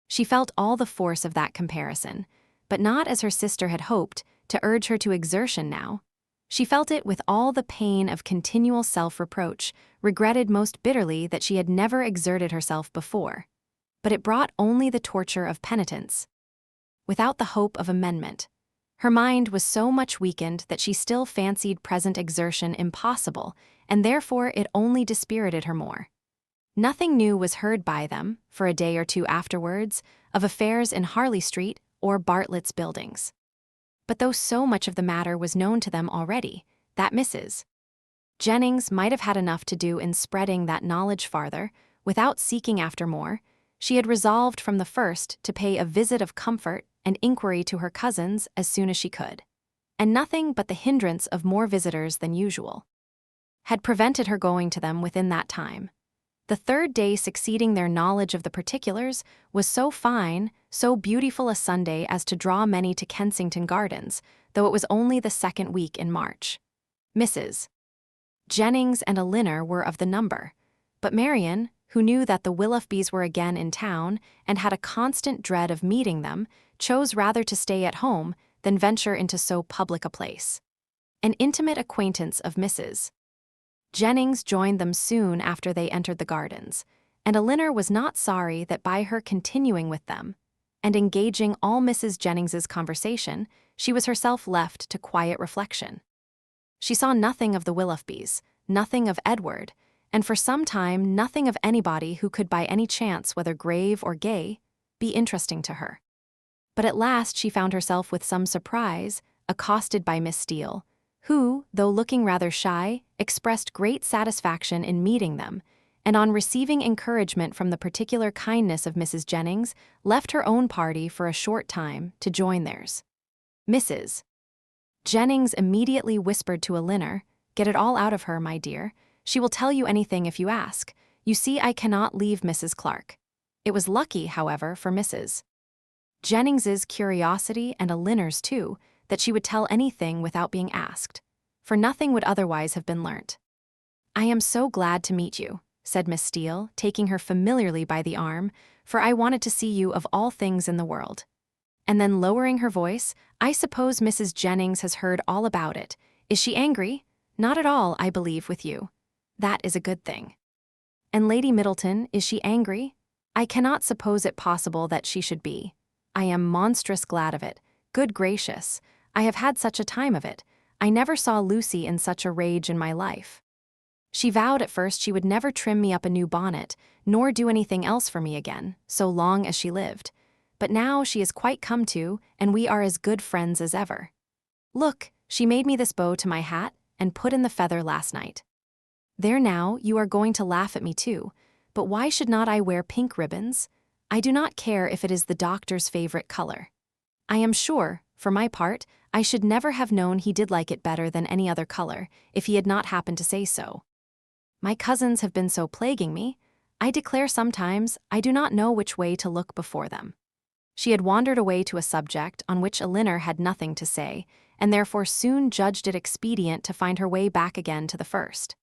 She felt all the force of that comparison, but not as her sister had hoped, to urge her to exertion now. She felt it with all the pain of continual self-reproach, regretted most bitterly that she had never exerted herself before. But it brought only the torture of penitence, without the hope of amendment. Her mind was so much weakened that she still fancied present exertion impossible, and therefore it only dispirited her more. Nothing new was heard by them, for a day or two afterwards, of affairs in Harley Street or Bartlett's buildings. But though so much of the matter was known to them already, that Mrs. Jennings might have had enough to do in spreading that knowledge farther, without seeking after more, she had resolved from the first to pay a visit of comfort and inquiry to her cousins as soon as she could. And nothing but the hindrance of more visitors than usual had prevented her going to them within that time. The third day succeeding their knowledge of the particulars was so fine, so beautiful a Sunday as to draw many to Kensington Gardens, though it was only the second week in March. Mrs. Jennings and Elinor were of the number, but Marianne, who knew that the Willoughbys were again in town and had a constant dread of meeting them, chose rather to stay at home than venture into so public a place. An intimate acquaintance of Mrs. Jennings joined them soon after they entered the gardens, and Elinor was not sorry that by her continuing with them, and engaging all Mrs. Jennings's conversation, she was herself left to quiet reflection. She saw nothing of the Willoughbys, nothing of Edward, and for some time nothing of anybody who could by any chance, whether grave or gay, be interesting to her. But at last she found herself with some surprise accosted by Miss Steele, who, though looking rather shy, expressed great satisfaction in meeting them, and on receiving encouragement from the particular kindness of Mrs. Jennings, left her own party for a short time to join theirs. Mrs. Jennings immediately whispered to Elinor, "Get it all out of her, my dear. She will tell you anything if you ask. You see, I cannot leave Mrs. Clark." It was lucky, however, for Mrs. Jennings's curiosity and Elinor's too, that she would tell anything without being asked, for nothing would otherwise have been learnt. "I am so glad to meet you," said Miss Steele, taking her familiarly by the arm, "for I wanted to see you of all things in the world." And then lowering her voice, "I suppose Mrs. Jennings has heard all about it. Is she angry? Not at all, I believe, with you. That is a good thing. And Lady Middleton, is she angry? I cannot suppose it possible that she should be. I am monstrous glad of it. Good gracious, I have had such a time of it. I never saw Lucy in such a rage in my life. She vowed at first she would never trim me up a new bonnet, nor do anything else for me again, so long as she lived. But now she is quite come to, and we are as good friends as ever. Look, she made me this bow to my hat, and put in the feather last night. There now, you are going to laugh at me too, but why should not I wear pink ribbons? I do not care if it is the doctor's favorite color. I am sure, for my part, I should never have known he did like it better than any other color, if he had not happened to say so. My cousins have been so plaguing me, I declare sometimes I do not know which way to look before them." She had wandered away to a subject on which Elinor had nothing to say, and therefore soon judged it expedient to find her way back again to the first.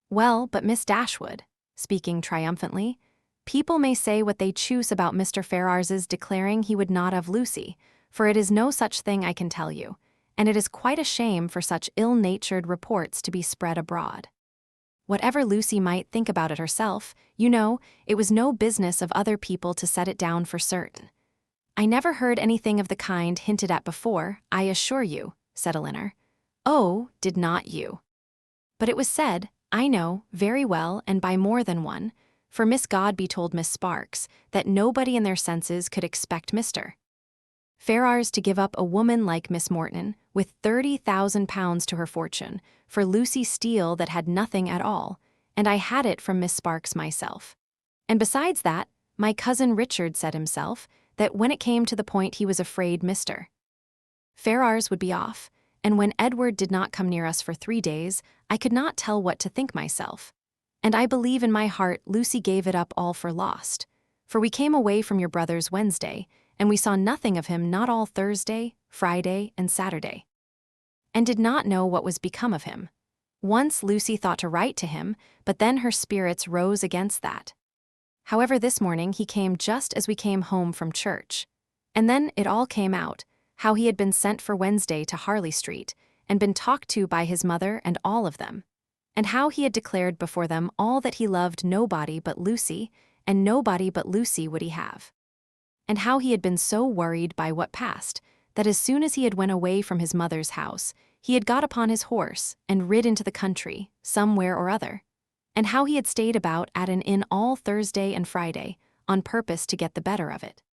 "Well, but Miss Dashwood," speaking triumphantly, "people may say what they choose about Mr. Ferrars's declaring he would not have Lucy, for it is no such thing, I can tell you, and it is quite a shame for such ill-natured reports to be spread abroad. Whatever Lucy might think about it herself, you know, it was no business of other people to set it down for certain." "I never heard anything of the kind hinted at before, I assure you," said Elinor. "Oh, did not you? But it was said, I know, very well, and by more than one, for Miss Godby told Miss Sparks, that nobody in their senses could expect Mr. Ferrars to give up a woman like Miss Morton, with £30,000 to her fortune, for Lucy Steele that had nothing at all, and I had it from Miss Sparks myself. And besides that, my cousin Richard said himself, that when it came to the point he was afraid Mr. Ferrars would be off, and when Edward did not come near us for 3 days, I could not tell what to think myself. And I believe in my heart Lucy gave it up all for lost. For we came away from your brother's Wednesday, and we saw nothing of him not all Thursday, Friday, and Saturday. And did not know what was become of him. Once Lucy thought to write to him, but then her spirits rose against that. However, this morning he came just as we came home from church. And then it all came out, how he had been sent for Wednesday to Harley Street, and been talked to by his mother and all of them, and how he had declared before them all that he loved nobody but Lucy, and nobody but Lucy would he have. And how he had been so worried by what passed, that as soon as he had went away from his mother's house, he had got upon his horse and rid into the country, somewhere or other, and how he had stayed about at an inn all Thursday and Friday, on purpose to get the better of it.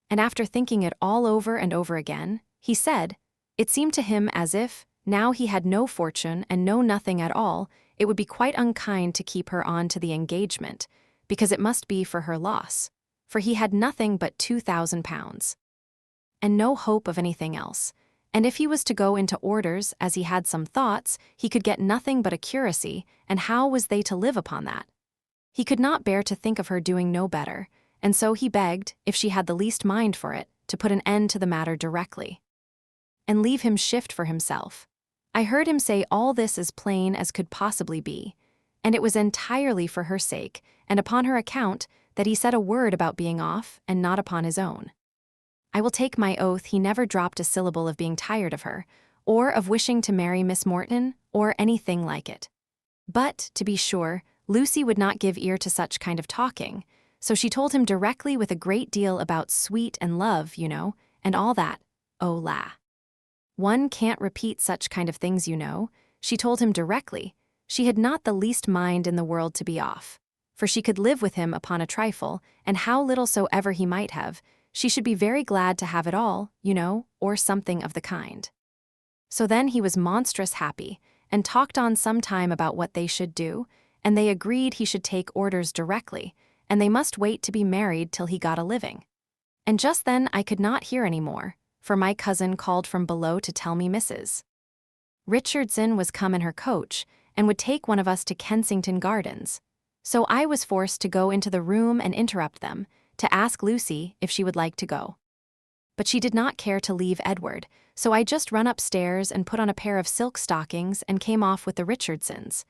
And after thinking it all over and over again, he said, it seemed to him as if, now he had no fortune and no nothing at all, it would be quite unkind to keep her on to the engagement, because it must be for her loss, for he had nothing but £2,000, and no hope of anything else, and if he was to go into orders, as he had some thoughts, he could get nothing but a curacy, and how was they to live upon that? He could not bear to think of her doing no better, and so he begged, if she had the least mind for it, to put an end to the matter directly, and leave him shift for himself. I heard him say all this as plain as could possibly be, and it was entirely for her sake, and upon her account, that he said a word about being off, and not upon his own. I will take my oath he never dropped a syllable of being tired of her, or of wishing to marry Miss Morton, or anything like it. But, to be sure, Lucy would not give ear to such kind of talking, so she told him directly with a great deal about sweet and love, you know, and all that. Oh, la. One can't repeat such kind of things, you know. She told him directly. She had not the least mind in the world to be off, for she could live with him upon a trifle, and how little soever he might have, she should be very glad to have it all, you know, or something of the kind. So then he was monstrous happy, and talked on some time about what they should do, and they agreed he should take orders directly, and they must wait to be married till he got a living. And just then I could not hear any more, for my cousin called from below to tell me Mrs. Richardson was come in her coach, and would take one of us to Kensington Gardens. So I was forced to go into the room and interrupt them, to ask Lucy if she would like to go. But she did not care to leave Edward, so I just run upstairs and put on a pair of silk stockings and came off with the Richardsons.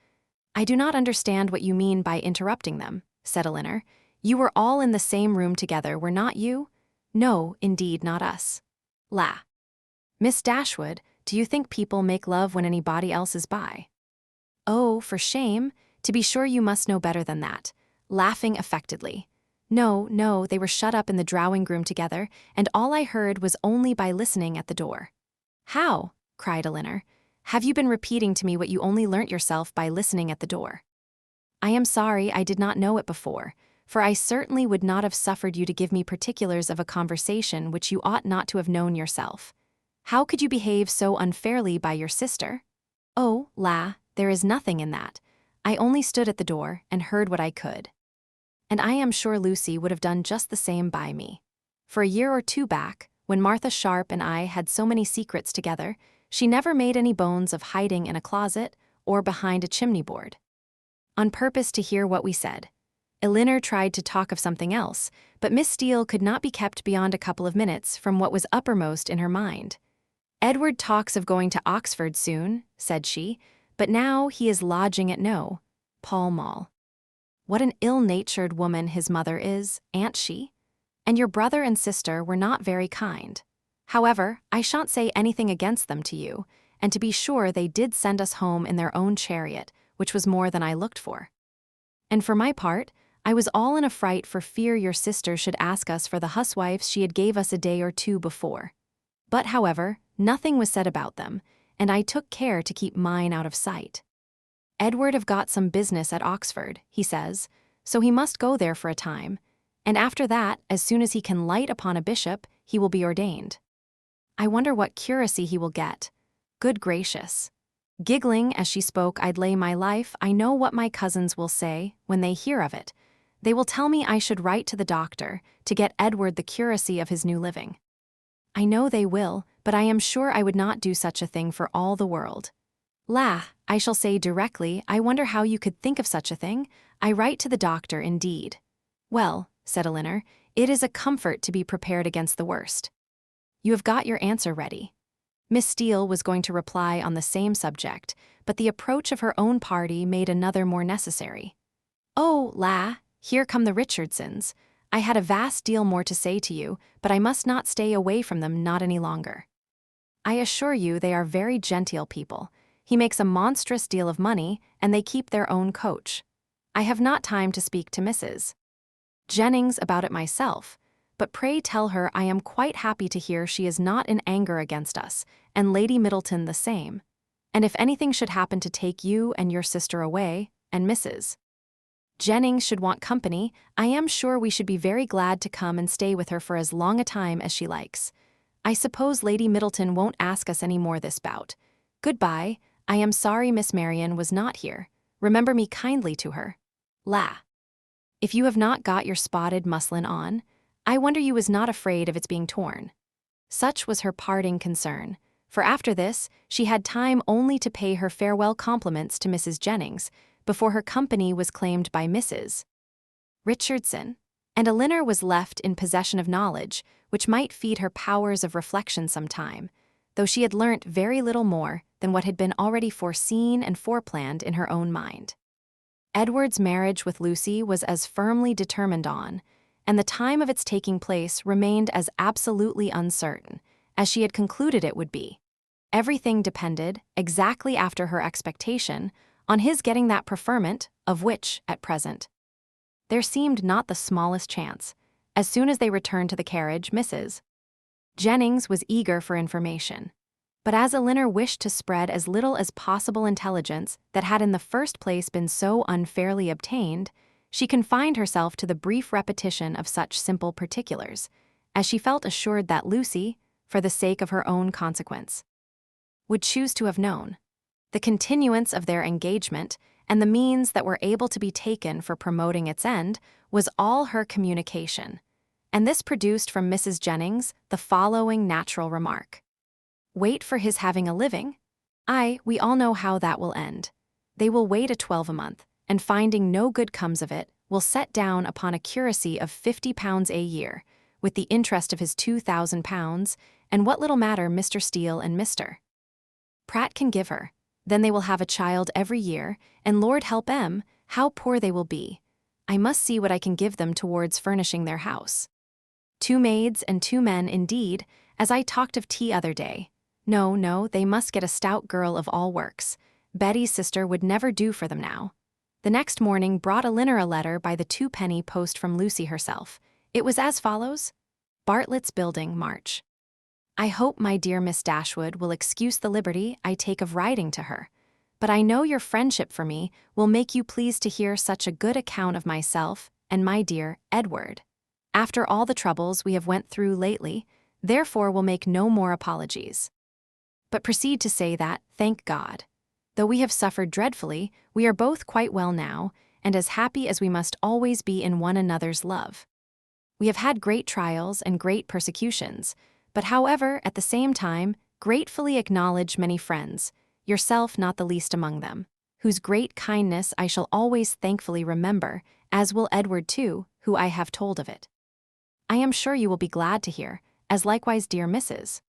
I do not understand what you mean by interrupting them, said Elinor. You were all in the same room together, were not you? No, indeed, not us. La. Miss Dashwood, do you think people make love when anybody else is by? Oh, for shame, to be sure you must know better than that, laughing affectedly. No, no, they were shut up in the drawing-room together, and all I heard was only by listening at the door. How? Cried Elinor. Have you been repeating to me what you only learnt yourself by listening at the door? I am sorry I did not know it before, for I certainly would not have suffered you to give me particulars of a conversation which you ought not to have known yourself. How could you behave so unfairly by your sister? Oh, la, there is nothing in that. I only stood at the door and heard what I could. And I am sure Lucy would have done just the same by me. For a year or two back, when Martha Sharp and I had so many secrets together, she never made any bones of hiding in a closet or behind a chimney-board, on purpose to hear what we said. Elinor tried to talk of something else, but Miss Steele could not be kept beyond a couple of minutes from what was uppermost in her mind. Edward talks of going to Oxford soon, said she, but now he is lodging at No. Pall Mall. What an ill-natured woman his mother is, ain't she? And your brother and sister were not very kind. However, I shan't say anything against them to you, and to be sure they did send us home in their own chariot, which was more than I looked for. And for my part, I was all in a fright for fear your sister should ask us for the huswives she had gave us a day or two before. But, however, nothing was said about them, and I took care to keep mine out of sight. Edward have got some business at Oxford, he says, so he must go there for a time, and after that, as soon as he can light upon a bishop, he will be ordained. I wonder what curacy he will get. Good gracious. Giggling as she spoke, I'd lay my life, I know what my cousins will say when they hear of it. They will tell me I should write to the doctor to get Edward the curacy of his new living. I know they will, but I am sure I would not do such a thing for all the world. La, I shall say directly, I wonder how you could think of such a thing. I write to the doctor, indeed. Well, said Elinor, it is a comfort to be prepared against the worst. You have got your answer ready. Miss Steele was going to reply on the same subject, but the approach of her own party made another more necessary. Oh, la, here come the Richardsons. I had a vast deal more to say to you, but I must not stay away from them not any longer. I assure you they are very genteel people. He makes a monstrous deal of money, and they keep their own coach. I have not time to speak to Mrs. Jennings about it myself, but pray tell her I am quite happy to hear she is not in anger against us, and Lady Middleton the same. And if anything should happen to take you and your sister away, and Mrs. Jennings should want company, I am sure we should be very glad to come and stay with her for as long a time as she likes. I suppose Lady Middleton won't ask us any more this bout. Goodbye. I am sorry Miss Marianne was not here. Remember me kindly to her. La. If you have not got your spotted muslin on, I wonder you was not afraid of its being torn. Such was her parting concern, for after this she had time only to pay her farewell compliments to Mrs. Jennings, before her company was claimed by Mrs. Richardson, and Elinor was left in possession of knowledge which might feed her powers of reflection some time, though she had learnt very little more than what had been already foreseen and foreplanned in her own mind. Edward's marriage with Lucy was as firmly determined on, and the time of its taking place remained as absolutely uncertain as she had concluded it would be. Everything depended, exactly after her expectation, on his getting that preferment, of which, at present, there seemed not the smallest chance. As soon as they returned to the carriage, Mrs. Jennings was eager for information. But as Elinor wished to spread as little as possible intelligence that had in the first place been so unfairly obtained, she confined herself to the brief repetition of such simple particulars, as she felt assured that Lucy, for the sake of her own consequence, would choose to have known. The continuance of their engagement, and the means that were able to be taken for promoting its end, was all her communication, and this produced from Mrs. Jennings the following natural remark. Wait for his having a living? We all know how that will end. They will wait a 12 months, and finding no good comes of it, will set down upon a curacy of £50 a year, with the interest of his £2,000, and what little matter Mr. Steele and Mr. Pratt can give her. Then they will have a child every year, and Lord help 'em, how poor they will be. I must see what I can give them towards furnishing their house. 2 maids and 2 men, indeed, as I talked of tea other day. No, they must get a stout girl of all works. Betty's sister would never do for them now. The next morning brought Elinor a letter by the 2-penny post from Lucy herself. It was as follows: Bartlett's Building, March. I hope my dear Miss Dashwood will excuse the liberty I take of writing to her, but I know your friendship for me will make you pleased to hear such a good account of myself and my dear Edward. After all the troubles we have went through lately, therefore will make no more apologies. But proceed to say that, thank God, though we have suffered dreadfully, we are both quite well now, and as happy as we must always be in one another's love. We have had great trials and great persecutions, but however, at the same time, gratefully acknowledge many friends, yourself not the least among them, whose great kindness I shall always thankfully remember, as will Edward too, who I have told of it. I am sure you will be glad to hear, as likewise dear Mrs.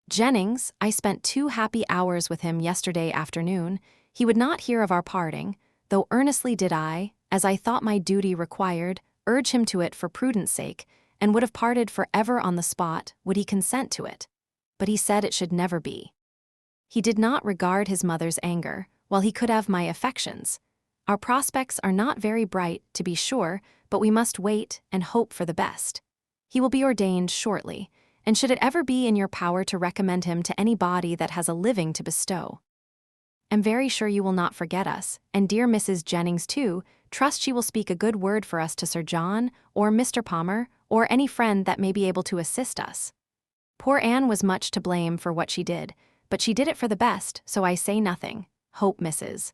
Jennings. I spent 2 happy hours with him yesterday afternoon. He would not hear of our parting, though earnestly did I, as I thought my duty required, urge him to it for prudence sake, and would have parted for ever on the spot, would he consent to it. But he said it should never be. He did not regard his mother's anger, while he could have my affections. Our prospects are not very bright, to be sure, but we must wait and hope for the best. He will be ordained shortly, and should it ever be in your power to recommend him to any body that has a living to bestow, am very sure you will not forget us, and dear Mrs. Jennings too, trust she will speak a good word for us to Sir John, or Mr. Palmer, or any friend that may be able to assist us. Poor Anne was much to blame for what she did, but she did it for the best, so I say nothing. Hope Mrs.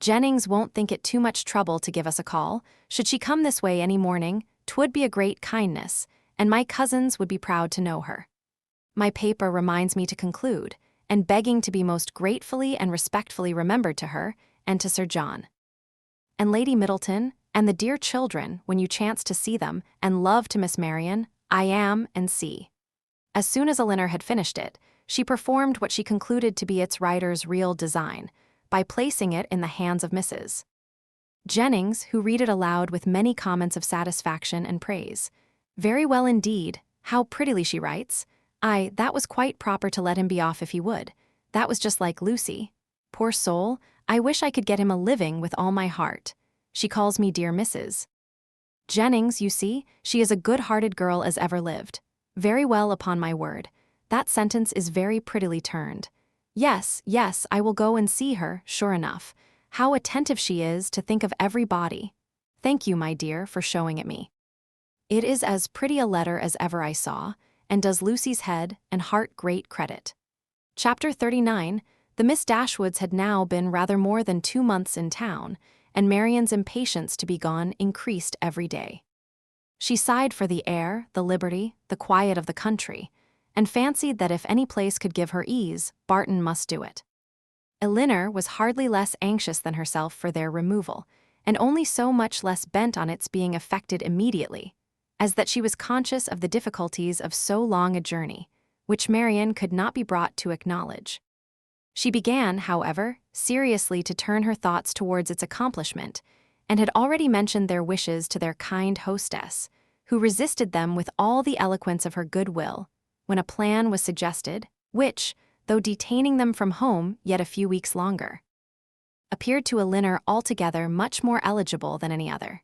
Jennings won't think it too much trouble to give us a call. Should she come this way any morning, 'twould be a great kindness, and my cousins would be proud to know her. My paper reminds me to conclude, and begging to be most gratefully and respectfully remembered to her, and to Sir John. And Lady Middleton, and the dear children, when you chance to see them, and love to Miss Marianne, I am, and C. As soon as Elinor had finished it, she performed what she concluded to be its writer's real design, by placing it in the hands of Mrs. Jennings, who read it aloud with many comments of satisfaction and praise. Very well indeed, how prettily she writes. Aye, that was quite proper to let him be off if he would. That was just like Lucy. Poor soul, I wish I could get him a living with all my heart. She calls me dear Mrs. Jennings, you see, she is a good-hearted girl as ever lived. Very well, upon my word. That sentence is very prettily turned. Yes, yes, I will go and see her, sure enough. How attentive she is to think of everybody. Thank you, my dear, for showing it me. It is as pretty a letter as ever I saw, and does Lucy's head and heart great credit. Chapter 39. The Miss Dashwoods had now been rather more than 2 months in town, and Marianne's impatience to be gone increased every day. She sighed for the air, the liberty, the quiet of the country, and fancied that if any place could give her ease, Barton must do it. Elinor was hardly less anxious than herself for their removal, and only so much less bent on its being effected immediately, as that she was conscious of the difficulties of so long a journey, which Marianne could not be brought to acknowledge. She began, however, seriously to turn her thoughts towards its accomplishment, and had already mentioned their wishes to their kind hostess, who resisted them with all the eloquence of her good will, when a plan was suggested, which, though detaining them from home yet a few weeks longer, appeared to Elinor altogether much more eligible than any other.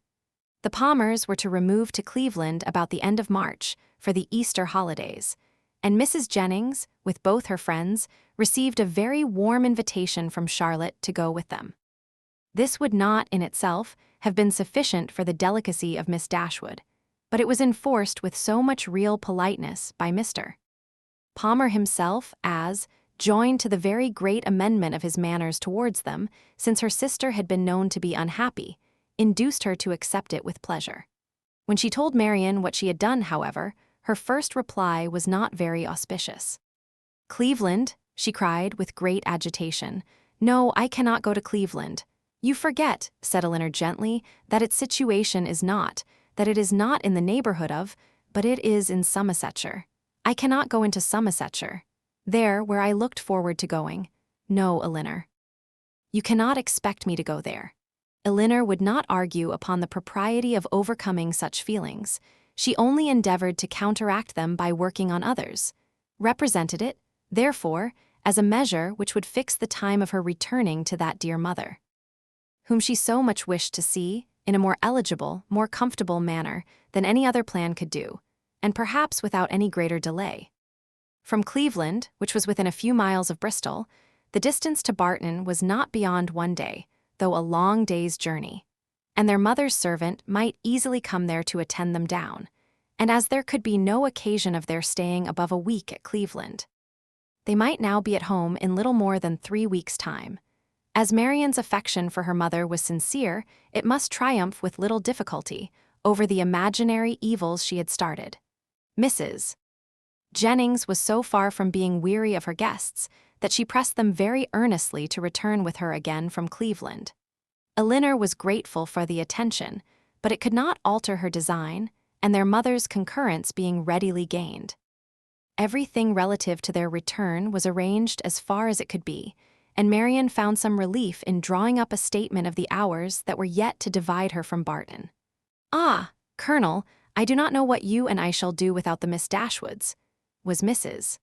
The Palmers were to remove to Cleveland about the end of March for the Easter holidays, and Mrs. Jennings, with both her friends, received a very warm invitation from Charlotte to go with them. This would not, in itself, have been sufficient for the delicacy of Miss Dashwood, but it was enforced with so much real politeness by Mr. Palmer himself as, joined to the very great amendment of his manners towards them, since her sister had been known to be unhappy, induced her to accept it with pleasure. When she told Marianne what she had done, however, her first reply was not very auspicious. "Cleveland," she cried with great agitation. "No, I cannot go to Cleveland." "You forget," said Elinor gently, "that its situation is not, that it is not in the neighborhood of, but it is in Somersetshire. I cannot go into Somersetshire. There, where I looked forward to going. No, Elinor. You cannot expect me to go there." Elinor would not argue upon the propriety of overcoming such feelings. She only endeavored to counteract them by working on others, represented it, therefore, as a measure which would fix the time of her returning to that dear mother, whom she so much wished to see, in a more eligible, more comfortable manner than any other plan could do, and perhaps without any greater delay. From Cleveland, which was within a few miles of Bristol, the distance to Barton was not beyond 1 day, though a long day's journey, and their mother's servant might easily come there to attend them down, and as there could be no occasion of their staying above a week at Cleveland, they might now be at home in little more than 3 weeks' time. As Marianne's affection for her mother was sincere, it must triumph with little difficulty over the imaginary evils she had started. Mrs. Jennings was so far from being weary of her guests that she pressed them very earnestly to return with her again from Cleveland. Elinor was grateful for the attention, but it could not alter her design, and their mother's concurrence being readily gained, everything relative to their return was arranged as far as it could be, and Marianne found some relief in drawing up a statement of the hours that were yet to divide her from Barton. "Ah, Colonel, I do not know what you and I shall do without the Miss Dashwoods," was Mrs.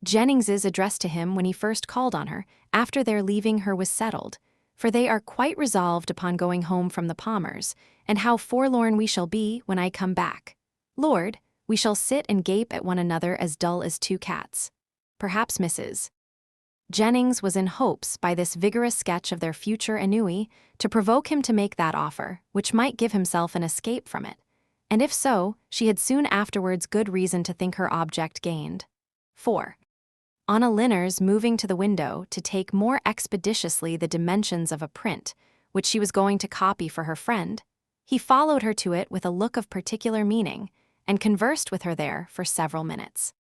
Jennings's address to him when he first called on her, after their leaving her was settled, "for they are quite resolved upon going home from the Palmers, and how forlorn we shall be when I come back. Lord, we shall sit and gape at one another as dull as 2 cats. Perhaps Mrs. Jennings was in hopes, by this vigorous sketch of their future ennui, to provoke him to make that offer, which might give himself an escape from it, and if so, she had soon afterwards good reason to think her object gained. 4. On Elinor's moving to the window to take more expeditiously the dimensions of a print, which she was going to copy for her friend, he followed her to it with a look of particular meaning, and conversed with her there for several minutes.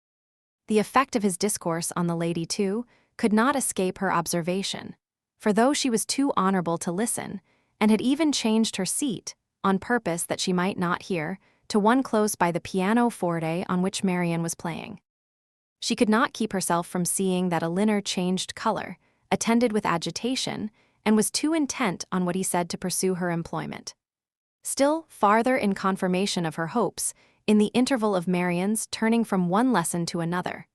The effect of his discourse on the lady, too, could not escape her observation, for though she was too honorable to listen, and had even changed her seat, on purpose that she might not hear, to one close by the pianoforte on which Marianne was playing, she could not keep herself from seeing that Elinor changed color, attended with agitation, and was too intent on what he said to pursue her employment. Still farther in confirmation of her hopes, in the interval of Marianne's turning from one lesson to another,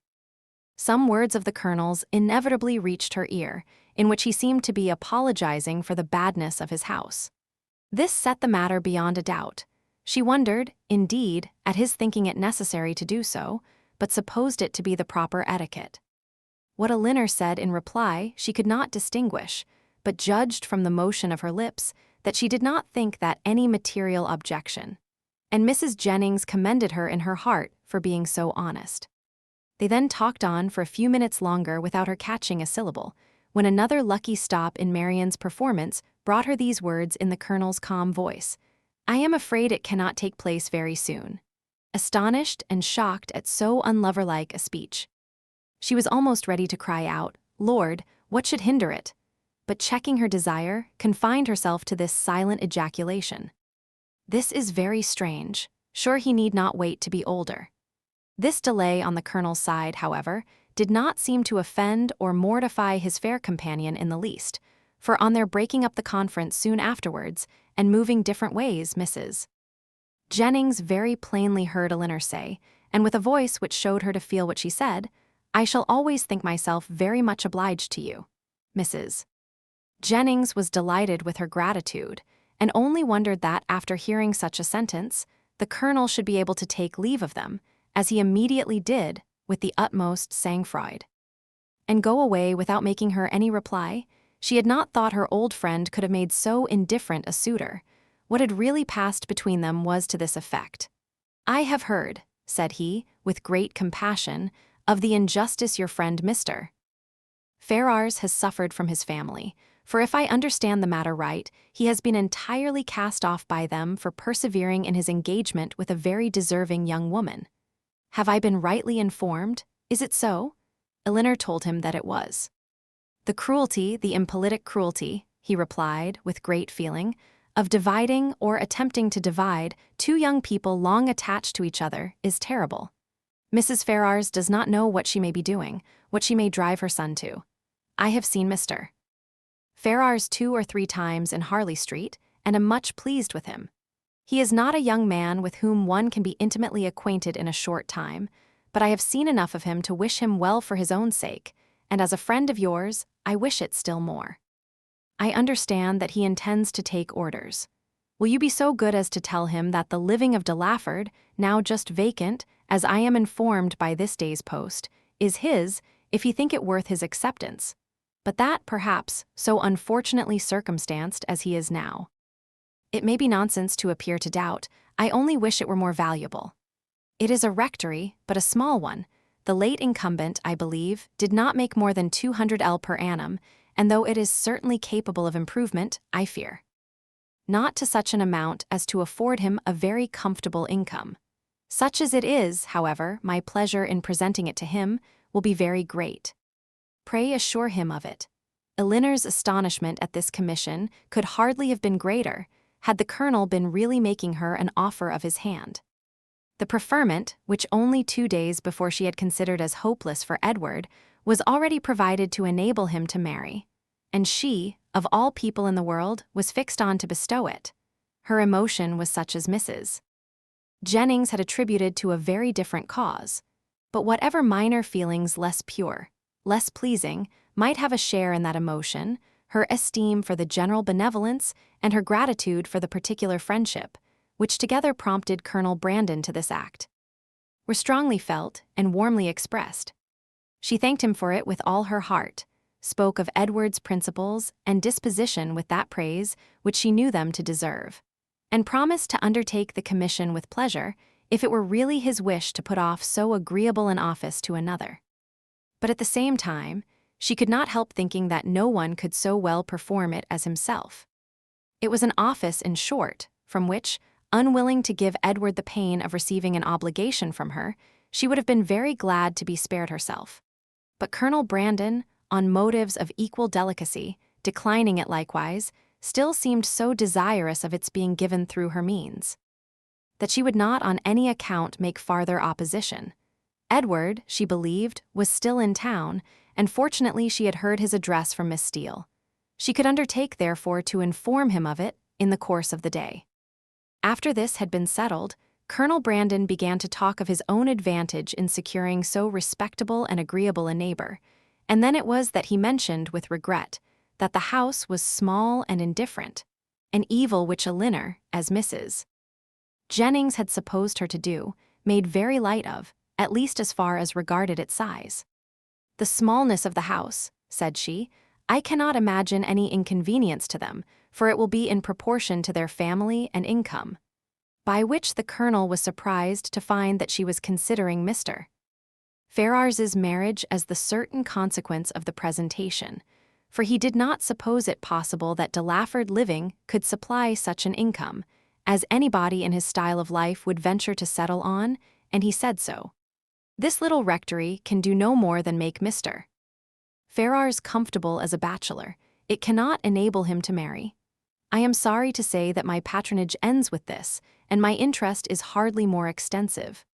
some words of the Colonel's inevitably reached her ear, in which he seemed to be apologizing for the badness of his house. This set the matter beyond a doubt. She wondered, indeed, at his thinking it necessary to do so, but supposed it to be the proper etiquette. What Elinor said in reply she could not distinguish, but judged from the motion of her lips that she did not think that any material objection, and Mrs. Jennings commended her in her heart for being so honest. They then talked on for a few minutes longer without her catching a syllable, when another lucky stop in Marianne's performance brought her these words in the Colonel's calm voice: "I am afraid it cannot take place very soon." Astonished and shocked at so unloverlike a speech, she was almost ready to cry out, "Lord, what should hinder it?" but checking her desire, confined herself to this silent ejaculation: "This is very strange. Sure he need not wait to be older." This delay on the Colonel's side, however, did not seem to offend or mortify his fair companion in the least, for on their breaking up the conference soon afterwards, and moving different ways, Mrs. Jennings very plainly heard Elinor say, and with a voice which showed her to feel what she said, "I shall always think myself very much obliged to you, Mrs." Jennings was delighted with her gratitude, and only wondered that, after hearing such a sentence, the Colonel should be able to take leave of them, as he immediately did, with the utmost sang-froid, and go away without making her any reply. She had not thought her old friend could have made so indifferent a suitor. What had really passed between them was to this effect: "I have heard," said he, with great compassion, "of the injustice your friend Mr. Ferrars has suffered from his family, for if I understand the matter right, he has been entirely cast off by them for persevering in his engagement with a very deserving young woman. Have I been rightly informed? Is it so?" Elinor told him that it was. "The cruelty, the impolitic cruelty," he replied, with great feeling, "of dividing, or attempting to divide, two young people long attached to each other is terrible. Mrs. Ferrars does not know what she may be doing, what she may drive her son to. I have seen Mr. Ferrars 2 or 3 times in Harley Street, and am much pleased with him. He is not a young man with whom one can be intimately acquainted in a short time, but I have seen enough of him to wish him well for his own sake, and as a friend of yours, I wish it still more. I understand that he intends to take orders. Will you be so good as to tell him that the living of De Lafford, now just vacant, as I am informed by this day's post, is his, if he think it worth his acceptance, but that, perhaps, so unfortunately circumstanced as he is now. It may be nonsense to appear to doubt, I only wish it were more valuable. It is a rectory, but a small one. The late incumbent, I believe, did not make more than 200L per annum, and though it is certainly capable of improvement, I fear not to such an amount as to afford him a very comfortable income. Such as it is, however, my pleasure in presenting it to him will be very great. Pray assure him of it." Elinor's astonishment at this commission could hardly have been greater, had the Colonel been really making her an offer of his hand. The preferment, which only 2 days before she had considered as hopeless for Edward, was already provided to enable him to marry, and she, of all people in the world, was fixed on to bestow it. Her emotion was such as Mrs. Jennings had attributed to a very different cause, but whatever minor feelings less pure, less pleasing, might have a share in that emotion, her esteem for the general benevolence and her gratitude for the particular friendship, which together prompted Colonel Brandon to this act, were strongly felt and warmly expressed. She thanked him for it with all her heart, spoke of Edward's principles and disposition with that praise which she knew them to deserve, and promised to undertake the commission with pleasure if it were really his wish to put off so agreeable an office to another. But at the same time, she could not help thinking that no one could so well perform it as himself. It was an office, in short, from which, unwilling to give Edward the pain of receiving an obligation from her, she would have been very glad to be spared herself. But Colonel Brandon, on motives of equal delicacy, declining it likewise, still seemed so desirous of its being given through her means, that she would not on any account make farther opposition. Edward, she believed, was still in town, and fortunately she had heard his address from Miss Steele. She could undertake, therefore, to inform him of it in the course of the day. After this had been settled, Colonel Brandon began to talk of his own advantage in securing so respectable and agreeable a neighbor, and then it was that he mentioned, with regret, that the house was small and indifferent, an evil which Elinor, as Mrs. Jennings had supposed her to do, made very light of, at least as far as regarded its size. "The smallness of the house," said she, "I cannot imagine any inconvenience to them, for it will be in proportion to their family and income." By which the Colonel was surprised to find that she was considering Mr. Ferrars's marriage as the certain consequence of the presentation, for he did not suppose it possible that Delaford living could supply such an income, as anybody in his style of life would venture to settle on, and he said so. This little rectory can do no more than make Mr. Ferrars comfortable as a bachelor. It cannot enable him to marry. I am sorry to say that my patronage ends with this, and my interest is hardly more extensive.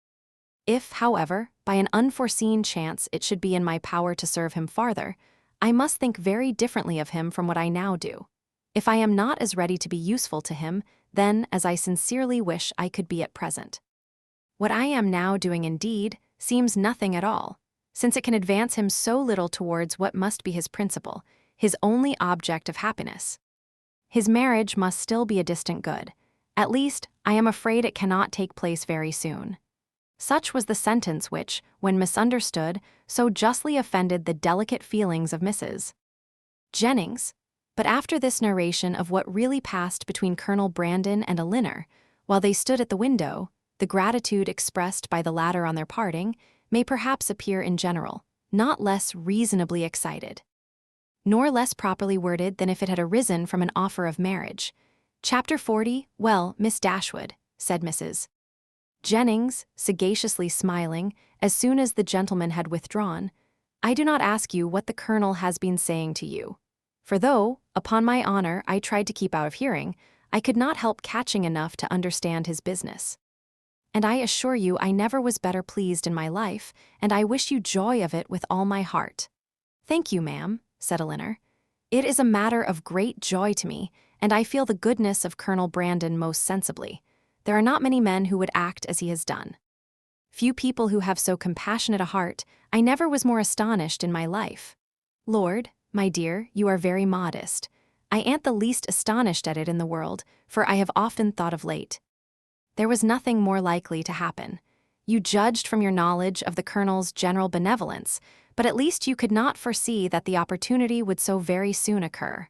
If, however, by an unforeseen chance it should be in my power to serve him farther, I must think very differently of him from what I now do. If I am not as ready to be useful to him, then as I sincerely wish I could be at present. What I am now doing, indeed, seems nothing at all, since it can advance him so little towards what must be his principal, his only object of happiness. His marriage must still be a distant good. At least, I am afraid it cannot take place very soon. Such was the sentence which, when misunderstood, so justly offended the delicate feelings of Mrs. Jennings. But after this narration of what really passed between Colonel Brandon and Elinor, while they stood at the window, the gratitude expressed by the latter on their parting may perhaps appear in general, not less reasonably excited, nor less properly worded than if it had arisen from an offer of marriage. Chapter 40. "Well, Miss Dashwood," said Mrs. Jennings, sagaciously smiling, as soon as the gentleman had withdrawn, "I do not ask you what the Colonel has been saying to you, for though, upon my honor, I tried to keep out of hearing, I could not help catching enough to understand his business. And I assure you I never was better pleased in my life, and I wish you joy of it with all my heart." "Thank you, ma'am," said Elinor. "It is a matter of great joy to me, and I feel the goodness of Colonel Brandon most sensibly. There are not many men who would act as he has done. Few people who have so compassionate a heart. I never was more astonished in my life." "Lord, my dear, you are very modest. I ain't the least astonished at it in the world, for I have often thought of late. There was nothing more likely to happen. You judged from your knowledge of the Colonel's general benevolence, but at least you could not foresee that the opportunity would so very soon occur."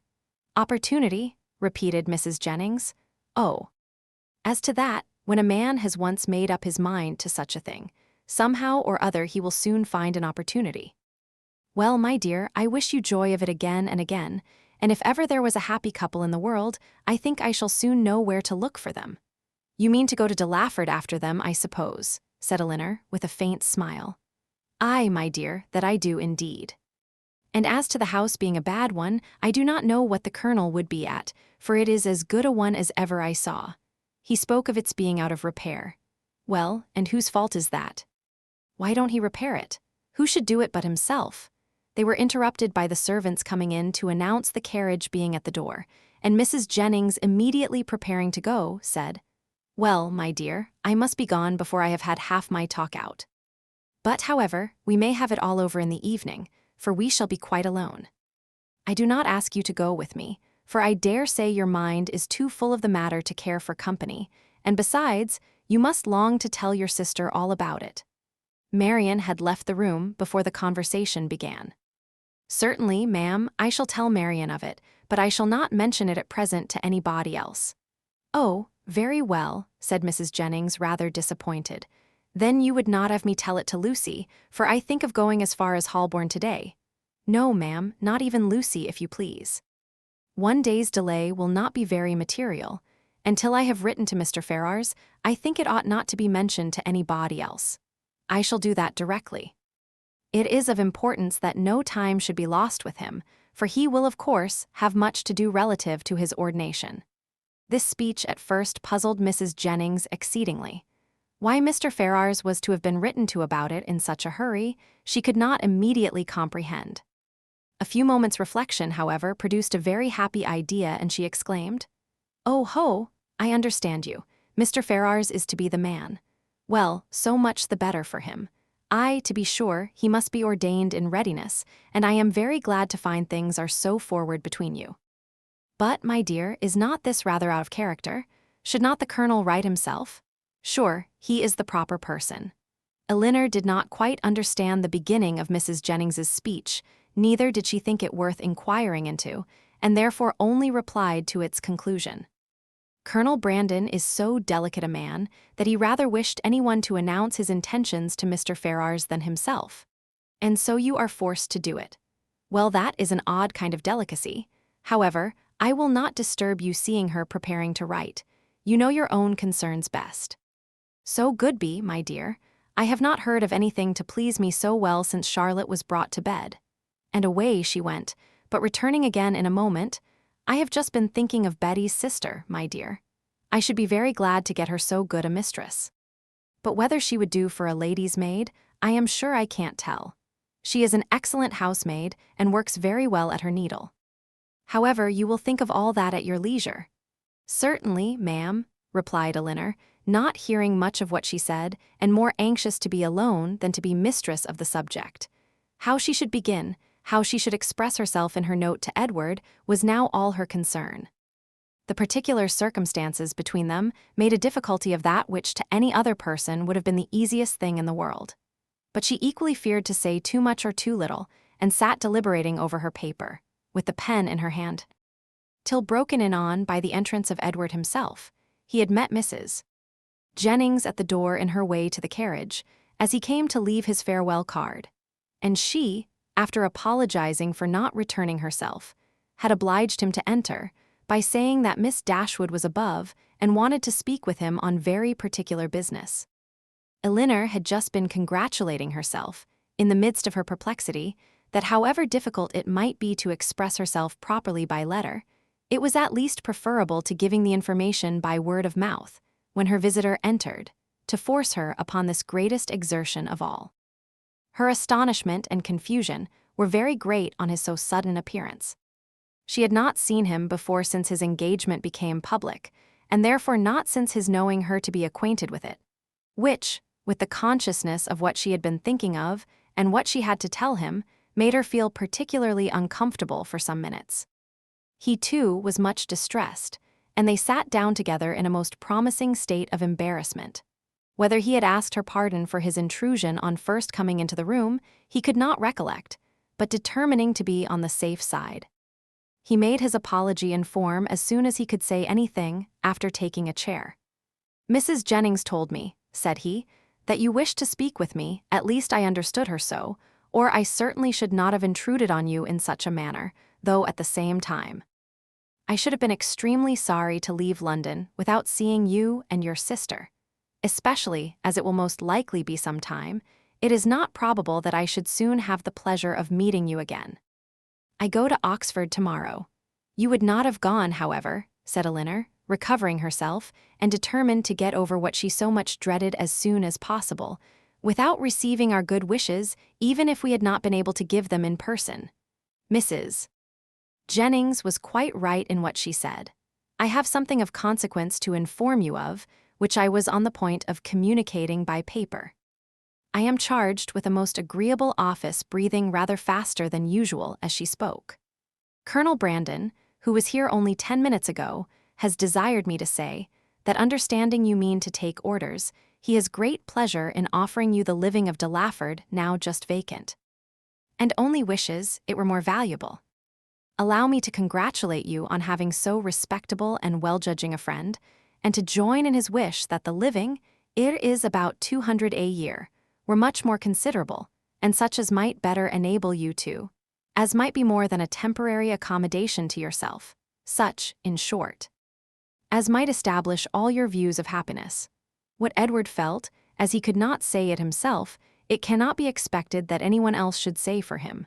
"Opportunity?" repeated Mrs. Jennings. "Oh. As to that, when a man has once made up his mind to such a thing, somehow or other he will soon find an opportunity. Well, my dear, I wish you joy of it again and again, and if ever there was a happy couple in the world, I think I shall soon know where to look for them." "You mean to go to Delaford after them, I suppose," said Elinor, with a faint smile. "Aye, my dear, that I do indeed. And as to the house being a bad one, I do not know what the Colonel would be at, for it is as good a one as ever I saw. He spoke of its being out of repair. Well, and whose fault is that? Why don't he repair it? Who should do it but himself?" They were interrupted by the servants coming in to announce the carriage being at the door, and Mrs. Jennings, immediately preparing to go, said, "Well, my dear, I must be gone before I have had half my talk out. But, however, we may have it all over in the evening, for we shall be quite alone. I do not ask you to go with me, for I dare say your mind is too full of the matter to care for company, and besides, you must long to tell your sister all about it." Marianne had left the room before the conversation began. "Certainly, ma'am, I shall tell Marianne of it, but I shall not mention it at present to anybody else." "Oh, very well," said Mrs. Jennings, rather disappointed. "Then you would not have me tell it to Lucy, for I think of going as far as Holborn today." "No, ma'am, not even Lucy, if you please. One day's delay will not be very material, and till I have written to Mr. Ferrars, I think it ought not to be mentioned to anybody else." I shall do that directly. It is of importance that no time should be lost with him, for he will, of course, have much to do relative to his ordination. This speech at first puzzled Mrs. Jennings exceedingly. Why Mr. Ferrars was to have been written to about it in such a hurry, she could not immediately comprehend. A few moments' reflection, however, produced a very happy idea, and she exclaimed, "Oh ho, I understand you. Mr. Ferrars is to be the man. Well, so much the better for him. To be sure, he must be ordained in readiness, and I am very glad to find things are so forward between you. But, my dear, is not this rather out of character? Should not the Colonel write himself? Sure, he is the proper person." Elinor did not quite understand the beginning of Mrs. Jennings's speech, neither did she think it worth inquiring into, and therefore only replied to its conclusion. "Colonel Brandon is so delicate a man that he rather wished anyone to announce his intentions to Mr. Ferrars than himself. And so you are forced to do it. Well, that is an odd kind of delicacy. However, I will not disturb you seeing her preparing to write. You know your own concerns best. So Goodby, my dear, I have not heard of anything to please me so well since Charlotte was brought to bed." And away she went, but returning again in a moment, "I have just been thinking of Betty's sister, my dear. I should be very glad to get her so good a mistress. But whether she would do for a lady's maid, I am sure I can't tell. She is an excellent housemaid and works very well at her needle. However, you will think of all that at your leisure." "Certainly, ma'am," replied Elinor, not hearing much of what she said, and more anxious to be alone than to be mistress of the subject. How she should begin, how she should express herself in her note to Edward, was now all her concern. The particular circumstances between them made a difficulty of that which to any other person would have been the easiest thing in the world. But she equally feared to say too much or too little, and sat deliberating over her paper, with the pen in her hand, till broken in on by the entrance of Edward himself. He had met Mrs. Jennings at the door in her way to the carriage, as he came to leave his farewell card, and she, after apologizing for not returning herself, had obliged him to enter, by saying that Miss Dashwood was above and wanted to speak with him on very particular business. Elinor had just been congratulating herself, in the midst of her perplexity, that however difficult it might be to express herself properly by letter, it was at least preferable to giving the information by word of mouth, when her visitor entered, to force her upon this greatest exertion of all. Her astonishment and confusion were very great on his so sudden appearance. She had not seen him before since his engagement became public, and therefore not since his knowing her to be acquainted with it, which, with the consciousness of what she had been thinking of and what she had to tell him, made her feel particularly uncomfortable for some minutes. He, too, was much distressed, and they sat down together in a most promising state of embarrassment. Whether he had asked her pardon for his intrusion on first coming into the room, he could not recollect, but determining to be on the safe side, he made his apology in form as soon as he could say anything, after taking a chair. "Mrs. Jennings told me," said he, "that you wished to speak with me, at least I understood her so, or I certainly should not have intruded on you in such a manner, though at the same time I should have been extremely sorry to leave London without seeing you and your sister, especially as it will most likely be some time. It is not probable that I should soon have the pleasure of meeting you again. I go to Oxford tomorrow. You would not have gone, however," said Elinor, recovering herself, and determined to get over what she so much dreaded as soon as possible, "without receiving our good wishes, even if we had not been able to give them in person." Mrs. Jennings was quite right in what she said. "I have something of consequence to inform you of, which I was on the point of communicating by paper. I am charged with a most agreeable office," breathing rather faster than usual as she spoke. "Colonel Brandon, who was here only 10 minutes ago, has desired me to say, that understanding you mean to take orders, he has great pleasure in offering you the living of Delaford, now just vacant, and only wishes it were more valuable. Allow me to congratulate you on having so respectable and well-judging a friend, and to join in his wish that the living, it is about 200 a year, were much more considerable, and such as might better enable you to, as might be more than a temporary accommodation to yourself, such, in short, as might establish all your views of happiness. What Edward felt, as he could not say it himself, it cannot be expected that anyone else should say for him.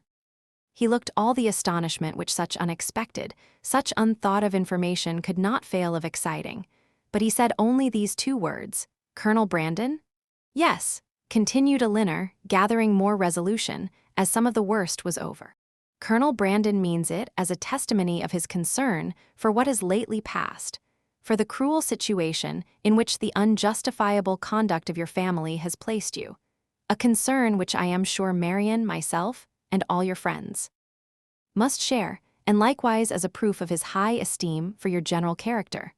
He looked all the astonishment which such unexpected, such unthought-of information could not fail of exciting. But he said only these two words, "Colonel Brandon?" "Yes," continued Elinor, gathering more resolution, as some of the worst was over. "Colonel Brandon means it as a testimony of his concern for what has lately passed, for the cruel situation in which the unjustifiable conduct of your family has placed you, a concern which I am sure Marianne, myself, and all your friends must share, and likewise as a proof of his high esteem for your general character,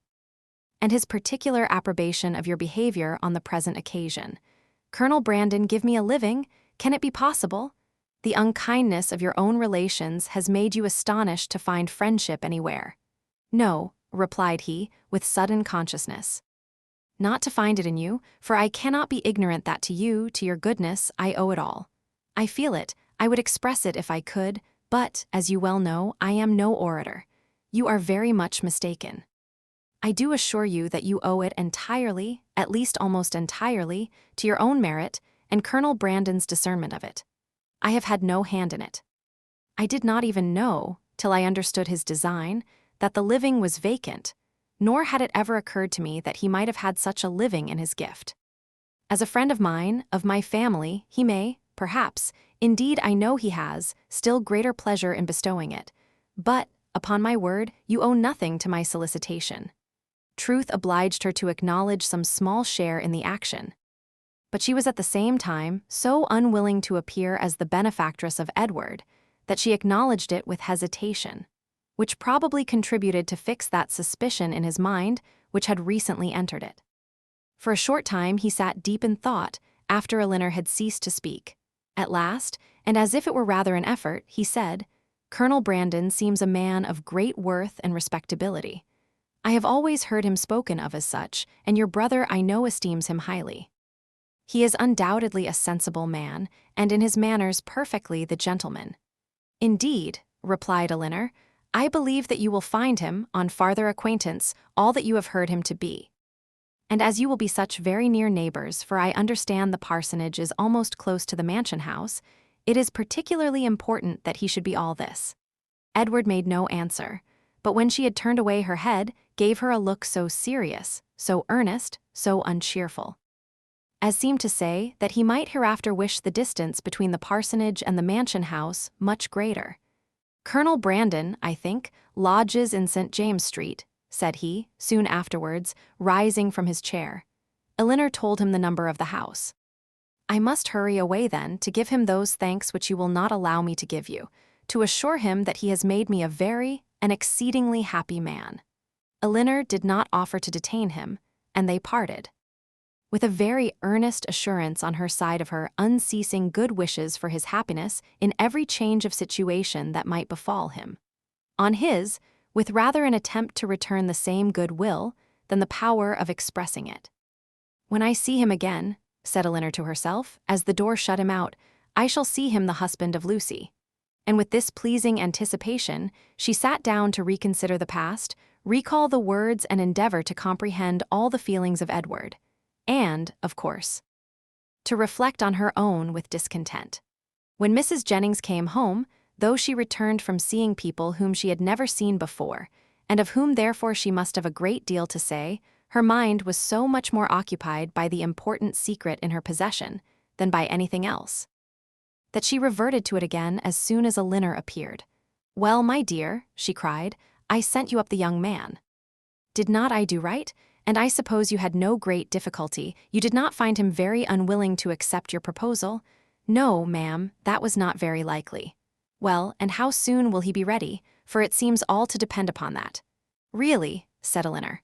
and his particular approbation of your behavior on the present occasion. Colonel Brandon, give me a living? Can it be possible? The unkindness of your own relations has made you astonished to find friendship anywhere." "No," replied he, with sudden consciousness. "Not to find it in you, for I cannot be ignorant that to you, to your goodness, I owe it all. I feel it, I would express it if I could, but, as you well know, I am no orator. You are very much mistaken. I do assure you that you owe it entirely, at least almost entirely, to your own merit and Colonel Brandon's discernment of it. I have had no hand in it. I did not even know, till I understood his design, that the living was vacant, nor had it ever occurred to me that he might have had such a living in his gift. As a friend of mine, of my family, he may, perhaps, indeed I know he has, still greater pleasure in bestowing it. But, upon my word, you owe nothing to my solicitation." Truth obliged her to acknowledge some small share in the action. But she was at the same time so unwilling to appear as the benefactress of Edward that she acknowledged it with hesitation, which probably contributed to fix that suspicion in his mind which had recently entered it. For a short time he sat deep in thought after Elinor had ceased to speak. At last, and as if it were rather an effort, he said, "Colonel Brandon seems a man of great worth and respectability. I have always heard him spoken of as such, and your brother I know esteems him highly. He is undoubtedly a sensible man, and in his manners perfectly the gentleman." "Indeed," replied Elinor, "I believe that you will find him, on farther acquaintance, all that you have heard him to be. And as you will be such very near neighbors, for I understand the parsonage is almost close to the mansion house, it is particularly important that he should be all this." Edward made no answer, but when she had turned away her head, gave her a look so serious, so earnest, so uncheerful, as seemed to say that he might hereafter wish the distance between the parsonage and the mansion house much greater. "Colonel Brandon, I think, lodges in St. James Street," said he, soon afterwards, rising from his chair. Elinor told him the number of the house. "I must hurry away then to give him those thanks which you will not allow me to give you, to assure him that he has made me a very, an exceedingly happy man." Elinor did not offer to detain him, and they parted, with a very earnest assurance on her side of her unceasing good wishes for his happiness in every change of situation that might befall him. On his, with rather an attempt to return the same good will than the power of expressing it. "When I see him again," said Elinor to herself, as the door shut him out, "I shall see him the husband of Lucy." And with this pleasing anticipation, she sat down to reconsider the past, recall the words and endeavor to comprehend all the feelings of Edward, and, of course, to reflect on her own with discontent. When Mrs. Jennings came home, though she returned from seeing people whom she had never seen before, and of whom therefore she must have a great deal to say, her mind was so much more occupied by the important secret in her possession than by anything else, that she reverted to it again as soon as Elinor appeared. "Well, my dear," she cried, "I sent you up the young man. Did not I do right? And I suppose you had no great difficulty. You did not find him very unwilling to accept your proposal?" "No, ma'am, that was not very likely." "Well, and how soon will he be ready? For it seems all to depend upon that." "Really," said Elinor,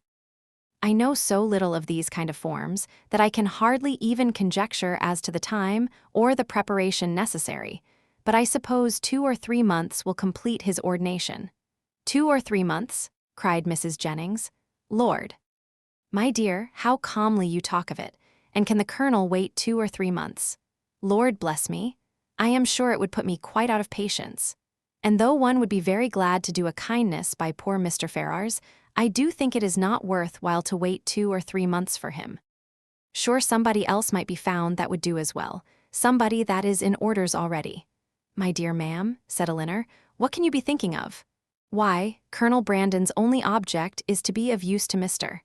"I know so little of these kind of forms that I can hardly even conjecture as to the time or the preparation necessary, but I suppose 2 or 3 months will complete his ordination." "2 or 3 months?" cried Mrs. Jennings. "Lord, my dear, how calmly you talk of it, and can the Colonel wait 2 or 3 months? Lord bless me, I am sure it would put me quite out of patience. And though one would be very glad to do a kindness by poor Mr. Ferrars, I do think it is not worth while to wait 2 or 3 months for him." Sure, somebody else might be found that would do as well, somebody that is in orders already. My dear ma'am, said Elinor, what can you be thinking of? Why, Colonel Brandon's only object is to be of use to Mr.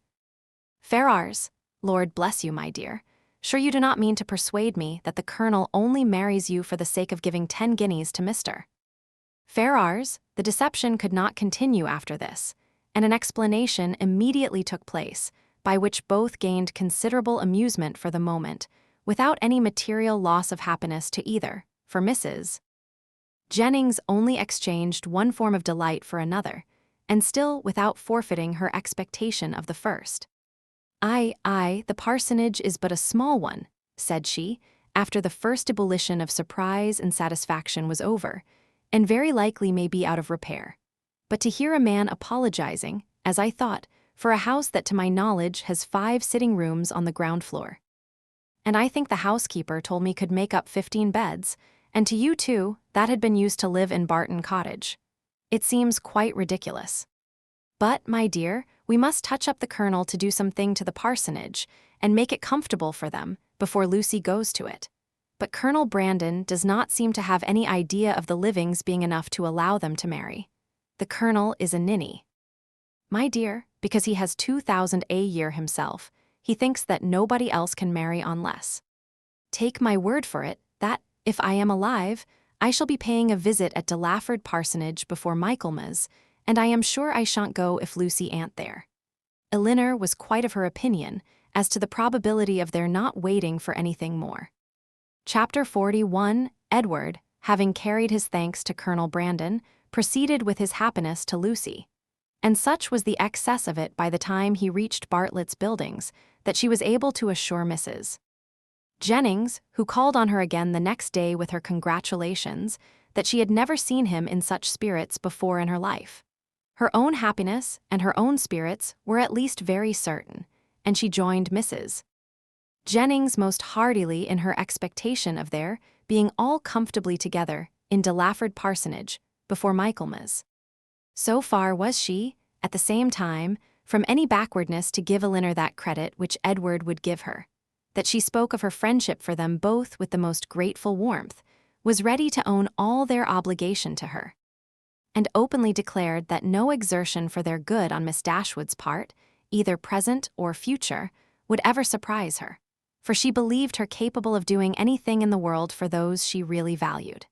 Ferrars. Lord bless you, my dear. Sure you do not mean to persuade me that the Colonel only marries you for the sake of giving 10 guineas to Mr. Ferrars? The deception could not continue after this, and an explanation immediately took place, by which both gained considerable amusement for the moment, without any material loss of happiness to either, for Mrs. Jennings only exchanged one form of delight for another, and still without forfeiting her expectation of the first. Aye, the parsonage is but a small one, said she, after the first ebullition of surprise and satisfaction was over, and very likely may be out of repair. But to hear a man apologizing, as I thought, for a house that to my knowledge has 5 sitting rooms on the ground floor. And I think the housekeeper told me could make up 15 beds, and to you too, that had been used to live in Barton Cottage. It seems quite ridiculous. But, my dear, we must touch up the Colonel to do something to the parsonage, and make it comfortable for them, before Lucy goes to it. But Colonel Brandon does not seem to have any idea of the livings being enough to allow them to marry. The Colonel is a ninny. My dear, because he has 2,000 a year himself, he thinks that nobody else can marry on less. Take my word for it, that, if I am alive, I shall be paying a visit at Delaford Parsonage before Michaelmas, and I am sure I shan't go if Lucy ain't there. Elinor was quite of her opinion as to the probability of their not waiting for anything more. Chapter 41. Edward, having carried his thanks to Colonel Brandon, proceeded with his happiness to Lucy. And such was the excess of it by the time he reached Bartlett's Buildings that she was able to assure Mrs. Jennings, who called on her again the next day with her congratulations, that she had never seen him in such spirits before in her life. Her own happiness and her own spirits were at least very certain, and she joined Mrs. Jennings most heartily in her expectation of their being all comfortably together in Delaford Parsonage before Michaelmas. So far was she, at the same time, from any backwardness to give Elinor that credit which Edward would give her, that she spoke of her friendship for them both with the most grateful warmth, was ready to own all their obligation to her, and openly declared that no exertion for their good on Miss Dashwood's part, either present or future, would ever surprise her, for she believed her capable of doing anything in the world for those she really valued.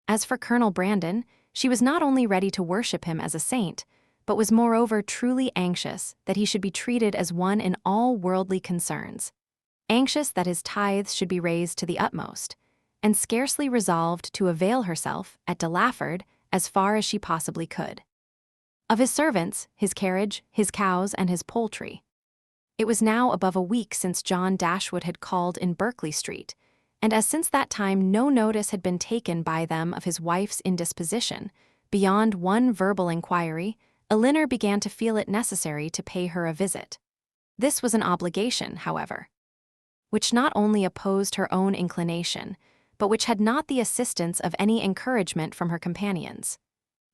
As for Colonel Brandon, she was not only ready to worship him as a saint, but was moreover truly anxious that he should be treated as one in all worldly concerns, anxious that his tithes should be raised to the utmost, and scarcely resolved to avail herself, at Delaford, as far as she possibly could, of his servants, his carriage, his cows, and his poultry. It was now above a week since John Dashwood had called in Berkeley Street, and as since that time no notice had been taken by them of his wife's indisposition, beyond one verbal inquiry, Elinor began to feel it necessary to pay her a visit. This was an obligation, however, which not only opposed her own inclination, but which had not the assistance of any encouragement from her companions.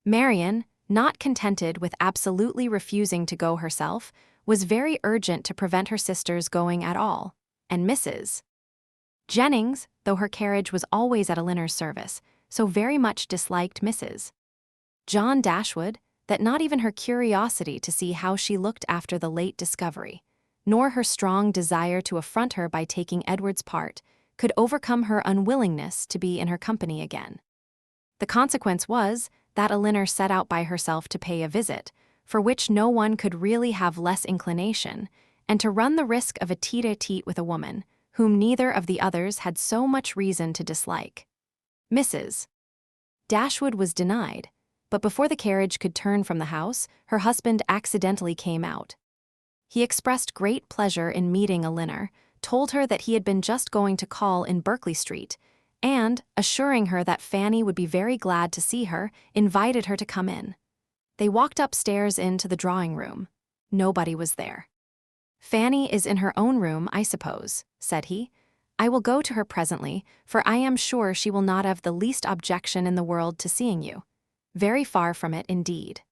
Marianne, not contented with absolutely refusing to go herself, was very urgent to prevent her sister's going at all, and Mrs. Jennings, though her carriage was always at Elinor's service, so very much disliked Mrs. John Dashwood, that not even her curiosity to see how she looked after the late discovery, nor her strong desire to affront her by taking Edward's part, could overcome her unwillingness to be in her company again. The consequence was that Elinor set out by herself to pay a visit, for which no one could really have less inclination, and to run the risk of a tete-a-tete with a woman, whom neither of the others had so much reason to dislike. Mrs. Dashwood was denied, but before the carriage could turn from the house, her husband accidentally came out. He expressed great pleasure in meeting Elinor, told her that he had been just going to call in Berkeley Street, and, assuring her that Fanny would be very glad to see her, invited her to come in. They walked upstairs into the drawing-room. Nobody was there. "Fanny is in her own room, I suppose," said he. "I will go to her presently, for I am sure she will not have the least objection in the world to seeing you. Very far from it, indeed.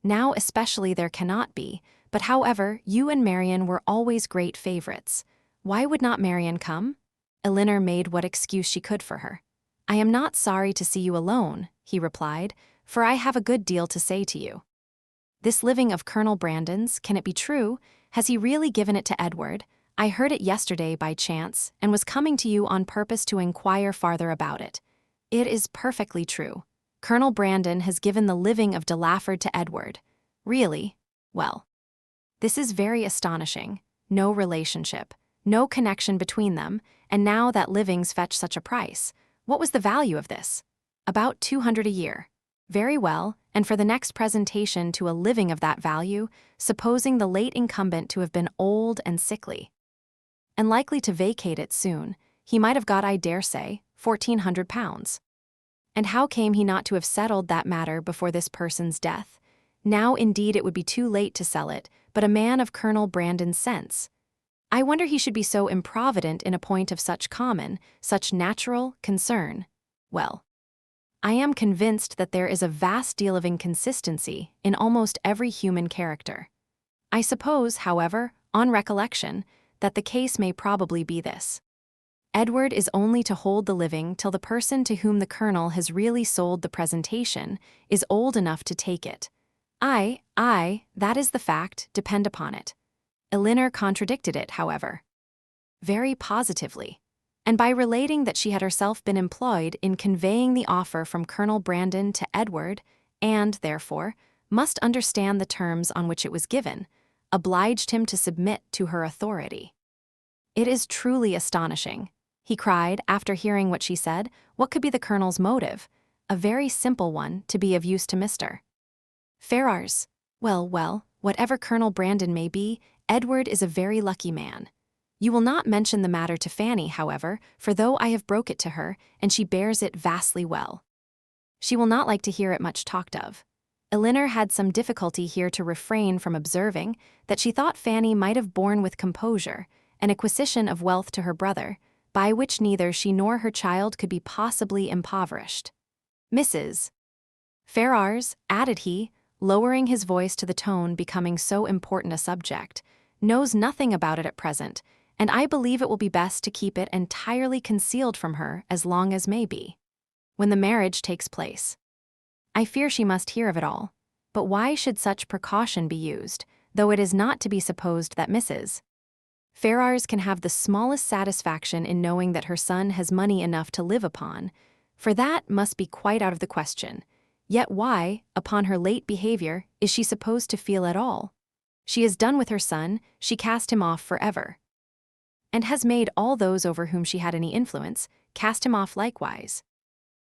Now especially there cannot be, but however, you and Marianne were always great favorites. Why would not Marianne come? Elinor made what excuse she could for her. I am not sorry to see you alone, he replied, for I have a good deal to say to you. This living of Colonel Brandon's, can it be true? Has he really given it to Edward? I heard it yesterday by chance, and was coming to you on purpose to inquire farther about it. It is perfectly true. Colonel Brandon has given the living of De Lafford to Edward. Really? Well, this is very astonishing. No relationship, no connection between them, and now that livings fetch such a price. What was the value of this? About 200 a year. Very well, and for the next presentation to a living of that value, supposing the late incumbent to have been old and sickly, and likely to vacate it soon, he might have got, I dare say, £1,400. And how came he not to have settled that matter before this person's death? Now indeed it would be too late to sell it, but a man of Colonel Brandon's sense. I wonder he should be so improvident in a point of such common, such natural concern. Well, I am convinced that there is a vast deal of inconsistency in almost every human character. I suppose, however, on recollection, that the case may probably be this. Edward is only to hold the living till the person to whom the colonel has really sold the presentation is old enough to take it. Aye, that is the fact, depend upon it. Elinor contradicted it, however, very positively, and by relating that she had herself been employed in conveying the offer from Colonel Brandon to Edward, and, therefore, must understand the terms on which it was given, obliged him to submit to her authority. It is truly astonishing, he cried, after hearing what she said. What could be the colonel's motive? A very simple one, to be of use to Mr. Ferrars. Well, whatever Colonel Brandon may be, Edward is a very lucky man. You will not mention the matter to Fanny, however, for though I have broke it to her, and she bears it vastly well, she will not like to hear it much talked of. Elinor had some difficulty here to refrain from observing that she thought Fanny might have borne with composure an acquisition of wealth to her brother, by which neither she nor her child could be possibly impoverished. Mrs. Ferrars, added he, lowering his voice to the tone becoming so important a subject, knows nothing about it at present, and I believe it will be best to keep it entirely concealed from her as long as may be. When the marriage takes place, I fear she must hear of it all. But why should such precaution be used, though it is not to be supposed that Mrs. Ferrars can have the smallest satisfaction in knowing that her son has money enough to live upon, for that must be quite out of the question. Yet why, upon her late behavior, is she supposed to feel at all? She is done with her son, she cast him off forever, and has made all those over whom she had any influence cast him off likewise.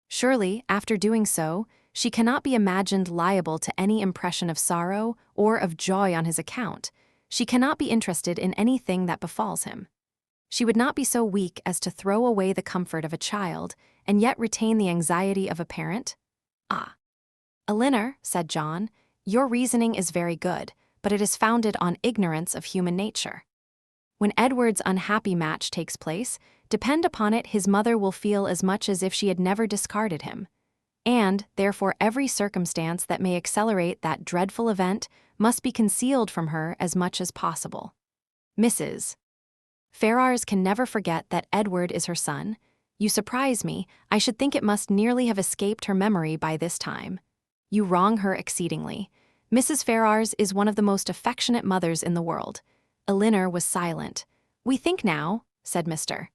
Surely, after doing so, she cannot be imagined liable to any impression of sorrow or of joy on his account. She cannot be interested in anything that befalls him. She would not be so weak as to throw away the comfort of a child and yet retain the anxiety of a parent? Ah! Elinor, said John, your reasoning is very good, but it is founded on ignorance of human nature. When Edward's unhappy match takes place, depend upon it his mother will feel as much as if she had never discarded him, and, therefore, every circumstance that may accelerate that dreadful event must be concealed from her as much as possible. Mrs. Ferrars can never forget that Edward is her son. You surprise me. I should think it must nearly have escaped her memory by this time. You wrong her exceedingly. Mrs. Ferrars is one of the most affectionate mothers in the world. Elinor was silent. We think now, said Mr.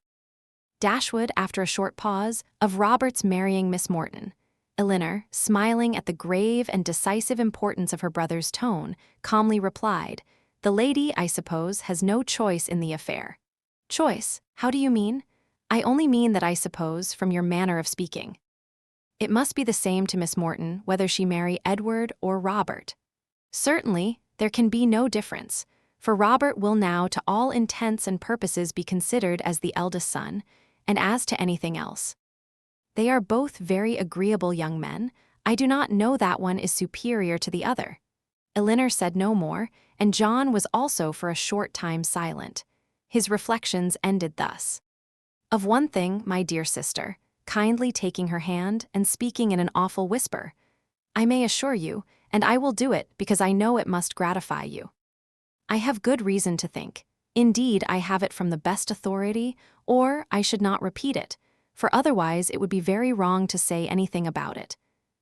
Dashwood, after a short pause, of Robert's marrying Miss Morton. Elinor, smiling at the grave and decisive importance of her brother's tone, calmly replied, the lady, I suppose, has no choice in the affair. Choice? How do you mean? I only mean that I suppose, from your manner of speaking, it must be the same to Miss Morton whether she marry Edward or Robert. Certainly, there can be no difference, for Robert will now to all intents and purposes be considered as the eldest son, and as to anything else. They are both very agreeable young men. I do not know that one is superior to the other. Elinor said no more, and John was also for a short time silent. His reflections ended thus. Of one thing, my dear sister, kindly taking her hand and speaking in an awful whisper, I may assure you, and I will do it because I know it must gratify you. I have good reason to think, Indeed, I have it from the best authority, or I should not repeat it, for otherwise it would be very wrong to say anything about it.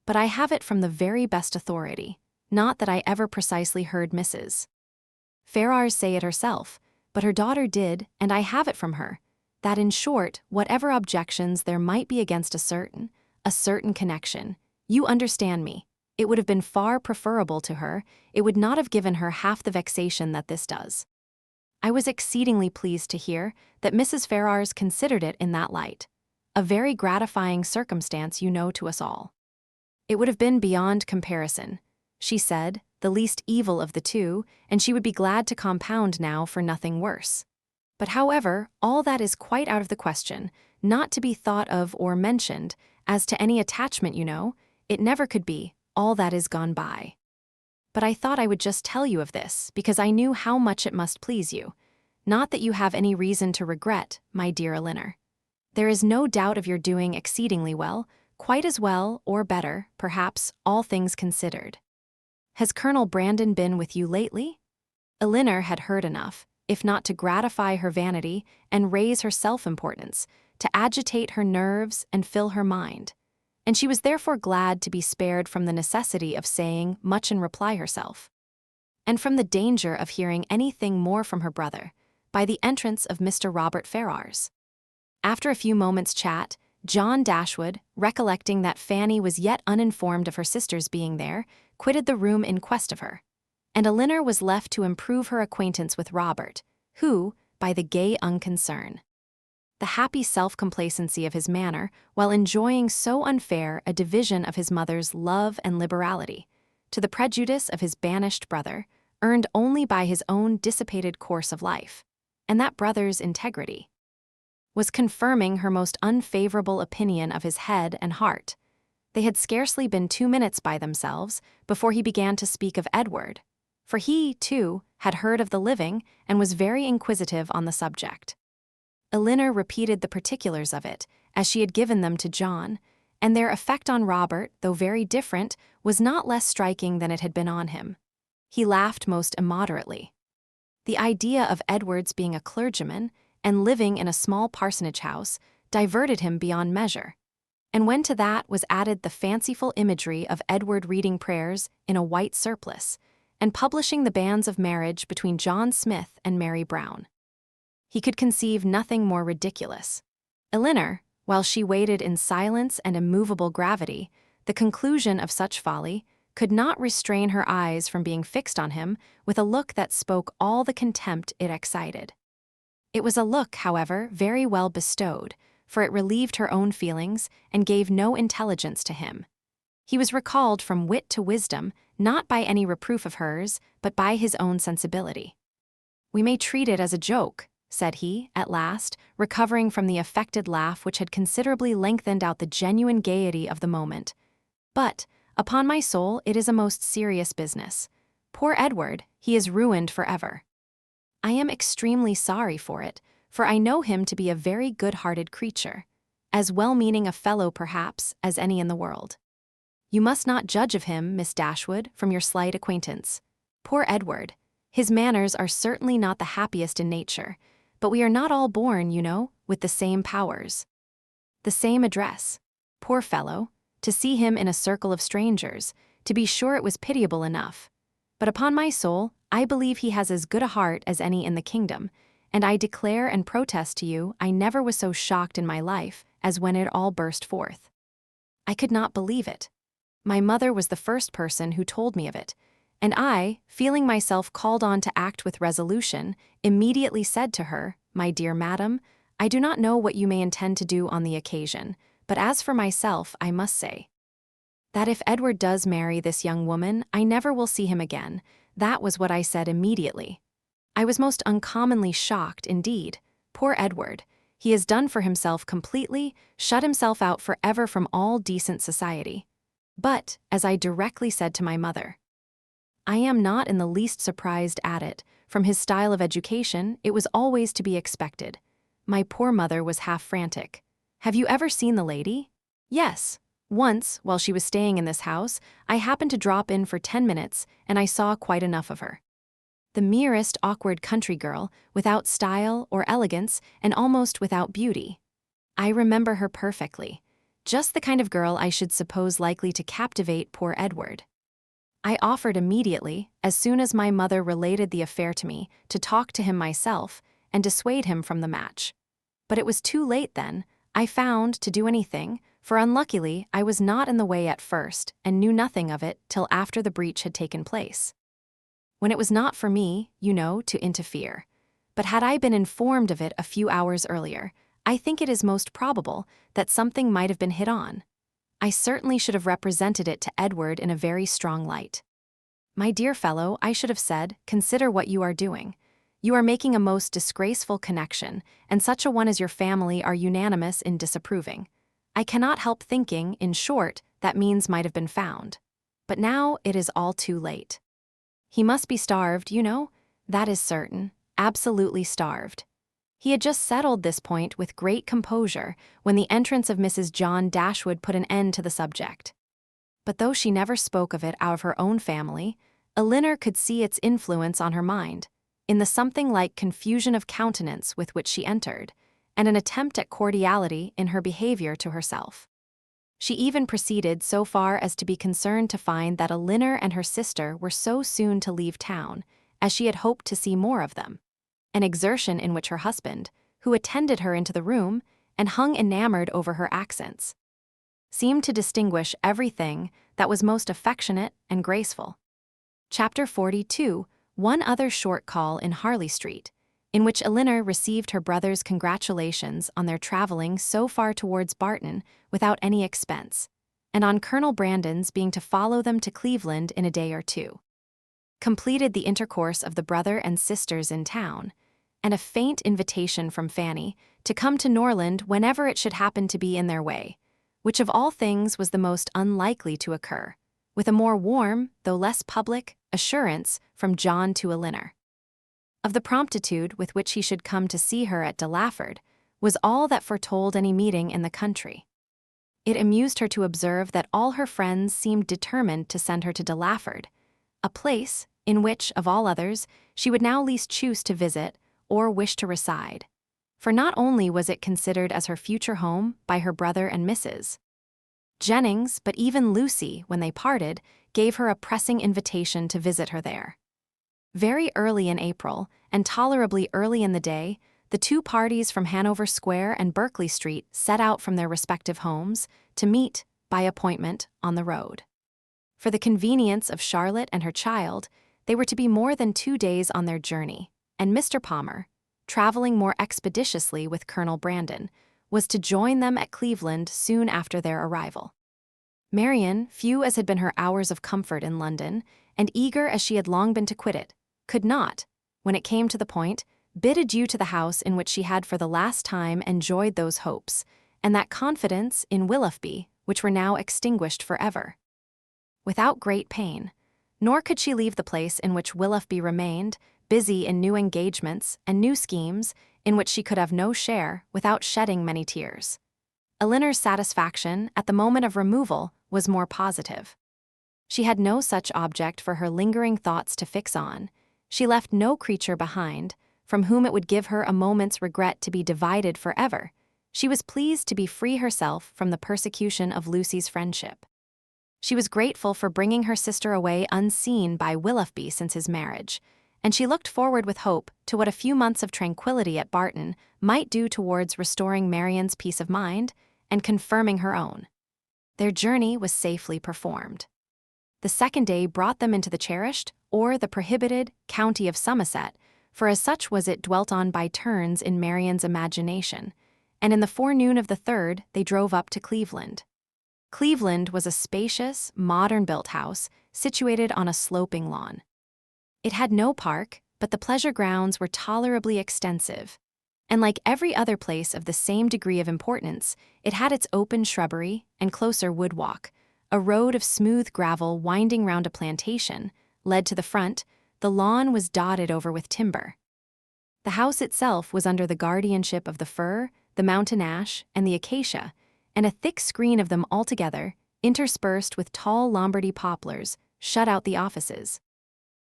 But I have it from the very best authority, not that I ever precisely heard Mrs. Ferrars say it herself, but her daughter did, and I have it from her, that in short, whatever objections there might be against a certain connection, you understand me, it would have been far preferable to her, it would not have given her half the vexation that this does. I was exceedingly pleased to hear that Mrs. Ferrars considered it in that light. A very gratifying circumstance, you know, to us all. It would have been beyond comparison, she said, the least evil of the two, and she would be glad to compound now for nothing worse. But however, all that is quite out of the question, not to be thought of or mentioned, as to any attachment, you know, it never could be, all that is gone by. But I thought I would just tell you of this, because I knew how much it must please you. Not that you have any reason to regret, my dear Elinor. There is no doubt of your doing exceedingly well, quite as well, or better, perhaps, all things considered. Has Colonel Brandon been with you lately? Elinor had heard enough, if not to gratify her vanity and raise her self-importance, to agitate her nerves and fill her mind, and she was therefore glad to be spared from the necessity of saying much in reply herself, and from the danger of hearing anything more from her brother, by the entrance of Mr. Robert Ferrars. After a few moments' chat, John Dashwood, recollecting that Fanny was yet uninformed of her sister's being there, quitted the room in quest of her, and Elinor was left to improve her acquaintance with Robert, who, by the gay unconcern, the happy self-complacency of his manner, while enjoying so unfair a division of his mother's love and liberality, to the prejudice of his banished brother, earned only by his own dissipated course of life, and that brother's integrity, was confirming her most unfavorable opinion of his head and heart. They had scarcely been 2 minutes by themselves before he began to speak of Edward, for he, too, had heard of the living and was very inquisitive on the subject. Elinor repeated the particulars of it, as she had given them to John, and their effect on Robert, though very different, was not less striking than it had been on him. He laughed most immoderately. The idea of Edward's being a clergyman and living in a small parsonage house diverted him beyond measure, and when to that was added the fanciful imagery of Edward reading prayers in a white surplice, and publishing the banns of marriage between John Smith and Mary Brown, he could conceive nothing more ridiculous. Elinor, while she waited in silence and immovable gravity, the conclusion of such folly, could not restrain her eyes from being fixed on him with a look that spoke all the contempt it excited. It was a look, however, very well bestowed, for it relieved her own feelings and gave no intelligence to him. He was recalled from wit to wisdom, not by any reproof of hers, but by his own sensibility. "We may treat it as a joke," said he, at last, recovering from the affected laugh which had considerably lengthened out the genuine gaiety of the moment. "But, upon my soul, it is a most serious business. Poor Edward, he is ruined forever. I am extremely sorry for it, for I know him to be a very good-hearted creature, as well-meaning a fellow, perhaps, as any in the world. You must not judge of him, Miss Dashwood, from your slight acquaintance. Poor Edward, his manners are certainly not the happiest in nature, but we are not all born, you know, with the same powers, the same address. Poor fellow, to see him in a circle of strangers, to be sure it was pitiable enough. But upon my soul, I believe he has as good a heart as any in the kingdom, and I declare and protest to you I never was so shocked in my life as when it all burst forth. I could not believe it. My mother was the first person who told me of it, and I, feeling myself called on to act with resolution, immediately said to her, 'My dear madam, I do not know what you may intend to do on the occasion, but as for myself, I must say that if Edward does marry this young woman, I never will see him again.' That was what I said immediately. I was most uncommonly shocked indeed. Poor Edward, he has done for himself completely, shut himself out forever from all decent society. But, as I directly said to my mother, I am not in the least surprised at it. From his style of education, it was always to be expected. My poor mother was half frantic. Have you ever seen the lady? Yes. Once, while she was staying in this house, I happened to drop in for 10 minutes, and I saw quite enough of her. the merest awkward country girl, without style or elegance and almost without beauty. I remember her perfectly. Just the kind of girl I should suppose likely to captivate poor Edward. I offered immediately, as soon as my mother related the affair to me, to talk to him myself and dissuade him from the match. But it was too late then, I found, to do anything, for unluckily I was not in the way at first and knew nothing of it till after the breach had taken place. When it was not for me, to interfere. But had I been informed of it a few hours earlier, I think it is most probable that something might have been hit on. I certainly should have represented it to Edward in a very strong light. My dear fellow, I should have said, consider what you are doing. You are making a most disgraceful connection, and such a one as your family are unanimous in disapproving. I cannot help thinking, in short, that means might have been found. But now it is all too late. He must be starved, that is certain, absolutely starved. He had just settled this point with great composure when the entrance of Mrs. John Dashwood put an end to the subject. But though she never spoke of it out of her own family, Elinor could see its influence on her mind, in the something like confusion of countenance with which she entered, and an attempt at cordiality in her behavior to herself. She even proceeded so far as to be concerned to find that Elinor and her sister were so soon to leave town, as she had hoped to see more of them, an exertion in which her husband, who attended her into the room and hung enamored over her accents, seemed to distinguish everything that was most affectionate and graceful. Chapter 42, one other short call in Harley Street, in which Elinor received her brother's congratulations on their traveling so far towards Barton without any expense, and on Colonel Brandon's being to follow them to Cleveland in a day or two. Completed the intercourse of the brother and sisters in town, and a faint invitation from Fanny to come to Norland whenever it should happen to be in their way, which of all things was the most unlikely to occur, with a more warm, though less public, assurance from John to Elinor. Of the promptitude with which he should come to see her at Delaford was all that foretold any meeting in the country. It amused her to observe that all her friends seemed determined to send her to Delaford, a place in which, of all others, she would now least choose to visit or wish to reside, for not only was it considered as her future home by her brother and Mrs. Jennings, but even Lucy, when they parted, gave her a pressing invitation to visit her there. Very early in April, and tolerably early in the day, the two parties from Hanover Square and Berkeley Street set out from their respective homes to meet, by appointment, on the road. For the convenience of Charlotte and her child, they were to be more than 2 days on their journey, and Mr. Palmer, traveling more expeditiously with Colonel Brandon, was to join them at Cleveland soon after their arrival. Marianne, few as had been her hours of comfort in London, and eager as she had long been to quit it, could not, when it came to the point, bid adieu to the house in which she had for the last time enjoyed those hopes, and that confidence in Willoughby which were now extinguished forever. Without great pain, nor could she leave the place in which Willoughby remained, busy in new engagements and new schemes in which she could have no share, without shedding many tears. Elinor's satisfaction at the moment of removal was more positive. She had no such object for her lingering thoughts to fix on. She left no creature behind, from whom it would give her a moment's regret to be divided forever. She was pleased to be free herself from the persecution of Lucy's friendship. She was grateful for bringing her sister away unseen by Willoughby since his marriage, and she looked forward with hope to what a few months of tranquility at Barton might do towards restoring Marianne's peace of mind and confirming her own. Their journey was safely performed. The second day brought them into the cherished, or the prohibited, county of Somerset, for as such was it dwelt on by turns in Marianne's imagination, and in the forenoon of the third they drove up to Cleveland. Cleveland was a spacious, modern-built house situated on a sloping lawn. It had no park, but the pleasure grounds were tolerably extensive, and like every other place of the same degree of importance, it had its open shrubbery and closer wood walk, a road of smooth gravel winding round a plantation, led to the front. The lawn was dotted over with timber. The house itself was under the guardianship of the fir, the mountain ash, and the acacia, and a thick screen of them altogether, interspersed with tall Lombardy poplars, shut out the offices.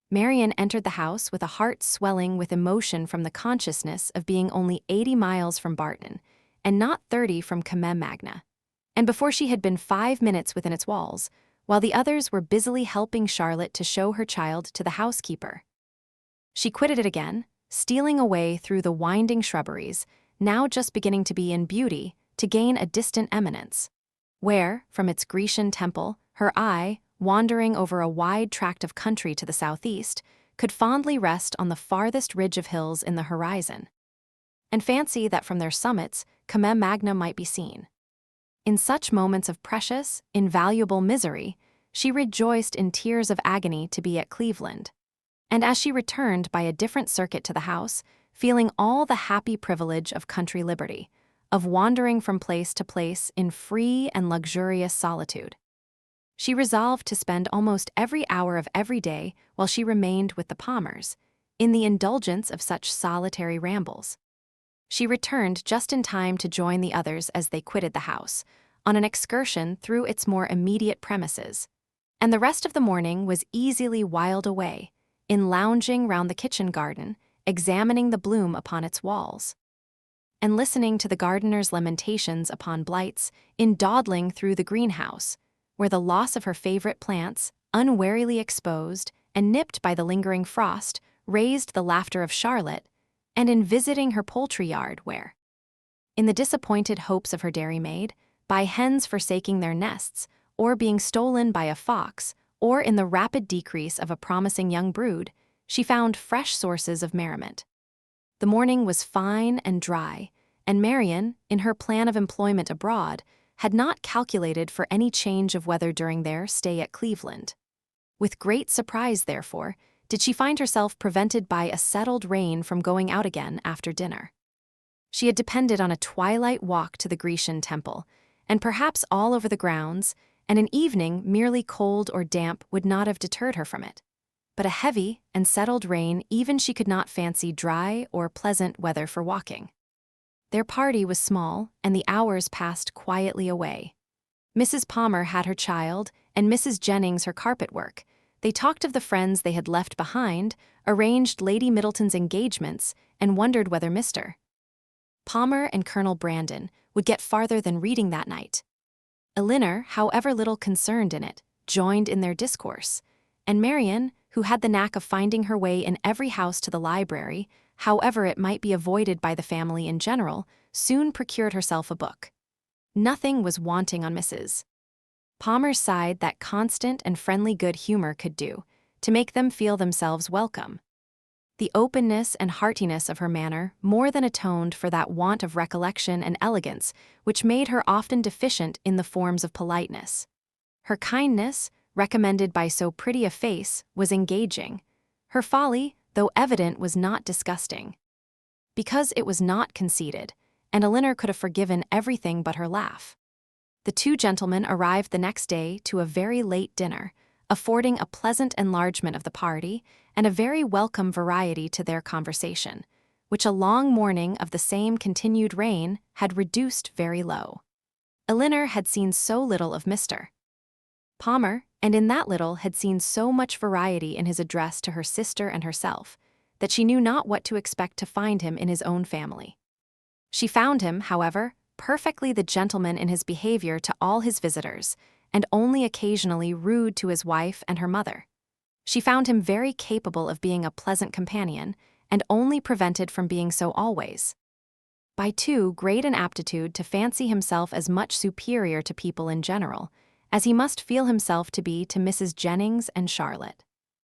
Marianne entered the house with a heart swelling with emotion from the consciousness of being only 80 miles from Barton, and not 30 from Comem Magna. And before she had been 5 minutes within its walls, while the others were busily helping Charlotte to show her child to the housekeeper. She quitted it again, stealing away through the winding shrubberies, now just beginning to be in beauty, to gain a distant eminence, where, from its Grecian temple, her eye, wandering over a wide tract of country to the southeast, could fondly rest on the farthest ridge of hills in the horizon, and fancy that from their summits, Comem Magna might be seen. In such moments of precious, invaluable misery, she rejoiced in tears of agony to be at Cleveland. And as she returned by a different circuit to the house, feeling all the happy privilege of country liberty, of wandering from place to place in free and luxurious solitude, she resolved to spend almost every hour of every day while she remained with the Palmers, in the indulgence of such solitary rambles. She returned just in time to join the others as they quitted the house, on an excursion through its more immediate premises, and the rest of the morning was easily whiled away in lounging round the kitchen garden, examining the bloom upon its walls, and listening to the gardener's lamentations upon blights, in dawdling through the greenhouse, where the loss of her favorite plants, unwarily exposed and nipped by the lingering frost, raised the laughter of Charlotte, and in visiting her poultry yard where, in the disappointed hopes of her dairymaid, by hens forsaking their nests, or being stolen by a fox, or in the rapid decrease of a promising young brood, she found fresh sources of merriment. The morning was fine and dry, and Marianne, in her plan of employment abroad, had not calculated for any change of weather during their stay at Cleveland. With great surprise, therefore, did she find herself prevented by a settled rain from going out again after dinner. She had depended on a twilight walk to the Grecian temple, and perhaps all over the grounds, and an evening merely cold or damp would not have deterred her from it. But a heavy and settled rain even she could not fancy dry or pleasant weather for walking. Their party was small, and the hours passed quietly away. Mrs. Palmer had her child, and Mrs. Jennings her carpet work. They talked of the friends they had left behind, arranged Lady Middleton's engagements, and wondered whether Mr. Palmer and Colonel Brandon would get farther than reading that night. Elinor, however little concerned in it, joined in their discourse, and Marianne, who had the knack of finding her way in every house to the library, however it might be avoided by the family in general, soon procured herself a book. Nothing was wanting on Mrs. Palmer's side that constant and friendly good humor could do, to make them feel themselves welcome. The openness and heartiness of her manner more than atoned for that want of recollection and elegance which made her often deficient in the forms of politeness. Her kindness, recommended by so pretty a face, was engaging. Her folly, though evident, was not disgusting, because it was not conceited, and Elinor could have forgiven everything but her laugh. The two gentlemen arrived the next day to a very late dinner, affording a pleasant enlargement of the party and a very welcome variety to their conversation, which a long morning of the same continued rain had reduced very low. Elinor had seen so little of Mr. Palmer, and in that little had seen so much variety in his address to her sister and herself, that she knew not what to expect to find him in his own family. She found him, however, perfectly the gentleman in his behavior to all his visitors, and only occasionally rude to his wife and her mother. She found him very capable of being a pleasant companion, and only prevented from being so always by too great an aptitude to fancy himself as much superior to people in general, as he must feel himself to be to Mrs. Jennings and Charlotte.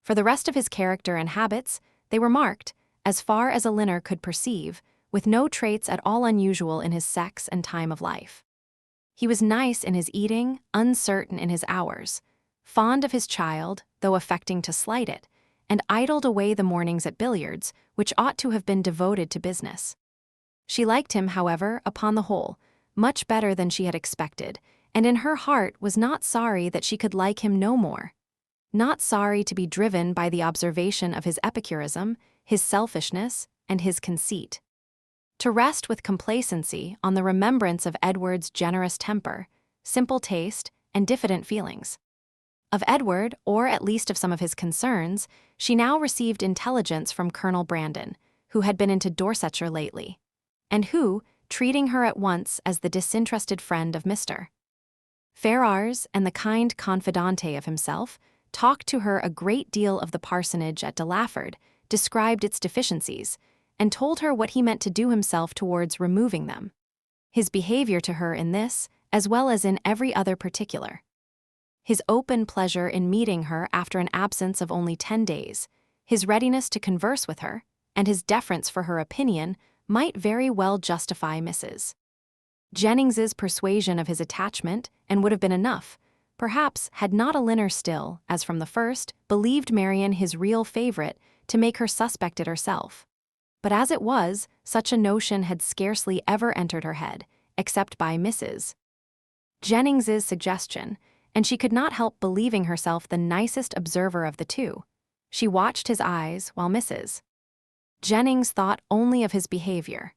For the rest of his character and habits, they were marked, as far as Elinor could perceive, with no traits at all unusual in his sex and time of life. He was nice in his eating, uncertain in his hours, fond of his child, though affecting to slight it, and idled away the mornings at billiards, which ought to have been devoted to business. She liked him, however, upon the whole, much better than she had expected, and in her heart was not sorry that she could like him no more, not sorry to be driven by the observation of his epicurism, his selfishness, and his conceit, to rest with complacency on the remembrance of Edward's generous temper, simple taste, and diffident feelings. Of Edward, or at least of some of his concerns, she now received intelligence from Colonel Brandon, who had been into Dorsetshire lately, and who, treating her at once as the disinterested friend of Mr. Ferrars and the kind confidante of himself, talked to her a great deal of the parsonage at Delaford, described its deficiencies, and told her what he meant to do himself towards removing them. His behavior to her in this, as well as in every other particular. His open pleasure in meeting her after an absence of only 10 days, his readiness to converse with her, and his deference for her opinion might very well justify Mrs. Jennings's persuasion of his attachment, and would have been enough, perhaps, had not Elinor still, as from the first, believed Marianne his real favorite, to make her suspect it herself. But as it was, such a notion had scarcely ever entered her head, except by Mrs. Jennings's suggestion, and she could not help believing herself the nicest observer of the two. She watched his eyes while Mrs. Jennings thought only of his behavior,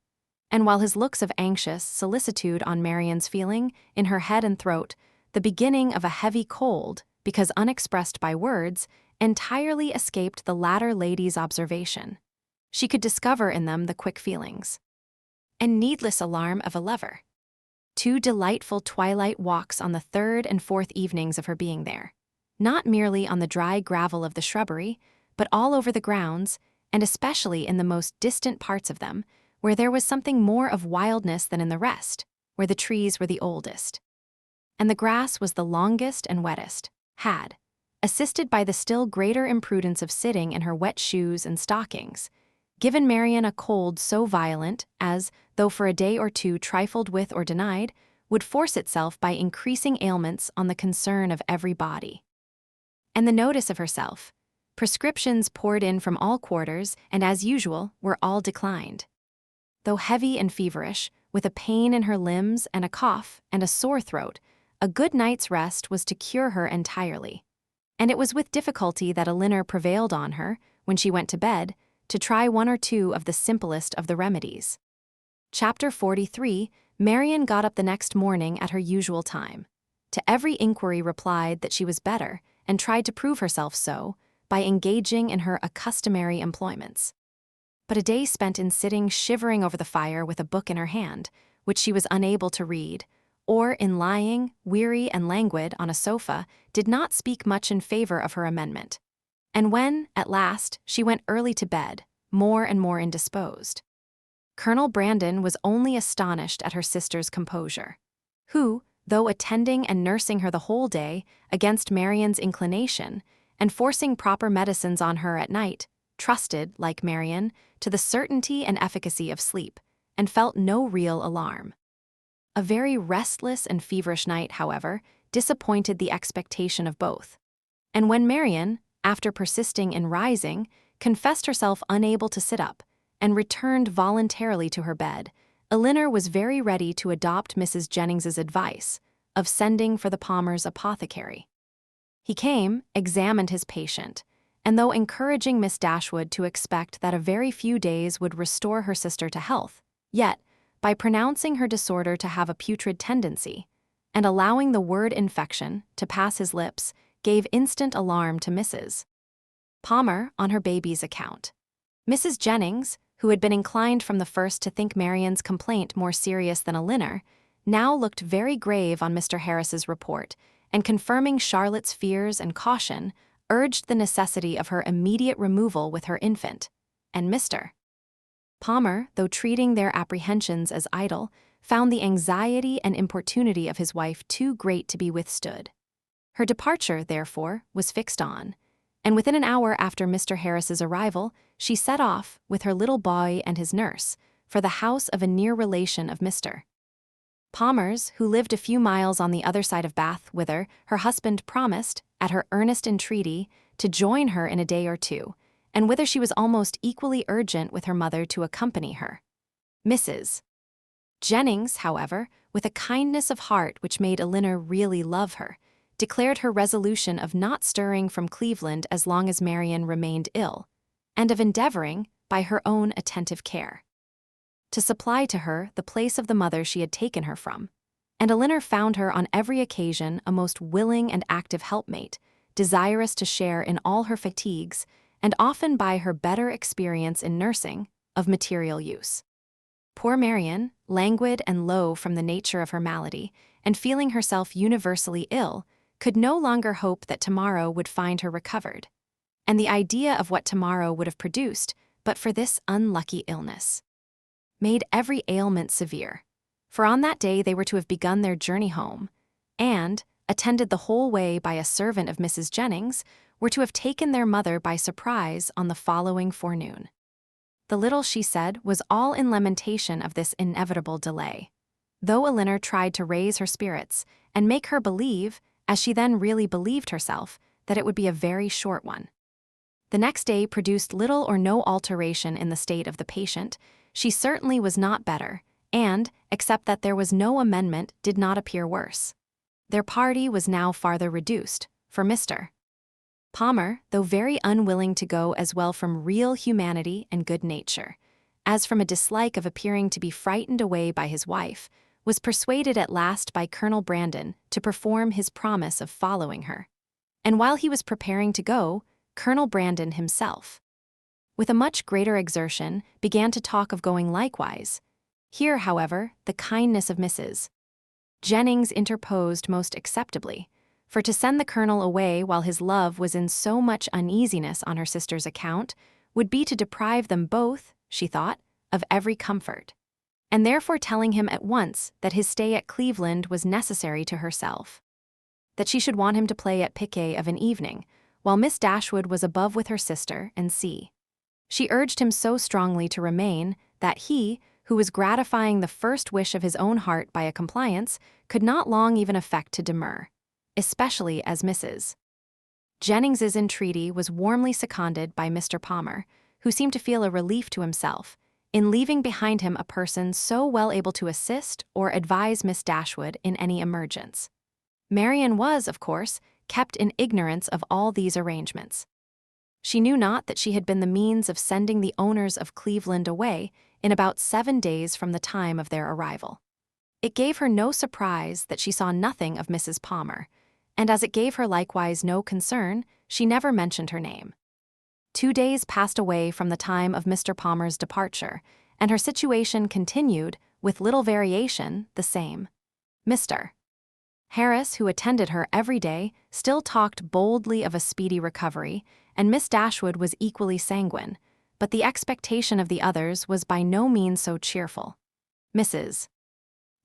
and while his looks of anxious solicitude on Marianne's feeling, in her head and throat, the beginning of a heavy cold, because unexpressed by words, entirely escaped the latter lady's observation. She could discover in them the quick feelings and needless alarm of a lover. 2 delightful twilight walks on the 3rd and 4th evenings of her being there, not merely on the dry gravel of the shrubbery, but all over the grounds, and especially in the most distant parts of them, where there was something more of wildness than in the rest, where the trees were the oldest, and the grass was the longest and wettest, had, assisted by the still greater imprudence of sitting in her wet shoes and stockings, given Marianne a cold so violent as, though for a day or two trifled with or denied, would force itself by increasing ailments on the concern of every body. And the notice of herself, prescriptions poured in from all quarters, and as usual, were all declined. Though heavy and feverish, with a pain in her limbs and a cough and a sore throat, a good night's rest was to cure her entirely. And it was with difficulty that Elinor prevailed on her, when she went to bed, to try 1 or 2 of the simplest of the remedies. Chapter 43. Marianne got up the next morning at her usual time. To every inquiry replied that she was better, and tried to prove herself so, by engaging in her accustomary employments. But a day spent in sitting shivering over the fire with a book in her hand, which she was unable to read, or in lying, weary and languid, on a sofa, did not speak much in favor of her amendment. And when, at last, she went early to bed, more and more indisposed, Colonel Brandon was only astonished at her sister's composure, who, though attending and nursing her the whole day, against Marianne's inclination, and forcing proper medicines on her at night, trusted, like Marianne, to the certainty and efficacy of sleep, and felt no real alarm. A very restless and feverish night, however, disappointed the expectation of both, and when Marianne, after persisting in rising, confessed herself unable to sit up, and returned voluntarily to her bed, Elinor was very ready to adopt Mrs. Jennings's advice of sending for the Palmers' apothecary. He came, examined his patient, and though encouraging Miss Dashwood to expect that a very few days would restore her sister to health, yet, by pronouncing her disorder to have a putrid tendency, and allowing the word infection to pass his lips, gave instant alarm to Mrs. Palmer on her baby's account. Mrs. Jennings, who had been inclined from the first to think Marianne's complaint more serious than Elinor, now looked very grave on Mr. Harris's report, and confirming Charlotte's fears and caution, urged the necessity of her immediate removal with her infant, and Mr. Palmer, though treating their apprehensions as idle, found the anxiety and importunity of his wife too great to be withstood. Her departure, therefore, was fixed on, and within an hour after Mr. Harris's arrival, she set off, with her little boy and his nurse, for the house of a near relation of Mr. Palmer's, who lived a few miles on the other side of Bath, whither her husband promised, at her earnest entreaty, to join her in a day or 2, and whither she was almost equally urgent with her mother to accompany her. Mrs. Jennings, however, with a kindness of heart which made Elinor really love her, declared her resolution of not stirring from Cleveland as long as Marianne remained ill, and of endeavoring, by her own attentive care, to supply to her the place of the mother she had taken her from, and Elinor found her on every occasion a most willing and active helpmate, desirous to share in all her fatigues, and often by her better experience in nursing, of material use. Poor Marianne, languid and low from the nature of her malady, and feeling herself universally ill, could no longer hope that tomorrow would find her recovered, and the idea of what tomorrow would have produced but for this unlucky illness made every ailment severe, for on that day they were to have begun their journey home, and, attended the whole way by a servant of Mrs. Jennings, were to have taken their mother by surprise on the following forenoon. The little she said was all in lamentation of this inevitable delay, though Elinor tried to raise her spirits and make her believe, as she then really believed herself, that it would be a very short one. The next day produced little or no alteration in the state of the patient. She certainly was not better, and, except that there was no amendment, did not appear worse. Their party was now farther reduced, for Mr. Palmer, though very unwilling to go as well from real humanity and good nature, as from a dislike of appearing to be frightened away by his wife, was persuaded at last by Colonel Brandon to perform his promise of following her. And while he was preparing to go, Colonel Brandon himself, with a much greater exertion, began to talk of going likewise. Here, however, the kindness of Mrs. Jennings interposed most acceptably, for to send the colonel away while his love was in so much uneasiness on her sister's account would be to deprive them both, she thought, of every comfort, and therefore telling him at once that his stay at Cleveland was necessary to herself, that she should want him to play at piquet of an evening, while Miss Dashwood was above with her sister and see. She urged him so strongly to remain that he, who was gratifying the first wish of his own heart by a compliance, could not long even affect to demur, especially as Mrs. Jennings's entreaty was warmly seconded by Mr. Palmer, who seemed to feel a relief to himself in leaving behind him a person so well able to assist or advise Miss Dashwood in any emergence. Marianne was, of course, kept in ignorance of all these arrangements. She knew not that she had been the means of sending the owners of Cleveland away in about 7 days from the time of their arrival. It gave her no surprise that she saw nothing of Mrs. Palmer, and as it gave her likewise no concern, she never mentioned her name. 2 days passed away from the time of Mr. Palmer's departure, and her situation continued, with little variation, the same. Mr. Harris, who attended her every day, still talked boldly of a speedy recovery, and Miss Dashwood was equally sanguine, but the expectation of the others was by no means so cheerful. Mrs.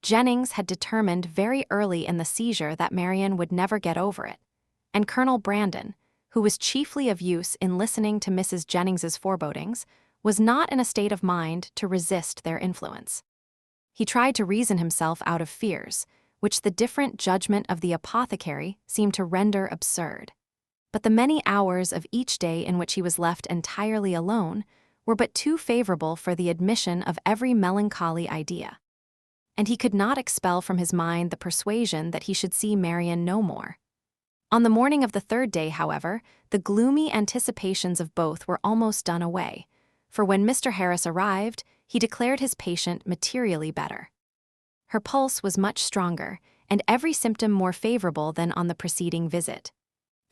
Jennings had determined very early in the seizure that Marianne would never get over it, and Colonel Brandon, who was chiefly of use in listening to Mrs. Jennings's forebodings, was not in a state of mind to resist their influence. He tried to reason himself out of fears, which the different judgment of the apothecary seemed to render absurd. But the many hours of each day in which he was left entirely alone were but too favorable for the admission of every melancholy idea, and he could not expel from his mind the persuasion that he should see Marianne no more. On the morning of the 3rd day, however, the gloomy anticipations of both were almost done away, for when Mr. Harris arrived, he declared his patient materially better. Her pulse was much stronger, and every symptom more favorable than on the preceding visit.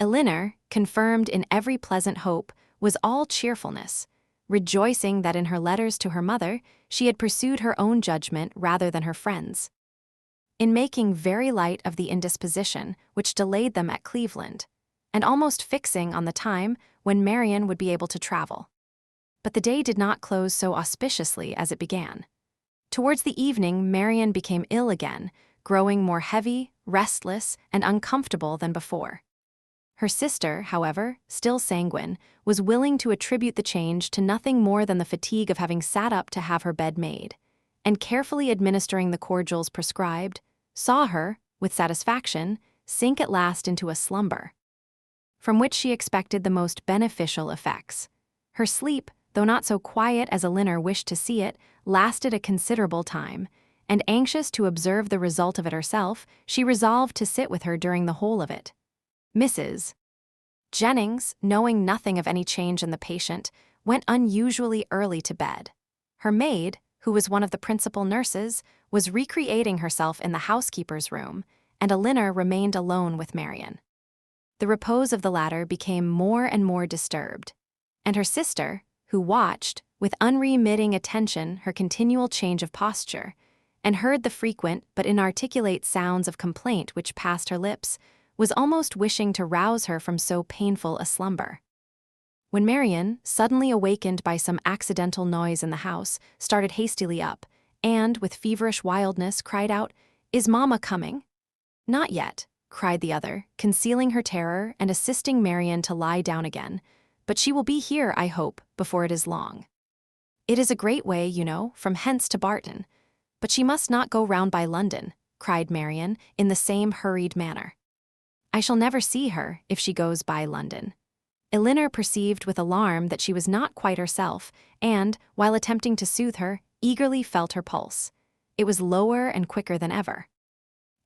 Elinor, confirmed in every pleasant hope, was all cheerfulness, rejoicing that in her letters to her mother she had pursued her own judgment rather than her friends, in making very light of the indisposition which delayed them at Cleveland, and almost fixing on the time when Marianne would be able to travel. But the day did not close so auspiciously as it began. Towards the evening, Marianne became ill again, growing more heavy, restless, and uncomfortable than before. Her sister, however, still sanguine, was willing to attribute the change to nothing more than the fatigue of having sat up to have her bed made, and carefully administering the cordials prescribed, saw her, with satisfaction, sink at last into a slumber, from which she expected the most beneficial effects. Her sleep, though not so quiet as Elinor wished to see it, lasted a considerable time, and anxious to observe the result of it herself, she resolved to sit with her during the whole of it. Mrs. Jennings, knowing nothing of any change in the patient, went unusually early to bed. Her maid, who was one of the principal nurses, was recreating herself in the housekeeper's room, and Elinor remained alone with Marianne. The repose of the latter became more and more disturbed, and her sister, who watched, with unremitting attention, her continual change of posture, and heard the frequent but inarticulate sounds of complaint which passed her lips, was almost wishing to rouse her from so painful a slumber. When Marianne, suddenly awakened by some accidental noise in the house, started hastily up, and, with feverish wildness, cried out, "Is Mamma coming?" "Not yet," cried the other, concealing her terror and assisting Marianne to lie down again, "but she will be here, I hope, before it is long. It is a great way, you know, from hence to Barton. But she must not go round by London," cried Marianne, in the same hurried manner. "I shall never see her, if she goes by London." Elinor perceived with alarm that she was not quite herself, and, while attempting to soothe her, eagerly felt her pulse. It was lower and quicker than ever.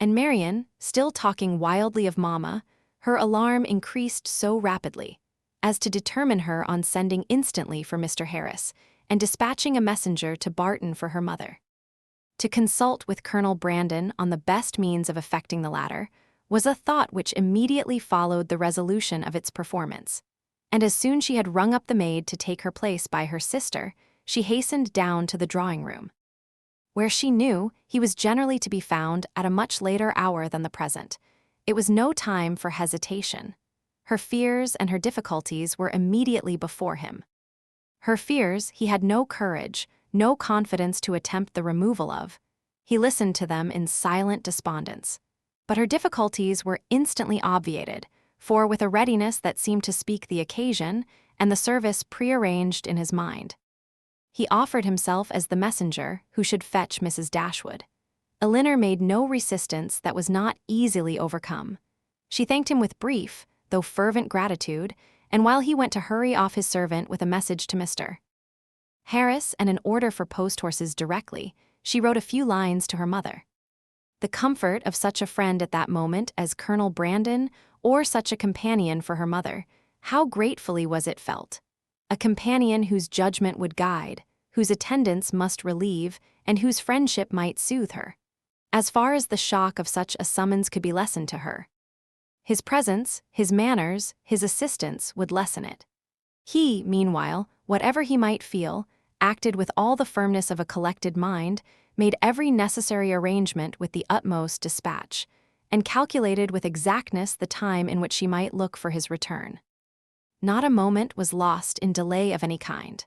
And Marianne, still talking wildly of Mamma, her alarm increased so rapidly as to determine her on sending instantly for Mr. Harris and dispatching a messenger to Barton for her mother. To consult with Colonel Brandon on the best means of effecting the latter was a thought which immediately followed the resolution of its performance, and as soon she had rung up the maid to take her place by her sister, she hastened down to the drawing-room, where she knew he was generally to be found at a much later hour than the present. It was no time for hesitation. Her fears and her difficulties were immediately before him. Her fears he had no courage, no confidence to attempt the removal of. He listened to them in silent despondence. But her difficulties were instantly obviated, for with a readiness that seemed to speak the occasion, and the service prearranged in his mind, he offered himself as the messenger who should fetch Mrs. Dashwood. Elinor made no resistance that was not easily overcome. She thanked him with brief, though fervent gratitude, and while he went to hurry off his servant with a message to Mr. Harris and an order for post-horses directly, she wrote a few lines to her mother. The comfort of such a friend at that moment as Colonel Brandon, or such a companion for her mother, how gratefully was it felt! A companion whose judgment would guide, whose attendance must relieve, and whose friendship might soothe her, as far as the shock of such a summons could be lessened to her. His presence, his manners, his assistance would lessen it. He, meanwhile, whatever he might feel, acted with all the firmness of a collected mind, made every necessary arrangement with the utmost dispatch, and calculated with exactness the time in which she might look for his return. Not a moment was lost in delay of any kind.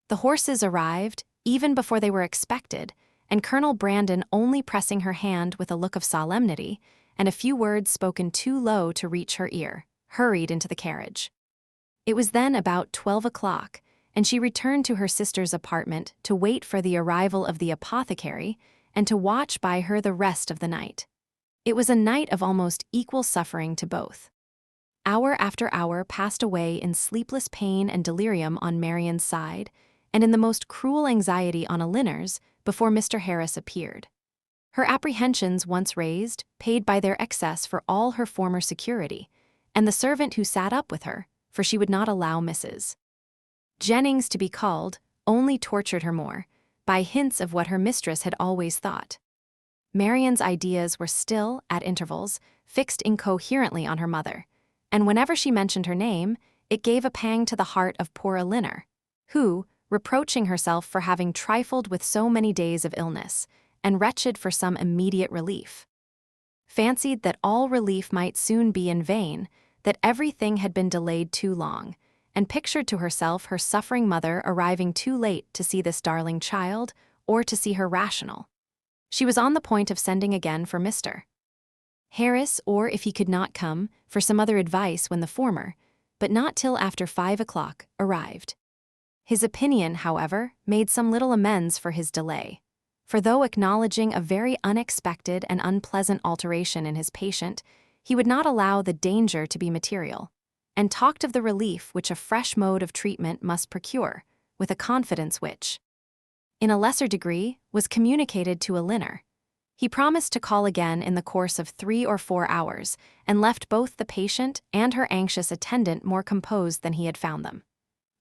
The horses arrived, even before they were expected, and Colonel Brandon, only pressing her hand with a look of solemnity, and a few words spoken too low to reach her ear, hurried into the carriage. It was then about 12 o'clock, and she returned to her sister's apartment to wait for the arrival of the apothecary and to watch by her the rest of the night. It was a night of almost equal suffering to both. Hour after hour passed away in sleepless pain and delirium on Marianne's side, and in the most cruel anxiety on Elinor's, before Mr. Harris appeared. Her apprehensions once raised, paid by their excess for all her former security, and the servant who sat up with her, for she would not allow Mrs. Jennings to be called, only tortured her more, by hints of what her mistress had always thought. Marianne's ideas were still, at intervals, fixed incoherently on her mother, and whenever she mentioned her name, it gave a pang to the heart of poor Elinor, who, reproaching herself for having trifled with so many days of illness, and wretched for some immediate relief, fancied that all relief might soon be in vain, that everything had been delayed too long, and pictured to herself her suffering mother arriving too late to see this darling child, or to see her rational. She was on the point of sending again for Mr. Harris, or, if he could not come, for some other advice when the former, but not till after 5 o'clock, arrived. His opinion, however, made some little amends for his delay, for though acknowledging a very unexpected and unpleasant alteration in his patient, he would not allow the danger to be material, and talked of the relief which a fresh mode of treatment must procure, with a confidence which, in a lesser degree, was communicated to Elinor. He promised to call again in the course of 3 or 4 hours, and left both the patient and her anxious attendant more composed than he had found them.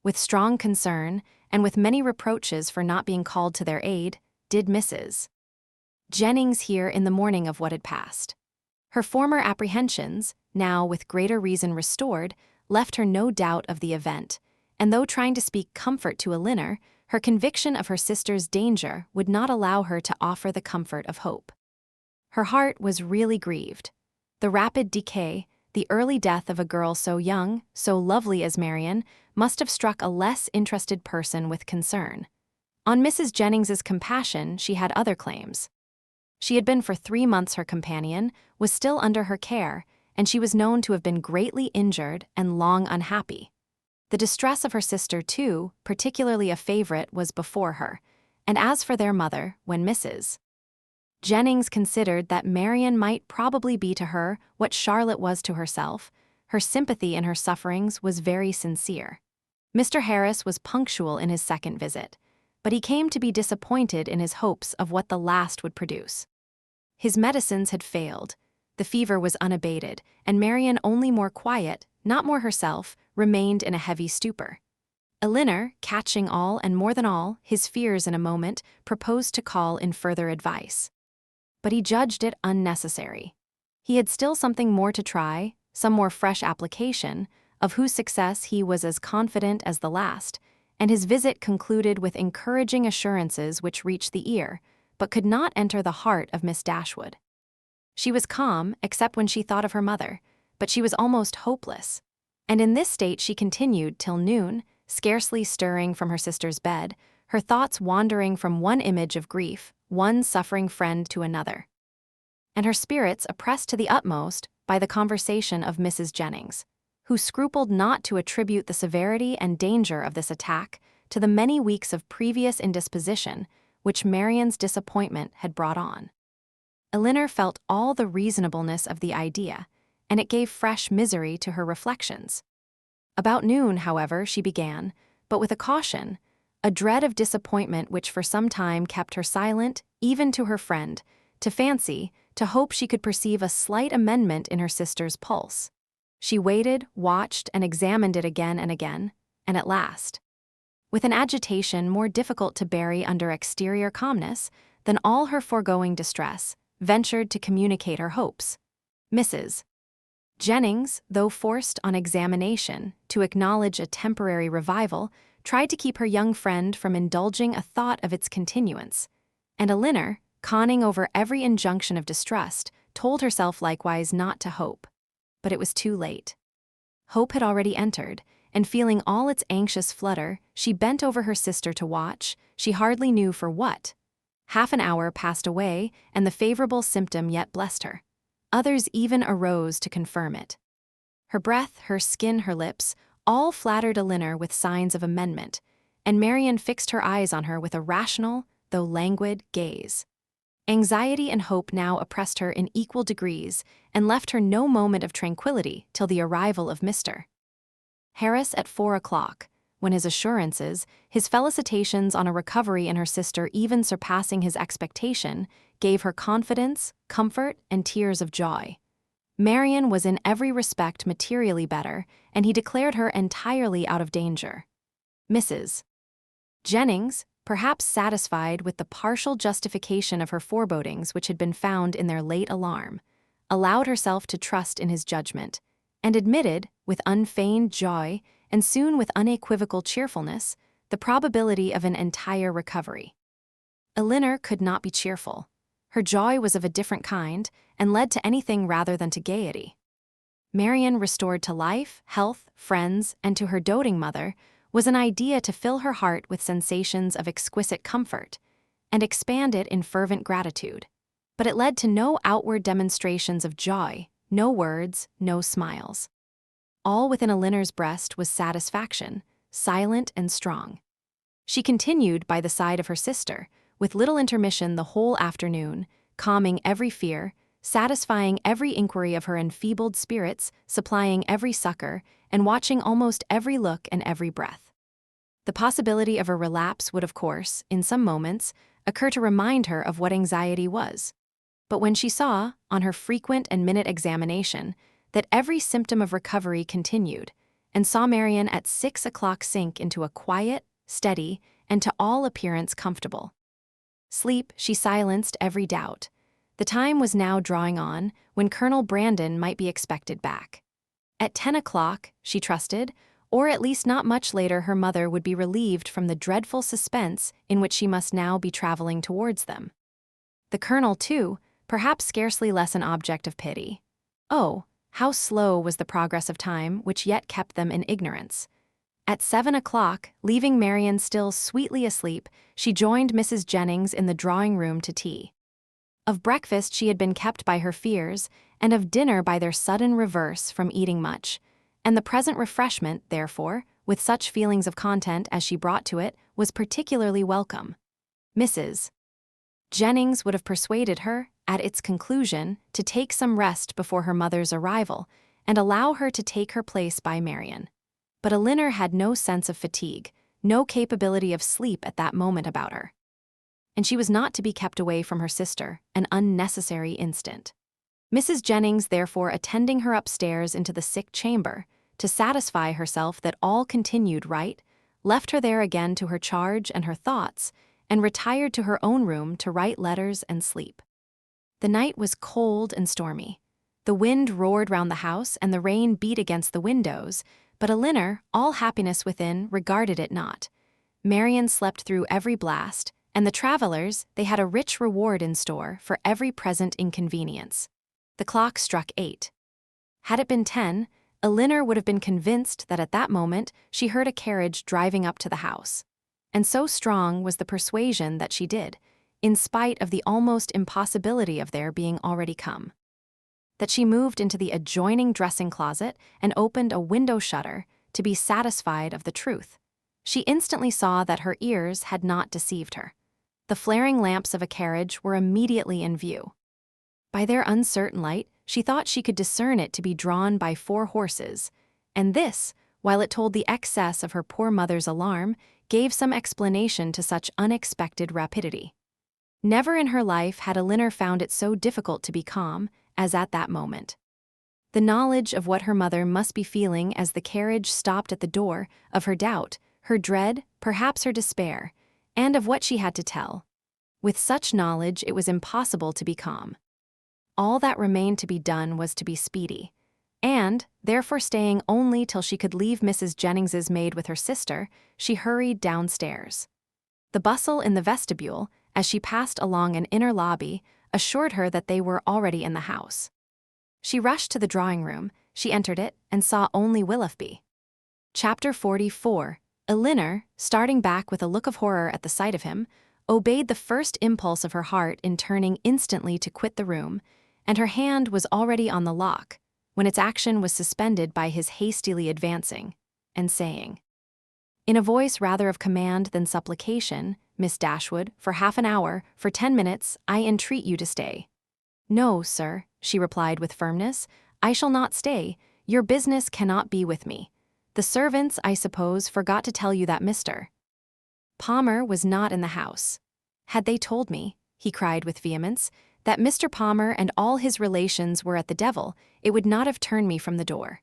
With strong concern, and with many reproaches for not being called to their aid, did Mrs. Jennings hear in the morning of what had passed. Her former apprehensions, now with greater reason restored, left her no doubt of the event, and though trying to speak comfort to Elinor, her conviction of her sister's danger would not allow her to offer the comfort of hope. Her heart was really grieved. The rapid decay, the early death of a girl so young, so lovely as Marianne, must have struck a less interested person with concern. On Mrs. Jennings's compassion, she had other claims. She had been for 3 months her companion, was still under her care, and she was known to have been greatly injured and long unhappy. The distress of her sister, too, particularly a favorite, was before her, and as for their mother, when Mrs. Jennings considered that Marianne might probably be to her what Charlotte was to herself, her sympathy in her sufferings was very sincere. Mr. Harris was punctual in his second visit, but he came to be disappointed in his hopes of what the last would produce. His medicines had failed, the fever was unabated, and Marianne, only more quiet, not more herself, remained in a heavy stupor. Elinor, catching all and more than all his fears in a moment, proposed to call in further advice. But he judged it unnecessary. He had still something more to try, some more fresh application, of whose success he was as confident as the last, and his visit concluded with encouraging assurances which reached the ear, but could not enter the heart of Miss Dashwood. She was calm, except when she thought of her mother, but she was almost hopeless, and in this state she continued till noon, scarcely stirring from her sister's bed, her thoughts wandering from one image of grief, one suffering friend to another, and her spirits oppressed to the utmost by the conversation of Mrs. Jennings, who scrupled not to attribute the severity and danger of this attack to the many weeks of previous indisposition which Marianne's disappointment had brought on. Elinor felt all the reasonableness of the idea, and it gave fresh misery to her reflections. About noon, however, she began, but with a caution, a dread of disappointment which for some time kept her silent, even to her friend, to fancy, to hope she could perceive a slight amendment in her sister's pulse. She waited, watched, and examined it again and again, and at last, with an agitation more difficult to bury under exterior calmness than all her foregoing distress, ventured to communicate her hopes. Mrs. Jennings, though forced on examination to acknowledge a temporary revival, tried to keep her young friend from indulging a thought of its continuance, and Elinor, conning over every injunction of distrust, told herself likewise not to hope. But it was too late. Hope had already entered, and feeling all its anxious flutter, she bent over her sister to watch, she hardly knew for what. Half an hour passed away, and the favorable symptom yet blessed her. Others even arose to confirm it. Her breath, her skin, her lips, all flattered Elinor with signs of amendment, and Marianne fixed her eyes on her with a rational, though languid, gaze. Anxiety and hope now oppressed her in equal degrees, and left her no moment of tranquillity till the arrival of Mr. Harris at 4 o'clock, when his assurances, his felicitations on a recovery in her sister even surpassing his expectation, gave her confidence, comfort, and tears of joy. Marianne was in every respect materially better, and he declared her entirely out of danger. Mrs. Jennings, perhaps satisfied with the partial justification of her forebodings which had been found in their late alarm, allowed herself to trust in his judgment, and admitted, with unfeigned joy, and soon with unequivocal cheerfulness, the probability of an entire recovery. Elinor could not be cheerful. Her joy was of a different kind, and led to anything rather than to gaiety. Marianne, restored to life, health, friends, and to her doting mother, was an idea to fill her heart with sensations of exquisite comfort, and expand it in fervent gratitude. But it led to no outward demonstrations of joy, no words, no smiles. All within Elinor's breast was satisfaction, silent and strong. She continued by the side of her sister, with little intermission the whole afternoon, calming every fear, satisfying every inquiry of her enfeebled spirits, supplying every succor, and watching almost every look and every breath. The possibility of a relapse would, of course, in some moments, occur to remind her of what anxiety was. But when she saw, on her frequent and minute examination, that every symptom of recovery continued, and saw Marianne at 6 o'clock sink into a quiet, steady, and to all appearance comfortable sleep, she silenced every doubt. The time was now drawing on when Colonel Brandon might be expected back. At 10 o'clock, she trusted, or at least not much later, her mother would be relieved from the dreadful suspense in which she must now be traveling towards them. The colonel, too, perhaps scarcely less an object of pity. Oh, how slow was the progress of time which yet kept them in ignorance. At 7 o'clock, leaving Marianne still sweetly asleep, she joined Mrs. Jennings in the drawing-room to tea. Of breakfast she had been kept by her fears, and of dinner by their sudden reverse from eating much, and the present refreshment, therefore, with such feelings of content as she brought to it, was particularly welcome. Mrs. Jennings would have persuaded her, at its conclusion, to take some rest before her mother's arrival, and allow her to take her place by Marianne. But Elinor had no sense of fatigue, no capability of sleep at that moment about her. And she was not to be kept away from her sister an unnecessary instant. Mrs. Jennings, therefore, attending her upstairs into the sick chamber, to satisfy herself that all continued right, left her there again to her charge and her thoughts, and retired to her own room to write letters and sleep. The night was cold and stormy. The wind roared round the house and the rain beat against the windows, but Elinor, all happiness within, regarded it not. Marianne slept through every blast, and the travellers, they had a rich reward in store for every present inconvenience. The clock struck 8. Had it been 10, Elinor would have been convinced that at that moment she heard a carriage driving up to the house. And so strong was the persuasion that she did, in spite of the almost impossibility of their being already come, that she moved into the adjoining dressing closet and opened a window shutter to be satisfied of the truth. She instantly saw that her ears had not deceived her. The flaring lamps of a carriage were immediately in view. By their uncertain light, she thought she could discern it to be drawn by 4 horses, and this, while it told the excess of her poor mother's alarm, gave some explanation to such unexpected rapidity. Never in her life had Elinor found it so difficult to be calm as at that moment. The knowledge of what her mother must be feeling as the carriage stopped at the door, of her doubt, her dread, perhaps her despair, and of what she had to tell. With such knowledge it was impossible to be calm. All that remained to be done was to be speedy, and, therefore staying only till she could leave Mrs. Jennings's maid with her sister, she hurried downstairs. The bustle in the vestibule, as she passed along an inner lobby, assured her that they were already in the house. She rushed to the drawing-room, she entered it, and saw only Willoughby. Chapter 44. Elinor, starting back with a look of horror at the sight of him, obeyed the first impulse of her heart in turning instantly to quit the room, and her hand was already on the lock, when its action was suspended by his hastily advancing, and saying, in a voice rather of command than supplication, Miss Dashwood, for half an hour, for 10 minutes, I entreat you to stay. No, sir, she replied with firmness, I shall not stay. Your business cannot be with me. The servants, I suppose, forgot to tell you that Mr. Palmer was not in the house. Had they told me, he cried with vehemence, that Mr. Palmer and all his relations were at the devil, it would not have turned me from the door.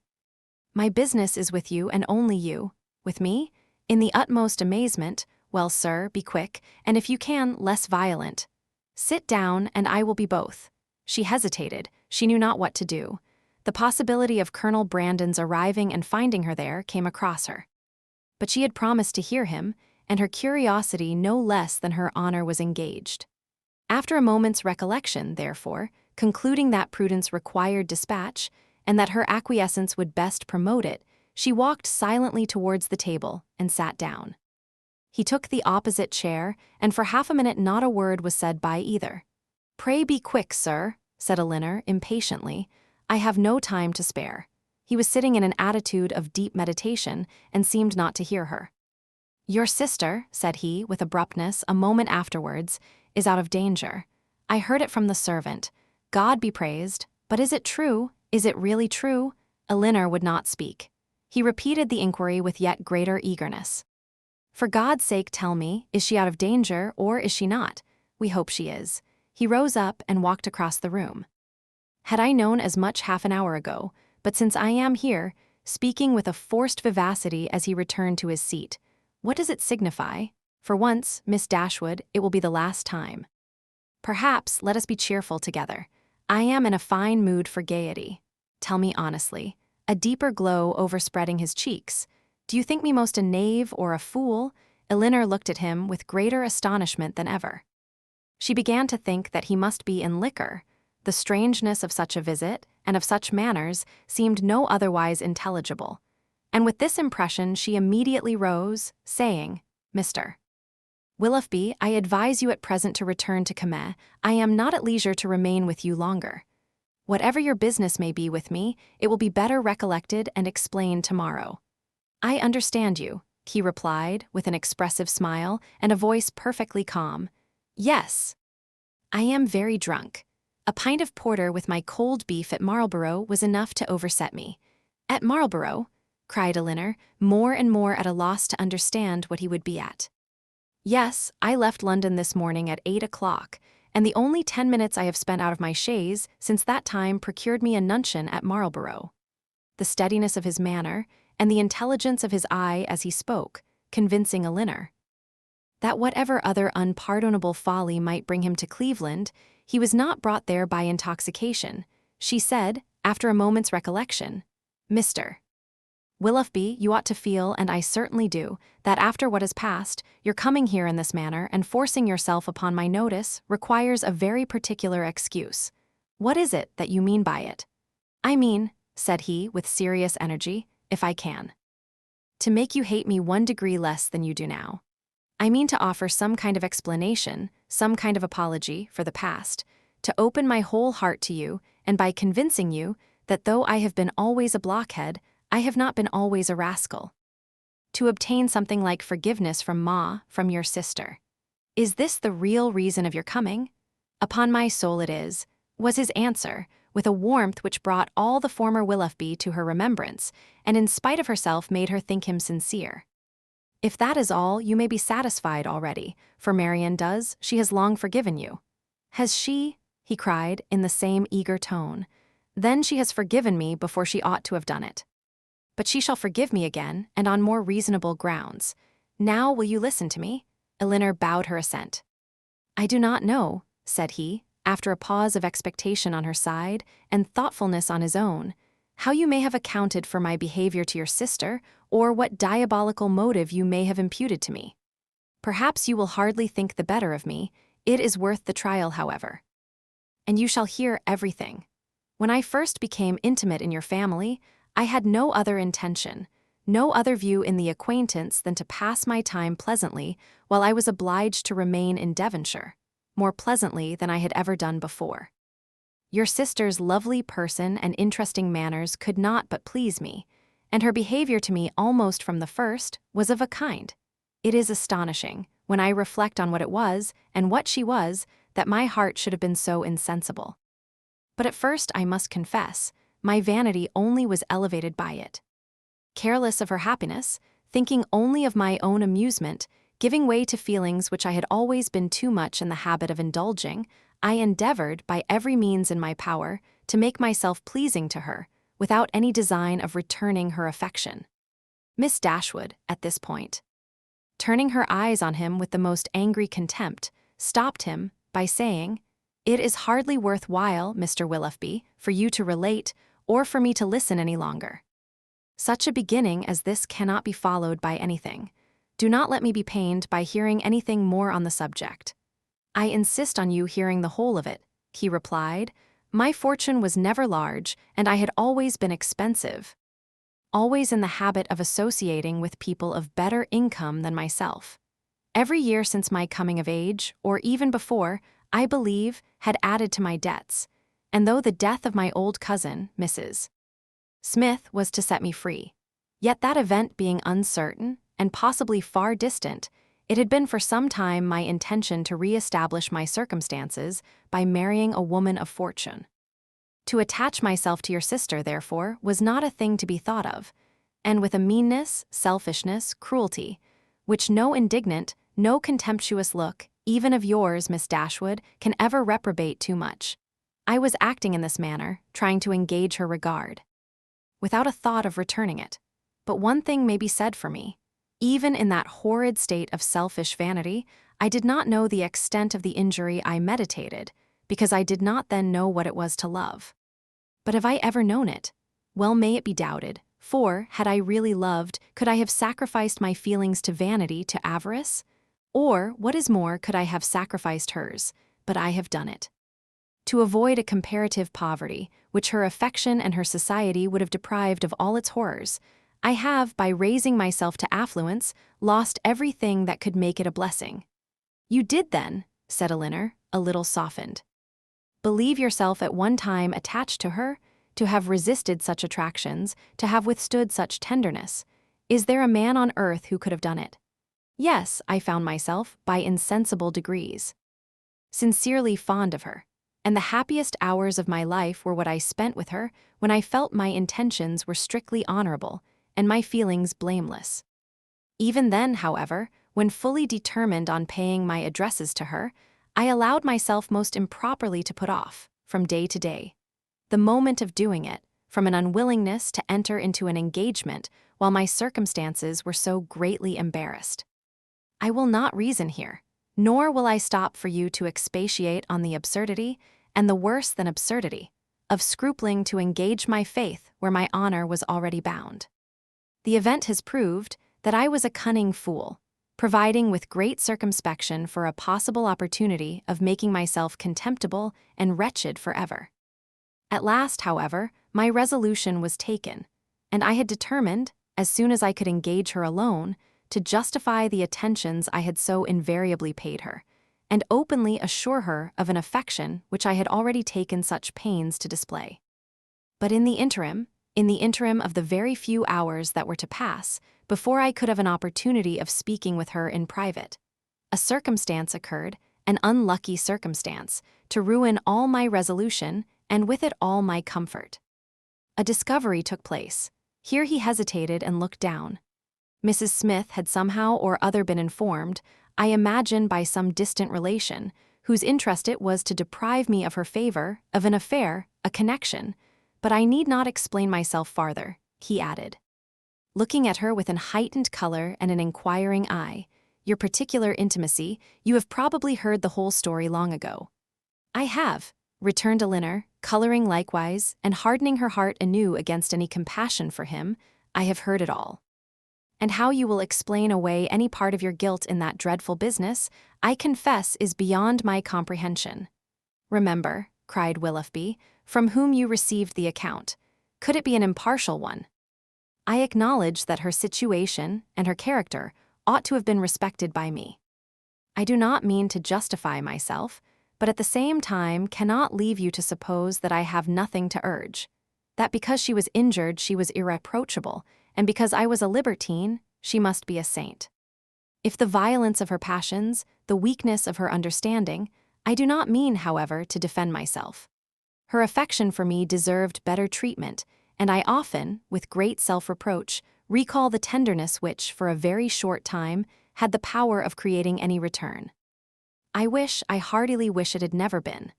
My business is with you and only you. With me? In the utmost amazement. Well, sir, be quick, and if you can, less violent. Sit down, and I will be both. She hesitated. She knew not what to do. The possibility of Colonel Brandon's arriving and finding her there came across her. But she had promised to hear him, and her curiosity no less than her honor was engaged. After a moment's recollection, therefore, concluding that prudence required dispatch, and that her acquiescence would best promote it, she walked silently towards the table and sat down. He took the opposite chair, and for half a minute not a word was said by either. Pray be quick, sir, said Elinor impatiently. I have no time to spare. He was sitting in an attitude of deep meditation, and seemed not to hear her. Your sister, said he with abruptness a moment afterwards, is out of danger. I heard it from the servant. God be praised. But is it true? Is it really true? Elinor would not speak. He repeated the inquiry with yet greater eagerness. For God's sake tell me, is she out of danger, or is she not? We hope she is. He rose up and walked across the room. Had I known as much half an hour ago, but since I am here, speaking with a forced vivacity as he returned to his seat, what does it signify? For once, Miss Dashwood, it will be the last time. Perhaps let us be cheerful together. I am in a fine mood for gaiety. Tell me honestly, a deeper glow overspreading his cheeks. Do you think me most a knave or a fool? Elinor looked at him with greater astonishment than ever. She began to think that he must be in liquor. The strangeness of such a visit, and of such manners, seemed no otherwise intelligible. And with this impression she immediately rose, saying, "Mr. Willoughby, I advise you at present to return to Camet. I am not at leisure to remain with you longer. Whatever your business may be with me, it will be better recollected and explained tomorrow." "I understand you," he replied, with an expressive smile and a voice perfectly calm. "Yes. I am very drunk. A pint of porter with my cold beef at Marlborough was enough to overset me." "At Marlborough?" cried Elinor, more and more at a loss to understand what he would be at. "Yes, I left London this morning at 8 o'clock, and the only 10 minutes I have spent out of my chaise since that time procured me a nuncheon at Marlborough." The steadiness of his manner, and the intelligence of his eye as he spoke, convincing Elinor that whatever other unpardonable folly might bring him to Cleveland, he was not brought there by intoxication. She said, after a moment's recollection, "Mr. Willoughby, you ought to feel, and I certainly do, that after what has passed, your coming here in this manner and forcing yourself upon my notice requires a very particular excuse. What is it that you mean by it?" "I mean," said he with serious energy, "if I can, to make you hate me 1 degree less than you do now. I mean to offer some kind of explanation, some kind of apology for the past, to open my whole heart to you, and by convincing you that though I have been always a blockhead, I have not been always a rascal. To obtain something like forgiveness from Ma, from your sister. Is this the real reason of your coming?" "Upon my soul it is," was his answer, with a warmth which brought all the former Willoughby to her remembrance, and in spite of herself made her think him sincere. "If that is all, you may be satisfied already, for Marianne does, she has long forgiven you." "Has she?" he cried, in the same eager tone. "Then she has forgiven me before she ought to have done it. But she shall forgive me again, and on more reasonable grounds. Now will you listen to me?" Elinor bowed her assent. "I do not know," said he, after a pause of expectation on her side and thoughtfulness on his own, "how you may have accounted for my behavior to your sister, or what diabolical motive you may have imputed to me. Perhaps you will hardly think the better of me. It is worth the trial, however. And you shall hear everything. When I first became intimate in your family, I had no other intention, no other view in the acquaintance than to pass my time pleasantly while I was obliged to remain in Devonshire, more pleasantly than I had ever done before. Your sister's lovely person and interesting manners could not but please me, and her behavior to me almost from the first was of a kind. It is astonishing, when I reflect on what it was and what she was, that my heart should have been so insensible. But at first, I must confess, my vanity only was elevated by it. Careless of her happiness, thinking only of my own amusement, giving way to feelings which I had always been too much in the habit of indulging, I endeavored, by every means in my power, to make myself pleasing to her, without any design of returning her affection. Miss Dashwood, at this point, turning her eyes on him with the most angry contempt, stopped him by saying, "It is hardly worth while, Mr. Willoughby, for you to relate, or for me to listen any longer. Such a beginning as this cannot be followed by anything. Do not let me be pained by hearing anything more on the subject." "I insist on you hearing the whole of it," he replied. "My fortune was never large, and I had always been expensive, always in the habit of associating with people of better income than myself. Every year since my coming of age, or even before, I believe, had added to my debts, and though the death of my old cousin, Mrs. Smith, was to set me free, yet that event being uncertain, and possibly far distant, it had been for some time my intention to re-establish my circumstances by marrying a woman of fortune. To attach myself to your sister, therefore, was not a thing to be thought of, and with a meanness, selfishness, cruelty, which no indignant, no contemptuous look, even of yours, Miss Dashwood, can ever reprobate too much. I was acting in this manner, trying to engage her regard, without a thought of returning it. But one thing may be said for me. Even in that horrid state of selfish vanity, I did not know the extent of the injury I meditated, because I did not then know what it was to love. But have I ever known it? Well, may it be doubted, for, had I really loved, could I have sacrificed my feelings to vanity, to avarice? Or, what is more, could I have sacrificed hers? But I have done it. To avoid a comparative poverty, which her affection and her society would have deprived of all its horrors, I have, by raising myself to affluence, lost everything that could make it a blessing. You did then, said Elinor, a little softened. Believe yourself at one time attached to her, to have resisted such attractions, to have withstood such tenderness. Is there a man on earth who could have done it? Yes, I found myself, by insensible degrees, sincerely fond of her, and the happiest hours of my life were what I spent with her when I felt my intentions were strictly honorable and my feelings blameless. Even then, however, when fully determined on paying my addresses to her, I allowed myself most improperly to put off, from day to day, the moment of doing it, from an unwillingness to enter into an engagement while my circumstances were so greatly embarrassed. I will not reason here, nor will I stop for you to expatiate on the absurdity, and the worse than absurdity, of scrupling to engage my faith where my honor was already bound. The event has proved that I was a cunning fool, providing with great circumspection for a possible opportunity of making myself contemptible and wretched forever. At last, however, my resolution was taken, and I had determined, as soon as I could engage her alone, to justify the attentions I had so invariably paid her, and openly assure her of an affection which I had already taken such pains to display. But in the interim of the very few hours that were to pass, before I could have an opportunity of speaking with her in private, a circumstance occurred, an unlucky circumstance, to ruin all my resolution, and with it all my comfort. A discovery took place. Here he hesitated and looked down. Mrs. Smith had somehow or other been informed, I imagine by some distant relation, whose interest it was to deprive me of her favor, of an affair, a connection. But I need not explain myself farther, he added, looking at her with an heightened color and an inquiring eye. Your particular intimacy, you have probably heard the whole story long ago. I have, returned Elinor, coloring likewise, and hardening her heart anew against any compassion for him. I have heard it all. And how you will explain away any part of your guilt in that dreadful business, I confess is beyond my comprehension. Remember, cried Willoughby, from whom you received the account. Could it be an impartial one? I acknowledge that her situation and her character ought to have been respected by me. I do not mean to justify myself, but at the same time cannot leave you to suppose that I have nothing to urge, that because she was injured she was irreproachable, and because I was a libertine, she must be a saint. If the violence of her passions, the weakness of her understanding, I do not mean, however, to defend myself. Her affection for me deserved better treatment, and I often, with great self-reproach, recall the tenderness which, for a very short time, had the power of creating any return. I heartily wish it had never been.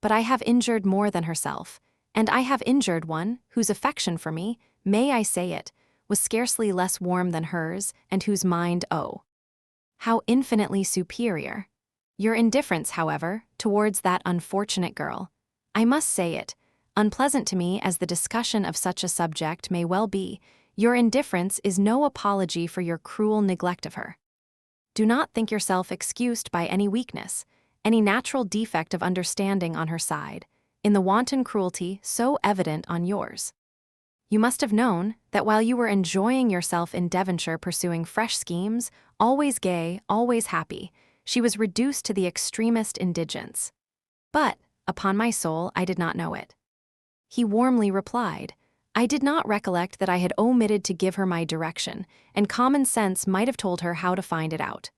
But I have injured more than herself, and I have injured one whose affection for me, may I say it, was scarcely less warm than hers, and whose mind, oh, how infinitely superior. Your indifference, however, towards that unfortunate girl, I must say it, unpleasant to me as the discussion of such a subject may well be, your indifference is no apology for your cruel neglect of her. Do not think yourself excused by any weakness, any natural defect of understanding on her side, in the wanton cruelty so evident on yours. You must have known that while you were enjoying yourself in Devonshire pursuing fresh schemes, always gay, always happy, she was reduced to the extremest indigence. But, upon my soul, I did not know it. He warmly replied, I did not recollect that I had omitted to give her my direction, and common sense might have told her how to find it out.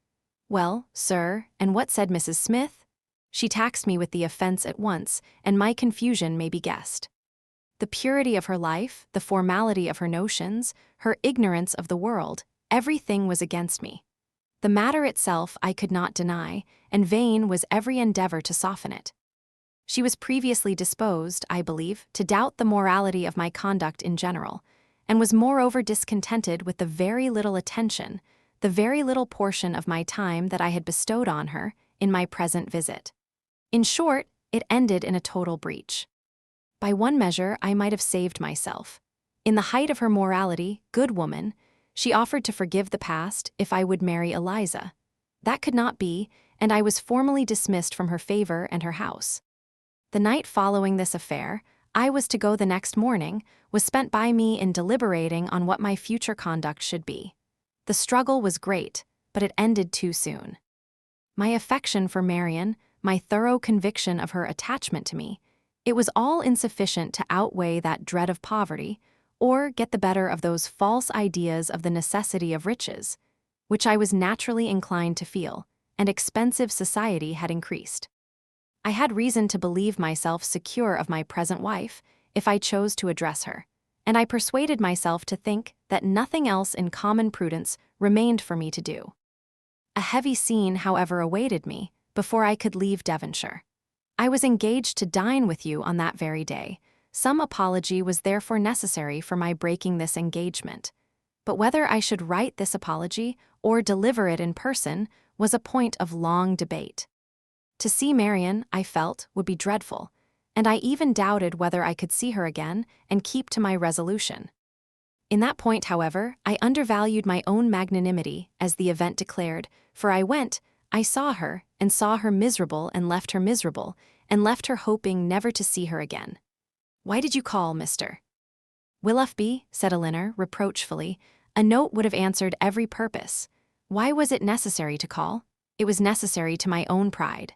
Well, sir, and what said Mrs. Smith? She taxed me with the offense at once, and my confusion may be guessed. The purity of her life, the formality of her notions, her ignorance of the world, everything was against me. The matter itself I could not deny, and vain was every endeavor to soften it. She was previously disposed, I believe, to doubt the morality of my conduct in general, and was moreover discontented with the very little attention, the very little portion of my time that I had bestowed on her in my present visit. In short, it ended in a total breach. By one measure, I might have saved myself. In the height of her morality, good woman, she offered to forgive the past if I would marry Eliza. That could not be, and I was formally dismissed from her favor and her house. The night following this affair, I was to go the next morning, was spent by me in deliberating on what my future conduct should be. The struggle was great, but it ended too soon. My affection for Marianne, my thorough conviction of her attachment to me, it was all insufficient to outweigh that dread of poverty, or get the better of those false ideas of the necessity of riches, which I was naturally inclined to feel, and expensive society had increased. I had reason to believe myself secure of my present wife, if I chose to address her, and I persuaded myself to think that nothing else in common prudence remained for me to do. A heavy scene, however, awaited me before I could leave Devonshire. I was engaged to dine with you on that very day. Some apology was therefore necessary for my breaking this engagement. But whether I should write this apology or deliver it in person was a point of long debate. To see Marianne, I felt, would be dreadful, and I even doubted whether I could see her again and keep to my resolution. In that point, however, I undervalued my own magnanimity, as the event declared, for I saw her, and saw her miserable, and left her miserable, and left her hoping never to see her again. "Why did you call, Mr. Willoughby?" said Elinor, reproachfully. "A note would have answered every purpose. Why was it necessary to call? It was necessary to my own pride.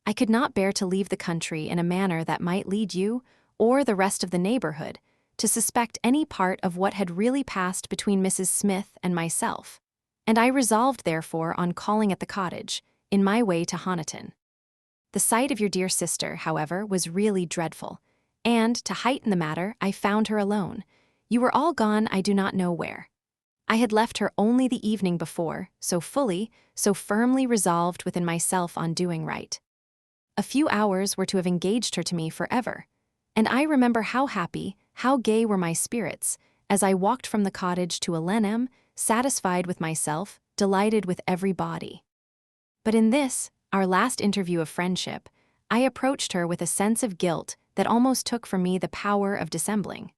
I could not bear to leave the country in a manner that might lead you, or the rest of the neighborhood, to suspect any part of what had really passed between Mrs. Smith and myself, and I resolved therefore on calling at the cottage, in my way to Honiton. The sight of your dear sister, however, was really dreadful, and, to heighten the matter, I found her alone. You were all gone I do not know where. I had left her only the evening before, so fully, so firmly resolved within myself on doing right. A few hours were to have engaged her to me forever, and I remember how happy, how gay were my spirits, as I walked from the cottage to Elenham, satisfied with myself, delighted with every body. But in this, our last interview of friendship, I approached her with a sense of guilt that almost took from me the power of dissembling.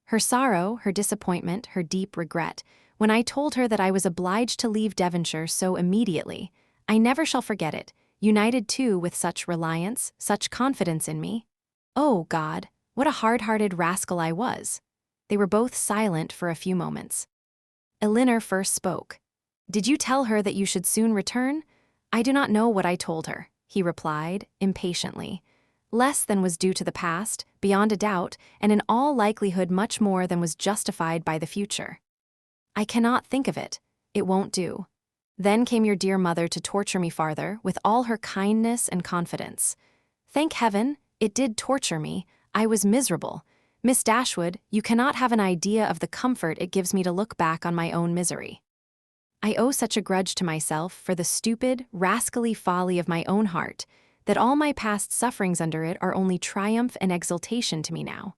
Her sorrow, her disappointment, her deep regret, when I told her that I was obliged to leave Devonshire so immediately, I never shall forget it, united too with such reliance, such confidence in me. Oh, God, what a hard-hearted rascal I was! They were both silent for a few moments. Elinor first spoke. "Did you tell her that you should soon return?" "I do not know what I told her," he replied, impatiently. "Less than was due to the past, beyond a doubt, and in all likelihood much more than was justified by the future. I cannot think of it. It won't do." Then came your dear mother to torture me farther, with all her kindness and confidence. Thank heaven, it did torture me. I was miserable. Miss Dashwood, you cannot have an idea of the comfort it gives me to look back on my own misery. I owe such a grudge to myself for the stupid, rascally folly of my own heart, that all my past sufferings under it are only triumph and exultation to me now.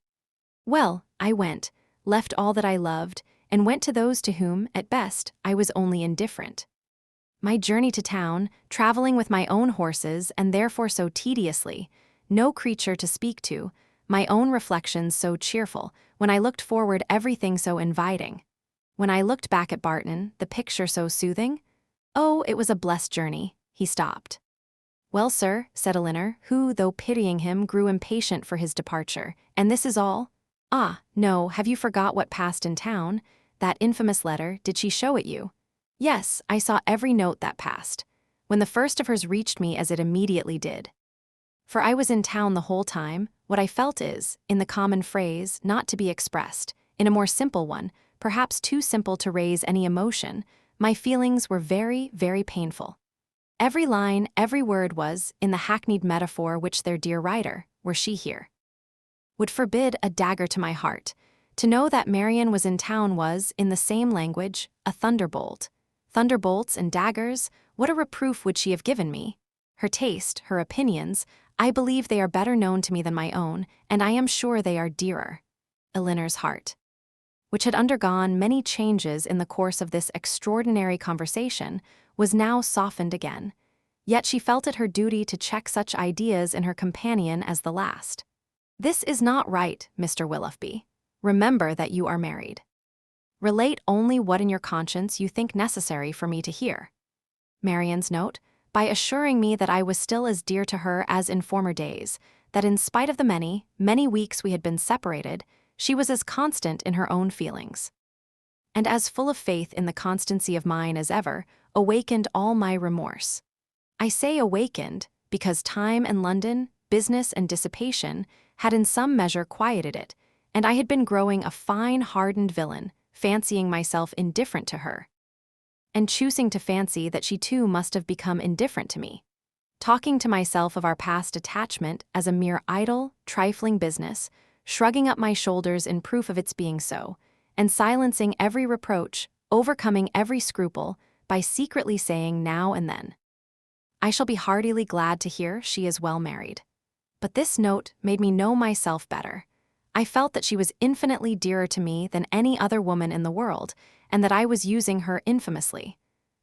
Well, I went, left all that I loved, and went to those to whom, at best, I was only indifferent. My journey to town, traveling with my own horses and therefore so tediously, no creature to speak to, my own reflections so cheerful, when I looked forward everything so inviting. When I looked back at Barton, the picture so soothing. Oh, it was a blessed journey. He stopped. "Well, sir," said Elinor, who, though pitying him, grew impatient for his departure, "and this is all?" "Ah, no, have you forgot what passed in town? That infamous letter, did she show it you?" "Yes, I saw every note that passed, when the first of hers reached me as it immediately did. For I was in town the whole time. What I felt is, in the common phrase, not to be expressed, in a more simple one, perhaps too simple to raise any emotion, my feelings were very, very painful. Every line, every word was, in the hackneyed metaphor which their dear writer, were she here, would forbid a dagger to my heart. To know that Marianne was in town was, in the same language, a thunderbolt. Thunderbolts and daggers, what a reproof would she have given me? Her taste, her opinions, I believe they are better known to me than my own, and I am sure they are dearer. Elinor's heart. which had undergone many changes in the course of this extraordinary conversation, was now softened again. Yet she felt it her duty to check such ideas in her companion as the last. "This is not right, Mr. Willoughby. Remember that you are married. Relate only what in your conscience you think necessary for me to hear." Marianne's note, by assuring me that I was still as dear to her as in former days, that in spite of the many, many weeks we had been separated, she was as constant in her own feelings, and as full of faith in the constancy of mine as ever, awakened all my remorse. I say awakened because time and London, business and dissipation, had in some measure quieted it, and I had been growing a fine hardened villain, fancying myself indifferent to her, and choosing to fancy that she too must have become indifferent to me, talking to myself of our past attachment as a mere idle, trifling business, shrugging up my shoulders in proof of its being so, and silencing every reproach, overcoming every scruple, by secretly saying now and then, "I shall be heartily glad to hear she is well married." But this note made me know myself better. I felt that she was infinitely dearer to me than any other woman in the world, and that I was using her infamously.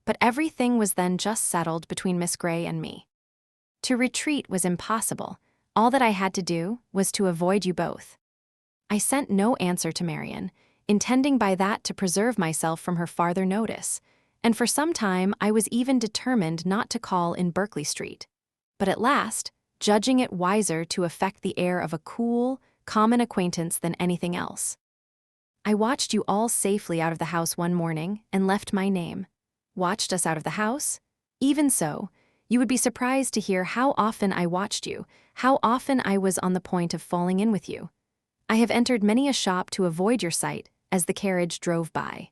But everything was then just settled between Miss Grey and me. To retreat was impossible. All that I had to do was to avoid you both. I sent no answer to Marianne, intending by that to preserve myself from her farther notice, and for some time I was even determined not to call in Berkeley Street. But at last, judging it wiser to affect the air of a cool, common acquaintance than anything else, I watched you all safely out of the house one morning and left my name. Watched us out of the house? Even so, you would be surprised to hear how often I watched you, how often I was on the point of falling in with you. I have entered many a shop to avoid your sight as the carriage drove by.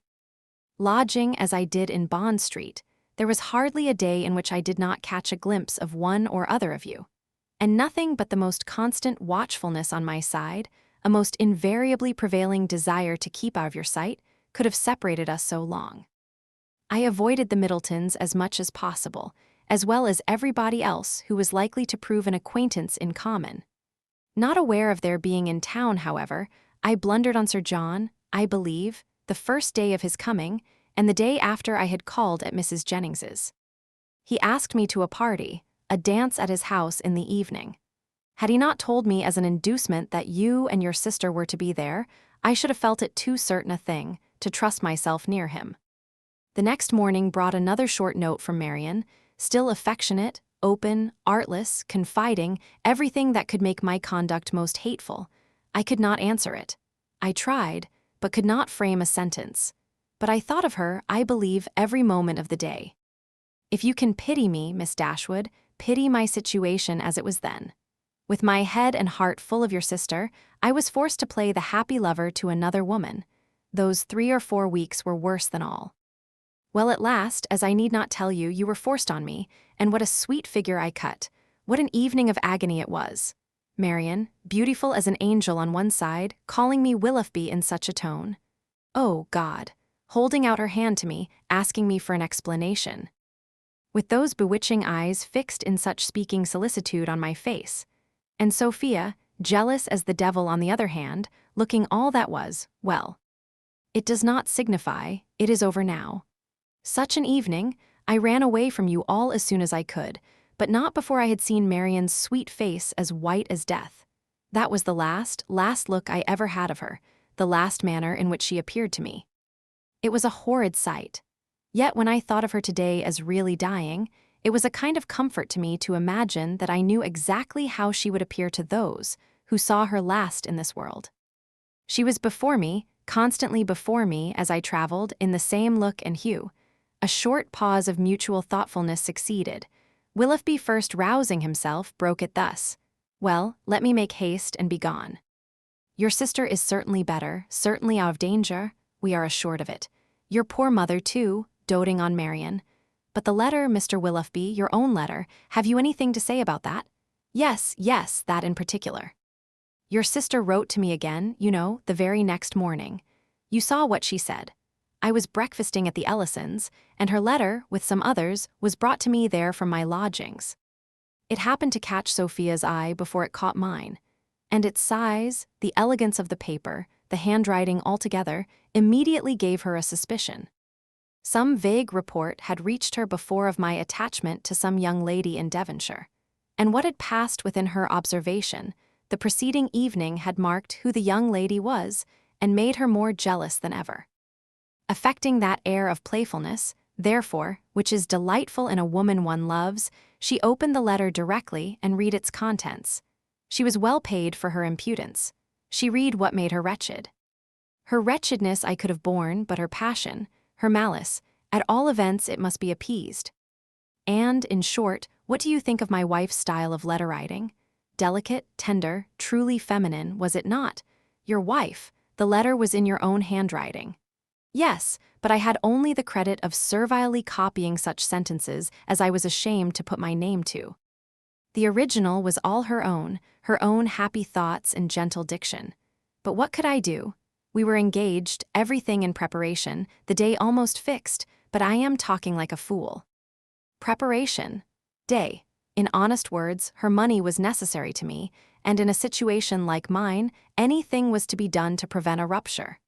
Lodging as I did in Bond Street, there was hardly a day in which I did not catch a glimpse of one or other of you, and nothing but the most constant watchfulness on my side, a most invariably prevailing desire to keep out of your sight, could have separated us so long. I avoided the Middletons as much as possible, as well as everybody else who was likely to prove an acquaintance in common. Not aware of their being in town, however, I blundered on Sir John, I believe, the first day of his coming, and the day after I had called at Mrs. Jennings's. He asked me to a party, a dance at his house in the evening. Had he not told me as an inducement that you and your sister were to be there, I should have felt it too certain a thing to trust myself near him. The next morning brought another short note from Marianne, still affectionate, open, artless, confiding, everything that could make my conduct most hateful. I could not answer it. I tried, but could not frame a sentence. But I thought of her, I believe, every moment of the day. If you can pity me, Miss Dashwood, pity my situation as it was then. With my head and heart full of your sister, I was forced to play the happy lover to another woman. Those 3 or 4 weeks were worse than all. Well, at last, as I need not tell you, you were forced on me, and what a sweet figure I cut. What an evening of agony it was. Marianne, beautiful as an angel on one side, calling me Willoughby in such a tone. Oh, God! Holding out her hand to me, asking me for an explanation. With those bewitching eyes fixed in such speaking solicitude on my face. And Sophia, jealous as the devil on the other hand, looking all that was, well. It does not signify, it is over now. Such an evening, I ran away from you all as soon as I could, but not before I had seen Marianne's sweet face as white as death. That was the last look I ever had of her, the last manner in which she appeared to me. It was a horrid sight. Yet when I thought of her today as really dying, it was a kind of comfort to me to imagine that I knew exactly how she would appear to those who saw her last in this world. She was before me, constantly before me as I traveled, in the same look and hue. A short pause of mutual thoughtfulness succeeded. Willoughby, first rousing himself, broke it thus. Well, let me make haste and be gone. Your sister is certainly better, certainly out of danger, we are assured of it. Your poor mother, too, doting on Marianne. But the letter, Mr. Willoughby, your own letter, have you anything to say about that? Yes, that in particular. Your sister wrote to me again, you know, the very next morning. You saw what she said. I was breakfasting at the Ellisons, and her letter, with some others, was brought to me there from my lodgings. It happened to catch Sophia's eye before it caught mine. And its size, the elegance of the paper, the handwriting altogether, immediately gave her a suspicion. Some vague report had reached her before of my attachment to some young lady in Devonshire. And what had passed within her observation, the preceding evening had marked who the young lady was and made her more jealous than ever. Affecting that air of playfulness, therefore, which is delightful in a woman one loves, she opened the letter directly and read its contents. She was well paid for her impudence. She read what made her wretched. Her wretchedness I could have borne, but her passion, her malice, at all events it must be appeased. And, in short, what do you think of my wife's style of letter-writing? Delicate, tender, truly feminine, was it not? Your wife, the letter was in your own handwriting. Yes, but I had only the credit of servilely copying such sentences as I was ashamed to put my name to. The original was all her own happy thoughts and gentle diction. But what could I do? We were engaged, everything in preparation, the day almost fixed, but I am talking like a fool. Preparation. Day. In honest words, her money was necessary to me, and in a situation like mine, anything was to be done to prevent a rupture.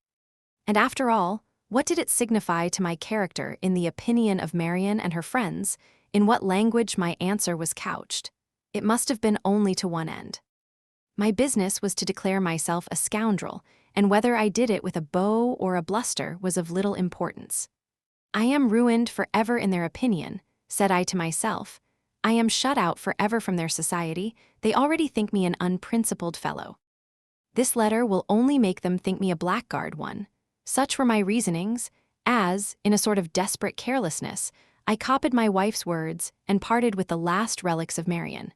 And after all, what did it signify to my character in the opinion of Marianne and her friends, in what language my answer was couched? It must have been only to one end. My business was to declare myself a scoundrel, and whether I did it with a bow or a bluster was of little importance. I am ruined forever in their opinion, said I to myself. I am shut out forever from their society. They already think me an unprincipled fellow. This letter will only make them think me a blackguard one. Such were my reasonings, as, in a sort of desperate carelessness, I copied my wife's words and parted with the last relics of Marianne.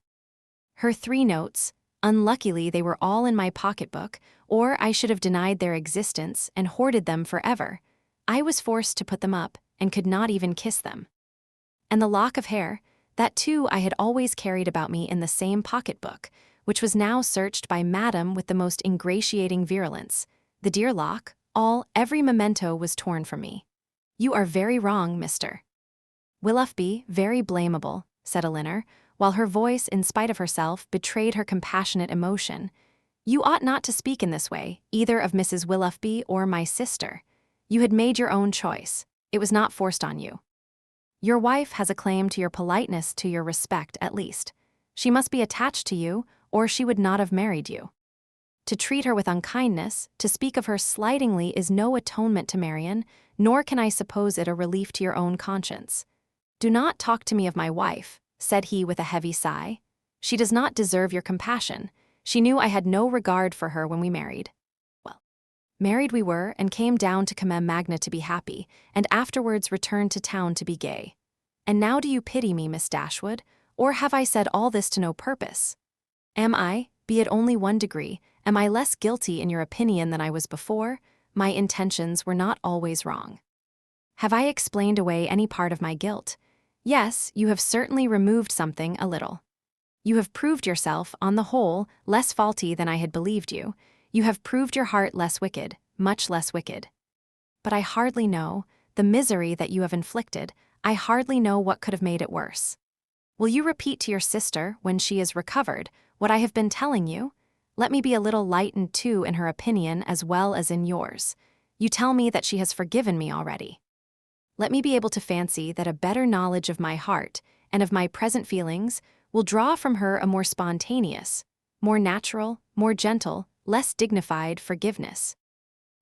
Her 3 notes, unluckily they were all in my pocketbook, or I should have denied their existence and hoarded them forever. I was forced to put them up and could not even kiss them. And the lock of hair, that too I had always carried about me in the same pocketbook, which was now searched by Madame with the most ingratiating virulence. The dear lock, every memento was torn from me. You are very wrong, Mr. Willoughby, very blamable, said Elinor, while her voice, in spite of herself, betrayed her compassionate emotion. You ought not to speak in this way, either of Mrs. Willoughby or my sister. You had made your own choice. It was not forced on you. Your wife has a claim to your politeness, to your respect, at least. She must be attached to you, or she would not have married you. To treat her with unkindness, to speak of her slightingly is no atonement to Marianne, nor can I suppose it a relief to your own conscience. Do not talk to me of my wife, said he with a heavy sigh. She does not deserve your compassion. She knew I had no regard for her when we married. Well, married we were, and came down to Comem Magna to be happy, and afterwards returned to town to be gay. And now do you pity me, Miss Dashwood, or have I said all this to no purpose? Am I, be it only 1 degree, am I less guilty in your opinion than I was before? My intentions were not always wrong. Have I explained away any part of my guilt? Yes, you have certainly removed something a little. You have proved yourself, on the whole, less faulty than I had believed you. You have proved your heart less wicked, much less wicked. But I hardly know, the misery that you have inflicted, I hardly know what could have made it worse. Will you repeat to your sister, when she is recovered, what I have been telling you? Let me be a little lightened too in her opinion as well as in yours. You tell me that she has forgiven me already. Let me be able to fancy that a better knowledge of my heart and of my present feelings will draw from her a more spontaneous, more natural, more gentle, less dignified forgiveness.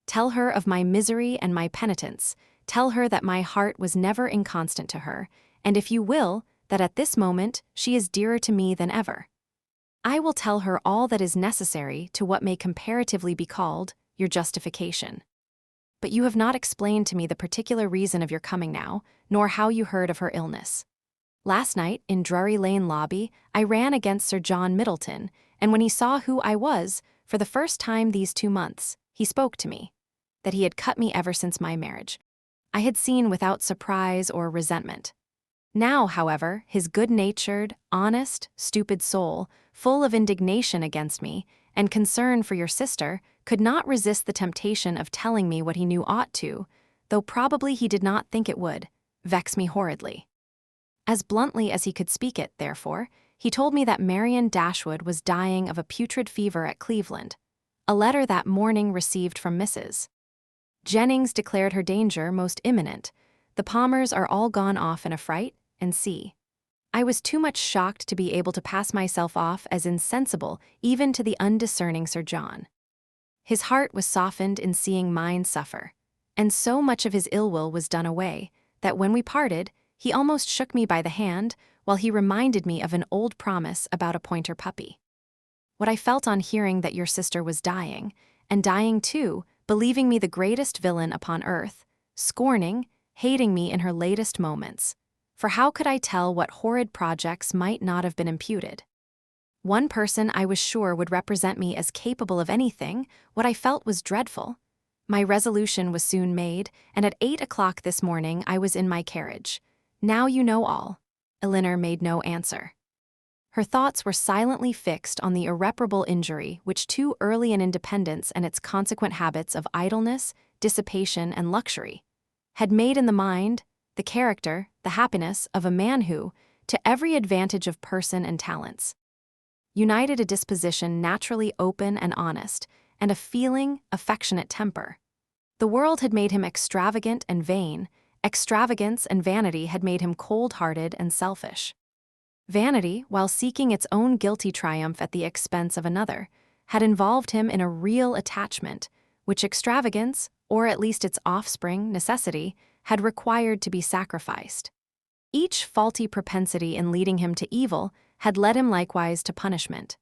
Tell her of my misery and my penitence. Tell her that my heart was never inconstant to her, and if you will, that at this moment she is dearer to me than ever. I will tell her all that is necessary to what may comparatively be called your justification. But you have not explained to me the particular reason of your coming now, nor how you heard of her illness. Last night, in Drury Lane lobby, I ran against Sir John Middleton, and when he saw who I was, for the first time these 2 months, he spoke to me. That he had cut me ever since my marriage, I had seen without surprise or resentment. Now, however, his good-natured, honest, stupid soul, full of indignation against me, and concern for your sister, could not resist the temptation of telling me what he knew ought to, though probably he did not think it would, vex me horridly. As bluntly as he could speak it, therefore, He told me that Marianne Dashwood was dying of a putrid fever at Cleveland, a letter that morning received from Mrs. Jennings declared her danger most imminent. The Palmers are all gone off in a fright, and see. I was too much shocked to be able to pass myself off as insensible even to the undiscerning Sir John. His heart was softened in seeing mine suffer, and so much of his ill will was done away, that when we parted, he almost shook me by the hand while he reminded me of an old promise about a pointer puppy. What I felt on hearing that your sister was dying, and dying too, believing me the greatest villain upon earth, scorning, hating me in her latest moments. For how could I tell what horrid projects might not have been imputed? One person I was sure would represent me as capable of anything. What I felt was dreadful. My resolution was soon made, and at 8 o'clock this morning I was in my carriage. Now you know all. Elinor made no answer. Her thoughts were silently fixed on the irreparable injury which too early an independence and its consequent habits of idleness, dissipation, and luxury had made in the mind, the character, the happiness of a man who, to every advantage of person and talents, united a disposition naturally open and honest, and a feeling, affectionate temper. The world had made him extravagant and vain. Extravagance and vanity had made him cold-hearted and selfish. Vanity, while seeking its own guilty triumph at the expense of another, had involved him in a real attachment, which extravagance, or at least its offspring, necessity, had required to be sacrificed. Each faulty propensity in leading him to evil had led him likewise to punishment.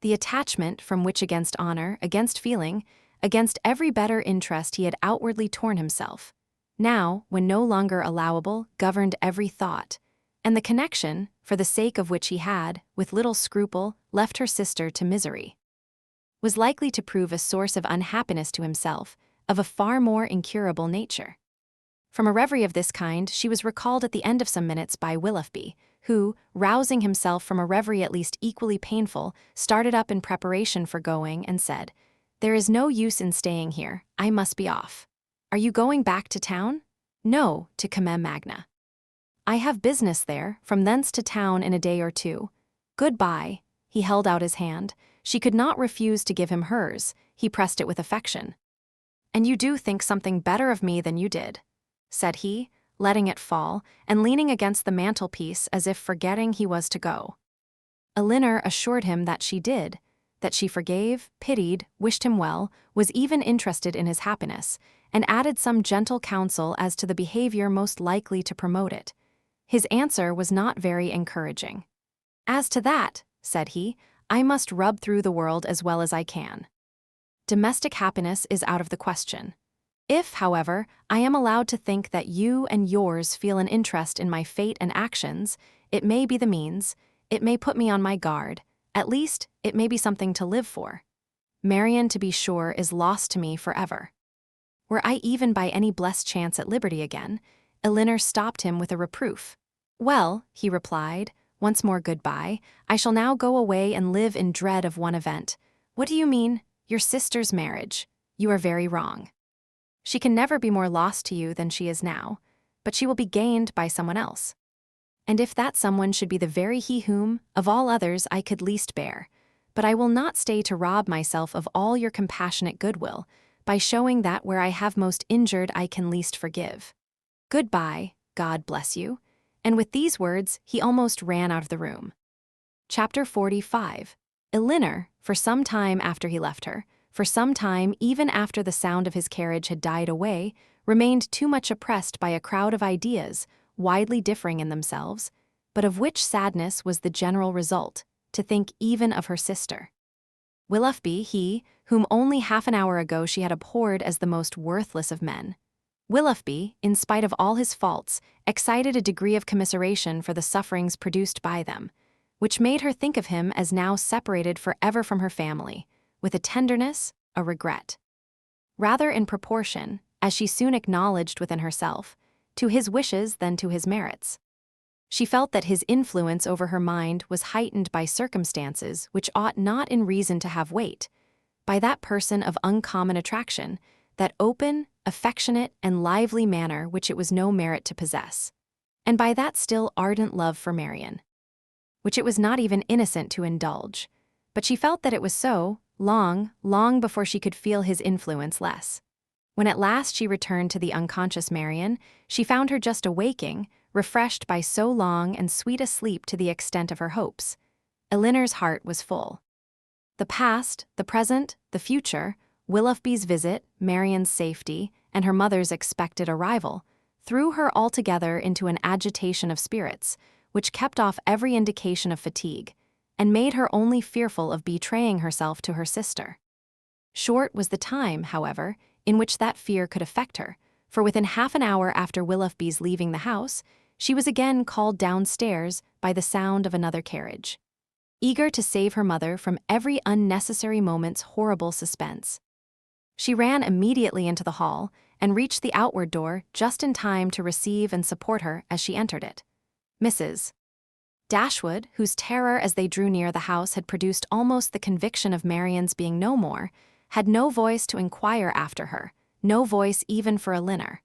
The attachment from which against honor, against feeling, against every better interest he had outwardly torn himself, now, when no longer allowable, governed every thought, and the connection, for the sake of which he had, with little scruple, left her sister to misery, was likely to prove a source of unhappiness to himself, of a far more incurable nature. From a reverie of this kind she was recalled at the end of some minutes by Willoughby, who, rousing himself from a reverie at least equally painful, started up in preparation for going and said, "There is no use in staying here, I must be off." "Are you going back to town?" "No, to Comem Magna. I have business there, from thence to town in a day or two. Good-bye." He held out his hand. She could not refuse to give him hers. He pressed it with affection. "And you do think something better of me than you did," said he, letting it fall, and leaning against the mantelpiece as if forgetting he was to go. Elinor assured him that she did, that she forgave, pitied, wished him well, was even interested in his happiness, and added some gentle counsel as to the behavior most likely to promote it. His answer was not very encouraging. "As to that," said he, "I must rub through the world as well as I can. Domestic happiness is out of the question. If, however, I am allowed to think that you and yours feel an interest in my fate and actions, it may be the means, it may put me on my guard, at least it may be something to live for. Marianne, to be sure, is lost to me forever. Were I even by any blessed chance at liberty again," Elinor stopped him with a reproof. "Well," he replied, "once more good-bye. I shall now go away and live in dread of one event." "What do you mean?" "Your sister's marriage. You are very wrong. She can never be more lost to you than she is now, but she will be gained by someone else. And if that someone should be the very he whom, of all others, I could least bear, but I will not stay to rob myself of all your compassionate goodwill, by showing that where I have most injured I can least forgive. Good-bye, God bless you." And with these words he almost ran out of the room. Chapter 45. Elinor, for some time after he left her, for some time even after the sound of his carriage had died away, remained too much oppressed by a crowd of ideas, widely differing in themselves, but of which sadness was the general result, to think even of her sister. Willoughby, he, whom only half an hour ago she had abhorred as the most worthless of men. Willoughby, in spite of all his faults, excited a degree of commiseration for the sufferings produced by them, which made her think of him as now separated forever from her family, with a tenderness, a regret. Rather in proportion, as she soon acknowledged within herself, to his wishes than to his merits. She felt that his influence over her mind was heightened by circumstances which ought not in reason to have weight, by that person of uncommon attraction, that open, affectionate, and lively manner which it was no merit to possess, and by that still ardent love for Marianne, which it was not even innocent to indulge. But she felt that it was so, long before she could feel his influence less. When at last she returned to the unconscious Marianne, she found her just awaking, refreshed by so long and sweet a sleep to the extent of her hopes. Elinor's heart was full. The past, the present, the future, Willoughby's visit, Marianne's safety, and her mother's expected arrival, threw her altogether into an agitation of spirits, which kept off every indication of fatigue, and made her only fearful of betraying herself to her sister. Short was the time, however, in which that fear could affect her, for within half an hour after Willoughby's leaving the house, she was again called downstairs by the sound of another carriage. Eager to save her mother from every unnecessary moment's horrible suspense, she ran immediately into the hall and reached the outward door just in time to receive and support her as she entered it. Mrs. Dashwood, whose terror as they drew near the house had produced almost the conviction of Marianne's being no more, had no voice to inquire after her, no voice even for Elinor.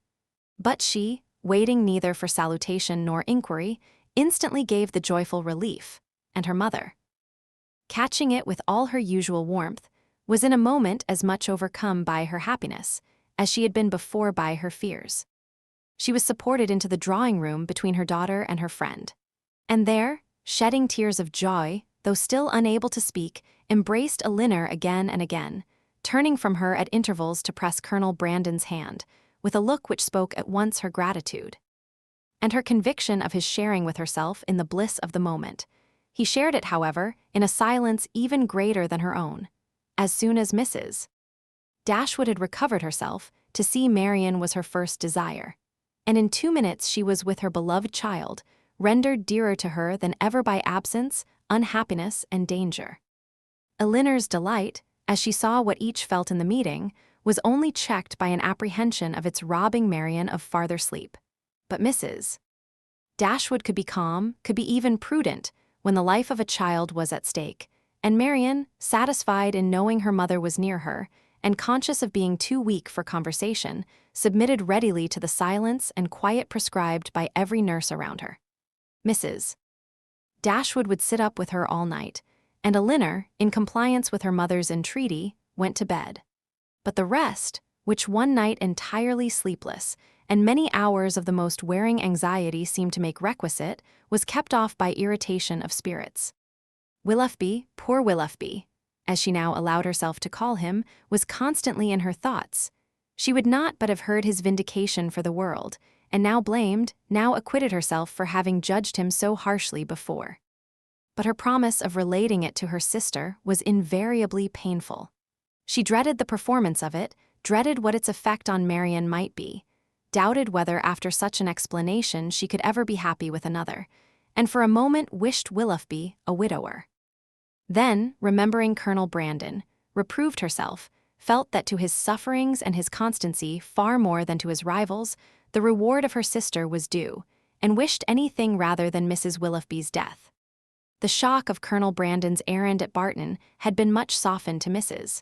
But she, waiting neither for salutation nor inquiry, instantly gave the joyful relief, and her mother, catching it with all her usual warmth, was in a moment as much overcome by her happiness as she had been before by her fears. She was supported into the drawing-room between her daughter and her friend, and there, shedding tears of joy, though still unable to speak, embraced Elinor again and again, turning from her at intervals to press Colonel Brandon's hand, with a look which spoke at once her gratitude and her conviction of his sharing with herself in the bliss of the moment. He shared it, however, in a silence even greater than her own. As soon as Mrs. Dashwood had recovered herself, to see Marianne was her first desire, and in 2 minutes she was with her beloved child, rendered dearer to her than ever by absence, unhappiness, and danger. Elinor's delight, as she saw what each felt in the meeting, was only checked by an apprehension of its robbing Marianne of farther sleep. But Mrs. Dashwood could be calm, could be even prudent, when the life of a child was at stake, and Marianne, satisfied in knowing her mother was near her, and conscious of being too weak for conversation, submitted readily to the silence and quiet prescribed by every nurse around her. Mrs. Dashwood would sit up with her all night, and Elinor, in compliance with her mother's entreaty, went to bed. But the rest, which one night entirely sleepless, and many hours of the most wearing anxiety seemed to make requisite, was kept off by irritation of spirits. Willoughby, poor Willoughby, as she now allowed herself to call him, was constantly in her thoughts. She would not but have heard his vindication for the world, and now blamed, now acquitted herself for having judged him so harshly before. But her promise of relating it to her sister was invariably painful. She dreaded the performance of it, dreaded what its effect on Marianne might be, doubted whether after such an explanation she could ever be happy with another, and for a moment wished Willoughby a widower. Then, remembering Colonel Brandon, reproved herself, felt that to his sufferings and his constancy far more than to his rivals, the reward of her sister was due, and wished anything rather than Mrs. Willoughby's death. The shock of Colonel Brandon's errand at Barton had been much softened to Mrs.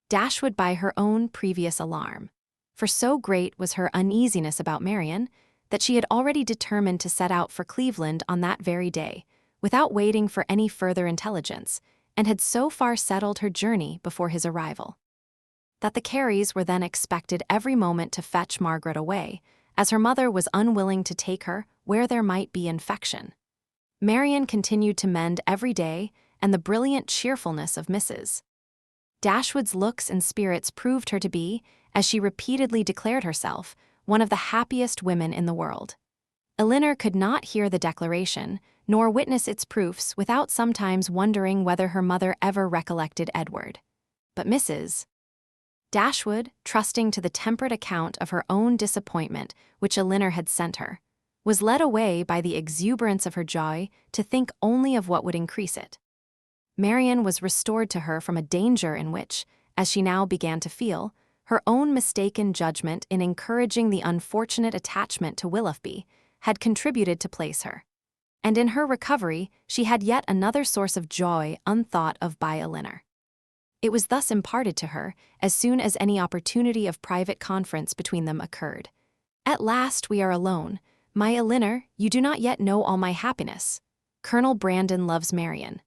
Dashwood by her own previous alarm, for so great was her uneasiness about Marianne that she had already determined to set out for Cleveland on that very day, without waiting for any further intelligence, and had so far settled her journey before his arrival that the Careys were then expected every moment to fetch Margaret away, as her mother was unwilling to take her where there might be infection. Marianne continued to mend every day, and the brilliant cheerfulness of Mrs. Dashwood's looks and spirits proved her to be, as she repeatedly declared herself, one of the happiest women in the world. Elinor could not hear the declaration, nor witness its proofs without sometimes wondering whether her mother ever recollected Edward. But Mrs. Dashwood, trusting to the temperate account of her own disappointment which Elinor had sent her, was led away by the exuberance of her joy to think only of what would increase it. Marianne was restored to her from a danger in which, as she now began to feel, her own mistaken judgment in encouraging the unfortunate attachment to Willoughby had contributed to place her. And in her recovery she had yet another source of joy unthought of by Elinor. It was thus imparted to her as soon as any opportunity of private conference between them occurred. "At last we are alone. My Elinor, you do not yet know all my happiness. Colonel Brandon loves Marianne.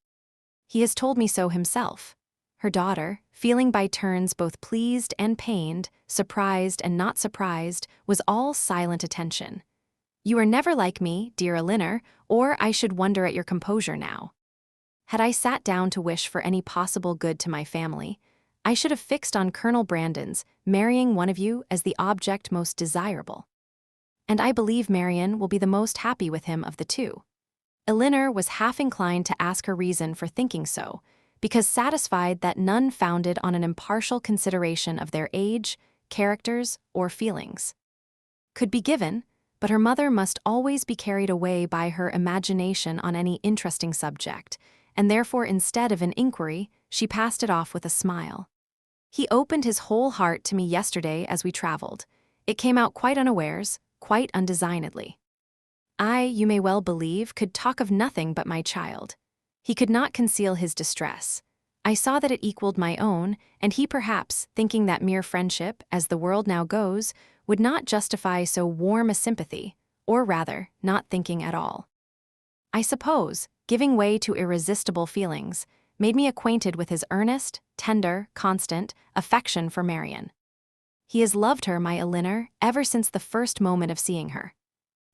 He has told me so himself. Her daughter, feeling by turns both pleased and pained, surprised and not surprised, was all silent attention. You are never like me, dear Elinor, or I should wonder at your composure now. Had I sat down to wish for any possible good to my family, I should have fixed on Colonel Brandon's marrying one of you as the object most desirable. And I believe Marianne will be the most happy with him of the two. Elinor was half inclined to ask her reason for thinking so, because satisfied that none founded on an impartial consideration of their age, characters, or feelings could be given, but her mother must always be carried away by her imagination on any interesting subject, and therefore instead of an inquiry, she passed it off with a smile. He opened his whole heart to me yesterday as we traveled. It came out quite unawares, quite undesignedly. I, you may well believe, could talk of nothing but my child. He could not conceal his distress. I saw that it equaled my own, and he perhaps, thinking that mere friendship, as the world now goes, would not justify so warm a sympathy, or rather, not thinking at all. I suppose, giving way to irresistible feelings, made me acquainted with his earnest, tender, constant affection for Marianne. He has loved her, my Elinor, ever since the first moment of seeing her.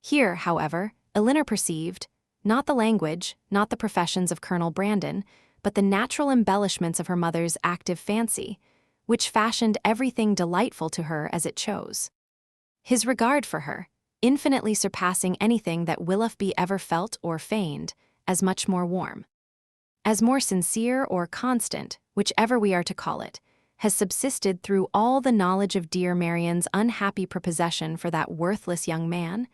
Here, however, Elinor perceived, not the language, not the professions of Colonel Brandon, but the natural embellishments of her mother's active fancy, which fashioned everything delightful to her as it chose. His regard for her, infinitely surpassing anything that Willoughby ever felt or feigned, as much more warm, as more sincere or constant, whichever we are to call it, has subsisted through all the knowledge of dear Marianne's unhappy prepossession for that worthless young man,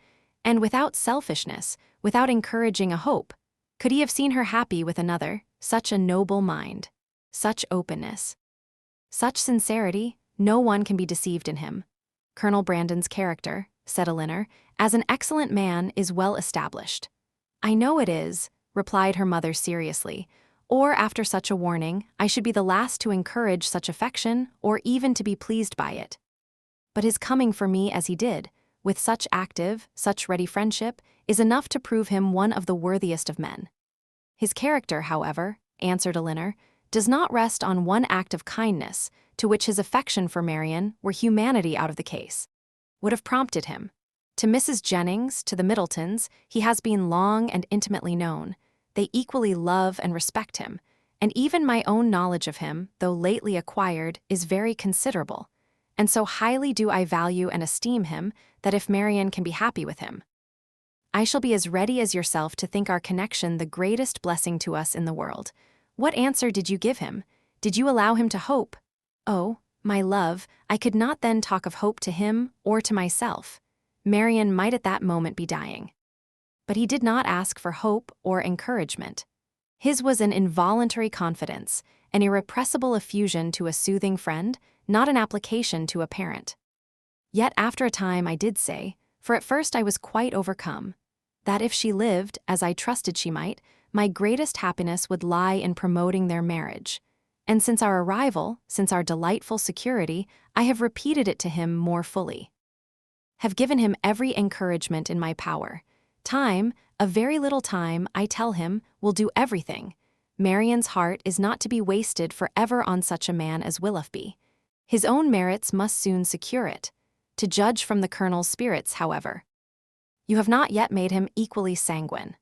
and without selfishness, without encouraging a hope, could he have seen her happy with another, such a noble mind, such openness, such sincerity, no one can be deceived in him. Colonel Brandon's character, said Elinor, as an excellent man is well established. I know it is, replied her mother seriously, or after such a warning, I should be the last to encourage such affection or even to be pleased by it. But his coming for me as he did, with such active, such ready friendship, is enough to prove him one of the worthiest of men. His character, however, answered Elinor, does not rest on one act of kindness, to which his affection for Marianne, were humanity out of the case, would have prompted him. To Mrs. Jennings, to the Middletons, he has been long and intimately known. They equally love and respect him, and even my own knowledge of him, though lately acquired, is very considerable. And so highly do I value and esteem him, that if Marianne can be happy with him, I shall be as ready as yourself to think our connection the greatest blessing to us in the world. What answer did you give him? Did you allow him to hope? Oh, my love, I could not then talk of hope to him or to myself. Marianne might at that moment be dying. But he did not ask for hope or encouragement. His was an involuntary confidence, an irrepressible effusion to a soothing friend, not an application to a parent. Yet after a time I did say, for at first I was quite overcome, that if she lived, as I trusted she might, my greatest happiness would lie in promoting their marriage. And since our arrival, since our delightful security, I have repeated it to him more fully. Have given him every encouragement in my power. Time, a very little time, I tell him, will do everything. Marianne's heart is not to be wasted forever on such a man as Willoughby. His own merits must soon secure it. To judge from the Colonel's spirits, however, you have not yet made him equally sanguine.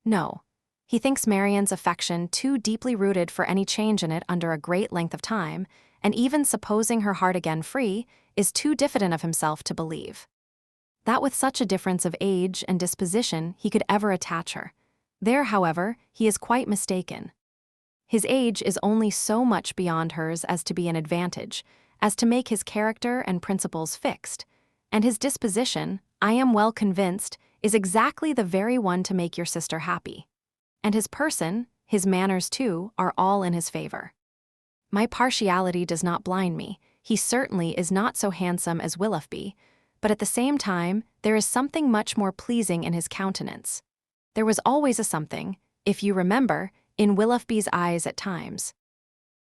No. He thinks Marianne's affection too deeply rooted for any change in it under a great length of time, and even supposing her heart again free, is too diffident of himself to believe that with such a difference of age and disposition he could ever attach her. There, however, he is quite mistaken. His age is only so much beyond hers as to be an advantage, as to make his character and principles fixed, and his disposition, I am well convinced, is exactly the very one to make your sister happy. And his person, his manners too, are all in his favor. My partiality does not blind me. He certainly is not so handsome as Willoughby, but at the same time, there is something much more pleasing in his countenance. There was always a something, if you remember, in Willoughby's eyes at times,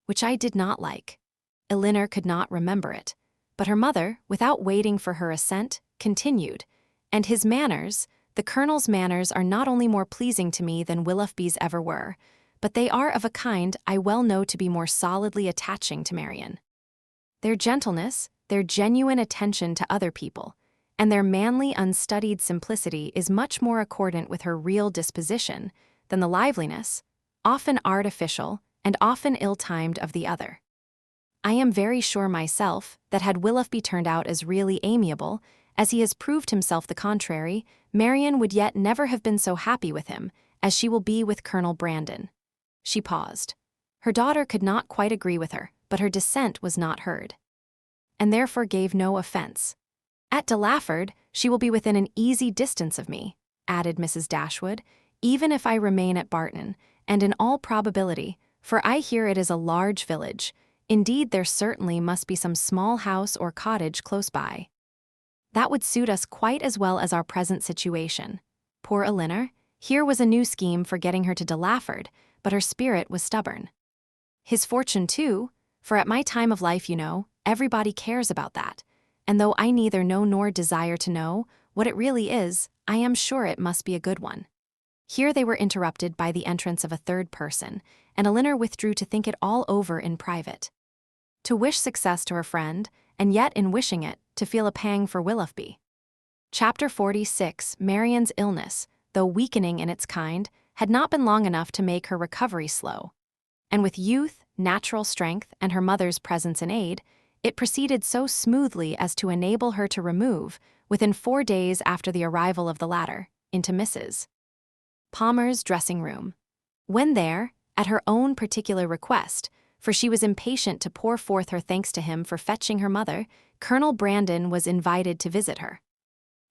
which I did not like. Elinor could not remember it, but her mother, without waiting for her assent, continued, and his manners, The Colonel's manners are not only more pleasing to me than Willoughby's ever were, but they are of a kind I well know to be more solidly attaching to Marianne. Their gentleness, their genuine attention to other people, and their manly, unstudied simplicity is much more accordant with her real disposition than the liveliness, often artificial and often ill-timed, of the other. I am very sure myself that had Willoughby turned out as really amiable, as he has proved himself the contrary, Marianne would yet never have been so happy with him as she will be with Colonel Brandon. She paused. Her daughter could not quite agree with her, but her dissent was not heard, and therefore gave no offense. At Delaford, she will be within an easy distance of me, added Mrs. Dashwood, even if I remain at Barton, and in all probability, for I hear it is a large village. Indeed, there certainly must be some small house or cottage close by. That would suit us quite as well as our present situation. Poor Elinor, here was a new scheme for getting her to Delaford, but her spirit was stubborn. His fortune too, for at my time of life, you know, everybody cares about that, and though I neither know nor desire to know what it really is, I am sure it must be a good one. Here they were interrupted by the entrance of a third person, and Elinor withdrew to think it all over in private. To wish success to her friend, and yet in wishing it, to feel a pang for Willoughby. Chapter 46. Marianne's illness, though weakening in its kind, had not been long enough to make her recovery slow. And with youth, natural strength, and her mother's presence and aid, it proceeded so smoothly as to enable her to remove, within 4 days after the arrival of the latter, into Mrs. Palmer's dressing-room. When there, at her own particular request, for she was impatient to pour forth her thanks to him for fetching her mother, Colonel Brandon was invited to visit her.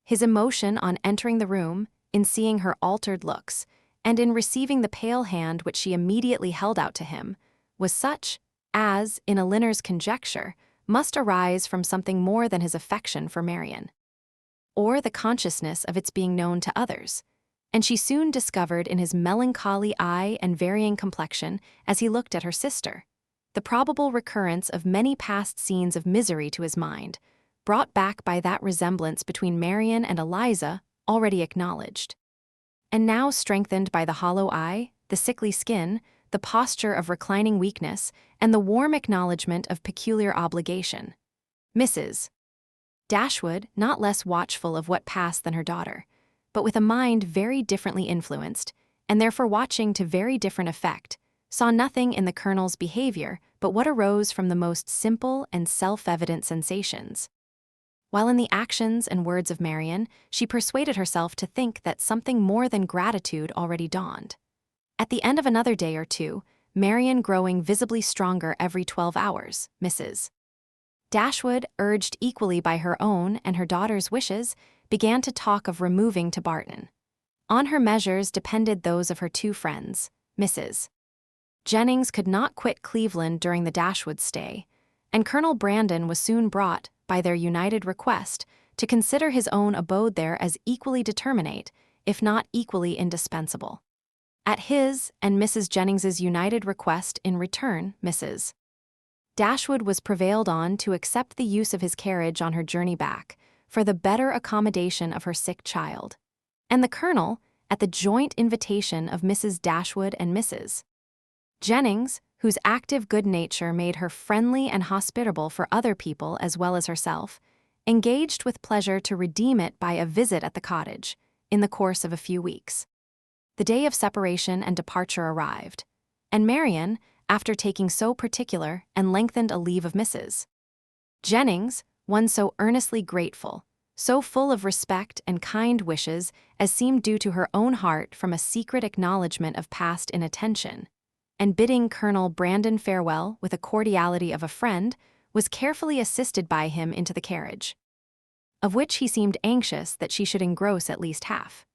His emotion on entering the room, in seeing her altered looks, and in receiving the pale hand which she immediately held out to him, was such as, in Elinor's conjecture, must arise from something more than his affection for Marianne, or the consciousness of its being known to others, and she soon discovered in his melancholy eye and varying complexion, as he looked at her sister, the probable recurrence of many past scenes of misery to his mind, brought back by that resemblance between Marianne and Eliza already acknowledged, and now strengthened by the hollow eye, the sickly skin, the posture of reclining weakness, and the warm acknowledgment of peculiar obligation. Mrs. Dashwood, not less watchful of what passed than her daughter, but with a mind very differently influenced, and therefore watching to very different effect, saw nothing in the Colonel's behavior but what arose from the most simple and self-evident sensations. While in the actions and words of Marianne, she persuaded herself to think that something more than gratitude already dawned. At the end of another day or two, Marianne growing visibly stronger every 12 hours, Mrs. Dashwood, urged equally by her own and her daughter's wishes, began to talk of removing to Barton. On her measures depended those of her two friends, Mrs. Jennings could not quit Cleveland during the Dashwood stay, and Colonel Brandon was soon brought, by their united request, to consider his own abode there as equally determinate, if not equally indispensable. At his and Mrs. Jennings's united request in return, Mrs. Dashwood was prevailed on to accept the use of his carriage on her journey back, for the better accommodation of her sick child, and the Colonel, at the joint invitation of Mrs. Dashwood and Mrs. Jennings, whose active good nature made her friendly and hospitable for other people as well as herself, engaged with pleasure to redeem it by a visit at the cottage, in the course of a few weeks. The day of separation and departure arrived, and Marianne, after taking so particular and lengthened a leave of Mrs. Jennings, one so earnestly grateful, so full of respect and kind wishes as seemed due to her own heart from a secret acknowledgment of past inattention, and bidding Colonel Brandon farewell with a cordiality of a friend, was carefully assisted by him into the carriage, of which he seemed anxious that she should engross at least half.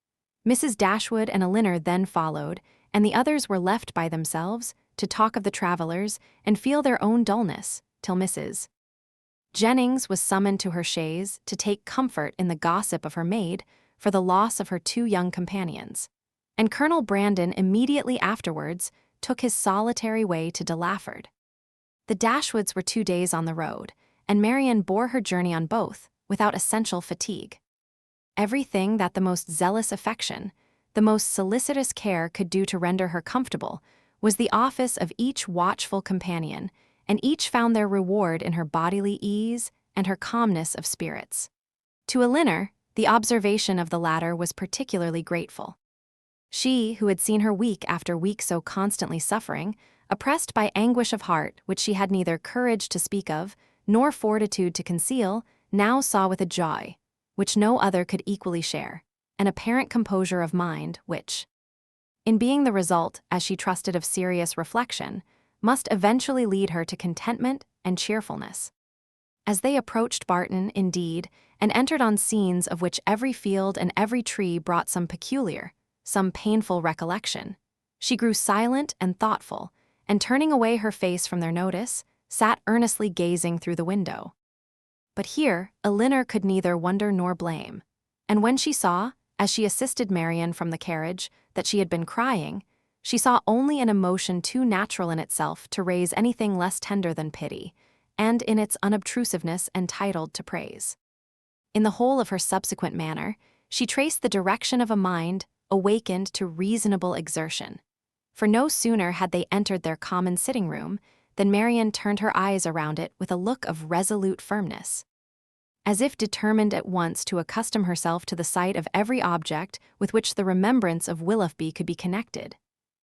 Mrs. Dashwood and Elinor then followed, and the others were left by themselves to talk of the travelers and feel their own dullness, till Mrs. Jennings was summoned to her chaise to take comfort in the gossip of her maid for the loss of her two young companions, and Colonel Brandon immediately afterwards took his solitary way to Delaford. The Dashwoods were 2 days on the road, and Marianne bore her journey on both, without essential fatigue. everything that the most zealous affection, the most solicitous care could do to render her comfortable, was the office of each watchful companion, and each found their reward in her bodily ease and her calmness of spirits. To Elinor, the observation of the latter was particularly grateful. She, who had seen her week after week so constantly suffering, oppressed by anguish of heart which she had neither courage to speak of, nor fortitude to conceal, now saw with a joy, which no other could equally share, an apparent composure of mind which, in being the result, as she trusted, of serious reflection, must eventually lead her to contentment and cheerfulness. As they approached Barton, indeed, and entered on scenes of which every field and every tree brought some peculiar, some painful recollection, she grew silent and thoughtful, and turning away her face from their notice, sat earnestly gazing through the window. But here Elinor could neither wonder nor blame, and when she saw, as she assisted Marianne from the carriage, that she had been crying, she saw only an emotion too natural in itself to raise anything less tender than pity, and in its unobtrusiveness entitled to praise. In the whole of her subsequent manner, she traced the direction of a mind awakened to reasonable exertion. For no sooner had they entered their common sitting-room than Marianne turned her eyes around it with a look of resolute firmness, as if determined at once to accustom herself to the sight of every object with which the remembrance of Willoughby could be connected.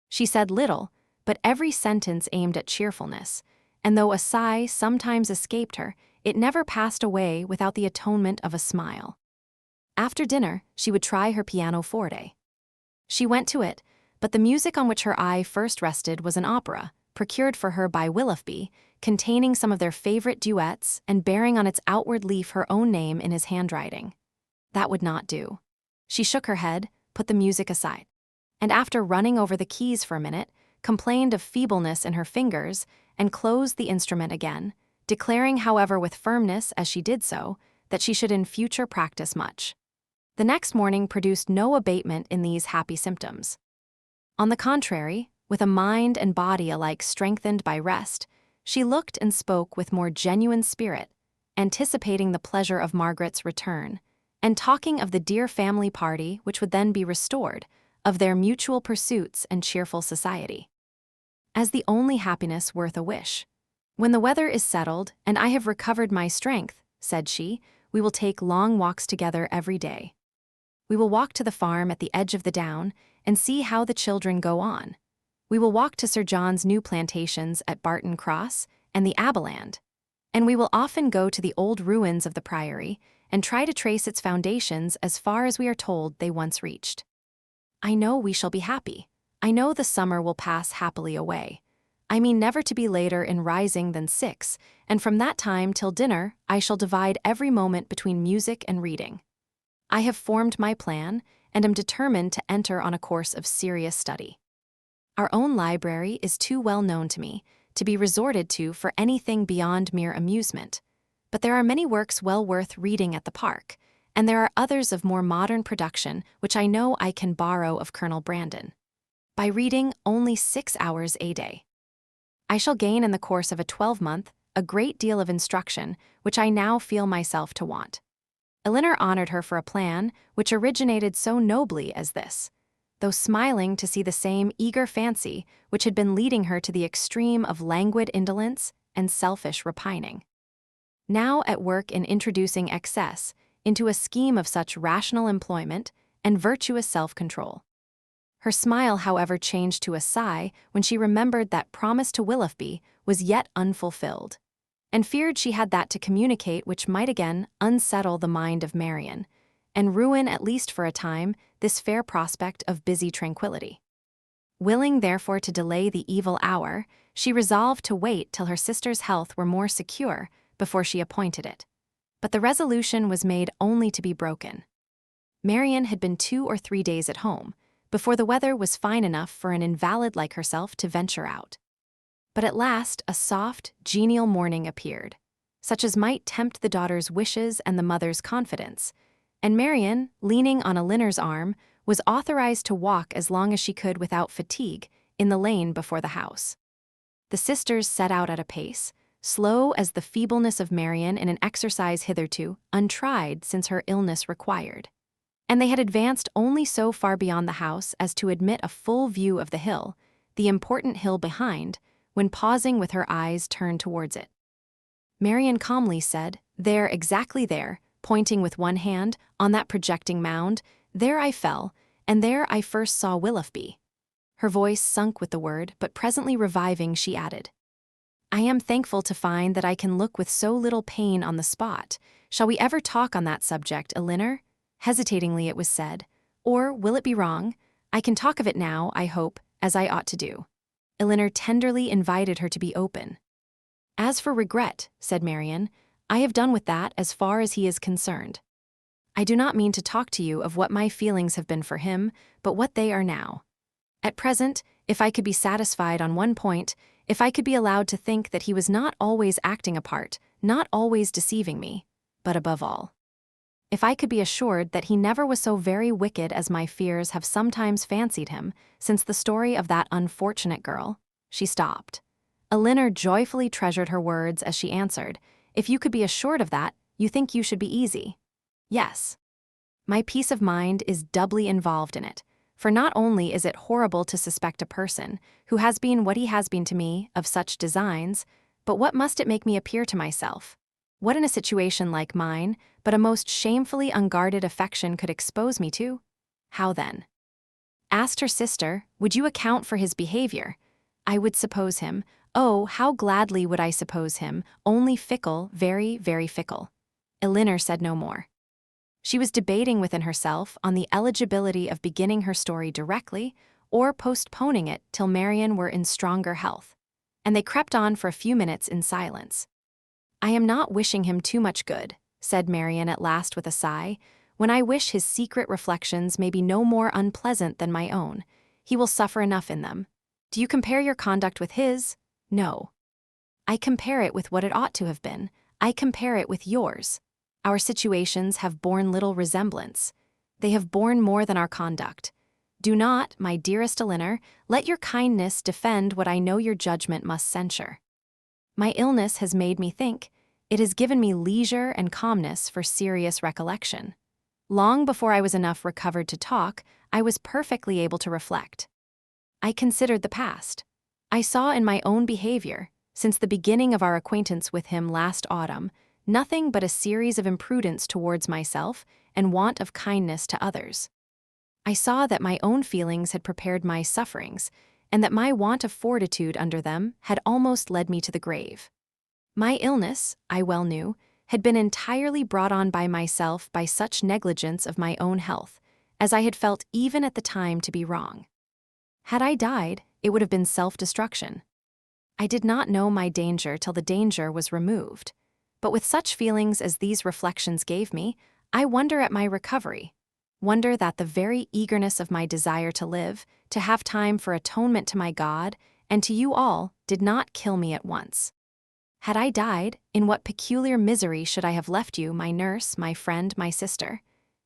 She said little, but every sentence aimed at cheerfulness, and though a sigh sometimes escaped her, it never passed away without the atonement of a smile. After dinner, she would try her pianoforte. She went to it, but the music on which her eye first rested was an opera, procured for her by Willoughby, containing some of their favorite duets and bearing on its outward leaf her own name in his handwriting. That would not do. She shook her head, put the music aside, and after running over the keys for a minute, complained of feebleness in her fingers and closed the instrument again, declaring, however, with firmness as she did so, that she should in future practice much. The next morning produced no abatement in these happy symptoms. On the contrary, with a mind and body alike strengthened by rest, she looked and spoke with more genuine spirit, anticipating the pleasure of Margaret's return, and talking of the dear family party which would then be restored, of their mutual pursuits and cheerful society, as the only happiness worth a wish. "When the weather is settled, and I have recovered my strength," said she, "we will take long walks together every day. We will walk to the farm at the edge of the down, and see how the children go on. We will walk to Sir John's new plantations at Barton Cross and the Abeland, and we will often go to the old ruins of the Priory and try to trace its foundations as far as we are told they once reached. I know we shall be happy. I know the summer will pass happily away. I mean never to be later in rising than 6, and from that time till dinner I shall divide every moment between music and reading. I have formed my plan, and am determined to enter on a course of serious study. Our own library is too well known to me to be resorted to for anything beyond mere amusement, but there are many works well worth reading at the park, and there are others of more modern production which I know I can borrow of Colonel Brandon, by reading only 6 hours a day. I shall gain in the course of a 12-month a great deal of instruction which I now feel myself to want." Elinor honored her for a plan which originated so nobly as this, though smiling to see the same eager fancy which had been leading her to the extreme of languid indolence and selfish repining, now at work in introducing excess into a scheme of such rational employment and virtuous self-control. Her smile, however, changed to a sigh when she remembered that promise to Willoughby was yet unfulfilled, and feared she had that to communicate which might again unsettle the mind of Marianne, and ruin, at least for a time, this fair prospect of busy tranquillity. Willing, therefore, to delay the evil hour, she resolved to wait till her sister's health were more secure before she appointed it. But the resolution was made only to be broken. Marianne had been 2 or 3 days at home, before the weather was fine enough for an invalid like herself to venture out. But at last a soft, genial morning appeared, such as might tempt the daughter's wishes and the mother's confidence, and Marianne, leaning on Elinor's arm, was authorized to walk as long as she could without fatigue in the lane before the house. The sisters set out at a pace, slow as the feebleness of Marianne in an exercise hitherto untried since her illness required. And they had advanced only so far beyond the house as to admit a full view of the hill, the important hill behind, when pausing with her eyes turned towards it. Marianne calmly said, "There, exactly there," pointing with one hand, "on that projecting mound, there I fell, and there I first saw Willoughby." Her voice sunk with the word, but presently reviving, she added, "I am thankful to find that I can look with so little pain on the spot. Shall we ever talk on that subject, Elinor?" Hesitatingly it was said. "Or will it be wrong? I can talk of it now, I hope, as I ought to do." Elinor tenderly invited her to be open. "As for regret," said Marianne, "I have done with that as far as he is concerned. I do not mean to talk to you of what my feelings have been for him, but what they are now. At present, if I could be satisfied on one point, if I could be allowed to think that he was not always acting a part, not always deceiving me, but above all, if I could be assured that he never was so very wicked as my fears have sometimes fancied him, since the story of that unfortunate girl—" She stopped. Elinor joyfully treasured her words as she answered, "If you could be assured of that, you think you should be easy." "Yes. My peace of mind is doubly involved in it, for not only is it horrible to suspect a person, who has been what he has been to me, of such designs, but what must it make me appear to myself? What in a situation like mine, but a most shamefully unguarded affection could expose me to? How then?" Asked her sister, "Would you account for his behavior?" "I would suppose him. Oh, how gladly would I suppose him, only fickle, very, very fickle." Elinor said no more. She was debating within herself on the eligibility of beginning her story directly or postponing it till Marianne were in stronger health, and they crept on for a few minutes in silence. "I am not wishing him too much good," said Marianne at last with a sigh, "when I wish his secret reflections may be no more unpleasant than my own. He will suffer enough in them. Do you compare your conduct with his? No. I compare it with what it ought to have been. I compare it with yours. Our situations have borne little resemblance. They have borne more than our conduct. Do not, my dearest Elinor, let your kindness defend what I know your judgment must censure. My illness has made me think. It has given me leisure and calmness for serious recollection. Long before I was enough recovered to talk, I was perfectly able to reflect. I considered the past. I saw in my own behavior, since the beginning of our acquaintance with him last autumn, nothing but a series of imprudence towards myself and want of kindness to others. I saw that my own feelings had prepared my sufferings, and that my want of fortitude under them had almost led me to the grave. My illness, I well knew, had been entirely brought on by myself by such negligence of my own health, as I had felt even at the time to be wrong. Had I died, it would have been self-destruction. I did not know my danger till the danger was removed. But with such feelings as these reflections gave me, I wonder at my recovery, wonder that the very eagerness of my desire to live, to have time for atonement to my God, and to you all, did not kill me at once. Had I died, in what peculiar misery should I have left you, my nurse, my friend, my sister?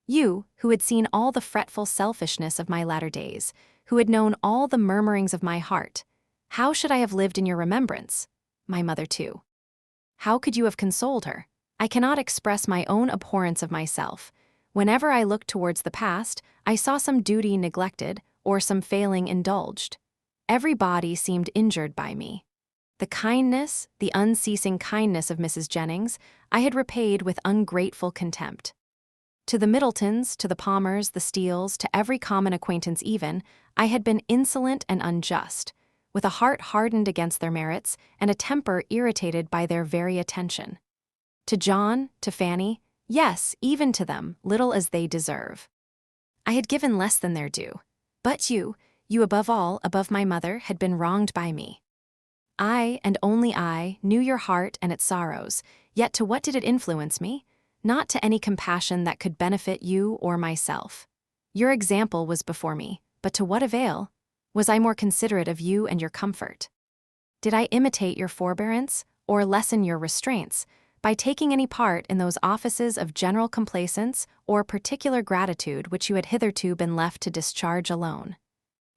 You, who had seen all the fretful selfishness of my latter days, who had known all the murmurings of my heart, how should I have lived in your remembrance? My mother too. How could you have consoled her? I cannot express my own abhorrence of myself. Whenever I looked towards the past, I saw some duty neglected or some failing indulged. Every body seemed injured by me. The kindness, the unceasing kindness of Mrs. Jennings, I had repaid with ungrateful contempt. To the Middletons, to the Palmers, the Steeles, to every common acquaintance even, I had been insolent and unjust, with a heart hardened against their merits and a temper irritated by their very attention. To John, to Fanny, yes, even to them, little as they deserve. I had given less than their due. But you above all, above my mother, had been wronged by me. I, and only I, knew your heart and its sorrows, yet to what did it influence me? Not to any compassion that could benefit you or myself. Your example was before me, but to what avail? Was I more considerate of you and your comfort? Did I imitate your forbearance, or lessen your restraints, by taking any part in those offices of general complaisance or particular gratitude which you had hitherto been left to discharge alone?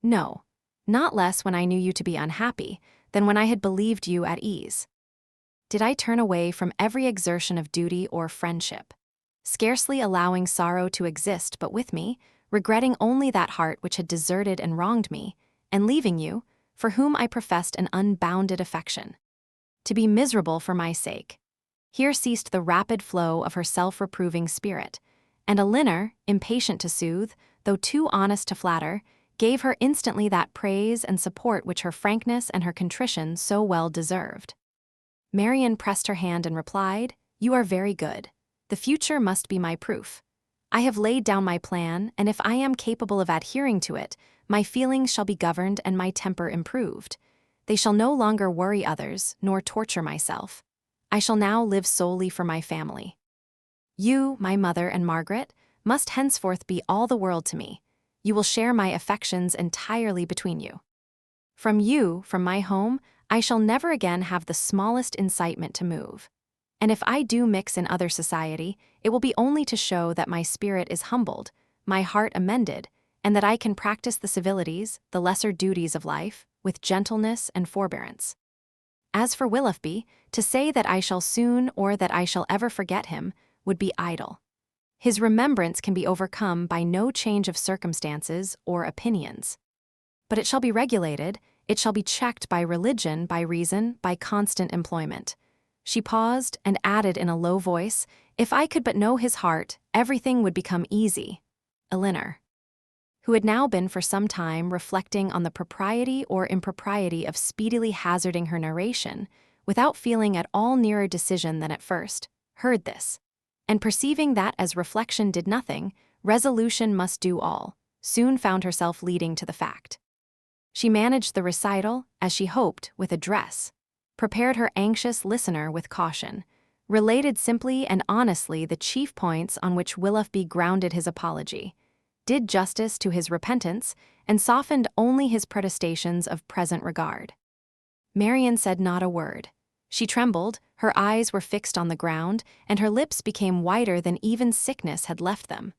No, not less when I knew you to be unhappy than when I had believed you at ease. Did I turn away from every exertion of duty or friendship? scarcely allowing sorrow to exist but with me, regretting only that heart which had deserted and wronged me, and leaving you, for whom I professed an unbounded affection. To be miserable for my sake. Here ceased the rapid flow of her self-reproving spirit, and Elinor, impatient to soothe, though too honest to flatter, gave her instantly that praise and support which her frankness and her contrition so well deserved. Marianne pressed her hand and replied, "You are very good. The future must be my proof. I have laid down my plan, and if I am capable of adhering to it, my feelings shall be governed and my temper improved. They shall no longer worry others, nor torture myself. I shall now live solely for my family. You, my mother and Margaret, must henceforth be all the world to me. You will share my affections entirely between you. From you, from my home, I shall never again have the smallest incitement to move. And if I do mix in other society, it will be only to show that my spirit is humbled, my heart amended, and that I can practice the civilities, the lesser duties of life, with gentleness and forbearance. As for Willoughby, to say that I shall soon or that I shall ever forget him would be idle. His remembrance can be overcome by no change of circumstances or opinions. But it shall be regulated, it shall be checked by religion, by reason, by constant employment." She paused and added in a low voice, "If I could but know his heart, everything would become easy." Elinor, who had now been for some time reflecting on the propriety or impropriety of speedily hazarding her narration, without feeling at all nearer decision than at first, heard this, and perceiving that as reflection did nothing, resolution must do all, soon found herself leading to the fact. She managed the recital, as she hoped, with address, prepared her anxious listener with caution, related simply and honestly the chief points on which Willoughby grounded his apology, did justice to his repentance, and softened only his protestations of present regard. Marianne said not a word. She trembled, her eyes were fixed on the ground, and her lips became whiter than even sickness had left them.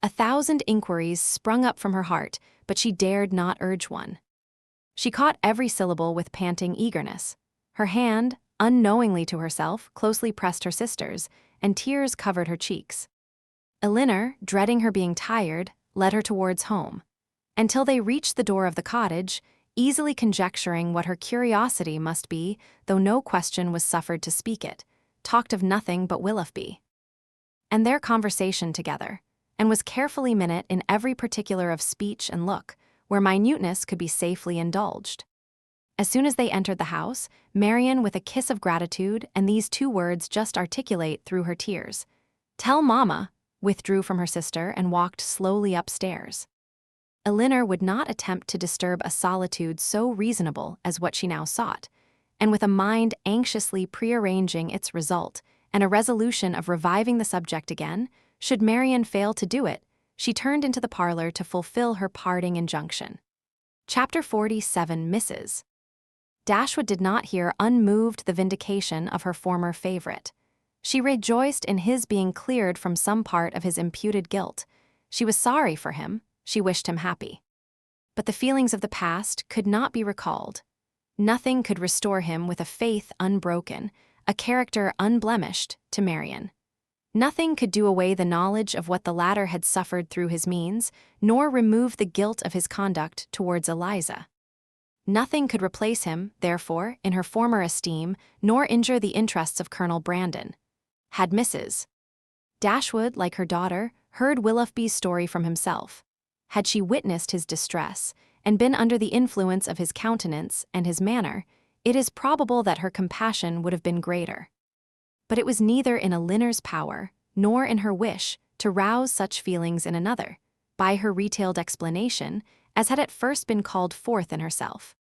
1,000 inquiries sprung up from her heart, but she dared not urge one. She caught every syllable with panting eagerness. Her hand, unknowingly to herself, closely pressed her sister's, and tears covered her cheeks. Elinor, dreading her being tired, led her towards home. Until they reached the door of the cottage, easily conjecturing what her curiosity must be, though no question was suffered to speak it, talked of nothing but Willoughby and their conversation together, and was carefully minute in every particular of speech and look, where minuteness could be safely indulged. As soon as they entered the house, Marianne, with a kiss of gratitude and these 2 words just articulate through her tears, "Tell Mama," withdrew from her sister and walked slowly upstairs. Elinor would not attempt to disturb a solitude so reasonable as what she now sought, and with a mind anxiously prearranging its result and a resolution of reviving the subject again, should Marianne fail to do it, she turned into the parlor to fulfill her parting injunction. Chapter 47 Mrs. Dashwood did not hear unmoved the vindication of her former favorite. She rejoiced in his being cleared from some part of his imputed guilt. She was sorry for him, she wished him happy. But the feelings of the past could not be recalled. Nothing could restore him with a faith unbroken, a character unblemished, to Marianne. Nothing could do away the knowledge of what the latter had suffered through his means, nor remove the guilt of his conduct towards Eliza. Nothing could replace him, therefore, in her former esteem, nor injure the interests of Colonel Brandon. Had Mrs. Dashwood, like her daughter, heard Willoughby's story from himself, had she witnessed his distress, and been under the influence of his countenance and his manner, it is probable that her compassion would have been greater. But it was neither in Elinor's power, nor in her wish, to rouse such feelings in another, by her retailed explanation, as had at first been called forth in herself.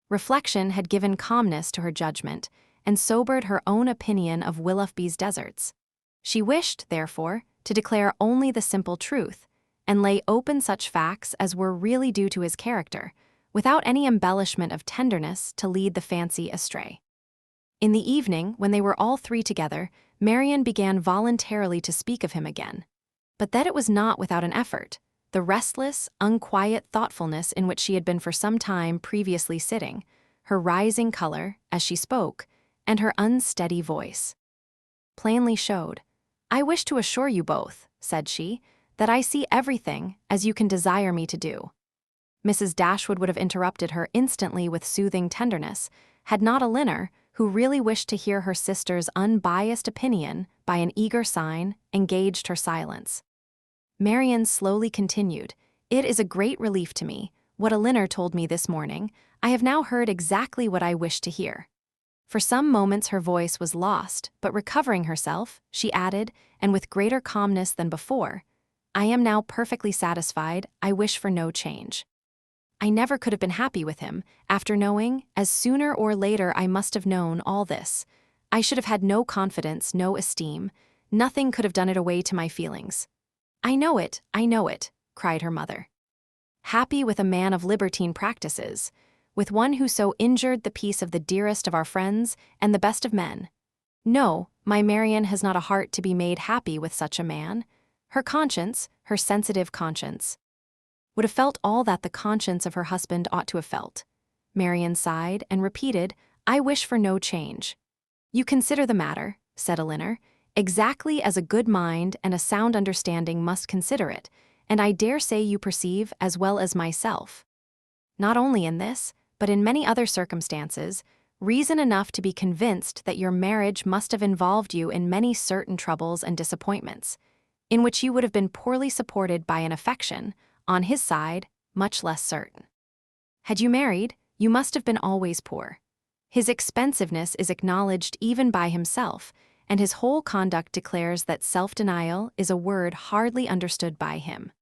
Reflection had given calmness to her judgment, and sobered her own opinion of Willoughby's deserts. She wished, therefore, to declare only the simple truth, and lay open such facts as were really due to his character, without any embellishment of tenderness to lead the fancy astray. In the evening, when they were all 3 together, Marianne began voluntarily to speak of him again. But that it was not without an effort. The restless, unquiet thoughtfulness in which she had been for some time previously sitting, her rising color, as she spoke, and her unsteady voice, plainly showed, "I wish to assure you both," said she, "that I see everything as you can desire me to do." Mrs. Dashwood would have interrupted her instantly with soothing tenderness, had not Elinor, who really wished to hear her sister's unbiased opinion by an eager sign, engaged her silence. Marianne slowly continued, "It is a great relief to me. What Elinor told me this morning, I have now heard exactly what I wished to hear." For some moments her voice was lost, but recovering herself, she added, and with greater calmness than before, "I am now perfectly satisfied. I wish for no change. I never could have been happy with him, after knowing, as sooner or later I must have known, all this. I should have had no confidence, no esteem. Nothing could have done it away to my feelings." I know it," cried her mother. "Happy with a man of libertine practices, with one who so injured the peace of the dearest of our friends and the best of men. No, my Marianne has not a heart to be made happy with such a man. Her conscience, her sensitive conscience, would have felt all that the conscience of her husband ought to have felt." Marianne sighed and repeated, "I wish for no change." "You consider the matter," said Elinor, "exactly as a good mind and a sound understanding must consider it, and I dare say you perceive, as well as myself, not only in this, but in many other circumstances, reason enough to be convinced that your marriage must have involved you in many certain troubles and disappointments, in which you would have been poorly supported by an affection, on his side, much less certain. Had you married, you must have been always poor. His expensiveness is acknowledged even by himself, and his whole conduct declares that self-denial is a word hardly understood by him.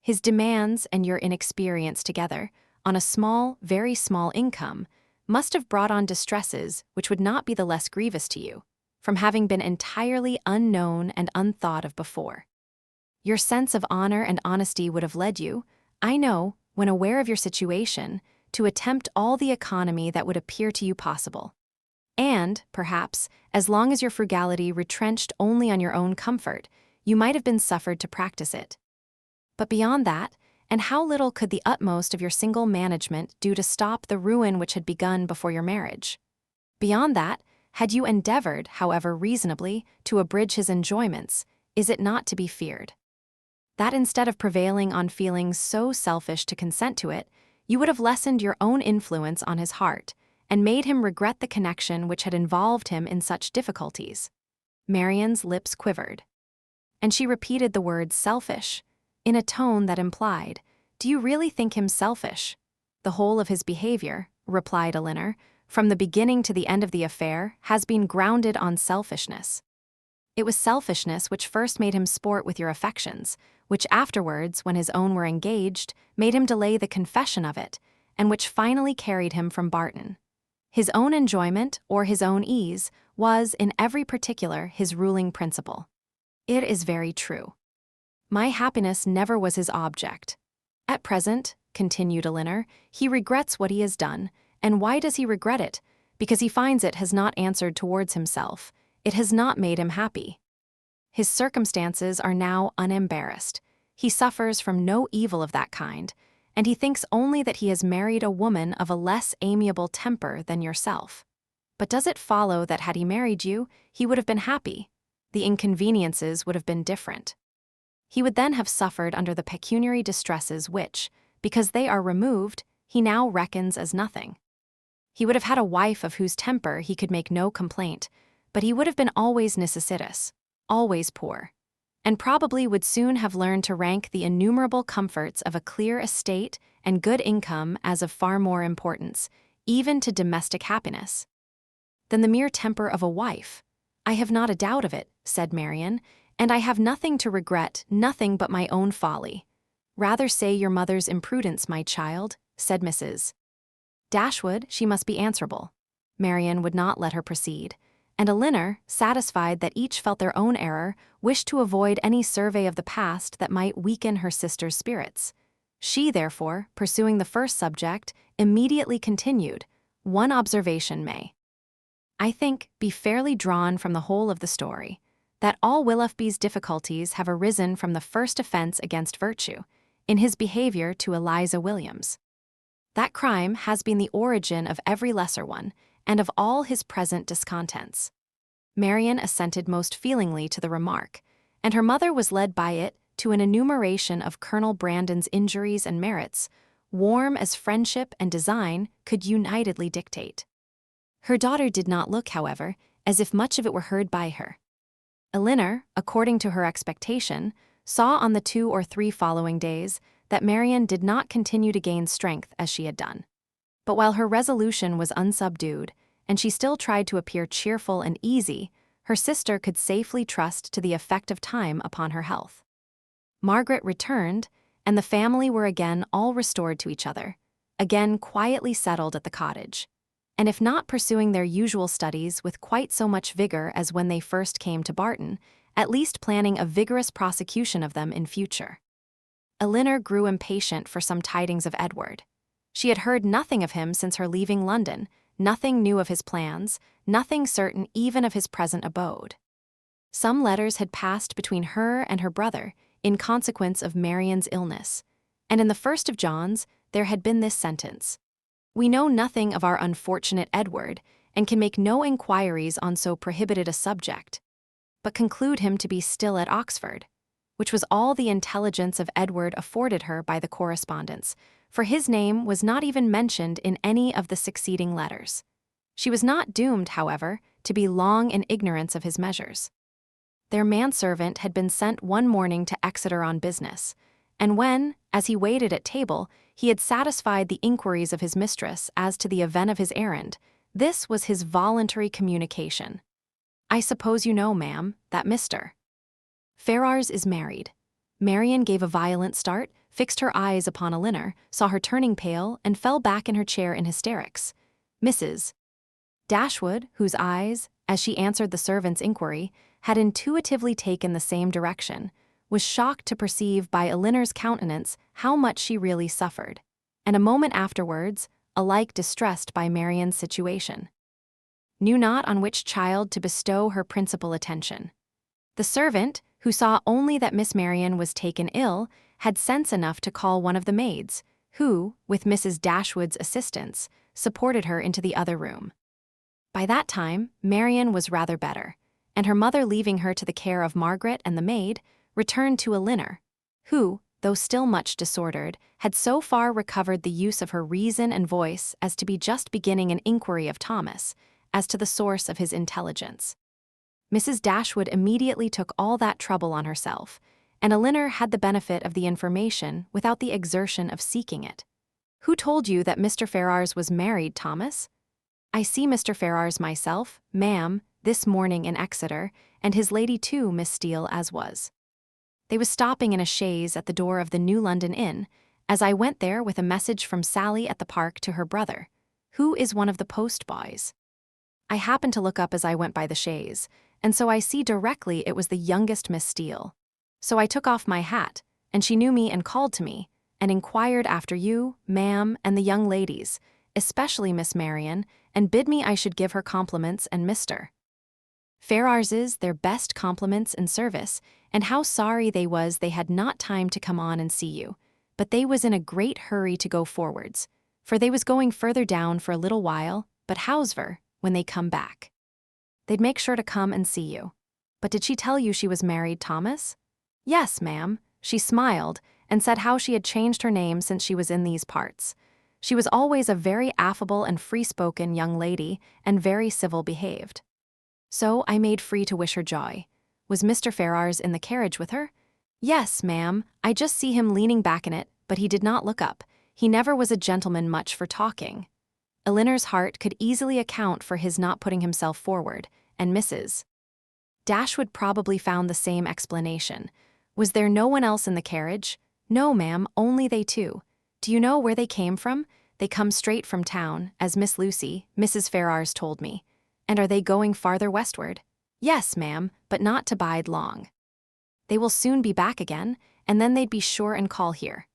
His demands and your inexperience together, on a small, very small income, must have brought on distresses which would not be the less grievous to you, from having been entirely unknown and unthought of before. Your sense of honor and honesty would have led you, I know, when aware of your situation, to attempt all the economy that would appear to you possible. And, perhaps, as long as your frugality retrenched only on your own comfort, you might have been suffered to practice it. But beyond that, and how little could the utmost of your single management do to stop the ruin which had begun before your marriage? Beyond that, had you endeavored, however reasonably, to abridge his enjoyments, is it not to be feared that instead of prevailing on feelings so selfish to consent to it, you would have lessened your own influence on his heart, and made him regret the connection which had involved him in such difficulties? Marianne's lips quivered, and she repeated the word selfish, in a tone that implied, "Do you really think him selfish?" "The whole of his behavior," replied Elinor, "from the beginning to the end of the affair, has been grounded on selfishness. It was selfishness which first made him sport with your affections, which afterwards, when his own were engaged, made him delay the confession of it, and which finally carried him from Barton. His own enjoyment, or his own ease, was, in every particular, his ruling principle." "It is very true. My happiness never was his object. At present," continued Elinor, "he regrets what he has done, and why does he regret it? Because he finds it has not answered towards himself. It has not made him happy. His circumstances are now unembarrassed. He suffers from no evil of that kind, and he thinks only that he has married a woman of a less amiable temper than yourself. But does it follow that had he married you, he would have been happy? The inconveniences would have been different. He would then have suffered under the pecuniary distresses which, because they are removed, he now reckons as nothing. He would have had a wife of whose temper he could make no complaint, but he would have been always necessitous, always poor, and probably would soon have learned to rank the innumerable comforts of a clear estate and good income as of far more importance, even to domestic happiness, than the mere temper of a wife. "I have not a doubt of it," said Marianne, "and I have nothing to regret, nothing but my own folly." "Rather say your mother's imprudence, my child," said Mrs. Dashwood. "She must be answerable." Marianne would not let her proceed, and Elinor, satisfied that each felt their own error, wished to avoid any survey of the past that might weaken her sister's spirits. She, therefore, pursuing the first subject, immediately continued, "One observation may, I think, be fairly drawn from the whole of the story, that all Willoughby's difficulties have arisen from the first offense against virtue, in his behavior to Eliza Williams. That crime has been the origin of every lesser one, and of all his present discontents. Marianne assented most feelingly to the remark, and her mother was led by it to an enumeration of Colonel Brandon's injuries and merits, warm as friendship and design could unitedly dictate. Her daughter did not look, however, as if much of it were heard by her. Elinor, according to her expectation, saw on the 2 or 3 following days that Marianne did not continue to gain strength as she had done. But while her resolution was unsubdued, and she still tried to appear cheerful and easy, her sister could safely trust to the effect of time upon her health. Margaret returned, and the family were again all restored to each other, again quietly settled at the cottage, and if not pursuing their usual studies with quite so much vigor as when they first came to Barton, at least planning a vigorous prosecution of them in future. Elinor grew impatient for some tidings of Edward. She had heard nothing of him since her leaving London, nothing new of his plans, nothing certain even of his present abode. Some letters had passed between her and her brother in consequence of Marianne's illness, and in the first of John's there had been this sentence: "We know nothing of our unfortunate Edward, and can make no inquiries on so prohibited a subject, but conclude him to be still at Oxford," which was all the intelligence of Edward afforded her by the correspondence, for his name was not even mentioned in any of the succeeding letters. She was not doomed, however, to be long in ignorance of his measures. Their manservant had been sent one morning to Exeter on business, and when, as he waited at table, he had satisfied the inquiries of his mistress as to the event of his errand, this was his voluntary communication: "I suppose you know, ma'am, that Mr. Ferrars is married." Marianne gave a violent start, fixed her eyes upon Elinor, saw her turning pale, and fell back in her chair in hysterics. Mrs. Dashwood, whose eyes, as she answered the servant's inquiry, had intuitively taken the same direction, was shocked to perceive by Elinor's countenance how much she really suffered, and a moment afterwards, alike distressed by Marianne's situation, knew not on which child to bestow her principal attention. The servant, who saw only that Miss Marianne was taken ill, had sense enough to call one of the maids, who, with Mrs. Dashwood's assistance, supported her into the other room. By that time, Marianne was rather better, and her mother, leaving her to the care of Margaret and the maid, returned to Elinor, who, though still much disordered, had so far recovered the use of her reason and voice as to be just beginning an inquiry of Thomas as to the source of his intelligence. Mrs. Dashwood immediately took all that trouble on herself, and Elinor had the benefit of the information without the exertion of seeking it. "Who told you that Mr. Ferrars was married, Thomas?" "I see Mr. Ferrars myself, ma'am, this morning in Exeter, and his lady too, Miss Steele, as was. They was stopping in a chaise at the door of the New London Inn, as I went there with a message from Sally at the Park to her brother, who is one of the post-boys. I happened to look up as I went by the chaise, and so I see directly it was the youngest Miss Steele. So I took off my hat, and she knew me and called to me, and inquired after you, ma'am, and the young ladies, especially Miss Marianne, and bid me I should give her compliments and Mr. Ferrars's their best compliments and service, and how sorry they was they had not time to come on and see you, but they was in a great hurry to go forwards, for they was going further down for a little while, but howsver, when they come back, they'd make sure to come and see you. But did she tell you she was married, Thomas?" "Yes, ma'am. She smiled, and said how she had changed her name since she was in these parts. She was always a very affable and free-spoken young lady, and very civil behaved. So I made free to wish her joy. Was Mr. Ferrars in the carriage with her?" "Yes, ma'am. I just see him leaning back in it, but he did not look up. He never was a gentleman much for talking." Elinor's heart could easily account for his not putting himself forward, and Mrs. Dashwood probably found the same explanation. "Was there no one else in the carriage?" "No, ma'am, only they two." "Do you know where they came from?" "They come straight from town, as Miss Lucy, Mrs. Ferrars, told me." "And are they going farther westward?" "Yes, ma'am, but not to bide long. They will soon be back again, and then they'd be sure and call here."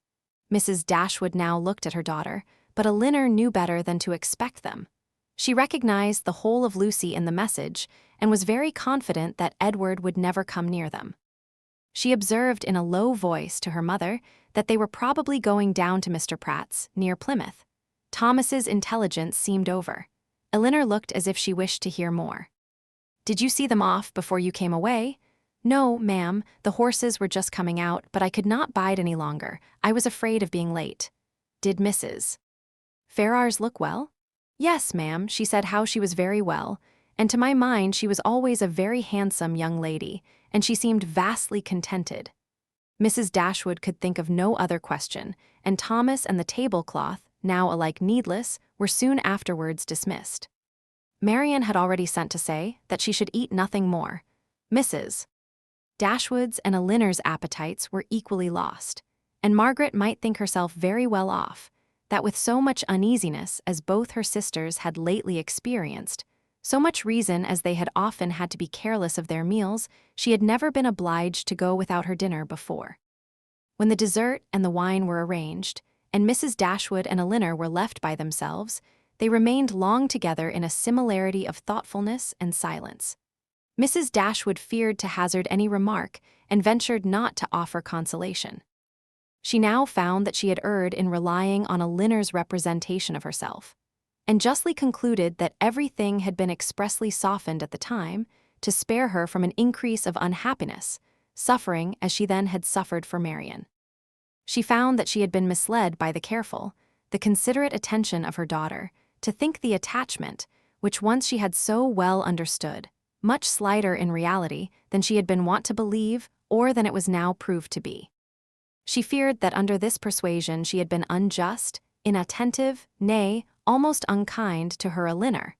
Mrs. Dashwood now looked at her daughter, but Elinor knew better than to expect them. She recognized the whole of Lucy in the message, and was very confident that Edward would never come near them. She observed in a low voice to her mother that they were probably going down to Mr. Pratt's, near Plymouth. Thomas's intelligence seemed over. Elinor looked as if she wished to hear more. Did you see them off before you came away? No, ma'am, the horses were just coming out, but I could not bide any longer. I was afraid of being late. Did Mrs. Ferrars look well? Yes, ma'am, she said how she was very well, and to my mind she was always a very handsome young lady, and she seemed vastly contented. Mrs. Dashwood could think of no other question, and Thomas and the tablecloth, now alike needless, were soon afterwards dismissed. Marianne had already sent to say that she should eat nothing more. Mrs. Dashwood's and Elinor's appetites were equally lost, and Margaret might think herself very well off, that with so much uneasiness as both her sisters had lately experienced, so much reason as they had often had to be careless of their meals, she had never been obliged to go without her dinner before. When the dessert and the wine were arranged, and Mrs. Dashwood and Elinor were left by themselves, they remained long together in a similarity of thoughtfulness and silence. Mrs. Dashwood feared to hazard any remark, and ventured not to offer consolation. She now found that she had erred in relying on Elinor's representation of herself, and justly concluded that everything had been expressly softened at the time to spare her from an increase of unhappiness, suffering as she then had suffered for Marianne. She found that she had been misled by the careful, the considerate attention of her daughter, to think the attachment, which once she had so well understood, much slighter in reality than she had been wont to believe or than it was now proved to be. She feared that under this persuasion she had been unjust, inattentive, nay, almost unkind to her Elinor.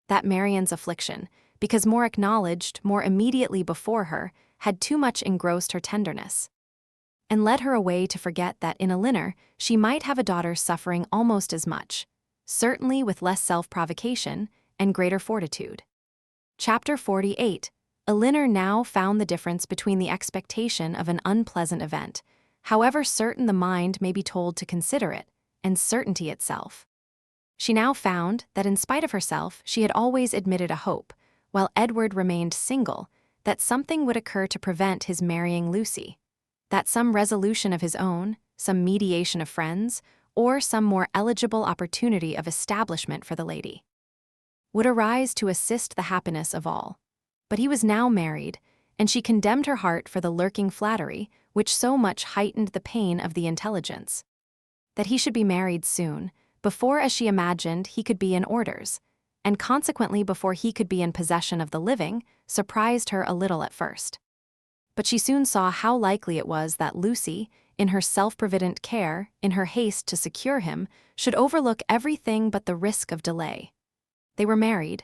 That Marianne's affliction, because more acknowledged, more immediately before her, had too much engrossed her tenderness, and led her away to forget that in Elinor she might have a daughter suffering almost as much, certainly with less self-provocation and greater fortitude. Chapter 48. Elinor now found the difference between the expectation of an unpleasant event, however certain the mind may be told to consider it, and certainty itself. She now found that in spite of herself she had always admitted a hope, while Edward remained single, that something would occur to prevent his marrying Lucy, that some resolution of his own, some mediation of friends, or some more eligible opportunity of establishment for the lady, would arise to assist the happiness of all. But he was now married, and she condemned her heart for the lurking flattery which so much heightened the pain of the intelligence. That he should be married soon, before, as she imagined, he could be in orders, and consequently before he could be in possession of the living, surprised her a little at first. But she soon saw how likely it was that Lucy, in her self-provident care, in her haste to secure him, should overlook everything but the risk of delay. They were married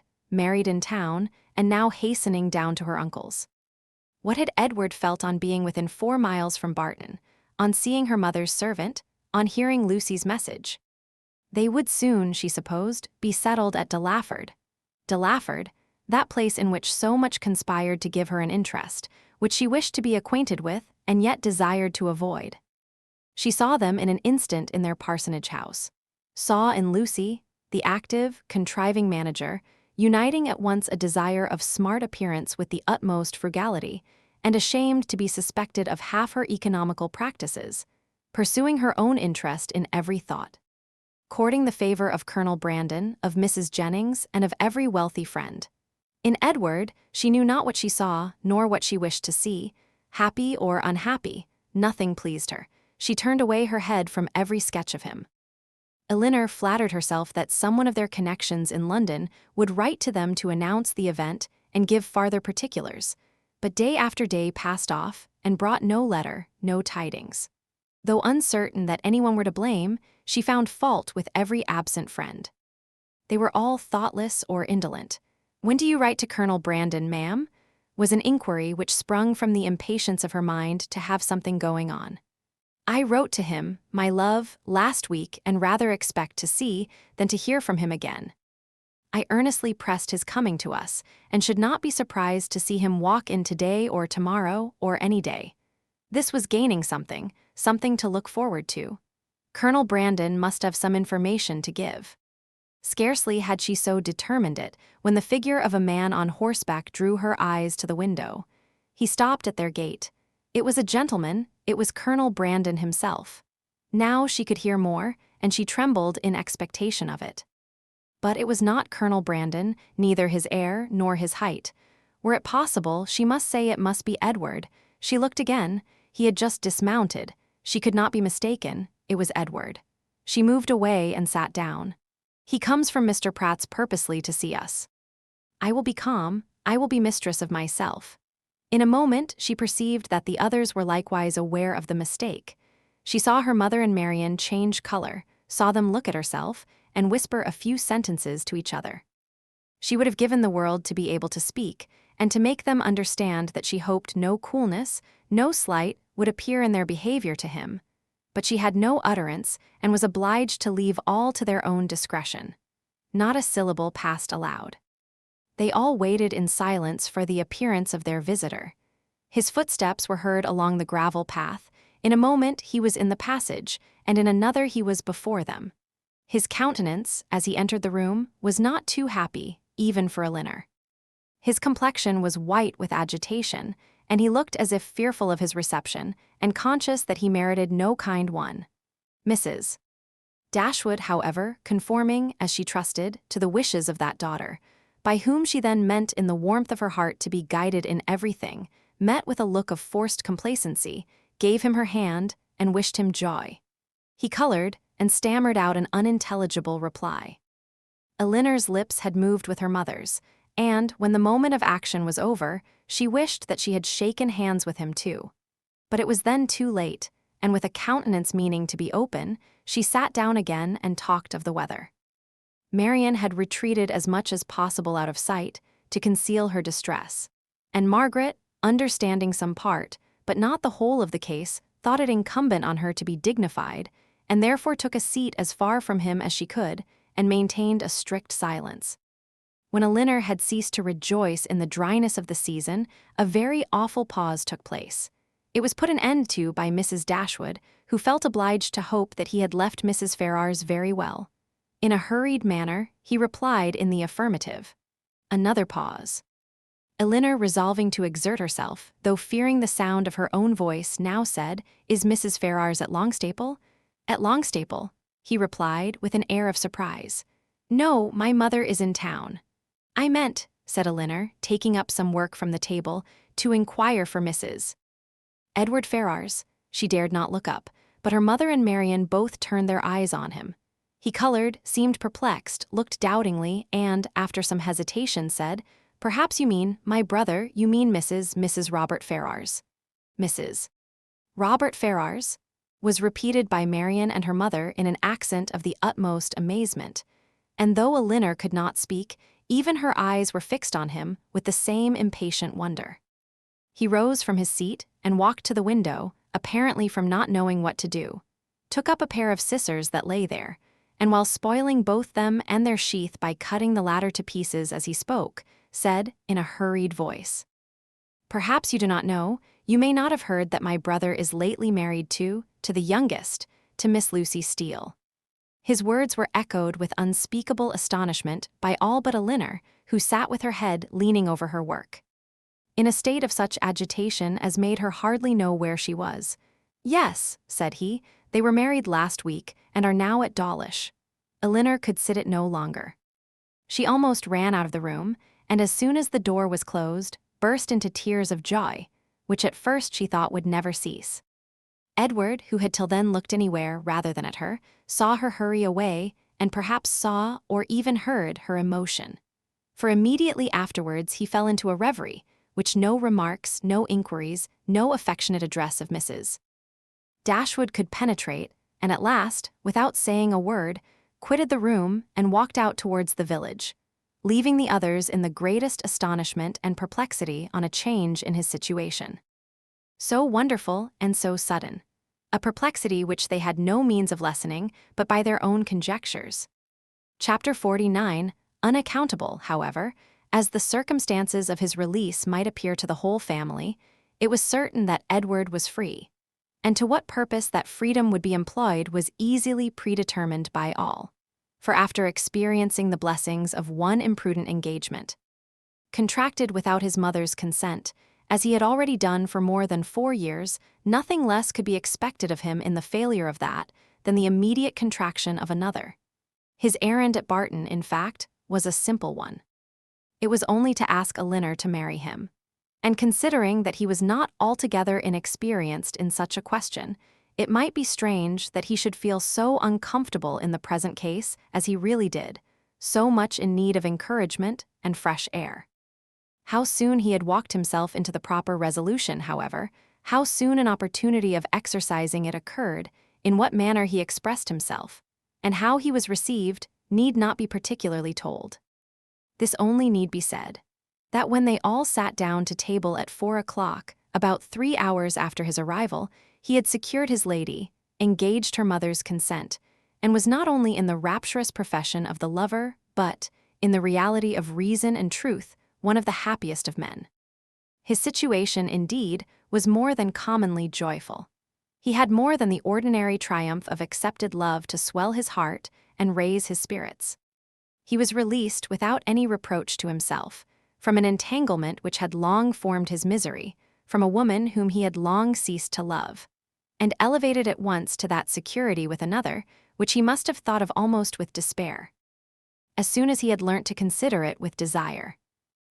in town, and now hastening down to her uncle's. What had Edward felt on being within 4 miles from Barton, on seeing her mother's servant, on hearing Lucy's message? They would soon, she supposed, be settled at Delaford. Delaford, that place in which so much conspired to give her an interest, which she wished to be acquainted with and yet desired to avoid. She saw them in an instant in their parsonage house, saw in Lucy, the active, contriving manager, uniting at once a desire of smart appearance with the utmost frugality, and ashamed to be suspected of half her economical practices, pursuing her own interest in every thought, courting the favor of Colonel Brandon, of Mrs. Jennings, and of every wealthy friend. In Edward, she knew not what she saw, nor what she wished to see. Happy or unhappy, nothing pleased her. She turned away her head from every sketch of him. Elinor flattered herself that someone of their connections in London would write to them to announce the event and give farther particulars, but day after day passed off and brought no letter, no tidings. Though uncertain that anyone were to blame, she found fault with every absent friend. They were all thoughtless or indolent. "When do you write to Colonel Brandon, ma'am?" was an inquiry which sprung from the impatience of her mind to have something going on. "I wrote to him, my love, last week, and rather expect to see than to hear from him again. I earnestly pressed his coming to us, and should not be surprised to see him walk in today or tomorrow or any day." This was gaining something to look forward to. Colonel Brandon must have some information to give. Scarcely had she so determined it when the figure of a man on horseback drew her eyes to the window. He stopped at their gate. It was a gentleman, it was Colonel Brandon himself. Now she could hear more, and she trembled in expectation of it. But it was not Colonel Brandon, neither his air nor his height, Were it possible, she must say it must be Edward. She looked again. He had just dismounted. She could not be mistaken. It was Edward. She moved away and sat down. He comes from Mr. Pratt's purposely to see us. I will be calm. I will be mistress of myself. In a moment, she perceived that the others were likewise aware of the mistake. She saw her mother and Marianne change color, saw them look at herself, and whisper a few sentences to each other. She would have given the world to be able to speak, and to make them understand that she hoped no coolness, no slight, would appear in their behavior to him. But she had no utterance, and was obliged to leave all to their own discretion. Not a syllable passed aloud. They all waited in silence for the appearance of their visitor. His footsteps were heard along the gravel path. In a moment he was in the passage, and in another he was before them. His countenance, as he entered the room, was not too happy, even for Elinor. His complexion was white with agitation, and he looked as if fearful of his reception, and conscious that he merited no kind one. Mrs. Dashwood, however, conforming, as she trusted, to the wishes of that daughter, by whom she then meant in the warmth of her heart to be guided in everything, met with a look of forced complacency, gave him her hand, and wished him joy. He colored, and stammered out an unintelligible reply. Elinor's lips had moved with her mother's, and, when the moment of action was over, she wished that she had shaken hands with him too. But it was then too late, and with a countenance meaning to be open, she sat down again and talked of the weather. Marianne had retreated as much as possible out of sight, to conceal her distress, and Margaret, understanding some part, but not the whole of the case, thought it incumbent on her to be dignified, and therefore took a seat as far from him as she could, and maintained a strict silence. When Elinor had ceased to rejoice in the dryness of the season, a very awful pause took place. It was put an end to by Mrs. Dashwood, who felt obliged to hope that he had left Mrs. Ferrars very well. In a hurried manner, he replied in the affirmative. Another pause. Elinor, resolving to exert herself, though fearing the sound of her own voice, now said, "Is Mrs. Ferrars at Longstaple?" "At Longstaple," he replied, with an air of surprise. "No, my mother is in town." "I meant," said Elinor, taking up some work from the table, "to inquire for Mrs. Edward Ferrars." She dared not look up, but her mother and Marianne both turned their eyes on him. He colored, seemed perplexed, looked doubtingly, and, after some hesitation, said, "Perhaps you mean, my brother, you mean Mrs. Robert Ferrars." "Mrs. Robert Ferrars?" was repeated by Marianne and her mother in an accent of the utmost amazement, and though Elinor could not speak, even her eyes were fixed on him with the same impatient wonder. He rose from his seat and walked to the window, apparently from not knowing what to do, took up a pair of scissors that lay there, and while spoiling both them and their sheath by cutting the latter to pieces as he spoke, said in a hurried voice, "Perhaps you do not know, you may not have heard that my brother is lately married to the youngest, to Miss Lucy Steele." His words were echoed with unspeakable astonishment by all but Elinor, who sat with her head leaning over her work, in a state of such agitation as made her hardly know where she was. "Yes," said he, "they were married last week, and are now at Dawlish." Elinor could sit it no longer. She almost ran out of the room, and as soon as the door was closed, burst into tears of joy, which at first she thought would never cease. Edward, who had till then looked anywhere rather than at her, saw her hurry away, and perhaps saw, or even heard, her emotion. For immediately afterwards he fell into a reverie, which no remarks, no inquiries, no affectionate address of Mrs. Dashwood could penetrate, and at last, without saying a word, quitted the room and walked out towards the village, leaving the others in the greatest astonishment and perplexity on a change in his situation. So wonderful and so sudden. A perplexity which they had no means of lessening but by their own conjectures. Chapter 49, unaccountable, however, as the circumstances of his release might appear to the whole family, it was certain that Edward was free, and to what purpose that freedom would be employed was easily predetermined by all. For after experiencing the blessings of one imprudent engagement, contracted without his mother's consent, as he had already done for more than 4 years, nothing less could be expected of him in the failure of that than the immediate contraction of another. His errand at Barton, in fact, was a simple one. it was only to ask Elinor to marry him. And considering that he was not altogether inexperienced in such a question, it might be strange that he should feel so uncomfortable in the present case as he really did, so much in need of encouragement and fresh air. How soon he had walked himself into the proper resolution, however, how soon an opportunity of exercising it occurred, in what manner he expressed himself, and how he was received, need not be particularly told. This only need be said, that when they all sat down to table at 4 o'clock, about 3 hours after his arrival, he had secured his lady, engaged her mother's consent, and was not only in the rapturous profession of the lover, but, in the reality of reason and truth, one of the happiest of men. His situation, indeed, was more than commonly joyful. He had more than the ordinary triumph of accepted love to swell his heart and raise his spirits. He was released without any reproach to himself, from an entanglement which had long formed his misery, from a woman whom he had long ceased to love, and elevated at once to that security with another, which he must have thought of almost with despair. As soon as he had learnt to consider it with desire,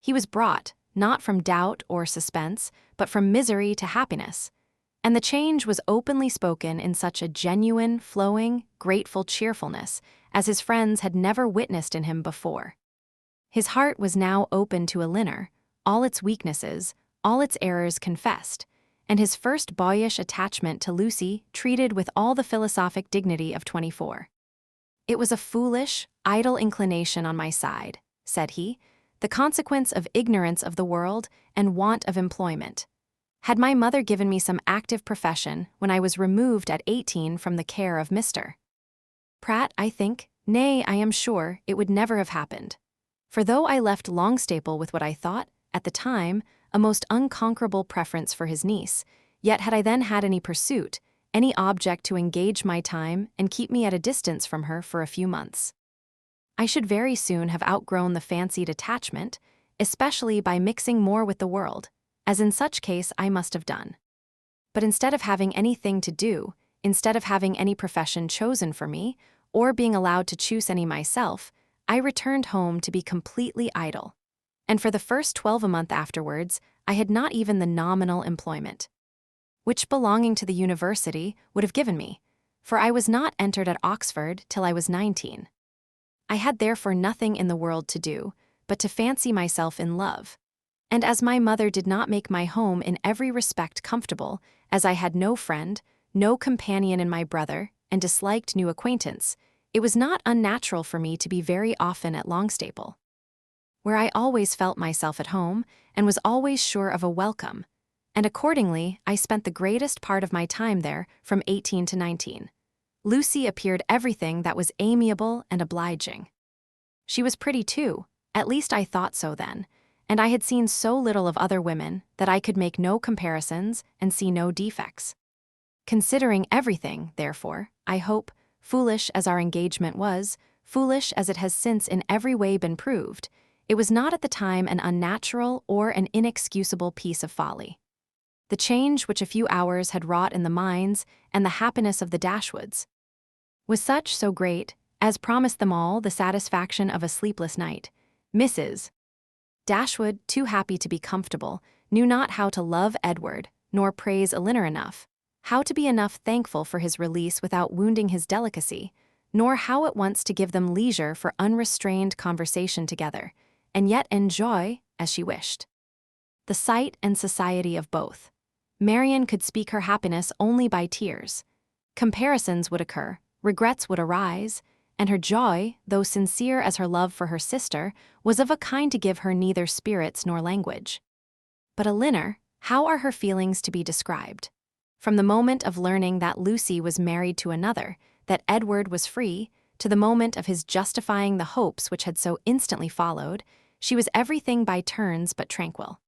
he was brought, not from doubt or suspense, but from misery to happiness, and the change was openly spoken in such a genuine, flowing, grateful cheerfulness as his friends had never witnessed in him before. His heart was now open to Elinor, all its weaknesses, all its errors confessed, and his first boyish attachment to Lucy treated with all the philosophic dignity of 24. "It was a foolish, idle inclination on my side," said he, "the consequence of ignorance of the world and want of employment. Had my mother given me some active profession when I was removed at 18 from the care of Mr. Pratt, I think, nay, I am sure, it would never have happened. For though I left Longstaple with what I thought, at the time, a most unconquerable preference for his niece, yet had I then had any pursuit, any object to engage my time and keep me at a distance from her for a few months, I should very soon have outgrown the fancied attachment, especially by mixing more with the world, as in such case I must have done. But instead of having anything to do, instead of having any profession chosen for me, or being allowed to choose any myself, I returned home to be completely idle. And for the first 12 a month afterwards, I had not even the nominal employment, which belonging to the university would have given me, for I was not entered at Oxford till I was 19. I had therefore nothing in the world to do, but to fancy myself in love. And as my mother did not make my home in every respect comfortable, as I had no friend, no companion in my brother, and disliked new acquaintance, it was not unnatural for me to be very often at Longstaple, where I always felt myself at home and was always sure of a welcome, and accordingly I spent the greatest part of my time there from 18 to 19. Lucy appeared everything that was amiable and obliging. She was pretty too, at least I thought so then, and I had seen so little of other women that I could make no comparisons and see no defects. Considering everything, therefore, I hope, foolish as our engagement was, foolish as it has since in every way been proved, it was not at the time an unnatural or an inexcusable piece of folly. The change which a few hours had wrought in the minds and the happiness of the Dashwoods was so great, as promised them all the satisfaction of a sleepless night. Mrs. Dashwood, too happy to be comfortable, knew not how to love Edward, nor praise Elinor enough, how to be enough thankful for his release without wounding his delicacy, nor how at once to give them leisure for unrestrained conversation together, and yet enjoy, as she wished, the sight and society of both. Marianne could speak her happiness only by tears. Comparisons would occur, regrets would arise, and her joy, though sincere as her love for her sister, was of a kind to give her neither spirits nor language. But Elinor, how are her feelings to be described? From the moment of learning that Lucy was married to another, that Edward was free, to the moment of his justifying the hopes which had so instantly followed, she was everything by turns but tranquil.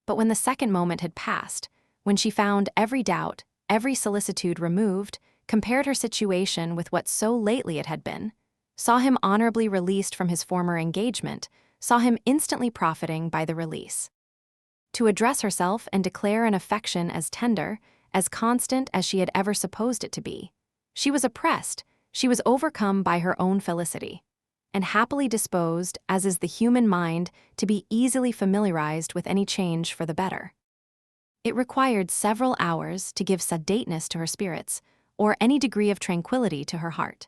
But when the second moment had passed, when she found every doubt, every solicitude removed, compared her situation with what so lately it had been, saw him honorably released from his former engagement, saw him instantly profiting by the release to address herself and declare an affection as tender, as constant as she had ever supposed it to be, she was oppressed, she was overcome by her own felicity. and happily disposed, as is the human mind, to be easily familiarized with any change for the better. It required several hours to give sedateness to her spirits, or any degree of tranquility to her heart.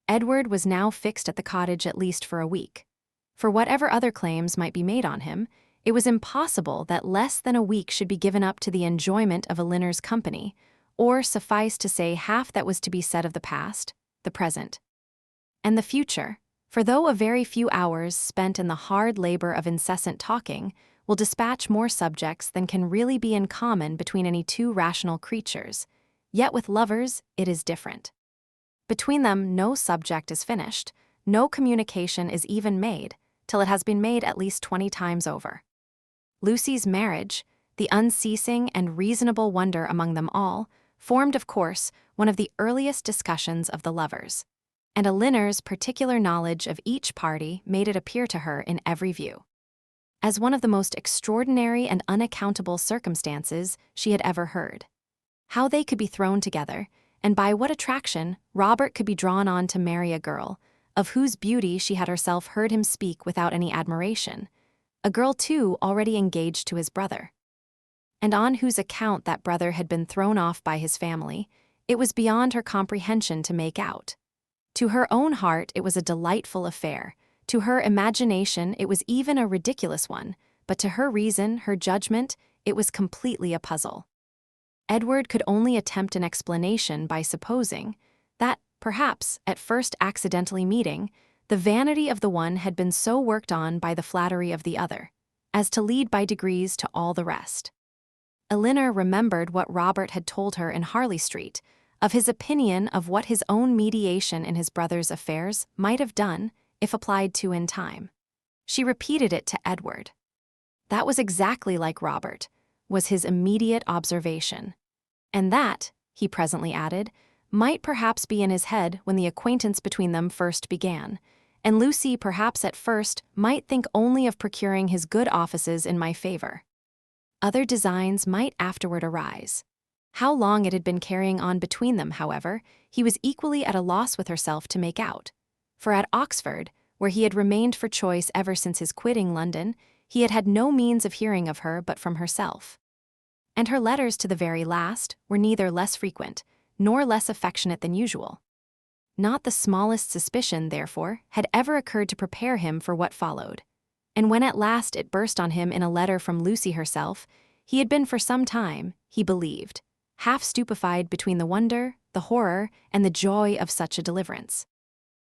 Edward was now fixed at the cottage at least for a week. For whatever other claims might be made on him, it was impossible that less than a week should be given up to the enjoyment of Elinor's company, or suffice to say half that was to be said of the past, the present, and the future, for though a very few hours spent in the hard labor of incessant talking will dispatch more subjects than can really be in common between any two rational creatures, yet with lovers it is different. Between them no subject is finished, no communication is even made, till it has been made at least 20 times over. Lucy's marriage, the unceasing and reasonable wonder among them all, formed of course one of the earliest discussions of the lovers, and Elinor's particular knowledge of each party made it appear to her in every view as one of the most extraordinary and unaccountable circumstances she had ever heard. How they could be thrown together, and by what attraction Robert could be drawn on to marry a girl, of whose beauty she had herself heard him speak without any admiration, a girl too already engaged to his brother, and on whose account that brother had been thrown off by his family, it was beyond her comprehension to make out. To her own heart it was a delightful affair, to her imagination it was even a ridiculous one, but to her reason, her judgment, it was completely a puzzle. Edward could only attempt an explanation by supposing that, perhaps, at first accidentally meeting, the vanity of the one had been so worked on by the flattery of the other, as to lead by degrees to all the rest. Elinor remembered what Robert had told her in Harley Street, of his opinion of what his own mediation in his brother's affairs might have done if applied to in time. She repeated it to Edward. That was exactly like Robert, was his immediate observation. And that, he presently added, might perhaps be in his head when the acquaintance between them first began, and Lucy perhaps at first might think only of procuring his good offices in my favor. Other designs might afterward arise. How long it had been carrying on between them, however, he was equally at a loss with herself to make out. For at Oxford, where he had remained for choice ever since his quitting London, he had had no means of hearing of her but from herself. And her letters to the very last were neither less frequent, nor less affectionate than usual. Not the smallest suspicion, therefore, had ever occurred to prepare him for what followed. And when at last it burst on him in a letter from Lucy herself, he had been for some time, he believed, half stupefied between the wonder, the horror, and the joy of such a deliverance.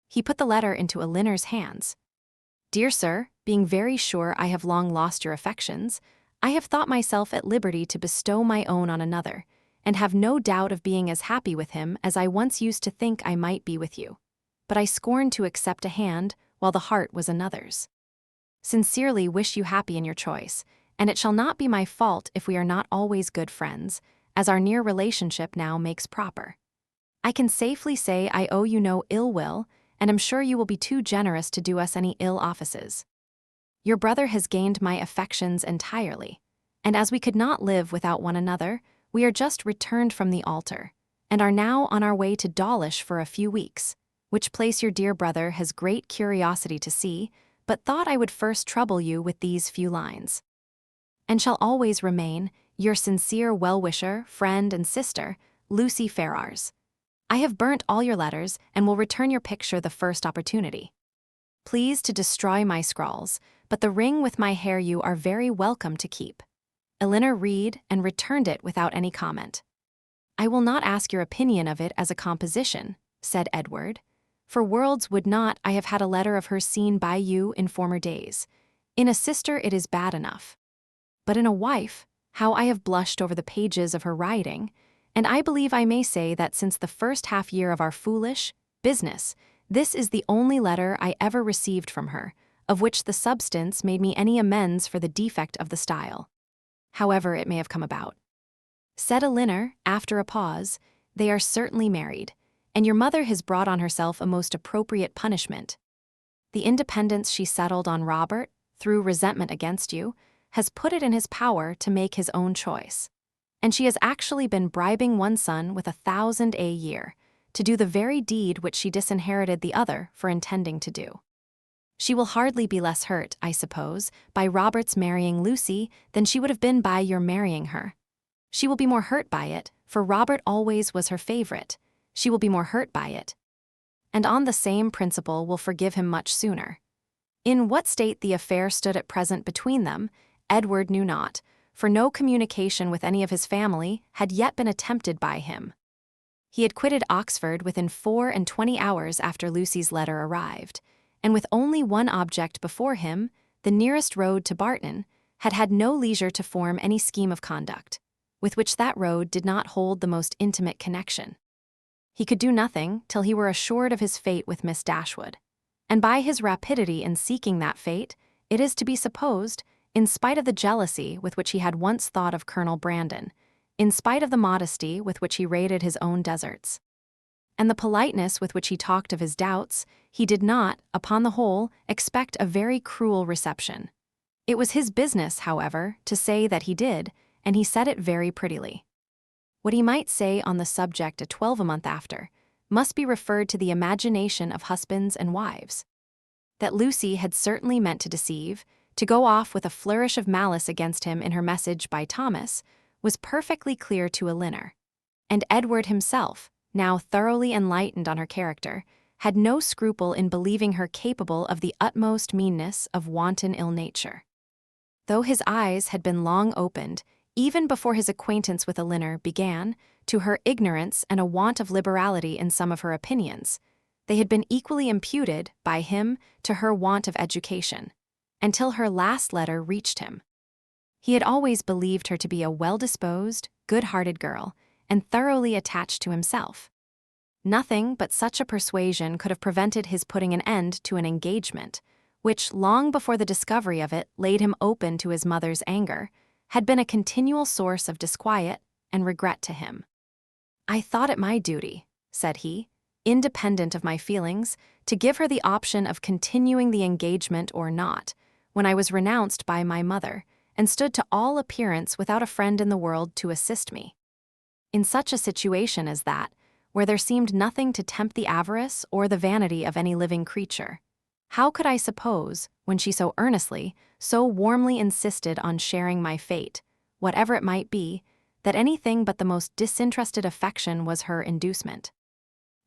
He put the letter into Elinor's hands. "Dear sir, being very sure I have long lost your affections, I have thought myself at liberty to bestow my own on another, and have no doubt of being as happy with him as I once used to think I might be with you. But I scorn to accept a hand while the heart was another's. Sincerely wish you happy in your choice, and it shall not be my fault if we are not always good friends, as our near relationship now makes proper. I can safely say I owe you no ill will, and am sure you will be too generous to do us any ill offices. Your brother has gained my affections entirely, and as we could not live without one another, we are just returned from the altar, and are now on our way to Dawlish for a few weeks, which place your dear brother has great curiosity to see, but thought I would first trouble you with these few lines. And shall always remain your sincere well-wisher, friend, and sister, Lucy Ferrars. I have burnt all your letters and will return your picture the first opportunity. Please to destroy my scrawls, but the ring with my hair you are very welcome to keep." Elinor read and returned it without any comment. "I will not ask your opinion of it as a composition," said Edward, "for worlds would not I have had a letter of hers seen by you in former days. In a sister it is bad enough. But in a wife, how I have blushed over the pages of her writing, and I believe I may say that since the first half year of our foolish business, this is the only letter I ever received from her, of which the substance made me any amends for the defect of the style. However it may have come about. Said Elinor, after a pause, they are certainly married, and your mother has brought on herself a most appropriate punishment. The independence she settled on Robert, through resentment against you, has put it in his power to make his own choice. And she has actually been bribing one son with 1,000 a year to do the very deed which she disinherited the other for intending to do. She will hardly be less hurt, I suppose, by Robert's marrying Lucy than she would have been by your marrying her. She will be more hurt by it, for Robert always was her favorite. She will be more hurt by it. And on the same principle will forgive him much sooner. In what state the affair stood at present between them, Edward knew not, for no communication with any of his family had yet been attempted by him. He had quitted Oxford within 24 hours after Lucy's letter arrived, and with only one object before him, the nearest road to Barton, had had no leisure to form any scheme of conduct, with which that road did not hold the most intimate connection. He could do nothing till he were assured of his fate with Miss Dashwood, and by his rapidity in seeking that fate, it is to be supposed, in spite of the jealousy with which he had once thought of Colonel Brandon, in spite of the modesty with which he rated his own deserts, and the politeness with which he talked of his doubts, he did not, upon the whole, expect a very cruel reception. It was his business, however, to say that he did, and he said it very prettily. What he might say on the subject a 12 month after must be referred to the imagination of husbands and wives. That Lucy had certainly meant to deceive, to go off with a flourish of malice against him in her message by Thomas, was perfectly clear to Elinor, and Edward himself, now thoroughly enlightened on her character, had no scruple in believing her capable of the utmost meanness of wanton ill nature. Though his eyes had been long opened, even before his acquaintance with Elinor began, to her ignorance and a want of liberality in some of her opinions, they had been equally imputed, by him, to her want of education, until her last letter reached him. He had always believed her to be a well-disposed, good-hearted girl, and thoroughly attached to himself. Nothing but such a persuasion could have prevented his putting an end to an engagement, which, long before the discovery of it laid him open to his mother's anger, had been a continual source of disquiet and regret to him. "I thought it my duty," said he, "independent of my feelings, to give her the option of continuing the engagement or not, when I was renounced by my mother, and stood to all appearance without a friend in the world to assist me. In such a situation as that, where there seemed nothing to tempt the avarice or the vanity of any living creature, how could I suppose, when she so earnestly, so warmly insisted on sharing my fate, whatever it might be, that anything but the most disinterested affection was her inducement?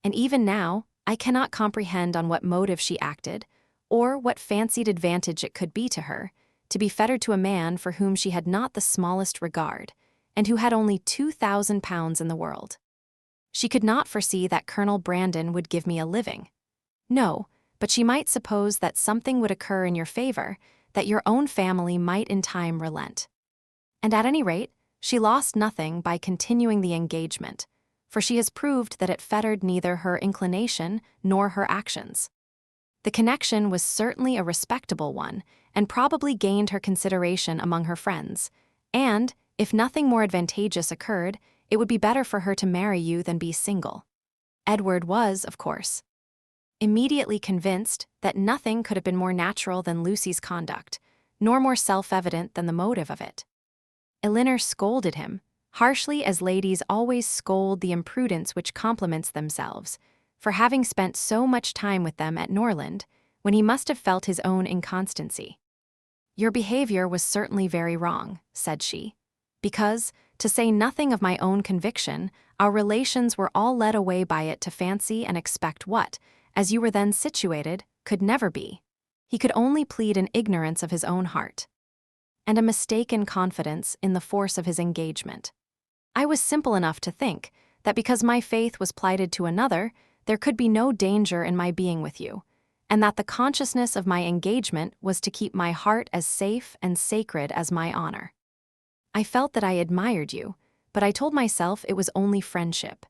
And even now, I cannot comprehend on what motive she acted, or what fancied advantage it could be to her, to be fettered to a man for whom she had not the smallest regard, and who had only £2,000 in the world. She could not foresee that Colonel Brandon would give me a living. No, but she might suppose that something would occur in your favor, that your own family might in time relent. And at any rate, she lost nothing by continuing the engagement, for she has proved that it fettered neither her inclination nor her actions. The connection was certainly a respectable one, and probably gained her consideration among her friends, and, if nothing more advantageous occurred, it would be better for her to marry you than be single." Edward was, of course, immediately convinced that nothing could have been more natural than Lucy's conduct, nor more self-evident than the motive of it. Elinor scolded him, harshly as ladies always scold the imprudence which compliments themselves, for having spent so much time with them at Norland, when he must have felt his own inconstancy. "Your behavior was certainly very wrong," said she, "because, to say nothing of my own conviction, our relations were all led away by it to fancy and expect what, as you were then situated, could never be. He could only plead an ignorance of his own heart, and a mistaken confidence in the force of his engagement. I was simple enough to think that because my faith was plighted to another, there could be no danger in my being with you, and that the consciousness of my engagement was to keep my heart as safe and sacred as my honor. I felt that I admired you, but I told myself it was only friendship.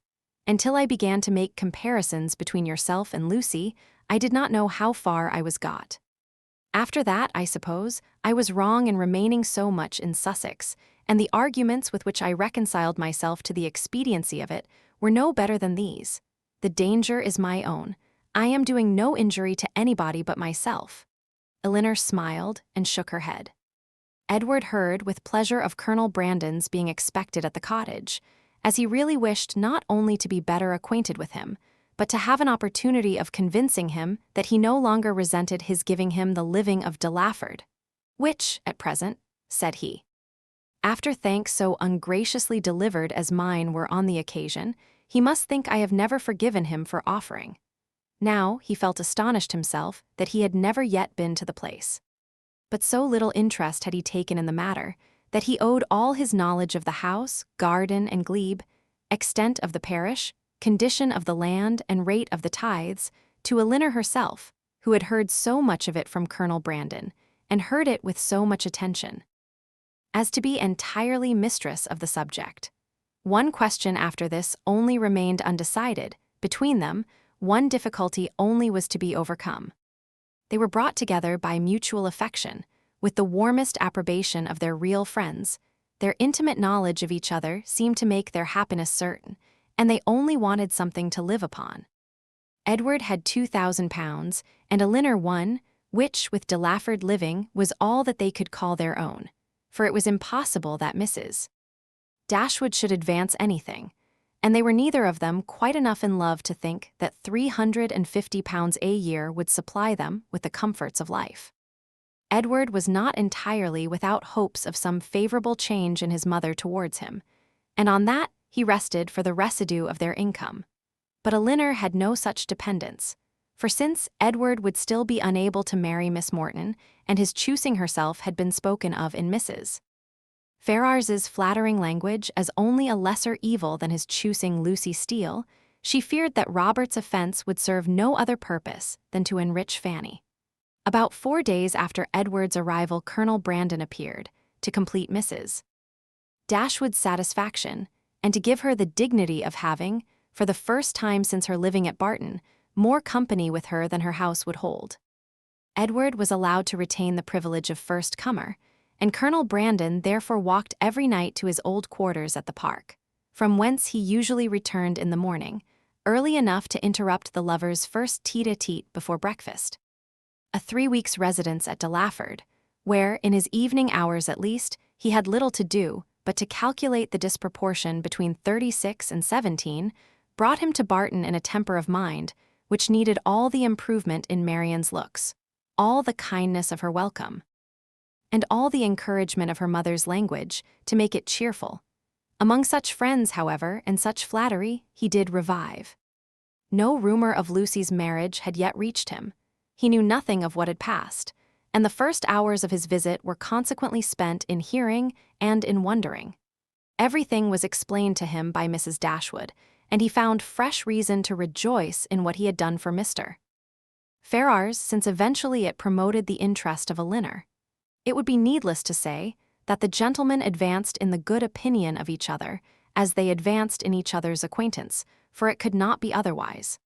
Until I began to make comparisons between yourself and Lucy, I did not know how far I was got. After that, I suppose, I was wrong in remaining so much in Sussex, and the arguments with which I reconciled myself to the expediency of it were no better than these. The danger is my own. I am doing no injury to anybody but myself." Elinor smiled and shook her head. Edward heard with pleasure of Colonel Brandon's being expected at the cottage, as he really wished not only to be better acquainted with him, but to have an opportunity of convincing him that he no longer resented his giving him the living of Dashwood. "Which, at present," said he, "after thanks so ungraciously delivered as mine were on the occasion, he must think I have never forgiven him for offering." Now he felt astonished himself that he had never yet been to the place. But so little interest had he taken in the matter, that he owed all his knowledge of the house, garden, and glebe, extent of the parish, condition of the land, and rate of the tithes, to Elinor herself, who had heard so much of it from Colonel Brandon, and heard it with so much attention, as to be entirely mistress of the subject. One question after this only remained undecided. Between them, one difficulty only was to be overcome. They were brought together by mutual affection, with the warmest approbation of their real friends. Their intimate knowledge of each other seemed to make their happiness certain, and they only wanted something to live upon. Edward had £2,000, and Elinor one, which, with Dashwood living, was all that they could call their own, for it was impossible that Mrs. Dashwood should advance anything, and they were neither of them quite enough in love to think that £350 a year would supply them with the comforts of life. Edward was not entirely without hopes of some favorable change in his mother towards him, and on that he rested for the residue of their income. But Elinor had no such dependence, for since Edward would still be unable to marry Miss Morton, and his choosing herself had been spoken of in Mrs. Ferrars's flattering language as only a lesser evil than his choosing Lucy Steele, she feared that Robert's offense would serve no other purpose than to enrich Fanny. About 4 days after Edward's arrival, Colonel Brandon appeared, to complete Mrs. Dashwood's satisfaction, and to give her the dignity of having, for the first time since her living at Barton, more company with her than her house would hold. Edward was allowed to retain the privilege of first comer, and Colonel Brandon therefore walked every night to his old quarters at the park, from whence he usually returned in the morning, early enough to interrupt the lovers' first tete-a-tete before breakfast. A 3 weeks' residence at Dashwood, where, in his evening hours at least, he had little to do but to calculate the disproportion between 36 and 17, brought him to Barton in a temper of mind which needed all the improvement in Marianne's looks, all the kindness of her welcome, and all the encouragement of her mother's language to make it cheerful. Among such friends, however, and such flattery, he did revive. No rumor of Lucy's marriage had yet reached him. He knew nothing of what had passed, and the first hours of his visit were consequently spent in hearing and in wondering. Everything was explained to him by Mrs. Dashwood, and he found fresh reason to rejoice in what he had done for Mr. Ferrars, since eventually it promoted the interest of Elinor. It would be needless to say that the gentlemen advanced in the good opinion of each other as they advanced in each other's acquaintance, for it could not be otherwise.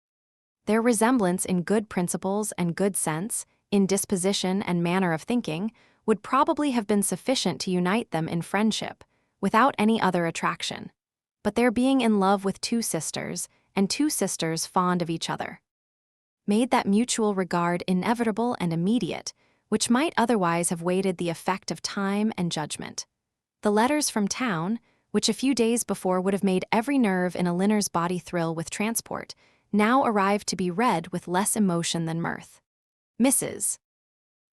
Their resemblance in good principles and good sense, in disposition and manner of thinking, would probably have been sufficient to unite them in friendship, without any other attraction. But their being in love with 2 sisters, and 2 sisters fond of each other, made that mutual regard inevitable and immediate, which might otherwise have waited the effect of time and judgment. The letters from town, which a few days before would have made every nerve in Elinor's body thrill with transport, now arrived to be read with less emotion than mirth. Mrs.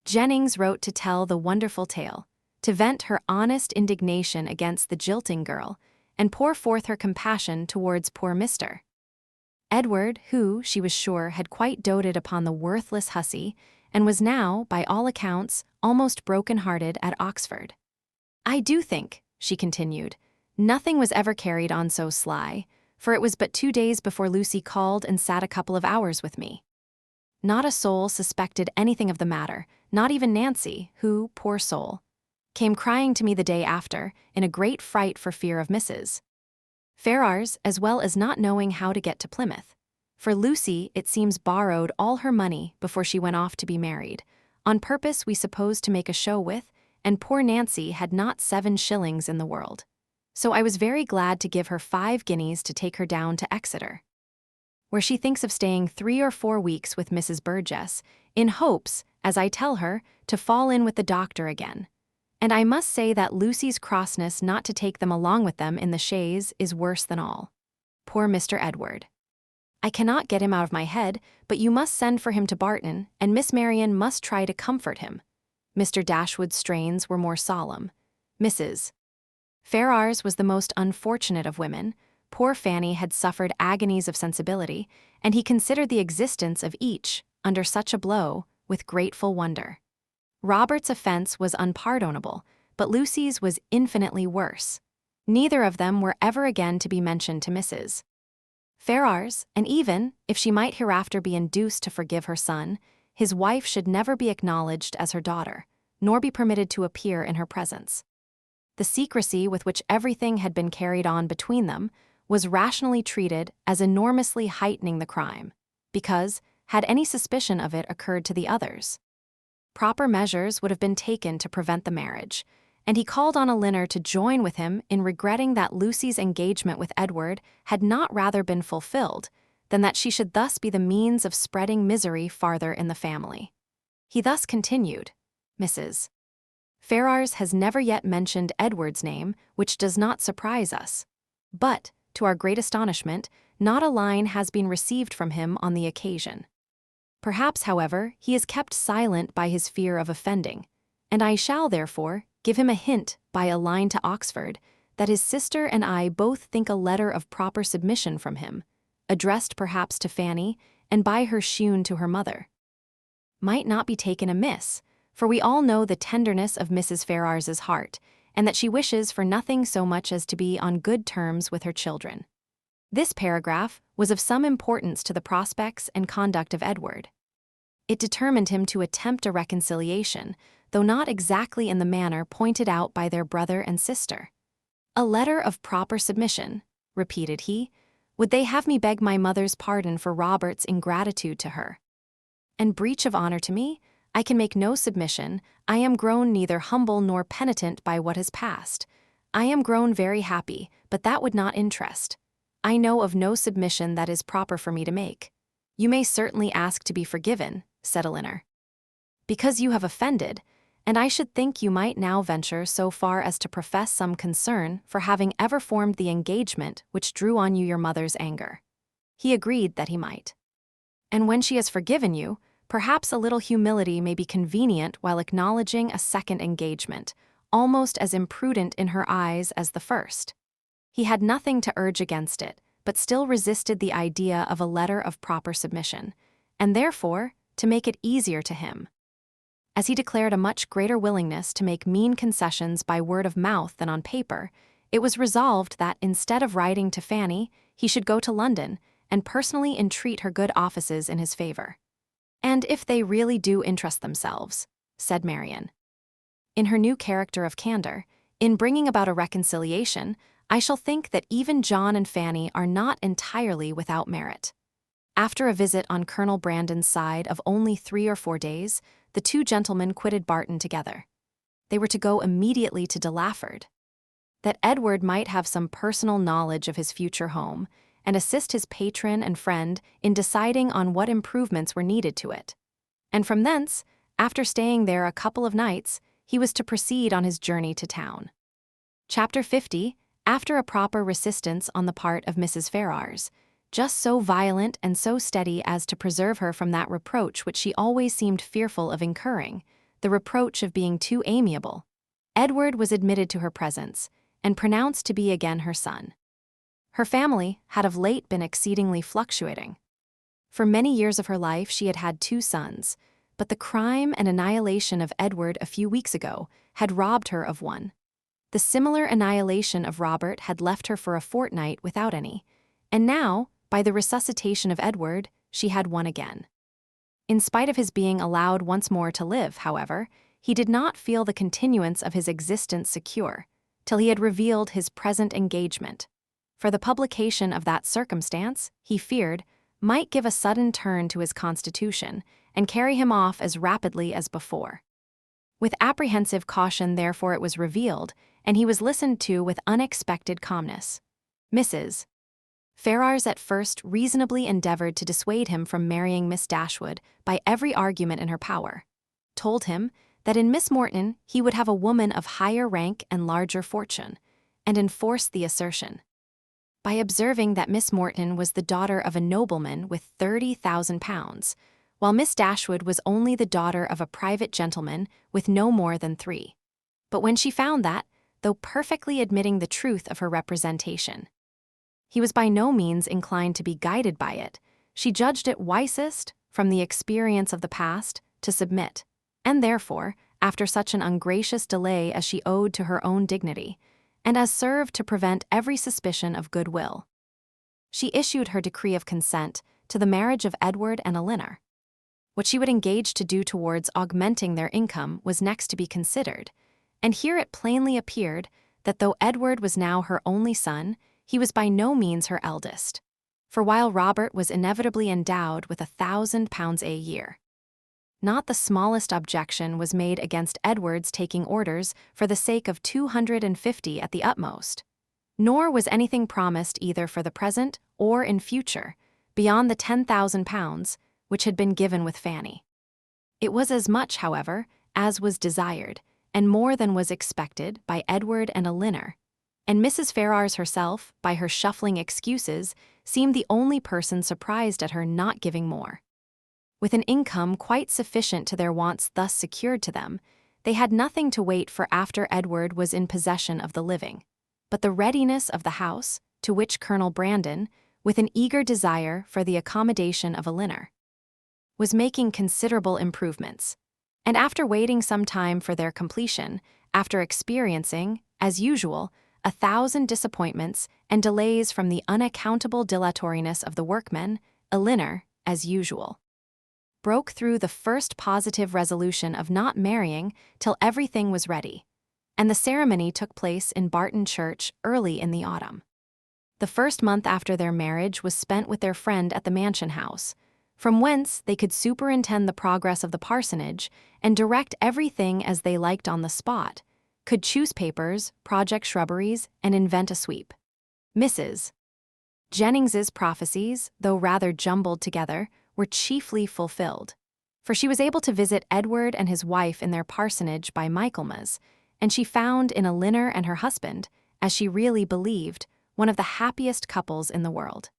Jennings wrote to tell the wonderful tale, to vent her honest indignation against the jilting girl, and pour forth her compassion towards poor Mr. Edward, who, she was sure, had quite doted upon the worthless hussy, and was now, by all accounts, almost broken-hearted at Oxford. "I do think," she continued, "nothing was ever carried on so sly, for it was but 2 days before Lucy called and sat a couple of hours with me. Not a soul suspected anything of the matter, not even Nancy, who, poor soul, came crying to me the day after, in a great fright for fear of Mrs. Ferrars, as well as not knowing how to get to Plymouth. For Lucy, it seems, borrowed all her money before she went off to be married, on purpose, we suppose, to make a show with, and poor Nancy had not 7 shillings in the world. So I was very glad to give her 5 guineas to take her down to Exeter, where she thinks of staying 3 or 4 weeks with Mrs. Burgess, in hopes, as I tell her, to fall in with the doctor again. And I must say that Lucy's crossness not to take them along with them in the chaise is worse than all. Poor Mr. Edward. I cannot get him out of my head, but you must send for him to Barton, and Miss Marianne must try to comfort him." Mr. Dashwood's strains were more solemn. Mrs. Ferrars was the most unfortunate of women. Poor Fanny had suffered agonies of sensibility, and he considered the existence of each, under such a blow, with grateful wonder. Robert's offense was unpardonable, but Lucy's was infinitely worse. Neither of them were ever again to be mentioned to Mrs. Ferrars, and even, if she might hereafter be induced to forgive her son, his wife should never be acknowledged as her daughter, nor be permitted to appear in her presence. The secrecy with which everything had been carried on between them was rationally treated as enormously heightening the crime, because, had any suspicion of it occurred to the others, proper measures would have been taken to prevent the marriage, and he called on Elinor to join with him in regretting that Lucy's engagement with Edward had not rather been fulfilled than that she should thus be the means of spreading misery farther in the family. He thus continued, "Mrs. Ferrars has never yet mentioned Edward's name, which does not surprise us. But, to our great astonishment, not a line has been received from him on the occasion. Perhaps, however, he is kept silent by his fear of offending, and I shall, therefore, give him a hint by a line to Oxford that his sister and I both think a letter of proper submission from him, addressed perhaps to Fanny, and by her shewn to her mother, might not be taken amiss, for we all know the tenderness of Mrs. Ferrars's heart, and that she wishes for nothing so much as to be on good terms with her children." This paragraph was of some importance to the prospects and conduct of Edward. It determined him to attempt a reconciliation, though not exactly in the manner pointed out by their brother and sister. "A letter of proper submission," repeated he. "Would they have me beg my mother's pardon for Robert's ingratitude to her and breach of honor to me? I can make no submission. I am grown neither humble nor penitent by what has passed. I am grown very happy, but that would not interest. I know of no submission that is proper for me to make." "You may certainly ask to be forgiven," said Elinor, "because you have offended, and I should think you might now venture so far as to profess some concern for having ever formed the engagement which drew on you your mother's anger." He agreed that he might. "And when she has forgiven you, perhaps a little humility may be convenient while acknowledging a second engagement, almost as imprudent in her eyes as the first." He had nothing to urge against it, but still resisted the idea of a letter of proper submission, and therefore, to make it easier to him, as he declared a much greater willingness to make mean concessions by word of mouth than on paper, it was resolved that instead of writing to Fanny, he should go to London and personally entreat her good offices in his favor. "And if they really do interest themselves," said Marianne, in her new character of candor, "in bringing about a reconciliation, I shall think that even John and Fanny are not entirely without merit." After a visit on Colonel Brandon's side of only 3 or 4 days, the two gentlemen quitted Barton together. They were to go immediately to Delaford, that Edward might have some personal knowledge of his future home, and assist his patron and friend in deciding on what improvements were needed to it. And from thence, after staying there a couple of nights, he was to proceed on his journey to town. Chapter 50. After a proper resistance on the part of Mrs. Ferrars, just so violent and so steady as to preserve her from that reproach which she always seemed fearful of incurring, the reproach of being too amiable, Edward was admitted to her presence, and pronounced to be again her son. Her family had of late been exceedingly fluctuating. For many years of her life she had had 2 sons, but the crime and annihilation of Edward a few weeks ago had robbed her of one. The similar annihilation of Robert had left her for a fortnight without any, and now, by the resuscitation of Edward, she had one again. In spite of his being allowed once more to live, however, he did not feel the continuance of his existence secure, till he had revealed his present engagement, for the publication of that circumstance, he feared, might give a sudden turn to his constitution, and carry him off as rapidly as before. With apprehensive caution, therefore, it was revealed, and he was listened to with unexpected calmness. Mrs. Ferrars at first reasonably endeavored to dissuade him from marrying Miss Dashwood by every argument in her power, told him that in Miss Morton he would have a woman of higher rank and larger fortune, and enforced the assertion by observing that Miss Morton was the daughter of a nobleman with £30,000, while Miss Dashwood was only the daughter of a private gentleman with no more than 3. But when she found that, though perfectly admitting the truth of her representation, he was by no means inclined to be guided by it, she judged it wisest, from the experience of the past, to submit, and therefore, after such an ungracious delay as she owed to her own dignity, and as served to prevent every suspicion of goodwill, she issued her decree of consent to the marriage of Edward and Elinor. What she would engage to do towards augmenting their income was next to be considered, and here it plainly appeared that though Edward was now her only son, he was by no means her eldest, for while Robert was inevitably endowed with £1,000 a year, not the smallest objection was made against Edward's taking orders for the sake of 250 at the utmost, nor was anything promised either for the present or in future, beyond the £10,000 which had been given with Fanny. It was as much, however, as was desired, and more than was expected by Edward and Elinor, and Mrs. Ferrars herself, by her shuffling excuses, seemed the only person surprised at her not giving more. With an income quite sufficient to their wants thus secured to them, they had nothing to wait for after Edward was in possession of the living, but the readiness of the house, to which Colonel Brandon, with an eager desire for the accommodation of Elinor, was making considerable improvements, and after waiting some time for their completion, after experiencing, as usual, 1,000 disappointments and delays from the unaccountable dilatoriness of the workmen, Elinor, as usual, broke through the first positive resolution of not marrying till everything was ready, and the ceremony took place in Barton Church early in the autumn. The first month after their marriage was spent with their friend at the mansion house, from whence they could superintend the progress of the parsonage and direct everything as they liked on the spot, could choose papers, project shrubberies, and invent a sweep. Mrs. Jennings's prophecies, though rather jumbled together, were chiefly fulfilled, for she was able to visit Edward and his wife in their parsonage by Michaelmas, and she found in Elinor and her husband, as she really believed, one of the happiest couples in the world.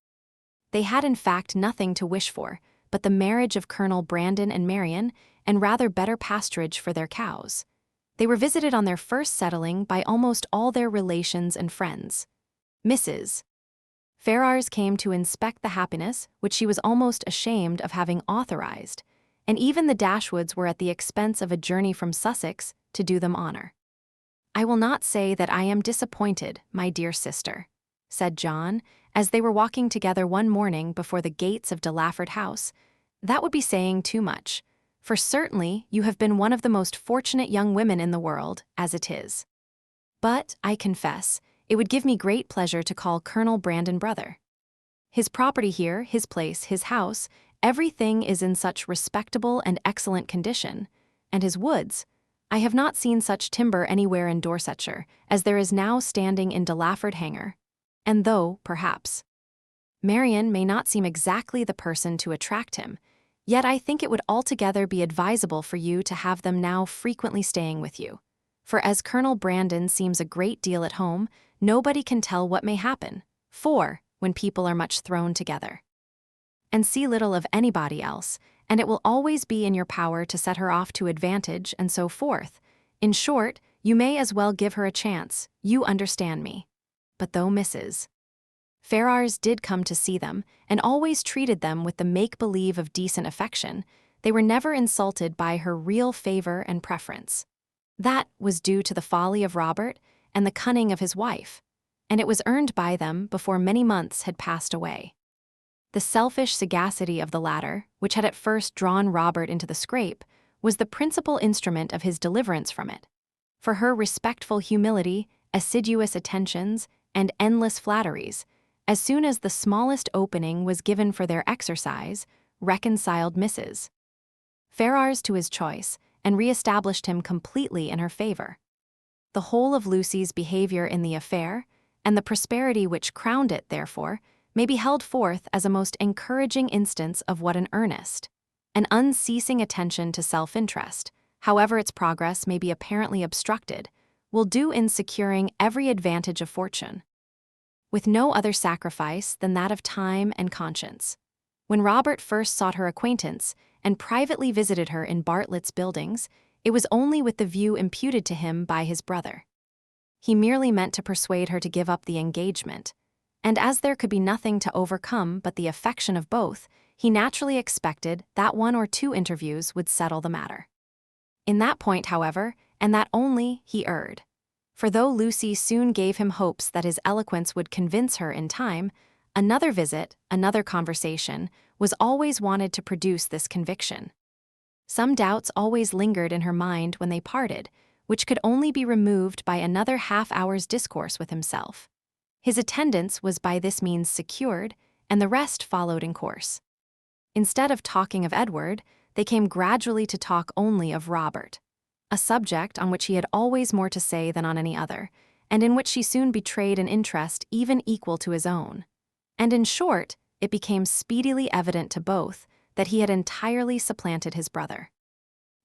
They had in fact nothing to wish for but the marriage of Colonel Brandon and Marianne, and rather better pasturage for their cows. They were visited on their first settling by almost all their relations and friends. Mrs. Ferrars came to inspect the happiness which she was almost ashamed of having authorized, and even the Dashwoods were at the expense of a journey from Sussex to do them honor. "I will not say that I am disappointed, my dear sister," said John, as they were walking together one morning before the gates of Delaford House. "That would be saying too much, for certainly you have been one of the most fortunate young women in the world, as it is. But, I confess, it would give me great pleasure to call Colonel Brandon brother. His property here, his place, his house, everything is in such respectable and excellent condition, and his woods, I have not seen such timber anywhere in Dorsetshire as there is now standing in Delaford Hanger, and though, perhaps, Marianne may not seem exactly the person to attract him, yet I think it would altogether be advisable for you to have them now frequently staying with you. For as Colonel Brandon seems a great deal at home, nobody can tell what may happen, when people are much thrown together, and see little of anybody else, and it will always be in your power to set her off to advantage and so forth. In short, you may as well give her a chance, you understand me." But though Mrs. Ferrars did come to see them, and always treated them with the make-believe of decent affection, they were never insulted by her real favor and preference. That was due to the folly of Robert and the cunning of his wife, and it was earned by them before many months had passed away. The selfish sagacity of the latter, which had at first drawn Robert into the scrape, was the principal instrument of his deliverance from it. For her respectful humility, assiduous attentions, and endless flatteries, as soon as the smallest opening was given for their exercise, reconciled Mrs. Ferrars to his choice, and re-established him completely in her favor. The whole of Lucy's behavior in the affair, and the prosperity which crowned it, therefore, may be held forth as a most encouraging instance of what an earnest, an unceasing attention to self-interest, however its progress may be apparently obstructed, will do in securing every advantage of fortune. with no other sacrifice than that of time and conscience. When Robert first sought her acquaintance and privately visited her in Bartlett's Buildings, it was only with the view imputed to him by his brother. He merely meant to persuade her to give up the engagement, and as there could be nothing to overcome but the affection of both, he naturally expected that 1 or 2 interviews would settle the matter. In that point, however, and that only, he erred. For though Lucy soon gave him hopes that his eloquence would convince her in time, another visit, another conversation, was always wanted to produce this conviction. Some doubts always lingered in her mind when they parted, which could only be removed by another half-hour's discourse with himself. His attendance was by this means secured, and the rest followed in course. Instead of talking of Edward, they came gradually to talk only of Robert, a subject on which he had always more to say than on any other, and in which she soon betrayed an interest even equal to his own. And in short, it became speedily evident to both that he had entirely supplanted his brother.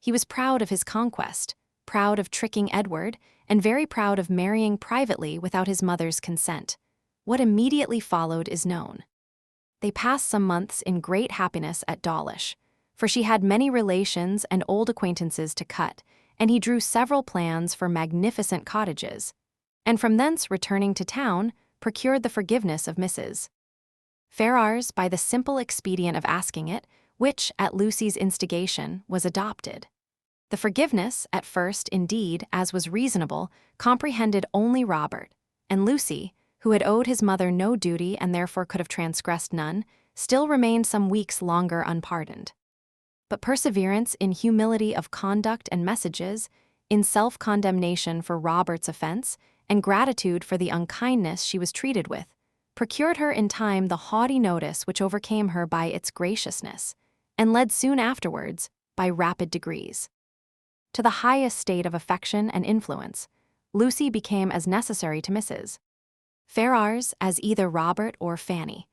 He was proud of his conquest, proud of tricking Edward, and very proud of marrying privately without his mother's consent. What immediately followed is known. They passed some months in great happiness at Dawlish, for she had many relations and old acquaintances to cut, and he drew several plans for magnificent cottages, and from thence returning to town, procured the forgiveness of Mrs. Ferrars by the simple expedient of asking it, which, at Lucy's instigation, was adopted. The forgiveness, at first, indeed, as was reasonable, comprehended only Robert, and Lucy, who had owed his mother no duty and therefore could have transgressed none, still remained some weeks longer unpardoned. But perseverance in humility of conduct and messages, in self-condemnation for Robert's offense, and gratitude for the unkindness she was treated with, procured her in time the haughty notice which overcame her by its graciousness, and led soon afterwards, by rapid degrees, to the highest state of affection and influence. Lucy became as necessary to Mrs. Ferrars as either Robert or Fanny,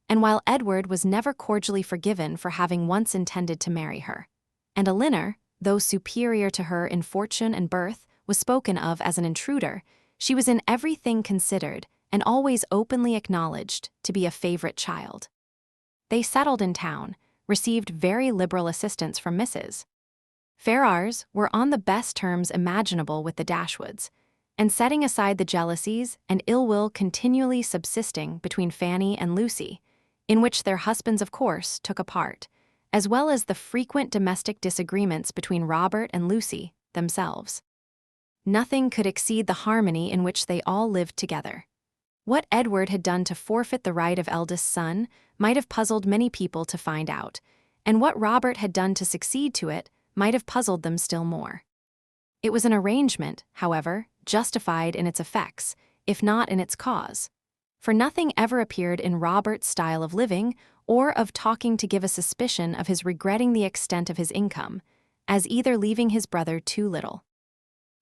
and while Edward was never cordially forgiven for having once intended to marry her, and Elinor, though superior to her in fortune and birth, was spoken of as an intruder, she was in everything considered and always openly acknowledged to be a favorite child. They settled in town, received very liberal assistance from Mrs. Ferrars, were on the best terms imaginable with the Dashwoods, and setting aside the jealousies and ill will continually subsisting between Fanny and Lucy, in which their husbands of course took a part, as well as the frequent domestic disagreements between Robert and Lucy themselves. Nothing could exceed the harmony in which they all lived together. What Edward had done to forfeit the right of eldest son might have puzzled many people to find out, and what Robert had done to succeed to it might have puzzled them still more. It was an arrangement, however, justified in its effects, if not in its cause, for nothing ever appeared in Robert's style of living or of talking to give a suspicion of his regretting the extent of his income, as either leaving his brother too little,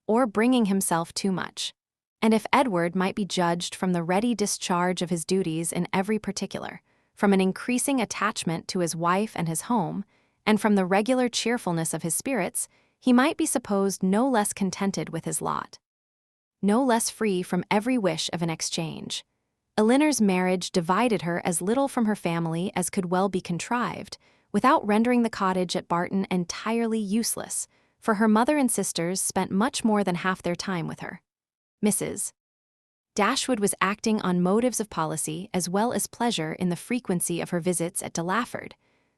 or bringing himself too much. And if Edward might be judged from the ready discharge of his duties in every particular, from an increasing attachment to his wife and his home, and from the regular cheerfulness of his spirits, he might be supposed no less contented with his lot, no less free from every wish of an exchange. Elinor's marriage divided her as little from her family as could well be contrived, without rendering the cottage at Barton entirely useless, for her mother and sisters spent much more than half their time with her. Mrs. Dashwood was acting on motives of policy as well as pleasure in the frequency of her visits at Delaford,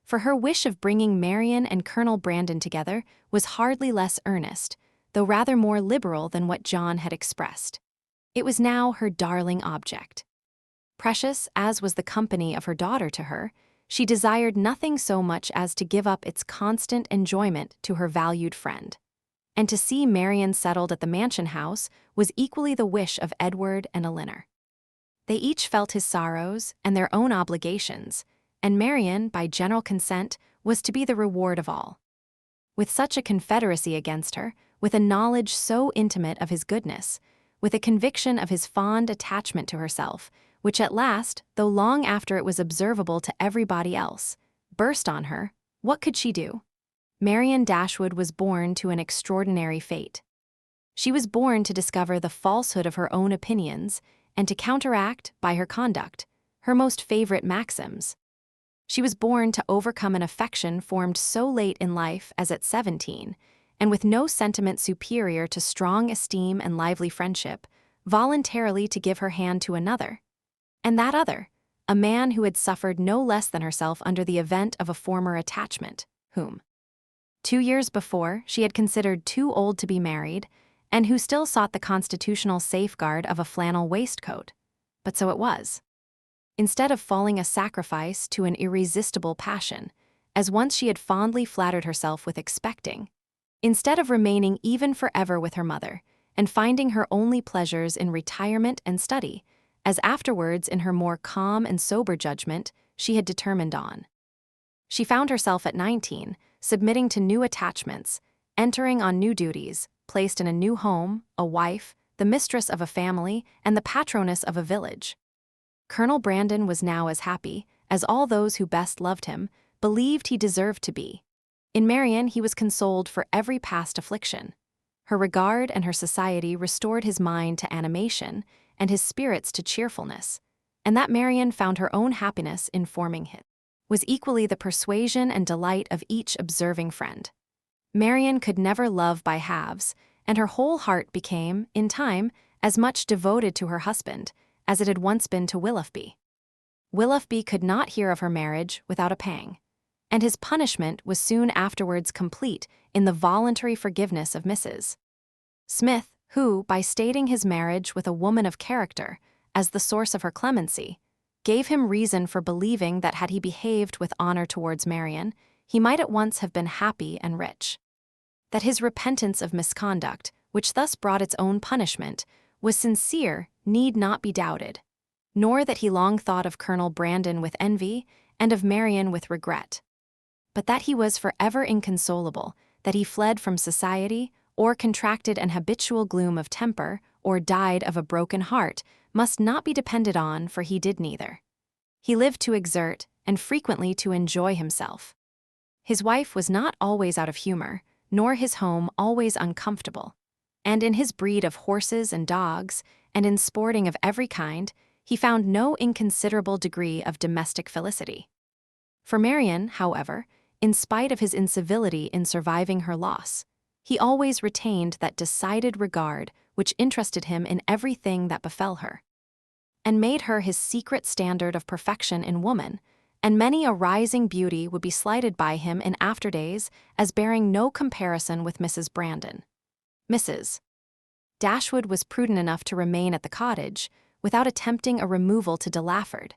for her wish of bringing Marianne and Colonel Brandon together was hardly less earnest, though rather more liberal than what John had expressed. It was now her darling object. Precious as was the company of her daughter to her, she desired nothing so much as to give up its constant enjoyment to her valued friend. And to see Marianne settled at the mansion house was equally the wish of Edward and Elinor. They each felt his sorrows and their own obligations, and Marianne, by general consent, was to be the reward of all. With such a confederacy against her, with a knowledge so intimate of his goodness, with a conviction of his fond attachment to herself, which at last, though long after it was observable to everybody else, burst on her, what could she do? Marianne Dashwood was born to an extraordinary fate. She was born to discover the falsehood of her own opinions and to counteract, by her conduct, her most favorite maxims. She was born to overcome an affection formed so late in life as at 17, and with no sentiment superior to strong esteem and lively friendship, voluntarily to give her hand to another. And that other, a man who had suffered no less than herself under the event of a former attachment, whom 2 years before she had considered too old to be married, and who still sought the constitutional safeguard of a flannel waistcoat. But so it was. Instead of falling a sacrifice to an irresistible passion, as once she had fondly flattered herself with expecting, instead of remaining even forever with her mother, and finding her only pleasures in retirement and study, as afterwards in her more calm and sober judgment she had determined on, she found herself at 19, submitting to new attachments, entering on new duties, placed in a new home, a wife, the mistress of a family, and the patroness of a village. Colonel Brandon was now as happy as all those who best loved him believed he deserved to be. In Marianne he was consoled for every past affliction. Her regard and her society restored his mind to animation and his spirits to cheerfulness, and that Marianne found her own happiness in forming his was equally the persuasion and delight of each observing friend. Marianne could never love by halves, and her whole heart became, in time, as much devoted to her husband as it had once been to Willoughby. Willoughby could not hear of her marriage without a pang, and his punishment was soon afterwards complete in the voluntary forgiveness of Mrs. Smith, who, by stating his marriage with a woman of character as the source of her clemency, gave him reason for believing that had he behaved with honor towards Marianne, he might at once have been happy and rich. That his repentance of misconduct, which thus brought its own punishment, was sincere need not be doubted, nor that he long thought of Colonel Brandon with envy and of Marianne with regret. But that he was forever inconsolable, that he fled from society, or contracted an habitual gloom of temper, or died of a broken heart, must not be depended on, for he did neither. He lived to exert, and frequently to enjoy himself. His wife was not always out of humor, nor his home always uncomfortable, and in his breed of horses and dogs, and in sporting of every kind, he found no inconsiderable degree of domestic felicity. For Marianne, however, in spite of his incivility in surviving her loss, he always retained that decided regard which interested him in everything that befell her, and made her his secret standard of perfection in woman, and many a rising beauty would be slighted by him in after days as bearing no comparison with Mrs. Brandon. Mrs. Dashwood was prudent enough to remain at the cottage without attempting a removal to Delaford,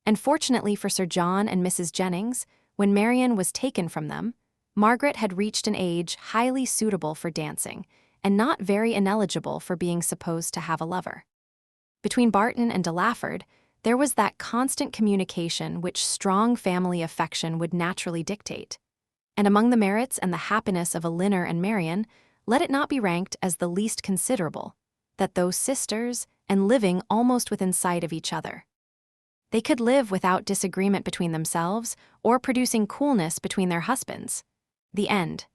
and fortunately for Sir John and Mrs. Jennings, when Marianne was taken from them, Margaret had reached an age highly suitable for dancing, and not very ineligible for being supposed to have a lover. Between Barton and Delaford, there was that constant communication which strong family affection would naturally dictate. And among the merits and the happiness of Elinor and Marianne, let it not be ranked as the least considerable, that though sisters, and living almost within sight of each other, they could live without disagreement between themselves or producing coolness between their husbands. The end,